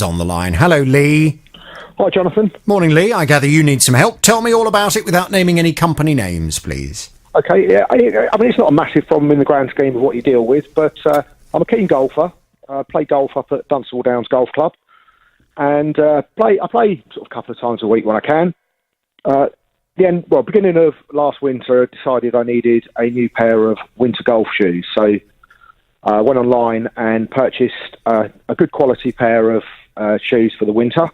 on the line. Hello, Lee. Hi, Jonathan. Morning, Lee. I gather you need some help. Tell me all about it without naming any company names, please. Okay, yeah, I mean, it's not a massive problem in the grand scheme of what you deal with, but I'm a keen golfer. I play golf up at Dunstable Downs Golf Club, and I play sort of a couple of times a week when I can. Beginning of last winter, I decided I needed a new pair of winter golf shoes, so I went online and purchased a good quality pair of shoes for the winter.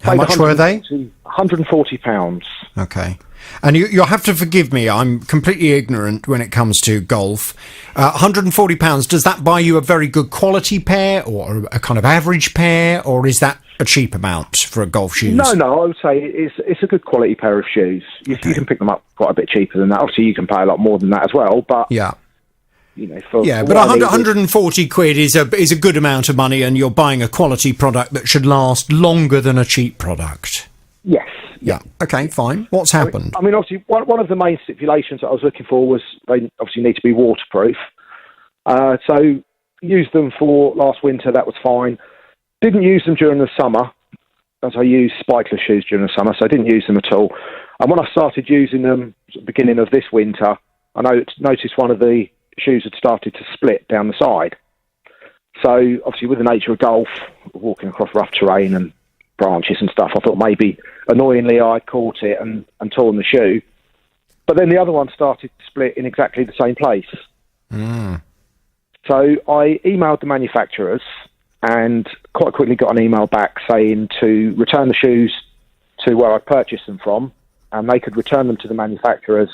How much were they? £140. Okay. And you'll have to forgive me, I'm completely ignorant when it comes to golf. £140, does that buy you a very good quality pair or a kind of average pair, or is that a cheap amount for a golf shoes? No, I would say it's a good quality pair of shoes. You can pick them up quite a bit cheaper than that. Obviously, you can pay a lot more than that as well, but... Yeah. You know, but 140 quid is a good amount of money, and you're buying a quality product that should last longer than a cheap product. Yes. Yeah. Okay, fine. What's happened? I mean, obviously, one of the main stipulations that I was looking for was they obviously need to be waterproof. So used them for last winter. That was fine. Didn't use them during the summer, as I used spikeless shoes during the summer, so I didn't use them at all. And when I started using them at the beginning of this winter, I noticed one of the shoes had started to split down the side. So obviously, with the nature of golf, walking across rough terrain and branches and stuff, I thought maybe annoyingly I'd caught it and torn the shoe. But then the other one started to split in exactly the same place. So I emailed the manufacturers and quite quickly got an email back saying to return the shoes to where I purchased them from, and they could return them to the manufacturers,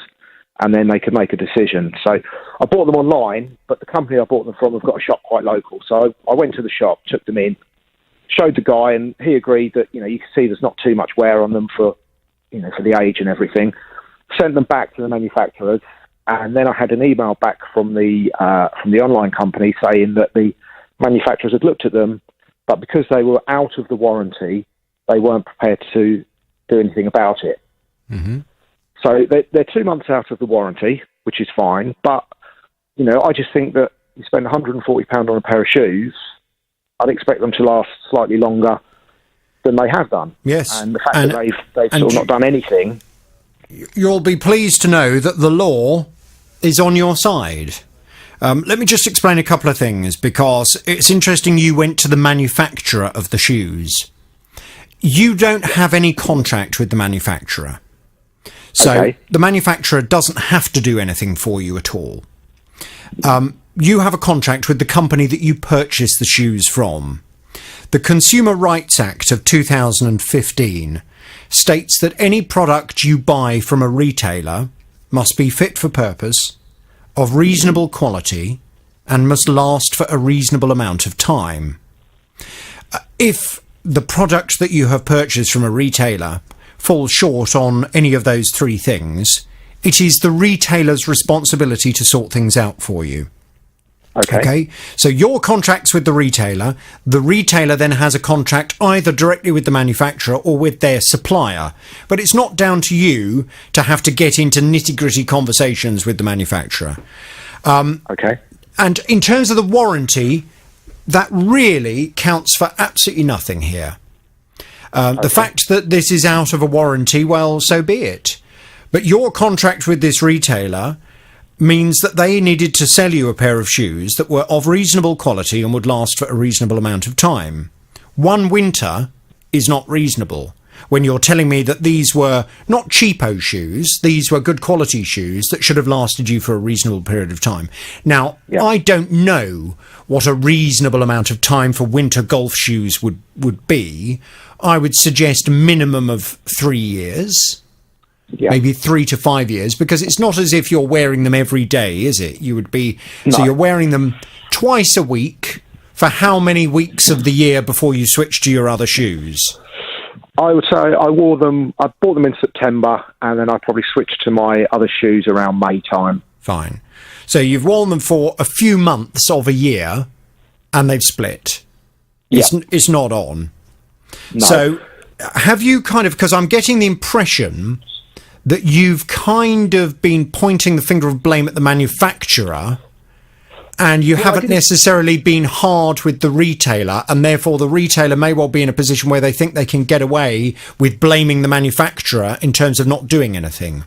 and then they could make a decision. So I bought them online, but the company I bought them from have got a shop quite local. So I went to the shop, took them in, showed the guy, and he agreed that, you can see there's not too much wear on them for the age and everything. Sent them back to the manufacturers, and then I had an email back from the online company saying that the manufacturers had looked at them, but because they were out of the warranty, they weren't prepared to do anything about it. Mm-hmm. So they're 2 months out of the warranty, which is fine, but I just think that you spend £140 on a pair of shoes, I'd expect them to last slightly longer than they have done. Yes. And the fact that they've sort of not done anything. You'll be pleased to know that the law is on your side. Let me just explain a couple of things, because it's interesting you went to the manufacturer of the shoes. You don't have any contract with the manufacturer. So the manufacturer doesn't have to do anything for you at all. You have a contract with the company that you purchased the shoes from. The Consumer Rights Act of 2015 states that any product you buy from a retailer must be fit for purpose, of reasonable quality, and must last for a reasonable amount of time. If the product that you have purchased from a retailer falls short on any of those three things, it is the retailer's responsibility to sort things out for you. Okay. So your contract's with the retailer then has a contract either directly with the manufacturer or with their supplier. But it's not down to you to have to get into nitty-gritty conversations with the manufacturer. And in terms of the warranty, that really counts for absolutely nothing here. The fact that this is out of a warranty, well, so be it. But your contract with this retailer means that they needed to sell you a pair of shoes that were of reasonable quality and would last for a reasonable amount of time. One winter is not reasonable. When you're telling me that these were not cheapo shoes, these were good quality shoes that should have lasted you for a reasonable period of time. Now, I don't know what a reasonable amount of time for winter golf shoes would be. I would suggest a minimum of 3 years. Maybe 3 to 5 years, because it's not as if you're wearing them every day, is it? You would be... No. So you're wearing them twice a week for how many weeks of the year before you switch to your other shoes? I would say I bought them in September, and then I probably switched to my other shoes around May time. Fine. So you've worn them for a few months of a year, and they've split. It's not on. No. So have you because I'm getting the impression that you've kind of been pointing the finger of blame at the manufacturer and you I haven't didn't- necessarily been hard with the retailer, and therefore the retailer may well be in a position where they think they can get away with blaming the manufacturer in terms of not doing anything.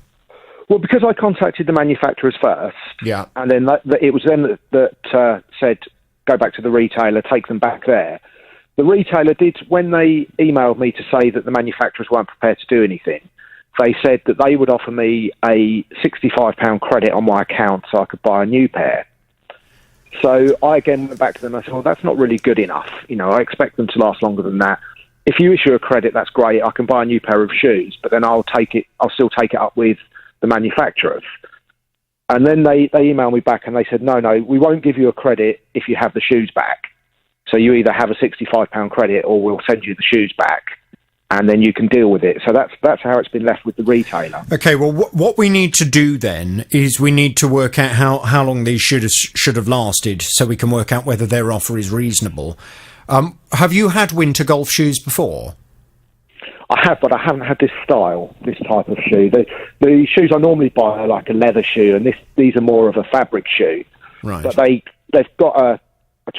Well, because I contacted the manufacturers first, Yeah. and then it was them that said, go back to the retailer, take them back there. The retailer did, when they emailed me to say that the manufacturers weren't prepared to do anything, they said that they would offer me a £65 credit on my account so I could buy a new pair. So I again went back to them and I said, well, that's not really good enough. You know, I expect them to last longer than that. If you issue a credit, that's great. I can buy a new pair of shoes, but then I'll still take it up with the manufacturers. And then they emailed me back and they said, no, we won't give you a credit if you have the shoes back. So you either have a £65 credit or we'll send you the shoes back, and then you can deal with it. So that's how it's been left with the retailer. Okay, well, what we need to do then is we need to work out how long these should have lasted, so we can work out whether their offer is reasonable. Have you had winter golf shoes before? I have, but I haven't had this style, this type of shoe. The shoes I normally buy are like a leather shoe, and these are more of a fabric shoe. Right. But they've got a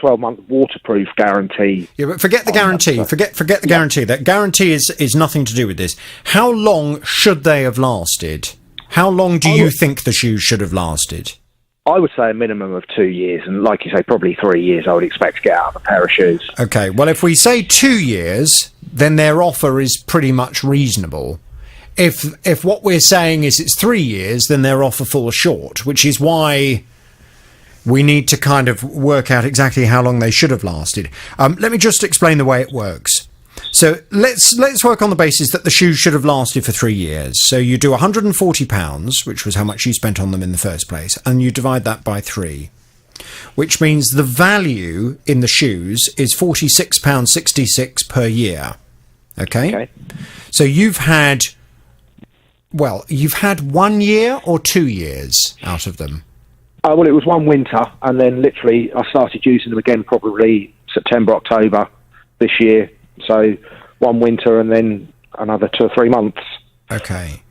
12-month waterproof guarantee. Yeah, but forget the guarantee. Forget the guarantee. That guarantee is nothing to do with this. How long should they have lasted? How long do you think the shoes should have lasted? I would say a minimum of 2 years, and like you say, probably 3 years I would expect to get out of a pair of shoes. Okay, well, if we say 2 years, then their offer is pretty much reasonable. If what we're saying is it's 3 years, then their offer falls short, which is why we need to kind of work out exactly how long they should have lasted. Let me just explain the way it works. So let's work on the basis that the shoes should have lasted for 3 years. So you do £140, which was how much you spent on them in the first place, and you divide that by 3, which means the value in the shoes is £46.66 per year. Okay? So you've had 1 year or 2 years out of them? Well, it was one winter, and then literally I started using them again probably September, October this year. So one winter and then another 2 or 3 months. Okay.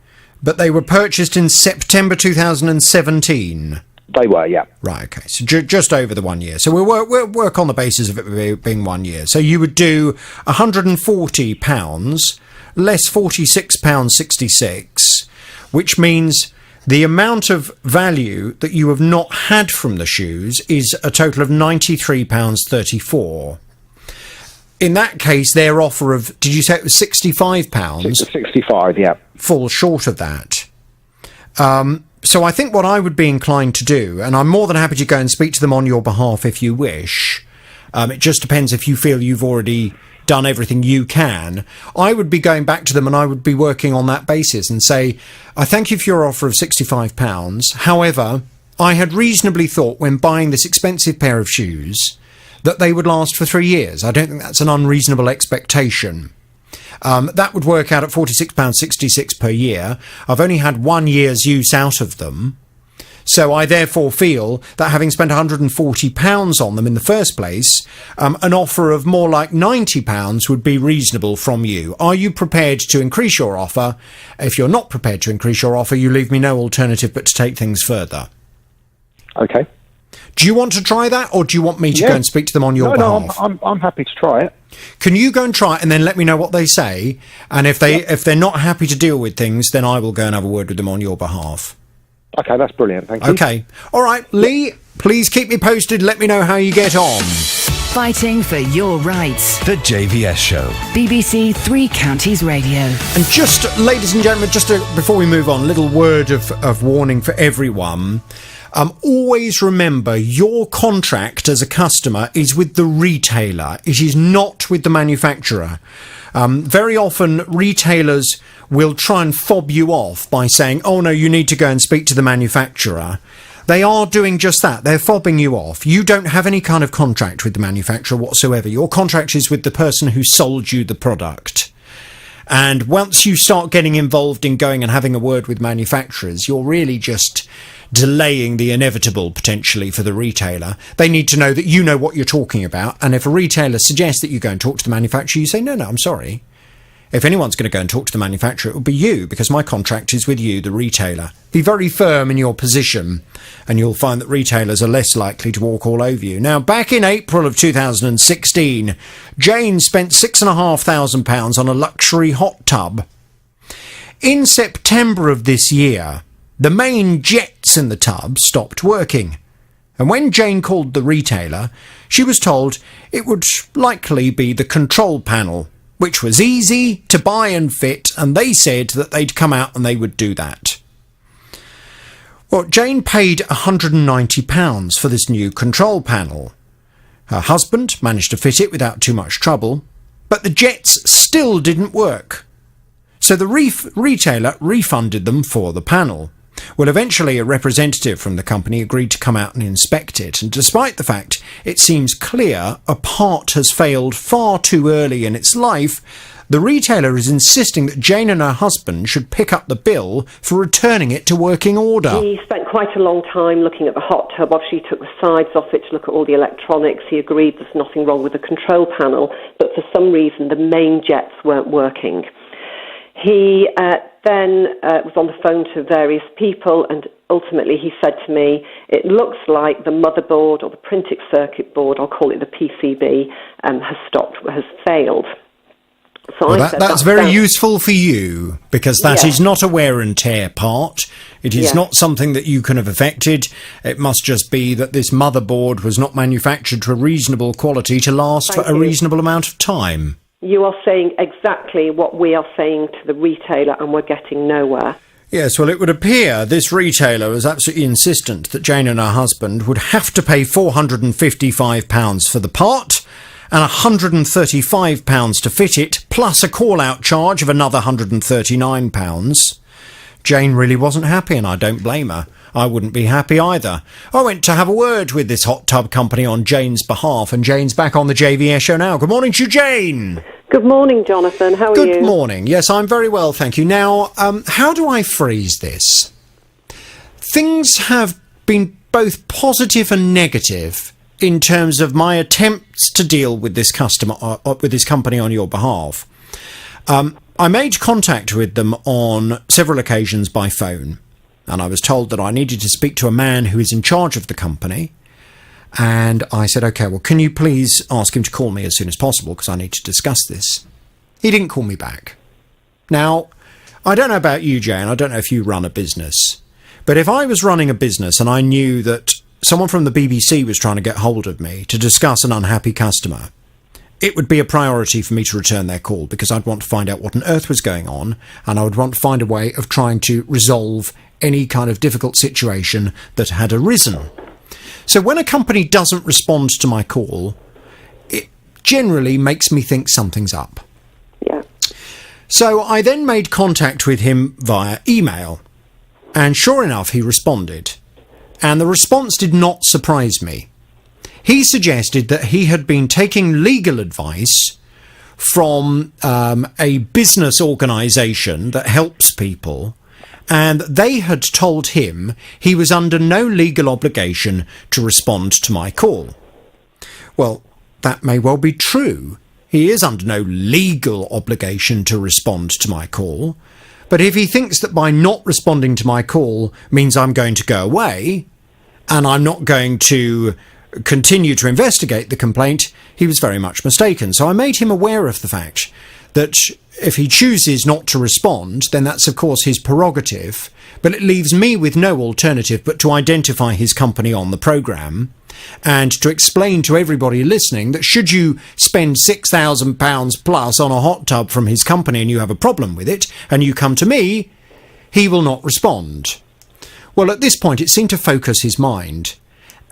But they were purchased in September 2017? They were, yeah. Right, okay. So just over the 1 year. So we'll work on the basis of it being 1 year. So you would do £140 less £46.66, which means the amount of value that you have not had from the shoes is a total of £93.34. In that case, their offer of, did you say it was £65? 65, yeah. Falls short of that. So I think what I would be inclined to do, and I'm more than happy to go and speak to them on your behalf if you wish, it just depends if you feel you've already done everything you can, I would be going back to them and I would be working on that basis and say, I thank you for your offer of £65. However, I had reasonably thought when buying this expensive pair of shoes that they would last for 3 years. I don't think that's an unreasonable expectation. That would work out at £46.66 per year. I've only had 1 year's use out of them. So I therefore feel that having spent £140 on them in the first place, an offer of more like £90 would be reasonable from you. Are you prepared to increase your offer? If you're not prepared to increase your offer, you leave me no alternative but to take things further. Okay. Do you want to try that, or do you want me to go and speak to them on your behalf? No, I'm happy to try it. Can you go and try it and then let me know what they say? And if they're not happy to deal with things, then I will go and have a word with them on your behalf. Okay, that's brilliant. Thank you. Okay. All right, Lee, please keep me posted. Let me know how you get on. Fighting for your rights. The JVS Show. BBC Three Counties Radio. And just, ladies and gentlemen, before we move on, a little word of warning for everyone. Always remember your contract as a customer is with the retailer. It is not with the manufacturer. Very often retailers will try and fob you off by saying, oh no, you need to go and speak to the manufacturer. They are doing just that. They're fobbing you off. You don't have any kind of contract with the manufacturer whatsoever. Your contract is with the person who sold you the product. And once you start getting involved in going and having a word with manufacturers, you're really just delaying the inevitable potentially for the retailer. They need to know that you know what you're talking about. And if a retailer suggests that you go and talk to the manufacturer, you say, no, I'm sorry. if anyone's going to go and talk to the manufacturer, it will be you, because my contract is with you, the retailer. Be very firm in your position, and you'll find that retailers are less likely to walk all over you. Now, back in April of 2016, Jane spent £6,500 on a luxury hot tub. In September of this year, the main jets in the tub stopped working. And when Jane called the retailer, she was told it would likely be the control panel, which was easy to buy and fit, and they said that they'd come out and they would do that. Well, Jane paid £190 for this new control panel. Her husband managed to fit it without too much trouble, but the jets still didn't work. So the retailer refunded them for the panel. Well, eventually a representative from the company agreed to come out and inspect it, and despite the fact it seems clear a part has failed far too early in its life, the retailer is insisting that Jane and her husband should pick up the bill for returning it to working order. He spent quite a long time looking at the hot tub. Obviously, he took the sides off it to look at all the electronics. He agreed there's nothing wrong with the control panel, but for some reason the main jets weren't working. He then was on the phone to various people, and ultimately he said to me, it looks like the motherboard or the printed circuit board, I'll call it the PCB, has failed. So well, that's very useful for you, because that is not a wear and tear part. It is not something that you can have affected. It must just be that this motherboard was not manufactured to a reasonable quality to last for a reasonable amount of time. You are saying exactly what we are saying to the retailer, and we're getting nowhere. Yes, well, it would appear this retailer was absolutely insistent that Jane and her husband would have to pay £455 for the part and £135 to fit it, plus a call-out charge of another £139. Jane really wasn't happy, and I don't blame her. I wouldn't be happy either. I went to have a word with this hot tub company on Jane's behalf, and Jane's back on the JVS show now. Good morning to you, Jane. Good morning, Jonathan. How are you? Good morning. Yes, I'm very well, thank you. Now, how do I phrase this? Things have been both positive and negative in terms of my attempts to deal with this customer, with this company on your behalf. I made contact with them on several occasions by phone, and I was told that I needed to speak to a man who is in charge of the company. And I said, OK, well, can you please ask him to call me as soon as possible, because I need to discuss this. He didn't call me back. Now, I don't know about you, Jane. I don't know if you run a business. But if I was running a business and I knew that someone from the BBC was trying to get hold of me to discuss an unhappy customer, it would be a priority for me to return their call, because I'd want to find out what on earth was going on, and I would want to find a way of trying to resolve any kind of difficult situation that had arisen. So when a company doesn't respond to my call, it generally makes me think something's up. Yeah. So I then made contact with him via email, and sure enough, he responded. And the response did not surprise me. He suggested that he had been taking legal advice from a business organisation that helps people, and they had told him he was under no legal obligation to respond to my call. Well, that may well be true. He is under no legal obligation to respond to my call. But if he thinks that by not responding to my call means I'm going to go away, and I'm not going to continue to investigate the complaint, he was very much mistaken. So I made him aware of the fact that if he chooses not to respond, then that's of course his prerogative, but it leaves me with no alternative but to identify his company on the programme and to explain to everybody listening that should you spend £6,000 plus on a hot tub from his company and you have a problem with it and you come to me, he will not respond. Well, at this point it seemed to focus his mind,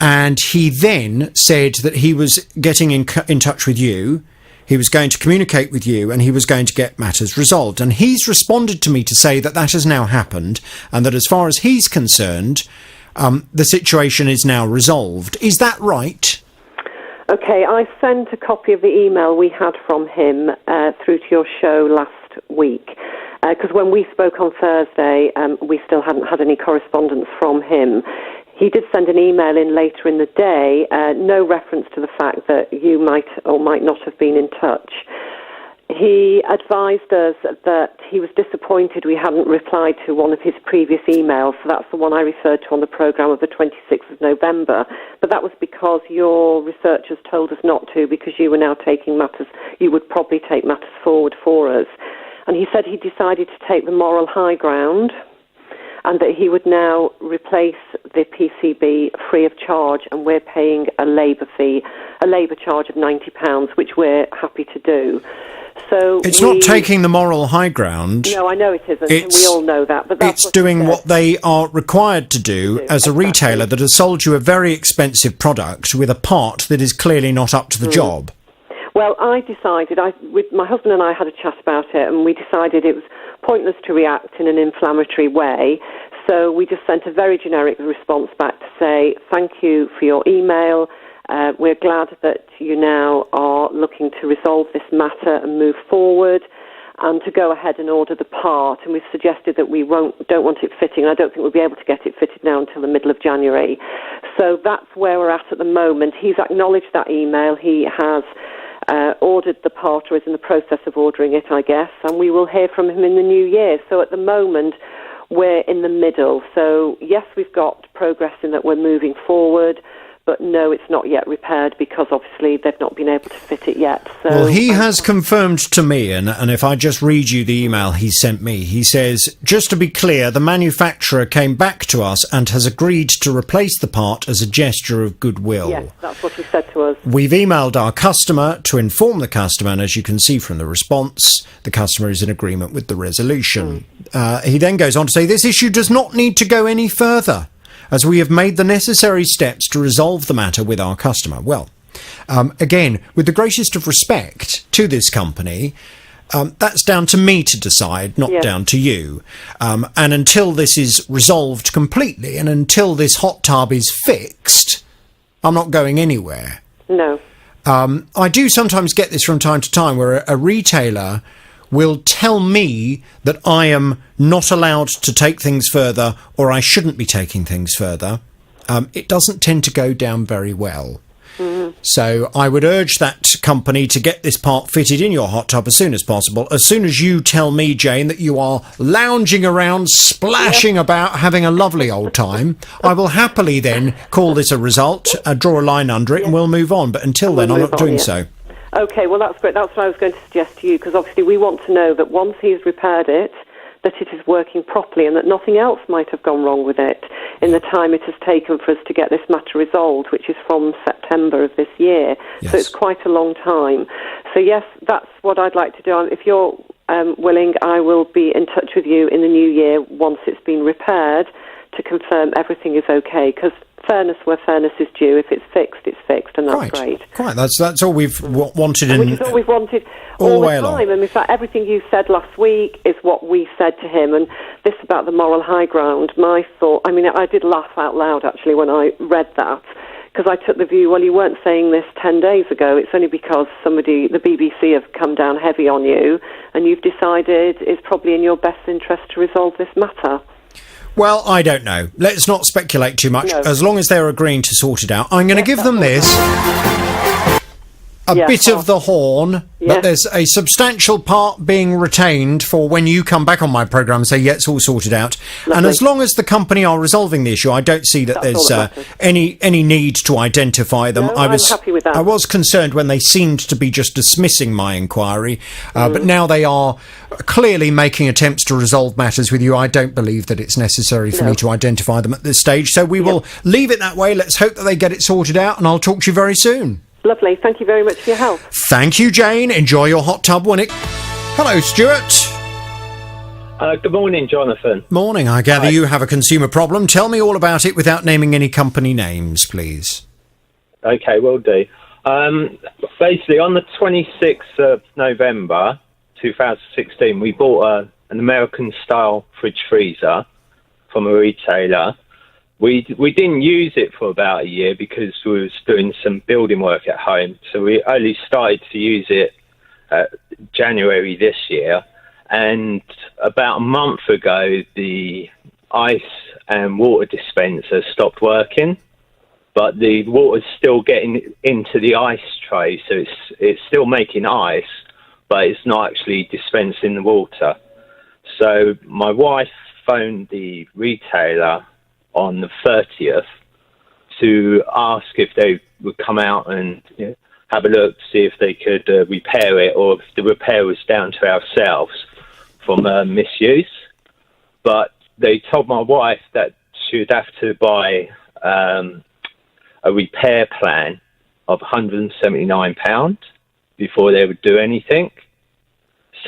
and he then said that he was getting in touch with you. He was going to communicate with you, and he was going to get matters resolved. And he's responded to me to say that that has now happened, and that as far as he's concerned, the situation is now resolved. Is that right? Okay, I sent a copy of the email we had from him through to your show last week, because when we spoke on Thursday, we still hadn't had any correspondence from him. He did send an email in later in the day, no reference to the fact that you might or might not have been in touch. He advised us that he was disappointed we hadn't replied to one of his previous emails. So that's the one I referred to on the programme of the 26th of November. But that was because your researchers told us not to, because you were now taking matters, you would probably take matters forward for us. And he said he decided to take the moral high ground and that he would now replace the PCB free of charge, and we're paying a labour fee, a labour charge of £90, which we're happy to do. So it's not taking the moral high ground. No, I know it isn't, and we all know that. But that's it's doing what they are required to do as a retailer that has sold you a very expensive product with a part that is clearly not up to the job. Well, I decided, my husband and I had a chat about it, and we decided it was pointless to react in an inflammatory way. So we just sent a very generic response back to say, thank you for your email. We're glad that you now are looking to resolve this matter and move forward and to go ahead and order the part. And we've suggested that we don't want it fitting. I don't think we'll be able to get it fitted now until the middle of January. So that's where we're at the moment. He's acknowledged that email. He has ordered the part, or is in the process of ordering it, I guess, and we will hear from him in the new year. So at the moment, we're in the middle. So yes, we've got progress in that we're moving forward, but no, it's not yet repaired because obviously they've not been able to fit it yet. So, well, he has confirmed to me, and if I just read you the email he sent me, he says, just to be clear, the manufacturer came back to us and has agreed to replace the part as a gesture of goodwill. Yes, that's what he said to us. We've emailed our customer to inform the customer, and as you can see from the response, the customer is in agreement with the resolution. He then goes on to say, this issue does not need to go any further, as we have made the necessary steps to resolve the matter with our customer. Well, again, with the greatest of respect to this company, that's down to me to decide, not down to you. And until this is resolved completely, and until this hot tub is fixed, I'm not going anywhere. No. I do sometimes get this from time to time, where a retailer will tell me that I am not allowed to take things further, or I shouldn't be taking things further. It doesn't tend to go down very well. So I would urge that company to get this part fitted in your hot tub as soon as possible. As soon as you tell me, Jane, that you are lounging around, splashing about, having a lovely old time, I will happily then call this a result, draw a line under it, and we'll move on. But until then, I'm not doing so. OK, well, that's great. That's what I was going to suggest to you, because obviously we want to know that once he's repaired it, that it is working properly and that nothing else might have gone wrong with it in the time it has taken for us to get this matter resolved, which is from September of this year. Yes. So it's quite a long time. So yes, that's what I'd like to do. If you're willing, I will be in touch with you in the new year once it's been repaired to confirm everything is OK, because fairness where fairness is due. If it's fixed, and that's great. Right, that's all we've wanted. Which is all we've wanted all the time. And in fact, everything you said last week is what we said to him. And this about the moral high ground, my thought, I mean, I did laugh out loud, actually, when I read that, because I took the view, well, you weren't saying this 10 days ago. It's only because the BBC have come down heavy on you, and you've decided it's probably in your best interest to resolve this matter. Well, I don't know. Let's not speculate too much. No. As long as they're agreeing to sort it out, I'm going to give them this. A bit of the horn, but there's a substantial part being retained for when you come back on my programme and say, yeah, it's all sorted out. Lovely. And as long as the company are resolving the issue, I don't see that there's any need to identify them. No, I'm happy with that. I was concerned when they seemed to be just dismissing my inquiry, but now they are clearly making attempts to resolve matters with you. I don't believe that it's necessary for me to identify them at this stage. So we will leave it that way. Let's hope that they get it sorted out, and I'll talk to you very soon. Lovely. Thank you very much for your help. Thank you, Jane. Enjoy your hot tub when it... Hello, Stuart. Good morning, Jonathan. Morning. I gather you have a consumer problem. Tell me all about it without naming any company names, please. OK, will do. Basically, on the 26th of November 2016, we bought an American-style fridge freezer from a retailer. We didn't use it for about a year because we was doing some building work at home. So we only started to use it January this year. And about a month ago, the ice and water dispenser stopped working. But the water's still getting into the ice tray, so it's still making ice. but it's not actually dispensing the water. So my wife phoned the retailer on the 30th to ask if they would come out and have a look to see if they could repair it, or if the repair was down to ourselves from misuse. But they told my wife that she would have to buy a repair plan of £179 before they would do anything.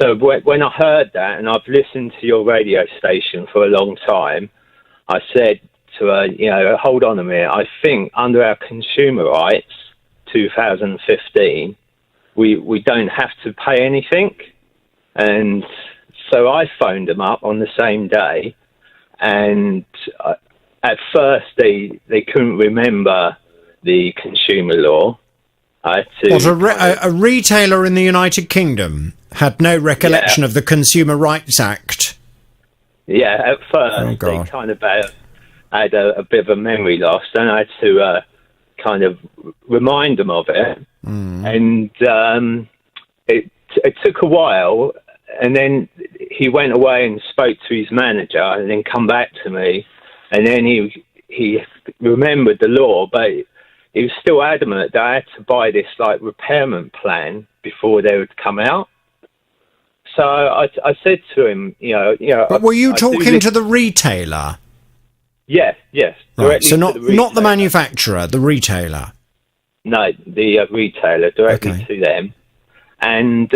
So when I heard that, and I've listened to your radio station for a long time, I said to her, hold on a minute, I think under our consumer rights, 2015, we don't have to pay anything. And so I phoned them up on the same day, and at first they couldn't remember the consumer law. I had to a retailer in the United Kingdom had no recollection of the Consumer Rights Act. Yeah, at first they kind of had a bit of a memory loss, and I had to kind of remind them of it. And it took a while, and then he went away and spoke to his manager, and then come back to me, and then he remembered the law, but he was still adamant that I had to buy this repairment plan before they would come out. So I said to him, But were you talking to the retailer? Yes. Right, so not the manufacturer, the retailer. No, the retailer, directly to them. And,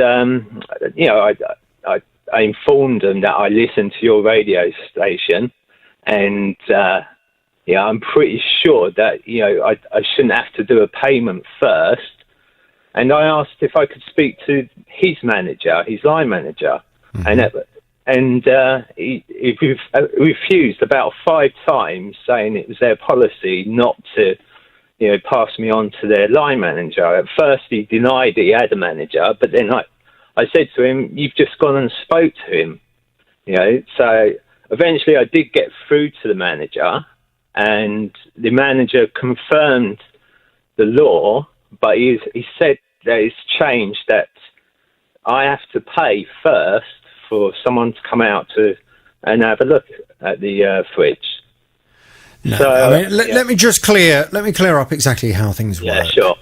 I informed them that I listened to your radio station, and, I'm pretty sure that, I shouldn't have to do a payment first. And I asked if I could speak to his manager, his line manager, and he refused about 5 times, saying it was their policy not to, pass me on to their line manager. At first, he denied that he had a manager, but then I said to him, "You've just gone and spoke to him," So eventually, I did get through to the manager, and the manager confirmed the law, but he said that it's changed, that I have to pay first for someone to come out and have a look at the fridge. No, So, let me just clear up exactly how things work. Yeah, sure.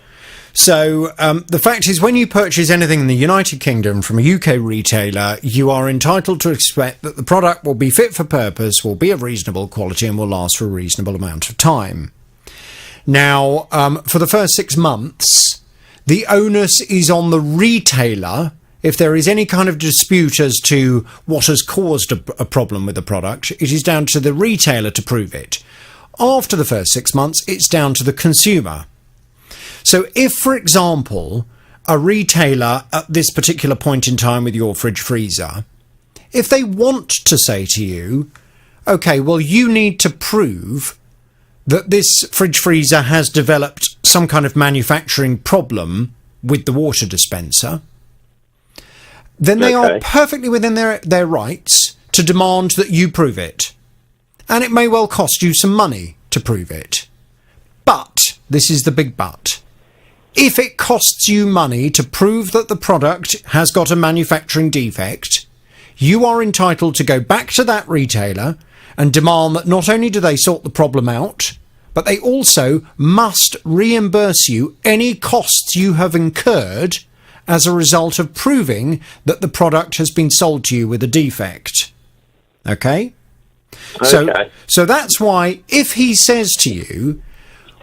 So the fact is, when you purchase anything in the United Kingdom from a UK retailer, you are entitled to expect that the product will be fit for purpose, will be of reasonable quality, and will last for a reasonable amount of time. Now, for the first 6 months, the onus is on the retailer. If there is any kind of dispute as to what has caused a problem with the product, it is down to the retailer to prove it. After the first 6 months, it's down to the consumer. So if, for example, a retailer at this particular point in time with your fridge freezer, if they want to say to you, okay, well, you need to prove that this fridge freezer has developed some kind of manufacturing problem with the water dispenser, then they are perfectly within their rights to demand that you prove it. And it may well cost you some money to prove it. But, this is the big but, if it costs you money to prove that the product has got a manufacturing defect, you are entitled to go back to that retailer and demand that not only do they sort the problem out, but they also must reimburse you any costs you have incurred as a result of proving that the product has been sold to you with a defect. Okay? So that's why if he says to you,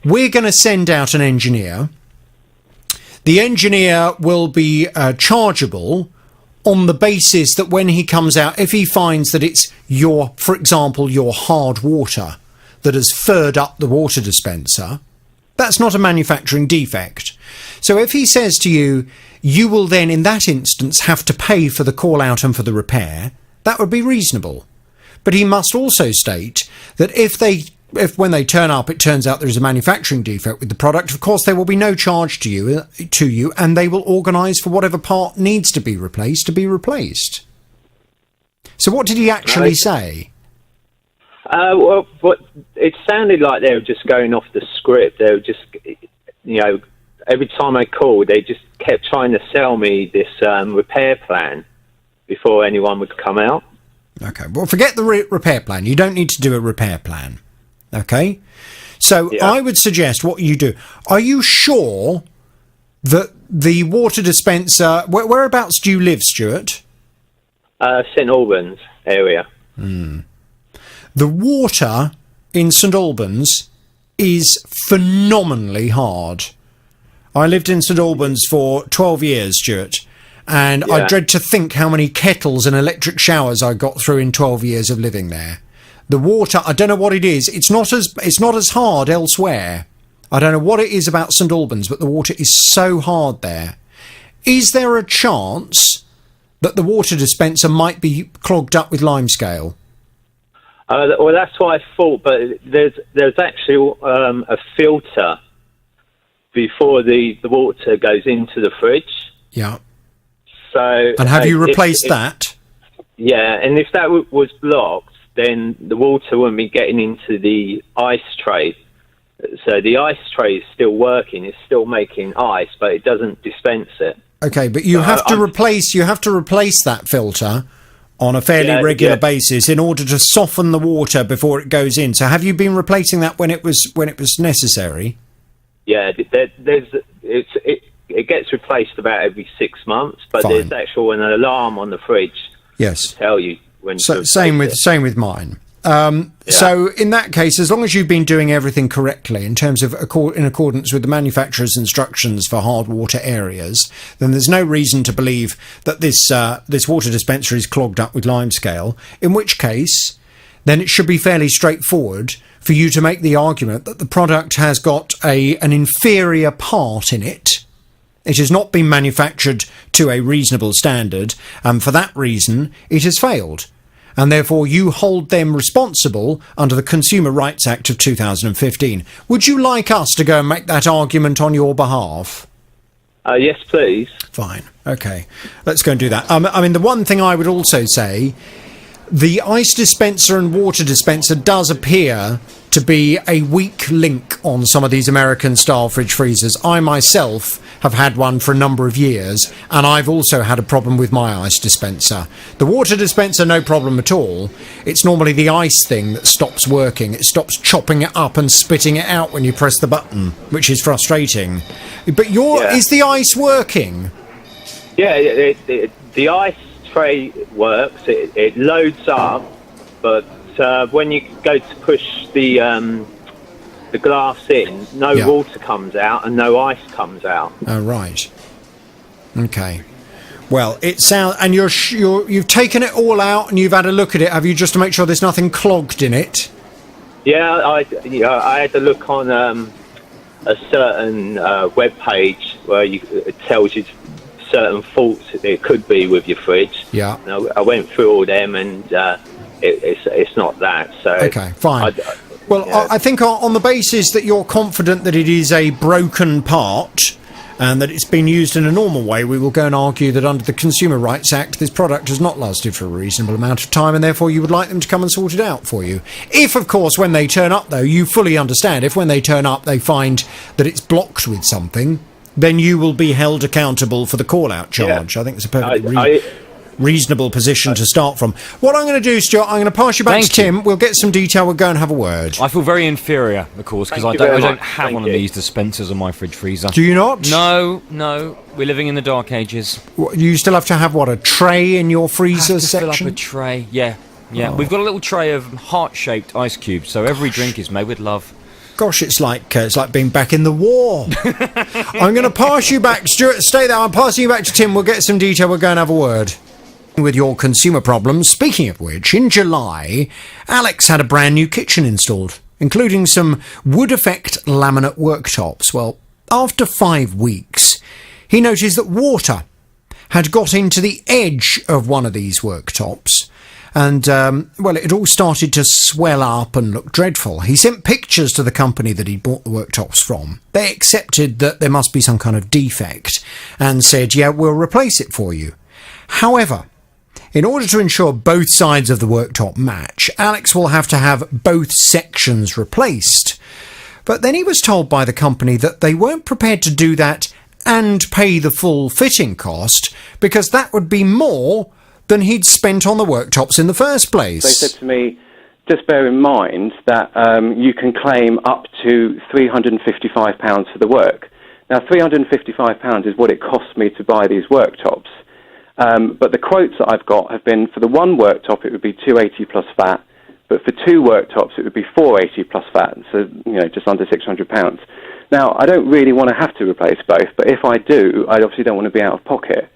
we're going to send out an engineer, the engineer will be chargeable on the basis that when he comes out, if he finds that it's for example, your hard water that has furred up the water dispenser, that's not a manufacturing defect. So if he says to you, you will then in that instance have to pay for the call out and for the repair, that would be reasonable. But he must also state that if when they turn up, it turns out there is a manufacturing defect with the product, of course there will be no charge to you, and they will organise for whatever part needs to be replaced. So what did he actually say? Well, it sounded like they were just going off the script. They were just, every time I called, they just kept trying to sell me this repair plan before anyone would come out. Okay, well, forget the repair plan. You don't need to do a repair plan. Okay? So Yeah. I would suggest what you do. Are you sure that the water dispenser... whereabouts do you live, Stuart? St Albans area. The water in St Albans is phenomenally hard. I lived in St Albans for 12 years, Stuart, and I Yeah. dread to think how many kettles and electric showers I got through in 12 years of living there. The water, I don't know what it is. It's not as hard elsewhere. I don't know what it is about St Albans, but the water is so hard there. Is there a chance that the water dispenser might be clogged up with limescale? Well, that's what I thought, but there's actually a filter before the water goes into the fridge. Yeah. So, And have you if- replaced if- that? Yeah, and if that was blocked, then the water wouldn't be getting into the ice tray. So the ice tray is still working; it's still making ice, but it doesn't dispense it. Okay, but you have to replace that filter on a fairly regular basis in order to soften the water before it goes in. So have you been replacing that when it was necessary? Yeah, it gets replaced about every 6 months, but Fine. there's an alarm on the fridge Yes. to tell you when. So, to same replace it. with mine. So in that case, as long as you've been doing everything correctly in terms of in accordance with the manufacturer's instructions for hard water areas, then there's no reason to believe that this water dispenser is clogged up with limescale. In which case, then it should be fairly straightforward for you to make the argument that the product has got an inferior part in it. It has not been manufactured to a reasonable standard, and for that reason, it has failed. And therefore you hold them responsible under the Consumer Rights Act of 2015. Would you like us to go and make that argument on your behalf? Yes, please. Fine. Okay. Let's go and do that. I mean, the one thing I would also say, the ice dispenser and water dispenser does appear to be a weak link on some of these American-style fridge freezers. I myself have had one for a number of years, and I've also had a problem with my ice dispenser. The water dispenser, no problem at all. It's normally the ice thing that stops working. It stops chopping it up and spitting it out when you press the button, which is frustrating. But is the ice working? Yeah, the ice tray works. It loads up, but when you go to push the glass in, no water comes out and no ice comes out. Oh, right. Okay. Well, it sounds, and you've taken it all out and you've had a look at it. Have you, just to make sure there's nothing clogged in it? Yeah, I had to look on a certain web page where it tells you certain faults there could be with your fridge. Yeah. And I went through all them, and it's not that. So okay, fine. I think on the basis that you're confident that it is a broken part and that it's been used in a normal way, we will go and argue that under the Consumer Rights Act, this product has not lasted for a reasonable amount of time, and therefore you would like them to come and sort it out for you. If, of course, when they turn up, though, you fully understand, if when they turn up they find that it's blocked with something, then you will be held accountable for the call-out charge. I think it's a perfectly reasonable position to start from. What I'm going to do, Stuart, I'm going to pass you back to Tim. We'll get some detail. We'll go and have a word. I feel very inferior, of course, because I don't have one of these dispensers on my fridge freezer. Do you not? No. We're living in the dark ages. You still have to have, a tray in your freezer section? Fill up a tray, yeah. Oh. We've got a little tray of heart-shaped ice cubes, so every drink is made with love. Gosh, it's like being back in the war. I'm going to pass you back, Stuart. Stay there. I'm passing you back to Tim. We'll get some detail. We'll go and have a word. With your consumer problems, speaking of which, in July, Alex had a brand new kitchen installed, including some wood effect laminate worktops. Well, after 5 weeks, he noticed that water had got into the edge of one of these worktops. And, it all started to swell up and look dreadful. He sent pictures to the company that he'd bought the worktops from. They accepted that there must be some kind of defect and said, yeah, we'll replace it for you. However, in order to ensure both sides of the worktop match, Alex will have to have both sections replaced. But then he was told by the company that they weren't prepared to do that and pay the full fitting cost because that would be more than he'd spent on the worktops in the first place. They said to me, just bear in mind that you can claim up to £355 for the work. Now, £355 is what it costs me to buy these worktops. But the quotes that I've got have been, for the one worktop, it would be £280 plus VAT. But for two worktops, it would be £480 plus VAT. So, just under £600. Now, I don't really want to have to replace both, but if I do, I obviously don't want to be out of pocket.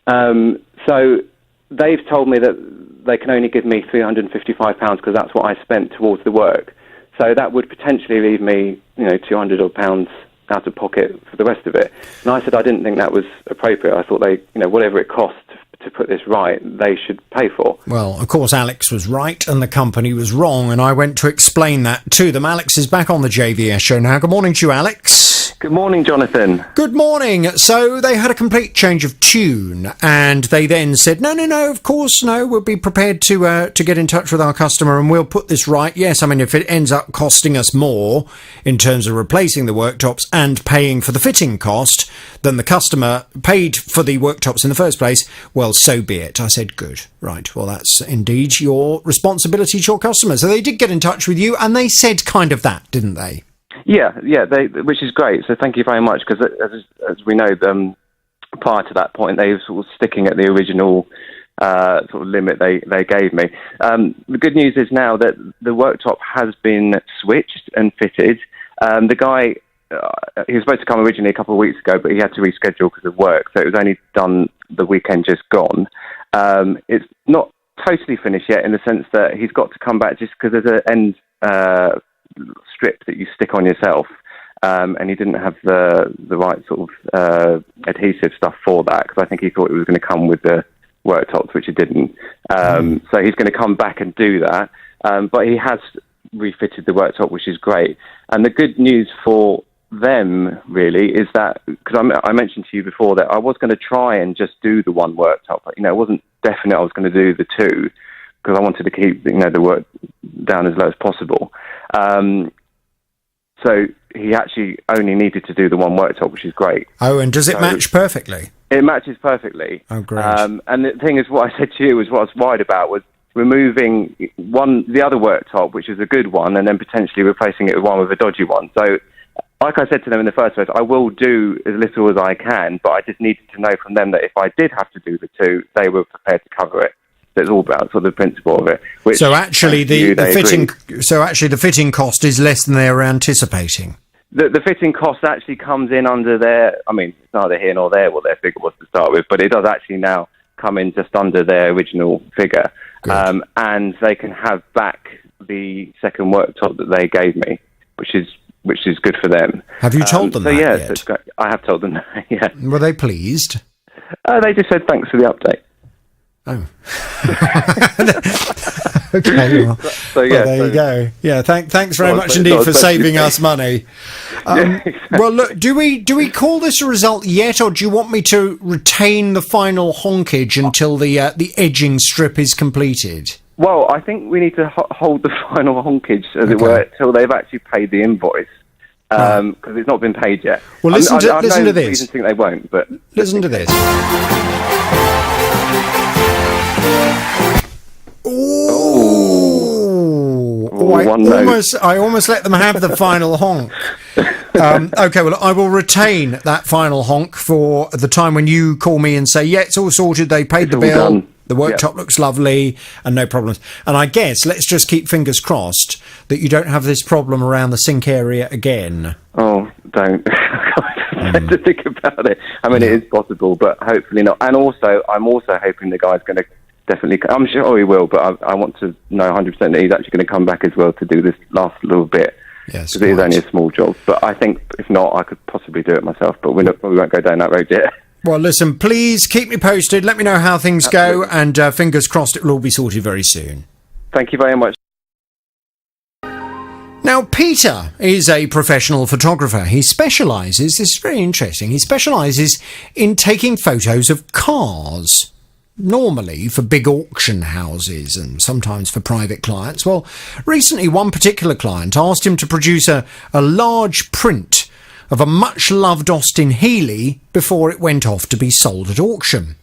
So they've told me that they can only give me £355 because that's what I spent towards the work. So that would potentially leave me, £200 odd pounds out of pocket for the rest of it. And I said I didn't think that was appropriate. I thought they, whatever it costs to put this right, they should pay for. Well, of course, Alex was right and the company was wrong, and I went to explain that to them. Alex is back on the JVS show now. Good morning to you, Alex. Good morning, Jonathan. Good morning. So they had a complete change of tune, and they then said, no, of course, no, we'll be prepared to get in touch with our customer and we'll put this right. Yes, I mean, if it ends up costing us more in terms of replacing the worktops and paying for the fitting cost than the customer paid for the worktops in the first place, well, so be it. I said, good. Right. Well, that's indeed your responsibility to your customer. So they did get in touch with you and they said kind of that, didn't they? Yeah, which is great. So thank you very much, because as we know, prior to that point, they were sort of sticking at the original sort of limit they gave me. The good news is now that the worktop has been switched and fitted. The guy, he was supposed to come originally a couple of weeks ago, but he had to reschedule because of work, so it was only done the weekend just gone. It's not totally finished yet, in the sense that he's got to come back just because there's an end strip that you stick on yourself, and he didn't have the right sort of adhesive stuff for that, because I think he thought it was going to come with the worktops, which it didn't. So he's going to come back and do that, but he has refitted the worktop, which is great. And the good news for them really is that, because I mentioned to you before that I was going to try and just do the one worktop, but it wasn't definite I was going to do the two, because I wanted to keep the work down as low as possible. So he actually only needed to do the one worktop, which is great. Oh, and does it match perfectly? It matches perfectly. Oh, great. And the thing is, what I said to you was what I was worried about was removing the other worktop, which is a good one, and then potentially replacing it with one with a dodgy one. So, like I said to them in the first place, I will do as little as I can, but I just needed to know from them that if I did have to do the two, they were prepared to cover it. It's all about sort of the principle of it. Which, so actually, the fitting cost is less than they were anticipating. The fitting cost actually comes in under their. I mean, it's neither here nor there what their figure was to start with, but it does actually now come in just under their original figure, and they can have back the second worktop that they gave me, which is good for them. Have you told them that yet? It's great. I have told them that. Yeah. Were they pleased? They just said thanks for the update. Oh. Okay. Well, so there you go. Yeah. Thanks very much indeed for saving us money. Exactly. Well, look. Do we call this a result yet, or do you want me to retain the final honkage until the edging strip is completed? Well, I think we need to hold the final honkage, as it were, till they've actually paid the invoice, because it's not been paid yet. Well, listen to this. I think they won't, but listen to this. I almost let them have the final honk. Okay, well, I will retain that final honk for the time when you call me and say, yeah, it's all sorted, they paid the bill, done. The worktop looks lovely, and no problems. And I guess let's just keep fingers crossed that you don't have this problem around the sink area again. Oh, don't. I have to think about it. I mean, it is possible, but hopefully not. And also, I'm also hoping the guy's going to definitely, I'm sure he will, but I want to know 100% that he's actually going to come back as well to do this last little bit. Yes, because it is only a small job. But I think, if not, I could possibly do it myself, but we won't go down that road yet. Well, listen, please keep me posted. Let me know how things go, and fingers crossed it will all be sorted very soon. Thank you very much. Now, Peter is a professional photographer. He specialises, this is very interesting, he specialises in taking photos of cars. normally for big auction houses and sometimes for private clients. Well, recently one particular client asked him to produce a large print of a much-loved Austin Healey before it went off to be sold at auction.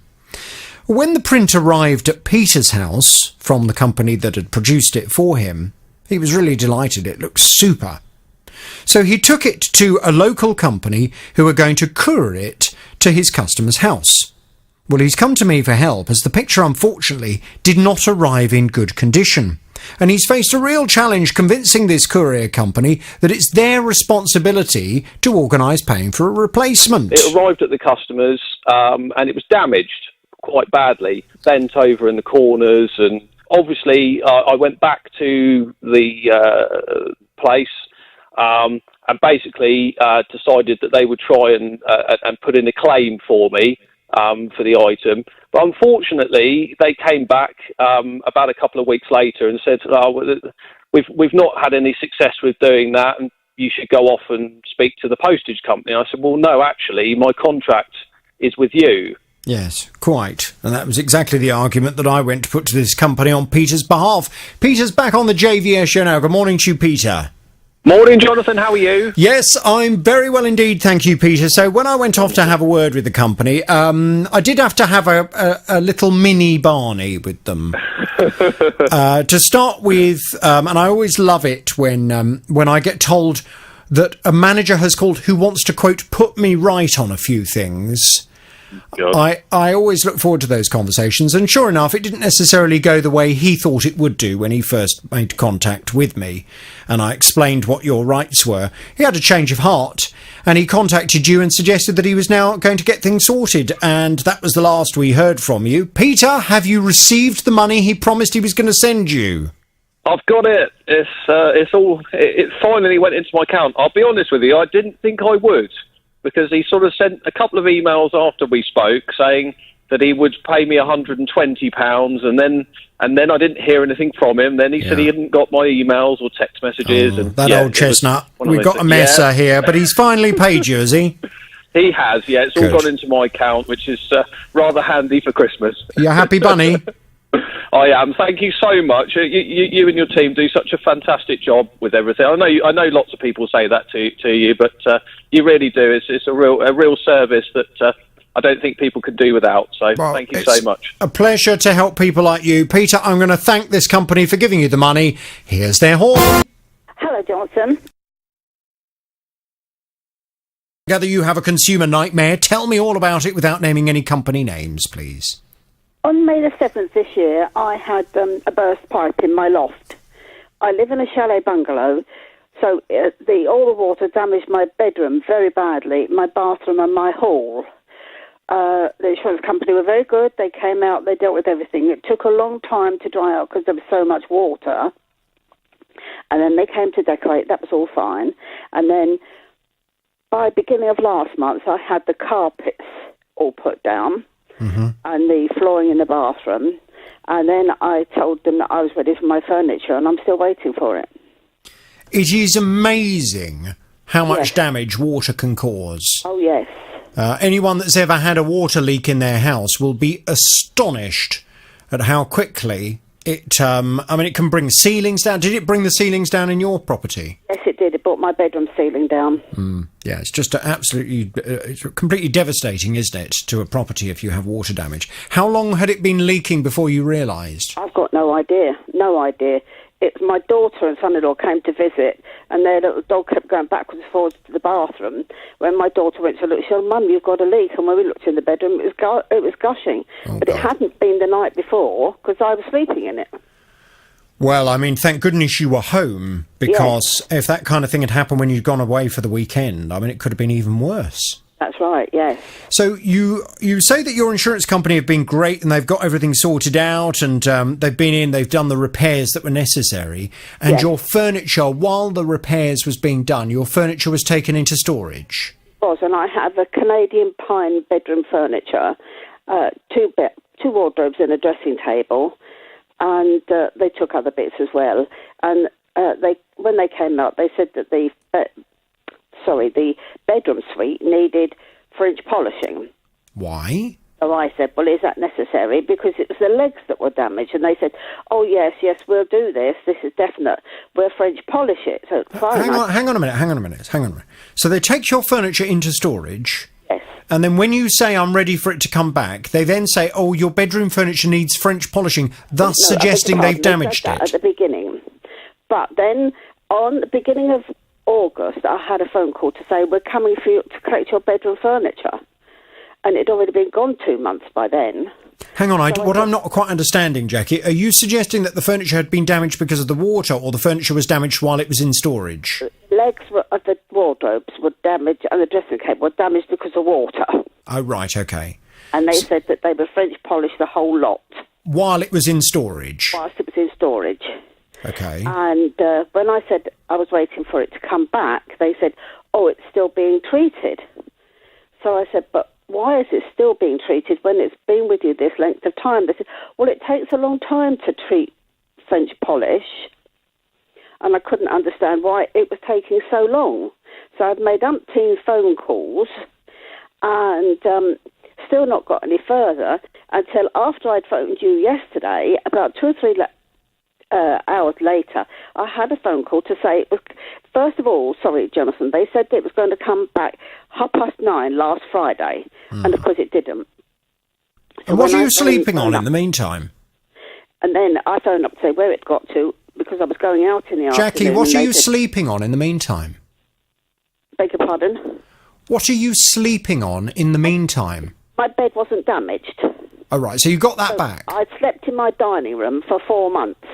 When the print arrived at Peter's house from the company that had produced it for him, he was really delighted. It looked super. So he took it to a local company who were going to courier it to his customer's house. Well, he's come to me for help as the picture, unfortunately, did not arrive in good condition. And he's faced a real challenge convincing this courier company that it's their responsibility to organise paying for a replacement. It arrived at the customers and it was damaged quite badly, bent over in the corners. And obviously I went back to the place and basically decided that they would try and put in a claim for me for the item. But unfortunately, they came back about a couple of weeks later and said, we've not had any success with doing that, and you should go off and speak to the postage company. I said, well, no, actually, my contract is with you. Yes, quite. And that was exactly the argument that I went to put to this company on Peter's behalf. Peter's back on the JVS show now. Good morning to you, Peter. Morning, Jonathan. How are you? Yes, I'm very well indeed, thank you, Peter. So when I went off to have a word with the company, I did have to have a little mini Barney with them. To start with, and I always love it when I get told that a manager has called who wants to, quote, put me right on a few things. I always look forward to those conversations, and sure enough, it didn't necessarily go the way he thought it would do when he first made contact with me, and I explained what your rights were. He had a change of heart, and he contacted you and suggested that he was now going to get things sorted, and that was the last we heard from you. Peter, have you received the money he promised he was going to send you? I've got it. It finally went into my account. I'll be honest with you, I didn't think I would, because he sort of sent a couple of emails after we spoke saying that he would pay me £120, and then I didn't hear anything from him. Then he said he hadn't got my emails or text messages. And that old chestnut. We've got a messer here, but he's finally paid you, has he? He has, yeah. It's all gone into my account, which is rather handy for Christmas. You're happy, Bunny? I am. Thank you so much. You and your team do such a fantastic job with everything. I know lots of people say that to you, but you really do. It's a real service that I don't think people could do without. So thank you so much. A pleasure to help people like you, Peter. I'm going to thank this company for giving you the money. Here's their horn. Hello, Jonathan. Gather you have a consumer nightmare. Tell me all about it without naming any company names, please. On May the 7th this year, I had a burst pipe in my loft. I live in a chalet bungalow, so all the water damaged my bedroom very badly, my bathroom and my hall. The insurance company were very good. They came out, they dealt with everything. It took a long time to dry out because there was so much water. And then they came to decorate. That was all fine. And then by beginning of last month, I had the carpets all put down. Mm-hmm. And the flooring in the bathroom, and then I told them that I was ready for my furniture, and I'm still waiting for it. It is amazing how much damage water can cause. Oh, yes. Anyone that's ever had a water leak in their house will be astonished at how quickly it can bring ceilings down. Did it bring the ceilings down in your property? Yes, it did. It brought my bedroom ceiling down. Yeah, it's just it's completely devastating, isn't it, to a property if you have water damage. How long had it been leaking before you realised? I've got no idea. No idea. My daughter and son-in-law came to visit, and their little dog kept going backwards and forwards to the bathroom. When my daughter went to look, she said, "Mum, you've got a leak." And when we looked in the bedroom, it was gushing. But it hadn't been the night before, because I was sleeping in it. Well, I mean, thank goodness you were home, because if that kind of thing had happened when you'd gone away for the weekend, I mean, it could have been even worse. That's right, yes. So you say that your insurance company have been great and they've got everything sorted out, and they've done the repairs that were necessary, and your furniture, while the repairs was being done, your furniture was taken into storage? It was, and I have a Canadian pine bedroom furniture, two wardrobes and a dressing table, and they took other bits as well. And when they came out, they said that the bedroom suite needed French polishing. Why? So I said, well, is that necessary? Because it was the legs that were damaged. And they said, oh, yes, we'll do this. This is definite. We'll French polish it. So fine. Hang on a minute. So they take your furniture into storage. Yes. And then when you say, I'm ready for it to come back, they then say, oh, your bedroom furniture needs French polishing, thus suggesting they've damaged it. At the beginning. But then on the beginning of August, I had a phone call to say, we're coming for you to collect your bedroom furniture. And it had already been gone 2 months by then. Hang on, what I'm not quite understanding, Jackie, are you suggesting that the furniture had been damaged because of the water, or the furniture was damaged while it was in storage? Legs of the wardrobes were damaged and the dressing table were damaged because of water. Oh, right, okay. And they said that they were French polished the whole lot. While it was in storage? Whilst it was in storage. Okay. And when I said I was waiting for it to come back, they said, oh, it's still being treated. So I said, but why is it still being treated when it's been with you this length of time? They said, well, it takes a long time to treat French polish. And I couldn't understand why it was taking so long. So I'd made umpteen phone calls and still not got any further until after I'd phoned you yesterday, about 2 or 3 hours later, I had a phone call to say it was, first of all, sorry, Jonathan, they said it was going to come back 9:30 last Friday, and of course it didn't. So and what are you sleeping on in the meantime? And then I phoned up to say where it got to, because I was going out in the afternoon. Jackie, what are you sleeping on in the meantime? Beg your pardon? What are you sleeping on in the meantime? My bed wasn't damaged. Oh, right, so you got that back? I'd slept in my dining room for 4 months.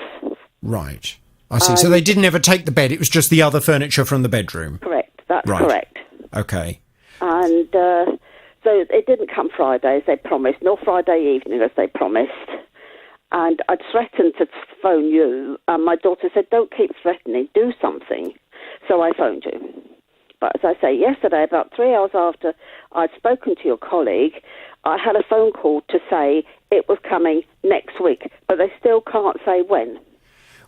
Right, I see. So they didn't ever take the bed, it was just the other furniture from the bedroom? Correct, that's right. Correct. Okay. And so it didn't come Friday as they promised, nor Friday evening as they promised. And I'd threatened to phone you, and my daughter said, don't keep threatening, do something. So I phoned you. But as I say, yesterday, about 3 hours after I'd spoken to your colleague, I had a phone call to say it was coming next week, but they still can't say when.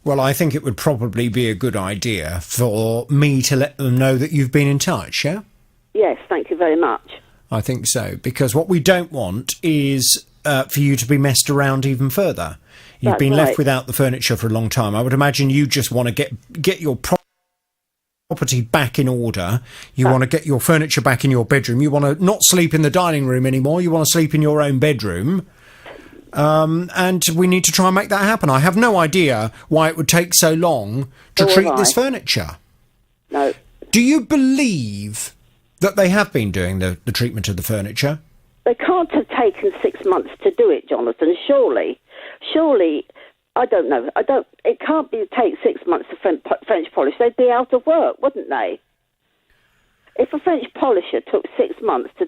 Well, I think it would probably be a good idea for me to let them know that you've been in touch, yeah? Yes, thank you very much. I think so, because what we don't want is for you to be messed around even further. You've been left without the furniture for a long time. I would imagine you just want to get your property back in order. You want to get your furniture back in your bedroom. You want to not sleep in the dining room anymore. You want to sleep in your own bedroom. And we need to try and make that happen. I have no idea why it would take so long to treat this furniture. No. Do you believe that they have been doing the treatment of the furniture? They can't have taken 6 months to do it, Jonathan, surely. Surely, I don't know. It can't take 6 months to French polish. They'd be out of work, wouldn't they? If a French polisher took 6 months to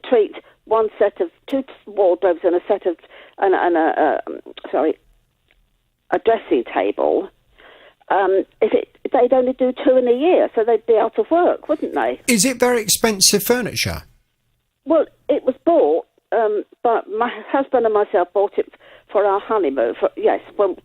treat one set of 2 wardrobes and a set of a dressing table, they'd only do 2 in a year, so they'd be out of work, wouldn't they? Is it very expensive furniture? Well, it was bought, but my husband and myself bought it for our honeymoon.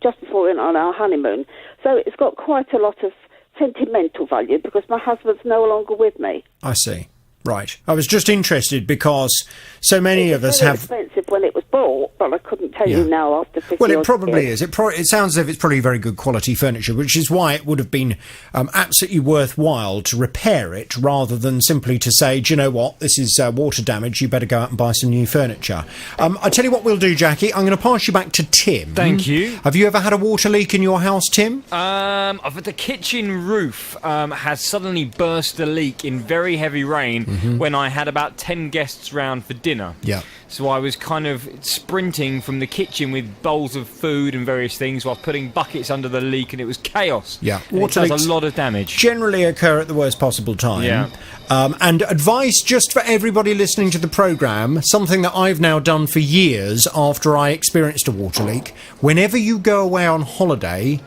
Just before we went on our honeymoon. So it's got quite a lot of sentimental value because my husband's no longer with me. I see. Right. I was just interested because so many of us have... It was expensive when it was bought, but I couldn't tell you now after 50 Well, it probably years. is. It sounds as if it's probably very good quality furniture, which is why it would have been absolutely worthwhile to repair it rather than simply to say, do you know what, this is water damage, you better go out and buy some new furniture. I tell you what we'll do, Jackie, I'm going to pass you back to Tim. Thank you. Have you ever had a water leak in your house, Tim? The kitchen roof has suddenly burst a leak in very heavy rain when I had about 10 guests round for dinner. Yeah. So I was kind of sprinting from the kitchen with bowls of food and various things while putting buckets under the leak, and it was chaos. Yeah. Water does a lot of damage. Generally occur at the worst possible time. Yeah. And advice just for everybody listening to the programme, something that I've now done for years after I experienced a water leak. Whenever you go away on holiday,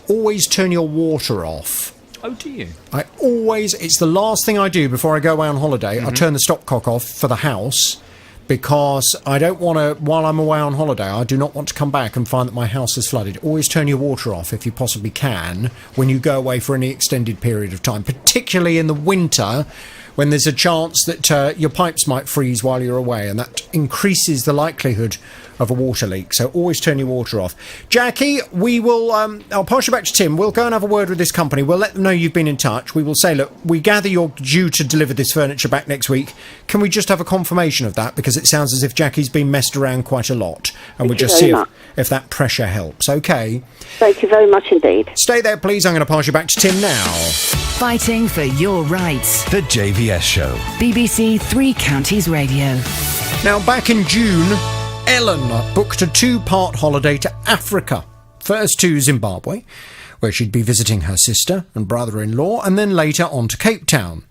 always turn your water off. Oh, do you? It's the last thing I do before I go away on holiday. I turn the stopcock off for the house because I don't want to, while I'm away on holiday, I do not want to come back and find that my house is flooded. Always turn your water off if you possibly can when you go away for any extended period of time, particularly in the winter when there's a chance that your pipes might freeze while you're away, and that increases the likelihood of a water leak. So always turn your water off. Jackie, we will, I'll pass you back to Tim. We'll go and have a word with this company. We'll let them know you've been in touch. We will say, look, we gather you're due to deliver this furniture back next week. Can we just have a confirmation of that? Because it sounds as if Jackie's been messed around quite a lot. And we'll just see if that pressure helps. Okay. Thank you very much indeed. Stay there, please. I'm going to pass you back to Tim now. Fighting for your rights. The JVS Show. BBC Three Counties Radio. Now, back in June, Ellen booked a 2-part holiday to Africa. First to Zimbabwe, where she'd be visiting her sister and brother-in-law, and then later on to Cape Town.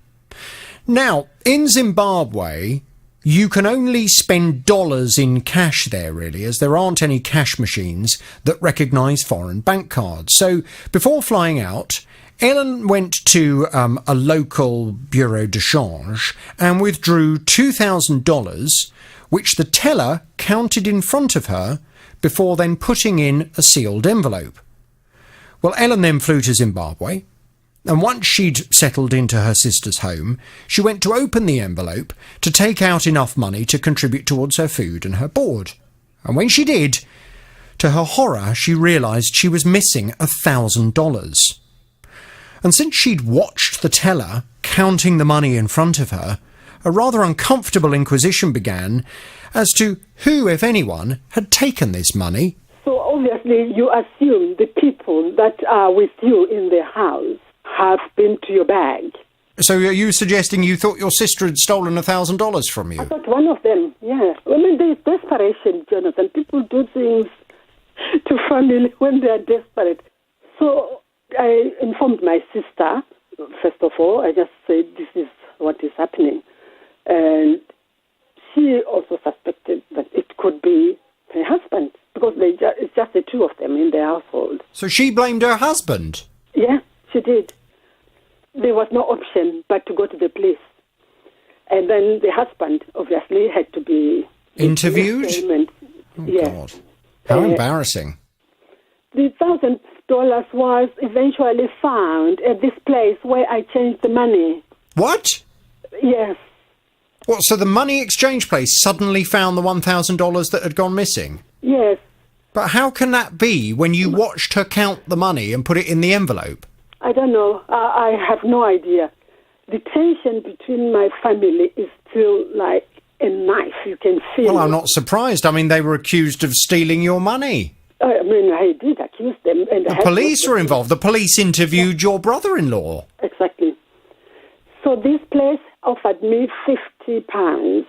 Now, in Zimbabwe, you can only spend dollars in cash there, really, as there aren't any cash machines that recognise foreign bank cards. So, before flying out, Ellen went to a local bureau de change and withdrew $2,000, which the teller counted in front of her before then putting in a sealed envelope. Well, Ellen then flew to Zimbabwe, and once she'd settled into her sister's home, she went to open the envelope to take out enough money to contribute towards her food and her board. And when she did, to her horror, she realised she was missing $1,000. And since she'd watched the teller counting the money in front of her, a rather uncomfortable inquisition began as to who, if anyone, had taken this money. So obviously you assume the people that are with you in the house have been to your bag. So are you suggesting you thought your sister had stolen $1,000 from you? I thought one of them, yeah. I mean, there's desperation, Jonathan. People do things to family when they are desperate. So I informed my sister, first of all. I just said, this is what is happening. And she also suspected that it could be her husband, because it's just the two of them in the household. So she blamed her husband? Yeah, she did. There was no option but to go to the police. And then the husband, obviously, had to be interviewed? Oh, yeah. God. How embarrassing. The $1,000 was eventually found at this place where I changed the money. What? Yes. What, so the money exchange place suddenly found the $1,000 that had gone missing? Yes. But how can that be when you watched her count the money and put it in the envelope? I don't know. I have no idea. The tension between my family is still like a knife. You can feel Well, it. I'm not surprised. I mean, they were accused of stealing your money. I mean, I did accuse them. And The police were involved. The police interviewed your brother-in-law. Exactly. So this place offered me £50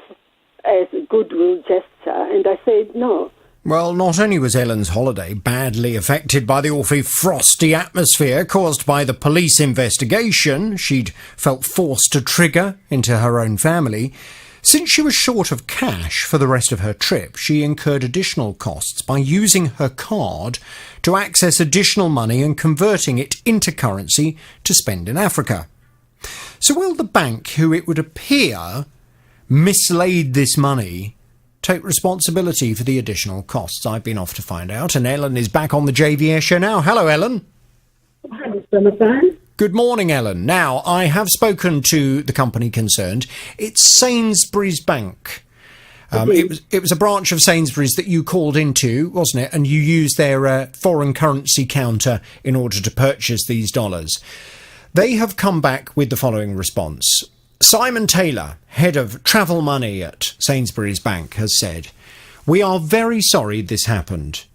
as a goodwill gesture, and I said no. Well, not only was Ellen's holiday badly affected by the awfully frosty atmosphere caused by the police investigation she'd felt forced to trigger into her own family, since she was short of cash for the rest of her trip, she incurred additional costs by using her card to access additional money and converting it into currency to spend in Africa. So will the bank, who it would appear mislaid this money, take responsibility for the additional costs? I've been off to find out, and Ellen is back on the JVS show now. Hello, Ellen. Hi, Jonathan. Good morning, Ellen. Now, I have spoken to the company concerned. It's Sainsbury's Bank. It was a branch of Sainsbury's that you called into, wasn't it? And you used their foreign currency counter in order to purchase these dollars. They have come back with the following response. Simon Taylor, head of travel money at Sainsbury's Bank, has said, "We are very sorry this happened.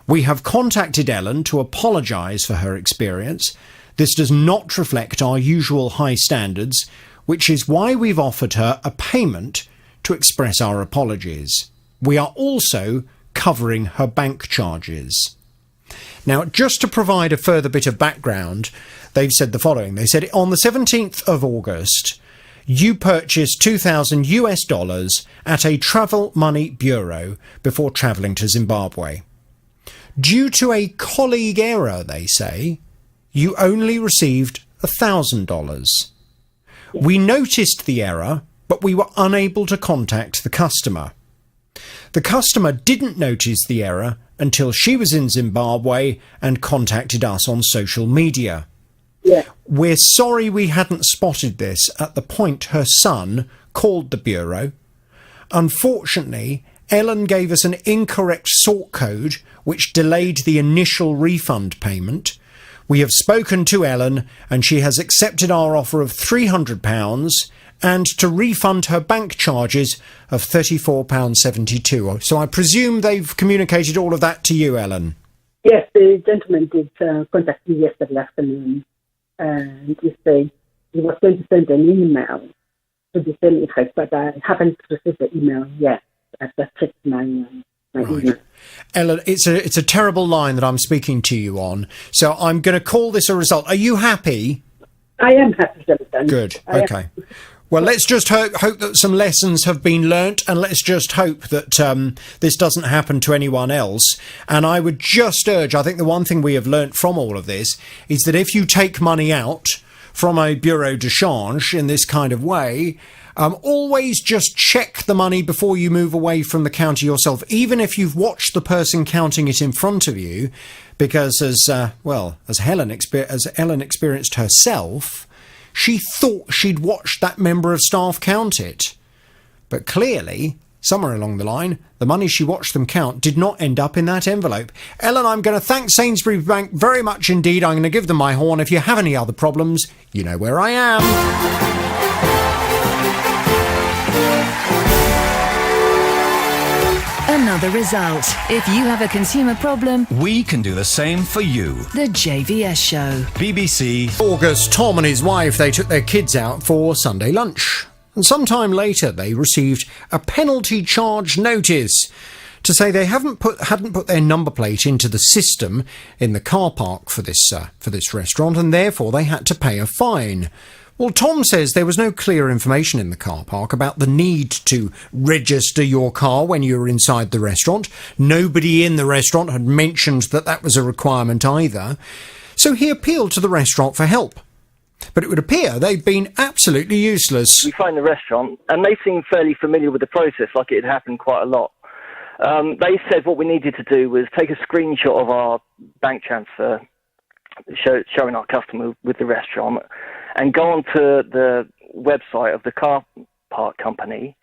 We have contacted Ellen to apologise for her experience. This does not reflect our usual high standards, which is why we've offered her a payment to express our apologies. We are also covering her bank charges." Now, just to provide a further bit of background, they've said the following. They said, on the 17th of August, you purchased $2,000 at a travel money bureau before travelling to Zimbabwe. Due to a colleague error, they say, you only received $1,000. We noticed the error, but we were unable to contact the customer. The customer didn't notice the error until she was in Zimbabwe and contacted us on social media. Yeah. We're sorry we hadn't spotted this at the point her son called the Bureau. Unfortunately, Ellen gave us an incorrect sort code which delayed the initial refund payment. We have spoken to Ellen and she has accepted our offer of £300 and to refund her bank charges of £34.72. So I presume they've communicated all of that to you, Ellen? Yes, the gentleman did contact me yesterday afternoon, and he said he was going to send an email to the same effect, but I haven't received the email yet. I've just checked my email. Ellen, it's a terrible line that I'm speaking to you on, so I'm going to call this a result. Are you happy? I am happy, Jonathan. Good, okay. Well, let's just hope that some lessons have been learnt, and let's just hope that this doesn't happen to anyone else. And I would just urge, I think the one thing we have learnt from all of this is that if you take money out from a bureau de change in this kind of way, always just check the money before you move away from the counter yourself, even if you've watched the person counting it in front of you, because as Ellen experienced herself, she thought she'd watched that member of staff count it. But clearly, somewhere along the line, the money she watched them count did not end up in that envelope. Ellen, I'm going to thank Sainsbury's Bank very much indeed. I'm going to give them my horn. If you have any other problems, you know where I am. Another result. If you have a consumer problem, we can do the same for you. The JVS Show. BBC. August, Tom and his wife, they took their kids out for Sunday lunch. And sometime later, they received a penalty charge notice to say they hadn't put their number plate into the system in the car park for this restaurant, and therefore they had to pay a fine. Well, Tom says there was no clear information in the car park about the need to register your car when you were inside the restaurant. Nobody in the restaurant had mentioned that was a requirement either. So he appealed to the restaurant for help. But it would appear they've been absolutely useless. We phoned the restaurant, and they seemed fairly familiar with the process, like it had happened quite a lot. They said what we needed to do was take a screenshot of our bank transfer, showing our customer with the restaurant, and go onto the website of the car park company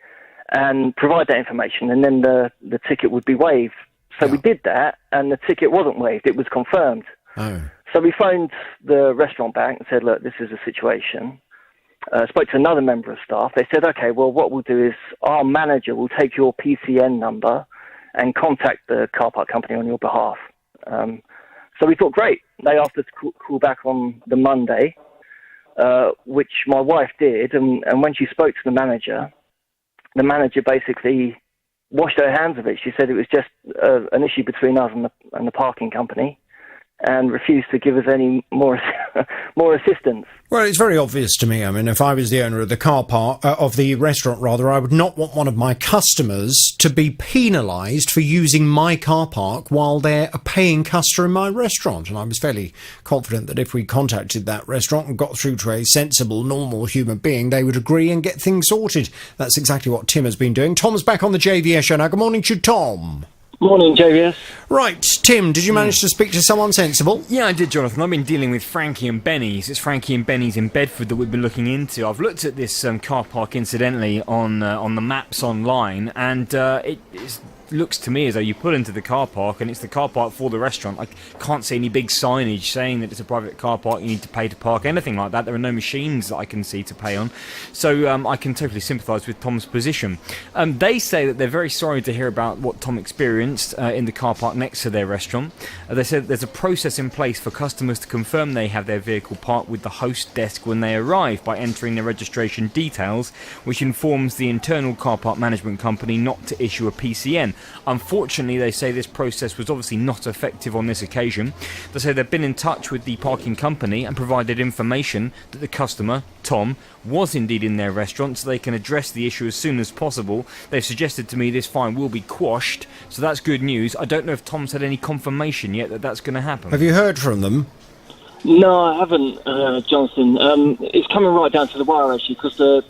and provide that information, and then the ticket would be waived. So we did that, and the ticket wasn't waived. It was confirmed. Oh. So we phoned the restaurant bank and said, look, this is a situation. Spoke to another member of staff. They said, OK, well, what we'll do is our manager will take your PCN number and contact the car park company on your behalf. So we thought, great. They asked us to call back on the Monday, which my wife did. And when she spoke to the manager basically washed her hands of it. She said it was just an issue between us and the parking company, and refused to give us any more assistance. Well, it's very obvious to me. I mean, if I was the owner of the car park, of the restaurant rather, I would not want one of my customers to be penalised for using my car park while they're a paying customer in my restaurant. And I was fairly confident that if we contacted that restaurant and got through to a sensible, normal human being, they would agree and get things sorted. That's exactly what Tim has been doing. Tom's back on the JVS show now. Good morning to you, Tom. Morning, JVS. Right, Tim, did you manage to speak to someone sensible? Yeah, I did, Jonathan. I've been dealing with Frankie and Benny's. It's Frankie and Benny's in Bedford that we've been looking into. I've looked at this car park, incidentally, on the maps online, and it looks to me as though you pull into the car park and it's the car park for the restaurant. I can't see any big signage saying that it's a private car park, you need to pay to park, anything like that. There are no machines that I can see to pay on. So I can totally sympathise with Tom's position. They say that they're very sorry to hear about what Tom experienced in the car park next to their restaurant. They said there's a process in place for customers to confirm they have their vehicle parked with the host desk when they arrive by entering their registration details, which informs the internal car park management company not to issue a PCN. Unfortunately, they say this process was obviously not effective on this occasion. They say they've been in touch with the parking company and provided information that the customer, Tom, was indeed in their restaurant, so they can address the issue as soon as possible. They've suggested to me this fine will be quashed, so that's good news. I don't know if Tom's had any confirmation yet that that's going to happen. Have you heard from them? No, I haven't, Jonathan. It's coming right down to the wire, actually, because the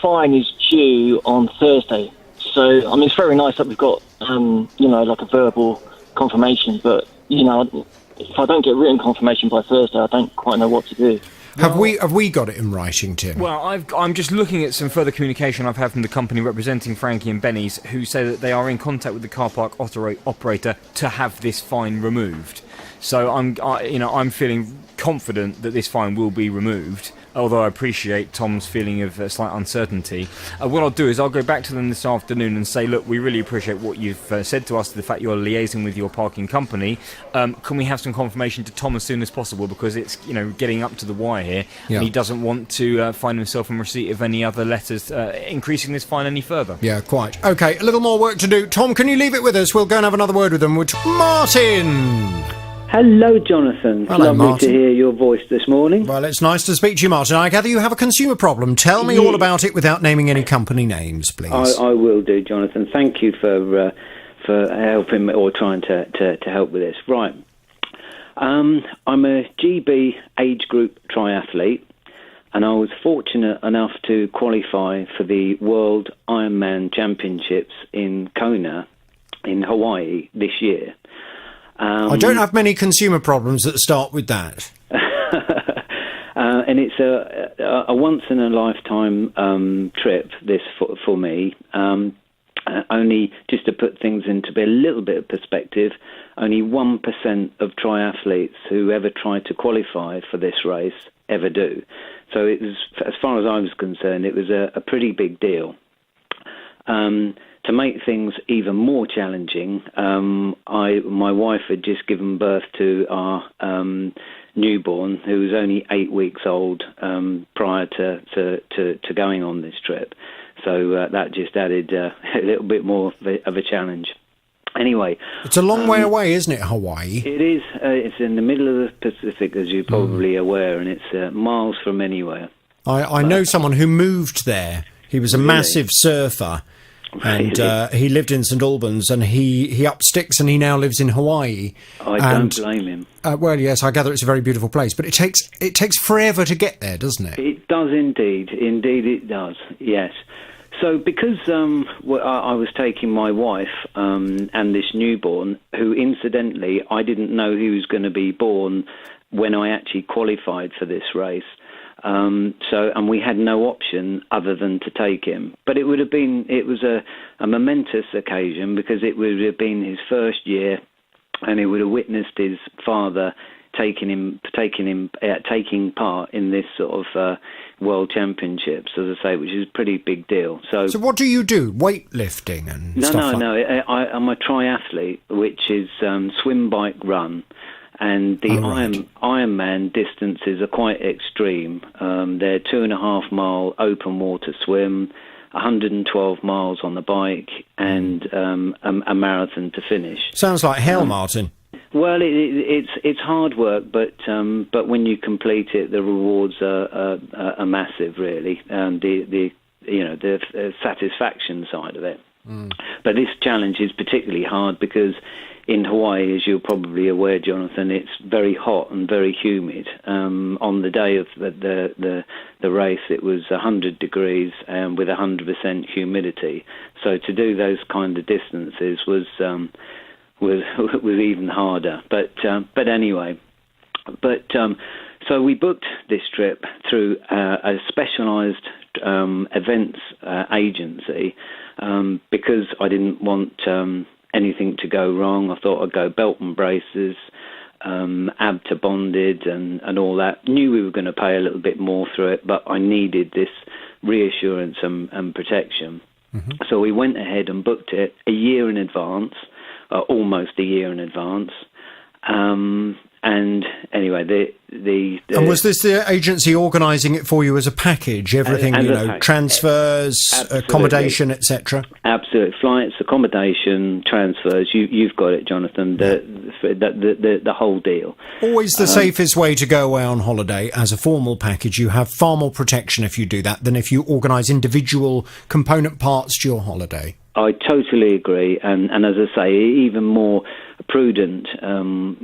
fine is due on Thursday. So, I mean, it's very nice that we've got, like a verbal confirmation, but, if I don't get written confirmation by Thursday, I don't quite know what to do. Have we got it in writing, Tim? Well, I'm just looking at some further communication I've had from the company representing Frankie and Benny's, who say that they are in contact with the car park operator to have this fine removed. So I'm feeling confident that this fine will be removed, although I appreciate Tom's feeling of slight uncertainty. What I'll do is I'll go back to them this afternoon and say, look, we really appreciate what you've said to us, the fact you're liaising with your parking company. Can we have some confirmation to Tom as soon as possible, because it's getting up to the wire here, and he doesn't want to find himself in receipt of any other letters increasing this fine any further. Yeah, quite. OK, a little more work to do. Tom, can you leave it with us? We'll go and have another word with them. Martin! Hello, Jonathan. Hello, Lovely Martin. to hear your voice this morning. Well, it's nice to speak to you, Martin. I gather you have a consumer problem. Tell me all about it without naming any company names, please. I will do, Jonathan. Thank you for helping me, or trying to help with this. Right. I'm a GB age group triathlete, and I was fortunate enough to qualify for the World Ironman Championships in Kona in Hawaii this year. I don't have many consumer problems that start with that. And it's a once-in-a-lifetime trip, this, for me. Only, just to put things into a little bit of perspective, only 1% of triathletes who ever try to qualify for this race ever do. So it was, as far as I was concerned, it was a pretty big deal. To make things even more challenging, my wife had just given birth to our newborn, who was only 8 weeks old prior to going on this trip. So that just added a little bit more of a challenge. Anyway, it's a long way away, isn't it, Hawaii? It is. It's in the middle of the Pacific, as you're probably aware, and it's miles from anywhere. I know someone who moved there. He was a massive surfer. And he lived in St Albans, and he upped sticks, and he now lives in Hawaii. Don't blame him. Well, yes, I gather it's a very beautiful place, but it takes forever to get there, doesn't it? It does indeed. Indeed, it does. Yes. So because I was taking my wife and this newborn, who incidentally I didn't know he was going to be born when I actually qualified for this race. And we had no option other than to take him. But it was a momentous occasion, because it would have been his first year, and he would have witnessed his father taking part in this sort of world championships, as I say, which is a pretty big deal. So what do you do? Weightlifting and stuff? No. I'm a triathlete, which is swim, bike, run. And the Ironman distances are quite extreme. They're 2.5 mile open water swim, 112 miles on the bike, and a marathon to finish. Sounds like hell, Martin. Well, it's hard work, but when you complete it, the rewards are massive, really, and the satisfaction side of it. But this challenge is particularly hard because in Hawaii, as you're probably aware, Jonathan, it's very hot and very humid. On the day of the race, it was 100 degrees and with 100% humidity. So to do those kind of distances was even harder. But anyway, so we booked this trip through a specialised events agency because I didn't want anything to go wrong. I thought I'd go belt and braces, ABTA bonded and all that. Knew we were going to pay a little bit more through it, but I needed this reassurance and protection. Mm-hmm. So we went ahead and booked it a year in advance, almost a year in advance. And anyway, and was this the agency organising it for you as a package? Everything, transfers, absolutely. Accommodation, etc. Absolutely, flights, accommodation, transfers. You've got it, Jonathan. The whole deal. Always the safest way to go away on holiday as a formal package. You have far more protection if you do that than if you organise individual component parts to your holiday. I totally agree, and as I say, even more prudent,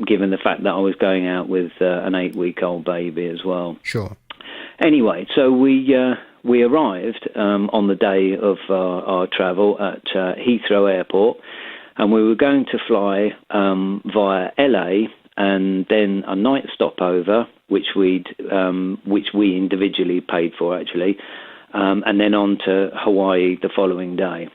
given the fact that I was going out with an 8-week-old baby as well. Sure. Anyway, so we arrived on the day of our travel at Heathrow Airport, and we were going to fly via LA and then a night stopover, which we individually paid for actually, and then on to Hawaii the following day.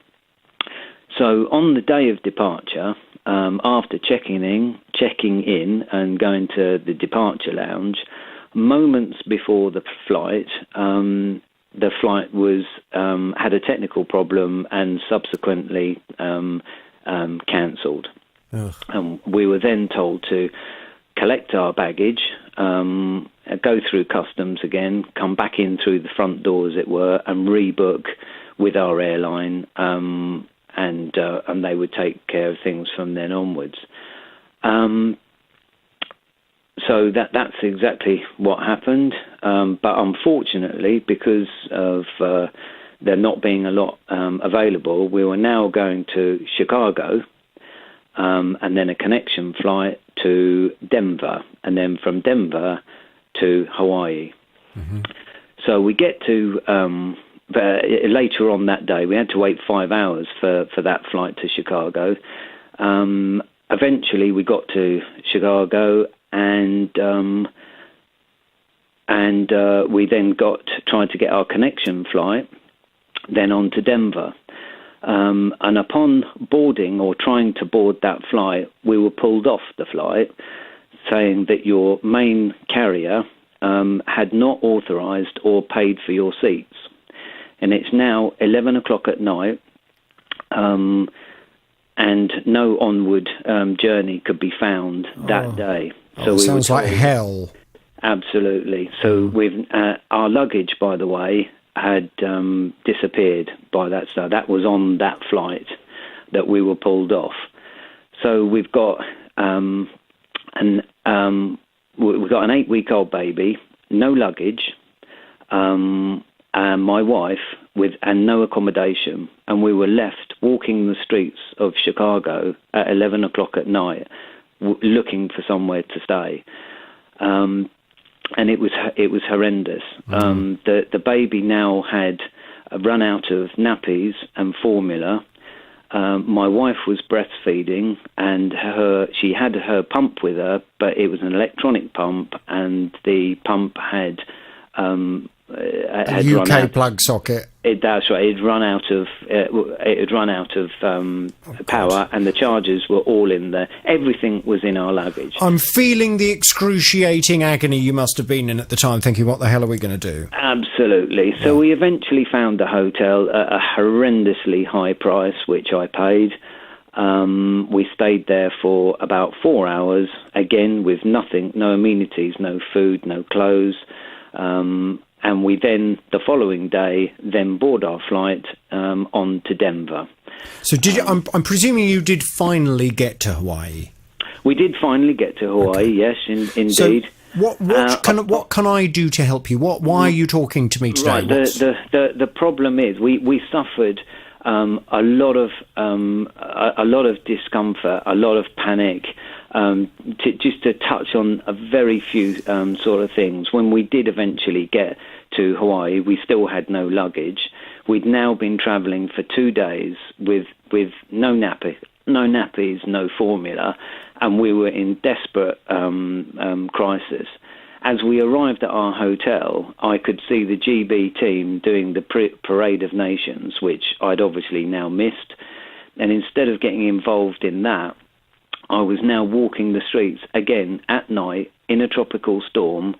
So on the day of departure, after checking in and going to the departure lounge, moments before the flight was had a technical problem and subsequently cancelled. We were then told to collect our baggage, go through customs again, come back in through the front door, as it were, and rebook with our airline, and they would take care of things from then onwards. So that's exactly what happened. But unfortunately, because of there not being a lot available, we were now going to Chicago, and then a connection flight to Denver, and then from Denver to Hawaii. So we get to later on that day, we had to wait 5 hours for that flight to Chicago. Eventually, we got to Chicago, and we then tried to get our connection flight, then on to Denver. And upon boarding or trying to board that flight, we were pulled off the flight, saying that your main carrier had not authorised or paid for your seats. And it's now 11 o'clock at night, and no onward journey could be found that day. So sounds like hell. Absolutely. So our luggage, by the way, had disappeared by that stage. That was on that flight that we were pulled off. So we've got we've got an 8-week-old baby, no luggage, and my wife and no accommodation, and we were left walking the streets of Chicago at 11 o'clock at night, looking for somewhere to stay. And it was horrendous. The baby now had run out of nappies and formula. My wife was breastfeeding, and she had her pump with her, but it was an electronic pump, and the pump had a UK plug socket. That's right. It had run out of power, and the chargers were all in there. Everything was in our luggage. I'm feeling the excruciating agony you must have been in at the time, thinking, what the hell are we going to do? Absolutely. So we eventually found a hotel at a horrendously high price, which I paid. We stayed there for about 4 hours, again with nothing, no amenities, no food, no clothes. And we then, the following day, then board our flight on to Denver. So did you, I'm presuming you did finally get to Hawaii? We did finally get to Hawaii, yes, indeed. So what can I do to help you? Why are you talking to me today? Right, the problem is we suffered a lot of discomfort, a lot of panic. Just to touch on a very few sort of things, when we did eventually get to Hawaii, we still had no luggage. We'd now been travelling for 2 days with no nappies, no formula, and we were in desperate crisis. As we arrived at our hotel, I could see the GB team doing the Parade of Nations, which I'd obviously now missed. And instead of getting involved in that, I was now walking the streets again at night in a tropical storm,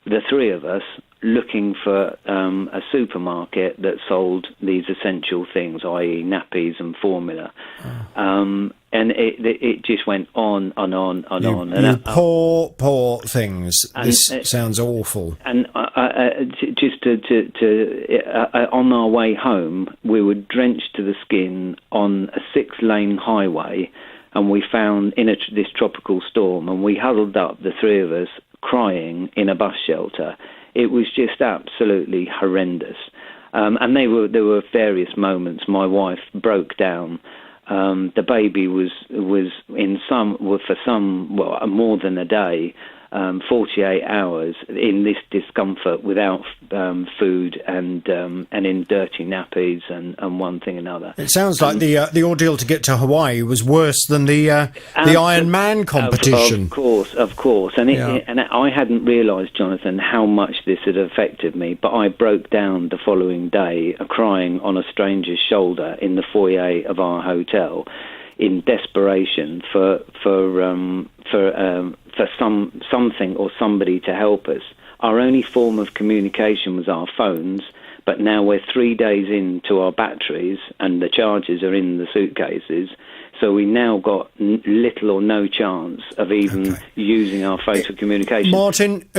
the three of us looking for a supermarket that sold these essential things, i.e. nappies and formula. And it just went on and on and on. And poor things. This sounds awful. And just on our way home, we were drenched to the skin on a 6-lane highway, and we found in this tropical storm, and we huddled up, the three of us, crying in a bus shelter. It was just absolutely horrendous. And there were various moments. My wife broke down. The baby was more than a day, 48 hours in this discomfort without food and in dirty nappies and one thing another. It sounds like the ordeal to get to Hawaii was worse than the Iron Man competition. Of course. And I hadn't realised, Jonathan, how much this had affected me, but I broke down the following day, crying on a stranger's shoulder in the foyer of our hotel, in desperation for something or somebody to help us. Our only form of communication was our phones, but now we're 3 days into our batteries and the charges are in the suitcases. So we now got little or no chance of even using our phones for communication. Martin,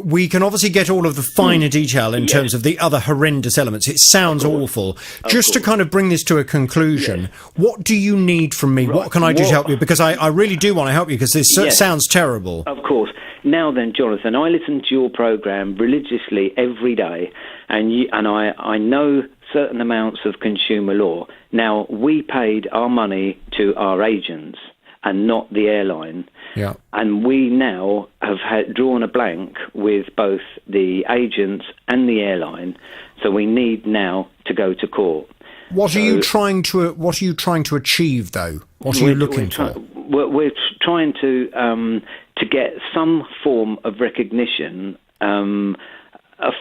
we can obviously get all of the finer detail in terms of the other horrendous elements. It sounds awful. Just to kind of bring this to a conclusion, what do you need from me? Right. What can I do to help you? Because I really do want to help you, because this sounds terrible. Of course. Now then, Jonathan, I listen to your programme religiously every day, and I know certain amounts of consumer law. Now, we paid our money to our agents and not the airline. Yeah. And we now have drawn a blank with both the agents and the airline, so we need now to go to court. What are you trying to achieve, though? What are you looking for? We're trying to get some form of recognition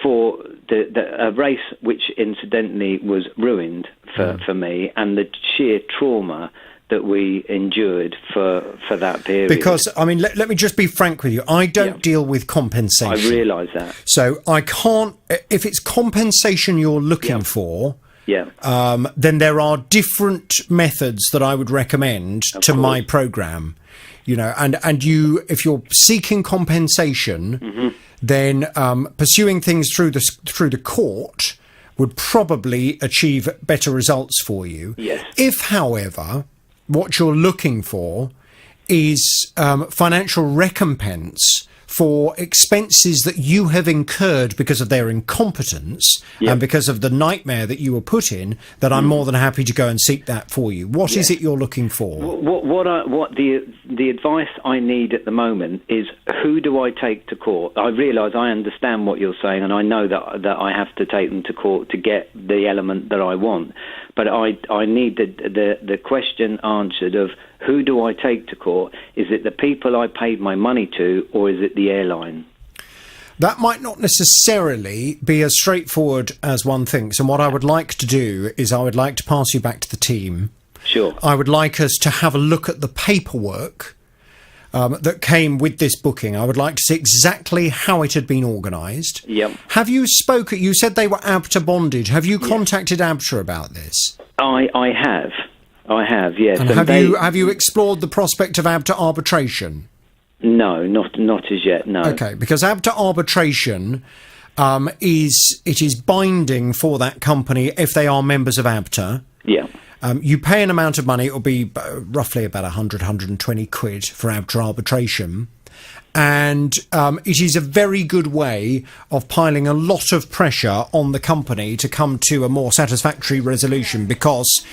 for a race which incidentally was ruined for me, and the sheer trauma that we endured for that period. Because, I mean, let me just be frank with you. I don't deal with compensation. I realise that. So I can't... If it's compensation you're looking for... then there are different methods that I would recommend to my programme. You know, and you, if you're seeking compensation, then pursuing things through the court would probably achieve better results for you. Yes. If, however, what you're looking for is financial recompense for expenses that you have incurred because of their incompetence and because of the nightmare that you were put in, then I'm more than happy to go and seek that for you. What is it you're looking for? What the advice I need at the moment is, who do I take to court? I realise I understand what you're saying, and I know that I have to take them to court to get the element that I want. But I need the question answered of, who do I take to court? Is it the people I paid my money to, or is it the airline? That might not necessarily be as straightforward as one thinks. And what I would like to do is I would like to pass you back to the team. Sure. I would like us to have a look at the paperwork that came with this booking. I would like to see exactly how it had been organised. Yep. Have you spoken? You said they were ABTA bonded. Have you contacted ABTA about this? I have, yes. And have you explored the prospect of ABTA arbitration? No, not as yet, no. Okay, because ABTA arbitration is binding for that company if they are members of ABTA. Yeah. You pay an amount of money. It will be roughly about 120 quid for ABTA arbitration. And it is a very good way of piling a lot of pressure on the company to come to a more satisfactory resolution, because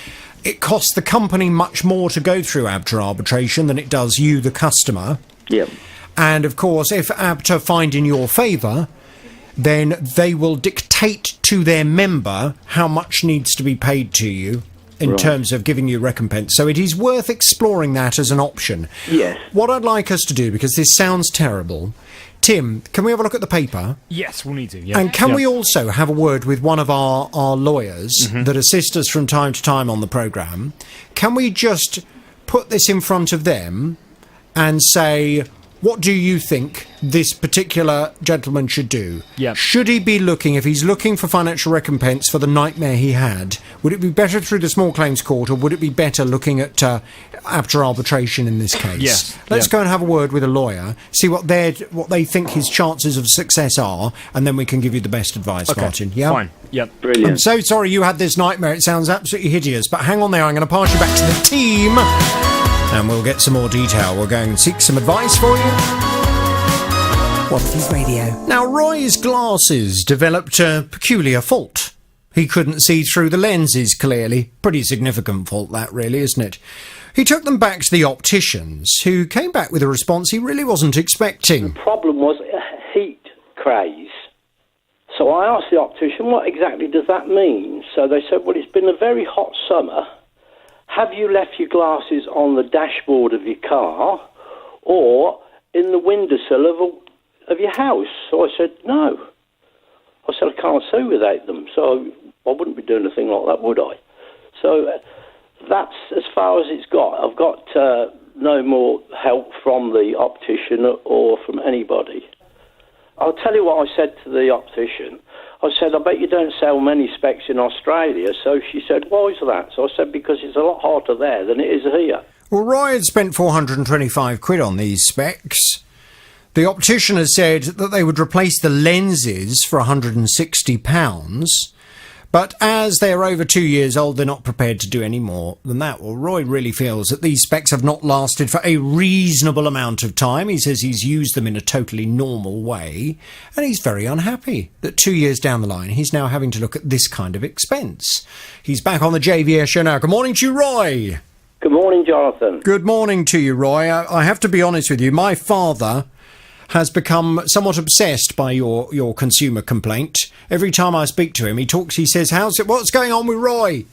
it costs the company much more to go through ABTA arbitration than it does you, the customer. Yeah. And, of course, if ABTA find in your favour, then they will dictate to their member how much needs to be paid to you in terms of giving you recompense. So it is worth exploring that as an option. Yes. What I'd like us to do, because this sounds terrible... Tim, can we have a look at the paper? Yes, we'll need to. Yeah. And can we also have a word with one of our lawyers that assist us from time to time on the programme? Can we just put this in front of them and say, what do you think this particular gentleman should do? Yeah. Should he be looking, if he's looking for financial recompense for the nightmare he had, would it be better through the small claims court, or would it be better looking at ABTA arbitration in this case? Yes. Let's go and have a word with a lawyer, see what they think his chances of success are, and then we can give you the best advice, Martin. Yeah? Fine. Yep. Brilliant. I'm so sorry you had this nightmare. It sounds absolutely hideous, but hang on there. I'm going to pass you back to the team, and we'll get some more detail. We'll go and seek some advice for you. Waterford Radio. Now, Roy's glasses developed a peculiar fault. He couldn't see through the lenses clearly. Pretty significant fault, that, really, isn't it? He took them back to the opticians, who came back with a response he really wasn't expecting. The problem was a heat craze. So I asked the optician, what exactly does that mean? So they said, well, it's been a very hot summer. Have you left your glasses on the dashboard of your car or in the windowsill of your house? So I said, no. I said, I can't see without them, so I wouldn't be doing a thing like that, would I? So that's as far as it's got. I've got no more help from the optician or from anybody. I'll tell you what I said to the optician. I said, I bet you don't sell many specs in Australia. So she said, why is that? So I said, because it's a lot hotter there than it is here. Well, Roy had spent 425 quid on these specs. The optician has said that they would replace the lenses for £160. But as they're over 2 years old, they're not prepared to do any more than that. Well, Roy really feels that these specs have not lasted for a reasonable amount of time. He says he's used them in a totally normal way, and he's very unhappy that 2 years down the line, he's now having to look at this kind of expense. He's back on the JVS show now. Good morning to you, Roy. Good morning, Jonathan. Good morning to you, Roy. I have to be honest with you. My father has become somewhat obsessed by your consumer complaint. Every time I speak to him, he says, what's going on with Roy?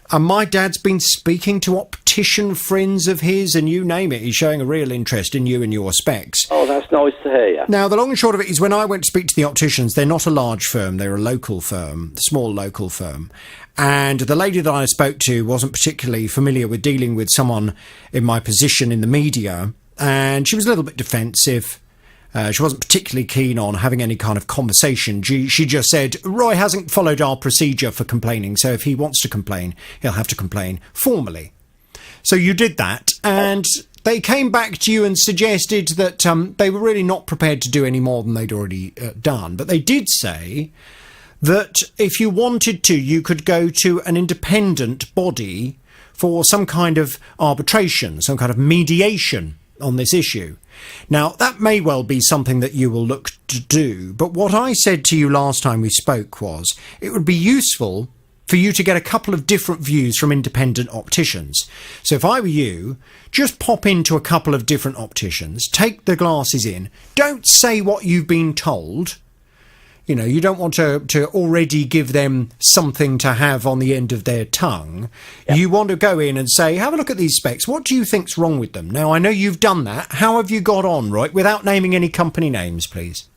And my dad's been speaking to optician friends of his, and you name it. He's showing a real interest in you and your specs. Oh, that's nice to hear. Now, the long and short of it is when I went to speak to the opticians, they're not a large firm. They're a local firm, a small local firm. And the lady that I spoke to wasn't particularly familiar with dealing with someone in my position in the media, and she was a little bit defensive. She wasn't particularly keen on having any kind of conversation. She just said, Roy hasn't followed our procedure for complaining, so if he wants to complain, he'll have to complain formally. So you did that, and they came back to you and suggested that they were really not prepared to do any more than they'd already done. But they did say that if you wanted to, you could go to an independent body for some kind of arbitration, some kind of mediation on this issue. Now, that may well be something that you will look to do, but what I said to you last time we spoke was it would be useful for you to get a couple of different views from independent opticians. So if I were you, just pop into a couple of different opticians, take the glasses in, don't say what you've been told. You know, you don't want to already give them something to have on the end of their tongue. Yep. You want to go in and say, have a look at these specs. What do you think's wrong with them? Now, I know you've done that. How have you got on, Roy? Without naming any company names, please.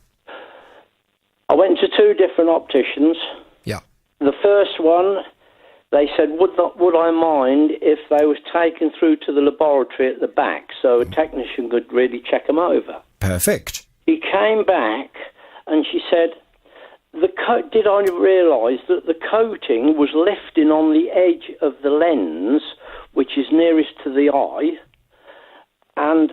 I went to two different opticians. Yeah. The first one, they said, would I mind if they was taken through to the laboratory at the back so a technician could really check them over? Perfect. She came back and she said, did I realise that the coating was lifting on the edge of the lens, which is nearest to the eye, and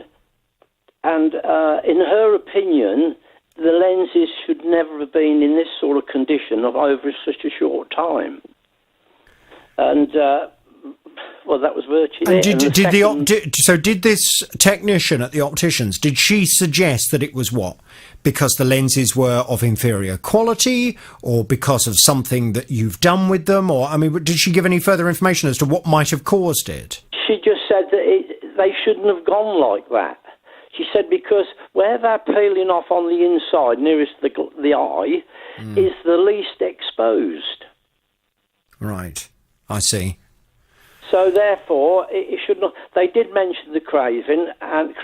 in her opinion, the lenses should never have been in this sort of condition over such a short time. And well, that was virtually it. So did this technician at the opticians, did she suggest that it was what? Because the lenses were of inferior quality, or because of something that you've done with them? Or, I mean, did she give any further information as to what might have caused it? She just said that they shouldn't have gone like that. She said because where they're peeling off on the inside, nearest the eye, is the least exposed. Right, I see. So therefore, it should not. They did mention the craving, and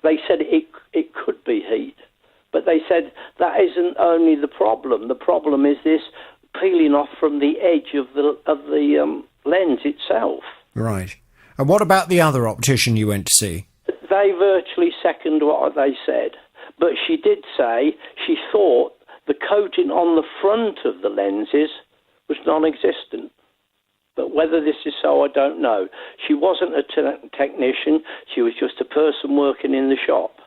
they said it could be heat, but they said that isn't only the problem. The problem is this peeling off from the edge of the lens itself. Right. And what about the other optician you went to see? They virtually second what they said, but she did say she thought the coating on the front of the lenses was non-existent. But whether this is so, I don't know. She wasn't a technician. She was just a person working in the shop.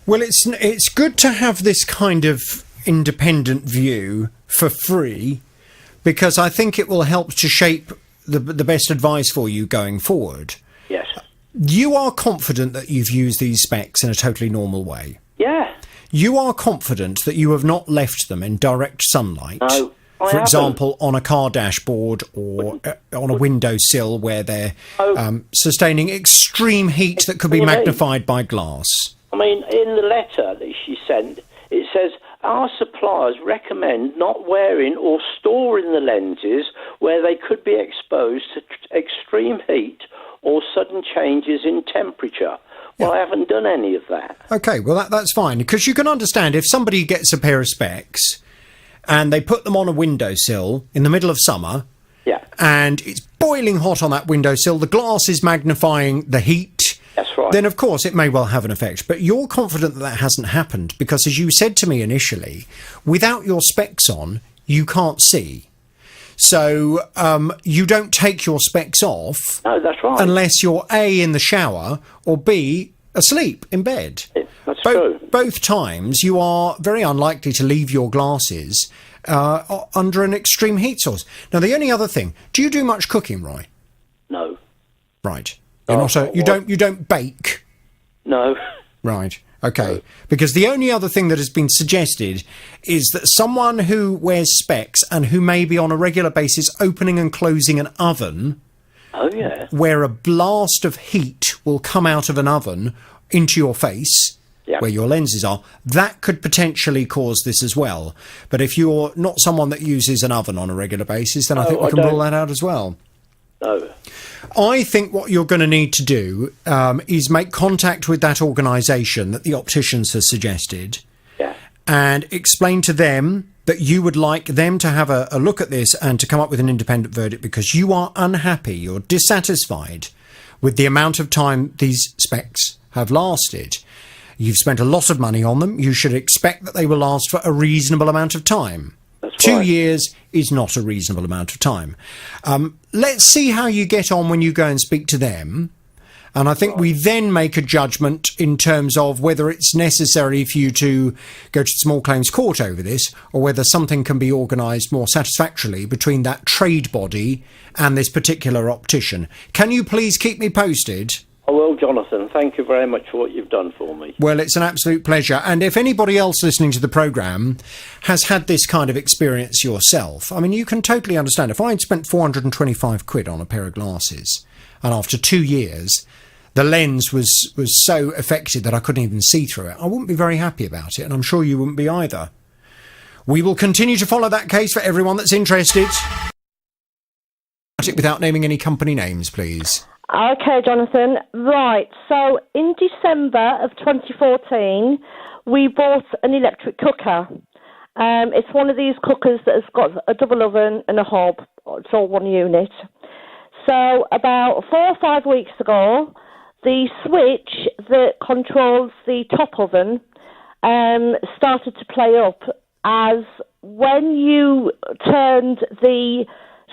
Well, it's good to have this kind of independent view for free, because I think it will help to shape the best advice for you going forward. Yes. You are confident that you've used these specs in a totally normal way? Yeah. You are confident that you have not left them in direct sunlight? No. For example, on a car dashboard or on a windowsill where they're sustaining extreme heat that could be magnified by glass. I mean, in the letter that she sent, it says, our suppliers recommend not wearing or storing the lenses where they could be exposed to extreme heat or sudden changes in temperature. Well, I haven't done any of that. OK, well, that's fine, because you can understand if somebody gets a pair of specs and they put them on a windowsill in the middle of summer, and it's boiling hot on that windowsill, the glass is magnifying the heat. That's right. Then, of course, it may well have an effect. But you're confident that hasn't happened because, as you said to me initially, without your specs on, you can't see. So you don't take your specs off. No, that's right. Unless you're A, in the shower, or B, asleep in bed. That's true. Both times you are very unlikely to leave your glasses under an extreme heat source. Now, the only other thing, do you do much cooking, Roy? No. Right. You're not you don't bake? No. Right. Okay. Because the only other thing that has been suggested is that someone who wears specs and who may be on a regular basis opening and closing an oven, where a blast of heat will come out of an oven into your face, where your lenses are, that could potentially cause this as well. But if you're not someone that uses an oven on a regular basis, then I think we can rule that out as well. No. I think what you're going to need to do is make contact with that organisation that the opticians has suggested and explain to them that you would like them to have a look at this and to come up with an independent verdict because you are unhappy, you're dissatisfied with the amount of time these specs have lasted. You've spent a lot of money on them. You should expect that they will last for a reasonable amount of time. 2 years is not a reasonable amount of time. Let's see how you get on when you go and speak to them. And I think we then make a judgment in terms of whether it's necessary for you to go to small claims court over this or whether something can be organised more satisfactorily between that trade body and this particular optician. Can you please keep me posted? I will, Jonathan. Thank you very much for what you've done for me. Well, it's an absolute pleasure. And if anybody else listening to the programme has had this kind of experience yourself, I mean, you can totally understand. If I'd spent 425 quid on a pair of glasses and after 2 years the lens was so affected that I couldn't even see through it, I wouldn't be very happy about it, and I'm sure you wouldn't be either. We will continue to follow that case for everyone that's interested. Without naming any company names, please. Okay, Jonathan. Right, so in December of 2014, we bought an electric cooker. It's one of these cookers that has got a double oven and a hob. It's all one unit. So about 4 or 5 weeks ago, the switch that controls the top oven started to play up as when you turned the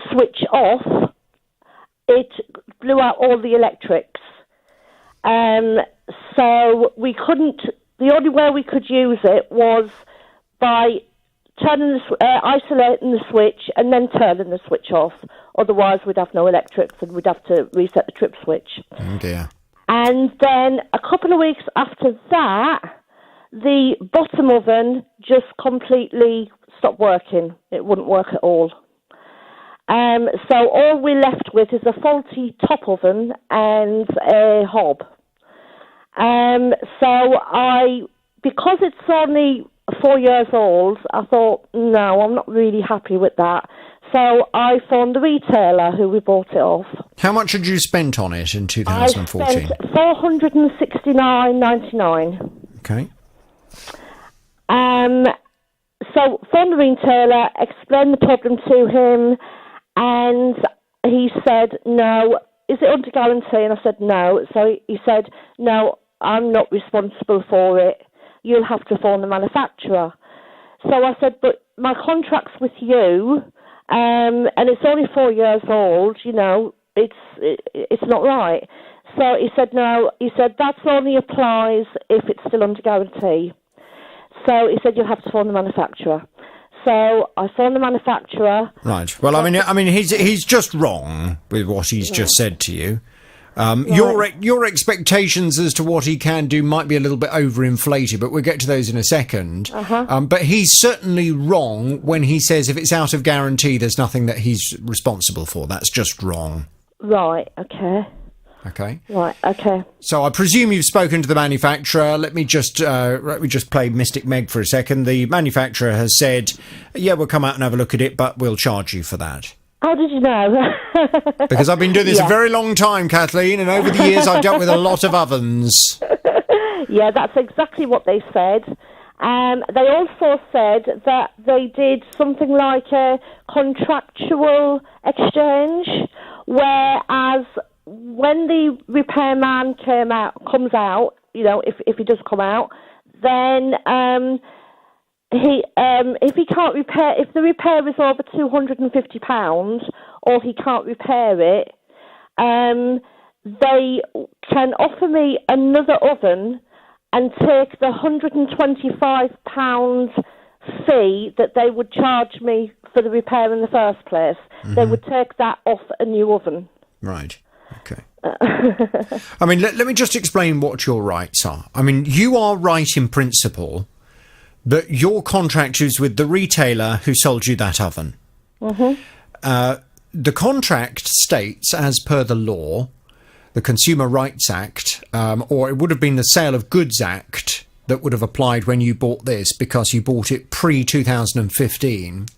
switch off, it blew out all the electrics. So we couldn't, the only way we could use it was by turning isolating the switch and then turning the switch off. Otherwise we'd have no electrics and we'd have to reset the trip switch. Oh dear. And then a couple of weeks after that, the bottom oven just completely stopped working. It wouldn't work at all. So all we're left with is a faulty top oven and a hob. Because it's only 4 years old, I thought, no, I'm not really happy with that. So I phoned the retailer who we bought it off. How much had you spent on it in 2014? I spent $469.99. Okay. So phoned the retailer, explained the problem to him, and he said, no, is it under guarantee? And I said, no. So he said, no, I'm not responsible for it. You'll have to phone the manufacturer. So I said, but my contract's with you, and it's only 4 years old, you know, it's not right. So he said, no, he said, that only applies if it's still under guarantee. So he said, you'll have to phone the manufacturer. So I phoned the manufacturer. Right. Well, I mean, he's just wrong with what he's just said to you. Your expectations as to what he can do might be a little bit overinflated, but we'll get to those in a second. But he's certainly wrong when he says if it's out of guarantee, there's nothing that he's responsible for. That's just wrong. Right, okay. Okay. Right, okay. So I presume you've spoken to the manufacturer. Let me just play Mystic Meg for a second. The manufacturer has said, yeah, we'll come out and have a look at it, but we'll charge you for that. How did you know? Because I've been doing this a very long time, Kathleen, and over the years I've dealt with a lot of ovens. Yeah, that's exactly what they said. They also said that they did something like a contractual exchange, whereas when the repairman comes out, you know, if he does come out, then if he can't repair, if the repair is over £250 or he can't repair it, they can offer me another oven and take the £125 fee that they would charge me for the repair in the first place. They would take that off a new oven. Right. Okay. I mean, let me just explain what your rights are. I mean, you are right in principle that your contract is with the retailer who sold you that oven. The contract states, as per the law, the Consumer Rights Act, or it would have been the Sale of Goods Act that would have applied when you bought this because you bought it pre-2015.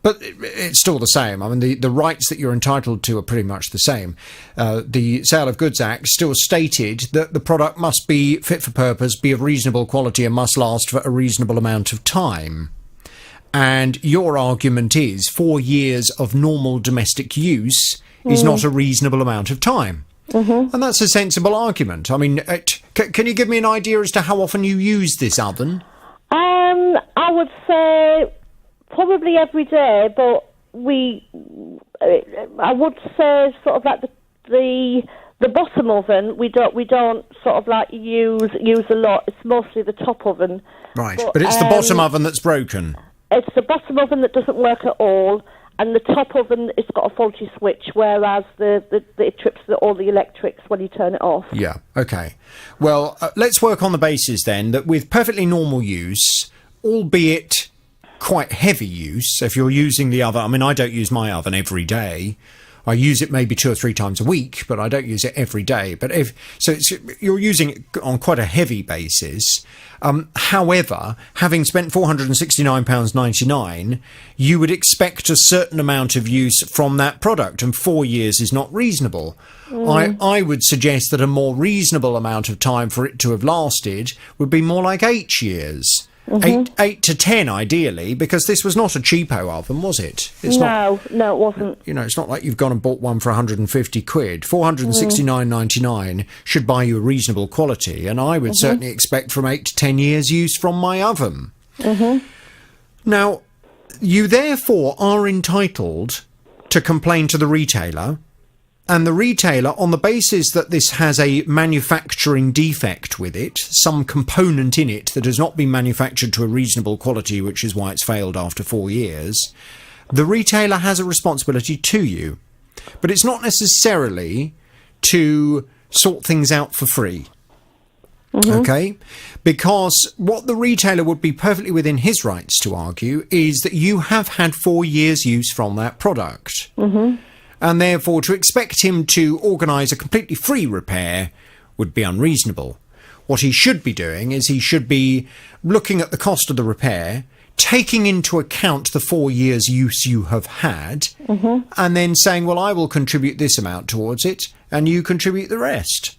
But it's still the same. I mean, the rights that you're entitled to are pretty much the same. The Sale of Goods Act still stated that the product must be fit for purpose, be of reasonable quality, and must last for a reasonable amount of time. And your argument is 4 years of normal domestic use is not a reasonable amount of time. And that's a sensible argument. I mean, can you give me an idea as to how often you use this oven? I would say probably every day, but I would say sort of like the bottom oven we don't sort of like use a lot. It's mostly the top oven. Right, but it's the bottom oven that's broken. It's the bottom oven that doesn't work at all, and the top oven, it's got a faulty switch, whereas it trips all the electrics when you turn it off. Yeah, okay. Well, let's work on the basis then that with perfectly normal use, albeit quite heavy use, if you're using the oven, I mean, I don't use my oven every day. I use it maybe 2 or 3 times a week, but I don't use it every day. But you're using it on quite a heavy basis. However, having spent £469.99, you would expect a certain amount of use from that product, and 4 years is not reasonable. I would suggest that a more reasonable amount of time for it to have lasted would be more like 8 years. 8 to 10 ideally, because this was not a cheapo oven, was it? No, it wasn't. You know, it's not like you've gone and bought one for 150 quid. 469.99 should buy you a reasonable quality, and I would certainly expect from 8 to 10 years use from my oven. Now, you therefore are entitled to complain to the retailer, and the retailer, on the basis that this has a manufacturing defect with it, some component in it that has not been manufactured to a reasonable quality, which is why it's failed after 4 years, the retailer has a responsibility to you. But it's not necessarily to sort things out for free. Okay? Because what the retailer would be perfectly within his rights to argue is that you have had 4 years use from that product. And therefore to expect him to organise a completely free repair would be unreasonable. What he should be doing is he should be looking at the cost of the repair, taking into account the 4 years use you have had, and then saying, well, I will contribute this amount towards it, and you contribute the rest.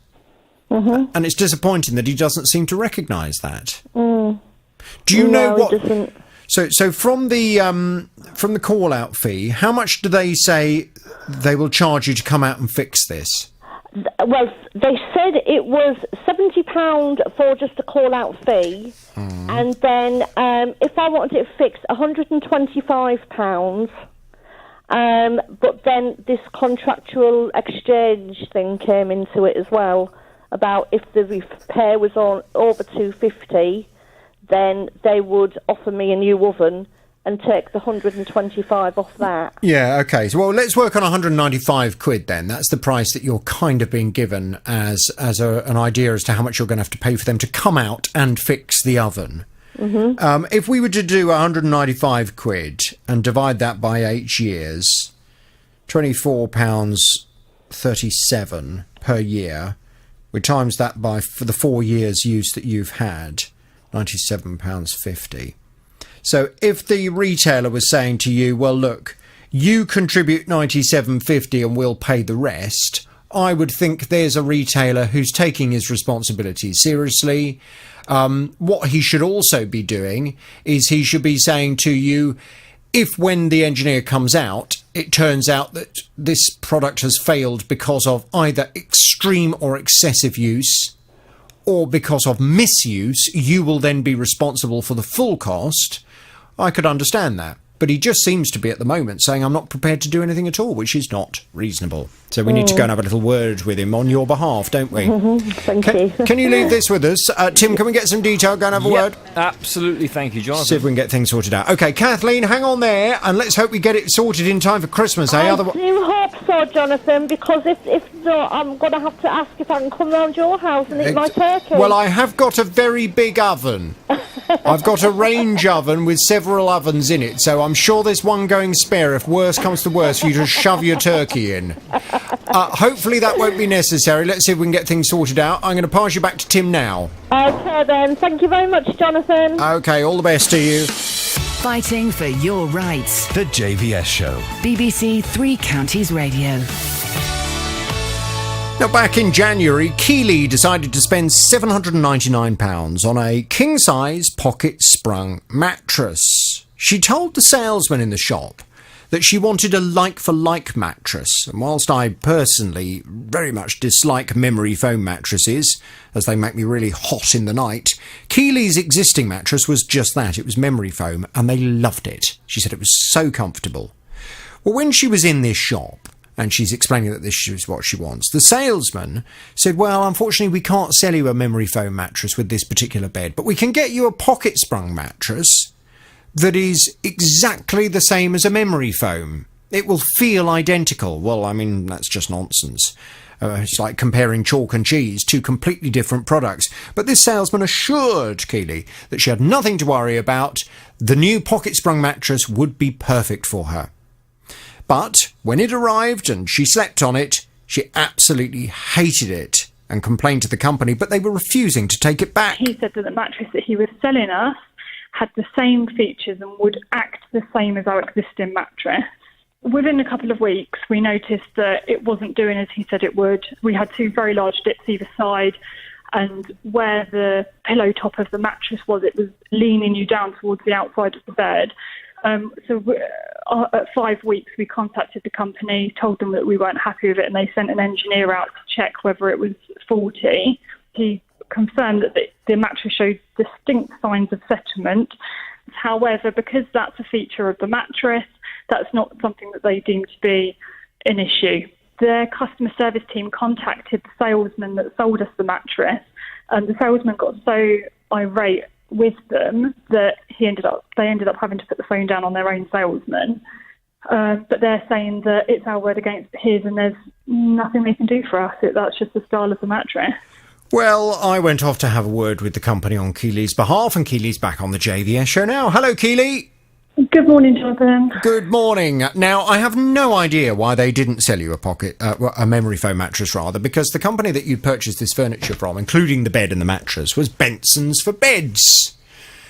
And it's disappointing that he doesn't seem to recognise that. Do you know what... So from the call-out fee, how much do they say they will charge you to come out and fix this? Well, they said it was £70 for just a call-out fee, and then if I wanted it fixed, £125. But then this contractual exchange thing came into it as well, about if the repair was on over £250, then they would offer me a new oven and take the 125 off that. Yeah, okay. So, well, let's work on 195 quid then. That's the price that you're kind of being given as an idea as to how much you're going to have to pay for them to come out and fix the oven. Mm-hmm. If we were to do 195 quid and divide that by 8 years, £24.37 per year, we times that by, for the 4 years use that you've had, £97.50. So if the retailer was saying to you, well, look, you contribute £97.50 and we'll pay the rest, I would think there's a retailer who's taking his responsibilities seriously. What he should also be doing is he should be saying to you, if when the engineer comes out, it turns out that this product has failed because of either extreme or excessive use or because of misuse, you will then be responsible for the full cost. I could understand that. But he just seems to be at the moment saying, I'm not prepared to do anything at all, which is not reasonable. So we need to go and have a little word with him on your behalf, don't we? Thank you. Can you leave this with us? Tim, can we get some detail? Go and have a word? Absolutely, thank you, Jonathan. See if we can get things sorted out. OK, Kathleen, hang on there, and let's hope we get it sorted in time for Christmas, eh? I do hope so, Jonathan, because if not, I'm going to have to ask if I can come round your house and eat my turkey. Well, I have got a very big oven. I've got a range oven with several ovens in it, so I'm sure there's one going spare if worse comes to worse for you to shove your turkey in. Hopefully that won't be necessary. Let's see if we can get things sorted out. I'm going to pass you back to Tim now. Okay then, thank you very much, Jonathan. OK, all the best to you. Fighting for your rights. The JVS Show. BBC Three Counties Radio. Now, back in January, Keeley decided to spend £799 on a king-size pocket-sprung mattress. She told the salesman in the shop that she wanted a like-for-like mattress, and whilst I personally very much dislike memory foam mattresses, as they make me really hot in the night, Keeley's existing mattress was just that. It was memory foam, and they loved it. She said it was so comfortable. Well, when she was in this shop, and she's explaining that this is what she wants, the salesman said, well, unfortunately, we can't sell you a memory foam mattress with this particular bed, but we can get you a pocket-sprung mattress that is exactly the same as a memory foam. It will feel identical. Well, I mean, that's just nonsense. It's like comparing chalk and cheese, two completely different products. But this salesman assured Keeley that she had nothing to worry about. The new pocket-sprung mattress would be perfect for her. But when it arrived and she slept on it, she absolutely hated it and complained to the company, but they were refusing to take it back. He said that the mattress that he was selling us had the same features and would act the same as our existing mattress. Within a couple of weeks, we noticed that it wasn't doing as he said it would. We had two very large dips either side, and where the pillow top of the mattress was, it was leaning you down towards the outside of the bed. At 5 weeks, we contacted the company, told them that we weren't happy with it, and they sent an engineer out to check whether it was faulty. He confirmed that the mattress showed distinct signs of settlement. However, because that's a feature of the mattress, that's not something that they deem to be an issue. Their customer service team contacted the salesman that sold us the mattress, and the salesman got so irate with them that they ended up having to put the phone down on their own salesman. But they're saying that it's our word against his, and there's nothing they can do for us. That's just the style of the mattress. Well, I went off to have a word with the company on Keeley's behalf, and Keeley's back on the JVS show now. Hello, Keeley. Good morning, Jonathan. Good morning. Now, I have no idea why they didn't sell you a memory foam mattress, rather, because the company that you purchased this furniture from, including the bed and the mattress, was Benson's for Beds.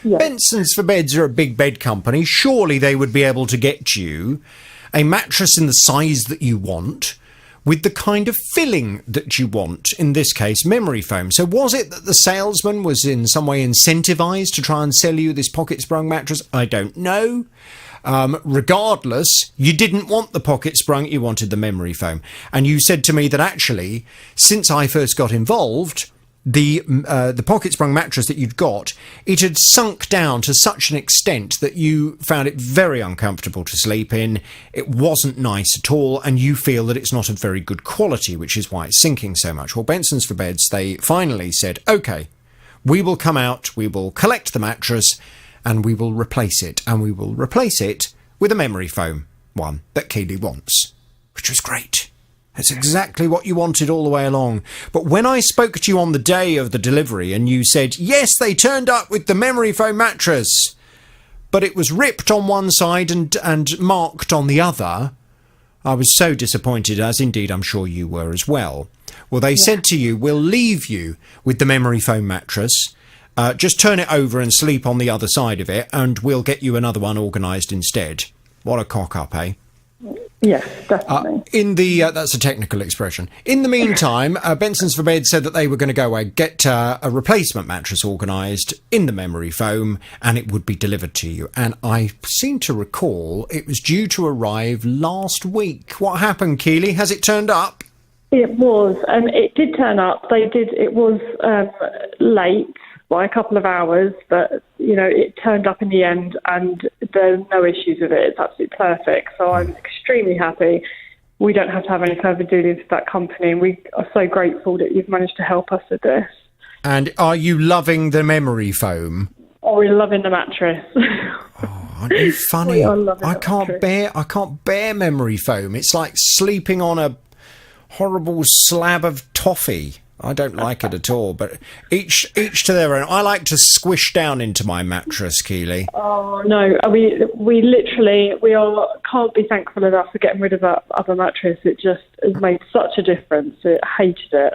Yes. Benson's for Beds are a big bed company. Surely they would be able to get you a mattress in the size that you want, with the kind of filling that you want, in this case, memory foam. So was it that the salesman was in some way incentivized to try and sell you this pocket-sprung mattress? I don't know. Regardless, you didn't want the pocket-sprung, you wanted the memory foam. And you said to me that actually, since I first got involved, the pocket-sprung mattress that you'd got, it had sunk down to such an extent that you found it very uncomfortable to sleep in. It wasn't nice at all, and you feel that it's not of very good quality, which is why it's sinking so much. Well, Benson's for Beds, they finally said, OK, we will come out, we will collect the mattress, and we will replace it. And we will replace it with a memory foam one that Keely wants, which was great. It's exactly what you wanted all the way along. But when I spoke to you on the day of the delivery and you said, yes, they turned up with the memory foam mattress, but it was ripped on one side and marked on the other, I was so disappointed, as indeed I'm sure you were as well. Well, they said to you, we'll leave you with the memory foam mattress. Just turn it over and sleep on the other side of it, and we'll get you another one organised instead. What a cock-up, eh? Yes, definitely. That's a technical expression. In the meantime, Benson's for Bed said that they were going to go away, get a replacement mattress organised in the memory foam, and it would be delivered to you. And I seem to recall it was due to arrive last week. What happened, Keely? Has it turned up? It was, and it did turn up. It was late by a couple of hours, but it turned up in the end, and there's no issues with it. It's absolutely perfect. So I'm extremely happy. We don't have to have any further dealings with that company, and we are so grateful that you've managed to help us with this. And are you loving the memory foam? Oh, we're loving the mattress. Aren't you funny? I can't bear memory foam. It's like sleeping on a horrible slab of toffee. I don't like it at all, but each to their own. I like to squish down into my mattress, Keely. Oh no, we literally can't be thankful enough for getting rid of that other mattress. It just has made such a difference. I hated it.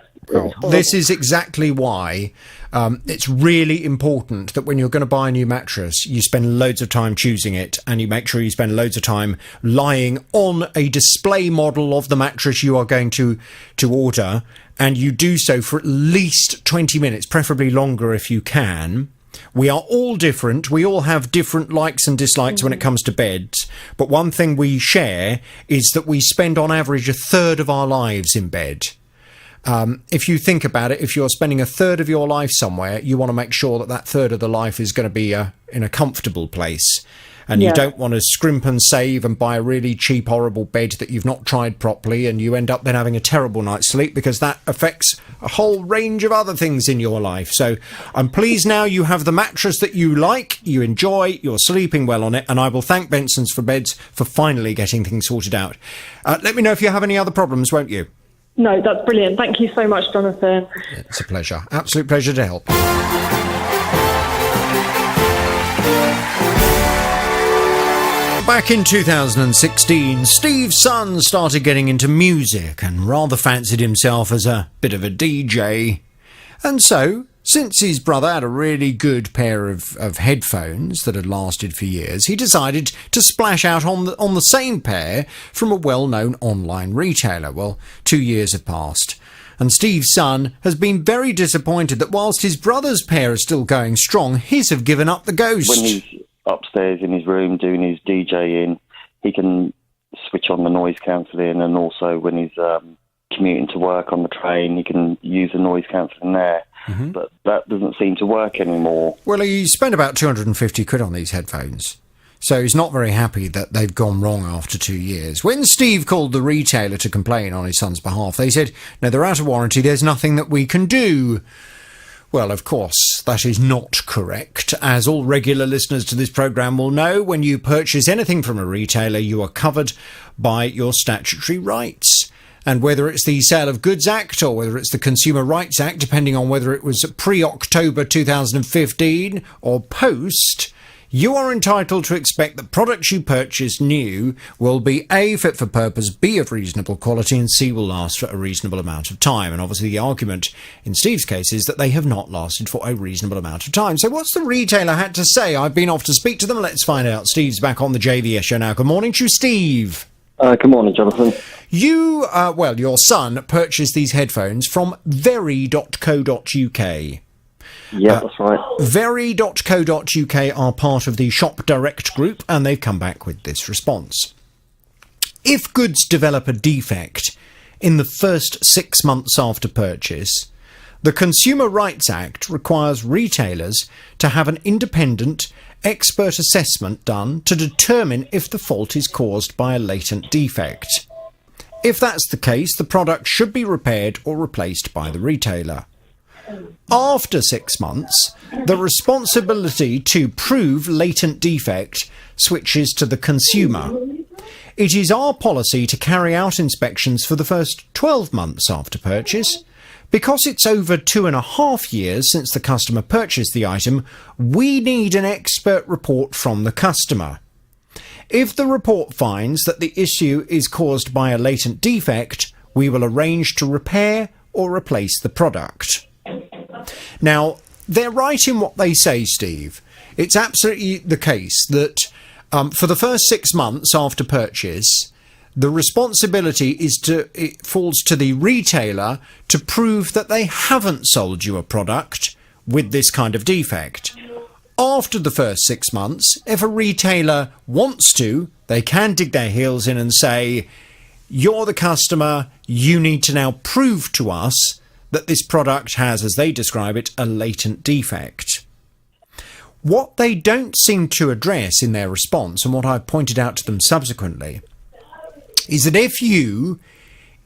This is exactly why it's really important that when you're going to buy a new mattress, you spend loads of time choosing it, and you make sure you spend loads of time lying on a display model of the mattress you are going to order, and you do so for at least 20 minutes, preferably longer if you can. We are all different. We all have different likes and dislikes when it comes to beds. But one thing we share is that we spend on average a third of our lives in bed. If you think about it, if you're spending a third of your life somewhere, you want to make sure that third of the life is going to be in a comfortable place. And you don't want to scrimp and save and buy a really cheap, horrible bed that you've not tried properly, and you end up then having a terrible night's sleep, because that affects a whole range of other things in your life. So I'm pleased now you have the mattress that you like, you enjoy, you're sleeping well on it, and I will thank Benson's for Beds for finally getting things sorted out. Let me know if you have any other problems, won't you? No, that's brilliant. Thank you so much, Jonathan. It's a pleasure. Absolute pleasure to help. Back in 2016, Steve Sun started getting into music and rather fancied himself as a bit of a DJ. And so, since his brother had a really good pair of headphones that had lasted for years, he decided to splash out on the same pair from a well-known online retailer. Well, 2 years have passed, and Steve's son has been very disappointed that whilst his brother's pair are still going strong, his have given up the ghost. When he's upstairs in his room doing his DJing, he can switch on the noise cancelling, and also when he's commuting to work on the train, he can use the noise cancelling there. Mm-hmm. But that doesn't seem to work anymore. Well, he spent about 250 quid on these headphones, so he's not very happy that they've gone wrong after 2 years. When Steve called the retailer to complain on his son's behalf, they said, no, they're out of warranty, there's nothing that we can do. Well, of course, that is not correct. As all regular listeners to this programme will know, when you purchase anything from a retailer, you are covered by your statutory rights. And whether it's the Sale of Goods Act or whether it's the Consumer Rights Act, depending on whether it was pre-October 2015 or post, you are entitled to expect that products you purchase new will be A, fit for purpose, B, of reasonable quality, and C, will last for a reasonable amount of time. And obviously the argument in Steve's case is that they have not lasted for a reasonable amount of time. So what's the retailer had to say? I've been off to speak to them. Let's find out. Steve's back on the JVS show now. Good morning to you, Steve. Good morning, Jonathan. You, your son purchased these headphones from very.co.uk. Yeah, that's right. Very.co.uk are part of the Shop Direct group, and they've come back with this response. If goods develop a defect in the first 6 months after purchase, the Consumer Rights Act requires retailers to have an independent expert assessment done to determine if the fault is caused by a latent defect. If that's the case, the product should be repaired or replaced by the retailer. After 6 months, the responsibility to prove latent defect switches to the consumer. It is our policy to carry out inspections for the first 12 months after purchase. Because it's over 2.5 years since the customer purchased the item, we need an expert report from the customer. If the report finds that the issue is caused by a latent defect, we will arrange to repair or replace the product. Now, they're right in what they say, Steve. It's absolutely the case that for the first 6 months after purchase, the responsibility it falls to the retailer to prove that they haven't sold you a product with this kind of defect. After the first 6 months, if a retailer wants to, they can dig their heels in and say, you're the customer, you need to now prove to us that this product has, as they describe it, a latent defect. What they don't seem to address in their response, and what I've pointed out to them subsequently, is that if you,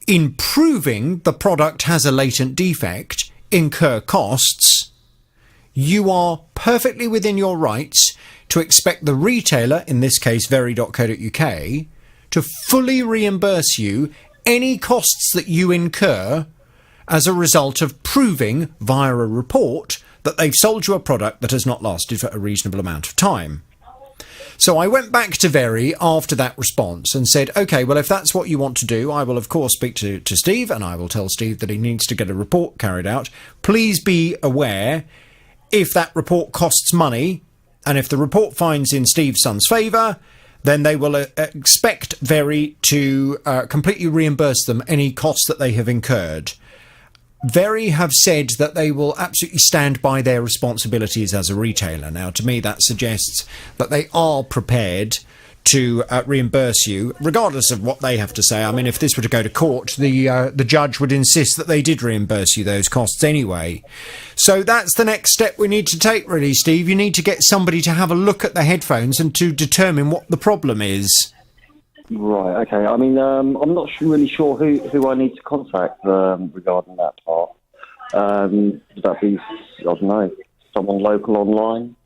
in proving the product has a latent defect, incur costs, you are perfectly within your rights to expect the retailer, in this case very.co.uk, to fully reimburse you any costs that you incur as a result of proving via a report that they've sold you a product that has not lasted for a reasonable amount of time. So I went back to Very after that response and said, OK, well, if that's what you want to do, I will, of course, speak to Steve, and I will tell Steve that he needs to get a report carried out. Please be aware, if that report costs money, and if the report finds in Steve's son's favour, then they will expect Very to completely reimburse them any costs that they have incurred. Very have said that they will absolutely stand by their responsibilities as a retailer. Now, to me, that suggests that they are prepared to reimburse you, regardless of what they have to say. I mean, if this were to go to court, the judge would insist that they did reimburse you those costs anyway. So that's the next step we need to take, really, Steve. You need to get somebody to have a look at the headphones and to determine what the problem is. Right, okay. I mean, I'm not really sure who I need to contact regarding that part. Would that be, I don't know, someone local online?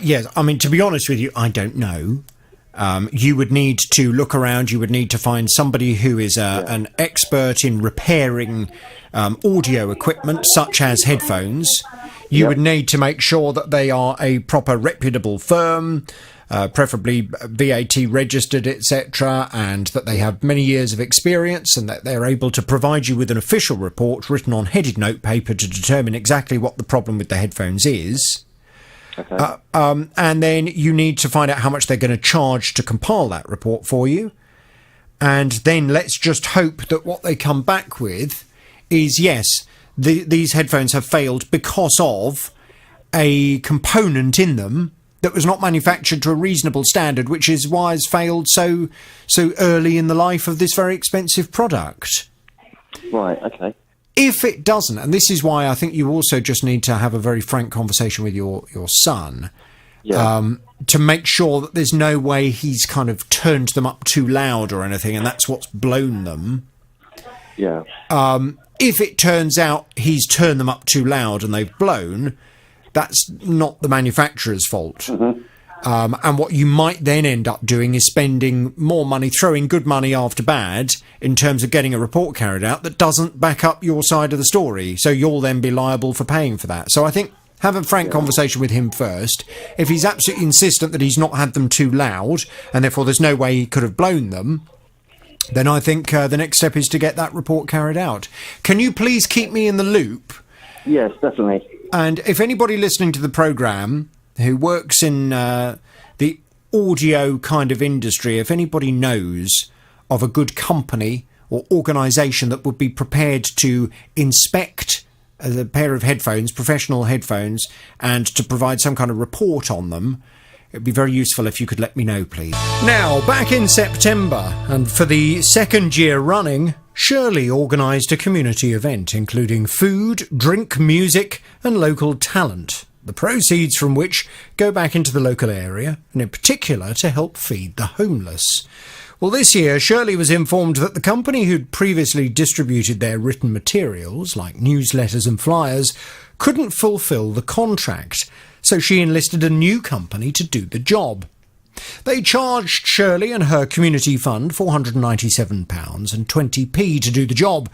Yes, I mean, to be honest with you, I don't know. You would need to look around. You would need to find somebody who is an expert in repairing audio equipment, such as headphones. You would need to make sure that they are a proper reputable firm, preferably VAT registered, etc., and that they have many years of experience and that they're able to provide you with an official report written on headed notepaper to determine exactly what the problem with the headphones is. Okay. And then you need to find out how much they're going to charge to compile that report for you. And then let's just hope that what they come back with is, yes, these headphones have failed because of a component in them that was not manufactured to a reasonable standard, which is why it's failed so early in the life of this very expensive product. Right, okay. If it doesn't, and this is why I think you also just need to have a very frank conversation with your son, to make sure that there's no way he's kind of turned them up too loud or anything, and that's what's blown them. Yeah. If it turns out he's turned them up too loud and they've blown, that's not the manufacturer's fault. Mm-hmm. And what you might then end up doing is spending more money, throwing good money after bad, in terms of getting a report carried out that doesn't back up your side of the story. So you'll then be liable for paying for that. So I think have a frank conversation with him first. If he's absolutely insistent that he's not had them too loud, and therefore there's no way he could have blown them, then I think the next step is to get that report carried out. Can you please keep me in the loop? Yes, definitely. And if anybody listening to the programme who works in the audio kind of industry, if anybody knows of a good company or organisation that would be prepared to inspect a pair of headphones, professional headphones, and to provide some kind of report on them, it'd be very useful if you could let me know, please. Now, back in September, and for the second year running, Shirley organised a community event including food, drink, music and local talent, the proceeds from which go back into the local area, and in particular to help feed the homeless. Well, this year, Shirley was informed that the company who'd previously distributed their written materials, like newsletters and flyers, couldn't fulfil the contract, so she enlisted a new company to do the job. They charged Shirley and her community fund £497.20 to do the job,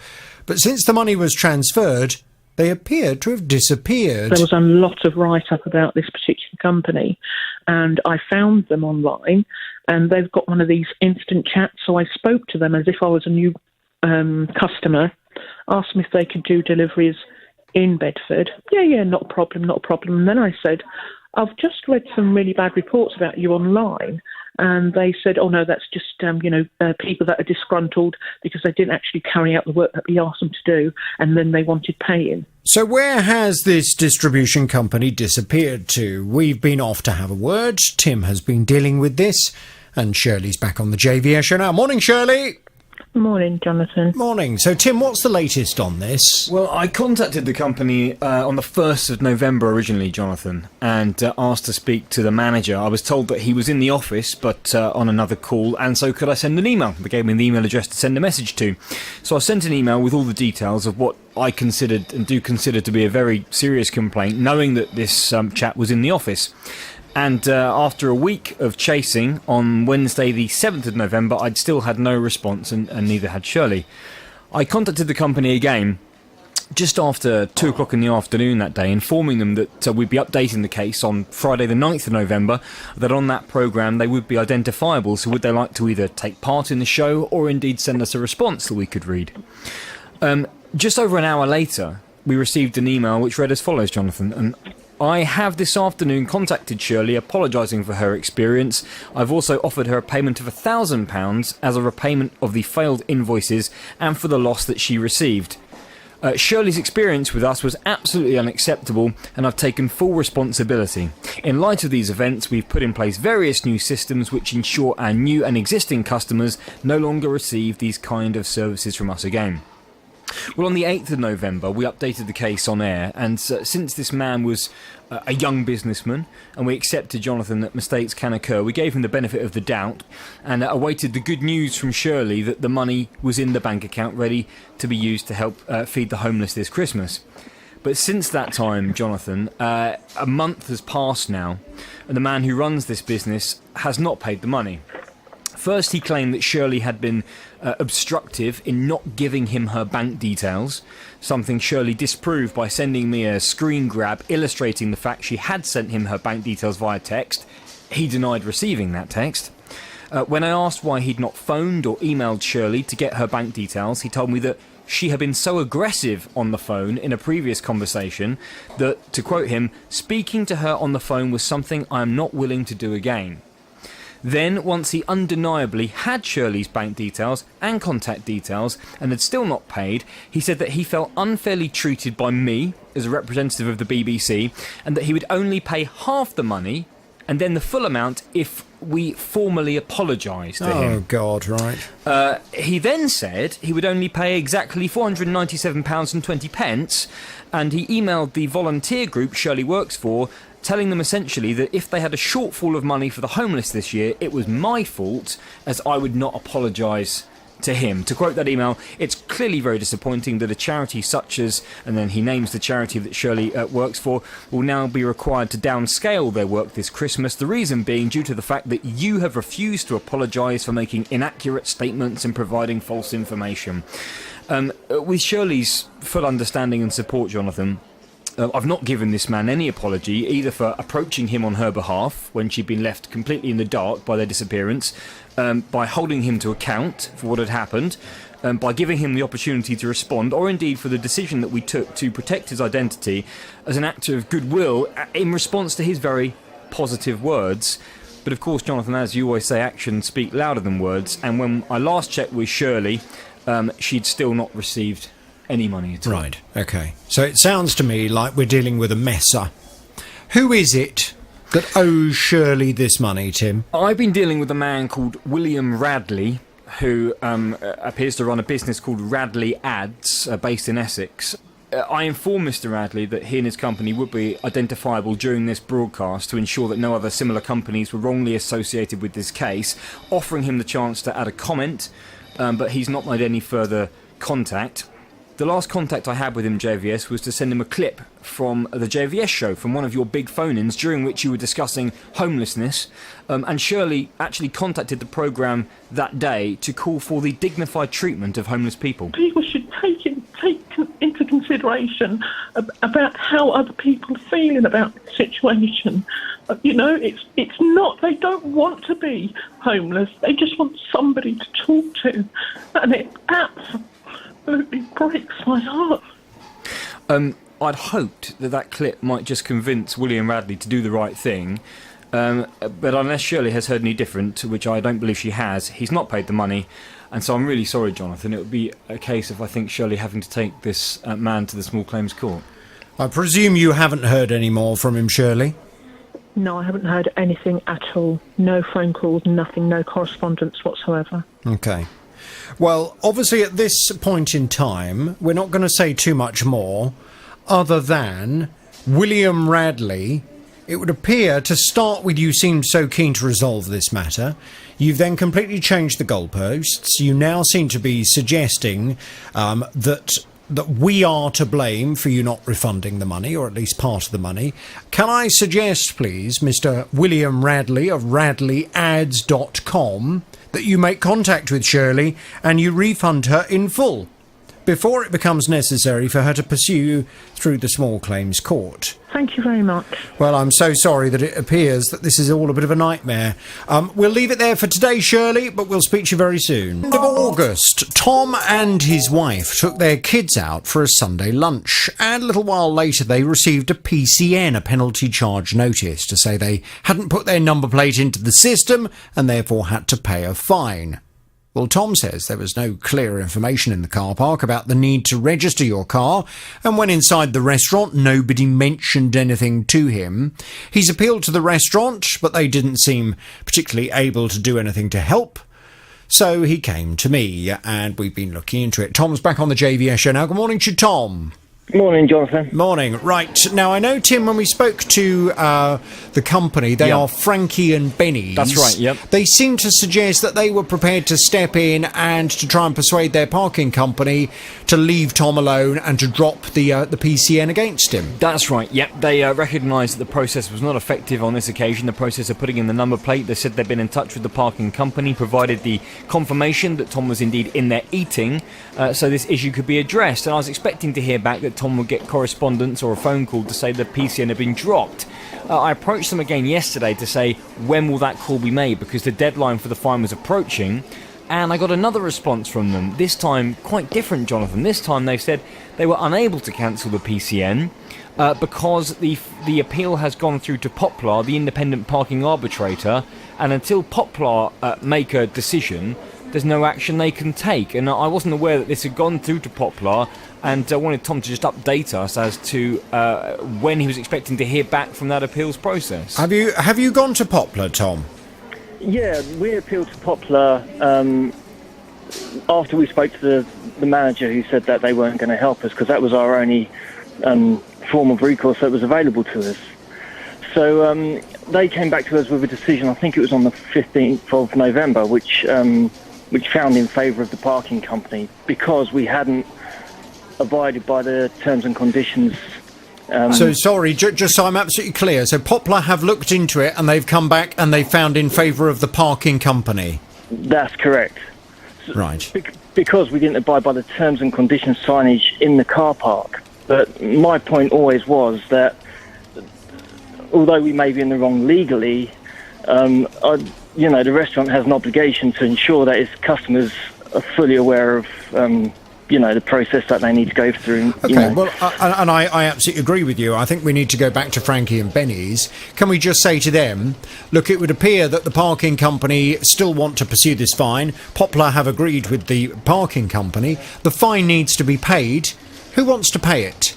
but since the money was transferred, they appeared to have disappeared. There was a lot of write-up about this particular company, and I found them online, and they've got one of these instant chats, so I spoke to them as if I was a new customer, asked them if they could do deliveries in Bedford. Yeah, not a problem. And then I said, I've just read some really bad reports about you online. And they said, oh, no, that's just, people that are disgruntled because they didn't actually carry out the work that we asked them to do, and then they wanted paying. So where has this distribution company disappeared to? We've been off to have a word. Tim has been dealing with this, and Shirley's back on the JVS show now. Morning, Shirley. Morning, Jonathan. Morning. So, Tim, what's the latest on this? Well, I contacted the company on the 1st of November originally, Jonathan, and asked to speak to the manager. I was told that he was in the office, but on another call, and so could I send an email? They gave me the email address to send a message to. So I sent an email with all the details of what I considered and do consider to be a very serious complaint, knowing that this chap was in the office. And after a week of chasing, on Wednesday the 7th of November, I'd still had no response, and neither had Shirley. I contacted the company again just after 2 o'clock in the afternoon that day, informing them that we'd be updating the case on Friday the 9th of November, that on that programme they would be identifiable, so would they like to either take part in the show or indeed send us a response that we could read. Just over an hour later, we received an email which read as follows, Jonathan, and I have this afternoon contacted Shirley apologising for her experience. I've also offered her a payment of £1,000 as a repayment of the failed invoices and for the loss that she received. Shirley's experience with us was absolutely unacceptable, and I've taken full responsibility. In light of these events, we've put in place various new systems which ensure our new and existing customers no longer receive these kind of services from us again. Well, on the 8th of November, we updated the case on air, and since this man was a young businessman, and we accepted, Jonathan, that mistakes can occur, we gave him the benefit of the doubt, and awaited the good news from Shirley that the money was in the bank account ready to be used to help feed the homeless this Christmas. But since that time, Jonathan, a month has passed now, and the man who runs this business has not paid the money. First, he claimed that Shirley had been obstructive in not giving him her bank details, something Shirley disproved by sending me a screen grab illustrating the fact she had sent him her bank details via text. He denied receiving that text. When I asked why he'd not phoned or emailed Shirley to get her bank details, he told me that she had been so aggressive on the phone in a previous conversation that, to quote him, speaking to her on the phone was something I am not willing to do again. Then, once he undeniably had Shirley's bank details and contact details and had still not paid, he said that he felt unfairly treated by me as a representative of the BBC, and that he would only pay half the money and then the full amount if we formally apologised to him. Oh, God, right. He then said he would only pay exactly £497.20, and he emailed the volunteer group Shirley works for, telling them essentially that if they had a shortfall of money for the homeless this year, it was my fault, as I would not apologise to him. To quote that email, it's clearly very disappointing that a charity such as, and then he names the charity that Shirley works for, will now be required to downscale their work this Christmas, the reason being due to the fact that you have refused to apologise for making inaccurate statements and providing false information. With Shirley's full understanding and support, Jonathan, I've not given this man any apology, either for approaching him on her behalf when she'd been left completely in the dark by their disappearance, by holding him to account for what had happened, by giving him the opportunity to respond, or indeed for the decision that we took to protect his identity as an act of goodwill in response to his very positive words. But of course, Jonathan, as you always say, actions speak louder than words, and when I last checked with Shirley, she'd still not received any money at all. Right, okay. So it sounds to me like we're dealing with a messer. Who is it that owes Shirley this money, Tim? I've been dealing with a man called William Radley, who appears to run a business called Radley Ads, based in Essex. I informed Mr. Radley that he and his company would be identifiable during this broadcast to ensure that no other similar companies were wrongly associated with this case, offering him the chance to add a comment, but he's not made any further contact. The last contact I had with him, JVS, was to send him a clip from the JVS show, from one of your big phone-ins, during which you were discussing homelessness, and Shirley actually contacted the programme that day to call for the dignified treatment of homeless people. People should take into consideration about how other people are feeling about the situation. It's not, they don't want to be homeless, they just want somebody to talk to, and it absolutely breaks my heart. I'd hoped that clip might just convince William Radley to do the right thing, but unless Shirley has heard any different, which I don't believe she has, he's not paid the money, and so I'm really sorry, Jonathan. It would be a case of, I think, Shirley having to take this man to the Small Claims Court. I presume you haven't heard any more from him, Shirley? No, I haven't heard anything at all. No phone calls, nothing, no correspondence whatsoever. Okay. Well, obviously at this point in time, we're not going to say too much more, other than William Radley. It would appear, to start with, you seemed so keen to resolve this matter. You've then completely changed the goalposts. You now seem to be suggesting that we are to blame for you not refunding the money, or at least part of the money. Can I suggest, please, Mr. William Radley of radleyads.com, that you make contact with Shirley and you refund her in full before it becomes necessary for her to pursue you through the Small Claims Court? Thank you very much. Well, I'm so sorry that it appears that this is all a bit of a nightmare. We'll leave it there for today, Shirley, but we'll speak to you very soon. End of August, Tom and his wife took their kids out for a Sunday lunch, and a little while later they received a PCN, a penalty charge notice, to say they hadn't put their number plate into the system and therefore had to pay a fine. Well, Tom says there was no clear information in the car park about the need to register your car, and when inside the restaurant, nobody mentioned anything to him. He's appealed to the restaurant, but they didn't seem particularly able to do anything to help. So he came to me, and we've been looking into it. Tom's back on the JVS show now. Good morning to you, Tom. Morning, Jonathan. Morning. Right. Now, I know, Tim, when we spoke to the company, they are Frankie and Benny's. That's right, yep. They seem to suggest that they were prepared to step in and to try and persuade their parking company to leave Tom alone and to drop the PCN against him. That's right, yep. They recognised that the process was not effective on this occasion, the process of putting in the number plate. They said they'd been in touch with the parking company, provided the confirmation that Tom was indeed in there eating, so this issue could be addressed. And I was expecting to hear back that Tom would get correspondence or a phone call to say the PCN had been dropped. I approached them again yesterday to say, when will that call be made, because the deadline for the fine was approaching, and I got another response from them, this time quite different, Jonathan. This time they said they were unable to cancel the PCN because the appeal has gone through to Poplar, the independent parking arbitrator, and until Poplar make a decision, there's no action they can take. And I wasn't aware that this had gone through to Poplar, and I wanted Tom to just update us as to when he was expecting to hear back from that appeals process. Have you gone to Poplar, Tom? Yeah, we appealed to Poplar after we spoke to the manager, who said that they weren't going to help us because that was our only form of recourse that was available to us. So they came back to us with a decision, I think it was on the 15th of November, which found in favour of the parking company because we hadn't abided by the terms and conditions. So, sorry, just so I'm absolutely clear, so Poplar have looked into it and they've come back and they found in favour of the parking company? That's correct. Right. Because we didn't abide by the terms and conditions signage in the car park. But my point always was that although we may be in the wrong legally, the restaurant has an obligation to ensure that its customers are fully aware of the process that they need to go through. Okay, well, and I absolutely agree with you. I think we need to go back to Frankie and Benny's. Can we just say to them, look, it would appear that the parking company still want to pursue this fine. Poplar have agreed with the parking company. The fine needs to be paid. Who wants to pay it?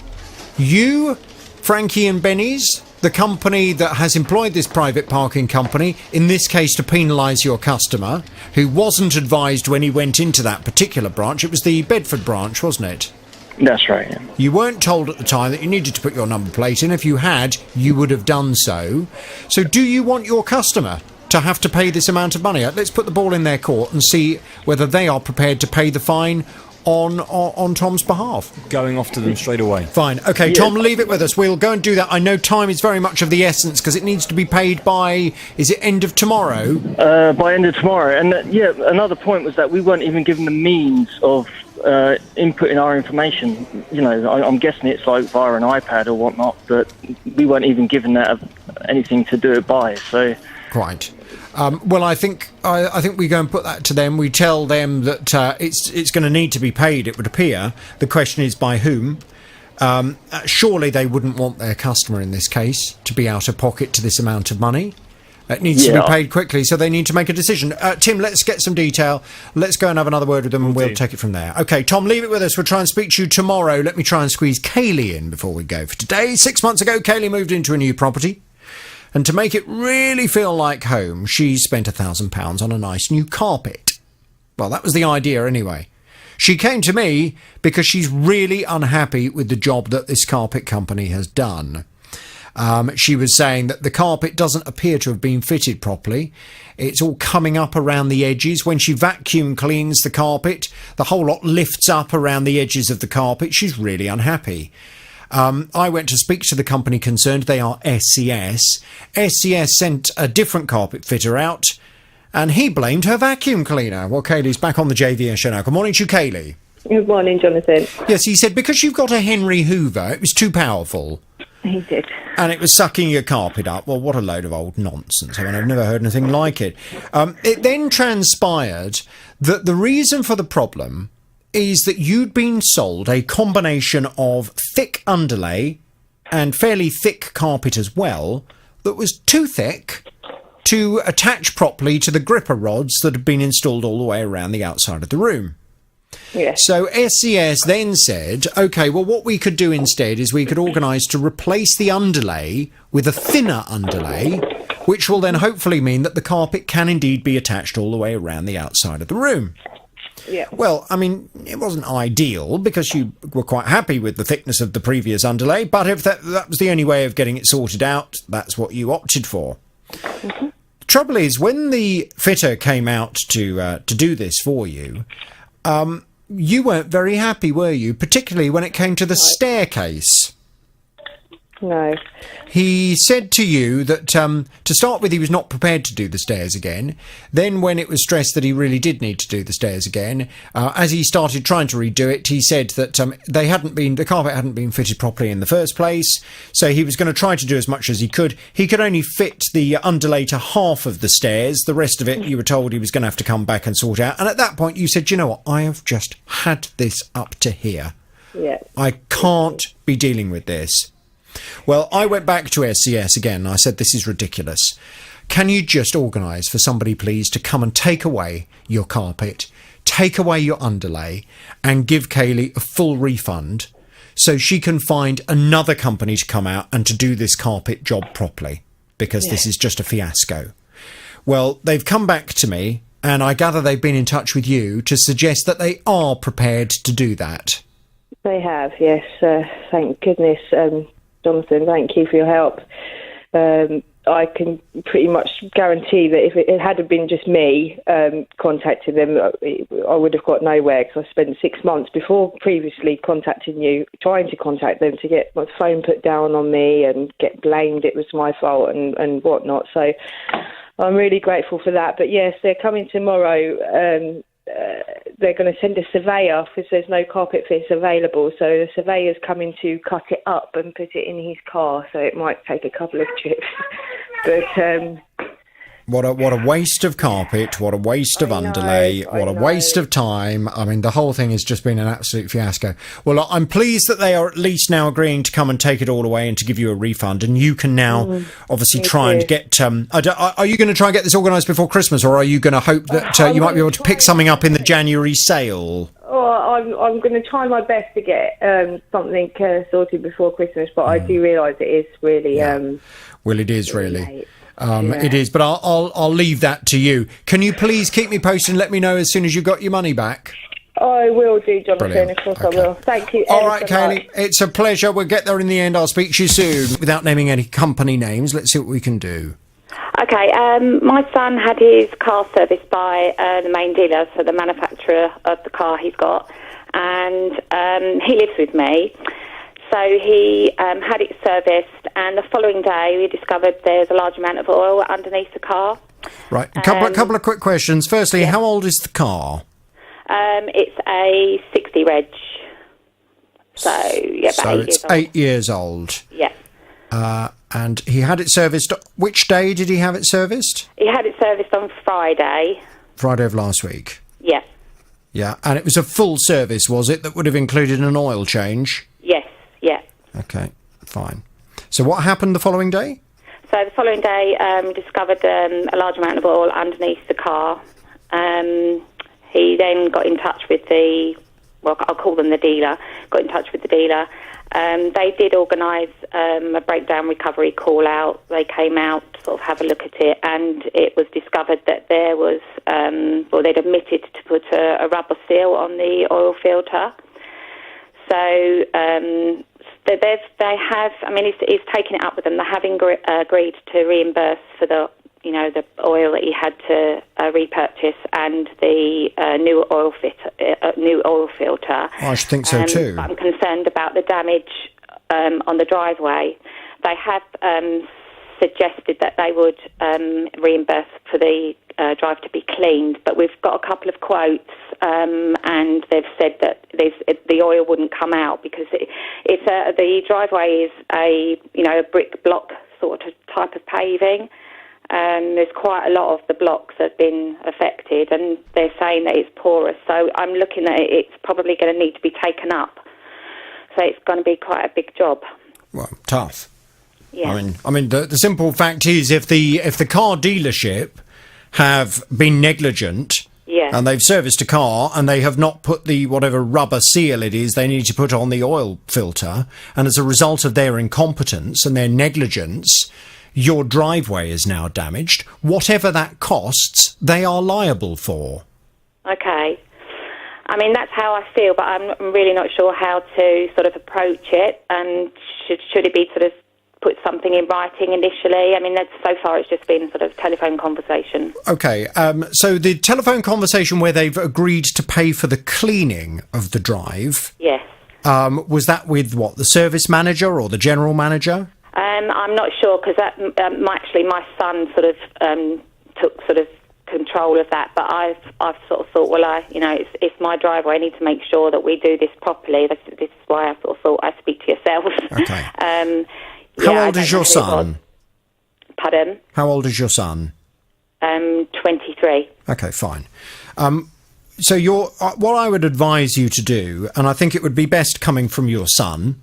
You, Frankie and Benny's? The company that has employed this private parking company, in this case to penalise your customer, who wasn't advised when he went into that particular branch. It was the Bedford branch, wasn't it? That's right. Yeah. You weren't told at the time that you needed to put your number plate in. If you had, you would have done so. So do you want your customer to have to pay this amount of money? Let's put the ball in their court and see whether they are prepared to pay the fine on Tom's behalf. Going off to them straight away. Fine. Okay, Yeah. Tom, leave it with us. We'll go and do that. I know time is very much of the essence because it needs to be paid by, is it end of tomorrow? By end of tomorrow. And another point was that we weren't even given the means of inputting our information. You know, I'm guessing it's like via an iPad or whatnot, but we weren't even given that anything to do it by. So Quite. Well, I think we go and put that to them. We tell them that it's going to need to be paid, it would appear. The question is by whom. Surely they wouldn't want their customer in this case to be out of pocket to this amount of money. It needs to be paid quickly, so they need to make a decision. Tim, let's get some detail. Let's go and have another word with them, and we'll take it from there. OK, Tom, leave it with us. We'll try and speak to you tomorrow. Let me try and squeeze Kaylee in before we go for today. 6 months ago, Kaylee moved into a new property. And to make it really feel like home, she spent £1,000 on a nice new carpet. Well, that was the idea anyway. She came to me because she's really unhappy with the job that this carpet company has done. She was saying that the carpet doesn't appear to have been fitted properly. It's all coming up around the edges. When she vacuum cleans the carpet, the whole lot lifts up around the edges of the carpet. She's really unhappy. I went to speak to the company concerned. They are SCS. SCS sent a different carpet fitter out, and he blamed her vacuum cleaner. Well, Kaylee's back on the JVS show now. Good morning to you, Kaylee. Good morning, Jonathan. Yes, he said because you've got a Henry Hoover, it was too powerful. He did. And it was sucking your carpet up. Well, what a load of old nonsense. I mean, I've never heard anything like it. It then transpired that the reason for the problem is that you'd been sold a combination of thick underlay and fairly thick carpet as well that was too thick to attach properly to the gripper rods that had been installed all the way around the outside of the room. Yes. So SCS then said, OK, well, what we could do instead is we could organise to replace the underlay with a thinner underlay, which will then hopefully mean that the carpet can indeed be attached all the way around the outside of the room. Yeah. Well, I mean, it wasn't ideal because you were quite happy with the thickness of the previous underlay, but if that was the only way of getting it sorted out, that's what you opted for. Mm-hmm. The trouble is, when the fitter came out to do this for you, you weren't very happy, were you? Particularly when it came to the staircase. No. He said to you that, to start with, he was not prepared to do the stairs again. Then when it was stressed that he really did need to do the stairs again, as he started trying to redo it, he said that the carpet hadn't been fitted properly in the first place, so he was going to try to do as much as he could. He could only fit the underlay to half of the stairs. The rest of it, you were told he was going to have to come back and sort out. And at that point, you said, you know what, I have just had this up to here. Yeah. I can't be dealing with this. Well, I went back to SCS again and I said, this is ridiculous. Can you just organise for somebody, please, to come and take away your carpet, take away your underlay, and give Kaylee a full refund so she can find another company to come out and to do this carpet job properly, because this is just a fiasco. Well, they've come back to me, and I gather they've been in touch with you to suggest that they are prepared to do that. They have, yes. Thank goodness. Jonathan, thank you for your help. I can pretty much guarantee that if it had been just me contacting them, I would have got nowhere, because I spent 6 months before previously contacting you, trying to contact them to get my phone put down on me and get blamed it was my fault and whatnot. So I'm really grateful for that. But yes, they're coming tomorrow. They're going to send a surveyor because there's no carpet fits available. So the surveyor's coming to cut it up and put it in his car. So it might take a couple of trips. But what a waste of carpet, what a waste of underlay, what a waste of time. I mean, the whole thing has just been an absolute fiasco. Well, I'm pleased that they are at least now agreeing to come and take it all away and to give you a refund. And you can now obviously try and get... are you going to try and get this organised before Christmas, or are you going to hope that you might be able to pick something up in the January sale? I'm going to try my best to get something sorted before Christmas, but I do realise it is really... well, it is really... It is, but I'll leave that to you. Can you please keep me posted and let me know as soon as you've got your money back? I will do, Jonathan. Brilliant. Of course I will. Thank you. All ever right, so Kaylee, much. it's a pleasure. We'll get there in the end. I'll speak to you soon. Without naming any company names, let's see what we can do. Okay, my son had his car serviced by the main dealer, so the manufacturer of the car he's got, and he lives with me. So he had it serviced, and the following day we discovered there's a large amount of oil underneath the car. Right, a couple of quick questions. Firstly, how old is the car? It's a 60 reg. So, yeah, about So 8 it's years old. 8 years old. Yeah. And he had it serviced. Which day did he have it serviced? He had it serviced on Friday. Friday of last week. Yeah. Yeah, and it was a full service, was it, that would have included an oil change? Yes, yeah. Okay, fine. So what happened the following day? So the following day, we discovered a large amount of oil underneath the car. He then got in touch with I'll call them the dealer, got in touch with the dealer. They did organise a breakdown recovery call out. They came out to sort of have a look at it, and it was discovered that there was, they'd omitted to put a rubber seal on the oil filter. So they have, I mean, he's taken it up with them. They have agreed to reimburse for the oil that he had to repurchase and the new oil filter. I should think so too. But I'm concerned about the damage on the driveway. They have suggested that they would reimburse for the drive to be cleaned, but we've got a couple of quotes, and they've said that the oil wouldn't come out because the driveway is a brick block sort of type of paving. There's quite a lot of the blocks have been affected, and they're saying that it's porous. So I'm looking at it's probably going to need to be taken up. So it's going to be quite a big job. Well, tough. Yeah. I mean, the simple fact is, if the car dealership have been negligent, and they've serviced a car and they have not put the whatever rubber seal it is they need to put on the oil filter, and as a result of their incompetence and their negligence, your driveway is now damaged. Whatever that costs, they are liable for. Okay. I mean, that's how I feel, but I'm really not sure how to sort of approach it. And should it be sort of put something in writing initially? I mean, so far it's just been sort of telephone conversation. Okay, so the telephone conversation where they've agreed to pay for the cleaning of the drive... Yes. Was that with, the service manager or the general manager? I'm not sure, because actually my son sort of took sort of control of that, but I've sort of thought, it's my driveway. I need to make sure that we do this properly. This is why I sort of thought I'd speak to yourselves. Okay. How old is your son? Pardon? How old is your son? 23. Okay, fine. So what I would advise you to do, and I think it would be best coming from your son,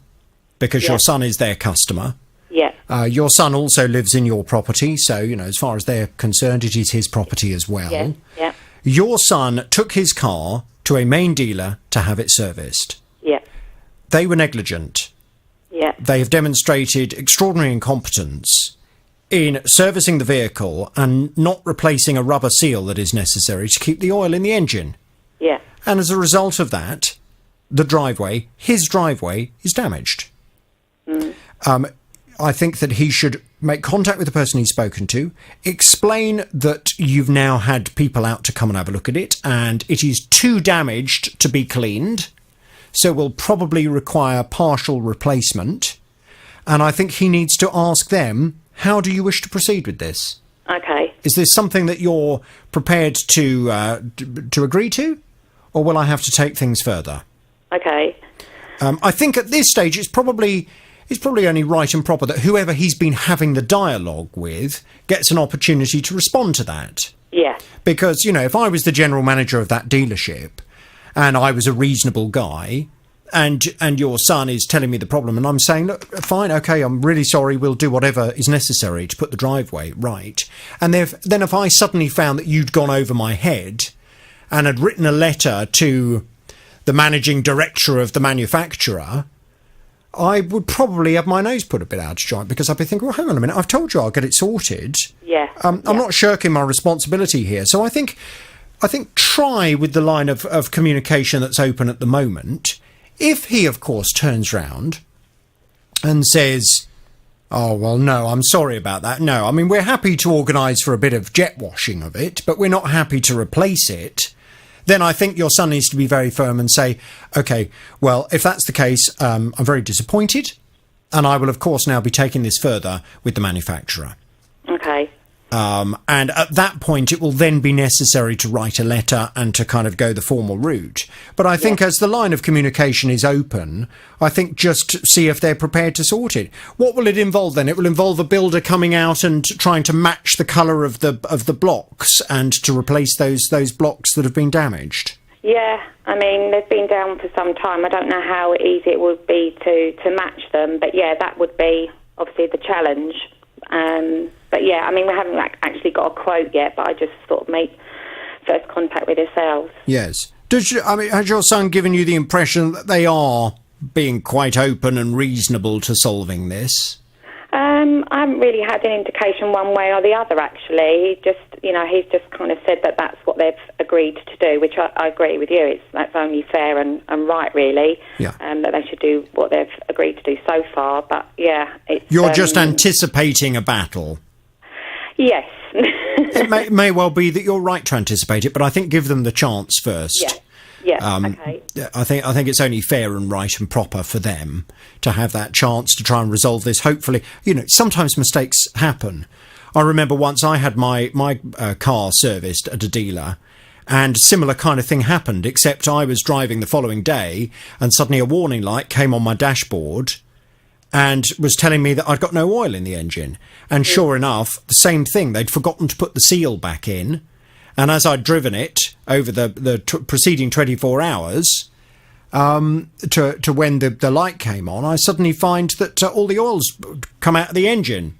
because your son is their customer. Yeah. Your son also lives in your property, so, as far as they're concerned, it is his property as well. Yeah. Yeah. Your son took his car to a main dealer to have it serviced. Yeah. They were negligent. Yeah. They have demonstrated extraordinary incompetence in servicing the vehicle and not replacing a rubber seal that is necessary to keep the oil in the engine. Yeah. And as a result of that, his driveway is damaged. Mm. I think that he should make contact with the person he's spoken to, explain that you've now had people out to come and have a look at it, and it is too damaged to be cleaned, so will probably require partial replacement. And I think he needs to ask them, how do you wish to proceed with this? Okay. Is this something that you're prepared to agree to, or will I have to take things further? Okay. I think at this stage it's probably only right and proper that whoever he's been having the dialogue with gets an opportunity to respond to that. Yeah. Because, if I was the general manager of that dealership and I was a reasonable guy and your son is telling me the problem and I'm saying, look, fine, okay, I'm really sorry, we'll do whatever is necessary to put the driveway right. And then if I suddenly found that you'd gone over my head and had written a letter to the managing director of the manufacturer, I would probably have my nose put a bit out of joint, because I'd be thinking, well, hang on a minute, I've told you I'll get it sorted. Yeah. I'm not shirking my responsibility here. So I think I think, try with the line of communication that's open at the moment. If he, of course, turns round and says, oh, well, no, I'm sorry about that. No, I mean, we're happy to organise for a bit of jet washing of it, but we're not happy to replace it. Then I think your son needs to be very firm and say, OK, well, if that's the case, I'm very disappointed. And I will, of course, now be taking this further with the manufacturer. Okay. And at that point, it will then be necessary to write a letter and to kind of go the formal route. But I think as the line of communication is open, I think just see if they're prepared to sort it. What will it involve then? It will involve a builder coming out and trying to match the colour of the blocks and to replace those blocks that have been damaged. Yeah, I mean, they've been down for some time. I don't know how easy it would be to match them, but yeah, that would be obviously the challenge. But yeah, I mean, we haven't actually got a quote yet, but I just sort of make first contact with yourselves. Yes. Has your son given you the impression that they are being quite open and reasonable to solving this? I haven't really had an indication one way or the other, actually. He's just kind of said that that's what they've agreed to do, which I agree with you. That's only fair and right, really, that they should do what they've agreed to do so far. But, yeah, it's... You're just anticipating a battle. Yes. It may well be that you're right to anticipate it, but I think give them the chance first. Yeah. Yeah, okay. I think it's only fair and right and proper for them to have that chance to try and resolve this. Hopefully, sometimes mistakes happen. I remember once I had my car serviced at a dealer, and similar kind of thing happened, except I was driving the following day, and suddenly a warning light came on my dashboard and was telling me that I'd got no oil in the engine. And sure enough, the same thing. They'd forgotten to put the seal back in. And as I'd driven it over the preceding 24 hours to when the light came on, I suddenly find that all the oil's come out of the engine.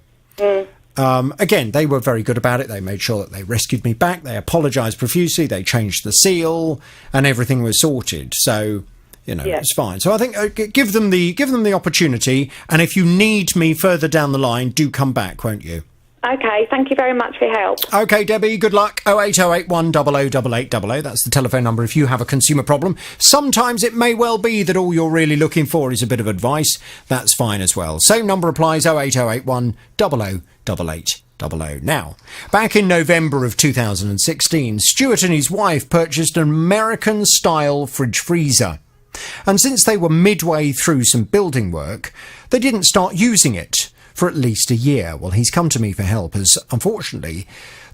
Again, they were very good about it. They made sure that they rescued me back. They apologised profusely. They changed the seal and everything was sorted. So, it's fine. So I think give them the opportunity. And if you need me further down the line, do come back, won't you? Okay, thank you very much for your help. OK, Debbie, good luck. 08081 008800. That's the telephone number if you have a consumer problem. Sometimes it may well be that all you're really looking for is a bit of advice. That's fine as well. Same number applies, 08081 008800. Now, back in November of 2016, Stuart and his wife purchased an American-style fridge freezer. And since they were midway through some building work, they didn't start using it for at least a year. Well, he's come to me for help as, unfortunately,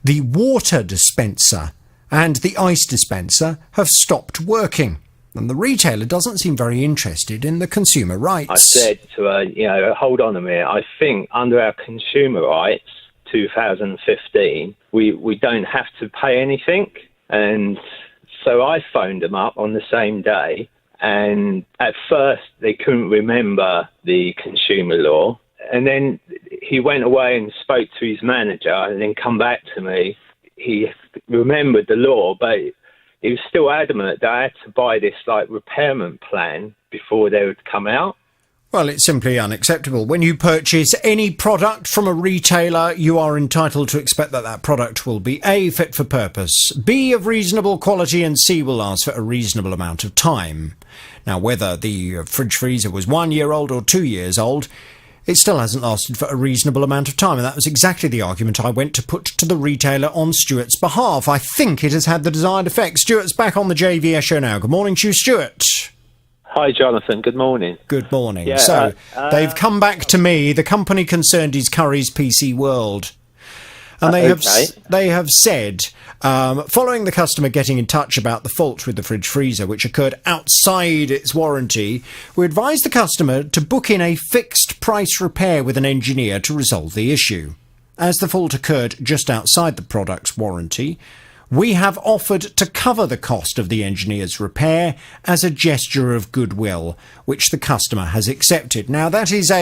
the water dispenser and the ice dispenser have stopped working. And the retailer doesn't seem very interested in the consumer rights. I said to her, hold on a minute. I think under our consumer rights, 2015, we don't have to pay anything. And so I phoned them up on the same day. And at first, they couldn't remember the consumer law. And then he went away and spoke to his manager and then come back to me. He remembered the law, but he was still adamant that I had to buy this repairment plan before they would come out. Well, it's simply unacceptable. When you purchase any product from a retailer, you are entitled to expect that that product will be A, fit for purpose, B, of reasonable quality, and C, will last for a reasonable amount of time. Now, whether the fridge freezer was 1 year old or 2 years old, it still hasn't lasted for a reasonable amount of time, and that was exactly the argument I went to put to the retailer on Stuart's behalf. I think it has had the desired effect. Stuart's back on the JVS show now. Good morning to you, Stuart. Hi, Jonathan. Good morning. Good morning. So, they've come back to me. The company concerned is Curry's PC World. And they have said, following the customer getting in touch about the fault with the fridge freezer, which occurred outside its warranty, we advised the customer to book in a fixed price repair with an engineer to resolve the issue. As the fault occurred just outside the product's warranty, we have offered to cover the cost of the engineer's repair as a gesture of goodwill, which the customer has accepted. Now, that is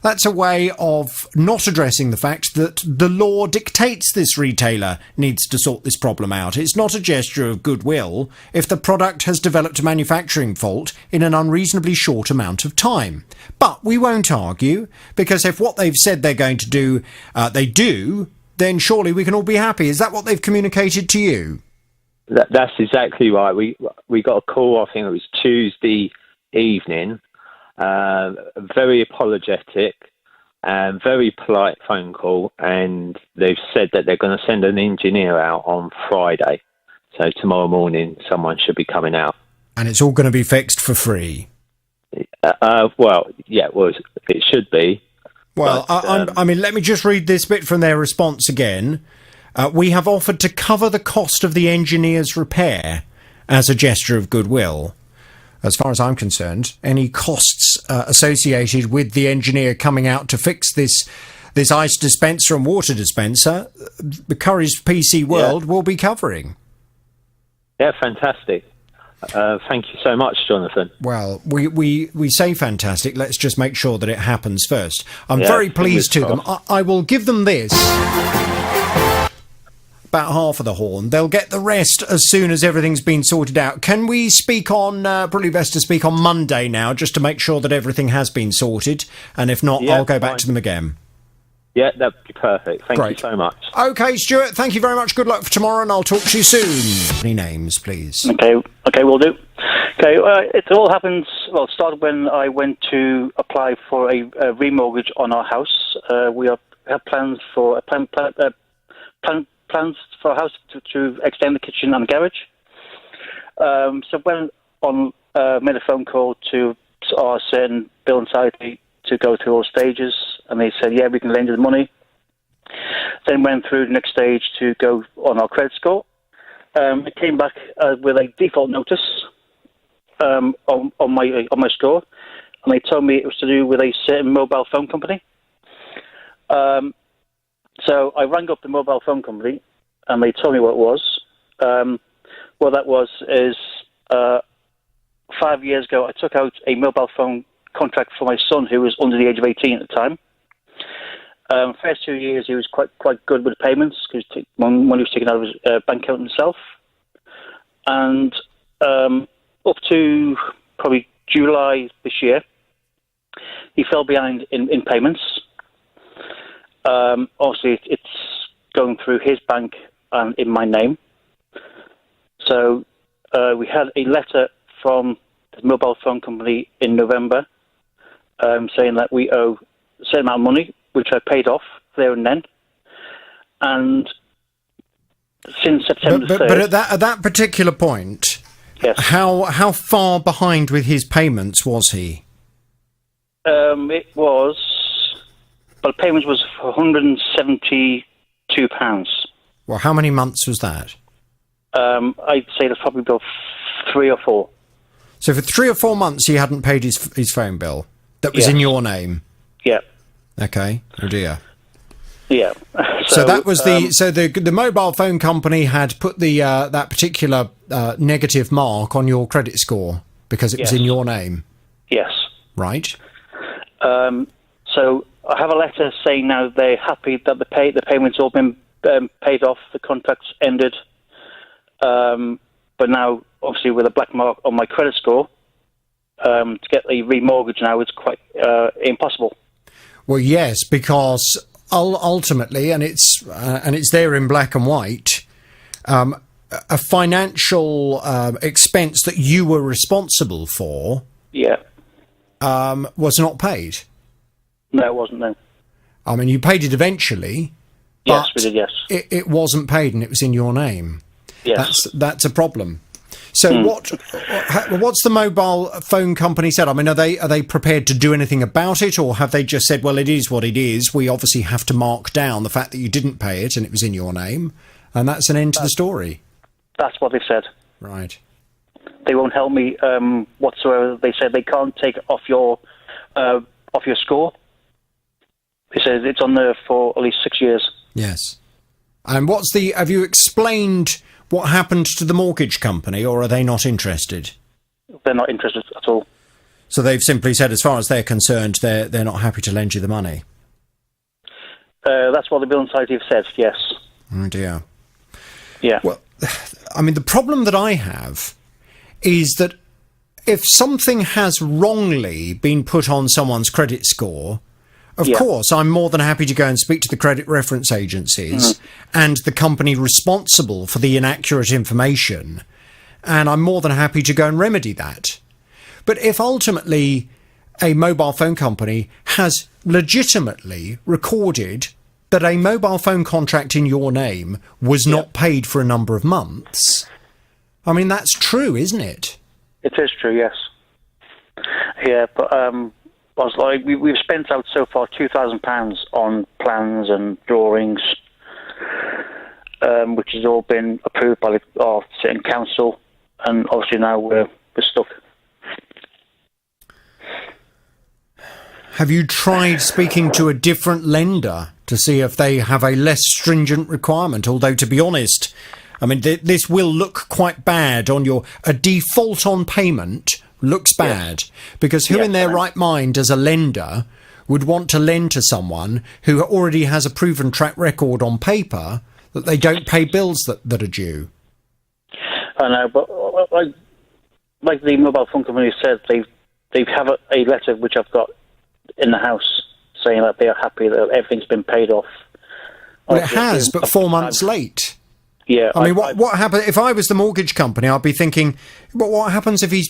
that's a way of not addressing the fact that the law dictates this retailer needs to sort this problem out. It's not a gesture of goodwill if the product has developed a manufacturing fault in an unreasonably short amount of time. But we won't argue, because if what they've said they're going to do, they do, then surely we can all be happy. Is that what they've communicated to you? That's exactly right. We got a call, I think it was Tuesday evening, very apologetic and very polite phone call, and they've said that they're going to send an engineer out on Friday. So tomorrow morning someone should be coming out. And it's all going to be fixed for free? Well, it should be. Well, but, I mean, let me just read this bit from their response again. We have offered to cover the cost of the engineer's repair as a gesture of goodwill. As far as I'm concerned, any costs associated with the engineer coming out to fix this ice dispenser and water dispenser, the Curry's PC World will be covering. Yeah, fantastic. Thank you so much, Jonathan. Well, we say fantastic. Let's just make sure that it happens first. I'm very pleased to them. I will give them this. About half of the horn. They'll get the rest as soon as everything's been sorted out. Can we speak on, probably best to speak on Monday now, just to make sure that everything has been sorted? And if not, I'll go back to them again. Yeah, that'd be perfect. Thank you so much. OK, Stuart, thank you very much. Good luck for tomorrow, and I'll talk to you soon. Any names, please? Okay, will do. Okay, it all happened, well, it started when I went to apply for a remortgage on our house. We have plans for plans for a house to extend the kitchen and the garage. So when made a phone call to our certain building society to go through all stages, and they said, yeah, we can lend you the money. Then went through the next stage to go on our credit score. It came back with a default notice on my score, and they told me it was to do with a certain mobile phone company. So I rang up the mobile phone company, and they told me what it was. What that was is 5 years ago, I took out a mobile phone contract for my son, who was under the age of 18 at the time. First 2 years, he was quite good with payments because when he was taking out of his bank account himself, and up to probably July this year, he fell behind in payments. Obviously, it's going through his bank and in my name. So we had a letter from the mobile phone company in November saying that we owe a certain amount of money, which I paid off there and then. And since September 3rd... But at that particular point, yes. How far behind with his payments was he? It was... Well, the payment was £172. Well, how many months was that? I'd say that's probably about 3 or 4. So for 3 or 4 months he hadn't paid his phone bill that was in your name? Yeah. Okay. Oh dear. Yeah. So that was the mobile phone company had put the that particular negative mark on your credit score because it was in your name? Yes. Right. So I have a letter saying now they're happy that the payment's all been paid off, the contract's ended. But now, obviously, with a black mark on my credit score, to get a remortgage now is quite impossible. Well, yes, because ultimately, and it's there in black and white, a financial expense that you were responsible for, was not paid. No, it wasn't. No. I mean, you paid it eventually. Yes, but we did. Yes. It wasn't paid, and it was in your name. Yes. That's a problem. So what's the mobile phone company said? I mean, are they prepared to do anything about it, or have they just said, well, it is what it is. We obviously have to mark down the fact that you didn't pay it and it was in your name, and that's an end to the story. That's what they've said. Right. They won't help me whatsoever. They said they can't take it off your score. They said it's on there for at least 6 years. Yes. And have you explained what happened to the mortgage company, or are they not interested? They're not interested at all. So they've simply said, as far as they're concerned, they're not happy to lend you the money? That's what the Building Society have said, yes. Oh, dear. Yeah. Well, I mean, the problem that I have is that if something has wrongly been put on someone's credit score, Of course, I'm more than happy to go and speak to the credit reference agencies and the company responsible for the inaccurate information, and I'm more than happy to go and remedy that. But if ultimately a mobile phone company has legitimately recorded that a mobile phone contract in your name was not paid for a number of months, I mean, that's true, isn't it? It is true, yes. Yeah, but I was like, we've spent out so far £2,000 on plans and drawings, which has all been approved by our sitting council, and obviously now we're stuck. Have you tried speaking to a different lender to see if they have a less stringent requirement? Although, to be honest, I mean, this will look quite bad on a default on payment looks bad, because who in their right mind as a lender would want to lend to someone who already has a proven track record on paper that they don't pay bills that are due? I know, but like the mobile phone company said, they have a letter which I've got in the house saying that they are happy that everything's been paid off. Well, it has, but 4 months late. Yeah. I mean, what happens if I was the mortgage company? I'd be thinking, but what happens if he,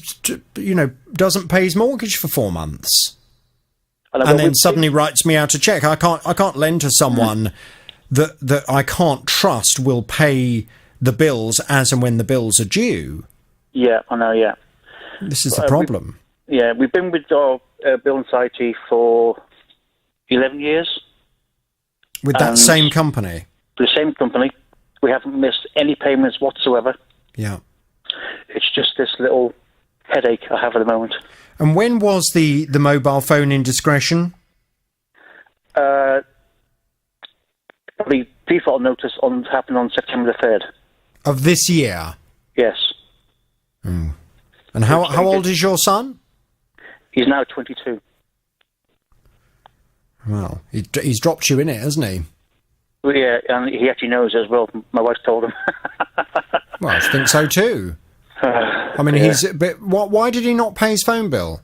doesn't pay his mortgage for 4 months, and then suddenly writes me out a check? I can't lend to someone that I can't trust will pay the bills as and when the bills are due. Yeah, I know. Yeah. This is the problem. We've been with our Building Society for 11 years. With that same company? The same company. We haven't missed any payments whatsoever. Yeah. It's just this little headache I have at the moment. And when was the mobile phone indiscretion? The default notice happened on September the 3rd. Of this year? Yes. Mm. And how old is your son? He's now 22. Well, he's dropped you in it, hasn't he? Well, yeah, and he actually knows as well. My wife told him. Well, I think so too. I mean, why did he not pay his phone bill?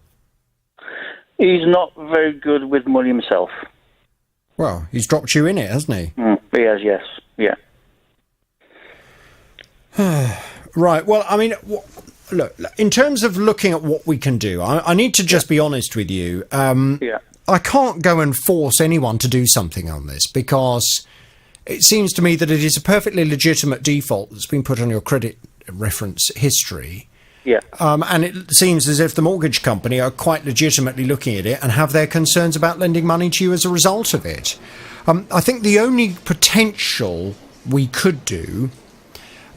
He's not very good with money himself. Well, he's dropped you in it, hasn't he? He has, yes. Yeah. Right. Well, I mean, look, in terms of looking at what we can do, I need to just be honest with you. I can't go and force anyone to do something on this, because it seems to me that it is a perfectly legitimate default that's been put on your credit reference history. Yeah. And it seems as if the mortgage company are quite legitimately looking at it and have their concerns about lending money to you as a result of it. I think the only potential we could do,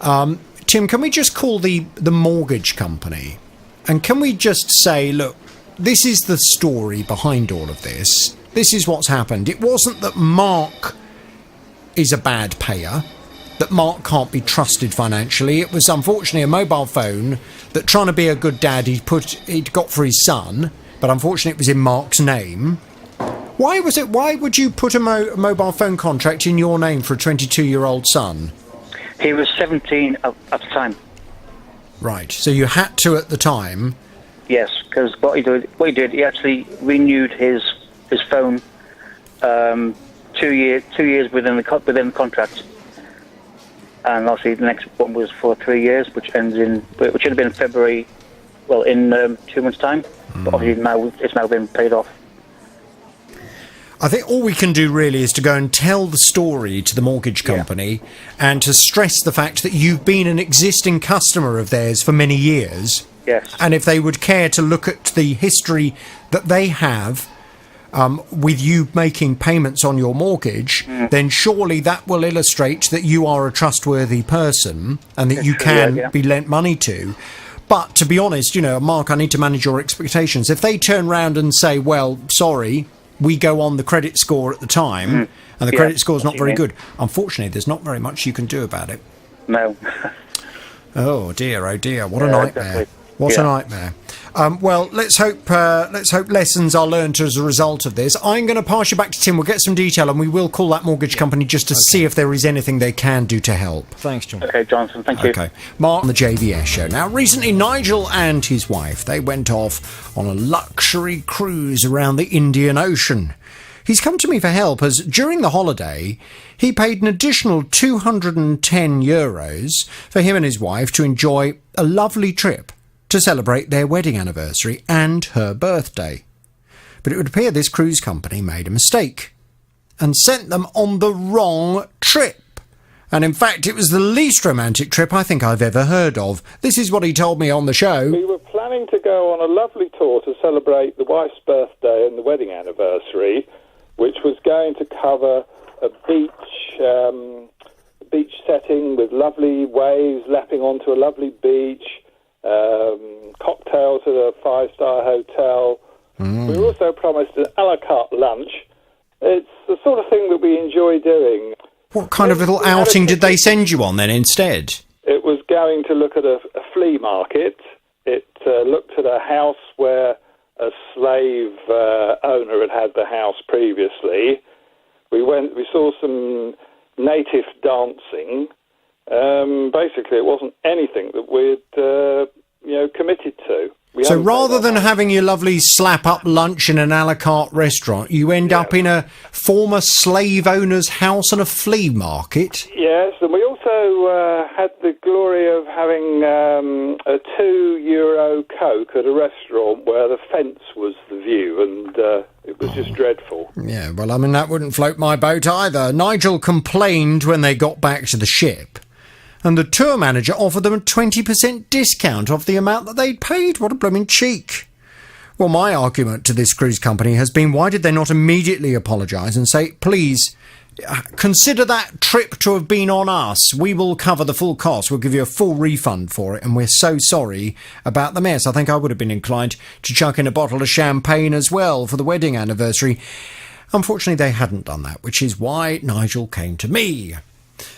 Tim, can we just call the mortgage company, and can we just say, look, this is the story behind all of this. This is what's happened. It wasn't that Mark is a bad payer, that Mark can't be trusted financially. It was unfortunately a mobile phone that, trying to be a good dad, he'd got for his son, but unfortunately it was in Mark's name. Why would you put a mobile phone contract in your name for a 22-year-old son? He was 17 at the time. Right, so you had to at the time. Yes, because what he did, he actually renewed his phone 2 years within the contract, and obviously the next one was for 3 years, which should have been February, in 2 months' time. But obviously it's now been paid off. I think all we can do really is to go and tell the story to the mortgage company, and to stress the fact that you've been an existing customer of theirs for many years. Yes. And if they would care to look at the history that they have with you making payments on your mortgage, then surely that will illustrate that you are a trustworthy person and that you can be lent money to. But to be honest, Mark, I need to manage your expectations. If they turn round and say, well, sorry, we go on the credit score at the time, and the credit score's not very good, unfortunately, there's not very much you can do about it. No. Oh dear, what a nightmare. Exactly. What a nightmare. Well, let's hope lessons are learned as a result of this. I'm going to pass you back to Tim. We'll get some detail, and we will call that mortgage company just to see if there is anything they can do to help. Thanks, John. Okay, Jonathan, thank you. Okay. Mark on the JVS show. Now, recently, Nigel and his wife, they went off on a luxury cruise around the Indian Ocean. He's come to me for help as during the holiday, he paid an additional €210 for him and his wife to enjoy a lovely trip to celebrate their wedding anniversary and her birthday. But it would appear this cruise company made a mistake and sent them on the wrong trip. And in fact, it was the least romantic trip I think I've ever heard of. This is what he told me on the show. We were planning to go on a lovely tour to celebrate the wife's birthday and the wedding anniversary, which was going to cover a beach setting with lovely waves lapping onto a lovely beach, cocktails at a five-star hotel. We were also promised an a la carte lunch. It's the sort of thing that we enjoy doing. What kind of little outing did they send you on then instead? It was going to look at a flea market. It looked at a house where a slave owner had the house previously. We saw some native dancing. Basically, it wasn't anything that we'd committed to. So rather than having your lovely slap-up lunch in an a la carte restaurant, you end up in a former slave owner's house and a flea market? Yes, and we also had the glory of having a €2 Coke at a restaurant where the fence was the view, and it was just dreadful. Yeah, well, I mean, that wouldn't float my boat either. Nigel complained when they got back to the ship, and the tour manager offered them a 20% discount off the amount that they'd paid. What a blooming cheek. Well, my argument to this cruise company has been, why did they not immediately apologise and say, please, consider that trip to have been on us. We will cover the full cost. We'll give you a full refund for it, and we're so sorry about the mess. I think I would have been inclined to chuck in a bottle of champagne as well for the wedding anniversary. Unfortunately, they hadn't done that, which is why Nigel came to me.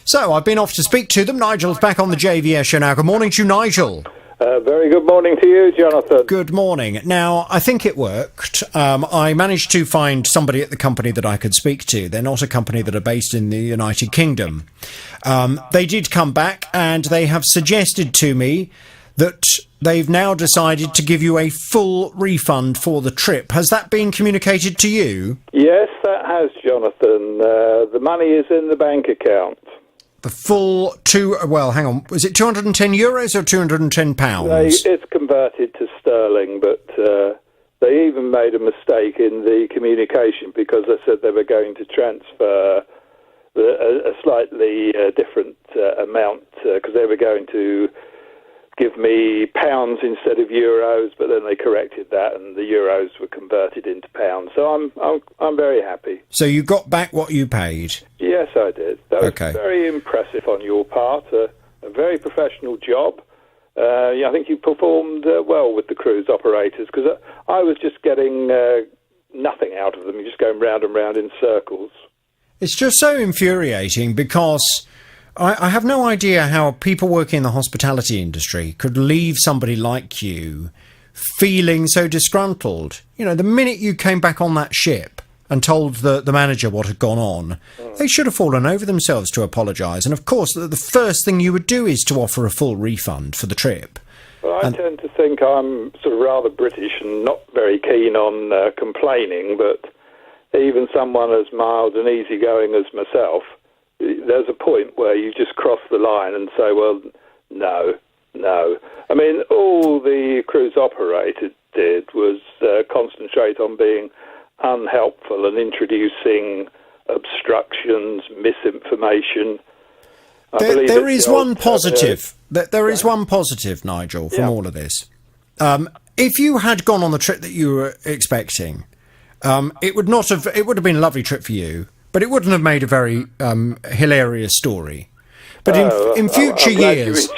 So I've been off to speak to them. Nigel's back on the JVS show now. Good morning to you, Nigel. Very good morning to you, Jonathan. Good morning. Now, I think it worked. I managed to find somebody at the company that I could speak to. They're not a company that are based in the United Kingdom. They did come back and they have suggested to me that they've now decided to give you a full refund for the trip. Has that been communicated to you? Yes, that has, Jonathan. The money is in the bank account. The full hang on, was it €210 or £210? It's converted to sterling, but they even made a mistake in the communication because they said they were going to transfer a slightly different amount because they were going to give me pounds instead of euros, but then they corrected that and the euros were converted into pounds. So I'm very happy. So you got back what you paid? Yes, I did. That was very impressive on your part. A very professional job. I think you performed well with the cruise operators because I was just getting nothing out of them. You're just going round and round in circles. It's just so infuriating because I have no idea how people working in the hospitality industry could leave somebody like you feeling so disgruntled. You know, the minute you came back on that ship and told the manager what had gone on, they should have fallen over themselves to apologise. And of course, the first thing you would do is to offer a full refund for the trip. Well, I tend to think I'm sort of rather British and not very keen on complaining, but even someone as mild and easygoing as myself, there's a point where you just cross the line and say, well, no. I mean, all the cruise operator did was concentrate on being unhelpful and introducing obstructions, misinformation. There is one positive. There is one positive, Nigel, from all of this. If you had gone on the trip that you were expecting, it would have been a lovely trip for you. But it wouldn't have made a very hilarious story. But in future years,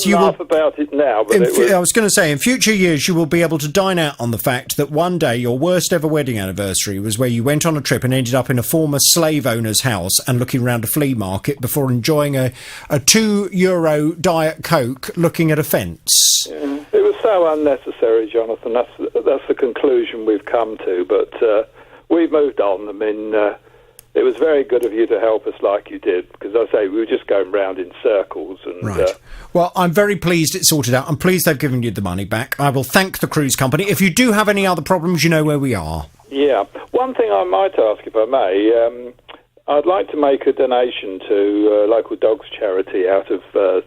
you will laugh about it now. But I was going to say, in future years, you will be able to dine out on the fact that one day your worst ever wedding anniversary was where you went on a trip and ended up in a former slave owner's house and looking around a flea market before enjoying a €2 Diet Coke looking at a fence. Yeah, it was so unnecessary, Jonathan. That's the conclusion we've come to. But we've moved on. I mean, it was very good of you to help us like you did, because I say we were just going round in circles. And, right. Well, I'm very pleased it's sorted out. I'm pleased they've given you the money back. I will thank the cruise company. If you do have any other problems, you know where we are. Yeah. One thing I might ask, if I may, I'd like to make a donation to local dogs charity out of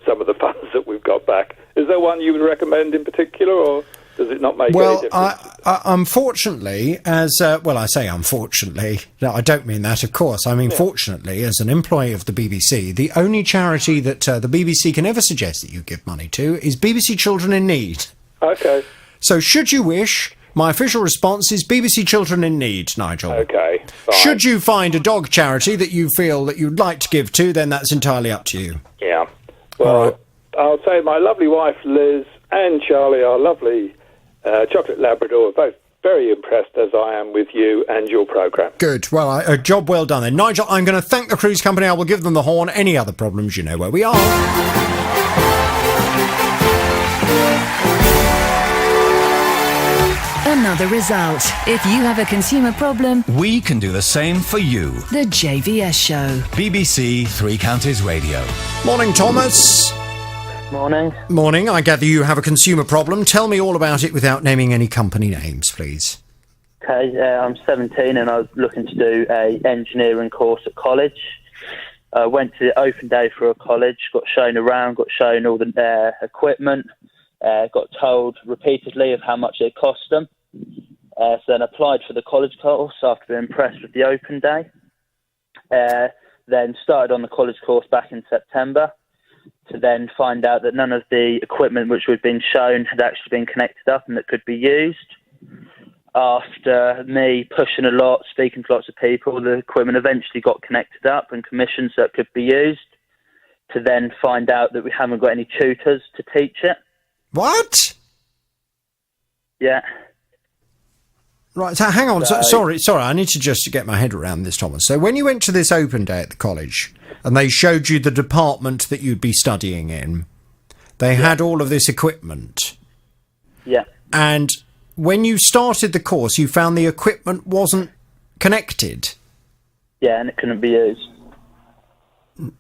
some of the funds that we've got back. Is there one you would recommend in particular, or does it not make any difference? Unfortunately, I say unfortunately, no, I don't mean that, of course. I mean, fortunately, as an employee of the BBC, the only charity that the BBC can ever suggest that you give money to is BBC Children in Need. Okay. So, should you wish, my official response is BBC Children in Need, Nigel. Okay, fine. Should you find a dog charity that you feel that you'd like to give to, then that's entirely up to you. Yeah. Well, I'll say my lovely wife, Liz, and Charlie, our lovely chocolate Labrador, are both very impressed, as I am, with you and your programme. Good. Well, a job well done then. Nigel, I'm going to thank the cruise company. I will give them the horn. Any other problems, you know where we are. Another result. If you have a consumer problem, we can do the same for you. The JVS Show. BBC Three Counties Radio. Morning, Thomas. Morning. Morning. I gather you have a consumer problem. Tell me all about it without naming any company names, please. Okay, I'm 17 and I was looking to do a engineering course at college. I went to the open day for a college, got shown around, got shown all the equipment, got told repeatedly of how much it cost them. So then applied for the college course after being impressed with the open day. Then started on the college course back in September, to then find out that none of the equipment which we'd been shown had actually been connected up and that could be used. After me pushing a lot, speaking to lots of people, the equipment eventually got connected up and commissioned so it could be used, to then find out that we haven't got any tutors to teach it. What? Yeah. Right, so hang on. Sorry, I need to just get my head around this, Thomas. So when you went to this open day at the college and they showed you the department that you'd be studying in, they had all of this equipment. Yeah. And when you started the course, you found the equipment wasn't connected. Yeah, and it couldn't be used.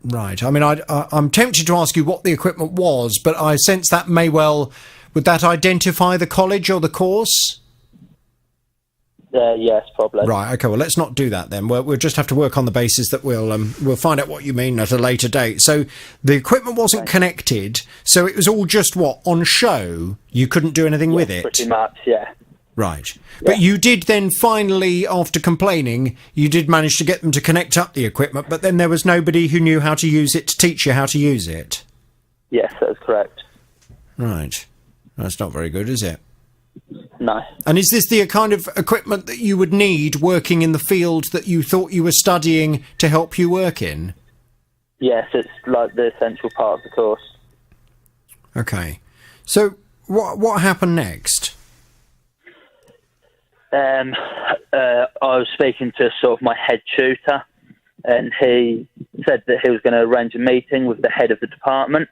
Right. I mean, I'm tempted to ask you what the equipment was, but I sense that may well... Would that identify the college or the course? Yes, probably. Right, OK, well, let's not do that then. We'll just have to work on the basis that we'll find out what you mean at a later date. So the equipment wasn't connected, so it was all just, on show? You couldn't do anything with it? Pretty much, yeah. Right. But you did then finally, after complaining, you did manage to get them to connect up the equipment, but then there was nobody who knew how to use it to teach you how to use it? Yes, that's correct. Right. That's not very good, is it? No. And is this the kind of equipment that you would need working in the field that you thought you were studying to help you work in? Yes, it's like the essential part of the course. Okay. So what happened next? I was speaking to sort of my head tutor, and he said that he was going to arrange a meeting with the head of the department,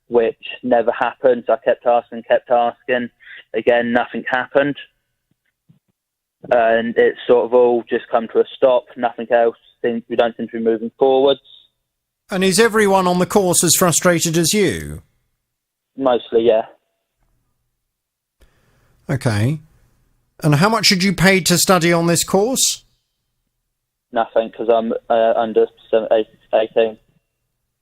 which never happened. So I kept asking. Again, nothing happened. And it's sort of all just come to a stop. Nothing else. We don't seem to be moving forwards. And is everyone on the course as frustrated as you? Mostly, yeah. Okay. And how much had you paid to study on this course? Nothing, because I'm under 18.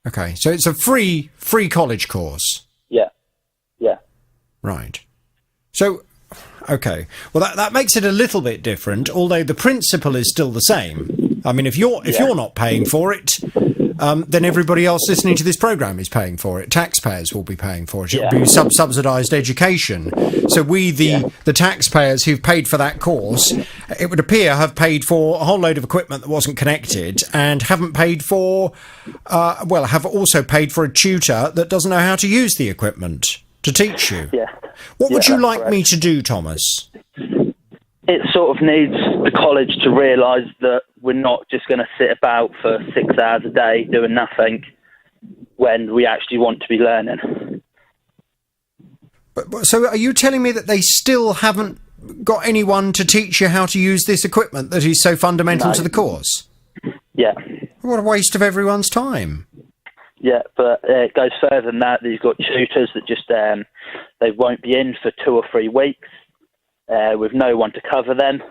Okay, so it's a free college course? Yeah. Right. So, okay. Well, that makes it a little bit different, although the principle is still the same. I mean, if you're not paying for it, then everybody else listening to this programme is paying for it. Taxpayers will be paying for it. It will be subsidised education. So we, the taxpayers who've paid for that course, it would appear have paid for a whole load of equipment that wasn't connected and haven't paid for, have also paid for a tutor that doesn't know how to use the equipment to teach you. Yeah. What would you like me to do, Thomas? It sort of needs the college to realise that we're not just going to sit about for 6 hours a day doing nothing when we actually want to be learning. But so are you telling me that they still haven't got anyone to teach you how to use this equipment that is so fundamental to the course? Yeah. What a waste of everyone's time. Yeah, but it goes further than that. You've got tutors that just they won't be in for 2 or 3 weeks with no one to cover them.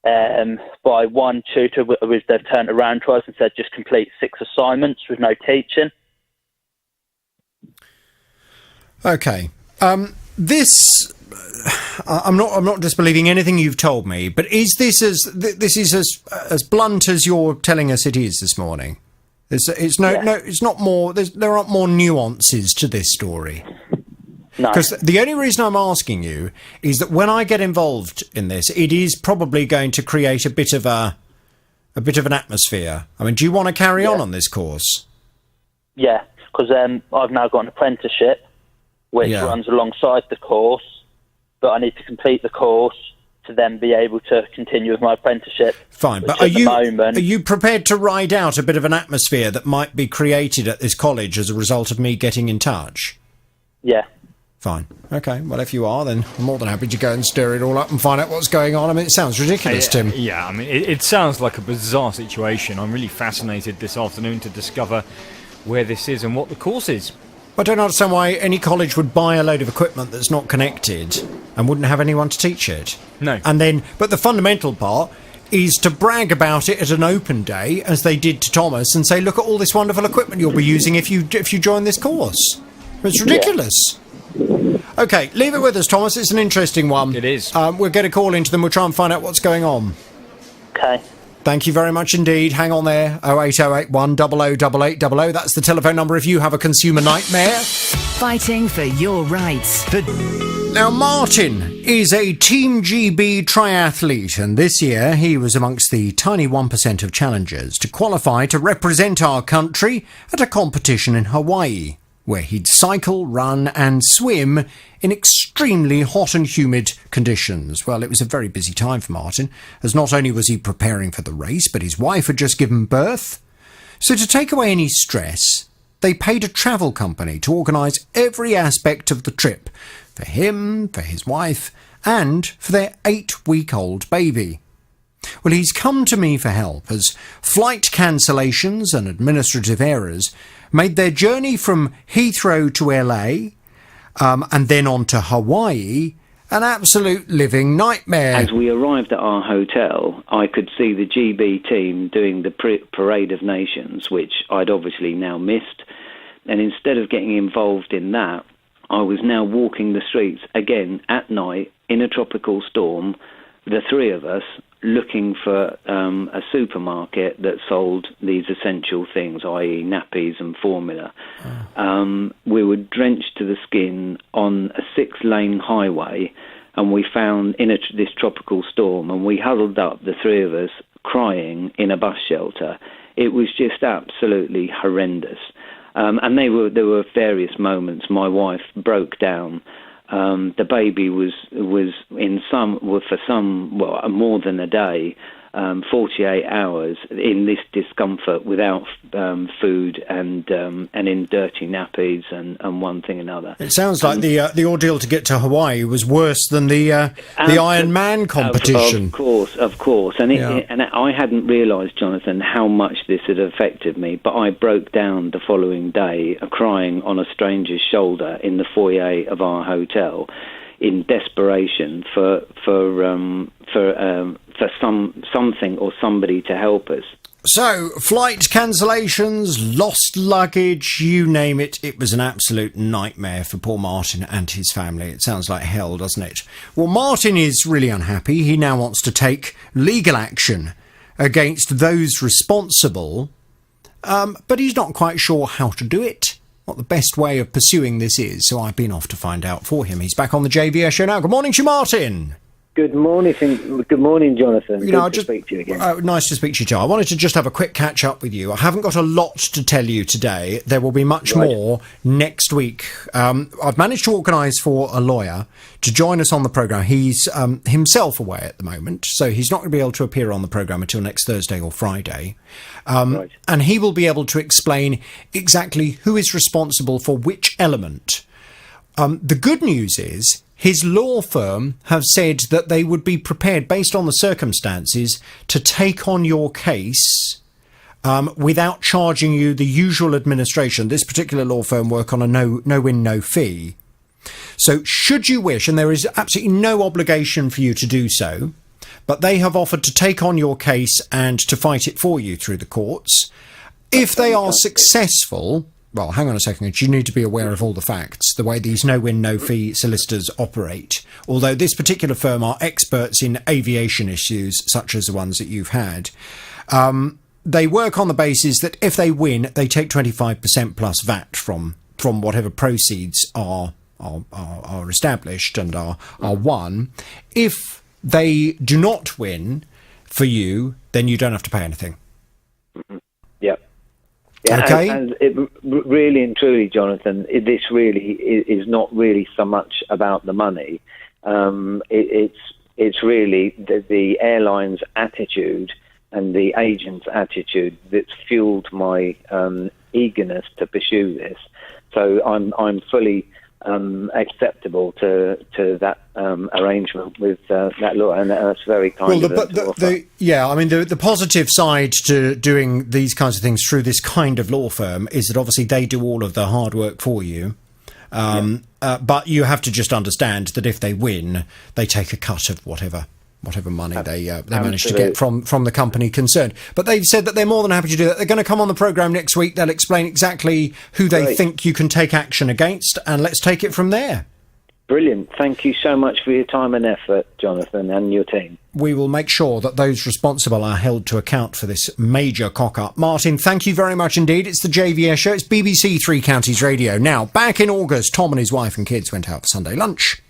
by one tutor, which they've turned around to us and said just complete 6 assignments with no teaching. Okay. This, I'm not disbelieving anything you've told me, but is this as blunt as you're telling us it is this morning? It's not more. There aren't more nuances to this story. No. Because the only reason I'm asking you is that when I get involved in this, it is probably going to create a bit of an atmosphere. I mean, do you want to carry on this course? Yeah, because I've now got an apprenticeship which runs alongside the course, but I need to complete the course to then be able to continue with my apprenticeship. Fine, but are you prepared to ride out a bit of an atmosphere that might be created at this college as a result of me getting in touch? Yeah. Fine. Okay. Well, if you are, then I'm more than happy to go and stir it all up and find out what's going on. I mean, it sounds ridiculous, Tim. Yeah, I mean, it sounds like a bizarre situation. I'm really fascinated this afternoon to discover where this is and what the course is. I don't understand why any college would buy a load of equipment that's not connected and wouldn't have anyone to teach it. No. But the fundamental part is to brag about it at an open day, as they did to Thomas, and say, look at all this wonderful equipment you'll be using if you join this course. It's ridiculous. Yeah. OK, leave it with us, Thomas. It's an interesting one. It is. We'll get a call into them. We'll try and find out what's going on. OK. Thank you very much indeed. Hang on there. 08081 008800. That's the telephone number if you have a consumer nightmare. Fighting for your rights. Now, Martin is a Team GB triathlete, and this year he was amongst the tiny 1% of challengers to qualify to represent our country at a competition in Hawaii, where he'd cycle, run and swim in extremely hot and humid conditions. Well, it was a very busy time for Martin, as not only was he preparing for the race, but his wife had just given birth. So to take away any stress, they paid a travel company to organise every aspect of the trip, for him, for his wife, and for their 8-week-old baby. Well, he's come to me for help, as flight cancellations and administrative errors made their journey from Heathrow to LA and then on to Hawaii an absolute living nightmare. As we arrived at our hotel, I could see the GB team doing the Parade of Nations, which I'd obviously now missed. And instead of getting involved in that, I was now walking the streets again at night in a tropical storm, the three of us, looking for a supermarket that sold these essential things, i.e. nappies and formula. We were drenched to the skin on a 6-lane highway, and we found in this tropical storm, and we huddled up, the three of us, crying in a bus shelter. It was just absolutely horrendous. And there were various moments. My wife broke down. The baby was more than a day, 48 hours in this discomfort without food and in dirty nappies and one thing another. It sounds like the ordeal to get to Hawaii was worse than the Iron Man competition. Of course, and I hadn't realised, Jonathan, how much this had affected me. But I broke down the following day, crying on a stranger's shoulder in the foyer of our hotel, in desperation for something or somebody to help us. So, flight cancellations, lost luggage, you name it, it was an absolute nightmare for poor Martin and his family. It sounds like hell, doesn't it? Well, Martin is really unhappy. He now wants to take legal action against those responsible, but he's not quite sure how to do it, what the best way of pursuing this is, so I've been off to find out for him. He's back on the JVS show now. Good morning to you, Martin. Good morning, Jonathan. Good to speak to you again. Nice to speak to you, Joe. I wanted to just have a quick catch-up with you. I haven't got a lot to tell you today. There will be much more next week. I've managed to organise for a lawyer to join us on the programme. He's himself away at the moment, so he's not going to be able to appear on the programme until next Thursday or Friday. And he will be able to explain exactly who is responsible for which element. The good news is his law firm have said that they would be prepared, based on the circumstances, to take on your case without charging you the usual administration. This particular law firm work on a no-win, no-fee. So should you wish, and there is absolutely no obligation for you to do so, but they have offered to take on your case and to fight it for you through the courts. If they are successful, well, hang on a second, you need to be aware of all the facts, the way these no-win, no-fee solicitors operate. Although this particular firm are experts in aviation issues, such as the ones that you've had, they work on the basis that if they win, they take 25% plus VAT from whatever proceeds are established and are won. If they do not win for you, then you don't have to pay anything. Yep. Yeah, okay. And it, really and truly, Jonathan, this really is not really so much about the money. It's really the airline's attitude and the agent's attitude that's fueled my eagerness to pursue this. So I'm fully acceptable to that arrangement with that law, and that's very kind of them to offer. The positive side to doing these kinds of things through this kind of law firm is that obviously they do all of the hard work for you. But you have to just understand that if they win, they take a cut of whatever money they manage to get from the company concerned. But they've said that they're more than happy to do that. They're going to come on the programme next week. They'll explain exactly who they think you can take action against, and let's take it from there. Brilliant. Thank you so much for your time and effort, Jonathan, and your team. We will make sure that those responsible are held to account for this major cock-up. Martin, thank you very much indeed. It's the JVS show. It's BBC Three Counties Radio. Now, back in August, Tom and his wife and kids went out for Sunday lunch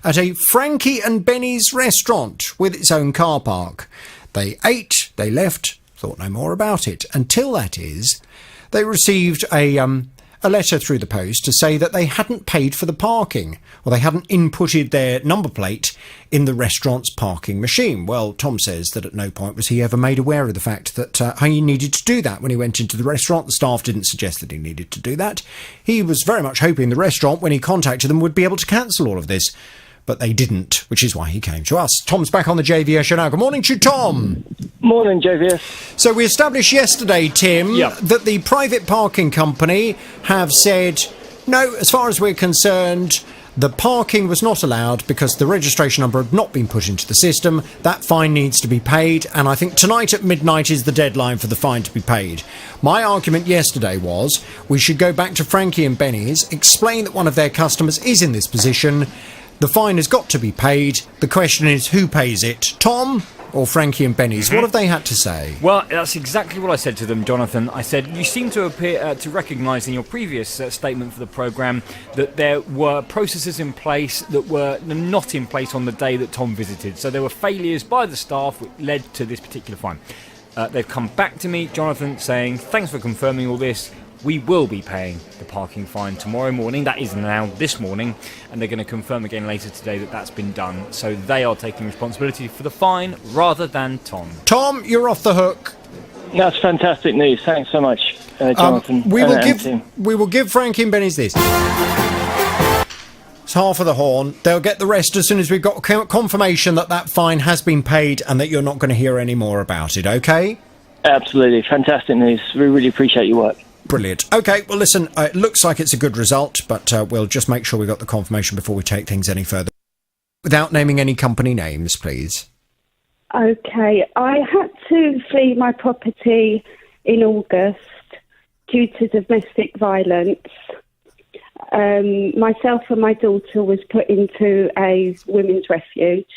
at a Frankie and Benny's restaurant with its own car park. They ate, they left, thought no more about it, until, that is, they received a letter through the post to say that they hadn't paid for the parking, or they hadn't inputted their number plate in the restaurant's parking machine. Well, Tom says that at no point was he ever made aware of the fact that he needed to do that when he went into the restaurant. The staff didn't suggest that he needed to do that. He was very much hoping the restaurant, when he contacted them, would be able to cancel all of this. But they didn't, which is why he came to us. Tom's back on the JVS show now. Good morning to you, Tom. Morning, JVS. So we established yesterday, Tim, that the private parking company have said, no, as far as we're concerned, the parking was not allowed because the registration number had not been put into the system. That fine needs to be paid, and I think tonight at midnight is the deadline for the fine to be paid. My argument yesterday was we should go back to Frankie and Benny's, explain that one of their customers is in this position. The fine has got to be paid. The question is, who pays it? Tom or Frankie and Benny's? What have they had to say? Well, that's exactly what I said to them, Jonathan. I said, you seem to appear to recognise in your previous statement for the programme that there were processes in place that were not in place on the day that Tom visited. So there were failures by the staff which led to this particular fine. They've come back to me, Jonathan, saying, thanks for confirming all this. We will be paying the parking fine tomorrow morning. That is now this morning, and they're going to confirm again later today that that's been done. So they are taking responsibility for the fine rather than Tom. Tom, you're off the hook. That's fantastic news. Thanks so much, Jonathan. We will give Frankie and Benny's this. It's half of the horn. They'll get the rest as soon as we've got confirmation that that fine has been paid and that you're not going to hear any more about it, OK? Absolutely. Fantastic news. We really appreciate your work. Brilliant. OK, well, listen, it looks like it's a good result, but we'll just make sure we got the confirmation before we take things any further. Without naming any company names, please. OK, I had to flee my property in August due to domestic violence. Myself and my daughter was put into a women's refuge.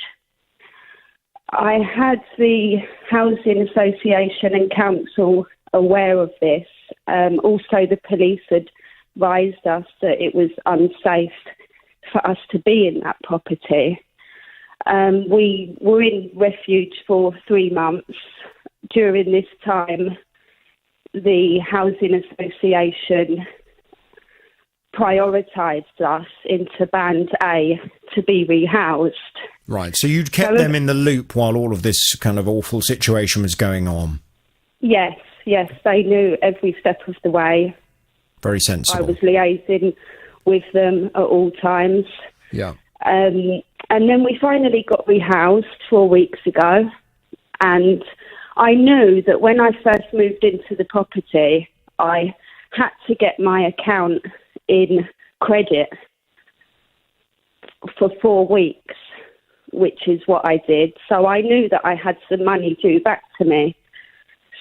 I had the Housing Association and Council aware of this. Also, the police had advised us that it was unsafe for us to be in that property. We were in refuge for 3 months. During this time, the Housing Association prioritised us into Band A to be rehoused. Right, so you'd kept them in the loop while all of this kind of awful situation was going on? Yes, they knew every step of the way. Very sensible. I was liaising with them at all times. Yeah. And then we finally got rehoused 4 weeks ago, and I knew that when I first moved into the property, I had to get my account in credit for 4 weeks. which is what I did. So I knew that I had some money due back to me.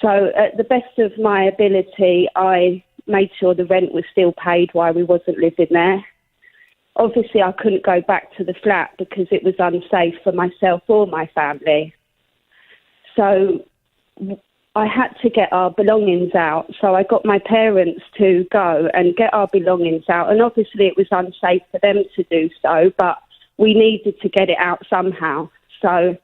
So at the best of my ability, I made sure the rent was still paid while we wasn't living there. Obviously, I couldn't go back to the flat because it was unsafe for myself or my family. So I had to get our belongings out. So I got my parents to go and get our belongings out. And obviously it was unsafe for them to do so, but we needed to get it out somehow. So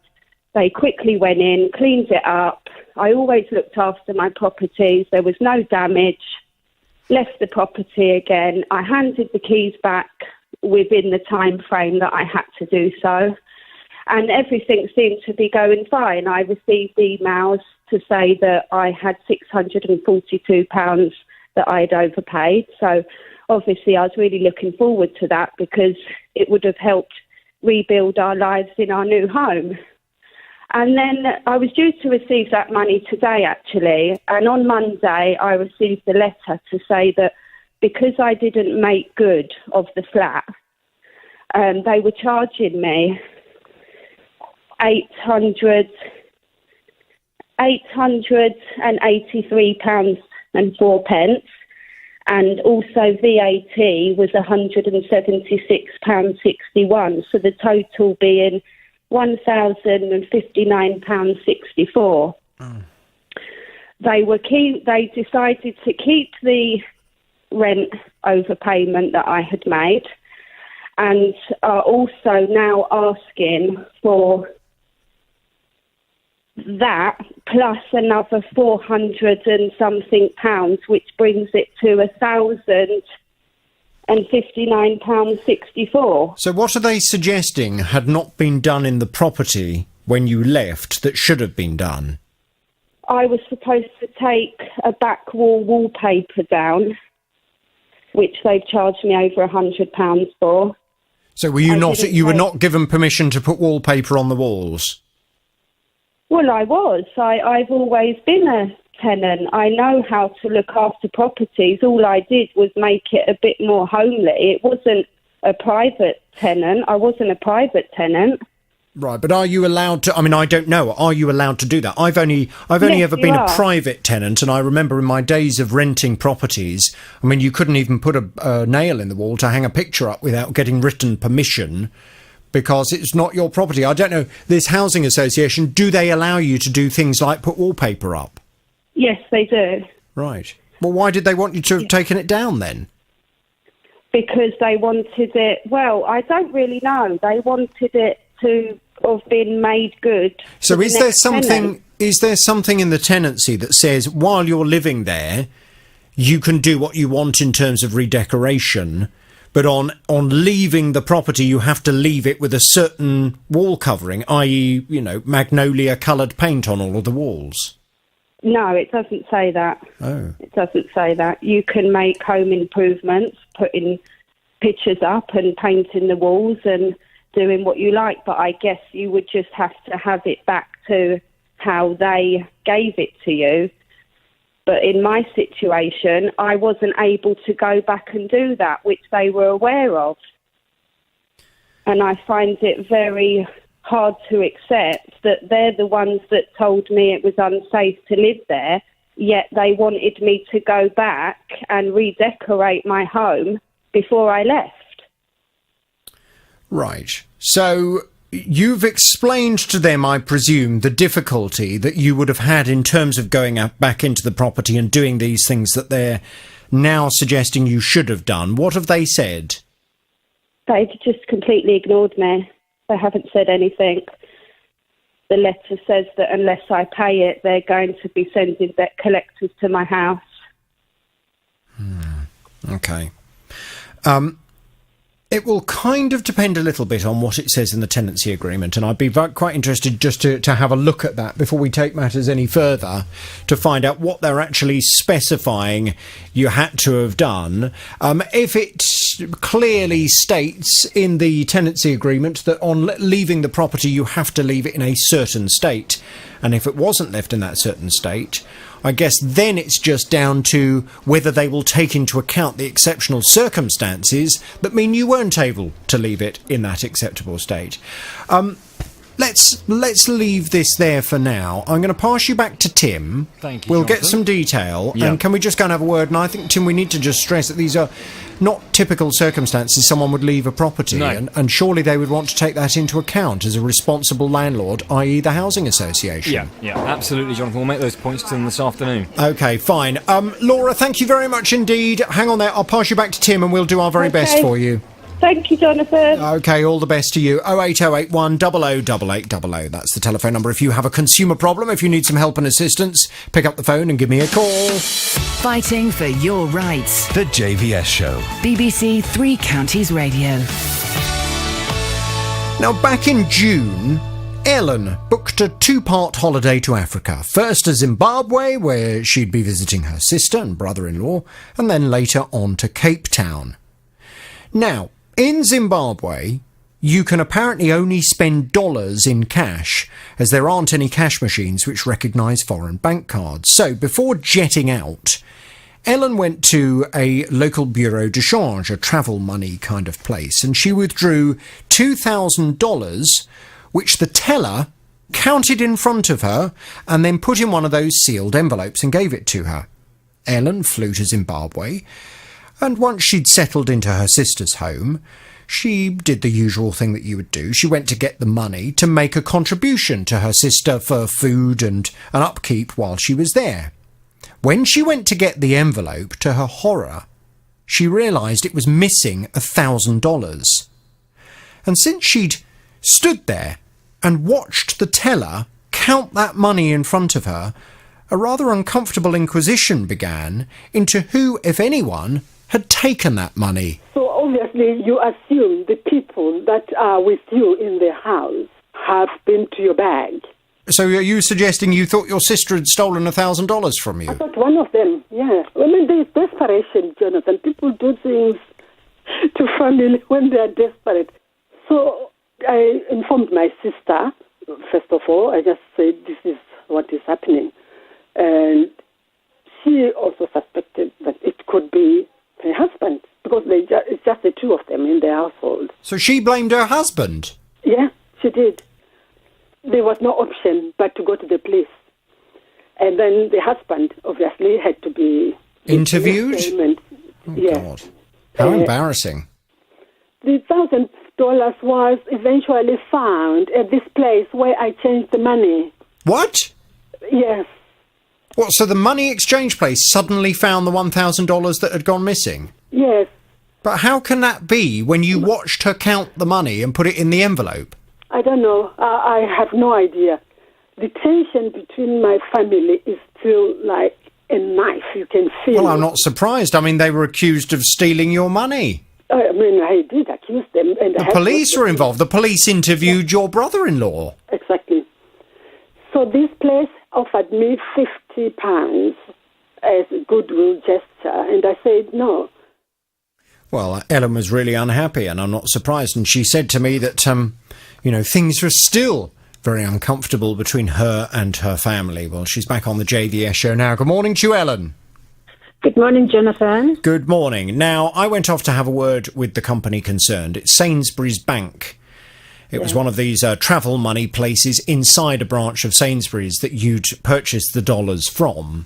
they quickly went in, cleaned it up. I always looked after my properties. There was no damage. Left the property again. I handed the keys back within the time frame that I had to do so. And everything seemed to be going fine. I received emails to say that I had £642 that I had overpaid. So obviously I was really looking forward to that because it would have helped rebuild our lives in our new home. And then I was due to receive that money today, actually. And on Monday, I received a letter to say that because I didn't make good of the flat, they were charging me £883.04, and also VAT was £176.61, so the total being £1,059.64. They decided to keep the rent overpayment that I had made, and are also now asking for that plus another 400 and something pounds, which brings it to £1,059.64. So what are they suggesting had not been done in the property when you left that should have been done? I was supposed to take a back wall wallpaper down, which they've charged me over £100 for. So were you were not given permission to put wallpaper on the walls? Well, I was. I've always been a tenant. I know how to look after properties. All I did was make it a bit more homely. It wasn't a private tenant. I wasn't a private tenant. Right, but are you allowed to? I mean, I don't know. Are you allowed to do that? I've only ever been a private tenant, and I remember in my days of renting properties, I mean, you couldn't even put a nail in the wall to hang a picture up without getting written permission, because it's not your property. I don't know. This housing association, do they allow you to do things like put wallpaper up? Yes, they do. Right. Well, why did they want you to have taken it down then? Because they wanted it. Well, I don't really know. They wanted it to have been made good. So is there something in the tenancy that says while you're living there, you can do what you want in terms of redecoration, but on leaving the property you have to leave it with a certain wall covering, i.e., magnolia coloured paint on all of the walls? No, it doesn't say that. Oh. It doesn't say that. You can make home improvements, putting pictures up and painting the walls and doing what you like, but I guess you would just have to have it back to how they gave it to you. But in my situation, I wasn't able to go back and do that, which they were aware of. And I find it very hard to accept that they're the ones that told me it was unsafe to live there, yet they wanted me to go back and redecorate my home before I left. Right. So you've explained to them, I presume, the difficulty that you would have had in terms of going back into the property and doing these things that they're now suggesting you should have done. What have they said? They've just completely ignored me. They haven't said anything. The letter says that unless I pay it, they're going to be sending debt collectors to my house. Okay. It will kind of depend a little bit on what it says in the tenancy agreement, and I'd be quite interested just to have a look at that before we take matters any further, to find out what they're actually specifying you had to have done. If it clearly states in the tenancy agreement that on leaving the property you have to leave it in a certain state, and if it wasn't left in that certain state, I guess then it's just down to whether they will take into account the exceptional circumstances that mean you weren't able to leave it in that acceptable state. let's leave this there for now. I'm going to pass you back to Tim. Thank you, We'll get Jonathan. some detail. Yeah. And can we just go and have a word? And I think, Tim, we need to just stress that these are not typical circumstances someone would leave a property. No. And surely they would want to take that into account as a responsible landlord, i.e. the housing association. Yeah, absolutely, Jonathan. We'll make those points to them this afternoon. OK, fine. Laura, thank you very much indeed. Hang on there. I'll pass you back to Tim and we'll do our very best for you. Thank you, Jonathan. OK, all the best to you. 08081 008800. That's the telephone number. If you have a consumer problem, if you need some help and assistance, pick up the phone and give me a call. Fighting for your rights. The JVS Show. BBC Three Counties Radio. Now, back in June, Ellen booked a 2-part holiday to Africa. First to Zimbabwe, where she'd be visiting her sister and brother-in-law, and then later on to Cape Town. Now, in Zimbabwe, you can apparently only spend dollars in cash, as there aren't any cash machines which recognise foreign bank cards. So, before jetting out, Ellen went to a local bureau de change, a travel money kind of place, and she withdrew $2,000, which the teller counted in front of her and then put in one of those sealed envelopes and gave it to her. Ellen flew to Zimbabwe, and once she'd settled into her sister's home, she did the usual thing that you would do. She went to get the money to make a contribution to her sister for food and an upkeep while she was there. When she went to get the envelope, to her horror, she realised it was missing $1,000. And since she'd stood there and watched the teller count that money in front of her, a rather uncomfortable inquisition began into who, if anyone, had taken that money. So obviously you assume the people that are with you in the house have been to your bag. So are you suggesting you thought your sister had stolen $1,000 from you? I thought one of them, yeah. I mean, there's desperation, Jonathan. People do things to family when they are desperate. So I informed my sister, first of all. I just said, this is what is happening. And she also suspected that it could be her husband, because it's just the two of them in the household. So she blamed her husband? Yeah, she did. There was no option but to go to the police. And then the husband, obviously, had to be interviewed? Oh, yeah. God. How embarrassing. The $1,000 was eventually found at this place where I changed the money. What? Yes. What, so the money exchange place suddenly found the $1,000 that had gone missing? Yes. But how can that be when you watched her count the money and put it in the envelope? I don't know. I have no idea. The tension between my family is still like a knife. You can feel Well, it. I'm not surprised. I mean, they were accused of stealing your money. I mean, I did accuse them. And The police were involved. The police interviewed your brother-in-law. Exactly. So this place offered me £50 as a goodwill gesture, and I said no. Well, Ellen was really unhappy, and I'm not surprised. And she said to me that, things were still very uncomfortable between her and her family. Well, she's back on the JVS show now. Good morning to you, Ellen. Good morning, Jonathan. Good morning. Now, I went off to have a word with the company concerned. It's Sainsbury's Bank. It was one of these travel money places inside a branch of Sainsbury's that you'd purchased the dollars from.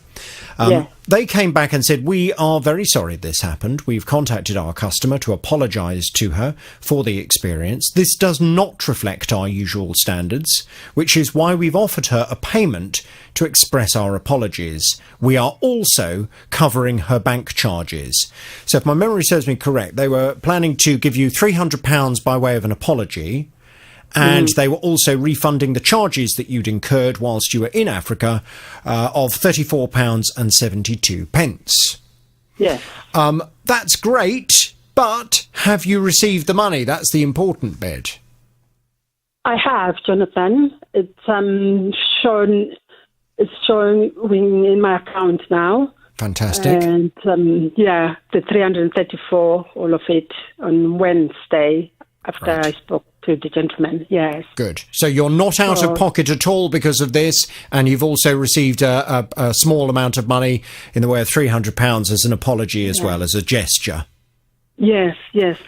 They came back and said, we are very sorry this happened. We've contacted our customer to apologise to her for the experience. This does not reflect our usual standards, which is why we've offered her a payment to express our apologies. We are also covering her bank charges. So if my memory serves me correct, they were planning to give you £300 by way of an apology, and they were also refunding the charges that you'd incurred whilst you were in Africa of £34.72. Yeah. That's great, but have you received the money? That's the important bit. I have, Jonathan. It's showing in my account now. Fantastic. And the 334, all of it on Wednesday after I spoke to the gentleman. Yes. Good. So you're not out of pocket at all because of this, and you've also received a small amount of money in the way of £300 as an apology as well, as a gesture. Yes.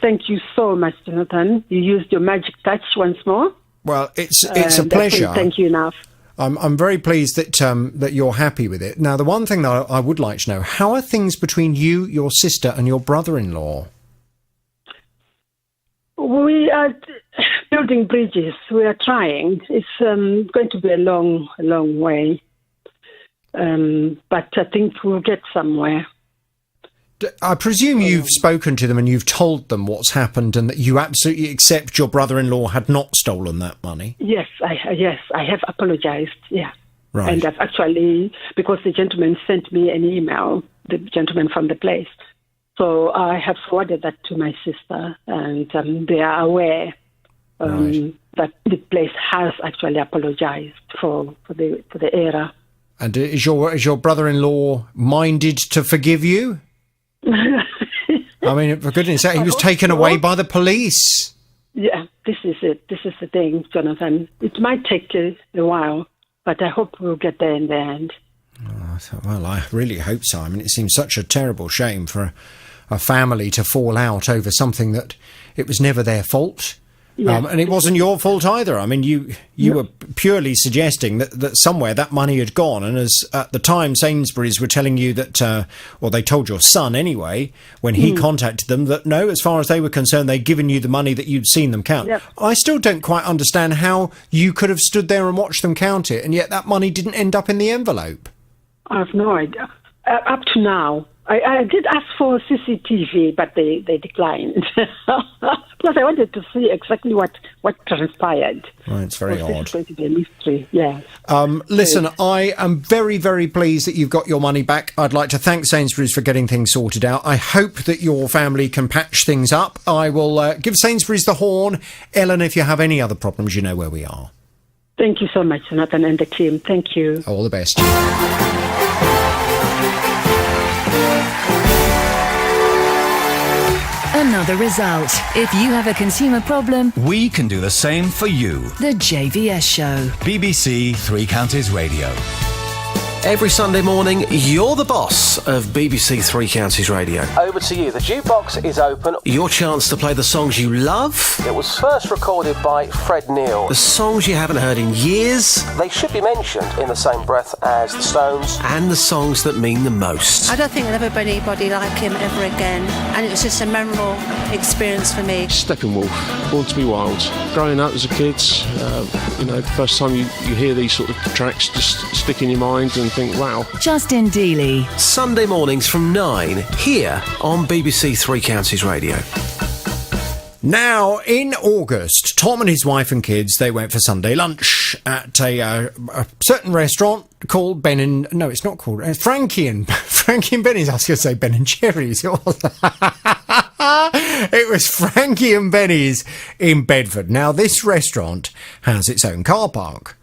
Thank you so much, Jonathan. You used your magic touch once more. Well, it's a I pleasure. couldn't thank you enough. I'm very pleased that that you're happy with it. Now, the one thing that I would like to know: how are things between you, your sister, and your brother-in-law? We are building bridges. We are trying. It's going to be a long way, but I think we'll get somewhere. I presume you've spoken to them and you've told them what's happened and that you absolutely accept your brother-in-law had not stolen that money. Yes, I have apologized. Yeah, right. And I've actually, because the gentleman sent me an email, the gentleman from the place. So I have forwarded that to my sister, and they are aware that the place has actually apologized for the error. And is your brother-in-law minded to forgive you? I mean, for goodness' sake, he was taken away by the police. Yeah, this is it. This is the thing, Jonathan. It might take a while, but I hope we'll get there in the end. Well, I really hope so. I mean, it seems such a terrible shame for a family to fall out over something that it was never their fault. Yeah. And it wasn't your fault either. I mean, you were purely suggesting that somewhere that money had gone. And as at the time Sainsbury's were telling you that, or they told your son anyway, when he contacted them, that no, as far as they were concerned, they'd given you the money that you'd seen them count. Yep. I still don't quite understand how you could have stood there and watched them count it, and yet that money didn't end up in the envelope. I have no idea. Up to now, I did ask for CCTV, but they declined. Because I wanted to see exactly what transpired. Right, it's very odd. It's going to be a mystery, yeah. Listen, I am very, very pleased that you've got your money back. I'd like to thank Sainsbury's for getting things sorted out. I hope that your family can patch things up. I will give Sainsbury's the horn. Ellen, if you have any other problems, you know where we are. Thank you so much, Jonathan, and the team. Thank you. All the best. Another result. If you have a consumer problem, We can do the same for you. the JVS Show. BBC Three Counties Radio. Every Sunday morning, you're the boss of BBC Three Counties Radio. Over to you. The jukebox is open. Your chance to play the songs you love. It was first recorded by Fred Neil. The songs you haven't heard in years. They should be mentioned in the same breath as the Stones. And the songs that mean the most. I don't think there'll ever be anybody like him ever again, and it was just a memorable experience for me. Steppenwolf, Born to be Wild. Growing up as a kid, first time you hear these sort of tracks just stick in your mind and think, wow. Justin Dealey. Sunday mornings from 9 here on BBC Three Counties Radio. Now, in August, Tom and his wife and kids, they went for Sunday lunch at a certain restaurant called Ben and... No, it's not called... Frankie and Benny's. I was going to say Ben and Jerry's. It was Frankie and Benny's in Bedford. Now, this restaurant has its own car park.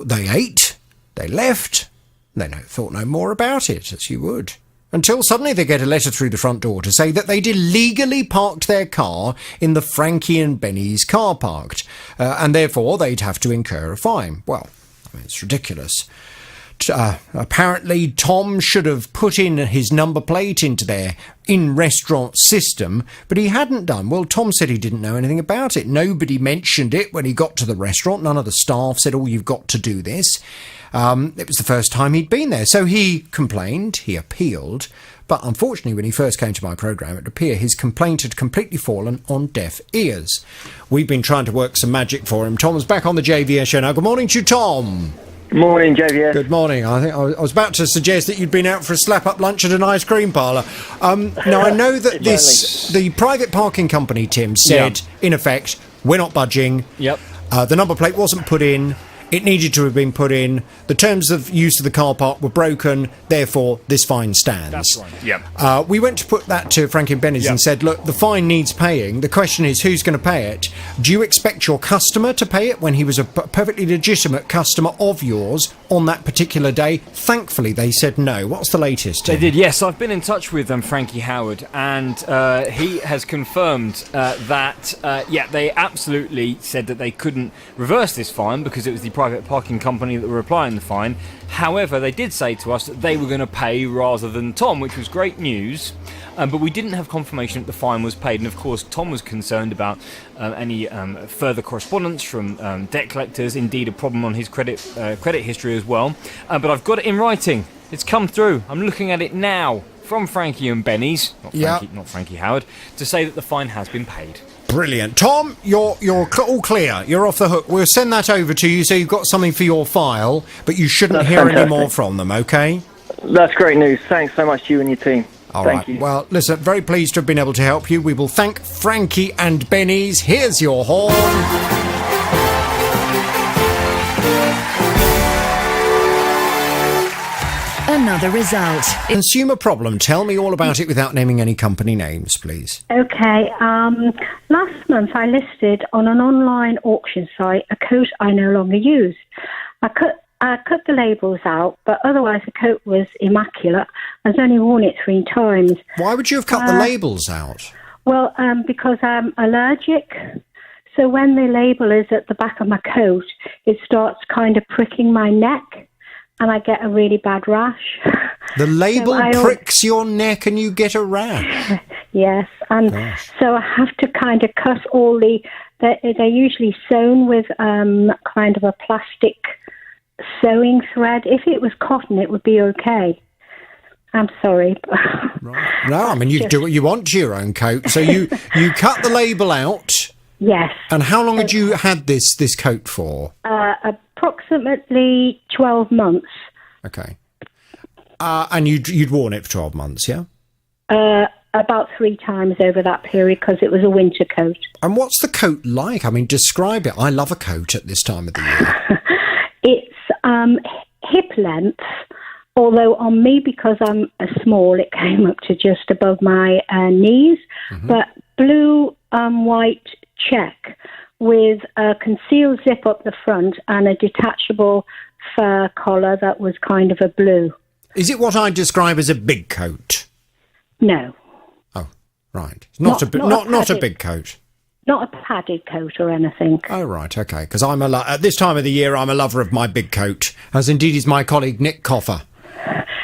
They ate, they left, they thought no more about it, as you would. Until suddenly they get a letter through the front door to say that they'd illegally parked their car in the Frankie and Benny's car park, and therefore they'd have to incur a fine. Well, I mean, it's ridiculous. Apparently Tom should have put in his number plate into their in-restaurant system, but he hadn't done. Well, Tom said he didn't know anything about it. Nobody mentioned it when he got to the restaurant. None of the staff said, oh, you've got to do this. It was the first time he'd been there. So he complained, he appealed, but unfortunately when he first came to my programme, it appeared his complaint had completely fallen on deaf ears. We've been trying to work some magic for him. Tom's back on the JVS show now. Good morning to you, Tom. Good morning, JVS. Good morning. I think I was about to suggest that you'd been out for a slap-up lunch at an ice cream parlour. Now, I know that the private parking company, Tim, said, in effect, we're not budging. Yep. The number plate wasn't put in. It needed to have been put in. The terms of use of the car park were broken. Therefore, this fine stands. That's right. Yep. We went to put that to Frankie and Benny's and said, look, the fine needs paying. The question is, who's going to pay it? Do you expect your customer to pay it when he was a perfectly legitimate customer of yours on that particular day? Thankfully, they said no. What's the latest? They did, yes. I've been in touch with Frankie Howard, and he has confirmed that, they absolutely said that they couldn't reverse this fine because it was the private private parking company that were applying the fine. However, they did say to us that they were going to pay rather than Tom, which was great news. But we didn't have confirmation that the fine was paid, and of course Tom was concerned about any further correspondence from debt collectors, indeed a problem on his credit history as well. But I've got it in writing. It's come through. I'm looking at it now from Frankie and Benny's, not Frankie Howard, to say that the fine has been paid. Brilliant. Tom, you're all clear. You're off the hook. We'll send that over to you so you've got something for your file, but you shouldn't hear any more from them, okay? That's great news. Thanks so much to you and your team. Thank you. Well, listen, very pleased to have been able to help you. We will thank Frankie and Benny's. Here's your horn. Another result. Consumer problem. Tell me all about it without naming any company names, please. Okay. Last month I listed on an online auction site a coat I no longer use. I cut the labels out, but otherwise the coat was immaculate. I've only worn it 3 times. Why would you have cut the labels out? Well, because I'm allergic. So when the label is at the back of my coat, it starts kind of pricking my neck, and I get a really bad rash. The label pricks your neck and you get a rash? Yes, and so I have to kind of cut all they're usually sewn with kind of a plastic sewing thread. If it was cotton, it would be okay. I'm sorry. Right. No, I mean, you do what you want to your own coat. So you cut the label out. Yes. And how long had you had this coat for? Approximately 12 months. Okay. And you'd worn it for 12 months, yeah? About 3 times over that period because it was a winter coat. And what's the coat like? I mean, describe it. I love a coat at this time of the year. It's hip length, although on me, because I'm small, it came up to just above my knees. Mm-hmm. But blue, white check with a concealed zip up the front and a detachable fur collar that was kind of a blue. Is it what I describe as a big coat? No. Oh, right. Not a big coat. Not a padded coat or anything. Oh, right, okay. Because at this time of the year, I'm a lover of my big coat, as indeed is my colleague Nick Coffer,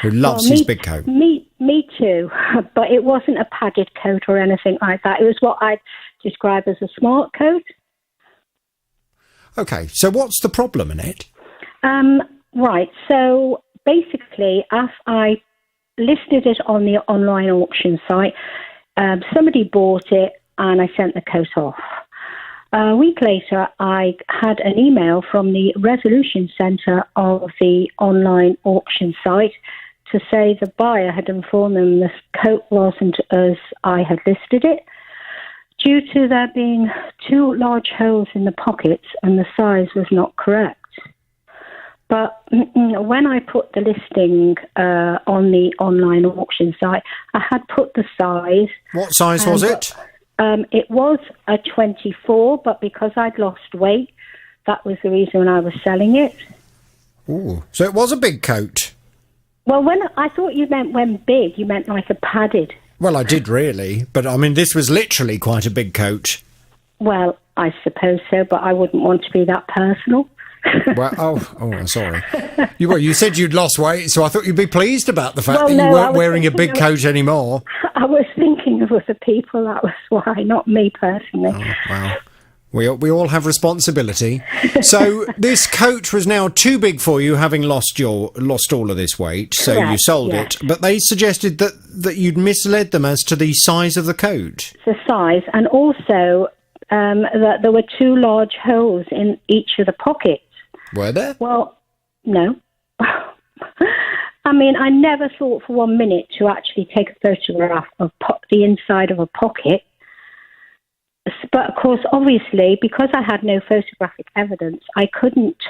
who loves his big coat. Me too, but it wasn't a padded coat or anything like that. It was what I'd describe as a smart coat. Okay, so what's the problem in it? Right, so basically, as I listed it on the online auction site, somebody bought it, and I sent the coat off. A week later, I had an email from the resolution centre of the online auction site to say the buyer had informed them the coat wasn't as I had listed it, due to there being 2 large holes in the pockets and the size was not correct. But when I put the listing on the online auction site, I had put the size. What size was it? It was a 24, but because I'd lost weight, that was the reason I was selling it. Ooh, so it was a big coat. Well, when I thought you meant when big, you meant like a padded. Well, I did really, but I mean, this was literally quite a big coat. Well, I suppose so, but I wouldn't want to be that personal. Well, I'm sorry. You said you'd lost weight, so I thought you'd be pleased about the fact that you weren't wearing a big coat anymore. I was thinking of other people, that was why, not me personally. Oh, wow. We all have responsibility. So this coat was now too big for you, having lost all of this weight, so Correct, you sold it. But they suggested that you'd misled them as to the size of the coat. The size, and also that there were 2 large holes in each of the pockets. Were there? Well, no. I mean, I never thought for 1 minute to actually take a photograph of the inside of a pocket. But, of course, obviously, because I had no photographic evidence, I couldn't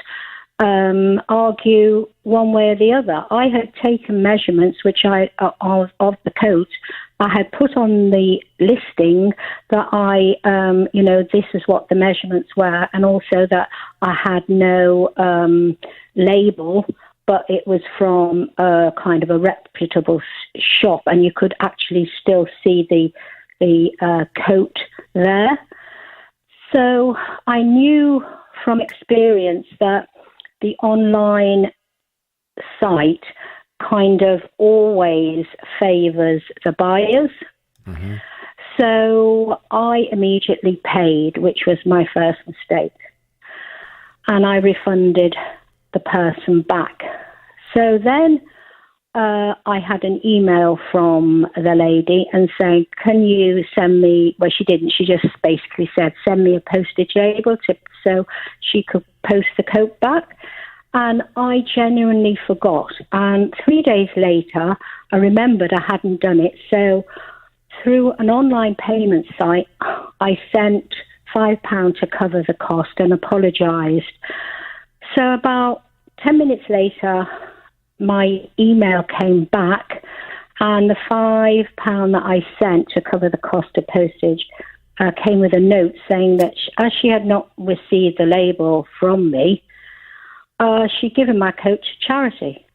argue one way or the other. I had taken measurements of the coat. I had put on the listing that this is what the measurements were, and also that I had no label, but it was from a kind of a reputable shop, and you could actually still see the coat there. So I knew from experience that the online site kind of always favours the buyers. Mm-hmm. So I immediately paid, which was my first mistake. And I refunded the person back. So then I had an email from the lady and saying, can you send me, well, she didn't, she just basically said, send me a postage label so she could post the coat back. And I genuinely forgot. And 3 days later, I remembered I hadn't done it. So through an online payment site, I sent £5 to cover the cost and apologised. So about 10 minutes later, my email came back, and the £5 that I sent to cover the cost of postage came with a note saying that as she had not received the label from me, she'd given my coat to charity.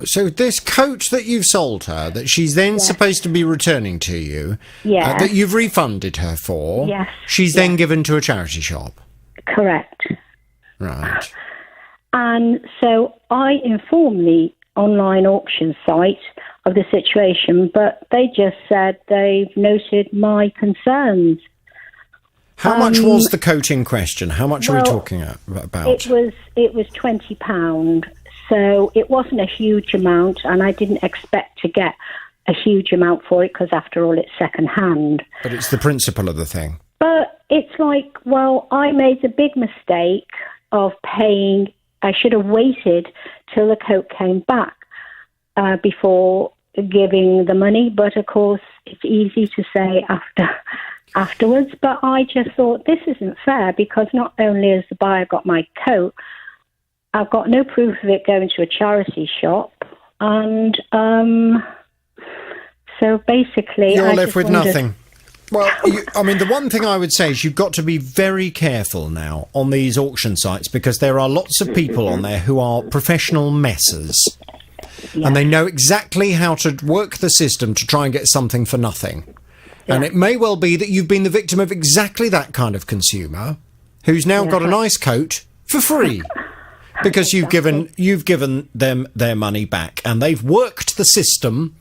So this coat that you've sold her, that she's then supposed to be returning to you, that you've refunded her for, she's then given to a charity shop? Correct. Right. And so I informed the online auction site of the situation, but they just said they've noted my concerns. How much was the coat in question? How much are we talking about? It was £20, so it wasn't a huge amount, and I didn't expect to get a huge amount for it because, after all, it's second-hand. But it's the principle of the thing. But it's like, well, I made the big mistake of paying. I should have waited till the coat came back before giving the money. But, of course, it's easy to say afterwards. But I just thought, this isn't fair, because not only has the buyer got my coat, I've got no proof of it going to a charity shop. And so basically, you're left with nothing. Well, the one thing I would say is you've got to be very careful now on these auction sites, because there are lots of people on there who are professional messers. Yeah. And they know exactly how to work the system to try and get something for nothing. Yeah. And it may well be that you've been the victim of exactly that kind of consumer who's now got a nice coat for free. Because you've given them their money back, and they've worked the system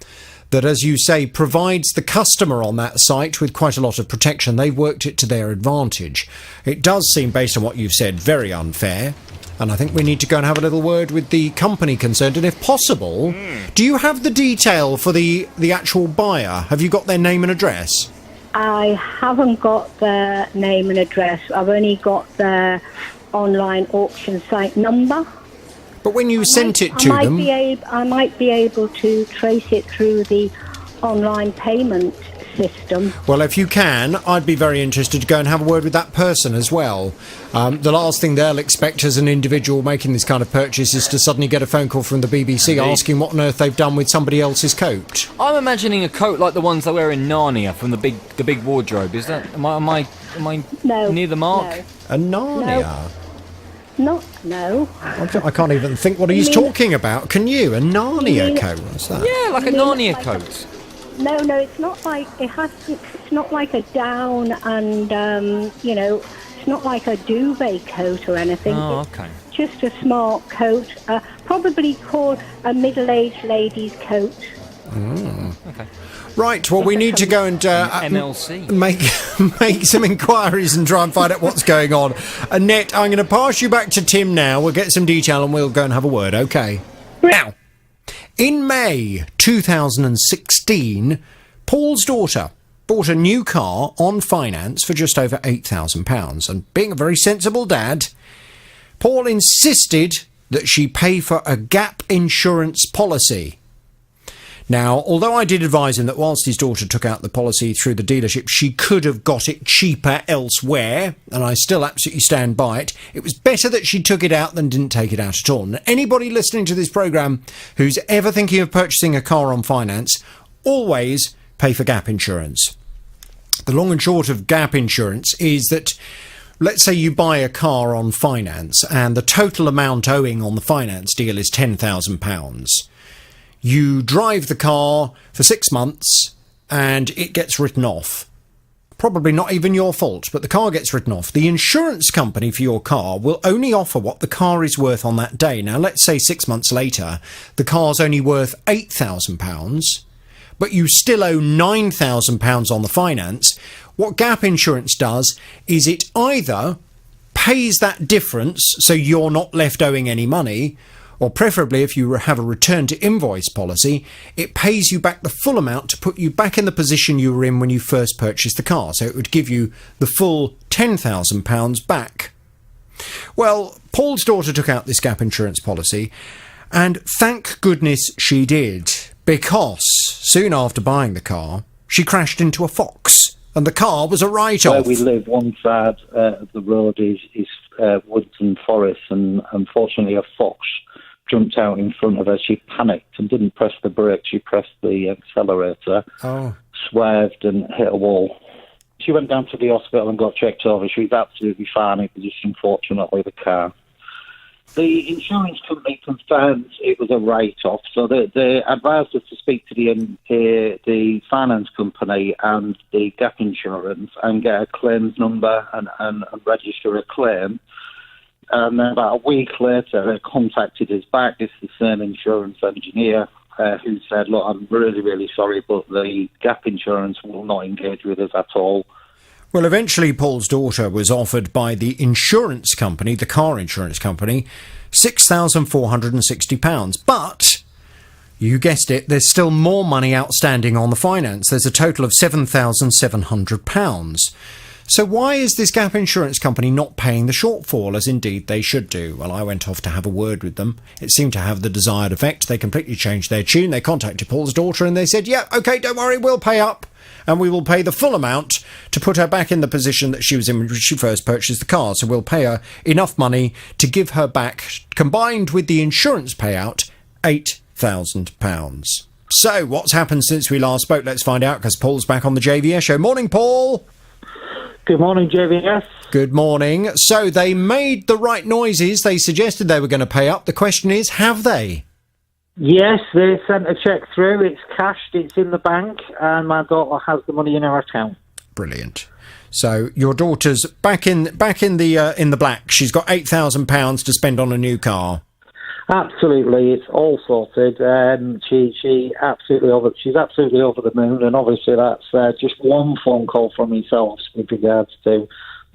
that, as you say, provides the customer on that site with quite a lot of protection. They've worked it to their advantage. It does seem, based on what you've said, very unfair, and I think we need to go and have a little word with the company concerned, and if possible, do you have the detail for the actual buyer? Have you got their name and address? I haven't got their name and address. I've only got their online auction site number. But when you sent it to them... I might be able to trace it through the online payment system. Well, if you can, I'd be very interested to go and have a word with that person as well. The last thing they'll expect as an individual making this kind of purchase is to suddenly get a phone call from the BBC asking what on earth they've done with somebody else's coat. I'm imagining a coat like the ones they wear in Narnia from the big wardrobe. Is that... Am I near the mark? No. A Narnia? No. I can't even think what he's talking about. Can you? A Narnia coat? What's that? Yeah, like a Narnia coat. No, it's not like it's not like a down and it's not like a duvet coat or anything. Oh, okay. It's just a smart coat, probably called a middle-aged lady's coat. Okay. Right, well, we need to go and MLC. make some inquiries and try and find out what's going on. Annette, I'm going to pass you back to Tim now. We'll get some detail and we'll go and have a word, OK? Now, in May 2016, Paul's daughter bought a new car on finance for just over £8,000. And being a very sensible dad, Paul insisted that she pay for a gap insurance policy. Now, although I did advise him that whilst his daughter took out the policy through the dealership, she could have got it cheaper elsewhere, and I still absolutely stand by it, it was better that she took it out than didn't take it out at all. And anybody listening to this programme who's ever thinking of purchasing a car on finance, always pay for gap insurance. The long and short of gap insurance is that, let's say you buy a car on finance and the total amount owing on the finance deal is £10,000. You drive the car for 6 months and it gets written off. probably not even your fault, but the car gets written off. The insurance company for your car will only offer what the car is worth on that day. Now, let's say 6 months later, the car's only worth £8,000, but you still owe £9,000 on the finance. What gap insurance does is it either pays that difference so you're not left owing any money, or preferably if you have a return to invoice policy, it pays you back the full amount to put you back in the position you were in when you first purchased the car. So it would give you the full £10,000 back. Well, Paul's daughter took out this gap insurance policy, and thank goodness she did, because soon after buying the car, she crashed into a fox, and the car was a write-off. Where we live, one side of the road is woods and forest, and unfortunately a fox jumped out in front of her. She panicked and didn't press the brake. She pressed the accelerator, swerved and hit a wall. She went down to the hospital and got checked over. She was absolutely fine. It was just unfortunately the car. The insurance company confirmed it was a write-off, so they advised us to speak to the finance company and the gap insurance and get a claims number and register a claim. And then about a week later, they contacted us back. This is the same insurance engineer who said, look, I'm really, really sorry, but the gap insurance will not engage with us at all. Well, eventually Paul's daughter was offered by the insurance company, the car insurance company, £6,460. But, you guessed it, there's still more money outstanding on the finance. There's a total of £7,700. So why is this gap insurance company not paying the shortfall, as indeed they should do? Well, I went off to have a word with them. It seemed to have the desired effect. They completely changed their tune. They contacted Paul's daughter and they said, yeah, OK, don't worry, we'll pay up. And we will pay the full amount to put her back in the position that she was in when she first purchased the car. So we'll pay her enough money to give her back, combined with the insurance payout, £8,000. So what's happened since we last spoke? Let's find out, because Paul's back on the JVS show. Morning, Paul. Good morning, JVS. Good morning. So they made the right noises. They suggested they were going to pay up. The question is, have they? Yes, they sent a cheque through. It's cashed, it's in the bank, and my daughter has the money in her account. Brilliant. So your daughter's back in the black. She's got £8,000 to spend on a new car. Absolutely, it's all sorted. She's absolutely over the moon, and obviously that's just one phone call from yourselves with regards to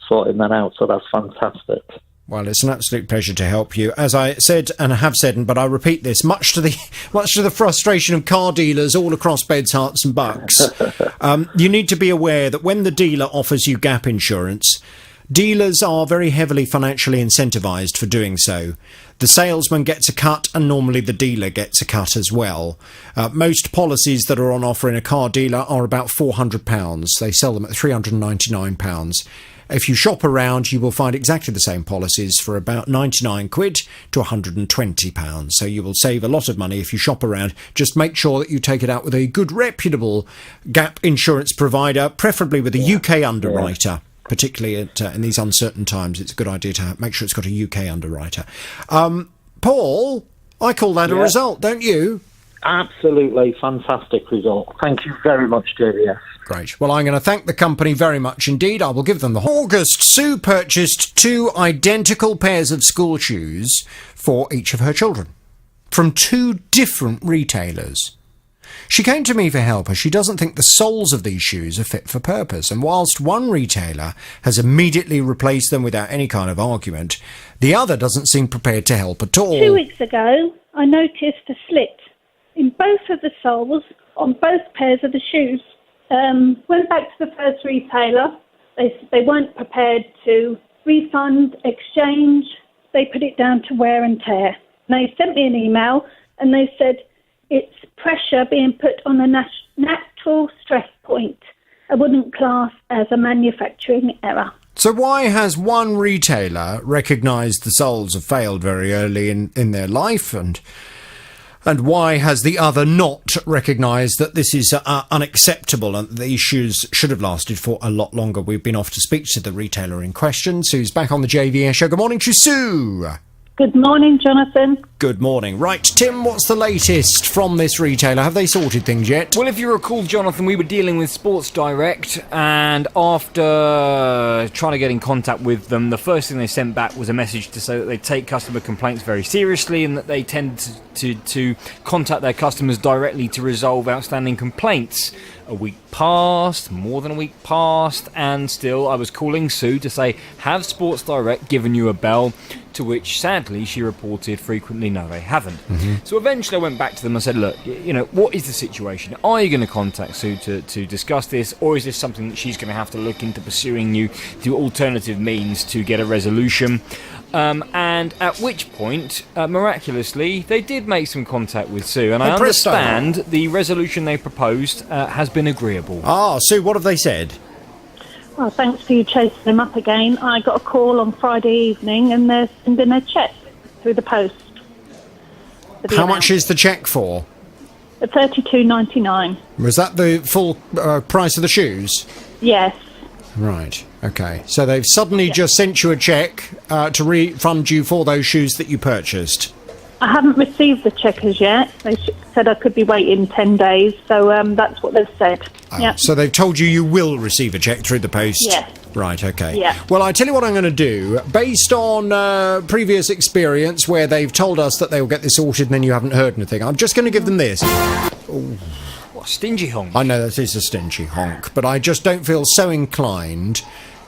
sorting that out. So that's fantastic. Well, it's an absolute pleasure to help you. As I said, and I have said, but I repeat this, much to the frustration of car dealers all across Beds, Herts and Bucks, you need to be aware that when the dealer offers you gap insurance, dealers are very heavily financially incentivised for doing so. The salesman gets a cut, and normally the dealer gets a cut as well. Most policies that are on offer in a car dealer are about £400. They sell them at £399. If you shop around, you will find exactly the same policies for about 99 quid to £120. So you will save a lot of money if you shop around. Just make sure that you take it out with a good, reputable gap insurance provider, preferably with a UK underwriter. Particularly in these uncertain times, it's a good idea to make sure it's got a UK underwriter. Paul, I call that a result, don't you? Absolutely fantastic result. Thank you very much, JVS. Great. Well, I'm going to thank the company very much indeed. I will give them the... August, Sue purchased 2 identical pairs of school shoes for each of her children from 2 different retailers. She came to me for help, as she doesn't think the soles of these shoes are fit for purpose, and whilst one retailer has immediately replaced them without any kind of argument, the other doesn't seem prepared to help at all. 2 weeks ago, I noticed a slit in both of the soles on both pairs of the shoes. Went back to the first retailer. They weren't prepared to refund, exchange. They put it down to wear and tear. They sent me an email and they said it's pressure being put on a natural stress point. I wouldn't class as a manufacturing error. So why has one retailer recognised the soles have failed very early in their life, and why has the other not recognised that this is unacceptable and the issues should have lasted for a lot longer? We've been off to speak to the retailer in question. Sue's back on the JVS show. Good morning to Sue. Good morning, Jonathan. Good morning. Right, Tim, what's the latest from this retailer? Have they sorted things yet? Well, if you recall, Jonathan, we were dealing with Sports Direct, and after trying to get in contact with them, the first thing they sent back was a message to say that they take customer complaints very seriously and that they tend to contact their customers directly to resolve outstanding complaints. A week passed, more than a week passed, and still I was calling Sue to say, have Sports Direct given you a bell? To which, sadly, she reported frequently, no, they haven't. So eventually I went back to them and said, look, what is the situation? Are you going to contact Sue to discuss this, or is this something that she's going to have to look into pursuing you through alternative means to get a resolution? And at which point, miraculously, they did make some contact with Sue, and I understand the resolution they proposed has been agreeable. Sue, what have they said? Well, thanks for you chasing them up again. I got a call on Friday evening and they're sending a cheque through the post. How much is the cheque for? $32.99. Was that the full price of the shoes? Yes. Right, okay. So they've suddenly just sent you a cheque to refund you for those shoes that you purchased? I haven't received the cheque as yet. They said I could be waiting 10 days, so that's what they've said. Yeah. So they've told you will receive a cheque through the post? Yes. Right, okay. Yeah. Well, I tell you what I'm going to do. Based on previous experience where they've told us that they'll get this sorted and then you haven't heard anything, I'm just going to give them this. What, stingy honk? I know that is a stingy honk, but I just don't feel so inclined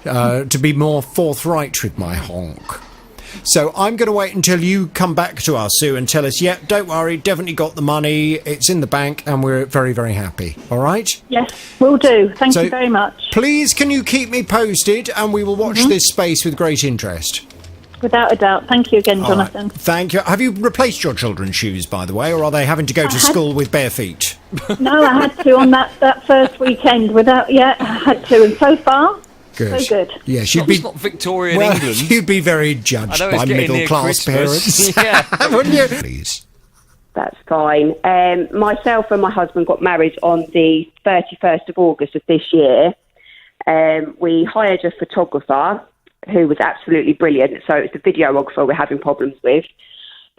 to be more forthright with my honk. So I'm going to wait until you come back to us, Sue, and tell us, don't worry, definitely got the money, it's in the bank, and we're very, very happy. All right? Yes, will do. Thank you very much. Please, can you keep me posted, and we will watch this space with great interest. Without a doubt. Thank you again, Jonathan. Right. Thank you. Have you replaced your children's shoes, by the way, or are they having to go to school with bare feet? No, I had to on that first weekend. I had to, and so far... Good. So good. Yeah, It's not Victorian England. You'd be very judged by middle-class parents. Wouldn't you? Please. That's fine. Myself and my husband got married on the 31st of August of this year. We hired a photographer who was absolutely brilliant. So it's the videographer we're having problems with.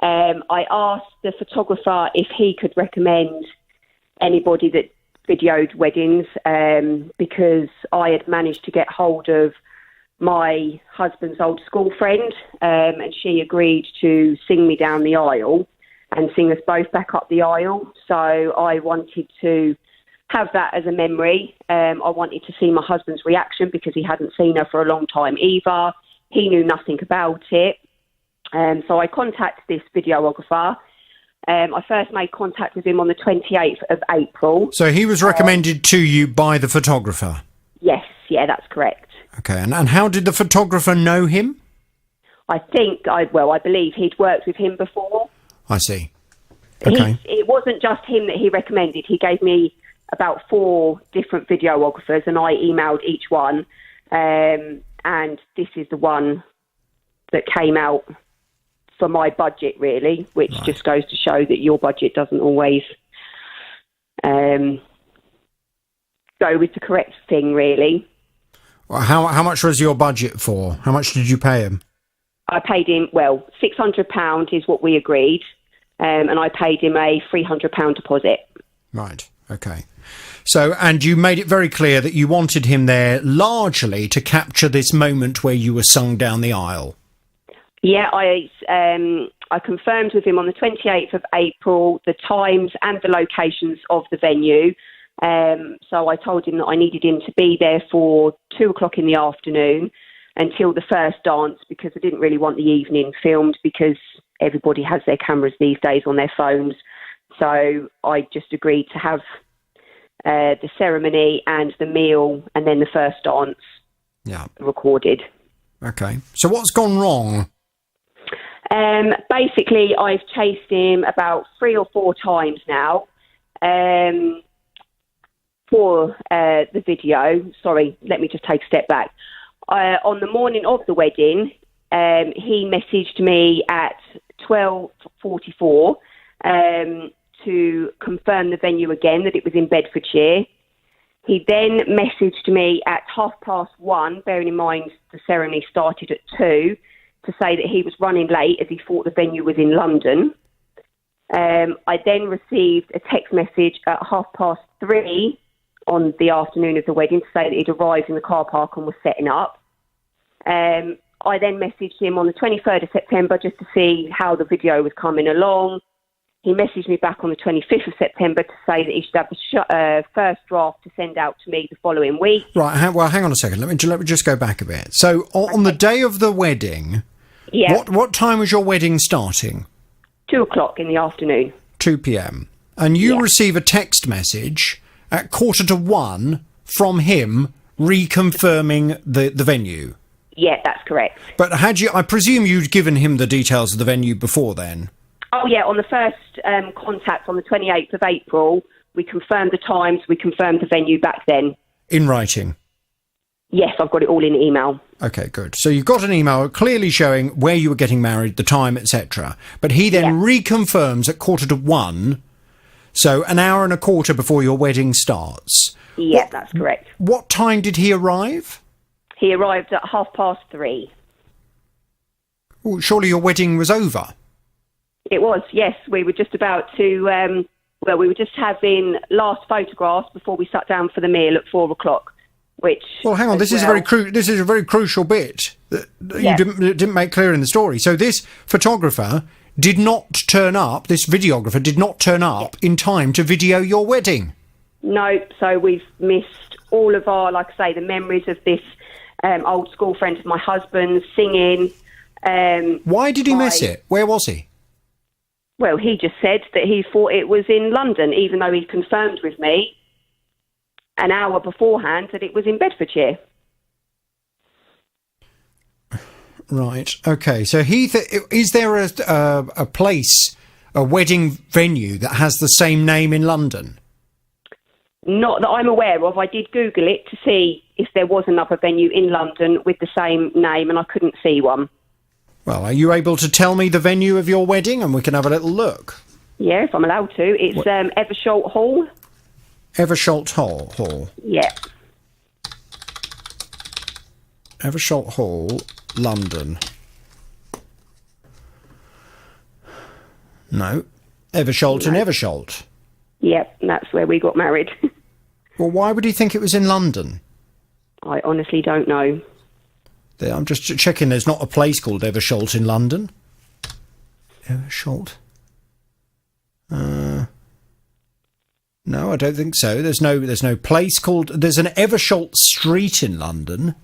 I asked the photographer if he could recommend anybody that videoed weddings because I had managed to get hold of my husband's old school friend and she agreed to sing me down the aisle and sing us both back up the aisle. So I wanted to have that as a memory. I wanted to see my husband's reaction because he hadn't seen her for a long time either. He knew nothing about it. So I contacted this videographer. I first made contact with him on the 28th of April. So he was recommended to you by the photographer? Yes, that's correct. Okay, and how did the photographer know him? I believe he'd worked with him before. I see. Okay. It wasn't just him that he recommended. He gave me about 4 different videographers and I emailed each one. And this is the one that came out for my budget, really, which just goes to show that your budget doesn't always go with the correct thing, really. Well, how much was your budget for? How much did you pay him? I paid him, £600 is what we agreed, and I paid him a £300 deposit. Right, okay. So, and you made it very clear that you wanted him there largely to capture this moment where you were sung down the aisle. Yeah, I confirmed with him on the 28th of April the times and the locations of the venue. So I told him that I needed him to be there for 2:00 in the afternoon until the first dance because I didn't really want the evening filmed because everybody has their cameras these days on their phones. So I just agreed to have the ceremony and the meal and then the first dance recorded. Okay. So what's gone wrong? Basically, I've chased him about 3 or 4 times now for the video. Sorry, let me just take a step back. On the morning of the wedding, he messaged me at 12:44 to confirm the venue again, that it was in Bedfordshire. He then messaged me at 1:30, bearing in mind the ceremony started at 2, to say that he was running late as he thought the venue was in London. I then received a text message at 3:30 on the afternoon of the wedding to say that he'd arrived in the car park and was setting up. I then messaged him on the 23rd of September just to see how the video was coming along. He messaged me back on the 25th of September to say that he should have the first draft to send out to me the following week. Right, well, hang on a second. Let me just go back a bit. So, on the day of the wedding, what time was your wedding starting? 2 o'clock in the afternoon. 2 p.m. And you receive a text message at 1:45 from him reconfirming the venue. Yeah, that's correct. But I presume you'd given him the details of the venue before then? Oh, yeah, on the first contact on the 28th of April, we confirmed the times, we confirmed the venue back then. In writing? Yes, I've got it all in email. Okay, good. So you've got an email clearly showing where you were getting married, the time, etc. But he then reconfirms at 1:45, so an hour and a quarter before your wedding starts. Yeah, that's correct. What time did he arrive? He arrived at 3:30. Well, surely your wedding was over. It was, yes. We were just about to, we were just having last photographs before we sat down for the meal at 4 o'clock, which... Well, hang on, this is a very crucial bit that you didn't make clear in the story. So this photographer did not turn up, this videographer did not turn up in time to video your wedding. No, so we've missed all of our, like I say, the memories of this old school friend of my husband's singing. Why did he miss it? Where was he? Well, he just said that he thought it was in London, even though he confirmed with me an hour beforehand that it was in Bedfordshire. Right. Okay. So is there a place, a wedding venue that has the same name in London? Not that I'm aware of. I did Google it to see if there was another venue in London with the same name, and I couldn't see one. Well, are you able to tell me the venue of your wedding and we can have a little look? Yeah, if I'm allowed to. It's Eversholt Hall. Eversholt Hall. Yeah. Eversholt Hall, London. No. Eversholt in Eversholt. Yep, that's where we got married. Well, why would he think it was in London? I honestly don't know. I'm just checking there's not a place called Eversholt in London. Eversholt. No, I don't think so. There's no place called... There's an Eversholt Street in London.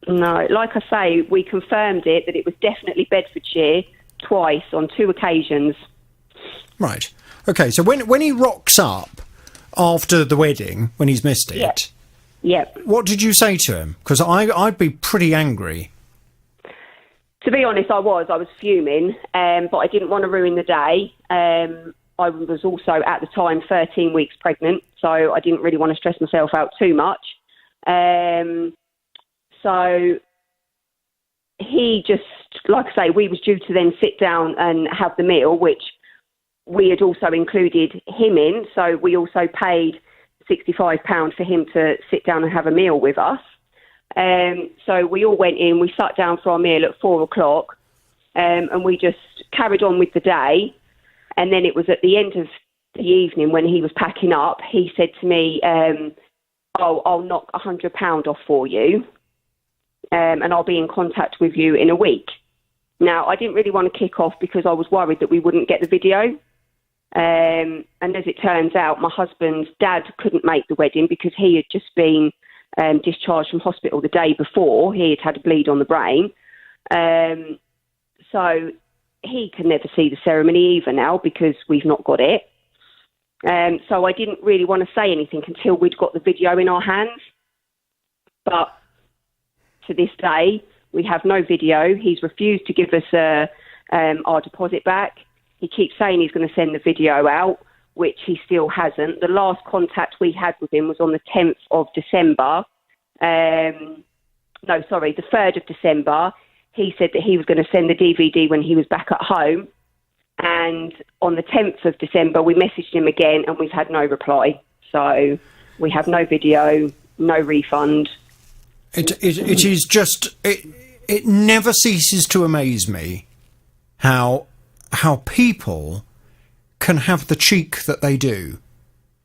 No, like I say, we confirmed it, that it was definitely Bedfordshire twice on 2 occasions. Right. Okay, so when he rocks up after the wedding, when he's missed it... Yep. What did you say to him? Because I'd be pretty angry. To be honest, I was fuming, but I didn't want to ruin the day. I was also, at the time, 13 weeks pregnant, so I didn't really want to stress myself out too much. So he just, like I say, we was due to then sit down and have the meal, which we had also included him in, so we also paid £65 for him to sit down and have a meal with us. So we all went in, we sat down for our meal at 4 o'clock, and we just carried on with the day. And then it was at the end of the evening when he was packing up, he said to me, I'll knock £100 off for you, and I'll be in contact with you in a week. Now, I didn't really want to kick off because I was worried that we wouldn't get the video. And as it turns out, my husband's dad couldn't make the wedding because he had just been discharged from hospital the day before. He had a bleed on the brain. So he can never see the ceremony either now because we've not got it. So I didn't really want to say anything until we'd got the video in our hands. But to this day, we have no video. He's refused to give us our deposit back. He keeps saying he's going to send the video out, which he still hasn't. The last contact we had with him was on the 10th of December. The 3rd of December. He said that he was going to send the DVD when he was back at home. And on the 10th of December, we messaged him again and we've had no reply. So we have no video, no refund. It is just... it never ceases to amaze me how people can have the cheek that they do.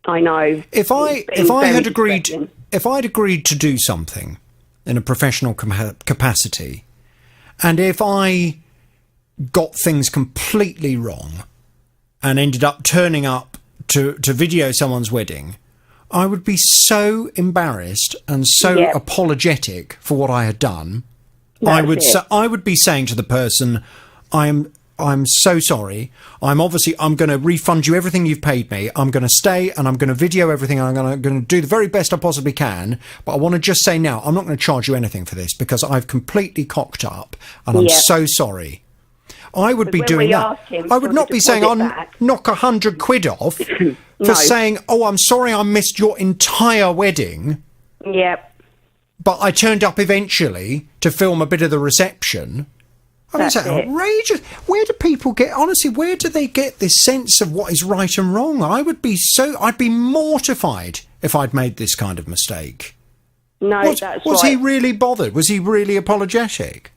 I know. If I'd agreed to do something in a professional capacity, and if I got things completely wrong and ended up turning up to video someone's wedding, I would be so embarrassed and so apologetic for what I had done. I would be saying to the person, I'm so sorry. I'm going to refund you everything you've paid me. I'm going to stay and I'm going to video everything. And I'm going to do the very best I possibly can. But I want to just say now, I'm not going to charge you anything for this because I've completely cocked up and I'm so sorry. I would be doing that. I would not be saying I'll knock £100 off for saying, oh, I'm sorry I missed your entire wedding. Yep. But I turned up eventually to film a bit of the reception. I mean, it's outrageous. Where do people where do they get this sense of what is right and wrong? I'd be mortified if I'd made this kind of mistake. No, was he really bothered? Was he really apologetic?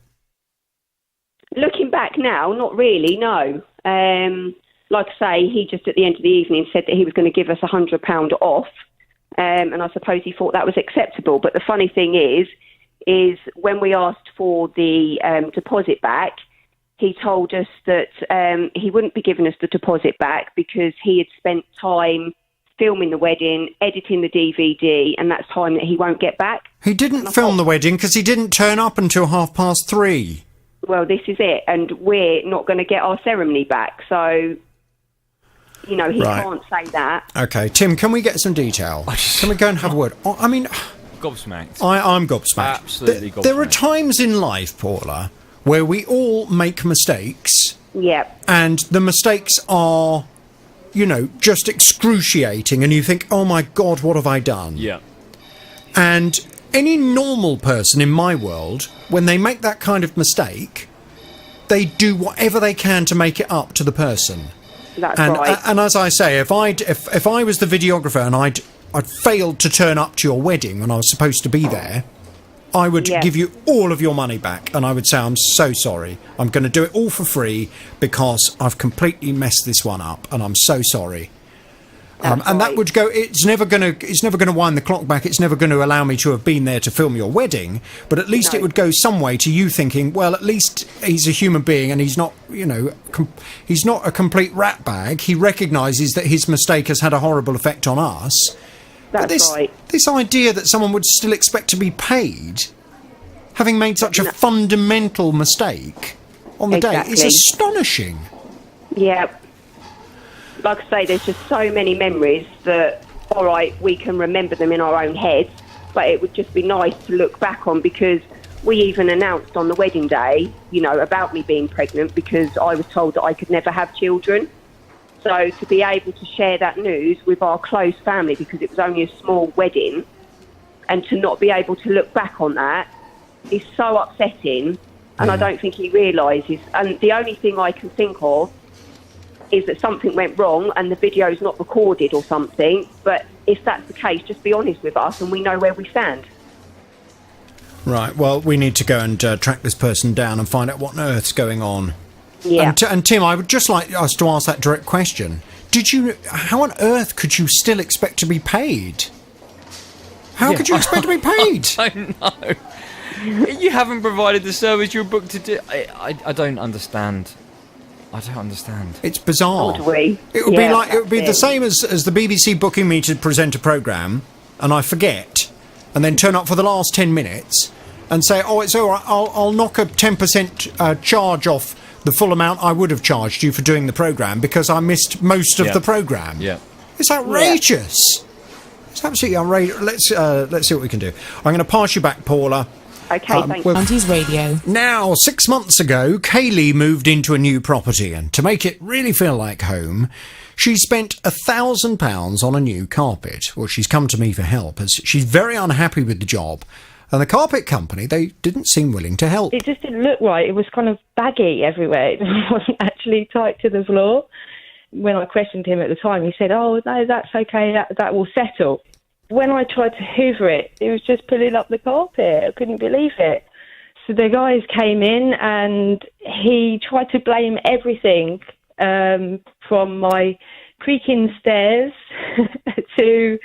Looking back now, not really, no. Like I say, he just at the end of the evening said that he was going to give us £100 off, and I suppose he thought that was acceptable. But the funny thing is when we asked for the deposit back, he told us that he wouldn't be giving us the deposit back because he had spent time filming the wedding, editing the DVD, and that's time that he won't get back. He didn't film the wedding because he didn't turn up until 3:30. Well, this is it, and we're not going to get our ceremony back, so, he can't say that. OK, Tim, can we get some detail? Can we go and have a word? I mean... Gobsmacked. I'm gobsmacked. Absolutely gobsmacked. There are times in life, Paula, where we all make mistakes. Yep. And the mistakes are, just excruciating, and you think, oh my God, what have I done? Yeah. And any normal person in my world, when they make that kind of mistake, they do whatever they can to make it up to the person. That's right. And as I say, if I was the videographer and I'd failed to turn up to your wedding when I was supposed to be there, I would give you all of your money back, and I would say, I'm so sorry. I'm going to do it all for free because I've completely messed this one up, and I'm so sorry. And that would go. It's never going to wind the clock back. It's never going to allow me to have been there to film your wedding. But at least it would go some way to you thinking, well, at least he's a human being, and he's not, he's not a complete rat bag. He recognises that his mistake has had a horrible effect on us. That's right. This idea that someone would still expect to be paid, having made such a fundamental mistake on the day, is astonishing. Yeah. Like I say, there's just so many memories that, all right, we can remember them in our own heads, but it would just be nice to look back on, because we even announced on the wedding day, about me being pregnant, because I was told that I could never have children. So to be able to share that news with our close family, because it was only a small wedding, and to not be able to look back on that is so upsetting, and I don't think he realises. And the only thing I can think of is that something went wrong and the video's not recorded or something. But if that's the case, just be honest with us and we know where we stand. Right, well, we need to go and track this person down and find out what on earth's going on. Yeah. And Tim, I would just like us to ask that direct question. How on earth could you still expect to be paid? How could you expect to be paid? I don't know. You haven't provided the service you're booked to do. I don't understand. I don't understand. It's bizarre. It would be the same as the BBC booking me to present a programme, and I forget, and then turn up for the last 10 minutes and say, oh, it's all right, I'll knock a 10% charge off the full amount I would have charged you for doing the programme because I missed most of the programme. Yeah. It's outrageous. It's absolutely outrageous. Let's see what we can do. I'm going to pass you back, Paula. Okay, thank you. Aunties Radio. Now, 6 months ago, Kaylee moved into a new property, and to make it really feel like home, she spent £1,000 on a new carpet. Well, she's come to me for help, as she's very unhappy with the job, and the carpet company, they didn't seem willing to help. It just didn't look right. It was kind of baggy everywhere. It wasn't actually tight to the floor. When I questioned him at the time, he said, oh, no, that's okay, that will settle. When I tried to hoover it, it was just pulling up the carpet. I couldn't believe it. So the guys came in and he tried to blame everything from my creaking stairs to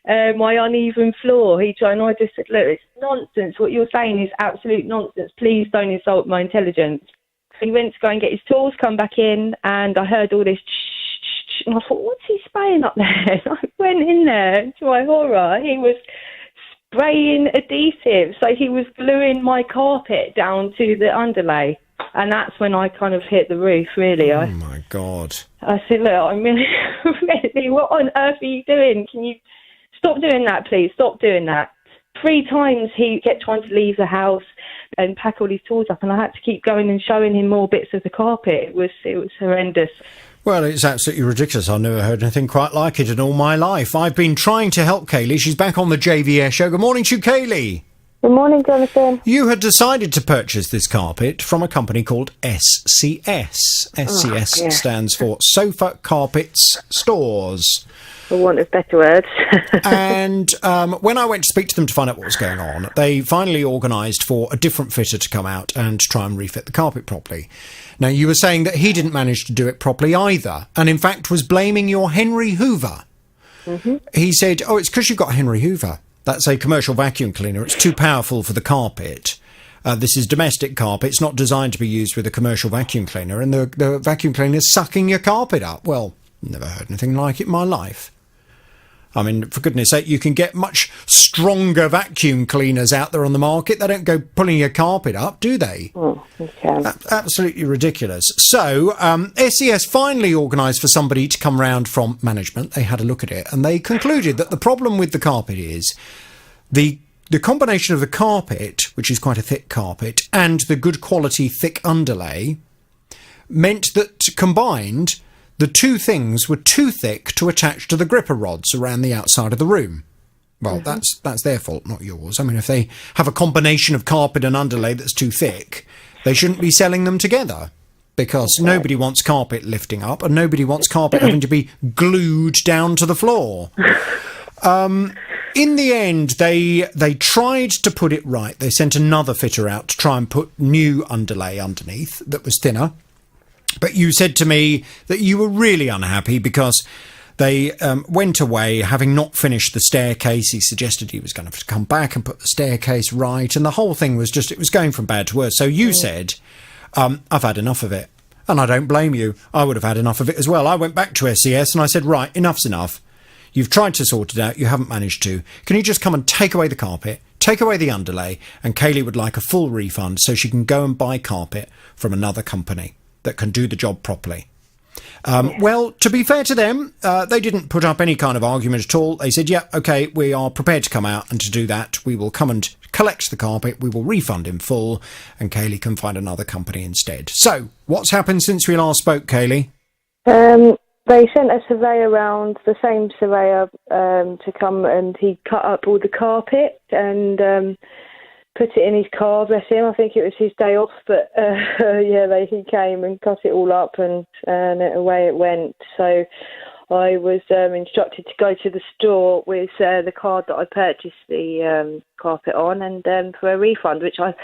my uneven floor. And I just said, look, it's nonsense. What you're saying is absolute nonsense. Please don't insult my intelligence. So he went to go and get his tools, come back in, and I heard all this and I thought, what's he spraying up there? And I went in there, to my horror. He was spraying adhesive. So he was gluing my carpet down to the underlay. And that's when I kind of hit the roof, really. Oh, my God. I said, look, I'm really, what on earth are you doing? Can you stop doing that, please? Stop doing that. 3 times he kept trying to leave the house and pack all his tools up, and I had to keep going and showing him more bits of the carpet. It was horrendous. Well, it's absolutely ridiculous. I've never heard anything quite like it in all my life. I've been trying to help Kaylee. She's back on the JVS show. Good morning to you, Kaylee. Good morning, Jonathan. You had decided to purchase this carpet from a company called SCS. SCS stands for Sofa Carpets Stores. For want of better words. And when I went to speak to them to find out what was going on, they finally organised for a different fitter to come out and try and refit the carpet properly. Now, you were saying that he didn't manage to do it properly either, and in fact was blaming your Henry Hoover. Mm-hmm. He said, oh, it's because you've got a Henry Hoover. That's a commercial vacuum cleaner. It's too powerful for the carpet. This is domestic carpet. It's not designed to be used with a commercial vacuum cleaner, and the vacuum cleaner is sucking your carpet up. Well, never heard anything like it in my life. I mean, for goodness sake, you can get much stronger vacuum cleaners out there on the market. They don't go pulling your carpet up, do they? Oh, you can. Absolutely ridiculous. So, SES finally organised for somebody to come round from management. They had a look at it, and they concluded that the problem with the carpet is the combination of the carpet, which is quite a thick carpet, and the good quality thick underlay meant that combined, the two things were too thick to attach to the gripper rods around the outside of the room. Well, that's their fault, not yours. I mean, if they have a combination of carpet and underlay that's too thick, they shouldn't be selling them together, because nobody wants carpet lifting up and nobody wants carpet having to be glued down to the floor. In the end, they tried to put it right. They sent another fitter out to try and put new underlay underneath that was thinner. But you said to me that you were really unhappy because they went away having not finished the staircase. He suggested he was going to have to come back and put the staircase right. And the whole thing was just, it was going from bad to worse. So you said, I've had enough of it. And I don't blame you. I would have had enough of it as well. I went back to SES and I said, right, enough's enough. You've tried to sort it out. You haven't managed to. Can you just come and take away the carpet, take away the underlay? And Kaylee would like a full refund so she can go and buy carpet from another company that can do the job properly. Well, to be fair to them, they didn't put up any kind of argument at all. They said, yeah, OK, we are prepared to come out, and to do that, we will come and collect the carpet, we will refund in full, and Kaylee can find another company instead. So, what's happened since we last spoke, Kaylee? They sent a surveyor around, the same surveyor, to come, and he cut up all the carpet and put it in his car, bless him. I think it was his day off, but he came and cut it all up and away it went. So I was instructed to go to the store with the card that I purchased the carpet on, and for a refund, which I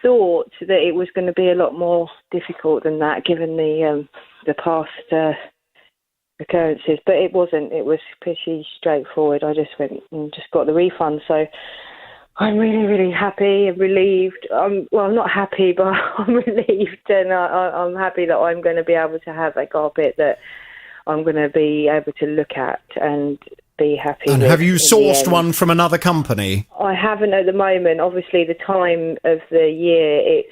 thought that it was going to be a lot more difficult than that, given the past occurrences, but it wasn't. It was pretty straightforward. I just went and just got the refund. So I'm really, really happy and relieved. I'm not happy, but I'm relieved, and I'm happy that I'm going to be able to have a carpet that I'm going to be able to look at and be happy and with. Have you sourced one from another company? I haven't at the moment. Obviously, the time of the year,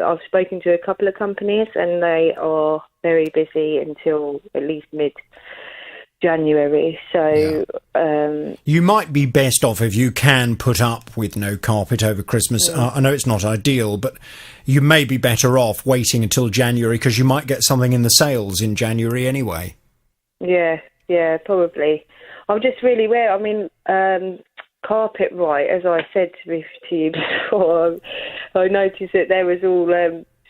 I've spoken to a couple of companies, and they are very busy until at least mid-January. So you might be best off if you can put up with no carpet over Christmas. I know it's not ideal, but you may be better off waiting until January, because you might get something in the sales in January anyway. Yeah, probably. I'm just really aware. I mean, carpet right, as I said to you before, I noticed that there was all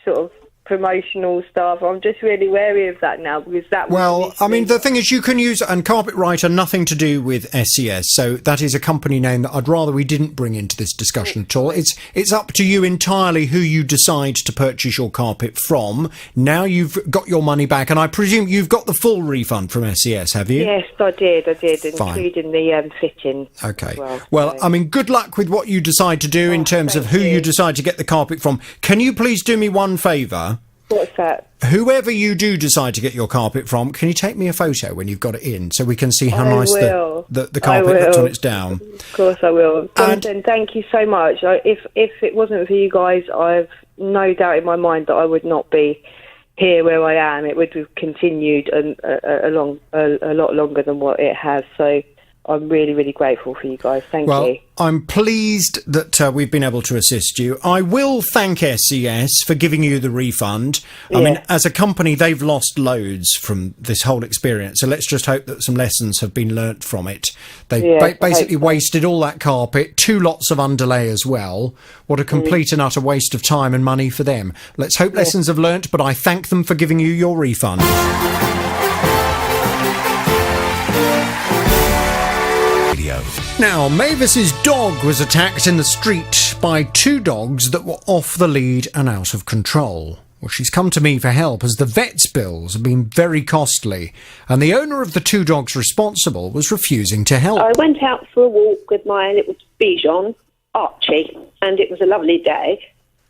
sort of promotional stuff. I'm just really wary of that now because that. Well, I mean, the thing is, you can use, and Carpetright are nothing to do with SES, so that is a company name that I'd rather we didn't bring into this discussion at all. It's up to you entirely who you decide to purchase your carpet from. Now you've got your money back, and I presume you've got the full refund from SES, have you? Yes, I did, Fine. including the fitting. Okay. Well, I mean, good luck with what you decide to do in terms of who you decide to get the carpet from. Can you please do me one favour? What's that? Whoever you do decide to get your carpet from, can you take me a photo when you've got it in so we can see how nice the carpet looks when it's down? Of course I will. Jonathan, thank you so much. If it wasn't for you guys, I've no doubt in my mind that I would not be here where I am. It would have continued a lot longer than what it has. So I'm really, really grateful for you guys. Thank you. Well, I'm pleased that we've been able to assist you. I will thank SES for giving you the refund. I mean, as a company, they've lost loads from this whole experience. So let's just hope that some lessons have been learnt from it. They basically wasted all that carpet, 2 lots of underlay as well. What a complete and utter waste of time and money for them. Let's hope lessons have learnt, but I thank them for giving you your refund. Now, Mavis's dog was attacked in the street by 2 dogs that were off the lead and out of control. Well, she's come to me for help as the vet's bills have been very costly and the owner of the 2 dogs responsible was refusing to help. I went out for a walk with my little Bichon, Archie, and it was a lovely day.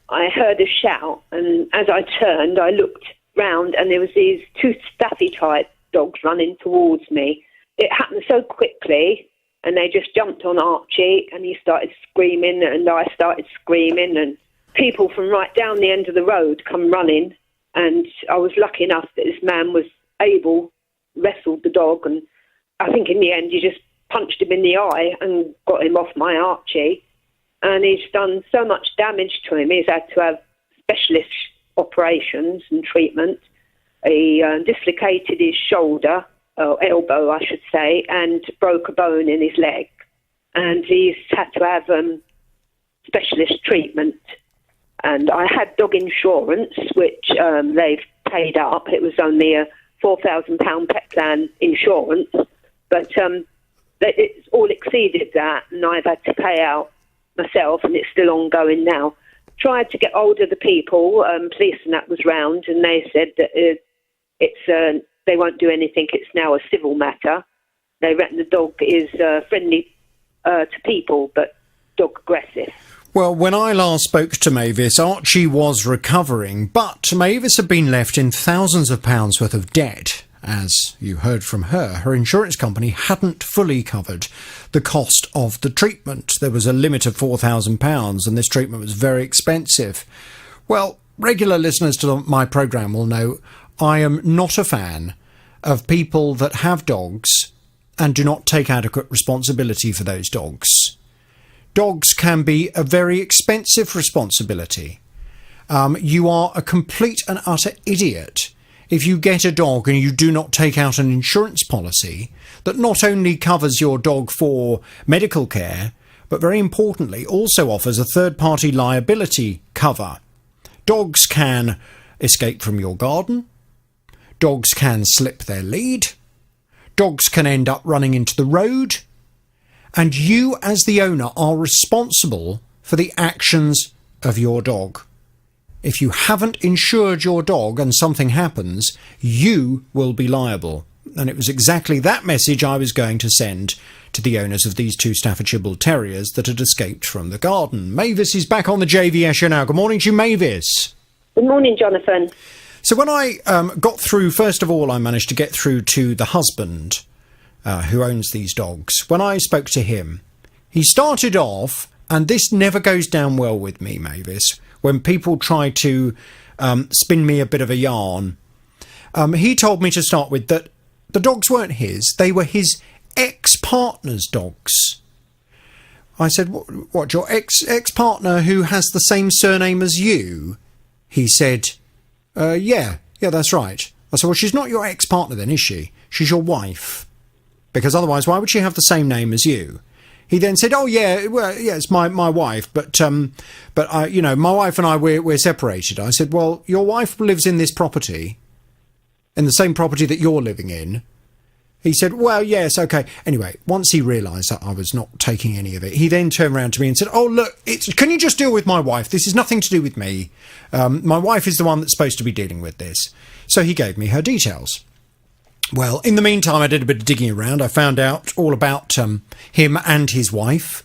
I heard a shout, and as I turned, I looked round and there was these 2 Staffy-type dogs running towards me. It happened so quickly. And they just jumped on Archie and he started screaming and I started screaming and people from right down the end of the road come running and I was lucky enough that this man was wrestled the dog and I think in the end he just punched him in the eye and got him off my Archie and he's done so much damage to him. He's had to have specialist operations and treatment. He dislocated his shoulder. Elbow, I should say, and broke a bone in his leg. And he's had to have specialist treatment. And I had dog insurance, which they've paid up. It was only a £4,000 pet plan insurance, but it's all exceeded that, and I've had to pay out myself, and it's still ongoing now. Tried to get hold of the people, police and that was round, and they said that they won't do anything. It's now a civil matter. They reckon the dog is friendly to people, but dog aggressive. Well, when I last spoke to Mavis, Archie was recovering, but Mavis had been left in thousands of pounds worth of debt. As you heard from her insurance company hadn't fully covered the cost of the treatment. There was a limit of £4,000 and this treatment was very expensive. Well, regular listeners to my programme will know I am not a fan of people that have dogs and do not take adequate responsibility for those dogs. Dogs can be a very expensive responsibility. You are a complete and utter idiot if you get a dog and you do not take out an insurance policy that not only covers your dog for medical care, but very importantly also offers a third-party liability cover. Dogs can escape from your garden. Dogs can slip their lead. Dogs can end up running into the road. And you, as the owner, are responsible for the actions of your dog. If you haven't insured your dog and something happens, you will be liable. And it was exactly that message I was going to send to the owners of these 2 Staffordshire Bull Terriers that had escaped from the garden. Mavis is back on the JVS show now. Good morning to you, Mavis. Good morning, Jonathan. So when I got through, first of all, I managed to get through to the husband who owns these dogs. When I spoke to him, he started off, and this never goes down well with me, Mavis, when people try to spin me a bit of a yarn. He told me to start with that the dogs weren't his, they were his ex-partner's dogs. I said, what your ex-partner who has the same surname as you? He said, yeah, that's right. I said, well, she's not your ex-partner then, is she? She's your wife. Because otherwise, why would she have the same name as you? He then said, "Oh yeah, well, yeah, it's my wife, but I, you know, my wife and I we're separated." I said, "Well, your wife lives in this property, in the same property that you're living in." He said, "Well, yes, okay." Anyway, once he realised that I was not taking any of it, he then turned around to me and said, "Oh, look, can you just deal with my wife? This is nothing to do with me. My wife is the one that's supposed to be dealing with this." So he gave me her details. Well, in the meantime, I did a bit of digging around. I found out all about him and his wife.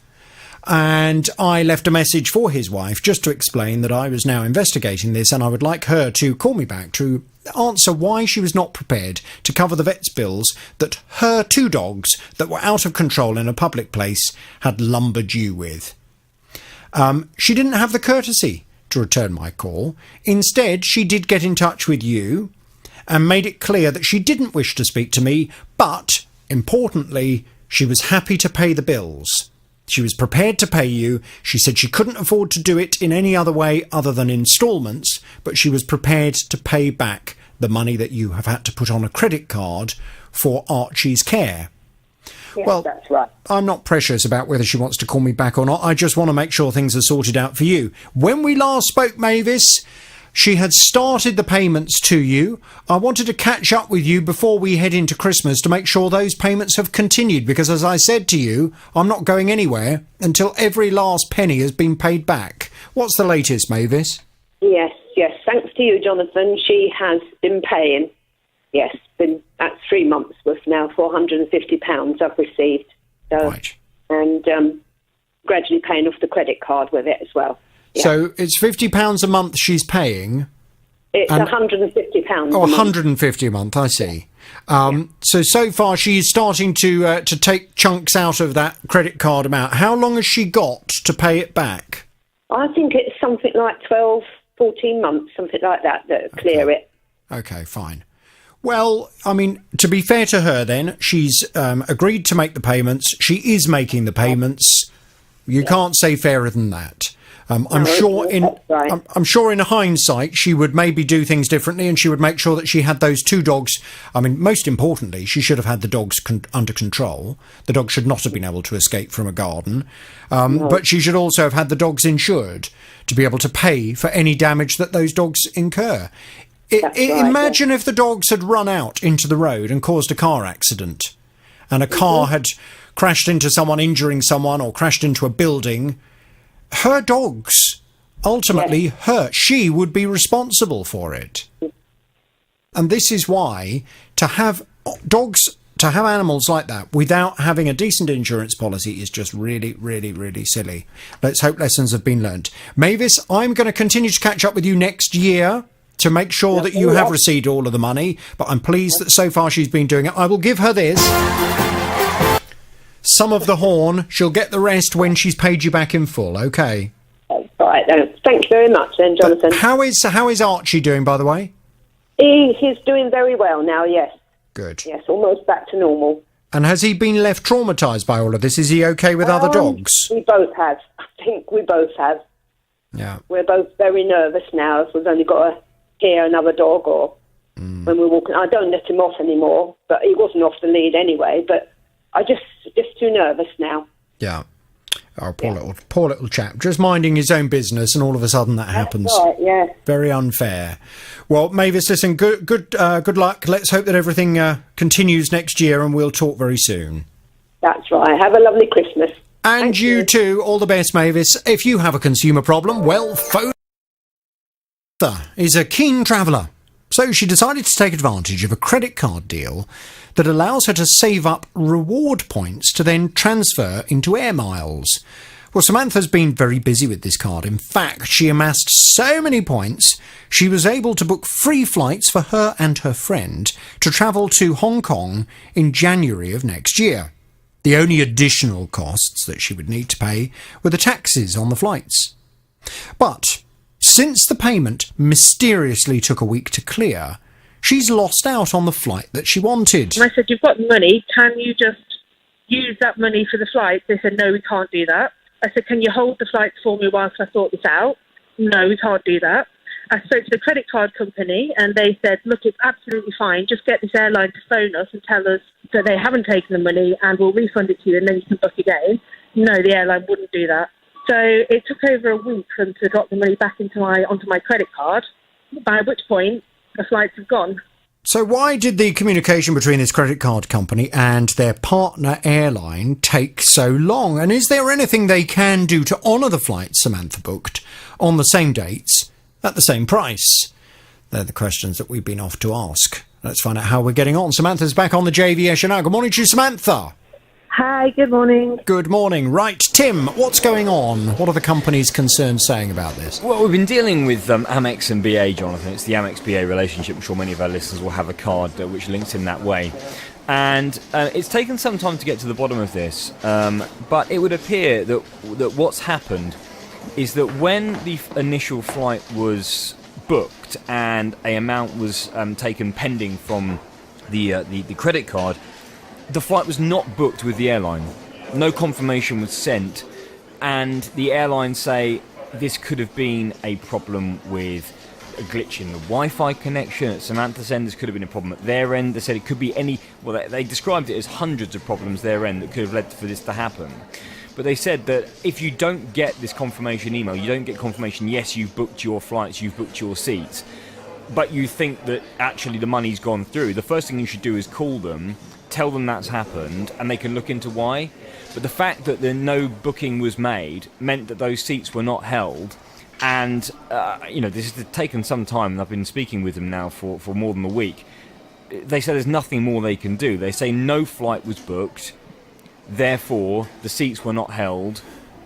And I left a message for his wife just to explain that I was now investigating this and I would like her to call me back to answer why she was not prepared to cover the vet's bills that her 2 dogs that were out of control in a public place had lumbered you with. She didn't have the courtesy to return my call. Instead, she did get in touch with you and made it clear that she didn't wish to speak to me, but, importantly, she was happy to pay the bills. She was prepared to pay you. She said she couldn't afford to do it in any other way other than instalments, but she was prepared to pay back the money that you have had to put on a credit card for Archie's care. Yes, well, that's right. I'm not precious about whether she wants to call me back or not. I just want to make sure things are sorted out for you. When we last spoke, Mavis, she had started the payments to you. I wanted to catch up with you before we head into Christmas to make sure those payments have continued, because as I said to you, I'm not going anywhere until every last penny has been paid back. What's the latest, Mavis? Yes. Thanks to you, Jonathan. She has been paying. Yes, that's 3 months worth now, £450 I've received. So, right. And gradually paying off the credit card with it as well. Yeah. So it's £50 a month she's paying. It's £150. Oh, £150 a month, I see. So far she's starting to take chunks out of that credit card amount. How long has she got to pay it back? I think it's something like 12, 14 months, something like that clear it. Okay, fine. Well, I mean, to be fair to her then, she's agreed to make the payments. She is making the payments. You can't say fairer than that. I'm sure in hindsight she would maybe do things differently, and she would make sure that she had those 2 dogs. I mean, most importantly, she should have had the dogs under control. The dogs should not have been able to escape from a garden. But she should also have had the dogs insured to be able to pay for any damage that those dogs incur. Imagine if the dogs had run out into the road and caused a car accident, and a car had crashed into someone, injuring someone, or crashed into a building. Her dogs ultimately hurt. She would be responsible for it. And this is why to have animals like that without having a decent insurance policy is just really, really, really silly. Let's hope lessons have been learnt. Mavis, I'm going to continue to catch up with you next year to make sure that you have received all of the money, but I'm pleased that so far she's been doing it. I will give her this. Some of the horn. She'll get the rest when she's paid you back in full, okay? Right, thank you very much then, Jonathan. How is Archie doing, by the way? He's doing very well now, yes. Good. Yes, almost back to normal. And has he been left traumatised by all of this? Is he okay with other dogs? We both have. I think we both have. Yeah. We're both very nervous now if we've only got to hear another dog, or when we're walking. I don't let him off anymore, but he wasn't off the lead anyway, but I just too nervous now. Yeah. Oh, poor little chap, just minding his own business, and all of a sudden that happens. Right, yeah. Very unfair. Well, Mavis, listen, good luck. Let's hope that everything continues next year, and we'll talk very soon. That's right. Have a lovely Christmas. And you too. All the best, Mavis. If you have a consumer problem, well, phone is a keen traveller. So she decided to take advantage of a credit card deal that allows her to save up reward points to then transfer into air miles. Well, Samantha's been very busy with this card. In fact, she amassed so many points, she was able to book free flights for her and her friend to travel to Hong Kong in January of next year. The only additional costs that she would need to pay were the taxes on the flights. But since the payment mysteriously took a week to clear, she's lost out on the flight that she wanted. And I said, "You've got money, can you just use that money for the flight?" They said, "No, we can't do that." I said, "Can you hold the flights for me whilst I sort this out?" "No, we can't do that." I spoke to the credit card company and they said, "Look, it's absolutely fine. Just get this airline to phone us and tell us that they haven't taken the money and we'll refund it to you and then you can book again." No, the airline wouldn't do that. So it took over a week for them to drop the money back onto my credit card, by which point the flights have gone. So why did the communication between this credit card company and their partner airline take so long? And is there anything they can do to honour the flights Samantha booked on the same dates at the same price? They're the questions that we've been off to ask. Let's find out how we're getting on. Samantha's back on the JVS now. Good morning to you, Samantha. Hi, good morning. Good morning. Right, Tim, what's going on? What are the companies concerned saying about this? Well, we've been dealing with Amex and BA, Jonathan. It's the Amex-BA relationship. I'm sure many of our listeners will have a card which links in that way. And it's taken some time to get to the bottom of this, but it would appear that what's happened is that when the initial flight was booked and a amount was taken pending from the credit card, the flight was not booked with the airline. No confirmation was sent, and the airline say this could have been a problem with a glitch in the Wi-Fi connection at Samantha's end. This could have been a problem at their end. They said it could be any... Well, they described it as hundreds of problems their end that could have led for this to happen. But they said that if you don't get this confirmation email, you don't get confirmation, yes, you've booked your flights, you've booked your seats, but you think that actually the money's gone through, the first thing you should do is call them, tell them that's happened, and they can look into why. But the fact that no booking was made meant that those seats were not held, and this has taken some time, and I've been speaking with them now for more than a week. They say there's nothing more they can do. They say no flight was booked, therefore the seats were not held,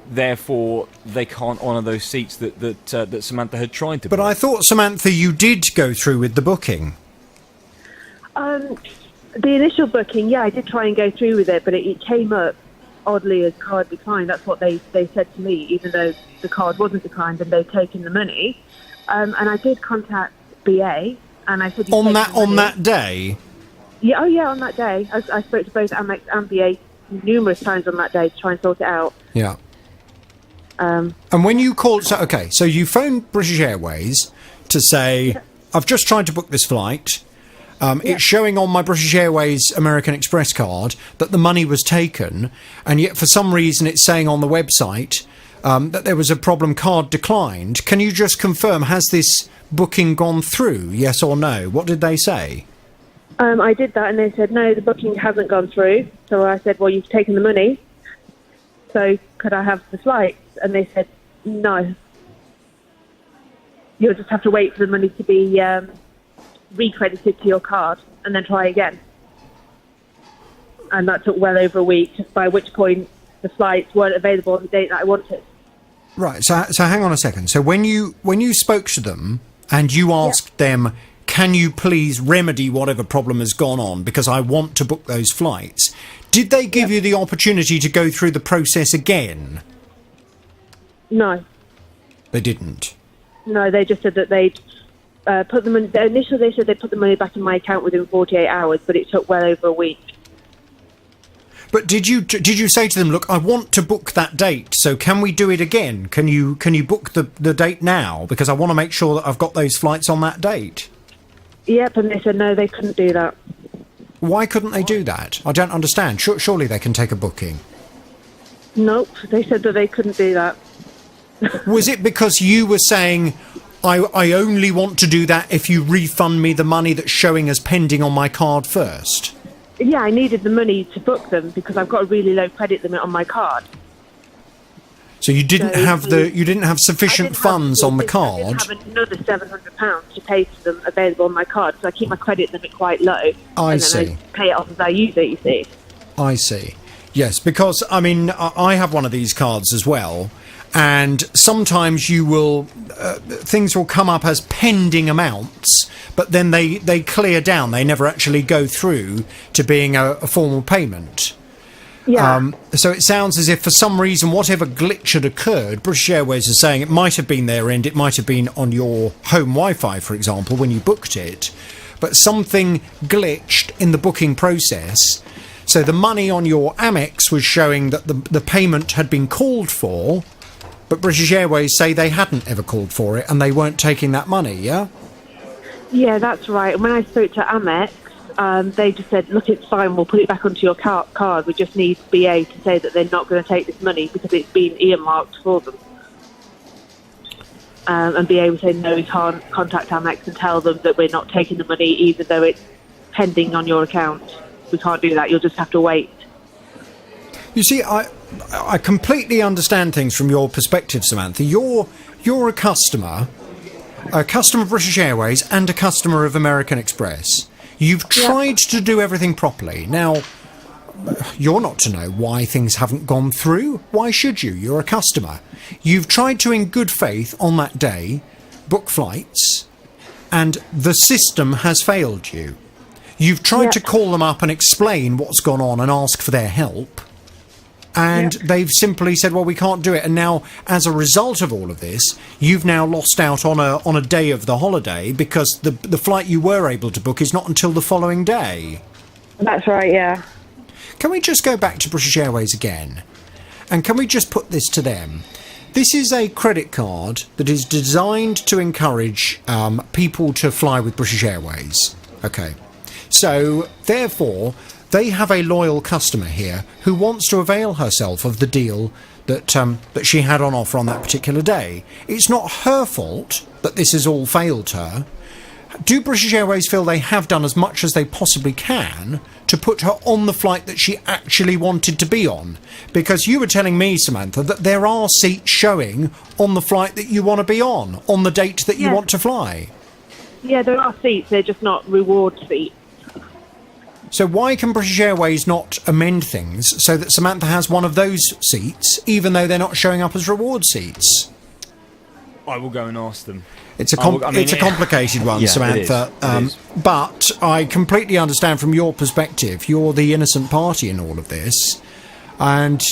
therefore they can't honour those seats that Samantha had tried to book. But I thought, Samantha, you did go through with the booking. The initial booking, yeah, I did try and go through with it, but it came up oddly as card declined. That's what they said to me, even though the card wasn't declined and they'd taken the money. And I did contact BA, and I said... On that day? Yeah, on that day. I spoke to both Amex and BA numerous times on that day to try and sort it out. Yeah. And when you called... So you phoned British Airways to say, I've just tried to book this flight... It's showing on my British Airways American Express card that the money was taken, and yet for some reason it's saying on the website that there was a problem, card declined. Can you just confirm, has this booking gone through, yes or no? What did they say? I did that, and they said, no, the booking hasn't gone through. So I said, well, you've taken the money, so could I have the flights? And they said, no. You'll just have to wait for the money to be... recredited to your card and then try again. And that took well over a week, by which point the flights weren't available on the date that I wanted. Right, so hang on a second. So when you spoke to them and you asked them, can you please remedy whatever problem has gone on because I want to book those flights, did they give you the opportunity to go through the process again? No. They didn't? No, they just said that they'd put the money... Initially, they said they'd put the money back in my account within 48 hours, but it took well over a week. But did you say to them, look, I want to book that date, so can we do it again? Can you book the date now? Because I want to make sure that I've got those flights on that date. Yep, and they said no, they couldn't do that. Why couldn't they do that? I don't understand. Surely they can take a booking. Nope, they said that they couldn't do that. Was it because you were saying... I only want to do that if you refund me the money that's showing as pending on my card first? Yeah, I needed the money to book them because I've got a really low credit limit on my card. So you didn't have sufficient funds on the card? I didn't have another £700 to pay for them available on my card, so I keep my credit limit quite low. I see. I pay it off as I use it, you see. I see. Yes, because, I mean, I have one of these cards as well, and sometimes you will things will come up as pending amounts, but then they clear down. They never actually go through to being a formal payment. Yeah. So it sounds as if for some reason, whatever glitch had occurred, British Airways is saying it might have been their end, it might have been on your home Wi-Fi, for example, when you booked it, but something glitched in the booking process. So the money on your Amex was showing that the payment had been called for, but British Airways say they hadn't ever called for it and they weren't taking that money, yeah? Yeah, that's right. When I spoke to Amex, they just said, look, it's fine, we'll put it back onto your card. We just need BA to say that they're not going to take this money because it's been earmarked for them. And BA would say, no, we can't contact Amex and tell them that we're not taking the money, even though it's pending on your account. We can't do that. You'll just have to wait. You see, I completely understand things from your perspective, Samantha. You're a customer of British Airways and a customer of American Express. You've tried to do everything properly. Now, you're not to know why things haven't gone through. Why should you? You're a customer. You've tried to, in good faith, on that day, book flights, and the system has failed you. You've tried to call them up and explain what's gone on and ask for their help, and they've simply said, well, we can't do it. And now, as a result of all of this, you've now lost out on a day of the holiday because the flight you were able to book is not until the following day. That's right, yeah. Can we just go back to British Airways again? And can we just put this to them? This is a credit card that is designed to encourage people to fly with British Airways. Okay. So, therefore, they have a loyal customer here who wants to avail herself of the deal that she had on offer on that particular day. It's not her fault that this has all failed her. Do British Airways feel they have done as much as they possibly can to put her on the flight that she actually wanted to be on? Because you were telling me, Samantha, that there are seats showing on the flight that you want to be on the date that you want to fly. Yeah, there are seats, they're just not reward seats. So why can British Airways not amend things so that Samantha has one of those seats, even though they're not showing up as reward seats? I will go and ask them. It's a complicated one, Samantha. It is. But I completely understand from your perspective. You're the innocent party in all of this, and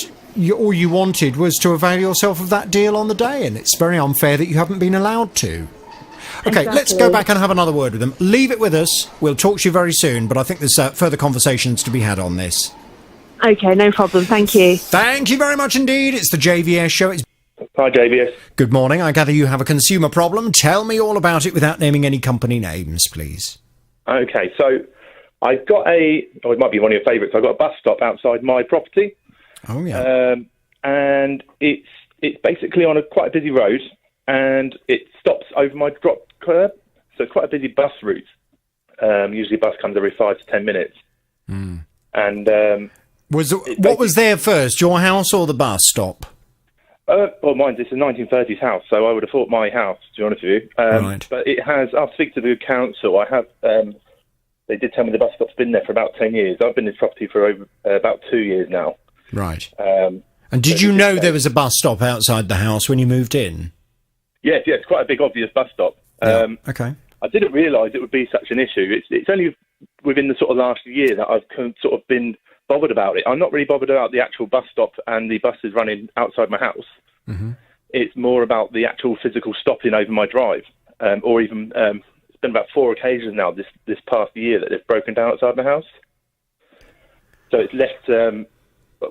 all you wanted was to avail yourself of that deal on the day, and it's very unfair that you haven't been allowed to. Okay, let's go back and have another word with them. Leave it with us. We'll talk to you very soon, but I think there's further conversations to be had on this. Okay, no problem. Thank you. Thank you very much indeed. It's the JVS show. Hi, JVS. Good morning. I gather you have a consumer problem. Tell me all about it without naming any company names, please. Okay, so I've got it might be one of your favourites. I've got a bus stop outside my property. Oh, yeah. And it's basically on quite a busy road, and it stops over my drop curb. So it's quite a busy bus route. Usually a bus comes every 5 to 10 minutes. Mm. And what was there first, your house or the bus stop? Well, mine's it's a 1930s house, so I would have thought my house, to be honest with you. Right. But it has, I'll speak to the council. I have, they did tell me the bus stop's been there for about 10 years. I've been in this property for over about 2 years now. Right. And did you know there was a bus stop outside the house when you moved in? Yes, it's quite a big, obvious bus stop. Okay. I didn't realise it would be such an issue. It's only within the sort of last year that I've sort of been bothered about it. I'm not really bothered about the actual bus stop and the buses running outside my house. Mm-hmm. It's more about the actual physical stopping over my drive, or even it's been about 4 occasions now this past year that they've broken down outside my house. So it's left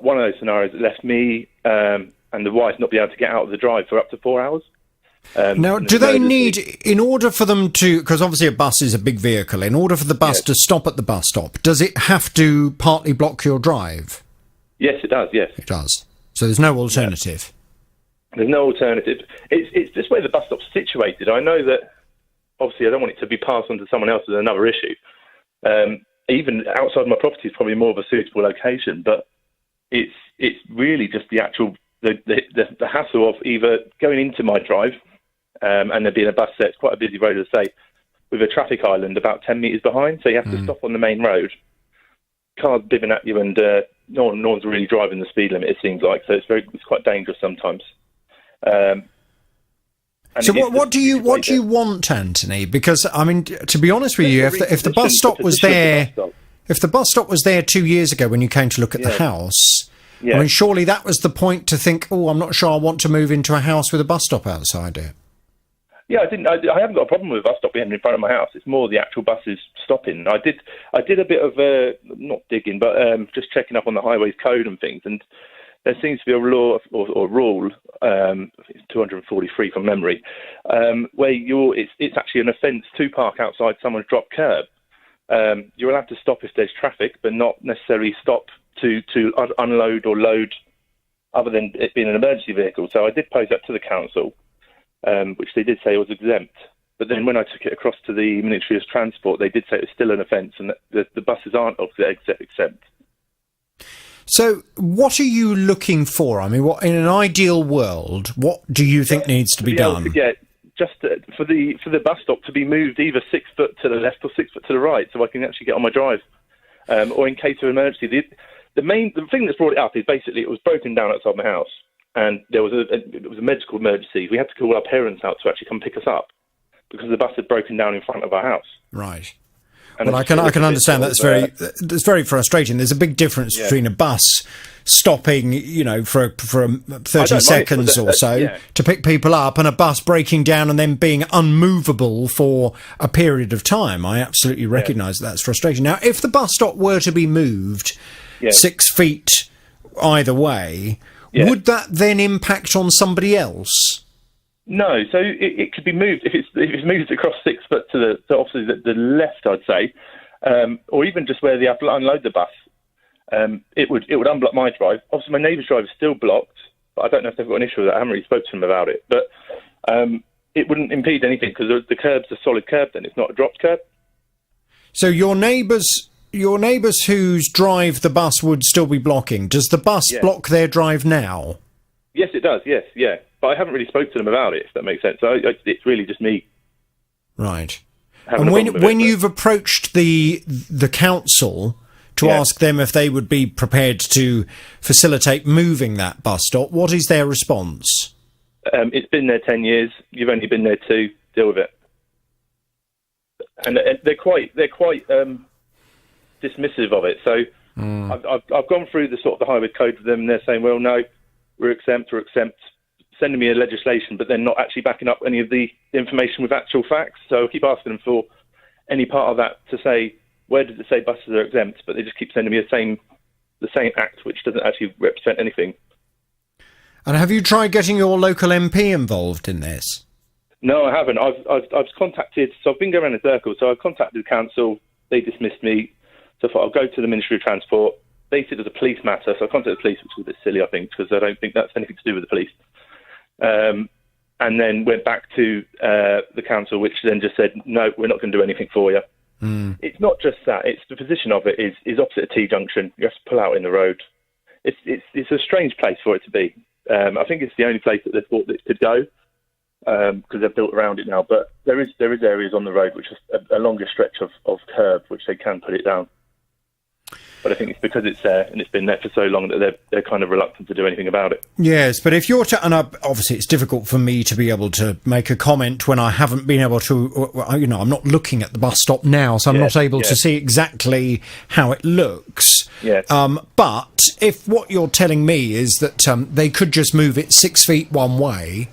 one of those scenarios that left me and the wife not be able to get out of the drive for up to 4 hours. Now, do they need, in order for them to, because obviously a bus is a big vehicle, in order for the bus to stop at the bus stop, does it have to partly block your drive? Yes, it does, yes. It does. So there's no alternative? There's no alternative. It's just where the bus stop's situated. I know that, obviously, I don't want it to be passed on to someone else as another issue. Even outside my property is probably more of a suitable location, but it's really just the actual, the hassle of either going into my drive, and there being a bus set. It's quite a busy road, as I say, with a traffic island about 10 metres behind, so you have to stop on the main road. Cars bibbing at you, and no one's really driving the speed limit, it seems like, so it's quite dangerous sometimes. So what do you want, Anthony? Because I mean, to be honest with you, if the bus stop was there, if the bus stop was there 2 years ago when you came to look at the house, I mean, surely that was the point to think, oh, I'm not sure I want to move into a house with a bus stop outside it. Yeah, I haven't got a problem with a bus stop being in front of my house. It's more the actual buses stopping. I did a bit of not digging, but just checking up on the highways code and things, and there seems to be a law or rule, it's 243 from memory, where it's actually an offence to park outside someone's drop curb. you're allowed to stop if there's traffic, but not necessarily stop to unload or load, other than it being an emergency vehicle. So I did pose that to the council, which they did say was exempt. But then when I took it across to the Ministry of Transport, they did say it was still an offence and that the buses aren't exempt. So what are you looking for? I mean, what in an ideal world, what do you think needs to be done? To get just for the bus stop to be moved either 6 foot to the left or 6 foot to the right, so I can actually get on my drive, or in case of emergency. The thing that's brought it up is basically it was broken down outside my house, and it was a medical emergency. We had to call our parents out to actually come pick us up because the bus had broken down in front of our house. Right. And well, I can understand that's very frustrating. There's a big difference between a bus stopping, for 30 seconds or so to pick people up, and a bus breaking down and then being unmovable for a period of time. I absolutely recognise that's frustrating. Now, if the bus stop were to be moved 6 feet either way, would that then impact on somebody else? No, so it could be moved if it's moved across 6 foot to obviously the left, I'd say, or even just where they have to unload the bus. It would unblock my drive. Obviously, my neighbour's drive is still blocked, but I don't know if they've got an issue with that. I haven't really spoken to them about it, but it wouldn't impede anything because the curb's a solid curb. Then it's not a dropped curb. So your neighbours whose drive the bus would still be blocking, does the bus block their drive now? Yes, it does. Yes, yeah. But I haven't really spoken to them about it, if that makes sense. So it's really just me. Right. And when you've approached the council to ask them if they would be prepared to facilitate moving that bus stop, what is their response? It's been there 10 years. You've only been there 2. Deal with it. And they're quite dismissive of it. So I've gone through the highway code with them, and they're saying, well, no, we're exempt, sending me a legislation, but then not actually backing up any of the information with actual facts. So I keep asking them for any part of that to say, where does it say buses are exempt? But they just keep sending me the same act, which doesn't actually represent anything. And have you tried getting your local MP involved in this? No, I haven't. I've contacted, so I've been going around in circles. So I've contacted the council. They dismissed me. So I thought I'll go to the Ministry of Transport. They said it was a police matter. So I contacted the police, which was a bit silly, I think, because I don't think that's anything to do with the police. And then went back to the council, which then just said, no, we're not going to do anything for you. It's not just that. It's the position of it is opposite a T-junction. You have to pull out in the road. It's a strange place for it to be. I think it's the only place that they thought that it could go because they've built around it now. But there is areas on the road which is a longer stretch of curb which they can put it down. But I think it's because it's there and it's been there for so long that they're kind of reluctant to do anything about it. Yes, but if you're and obviously it's difficult for me to be able to make a comment when I haven't been able to, I'm not looking at the bus stop now, so I'm not able to see exactly how it looks. Yes. But if what you're telling me is that they could just move it 6 feet one way,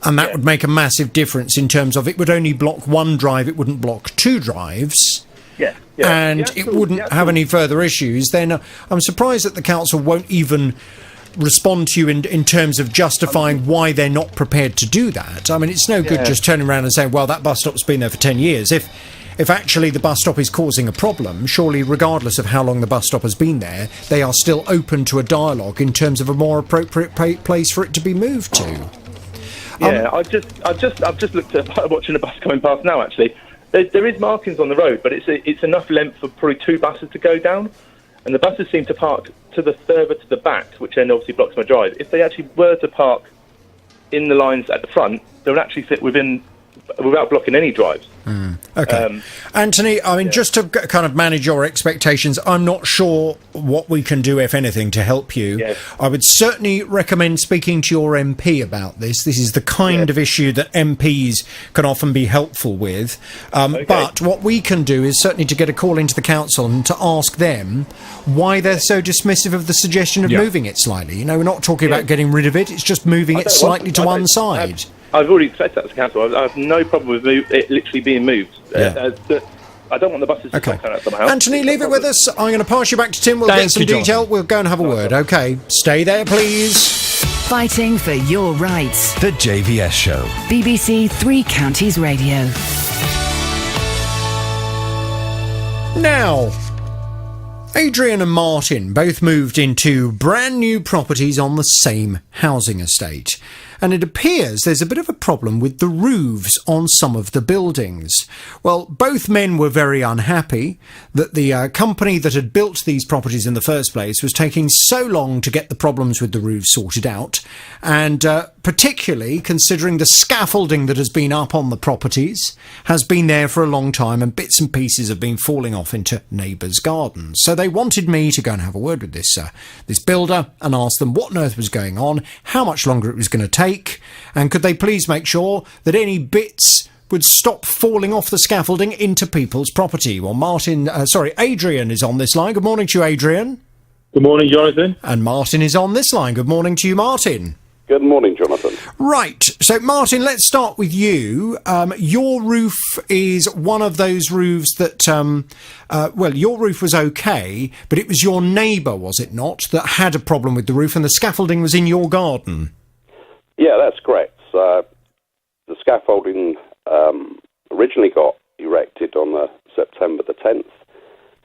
and that would make a massive difference in terms of it would only block one drive, it wouldn't block 2 drives. And it wouldn't have any further issues, then I'm surprised that the council won't even respond to you in terms of justifying why they're not prepared to do that. I mean, it's no good just turning around and saying, well, that bus stop's been there for 10 years. If actually the bus stop is causing a problem, surely regardless of how long the bus stop has been there, they are still open to a dialogue in terms of a more appropriate place for it to be moved to. I've just looked at watching a bus coming past now, actually. There is markings on the road, but it's enough length for probably 2 buses to go down, and the buses seem to park further to the back, which then obviously blocks my drive. If they actually were to park in the lines at the front, they would actually fit without blocking any drives. Okay. Anthony, I mean, just to kind of manage your expectations, I'm not sure what we can do, if anything, to help you. Yes. I would certainly recommend speaking to your MP about this. This is the kind of issue that MPs can often be helpful with. But what we can do is certainly to get a call into the council and to ask them why they're so dismissive of the suggestion of moving it slightly. We're not talking about getting rid of it, it's just moving it slightly to one side. I've already said that to the council. I have no problem with it literally being moved. I don't want the buses to turn out my house. Anthony, leave it with us. I'm going to pass you back to Tim. We'll get some detail. We'll go and have a word. Okay. Stay there, please. Fighting for your rights. The JVS Show. BBC Three Counties Radio. Now, Adrian and Martin both moved into brand new properties on the same housing estate. And it appears there's a bit of a problem with the roofs on some of the buildings. Well, both men were very unhappy that the company that had built these properties in the first place was taking so long to get the problems with the roofs sorted out, and particularly considering the scaffolding that has been up on the properties has been there for a long time, and bits and pieces have been falling off into neighbours' gardens. So they wanted me to go and have a word with this builder and ask them what on earth was going on, how much longer it was going to take, and could they please make sure that any bits would stop falling off the scaffolding into people's property. Well, Adrian is on this line. Good morning to you, Adrian. Good morning, Jonathan. And Martin is on this line. Good morning to you, Martin. Good morning, Jonathan. Right, so Martin, let's start with you. Your roof is one of those roofs that, your roof was okay, but it was your neighbour, was it not, that had a problem with the roof, and the scaffolding was in your garden? Yeah, that's correct. The scaffolding originally got erected on September the 10th,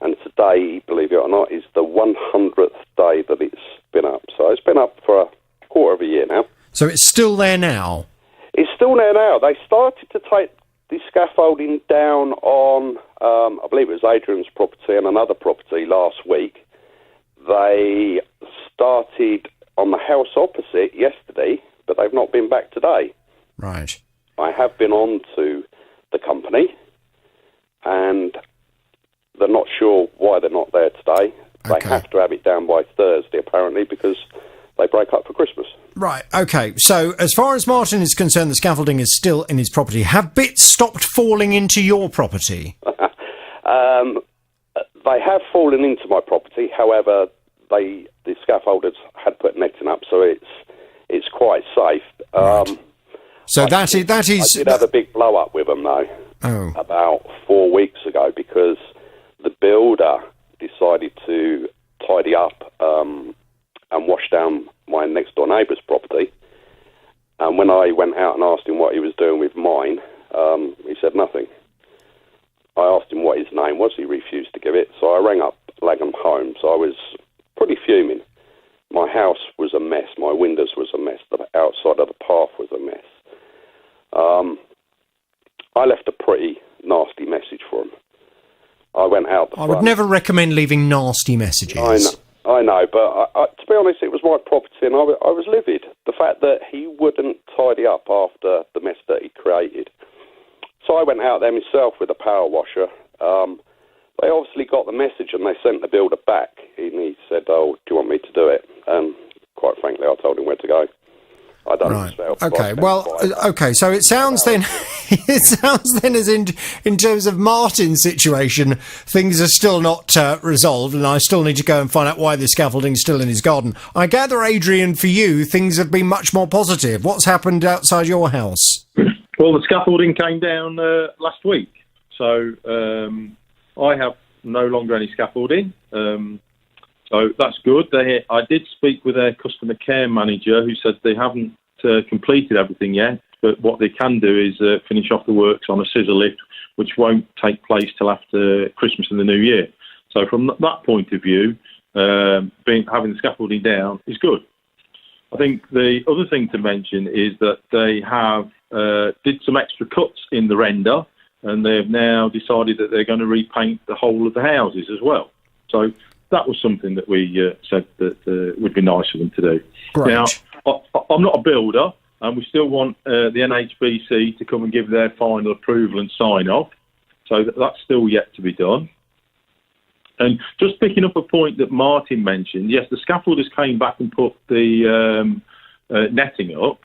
and today, believe it or not, is the 100th day that it's been up. So it's been up for a quarter of a year now. So it's still there now? It's still there now. They started to take the scaffolding down on, I believe it was Adrian's property and another property last week. They started on the house opposite yesterday, but they've not been back today. Right. I have been on to the company, and they're not sure why they're not there today. They have to have it down by Thursday, apparently, because they break up for Christmas. Right, OK. So, as far as Martin is concerned, the scaffolding is still in his property. Have bits stopped falling into your property? They have fallen into my property. However, the scaffolders had put netting up, so it's quite safe. Right. So that is. I did have a big blow up with them though. Oh. About 4 weeks ago, because the builder decided to tidy up and wash down my next door neighbour's property. And when I went out and asked him what he was doing with mine, he said nothing. I asked him what his name was. He refused to give it. So I rang up Langham Homes. I was pretty fuming. My house was a mess. My windows was a mess. The outside of the path was a mess. I left a pretty nasty message for him. I went out the front. I would never recommend leaving nasty messages. I know, but to be honest, it was my property, and I was livid. The fact that he wouldn't tidy up after the mess that he created. So I went out there myself with a power washer. They obviously got the message, and they sent the builder back. And he said, "Oh, do you want me to do it?" And quite frankly, I told him where to go. I done it myself. Okay, okay. So it sounds then, as in terms of Martin's situation, things are still not resolved, and I still need to go and find out why the scaffolding's still in his garden. I gather, Adrian, for you, things have been much more positive. What's happened outside your house? Well, the scaffolding came down last week, so I have no longer any scaffolding. So that's good. I did speak with their customer care manager, who said they haven't completed everything yet, but what they can do is finish off the works on a scissor lift, which won't take place till after Christmas and the New Year. So from that point of view, having the scaffolding down is good. I think the other thing to mention is that they have did some extra cuts in the render, and they've now decided that they're going to repaint the whole of the houses as well. So that was something that we said that would be nice for them to do. Great. Now, I'm not a builder, and we still want the NHBC to come and give their final approval and sign off. So that's still yet to be done. And just picking up a point that Martin mentioned, yes, the scaffolders came back and put the netting up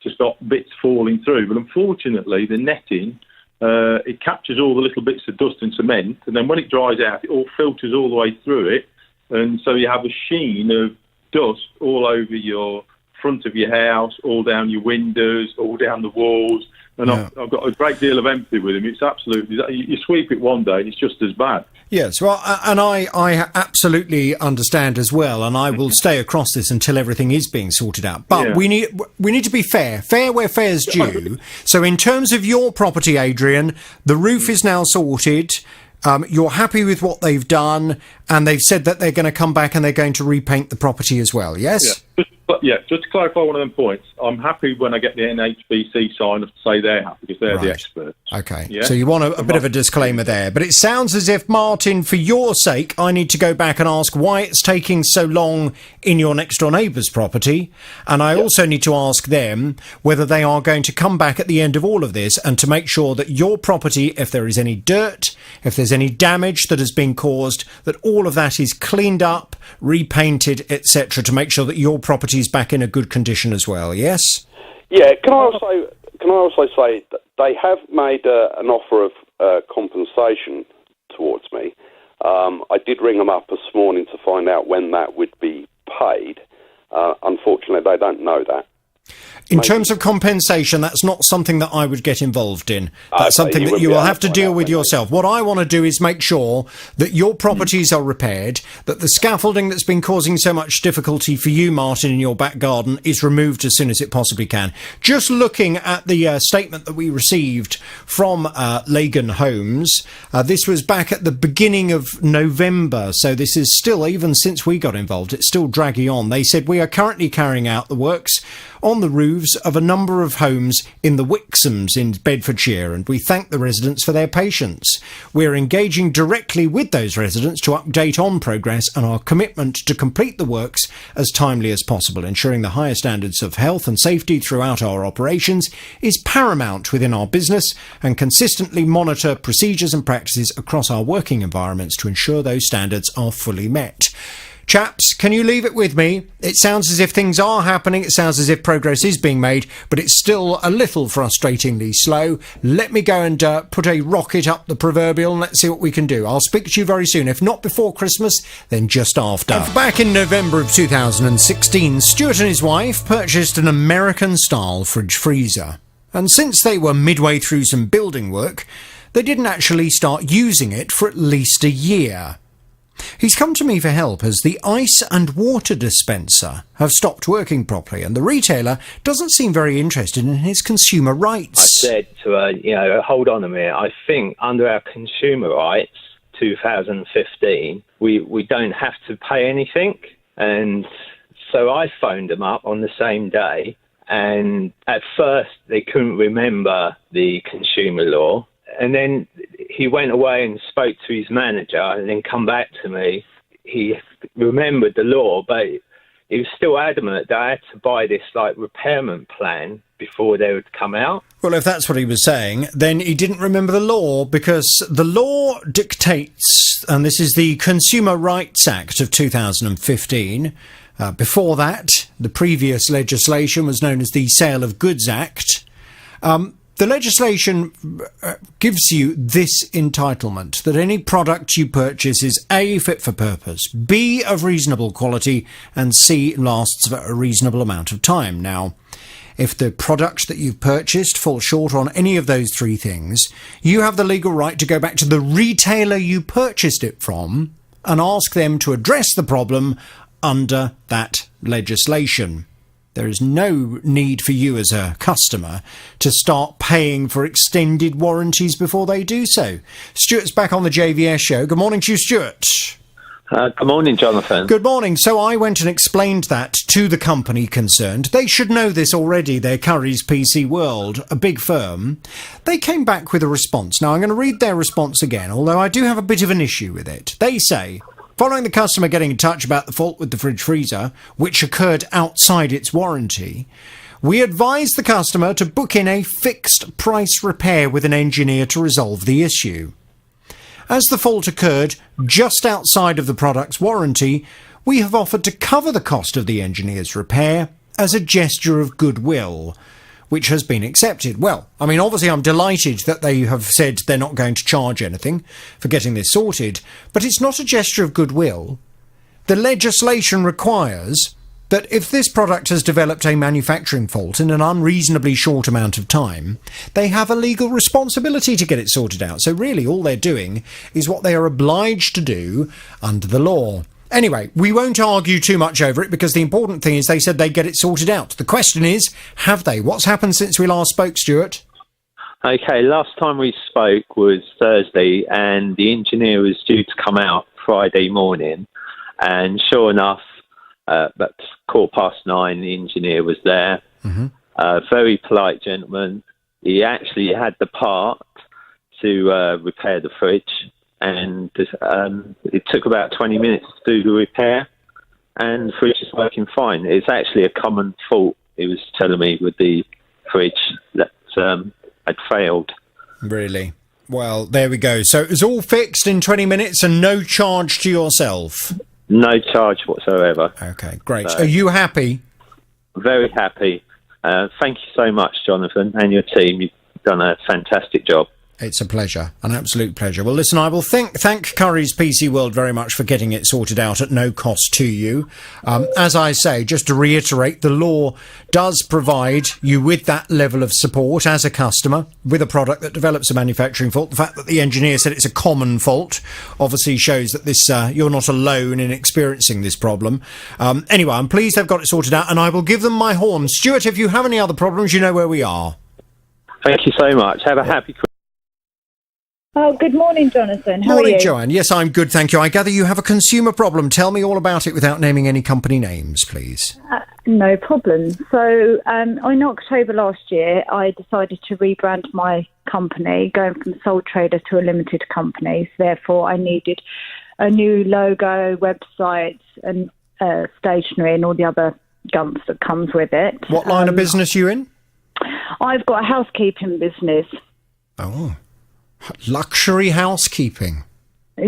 to stop bits falling through. But unfortunately, the netting, it captures all the little bits of dust and cement, and then when it dries out, it all filters all the way through it, and so you have a sheen of dust all over your front of your house, all down your windows, all down the walls, and I've got a great deal of empathy with them. It's absolutely, you sweep it one day and it's just as bad. Yes, well, and I absolutely understand as well, and I will stay across this until everything is being sorted out. But we need to be fair where fair's due. So in terms of your property, Adrian, the roof is now sorted. You're happy with what they've done, and they've said that they're going to come back and they're going to repaint the property as well, yes? Just to clarify one of them points, I'm happy when I get the NHBC sign to say they're happy because they're the experts. Okay, Yeah? so you want a bit of a disclaimer there. But it sounds as if, Martin, for your sake, I need to go back and ask why it's taking so long in your next-door neighbour's property. And I also need to ask them whether they are going to come back at the end of all of this and to make sure that your property, if there is any dirt, if there's any damage that has been caused, that all of that is cleaned up, repainted, etc., to make sure that your property is back in a good condition as well, yes? Yeah, can I also say that they have made an offer of compensation towards me. I did ring them up this morning to find out when that would be paid. Unfortunately, they don't know that. In terms of compensation, that's not something that I would get involved in. That's Okay, something you that wouldn't you be will able have to to deal find with yourself. What I want to do is make sure that your properties are repaired, that the scaffolding that's been causing so much difficulty for you, Martin, in your back garden is removed as soon as it possibly can. Just looking at the statement that we received from Lagan Homes, this was back at the beginning of November, so this is still, even since we got involved, it's still dragging on. They said, we are currently carrying out the works on the roofs of a number of homes in the Wixhams in Bedfordshire, and we thank the residents for their patience. We're engaging directly with those residents to update on progress and our commitment to complete the works as timely as possible. Ensuring the highest standards of health and safety throughout our operations is paramount within our business, and consistently monitor procedures and practices across our working environments to ensure those standards are fully met. Chaps, can you leave it with me? It sounds as if things are happening, it sounds as if progress is being made, but it's still a little frustratingly slow. Let me go and put a rocket up the proverbial and let's see what we can do. I'll speak to you very soon. If not before Christmas, then just after. Back in November of 2016, Stuart and his wife purchased an American-style fridge freezer. And since they were midway through some building work, they didn't actually start using it for at least a year. He's come to me for help as the ice and water dispenser have stopped working properly, and the retailer doesn't seem very interested in his consumer rights. I said to her, hold on a minute, I think under our consumer rights, 2015, we don't have to pay anything. And so I phoned them up on the same day, and at first they couldn't remember the consumer law. And then he went away and spoke to his manager and then come back to me. He remembered the law, but he was still adamant that I had to buy this repairment plan before they would come out. Well, if that's what he was saying, then he didn't remember the law, because the law dictates, and this is the Consumer Rights Act of 2015. Before that, the previous legislation was known as the Sale of Goods Act. The legislation gives you this entitlement, that any product you purchase is A, fit for purpose, B, of reasonable quality, and C, lasts for a reasonable amount of time. Now, if the product that you've purchased falls short on any of those three things, you have the legal right to go back to the retailer you purchased it from and ask them to address the problem under that legislation. There is no need for you as a customer to start paying for extended warranties before they do so. Stuart's back on the JVS show. Good morning to you, Stuart. Good morning, Jonathan. Good morning. So I went and explained that to the company concerned. They should know this already. They're Curry's PC World, a big firm. They came back with a response. Now, I'm going to read their response again, although I do have a bit of an issue with it. They say, following the customer getting in touch about the fault with the fridge freezer, which occurred outside its warranty, we advise the customer to book in a fixed price repair with an engineer to resolve the issue. As the fault occurred just outside of the product's warranty, we have offered to cover the cost of the engineer's repair as a gesture of goodwill, which has been accepted. Well, I mean, obviously I'm delighted that they have said they're not going to charge anything for getting this sorted, but it's not a gesture of goodwill. The legislation requires that if this product has developed a manufacturing fault in an unreasonably short amount of time, they have a legal responsibility to get it sorted out. So really all they're doing is what they are obliged to do under the law. Anyway, we won't argue too much over it, because the important thing is they said they'd get it sorted out. The question is, have they? What's happened since we last spoke, Stuart? Okay, last time we spoke was Thursday, and the engineer was due to come out Friday morning. And sure enough, at 9:15, the engineer was there. Mm-hmm. Very polite gentleman. He actually had the part to repair the fridge, and it took about 20 minutes to do the repair, and the fridge is working fine. It's actually a common fault, he was telling me, with the fridge that had failed. Really? Well, there we go. So it was all fixed in 20 minutes and no charge to yourself? No charge whatsoever. Okay, great. Are you happy? Very happy. Thank you so much, Jonathan, and your team. You've done a fantastic job. It's a pleasure, an absolute pleasure. Well, listen, I will thank Curry's PC World very much for getting it sorted out at no cost to you. As I say, just to reiterate, the law does provide you with that level of support as a customer with a product that develops a manufacturing fault. The fact that the engineer said it's a common fault obviously shows that this you're not alone in experiencing this problem. Anyway, I'm pleased they've got it sorted out, and I will give them my horn. Stuart, if you have any other problems, you know where we are. Thank you so much. Have a happy Christmas. Oh, good morning, Jonathan. How are you? Morning, Joanne. Yes, I'm good, thank you. I gather you have a consumer problem. Tell me all about it without naming any company names, please. No problem. So, in October last year, I decided to rebrand my company, going from sole trader to a limited company. So therefore, I needed a new logo, website, and stationery, and all the other gumps that comes with it. What line of business are you in? I've got a housekeeping business. Oh. Luxury housekeeping.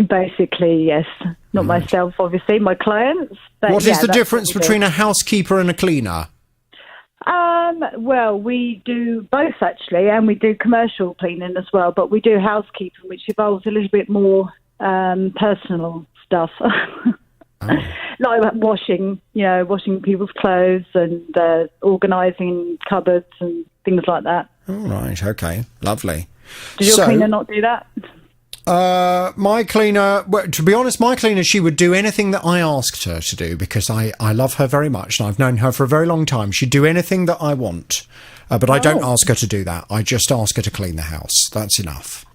Basically, yes. Not myself, obviously, my clients. But what is the difference between a housekeeper and a cleaner? Well, we do both, actually, and we do commercial cleaning as well, but we do housekeeping, which involves a little bit more personal stuff. Like washing people's clothes and organising cupboards and things like that. All right, okay, lovely. Does your cleaner not do that? My cleaner, well, to be honest, she would do anything that I asked her to do because I love her very much and I've known her for a very long time. She'd do anything that I want, but I don't ask her to do that. I just ask her to clean the house. That's enough.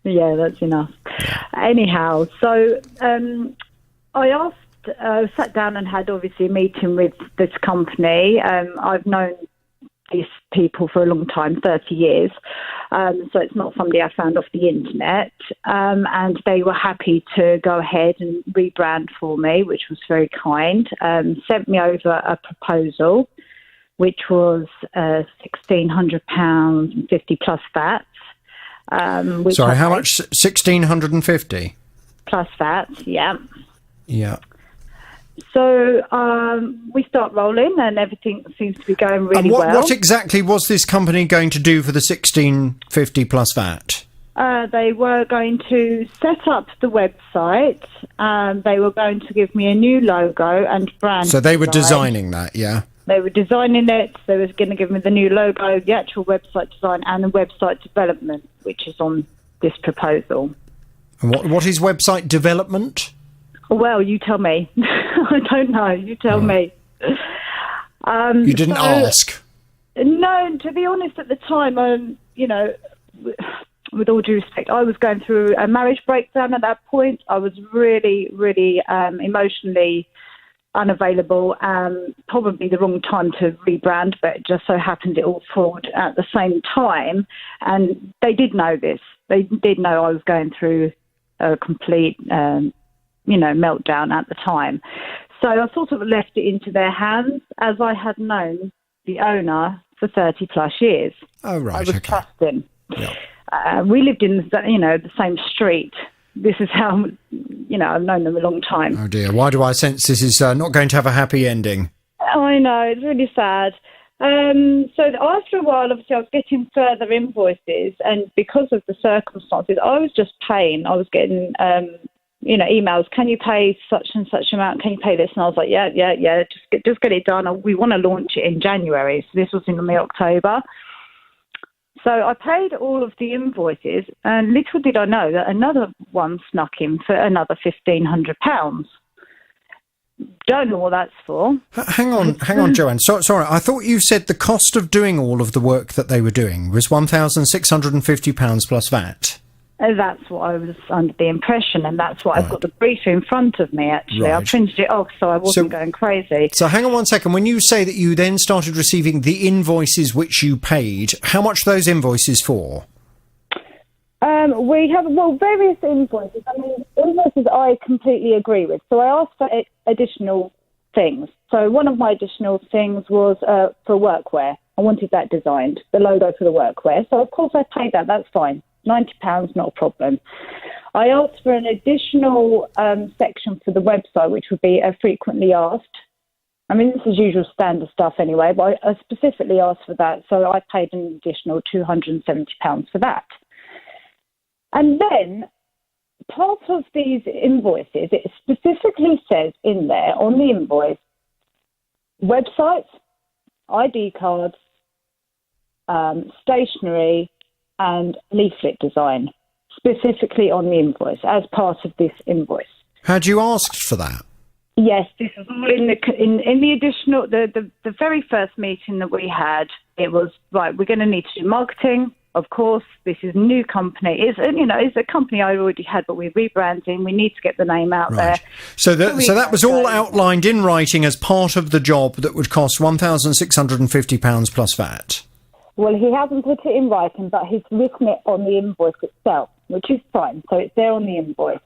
Yeah, that's enough. Yeah. Anyhow, so I sat down and had obviously a meeting with this company. I've known these people for a long time, 30 years. So it's not somebody I found off the internet. And they were happy to go ahead and rebrand for me, which was very kind. Sent me over a proposal, which was £1,600 50 plus VAT. Sorry, how much? 1,650 plus VAT. Yeah. Yeah. So we start rolling and everything seems to be going really well. What exactly was this company going to do for the 1,650 plus VAT? They were going to set up the website. They were going to give me a new logo and brand. So they were designing that, yeah? They were designing it. They were going to give me the new logo, the actual website design and the website development, which is on this proposal. And what is website development? Well, you tell me. I don't know. You tell me. You didn't ask? No, to be honest, at the time, with all due respect, I was going through a marriage breakdown at that point. I was really, really emotionally unavailable. Probably the wrong time to rebrand, but it just so happened it all forward at the same time. And they did know this. They did know I was going through a complete meltdown at the time. So I sort of left it into their hands as I had known the owner for 30 plus years. Oh, right. I was trusting. Yeah. We lived in, the same street. This is how, I've known them a long time. Oh, dear. Why do I sense this is not going to have a happy ending? I know. It's really sad. So after a while, obviously, I was getting further invoices, and because of the circumstances, I was just paying. I was getting, emails. Can you pay such and such amount? Can you pay this? And I was like, yeah. Just get it done. We want to launch it in January. So this was in October. So I paid all of the invoices, and little did I know that another one snuck in for another £1,500. Don't know what that's for. Hang on, Joanne. Sorry, I thought you said the cost of doing all of the work that they were doing was £1,650 plus VAT. That's what I was under the impression, and that's what I've got the brief in front of me, actually. Right. I printed it off so I wasn't going crazy. So hang on one second. When you say that you then started receiving the invoices which you paid, how much are those invoices for? We have, various invoices. I mean, invoices I completely agree with. So I asked for additional things. So one of my additional things was for workwear. I wanted that designed, the logo for the workwear. So, of course, I paid that. That's fine. £90, not a problem. I asked for an additional section for the website, which would be a frequently asked. I mean, this is usual standard stuff anyway, but I specifically asked for that. So I paid an additional £270 for that. And then part of these invoices, it specifically says in there on the invoice, websites, ID cards, stationery, and leaflet design, specifically on the invoice, as part of this invoice. Had you asked for that? Yes, this is all in the additional, the very first meeting that we had, it was, right, we're going to need to do marketing. Of course, this is a new company. It's a company I already had, but we're rebranding. We need to get the name out there. So that was all outlined in writing as part of the job that would cost £1,650 plus VAT. Well, he hasn't put it in writing, but he's written it on the invoice itself, which is fine. So it's there on the invoice.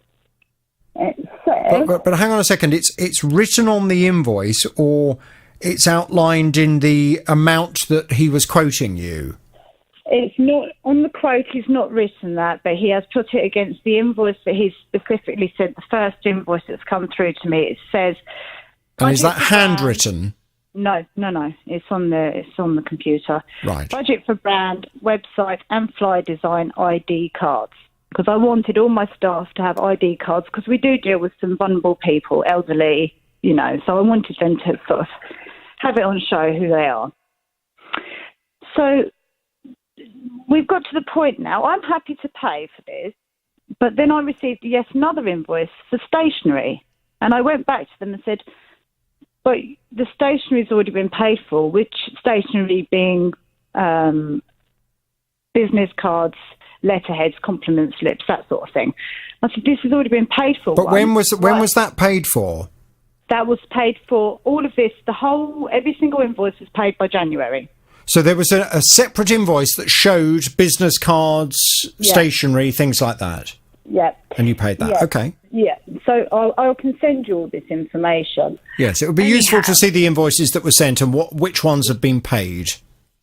It says, but hang on a second. It's written on the invoice, or it's outlined in the amount that he was quoting you? It's not on the quote. He's not written that, but he has put it against the invoice that he specifically said. The first invoice that's come through to me, it says. And is that handwritten? No. It's on the computer. Right. Budget for brand, website, and flyer design ID cards. Because I wanted all my staff to have ID cards, because we do deal with some vulnerable people, elderly, so I wanted them to sort of have it on show who they are. So we've got to the point now, I'm happy to pay for this, but then I received another invoice for stationery. And I went back to them and said, but the stationery's already been paid for, which stationery being business cards, letterheads, compliment slips, that sort of thing. I said, this has already been paid for. But when was that paid for? That was paid for, all of this, every single invoice was paid by January. So there was a separate invoice that showed business cards, stationery, things like that? Yeah. And you paid that? Yeah. Okay. Yeah. So I can send you all this information. Yes, it would be useful to see the invoices that were sent and which ones have been paid.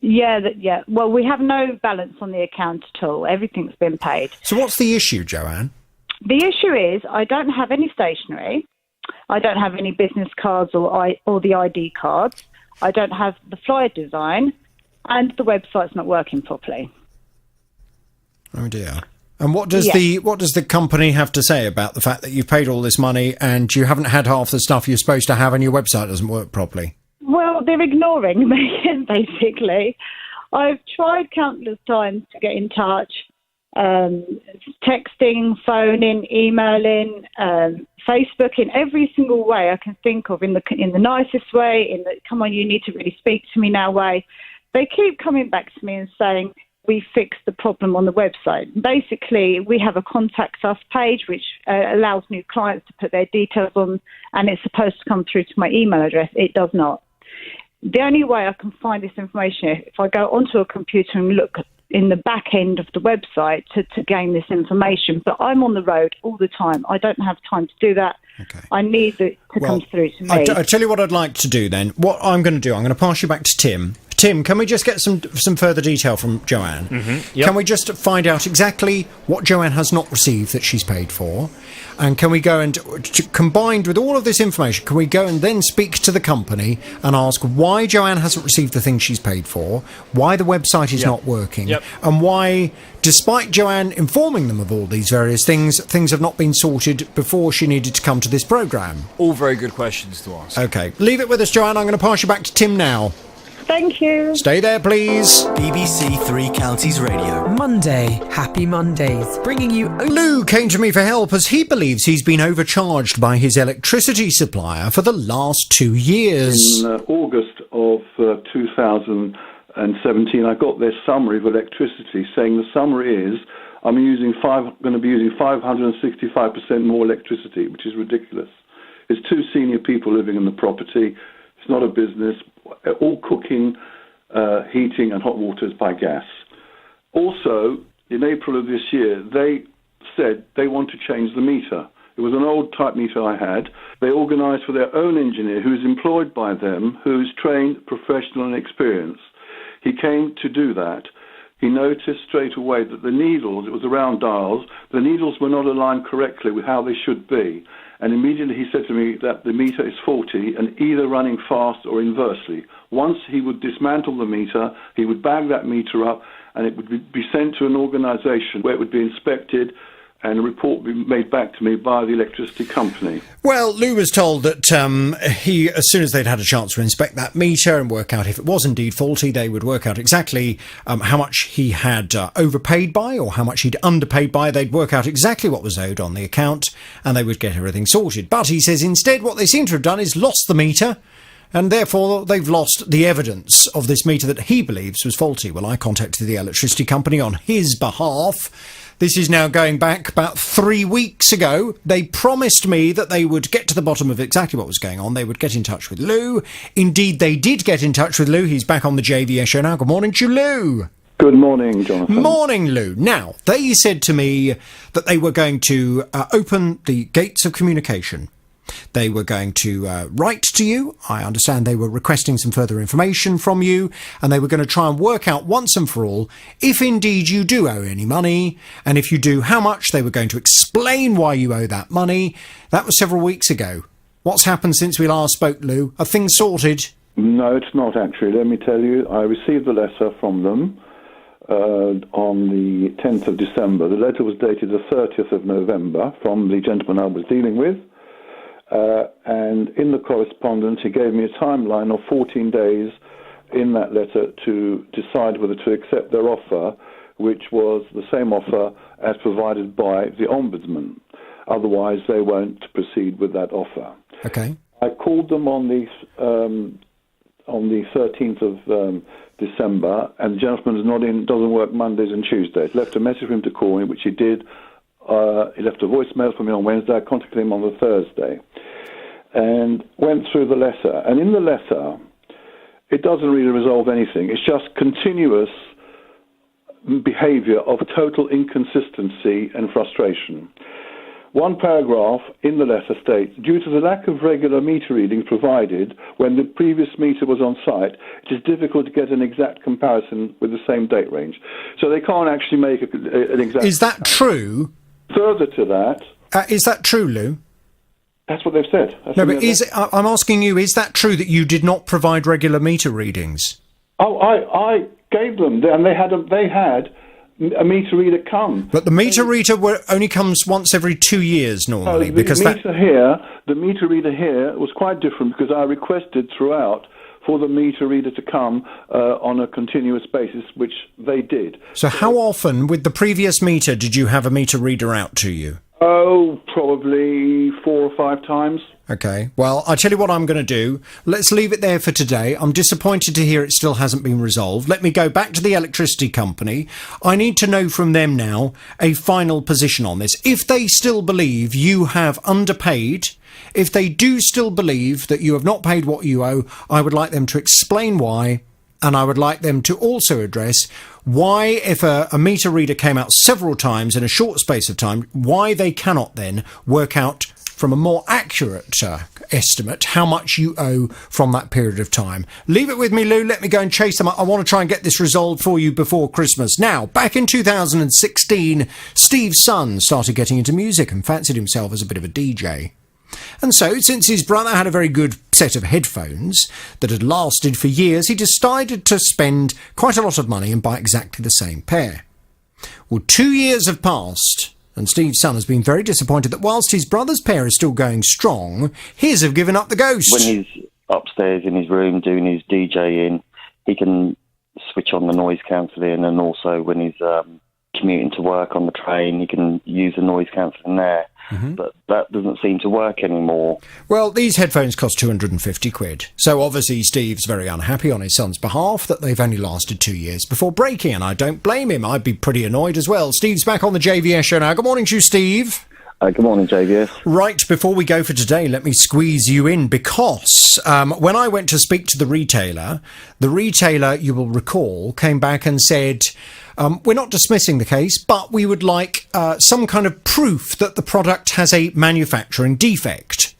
Yeah. Well, we have no balance on the account at all. Everything's been paid. So what's the issue, Joanne? The issue is I don't have any stationery. I don't have any business cards or the ID cards. I don't have the flyer design, and the website's not working properly. Oh dear. And what does the company have to say about the fact that you've paid all this money and you haven't had half the stuff you're supposed to have and your website doesn't work properly? Well, they're ignoring me, basically. I've tried countless times to get in touch, texting, phoning, emailing, Facebook, in every single way I can think of, in the nicest way, in the come on, you need to really speak to me now way. They keep coming back to me and saying, we fixed the problem on the website. Basically, we have a contact us page which allows new clients to put their details on, and it's supposed to come through to my email address. It does not. The only way I can find this information is if I go onto a computer and look in the back end of the website to gain this information. But I'm on the road all the time. I don't have time to do that. Okay. I need it to come through to me. I tell you what I'd like to do then. What I'm going to do, I'm going to pass you back to Tim. Tim, can we just get some further detail from Joanne? Mm-hmm. Yep. Can we just find out exactly what Joanne has not received that she's paid for? And can we go and, combined with all of this information, can we go and then speak to the company and ask why Joanne hasn't received the things she's paid for, why the website is not working, and why, despite Joanne informing them of all these various things have not been sorted before she needed to come to this programme? All very good questions to ask. OK. Leave it with us, Joanne. I'm going to pass you back to Tim now. Thank you. Stay there, please. BBC Three Counties Radio. Monday. Happy Mondays. Bringing you... Lou came to me for help as he believes he's been overcharged by his electricity supplier for the last 2 years. In August of 2017, I got their summary of electricity saying the summary is I'm going to be using 565% more electricity, which is ridiculous. It's 2 senior people living in the property. It's not a business. All cooking, heating and hot water is by gas. Also, in April of this year, they said they want to change the meter. It was an old type meter I had. They organised for their own engineer who is employed by them, who is trained, professional and experienced. He came to do that. He noticed straight away that the needles, it was around dials, the needles were not aligned correctly with how they should be. And immediately he said to me that the meter is faulty and either running fast or inversely. Once he would dismantle the meter, he would bag that meter up and it would be sent to an organisation where it would be inspected and a report be made back to me by the electricity company. Well, Lou was told that he, as soon as they'd had a chance to inspect that meter and work out if it was indeed faulty, they would work out exactly how much he had overpaid by or how much he'd underpaid by. They'd work out exactly what was owed on the account and they would get everything sorted. But he says instead what they seem to have done is lost the meter, and therefore they've lost the evidence of this meter that he believes was faulty. Well, I contacted the electricity company on his behalf. This is now going back about 3 weeks ago. They promised me that they would get to the bottom of exactly what was going on. They would get in touch with Lou. Indeed, they did get in touch with Lou. He's back on the JVS show now. Good morning to you, Lou. Good morning, Jonathan. Morning, Lou. Now, they said to me that they were going to open the gates of communication. They were going to write to you. I understand they were requesting some further information from you, and they were going to try and work out once and for all if indeed you do owe any money, and if you do, how much. They were going to explain why you owe that money. That was several weeks ago. What's happened since we last spoke, Lou? Are things sorted? No, it's not actually. Let me tell you, I received a letter from them on the 10th of December. The letter was dated the 30th of November from the gentleman I was dealing with. And in the correspondence, he gave me a timeline of 14 days in that letter to decide whether to accept their offer, which was the same offer as provided by the Ombudsman. Otherwise, they won't proceed with that offer. Okay. I called them on the 13th of December, and the gentleman is not in, doesn't work Mondays and Tuesdays. Left a message for him to call me, which he did. He left a voicemail for me on Wednesday. I contacted him on the Thursday and went through the letter. And in the letter, it doesn't really resolve anything. It's just continuous behaviour of total inconsistency and frustration. One paragraph in the letter states, due to the lack of regular meter readings provided when the previous meter was on site, it is difficult to get an exact comparison with the same date range. So they can't actually make an exact... Is that true? Further to that... is that true, Lou? That's what they've said. No, but I'm asking you, is that true that you did not provide regular meter readings? Oh, I gave them, and they had a meter reader come. But the meter reader only comes once every 2 years normally. The meter reader here was quite different because I requested throughout for the meter reader to come on a continuous basis, which they did. So how often, with the previous meter, did you have a meter reader out to you? Oh, probably 4 or 5 times. Okay, well, I'll tell you what I'm going to do. Let's leave it there for today. I'm disappointed to hear it still hasn't been resolved. Let me go back to the electricity company. I need to know from them now a final position on this. If they still believe you have underpaid, if they do still believe that you have not paid what you owe, I would like them to explain why, and I would like them to also address why, if a meter reader came out several times in a short space of time, why they cannot then work out from a more accurate estimate how much you owe from that period of time. Leave it with me, Lou. Let me go and chase them up. I want to try and get this resolved for you before Christmas. Now, back in 2016, Steve's son started getting into music and fancied himself as a bit of a DJ. And so, since his brother had a very good set of headphones that had lasted for years, he decided to spend quite a lot of money and buy exactly the same pair. Well, 2 years have passed, and Steve's son has been very disappointed that whilst his brother's pair is still going strong, his have given up the ghost. When he's upstairs in his room doing his DJing, he can switch on the noise cancelling, and also when he's commuting to work on the train, he can use the noise cancelling there. But that doesn't seem to work anymore. Well, these headphones cost 250 quid. So obviously Steve's very unhappy on his son's behalf that they've only lasted 2 years before breaking, and I don't blame him. I'd be pretty annoyed as well. Steve's back on the JVS show now. Good morning to you, Steve. Good morning, JVS. Right, before we go for today, let me squeeze you in, because when I went to speak to the retailer, you will recall, came back and said, we're not dismissing the case, but we would like some kind of proof that the product has a manufacturing defect.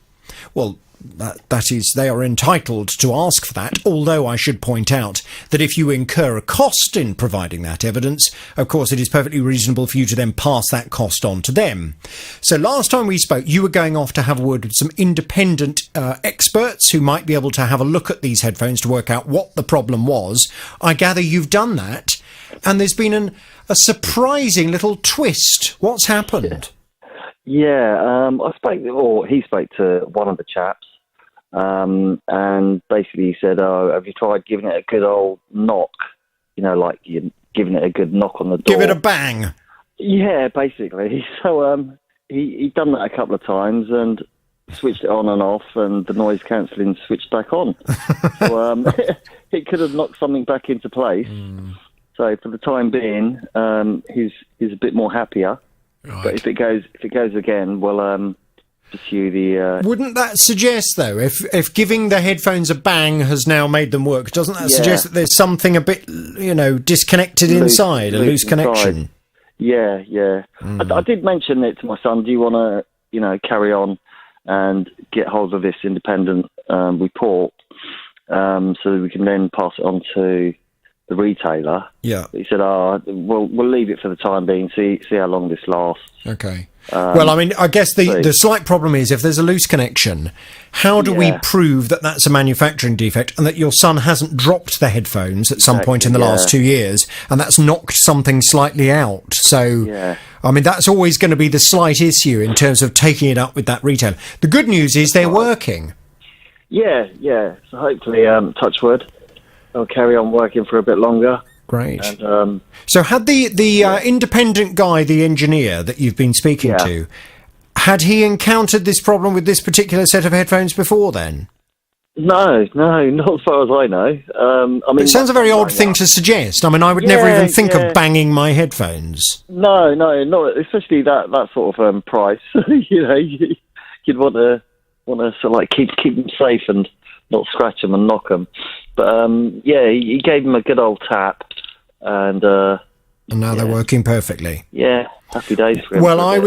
Well, that is, they are entitled to ask for that, although I should point out that if you incur a cost in providing that evidence, of course it is perfectly reasonable for you to then pass that cost on to them. So last time we spoke, you were going off to have a word with some independent experts who might be able to have a look at these headphones to work out what the problem was. I gather you've done that, and there's been a surprising little twist. What's happened? Yeah, he spoke to one of the chaps, and basically he said, have you tried giving it a good old knock? You know, like you're giving it a good knock on the door. Give it a bang. Yeah, basically. So he done that a couple of times and switched it on and off, and the noise cancelling switched back on. So it could have knocked something back into place. So for the time being, he's a bit more happier. Right. But if it goes again, we'll pursue the. Wouldn't that suggest, though, if giving the headphones a bang has now made them work, doesn't that suggest that there's something a bit, disconnected inside, a loose connection? Yeah. I did mention it to my son. Do you want to, carry on and get hold of this independent report, so that we can then pass it on to the retailer? Yeah. He said, we'll leave it for the time being, see how long this lasts. Okay. Well, I mean, I guess the slight problem is if there's a loose connection, how do we prove that that's a manufacturing defect and that your son hasn't dropped the headphones at some point in the last 2 years and that's knocked something slightly out? So, I mean, that's always going to be the slight issue in terms of taking it up with that retailer. The good news is they're working. Yeah. So hopefully, touch wood, they'll carry on working for a bit longer. Great. And, so had the independent guy, the engineer that you've been speaking to, had he encountered this problem with this particular set of headphones before then? No, not as far as I know. I mean, it sounds a very odd thing to suggest. I mean, I would never even think of banging my headphones. No, not especially that sort of price. You'd want to sort of like keep them safe and not scratch them and knock them. But he gave him a good old tap, and now they're working perfectly. Yeah, happy days for him. Well, I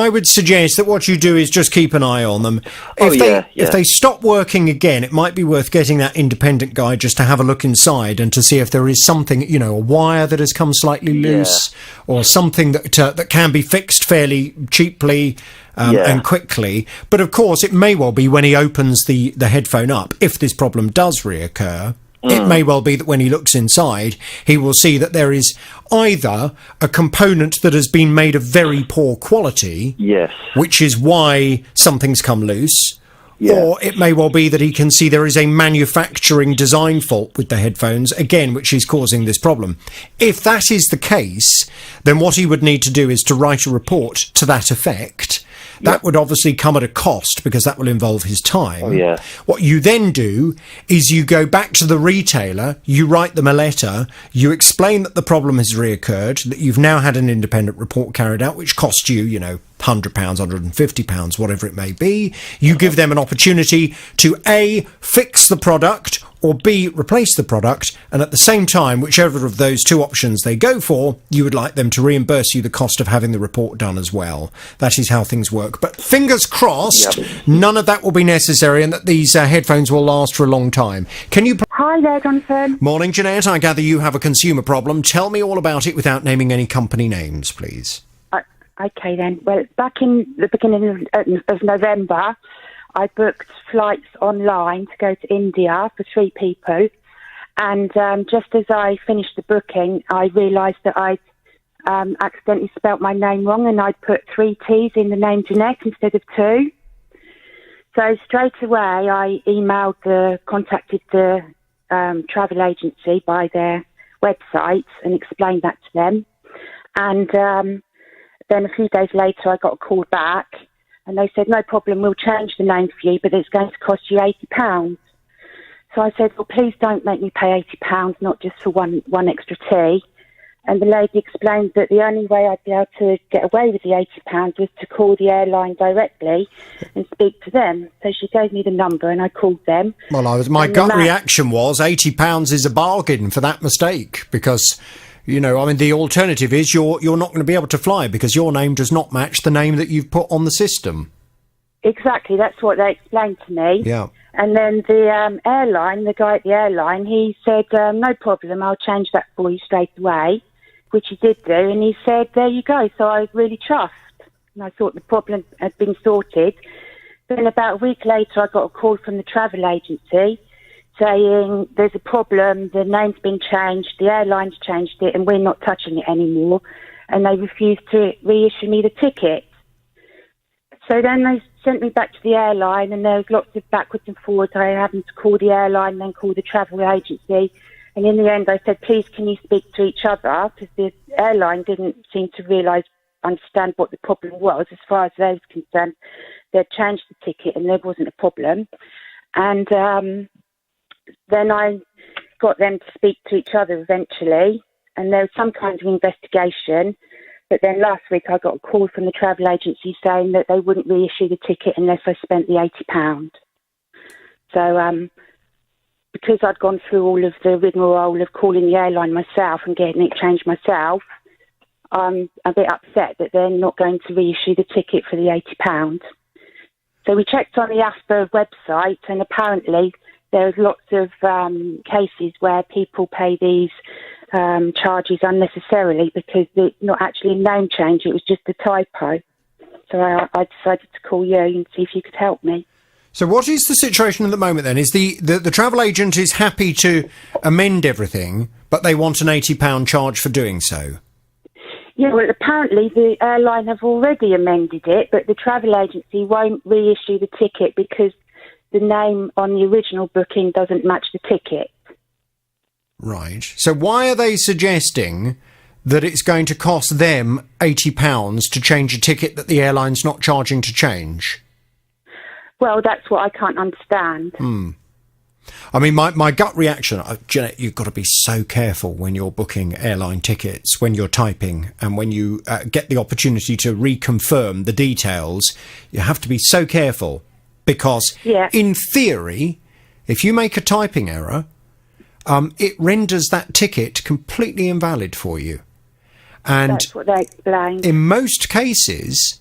would suggest that what you do is just keep an eye on them. If they stop working again, it might be worth getting that independent guy just to have a look inside and to see if there is something, a wire that has come slightly loose, or something that can be fixed fairly cheaply. And quickly. But of course, it may well be when he opens the headphone up, if this problem does reoccur, it may well be that when he looks inside, he will see that there is either a component that has been made of very poor quality, which is why something's come loose, or it may well be that he can see there is a manufacturing design fault with the headphones, again, which is causing this problem. If that is the case, then what he would need to do is to write a report to that effect. That would obviously come at a cost because that will involve his time. What you then do is you go back to the retailer, you write them a letter, you explain that the problem has reoccurred, that you've now had an independent report carried out, which cost you, £100, £150, whatever it may be. You give them an opportunity to A, fix the product, or B, replace the product, and at the same time, whichever of those two options they go for, you would like them to reimburse you the cost of having the report done as well. That is how things work. But fingers crossed, none of that will be necessary and that these headphones will last for a long time. Can you... Hi there, Jonathan. Morning, Jeanette. I gather you have a consumer problem. Tell me all about it without naming any company names, please. Okay, then. Well, back in the beginning of November, I booked flights online to go to India for 3 people. And just as I finished the booking, I realised that I'd accidentally spelt my name wrong and I'd put 3 T's in the name Jeanette instead of 2. So straight away I contacted the travel agency by their website and explained that to them. And then a few days later, I got a call back, and they said, no problem, we'll change the name for you, but it's going to cost you £80. So I said, well, please don't make me pay £80, not just for one extra tea. And the lady explained that the only way I'd be able to get away with the £80 was to call the airline directly and speak to them. So she gave me the number and I called them. Well, my gut reaction was £80 is a bargain for that mistake because, the alternative is you're not going to be able to fly because your name does not match the name that you've put on the system. Exactly, that's what they explained to me. Yeah. And then the guy at the airline, he said, no problem, I'll change that for you straight away. Which he did do, and he said, there you go. So I really trust. And I thought the problem had been sorted. Then about a week later, I got a call from the travel agency saying there's a problem, the name's been changed, the airline's changed it, and we're not touching it anymore. And they refused to reissue me the ticket. So then they sent me back to the airline, and there was lots of backwards and forwards. I having to call the airline, then call the travel agency. And in the end, I said, please, can you speak to each other? Because the airline didn't seem to understand what the problem was. As far as they was concerned, they'd changed the ticket and there wasn't a problem. And then I got them to speak to each other eventually. And there was some kind of investigation. But then last week, I got a call from the travel agency saying that they wouldn't reissue the ticket unless I spent the £80. So, because I'd gone through all of the rigmarole of calling the airline myself and getting it changed myself, I'm a bit upset that they're not going to reissue the ticket for the £80. So we checked on the AFBA website, and apparently there's lots of cases where people pay these charges unnecessarily because it's not actually a name change, it was just a typo. So I decided to call you and see if you could help me. So what is the situation at the moment then? Is the travel agent is happy to amend everything, but they want an £80 charge for doing so? Yeah, well, apparently the airline have already amended it, but the travel agency won't reissue the ticket because the name on the original booking doesn't match the ticket. Right. So why are they suggesting that it's going to cost them £80 to change a ticket that the airline's not charging to change? Well, that's what I can't understand. I mean, my gut reaction, Jeanette, you've got to be so careful when you're booking airline tickets, when you're typing, and when you get the opportunity to reconfirm the details. You have to be so careful because, in theory, if you make a typing error, it renders that ticket completely invalid for you. And that's what they explained. In most cases,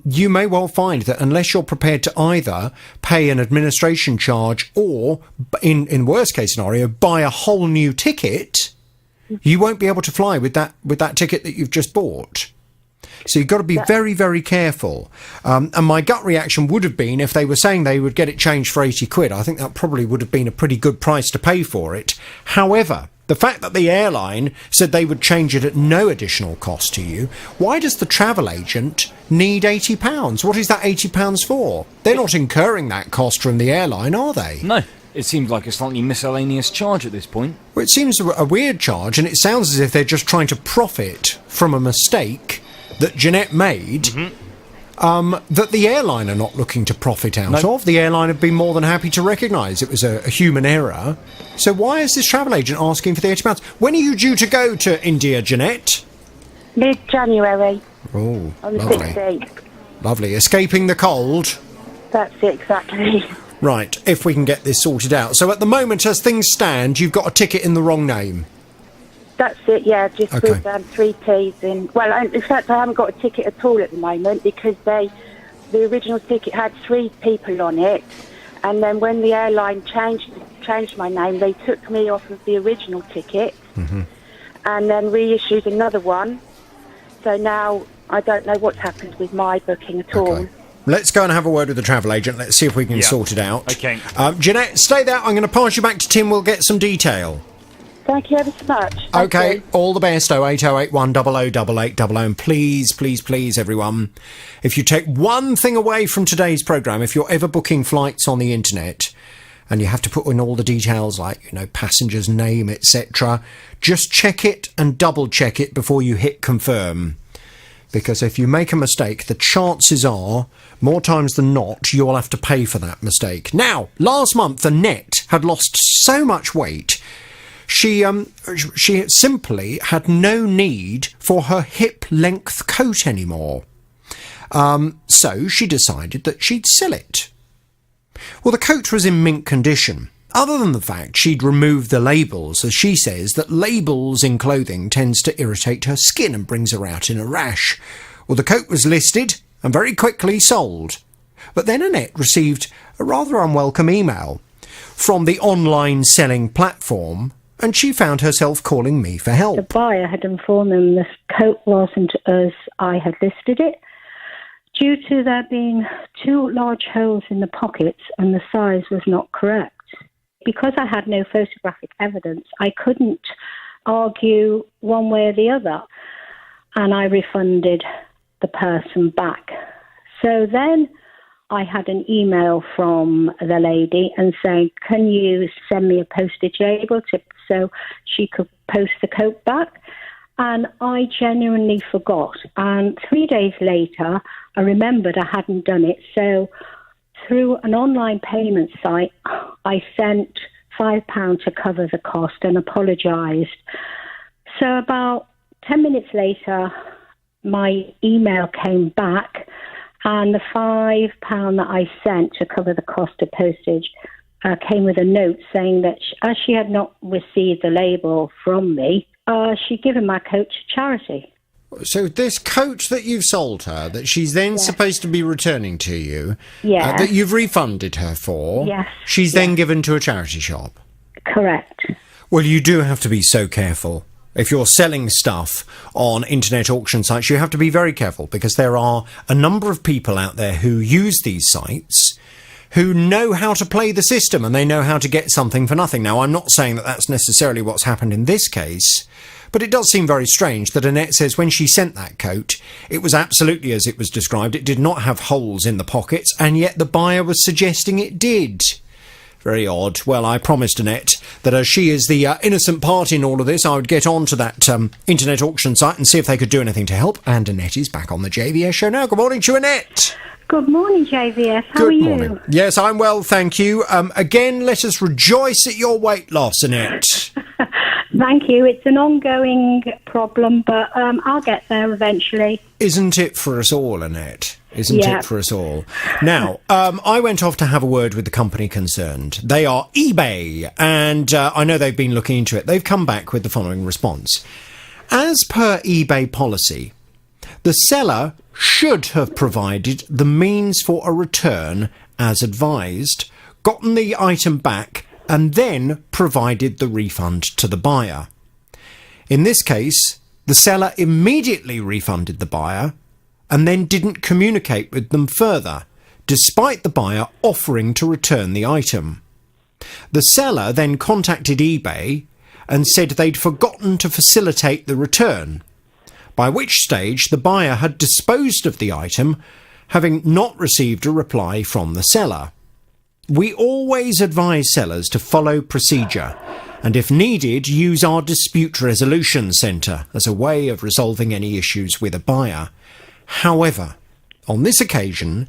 you may well find that unless you're prepared to either pay an administration charge or, in worst case scenario, buy a whole new ticket, you won't be able to fly with that ticket that you've just bought. So you've got to be very, very careful. And my gut reaction would have been if they were saying they would get it changed for £80, I think that probably would have been a pretty good price to pay for it. However, the fact that the airline said they would change it at no additional cost to you, why does the travel agent need £80? What is that £80 for? They're not incurring that cost from the airline, are they? No. It seems like a slightly miscellaneous charge at this point. Well, it seems a weird charge, and it sounds as if they're just trying to profit from a mistake that Jeanette made, that the airline are not looking to profit out of. The airline have been more than happy to recognise it was a human error. So why is this travel agent asking for the £80? When are you due to go to India, Jeanette? Mid-January. Oh, on the lovely. 16th. Lovely. Escaping the cold. That's it, exactly. Right, if we can get this sorted out. So at the moment, as things stand, you've got a ticket in the wrong name. That's it, yeah, just with 3 Ts in. Well, in fact, I haven't got a ticket at all at the moment because the original ticket had 3 people on it, and then when the airline changed my name, they took me off of the original ticket and then reissued another one. So now I don't know what's happened with my booking at all. Let's go and have a word with the travel agent. Let's see if we can sort it out. Okay. Jeanette, stay there. I'm going to pass you back to Tim. We'll get some detail. Thank you ever so much. Okay, all the best. 08081 008800. And please, please, please, everyone, if you take one thing away from today's programme, if you're ever booking flights on the internet, and you have to put in all the details like, passenger's name, etc. Just check it and double check it before you hit confirm. Because if you make a mistake, the chances are, more times than not, you'll have to pay for that mistake. Now, last month, Annette had lost so much weight, she simply had no need for her hip-length coat anymore. So she decided that she'd sell it. Well, the coat was in mint condition, other than the fact she'd removed the labels, as she says that labels in clothing tends to irritate her skin and brings her out in a rash. Well, the coat was listed and very quickly sold. But then Annette received a rather unwelcome email from the online selling platform, and she found herself calling me for help. The buyer had informed them the coat wasn't as I had listed it, due to there being 2 large holes in the pockets and the size was not correct. Because I had no photographic evidence, I couldn't argue one way or the other, and I refunded the person back. So then I had an email from the lady and saying, can you send me a postage label so she could post the coat back? And I genuinely forgot. And 3 days later, I remembered I hadn't done it. So through an online payment site, I sent £5 to cover the cost and apologised. So about 10 minutes later, my email came back, and the £5 that I sent to cover the cost of postage came with a note saying that as she had not received the label from me, she'd given my coat to charity. So this coat that you've sold her, that she's then supposed to be returning to you, that you've refunded her for, she's then given to a charity shop? Correct. Well, you do have to be so careful. If you're selling stuff on internet auction sites, you have to be very careful, because there are a number of people out there who use these sites who know how to play the system and they know how to get something for nothing. Now, I'm not saying that that's necessarily what's happened in this case, but it does seem very strange that Annette says when she sent that coat, it was absolutely as it was described. It did not have holes in the pockets, and yet the buyer was suggesting it did. Very odd. Well, I promised Annette that as she is the innocent party in all of this, I would get on to that internet auction site and see if they could do anything to help. And Annette is back on the JVS show now. Good morning to you, Annette. Good morning, JVS. How are you? Good morning. Yes, I'm well, thank you. Again, let us rejoice at your weight loss, Annette. Thank you. It's an ongoing problem, but I'll get there eventually. Isn't it for us all, Annette? Isn't it for us all? Now, I went off to have a word with the company concerned. They are eBay, and I know they've been looking into it. They've come back with the following response. As per eBay policy, the seller should have provided the means for a return as advised, gotten the item back, and then provided the refund to the buyer. In this case, the seller immediately refunded the buyer and then didn't communicate with them further, despite the buyer offering to return the item. The seller then contacted eBay and said they'd forgotten to facilitate the return, by which stage the buyer had disposed of the item, having not received a reply from the seller. We always advise sellers to follow procedure and, if needed, use our dispute resolution centre as a way of resolving any issues with a buyer. However, on this occasion,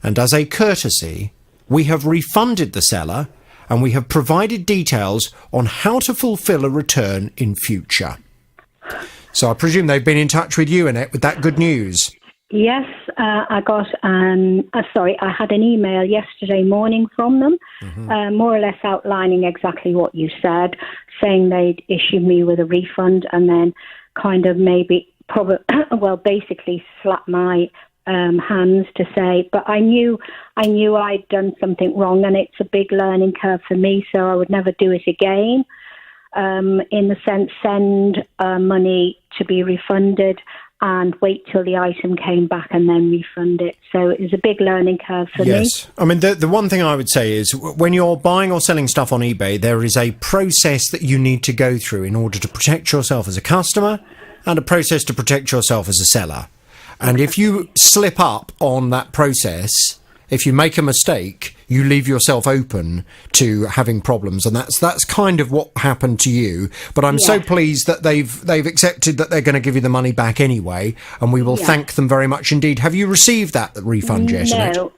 and as a courtesy, we have refunded the seller and we have provided details on how to fulfil a return in future. So I presume they've been in touch with you, Annette, with that good news. Yes, I got I had an email yesterday morning from them, more or less outlining exactly what you said, saying they'd issue me with a refund and then kind of basically slap my hands to say, but I knew I'd done something wrong, and it's a big learning curve for me, so I would never do it again. In the sense, send money to be refunded and wait till the item came back and then refund it. So it was a big learning curve for me. Yes. I mean, the one thing I would say is when you're buying or selling stuff on eBay, there is a process that you need to go through in order to protect yourself as a customer and a process to protect yourself as a seller. And if you slip up on that process, if you make a mistake, you leave yourself open to having problems, and that's kind of what happened to you. But I'm so pleased that they've accepted that they're going to give you the money back anyway, and we will thank them very much indeed. Have you received that refund yet?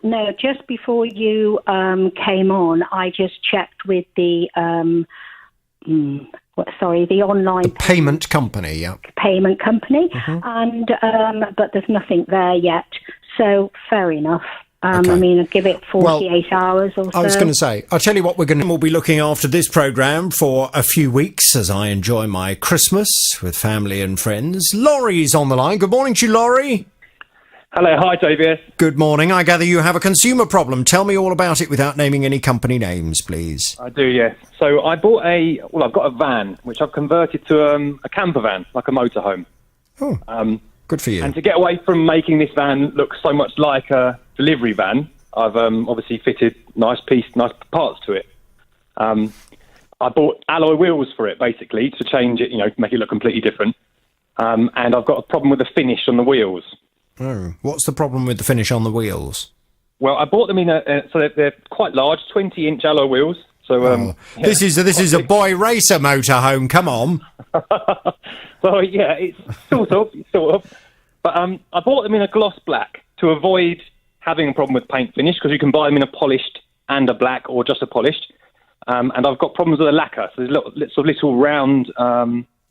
No. Just before you came on, I just checked with the the online payment company. Yeah, payment company, and but there's nothing there yet. So fair enough. I mean, I'll give it 48 hours or so. I was going to say, I'll tell you what, we'll be looking after this programme for a few weeks as I enjoy my Christmas with family and friends. Laurie's on the line. Good morning to you, Laurie. Hello, hi, David. Good morning. I gather you have a consumer problem. Tell me all about it without naming any company names, please. I do, yes. So I've got a van, which I've converted to a camper van, like a motorhome. Oh, good for you. And to get away from making this van look so much like a delivery van, I've obviously fitted nice parts to it. I bought alloy wheels for it, basically, to change it, make it look completely different. And I've got a problem with the finish on the wheels. Oh, what's the problem with the finish on the wheels? Well, I bought them so they're quite large, 20-inch alloy wheels. So this is a boy racer motorhome. Come on. Well, yeah, it's sort of. But I bought them in a gloss black to avoid having a problem with paint finish, because you can buy them in a polished and a black, or just a polished. And I've got problems with the lacquer, so there's little round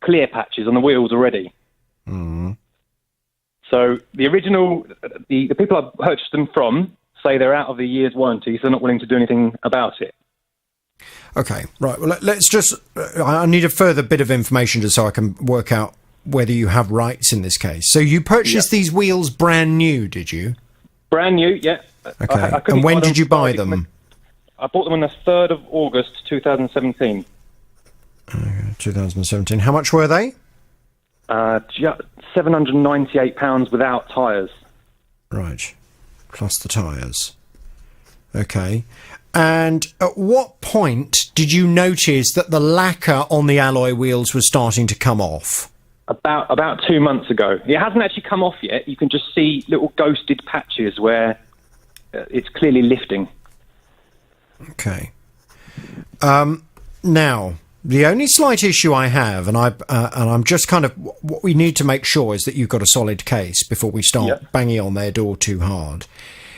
clear patches on the wheels already. Mm. So the original, the people I purchased them from say they're out of the year's warranty, so they're not willing to do anything about it. Okay, right. Well, let's just... I need a further bit of information just so I can work out whether you have rights in this case. So you purchased these wheels brand new, did you? Brand new, yeah. Okay. And when did you buy them? I bought them on the 3rd of August 2017. 2017. How much were they? £798 without tyres. Right. Plus the tyres. Okay. And at what point did you notice that the lacquer on the alloy wheels was starting to come off? About 2 months ago. It hasn't actually come off yet. You can just see little ghosted patches where it's clearly lifting. Okay. Now, the only slight issue I have, and I'm just kind of, what we need to make sure is that you've got a solid case before we start banging on their door too hard.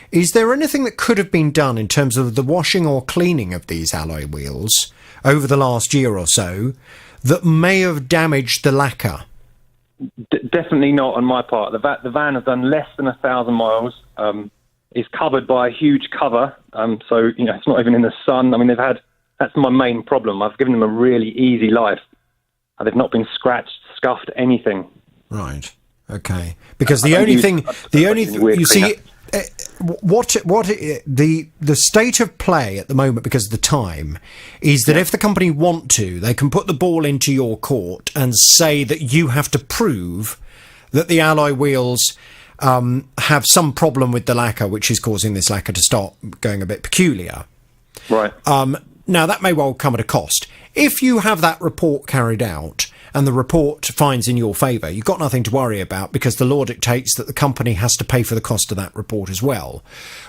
Is there anything that could have been done in terms of the washing or cleaning of these alloy wheels over the last year or so that may have damaged the lacquer? Definitely not on my part. The van has done less than 1,000 miles. It's covered by a huge cover, so it's not even in the sun. I mean, that's my main problem. I've given them a really easy life. They've not been scratched, scuffed, anything. Right. Okay. Because the only thing you see. The state of play at the moment, because of the time, is that if the company want to, they can put the ball into your court and say that you have to prove that the alloy wheels have some problem with the lacquer, which is causing this lacquer to start going a bit peculiar. Right. Now, that may well come at a cost. If you have that report carried out and the report finds in your favour, you've got nothing to worry about, because the law dictates that the company has to pay for the cost of that report as well.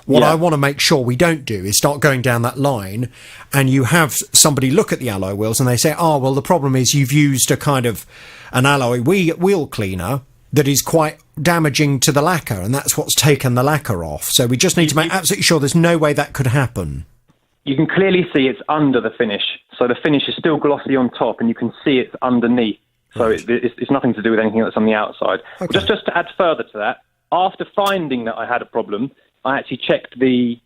What I want to make sure we don't do is start going down that line and you have somebody look at the alloy wheels and they say, well, the problem is you've used a kind of an alloy wheel cleaner that is quite damaging to the lacquer, and that's what's taken the lacquer off. So we just need to make absolutely sure there's no way that could happen. You can clearly see it's under the finish. So the finish is still glossy on top, and you can see it's underneath. So it's nothing to do with anything that's on the outside. Okay. Just to add further to that, after finding that I had a problem, I actually checked the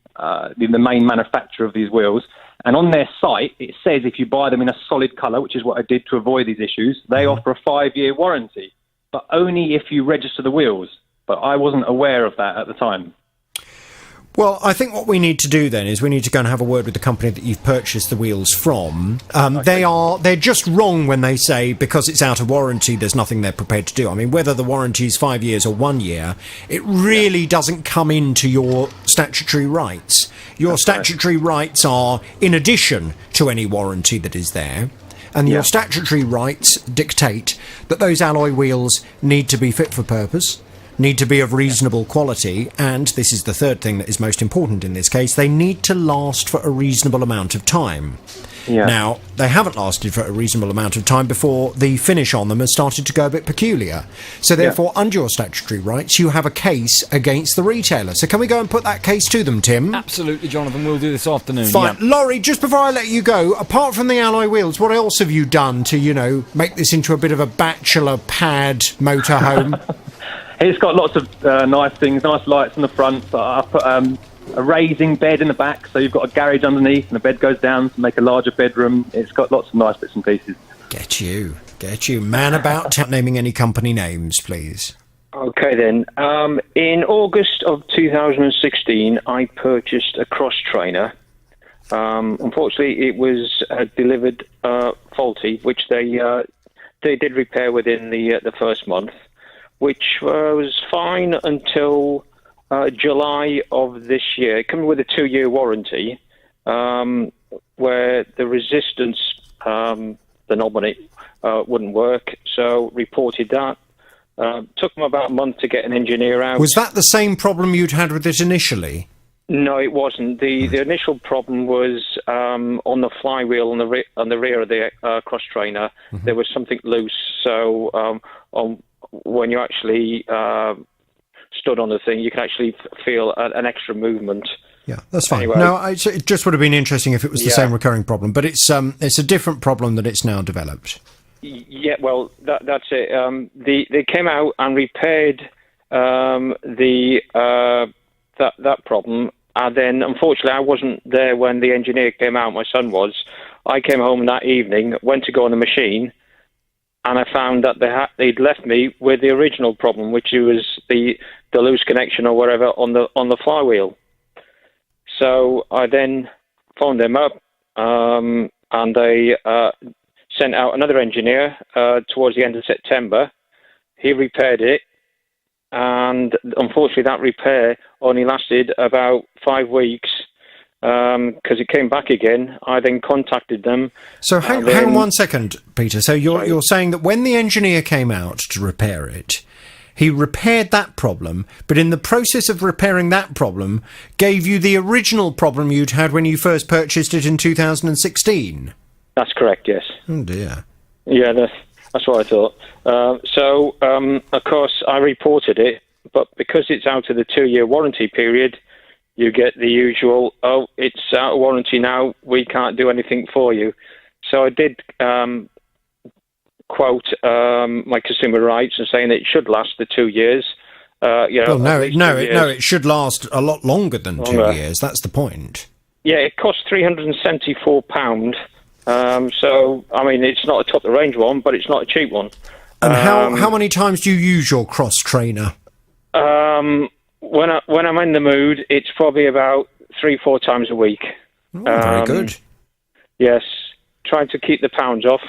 main manufacturer of these wheels, and on their site it says if you buy them in a solid colour, which is what I did to avoid these issues, they offer a 5-year warranty, but only if you register the wheels. But I wasn't aware of that at the time. Well, I think what we need to do then is we need to go and have a word with the company that you've purchased the wheels from. They're just wrong when they say because it's out of warranty, there's nothing they're prepared to do. I mean, whether the warranty is 5 years or 1 year, it really doesn't come into your statutory rights. Your statutory rights are in addition to any warranty that is there. And your statutory rights dictate that those alloy wheels need to be fit for purpose. need to be of reasonable quality, and this is the third thing that is most important in this case, they need to last for a reasonable amount of time. Yeah. Now, they haven't lasted for a reasonable amount of time before the finish on them has started to go a bit peculiar. So therefore, under your statutory rights, you have a case against the retailer. So can we go and put that case to them, Tim? Absolutely, Jonathan. We'll do this afternoon. Fine. Yeah. Laurie, just before I let you go, apart from the alloy wheels, what else have you done to, make this into a bit of a bachelor pad motorhome? It's got lots of nice things, nice lights on the front. So I put a raising bed in the back, so you've got a garage underneath, and the bed goes down to make a larger bedroom. It's got lots of nice bits and pieces. Get you. Man about town, naming any company names, please. Okay then. In August of 2016, I purchased a cross trainer. Unfortunately, it was delivered faulty, which they did repair within the first month, which was fine until July of this year, coming with a 2-year warranty, where the resistance, the knob on it, wouldn't work. So reported that. Took them about a month to get an engineer out. Was that the same problem you'd had with it initially? No, it wasn't. The initial problem was on the flywheel on the rear of the cross trainer. Mm-hmm. There was something loose. So when you actually stood on the thing, you can actually feel an extra movement. Yeah, that's fine. Anyway. No, it just would have been interesting if it was the same recurring problem, but it's a different problem that it's now developed. Yeah, well, that's it. They came out and repaired that problem, and then unfortunately I wasn't there when the engineer came out. My son was. I came home that evening, went to go on the machine, and I found that they'd left me with the original problem, which was the loose connection or whatever on the flywheel. So I then phoned them up, and they sent out another engineer towards the end of September. He repaired it, and unfortunately that repair only lasted about 5 weeks. Because it came back again, I then contacted them. So hang on 1 second, Peter. So you're saying that when the engineer came out to repair it, he repaired that problem, but in the process of repairing that problem, gave you the original problem you'd had when you first purchased it in 2016? That's correct, yes. Oh dear. Yeah, that's what I thought. So, of course, I reported it, but because it's out of the 2-year warranty period, you get the usual, it's out of warranty now, we can't do anything for you. So I did quote my consumer rights and saying that it should last the 2 years. It should last a lot longer than 2 years. That's the point. Yeah, it cost £374. So, I mean, it's not a top-of-the-range one, but it's not a cheap one. And how many times do you use your cross trainer? When I'm in the mood, it's probably about 3-4 times a week. Oh, very good. Yes, trying to keep the pounds off.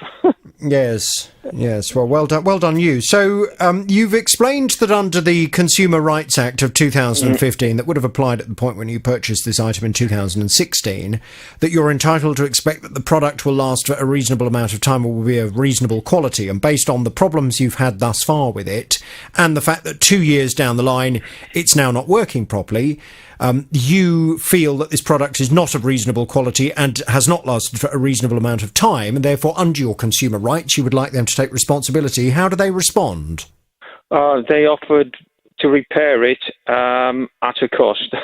Yes. Well done you. So you've explained that under the Consumer Rights Act of 2015, that would have applied at the point when you purchased this item in 2016, that you're entitled to expect that the product will last for a reasonable amount of time or will be of reasonable quality. And based on the problems you've had thus far with it, and the fact that 2 years down the line, it's now not working properly, you feel that this product is not of reasonable quality and has not lasted for a reasonable amount of time, and therefore under your consumer rights you would like them to take responsibility. How do they respond? They offered to repair it at a cost.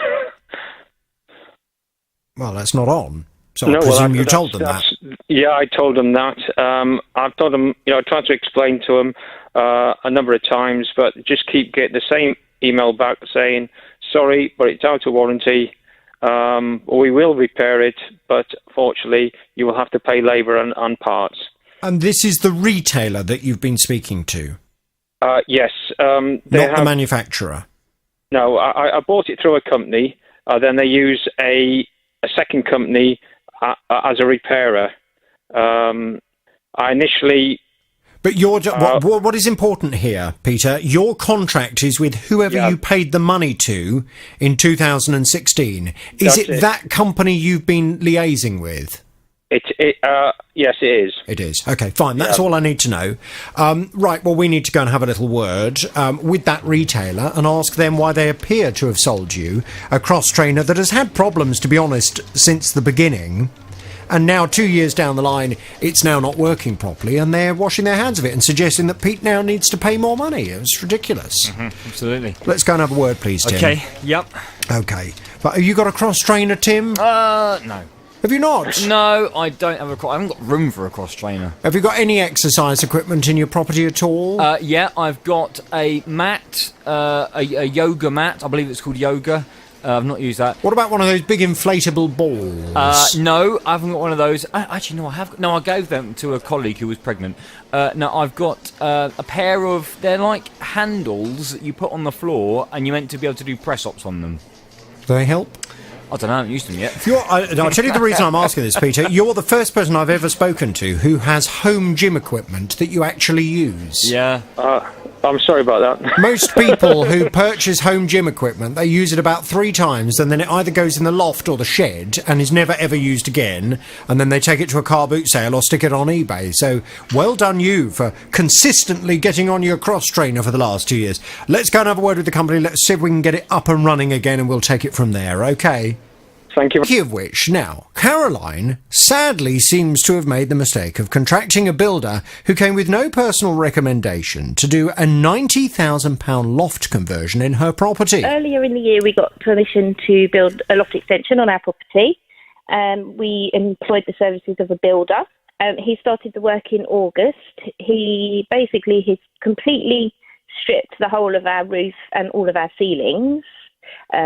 Well, that's not on. So I presume you told them that. Yeah, I told them that. I've told them, I tried to explain to them a number of times, but just keep getting the same email back saying, sorry, but it's out of warranty. We will repair it, but fortunately, you will have to pay labour and parts. And this is the retailer that you've been speaking to? Yes. Not the manufacturer? No, I bought it through a company. Then they use a second company as a repairer. I initially... But what is important here, Peter, your contract is with whoever you paid the money to in 2016. Is it that company you've been liaising with? Yes, it is. It is. Okay, fine. That's all I need to know. Right, well, we need to go and have a little word with that retailer and ask them why they appear to have sold you a cross-trainer that has had problems, to be honest, since the beginning. And now, 2 years down the line, it's now not working properly, and they're washing their hands of it and suggesting that Pete now needs to pay more money. It's ridiculous. Absolutely. Let's go and have a word, please, Tim. Okay, yep. Okay. But have you got a cross-trainer, Tim? No. Have you not? No, I don't have I haven't got room for a cross-trainer. Have you got any exercise equipment in your property at all? Yeah, I've got a mat, a yoga mat. I believe it's called yoga. I've not used that. What about one of those big inflatable balls? No, I haven't got one of those. Actually, no, I have. No, I gave them to a colleague who was pregnant. No, I've got a pair of... They're like handles that you put on the floor, and you're meant to be able to do press-ups on them. Do they help? I don't know, I haven't used them yet. I'll tell you the reason I'm asking this, Peter. You're the first person I've ever spoken to who has home gym equipment that you actually use. Yeah. I'm sorry about that. Most people who purchase home gym equipment, they use it about 3 times, and then it either goes in the loft or the shed and is never ever used again, and then they take it to a car boot sale or stick it on eBay. So, well done you for consistently getting on your cross-trainer for the last 2 years. Let's go and have a word with the company. Let's see if we can get it up and running again, and we'll take it from there, okay? Thank you. Of which, now, Caroline sadly seems to have made the mistake of contracting a builder who came with no personal recommendation to do a £90,000 loft conversion in her property. Earlier in the year, we got permission to build a loft extension on our property. We employed the services of a builder. He started the work in August. He's completely stripped the whole of our roof and all of our ceilings,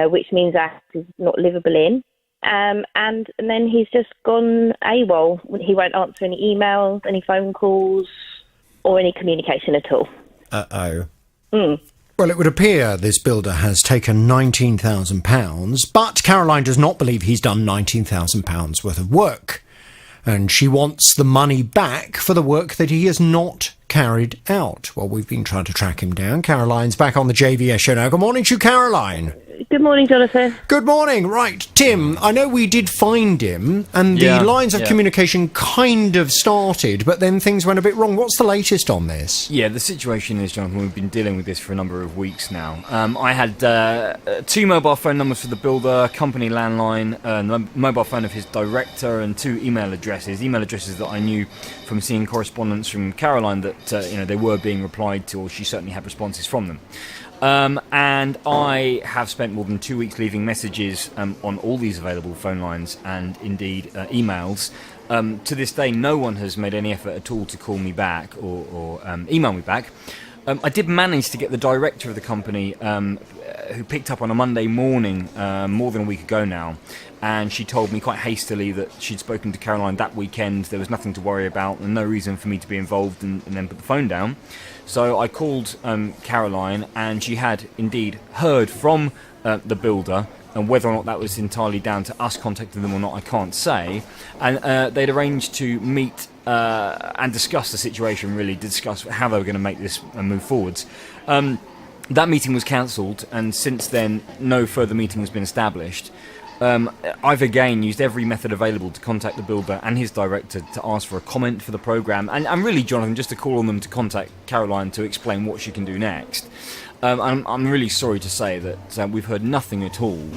which means our house is not livable in. And then he's just gone AWOL. He won't answer any emails, any phone calls, or any communication at all. Uh-oh. Well, it would appear this builder has taken £19,000, but Caroline does not believe he's done £19,000 worth of work. And she wants the money back for the work that he has not carried out. Well, we've been trying to track him down. Caroline's back on the JVS show now. Good morning to you, Caroline. Good morning, Jonathan. Good morning. Right, Tim, I know we did find him, and the lines of communication kind of started, but then things went a bit wrong. What's the latest on this? Yeah, the situation is, Jonathan, we've been dealing with this for a number of weeks now. I had 2 mobile phone numbers for the builder, company landline, the mobile phone of his director, and 2 email addresses that I knew from seeing correspondence from Caroline that they were being replied to, or she certainly had responses from them. And I have spent more than 2 weeks leaving messages on all these available phone lines and indeed emails. To this day, no one has made any effort at all to call me back or email me back. I did manage to get the director of the company, who picked up on a Monday morning more than a week ago now, and she told me quite hastily that she'd spoken to Caroline that weekend, there was nothing to worry about and no reason for me to be involved, and then put the phone down. So I called Caroline, and she had indeed heard from the builder, and whether or not that was entirely down to us contacting them or not, I can't say. And they'd arranged to meet and discuss the situation, really, discuss how they were going to make this move forwards. That meeting was cancelled, and since then, no further meeting has been established. I've again used every method available to contact the builder and his director to ask for a comment for the programme, and really, Jonathan, just to call on them to contact Caroline to explain what she can do next. I'm really sorry to say that we've heard nothing at all.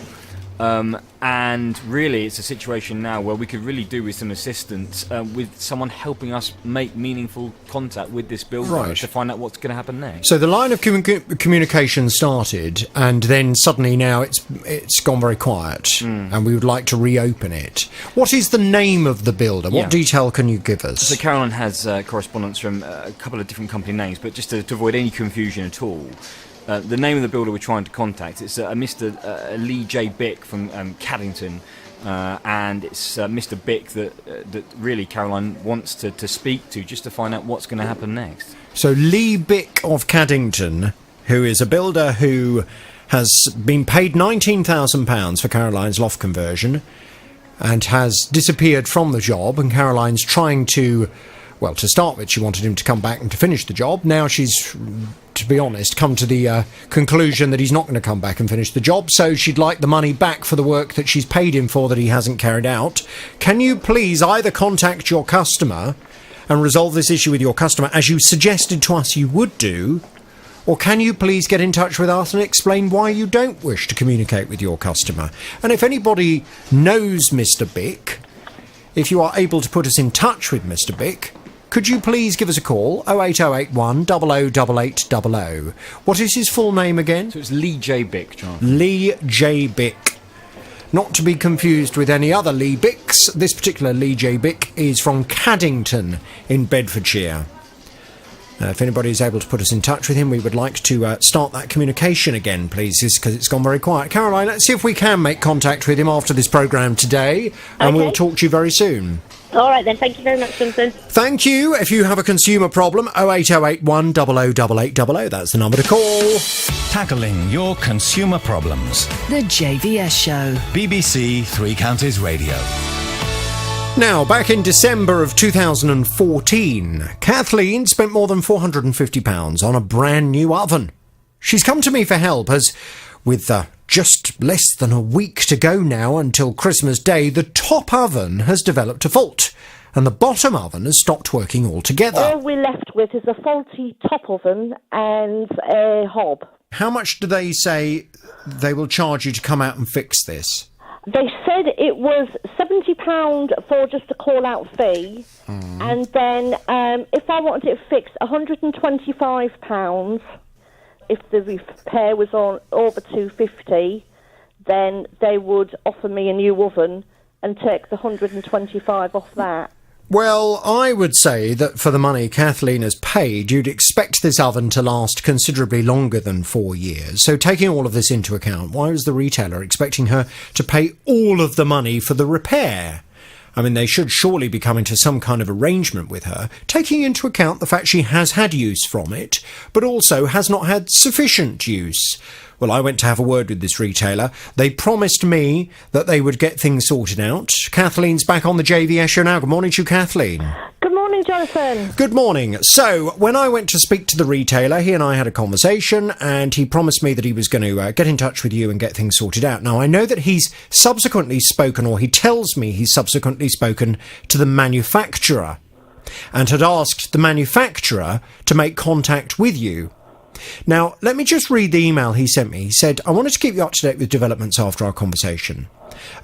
And really, it's a situation now where we could really do with some assistance, with someone helping us make meaningful contact with this builder to find out what's going to happen next. So the line of communication started, and then suddenly now it's gone very quiet, and we would like to reopen it. What is the name of the builder? What detail can you give us? So Caroline has correspondence from a couple of different company names, but just to avoid any confusion at all, the name of the builder we're trying to contact, it's Mr. Lee J. Bick from Caddington, and it's Mr. Bick that really Caroline wants to speak to, just to find out what's going to happen next. So Lee Bick of Caddington, who is a builder who has been paid £19,000 for Caroline's loft conversion and has disappeared from the job, and Caroline's trying to Well, to start with, she wanted him to come back and to finish the job. Now she's, to be honest, come to the conclusion that he's not going to come back and finish the job, so she'd like the money back for the work that she's paid him for that he hasn't carried out. Can you please either contact your customer and resolve this issue with your customer, as you suggested to us you would do, or can you please get in touch with us and explain why you don't wish to communicate with your customer? And if anybody knows Mr. Bick, if you are able to put us in touch with Mr. Bick, could you please give us a call, 08081 008800. What is his full name again? So it's Lee J. Bick, John. Lee J. Bick. Not to be confused with any other Lee Bicks. This particular Lee J. Bick is from Caddington in Bedfordshire. If anybody is able to put us in touch with him, we would like to start that communication again, please, because it's gone very quiet. Caroline, let's see if we can make contact with him after this programme today, and we'll talk to you very soon. All right then, thank you very much, Jonathan. Thank you. If you have a consumer problem, 08081 008800, that's the number to call. Tackling your consumer problems. The JVS Show. BBC Three Counties Radio. Now, back in December of 2014, Kathleen spent more than £450 on a brand new oven. She's come to me for help as, with just less than a week to go now until Christmas Day, the top oven has developed a fault and the bottom oven has stopped working altogether. All we're left with is a faulty top oven and a hob. How much do they say they will charge you to come out and fix this? They said it was £70 for just a call-out fee, and then if I wanted it fixed, £125. If the repair was on over £250, then they would offer me a new oven and take the £125 off that. Well, I would say that for the money Kathleen has paid, you'd expect this oven to last considerably longer than 4 years. So taking all of this into account, why was the retailer expecting her to pay all of the money for the repair? I mean, they should surely be coming to some kind of arrangement with her, taking into account the fact she has had use from it, but also has not had sufficient use. Well, I went to have a word with this retailer. They promised me that they would get things sorted out. Kathleen's back on the JVS show now. Good morning to you, Kathleen. Good morning, Jonathan. Good morning. So, when I went to speak to the retailer, he and I had a conversation, and he promised me that he was going to get in touch with you and get things sorted out. Now, I know that he's subsequently spoken, or he tells me he's subsequently spoken to the manufacturer, and had asked the manufacturer to make contact with you. Now, let me just read the email he sent me. He said, I wanted to keep you up to date with developments after our conversation.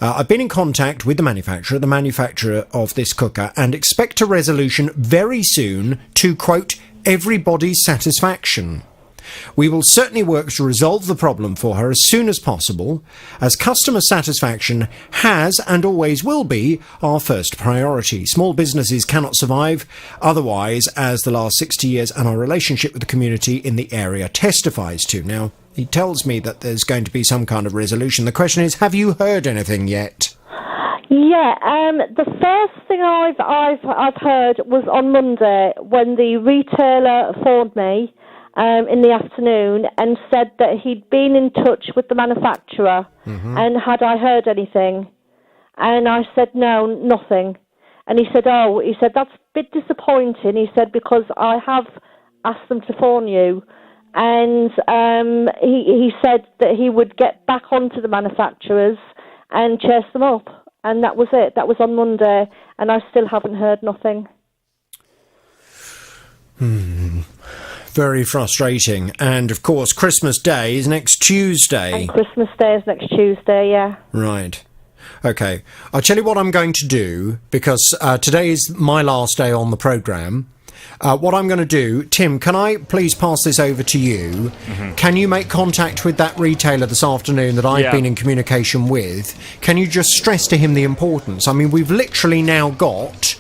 I've been in contact with the manufacturer of this cooker, and expect a resolution very soon to, quote, everybody's satisfaction. We will certainly work to resolve the problem for her as soon as possible, as customer satisfaction has and always will be our first priority. Small businesses cannot survive otherwise, as the last 60 years and our relationship with the community in the area testifies to. Now, he tells me that there's going to be some kind of resolution. The question is, have you heard anything yet? Yeah, the first thing I've heard was on Monday when the retailer phoned me in the afternoon and said that he'd been in touch with the manufacturer and had I heard anything, and I said no, nothing, and he said that's a bit disappointing, he said, because I have asked them to phone you, and he said that he would get back onto the manufacturers and chase them up, and that was it. That was on Monday, and I still haven't heard nothing. Very frustrating. And, of course, Christmas Day is next Tuesday. And Christmas Day is next Tuesday, yeah. Right. OK. I'll tell you what I'm going to do, because today is my last day on the programme. What I'm going to do, Tim, can I please pass this over to you? Can you make contact with that retailer this afternoon that I've been in communication with? Can you just stress to him the importance? I mean, we've literally now got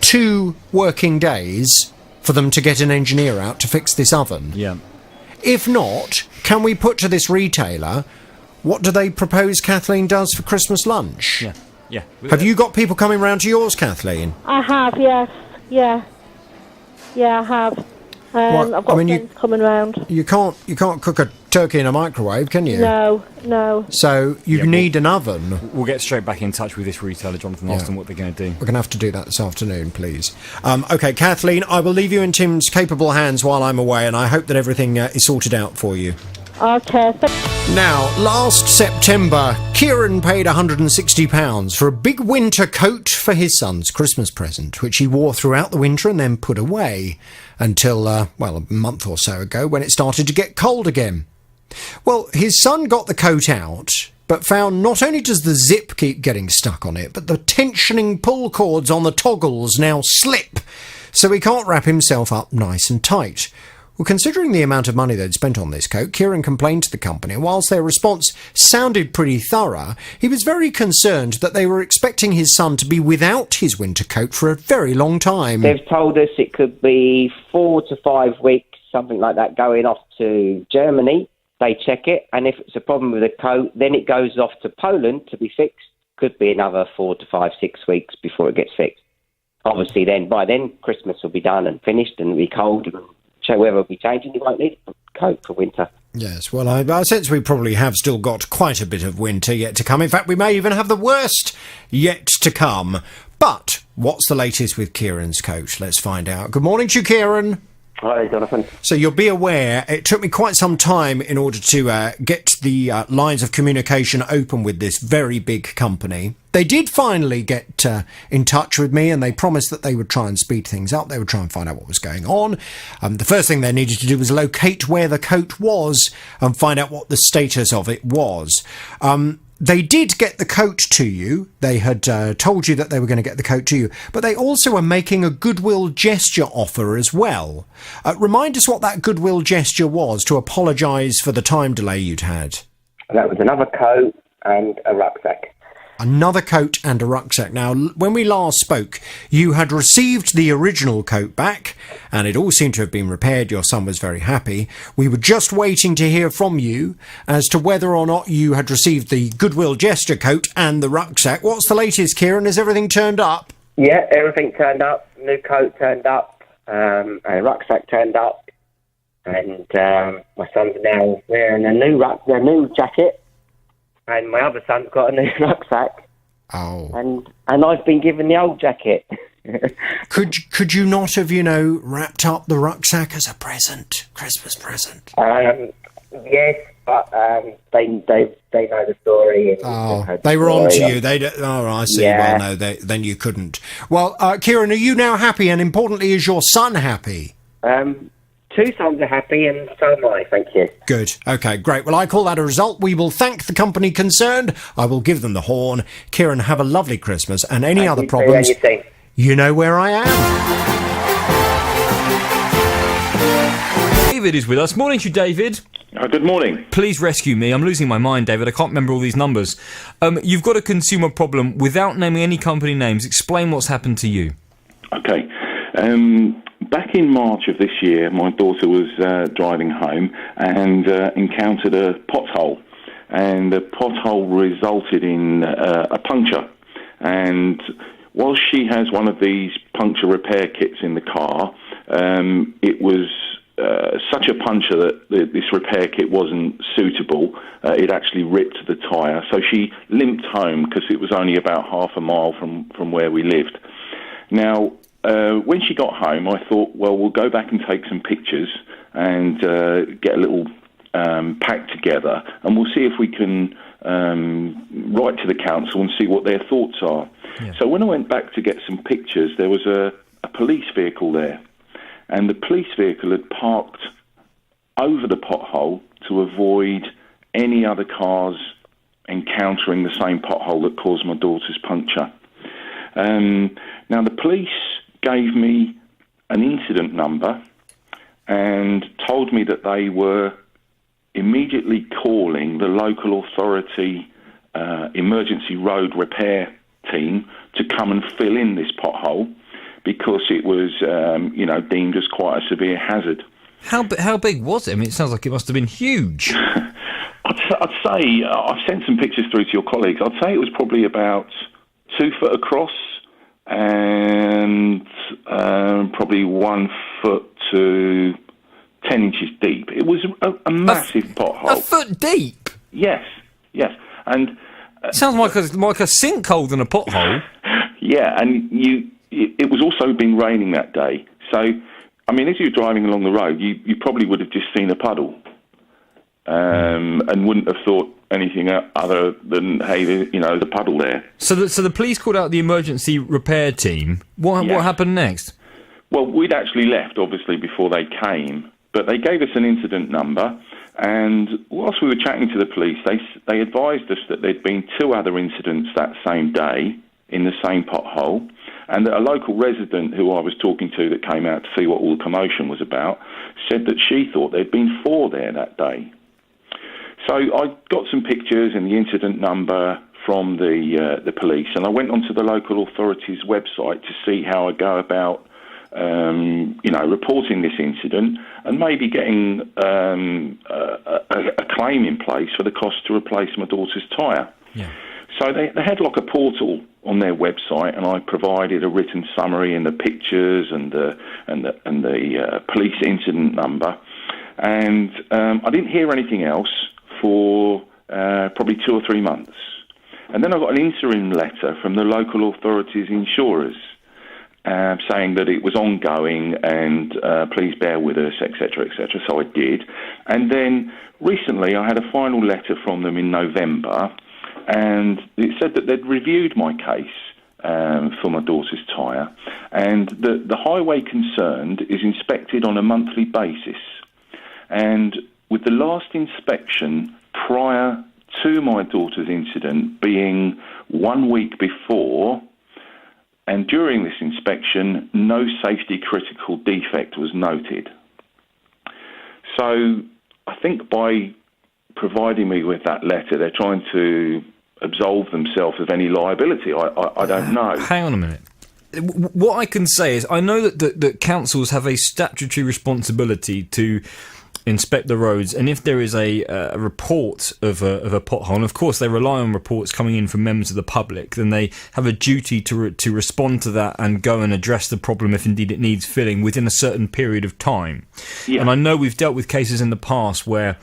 2 working days for them to get an engineer out to fix this oven. Yeah. If not, can we put to this retailer, what do they propose Kathleen does for Christmas lunch? Yeah. Yeah. Have you got people coming round to yours, Kathleen? I have, yes. Yeah. Yeah, I have. I've got friends coming round. You can't cook a turkey in a microwave, can you? No. So you need an oven. We'll get straight back in touch with this retailer, Jonathan, ask them what they're going to do. We're going to have to do that this afternoon, please. OK, Kathleen, I will leave you in Tim's capable hands while I'm away, and I hope that everything is sorted out for you. Okay. Now, last September, Kieran paid £160 for a big winter coat for his son's Christmas present, which he wore throughout the winter and then put away until, a month or so ago when it started to get cold again. Well, his son got the coat out, but found not only does the zip keep getting stuck on it, but the tensioning pull cords on the toggles now slip, so he can't wrap himself up nice and tight. Well, considering the amount of money they'd spent on this coat, Kieran complained to the company, and whilst their response sounded pretty thorough, he was very concerned that they were expecting his son to be without his winter coat for a very long time. They've told us it could be 4 to 5 weeks, something like that, going off to Germany. They check it, and if it's a problem with the coat, then it goes off to Poland to be fixed. Could be another 4 to 5, 6 weeks before it gets fixed. Obviously, by then, Christmas will be done and finished, and it'll be cold, and so weather will be changing. You won't need a coat for winter. Yes, well, I sense we probably have still got quite a bit of winter yet to come. In fact, we may even have the worst yet to come. But what's the latest with Kieran's coat? Let's find out. Good morning to you, Kieran. Hi, Jonathan. So you'll be aware, it took me quite some time in order to get the lines of communication open with this very big company. They did finally get in touch with me, and they promised that they would try and speed things up. They would try and find out what was going on. The first thing they needed to do was locate where the coat was and find out what the status of it was. They did get the coat to you. They had told you that they were going to get the coat to you, but they also are making a goodwill gesture offer as well. Remind us what that goodwill gesture was to apologise for the time delay you'd had. That was another coat and a rucksack. Another coat and a rucksack. Now, when we last spoke, you had received the original coat back, and it all seemed to have been repaired. Your son was very happy. We were just waiting to hear from you as to whether or not you had received the goodwill gesture coat and the rucksack. What's the latest, Kieran? Has everything turned up? Yeah, everything turned up. New coat turned up. A rucksack turned up. And my son's now wearing a new jacket. And my other son's got a new rucksack. Oh. And I've been given the old jacket. Could you not have, wrapped up the rucksack as a present, Christmas present? Yes, but they know the story. And they were on to you. I see. Yeah. Well, no, then you couldn't. Well, Kieran, are you now happy? And importantly, is your son happy? Two sons are happy, and so am I, thank you. Good. OK, great. Well, I call that a result. We will thank the company concerned. I will give them the horn. Kieran, have a lovely Christmas. And any other problems, you know where I am. David is with us. Morning to you, David. Good morning. Please rescue me. I'm losing my mind, David. I can't remember all these numbers. You've got a consumer problem. Without naming any company names, explain what's happened to you. OK. Back in March of this year, my daughter was driving home and encountered a pothole. And the pothole resulted in a puncture. And whilst she has one of these puncture repair kits in the car, it was such a puncture that this repair kit wasn't suitable. It actually ripped the tyre. So she limped home because it was only about half a mile from where we lived. Now, when she got home, I thought, well, we'll go back and take some pictures and get a little pack together, and we'll see if we can write to the council and see what their thoughts are. Yeah. So when I went back to get some pictures, there was a police vehicle there, and the police vehicle had parked over the pothole to avoid any other cars encountering the same pothole that caused my daughter's puncture. Now, the police gave me an incident number and told me that they were immediately calling the local authority emergency road repair team to come and fill in this pothole because it was, deemed as quite a severe hazard. How big was it? I mean, it sounds like it must have been huge. I'd say, I've sent some pictures through to your colleagues, I'd say it was probably about 2 foot across and probably 1 foot to 10 inches deep. It was a massive pothole. A foot deep? Yes. And sounds like a sinkhole than a pothole. Yeah, and it was also been raining that day. So, I mean, as you're driving along the road, you probably would have just seen a puddle, and wouldn't have thought anything other than, hey, there's a puddle there. So the police called out the emergency repair team. What happened next? Well, we'd actually left, obviously, before they came, but they gave us an incident number, and whilst we were chatting to the police, they advised us that there'd been 2 other incidents that same day in the same pothole, and that a local resident who I was talking to that came out to see what all the commotion was about said that she thought there'd been 4 there that day. So I got some pictures and the incident number from the police, and I went onto the local authorities' website to see how I go about reporting this incident and maybe getting a claim in place for the cost to replace my daughter's tyre. Yeah. So they had like a portal on their website, and I provided a written summary and the pictures and the police incident number, and I didn't hear anything else for probably 2 or 3 months, and then I got an interim letter from the local authorities' insurers saying that it was ongoing and please bear with us, etc., etc. So I did, and then recently I had a final letter from them in November. And it said that they'd reviewed my case for my daughter's tyre, and the highway concerned is inspected on a monthly basis. And with the last inspection prior to my daughter's incident being 1 week before, and during this inspection, no safety critical defect was noted. So I think by providing me with that letter, they're trying to absolve themselves of any liability. I don't know. Hang on a minute. What I can say is I know that councils have a statutory responsibility to inspect the roads, and if there is a report of a pothole, and of course they rely on reports coming in from members of the public, then they have a duty to respond to that and go and address the problem if indeed it needs filling within a certain period of time. Yeah. And I know we've dealt with cases in the past where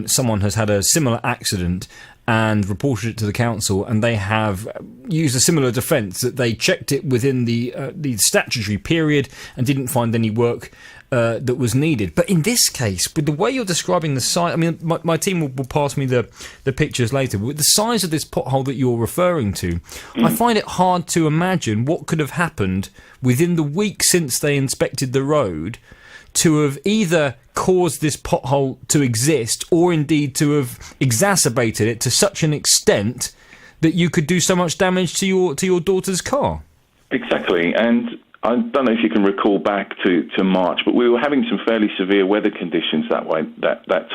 someone has had a similar accident and reported it to the council, and they have used a similar defence that they checked it within the statutory period and didn't find any work that was needed. But in this case, with the way you're describing the size, I mean, my team will pass me the pictures later, but with the size of this pothole that you're referring to, I find it hard to imagine what could have happened within the week since they inspected the road to have either caused this pothole to exist or indeed to have exacerbated it to such an extent that you could do so much damage to your daughter's car. Exactly, and I don't know if you can recall back to March, but we were having some fairly severe weather conditions that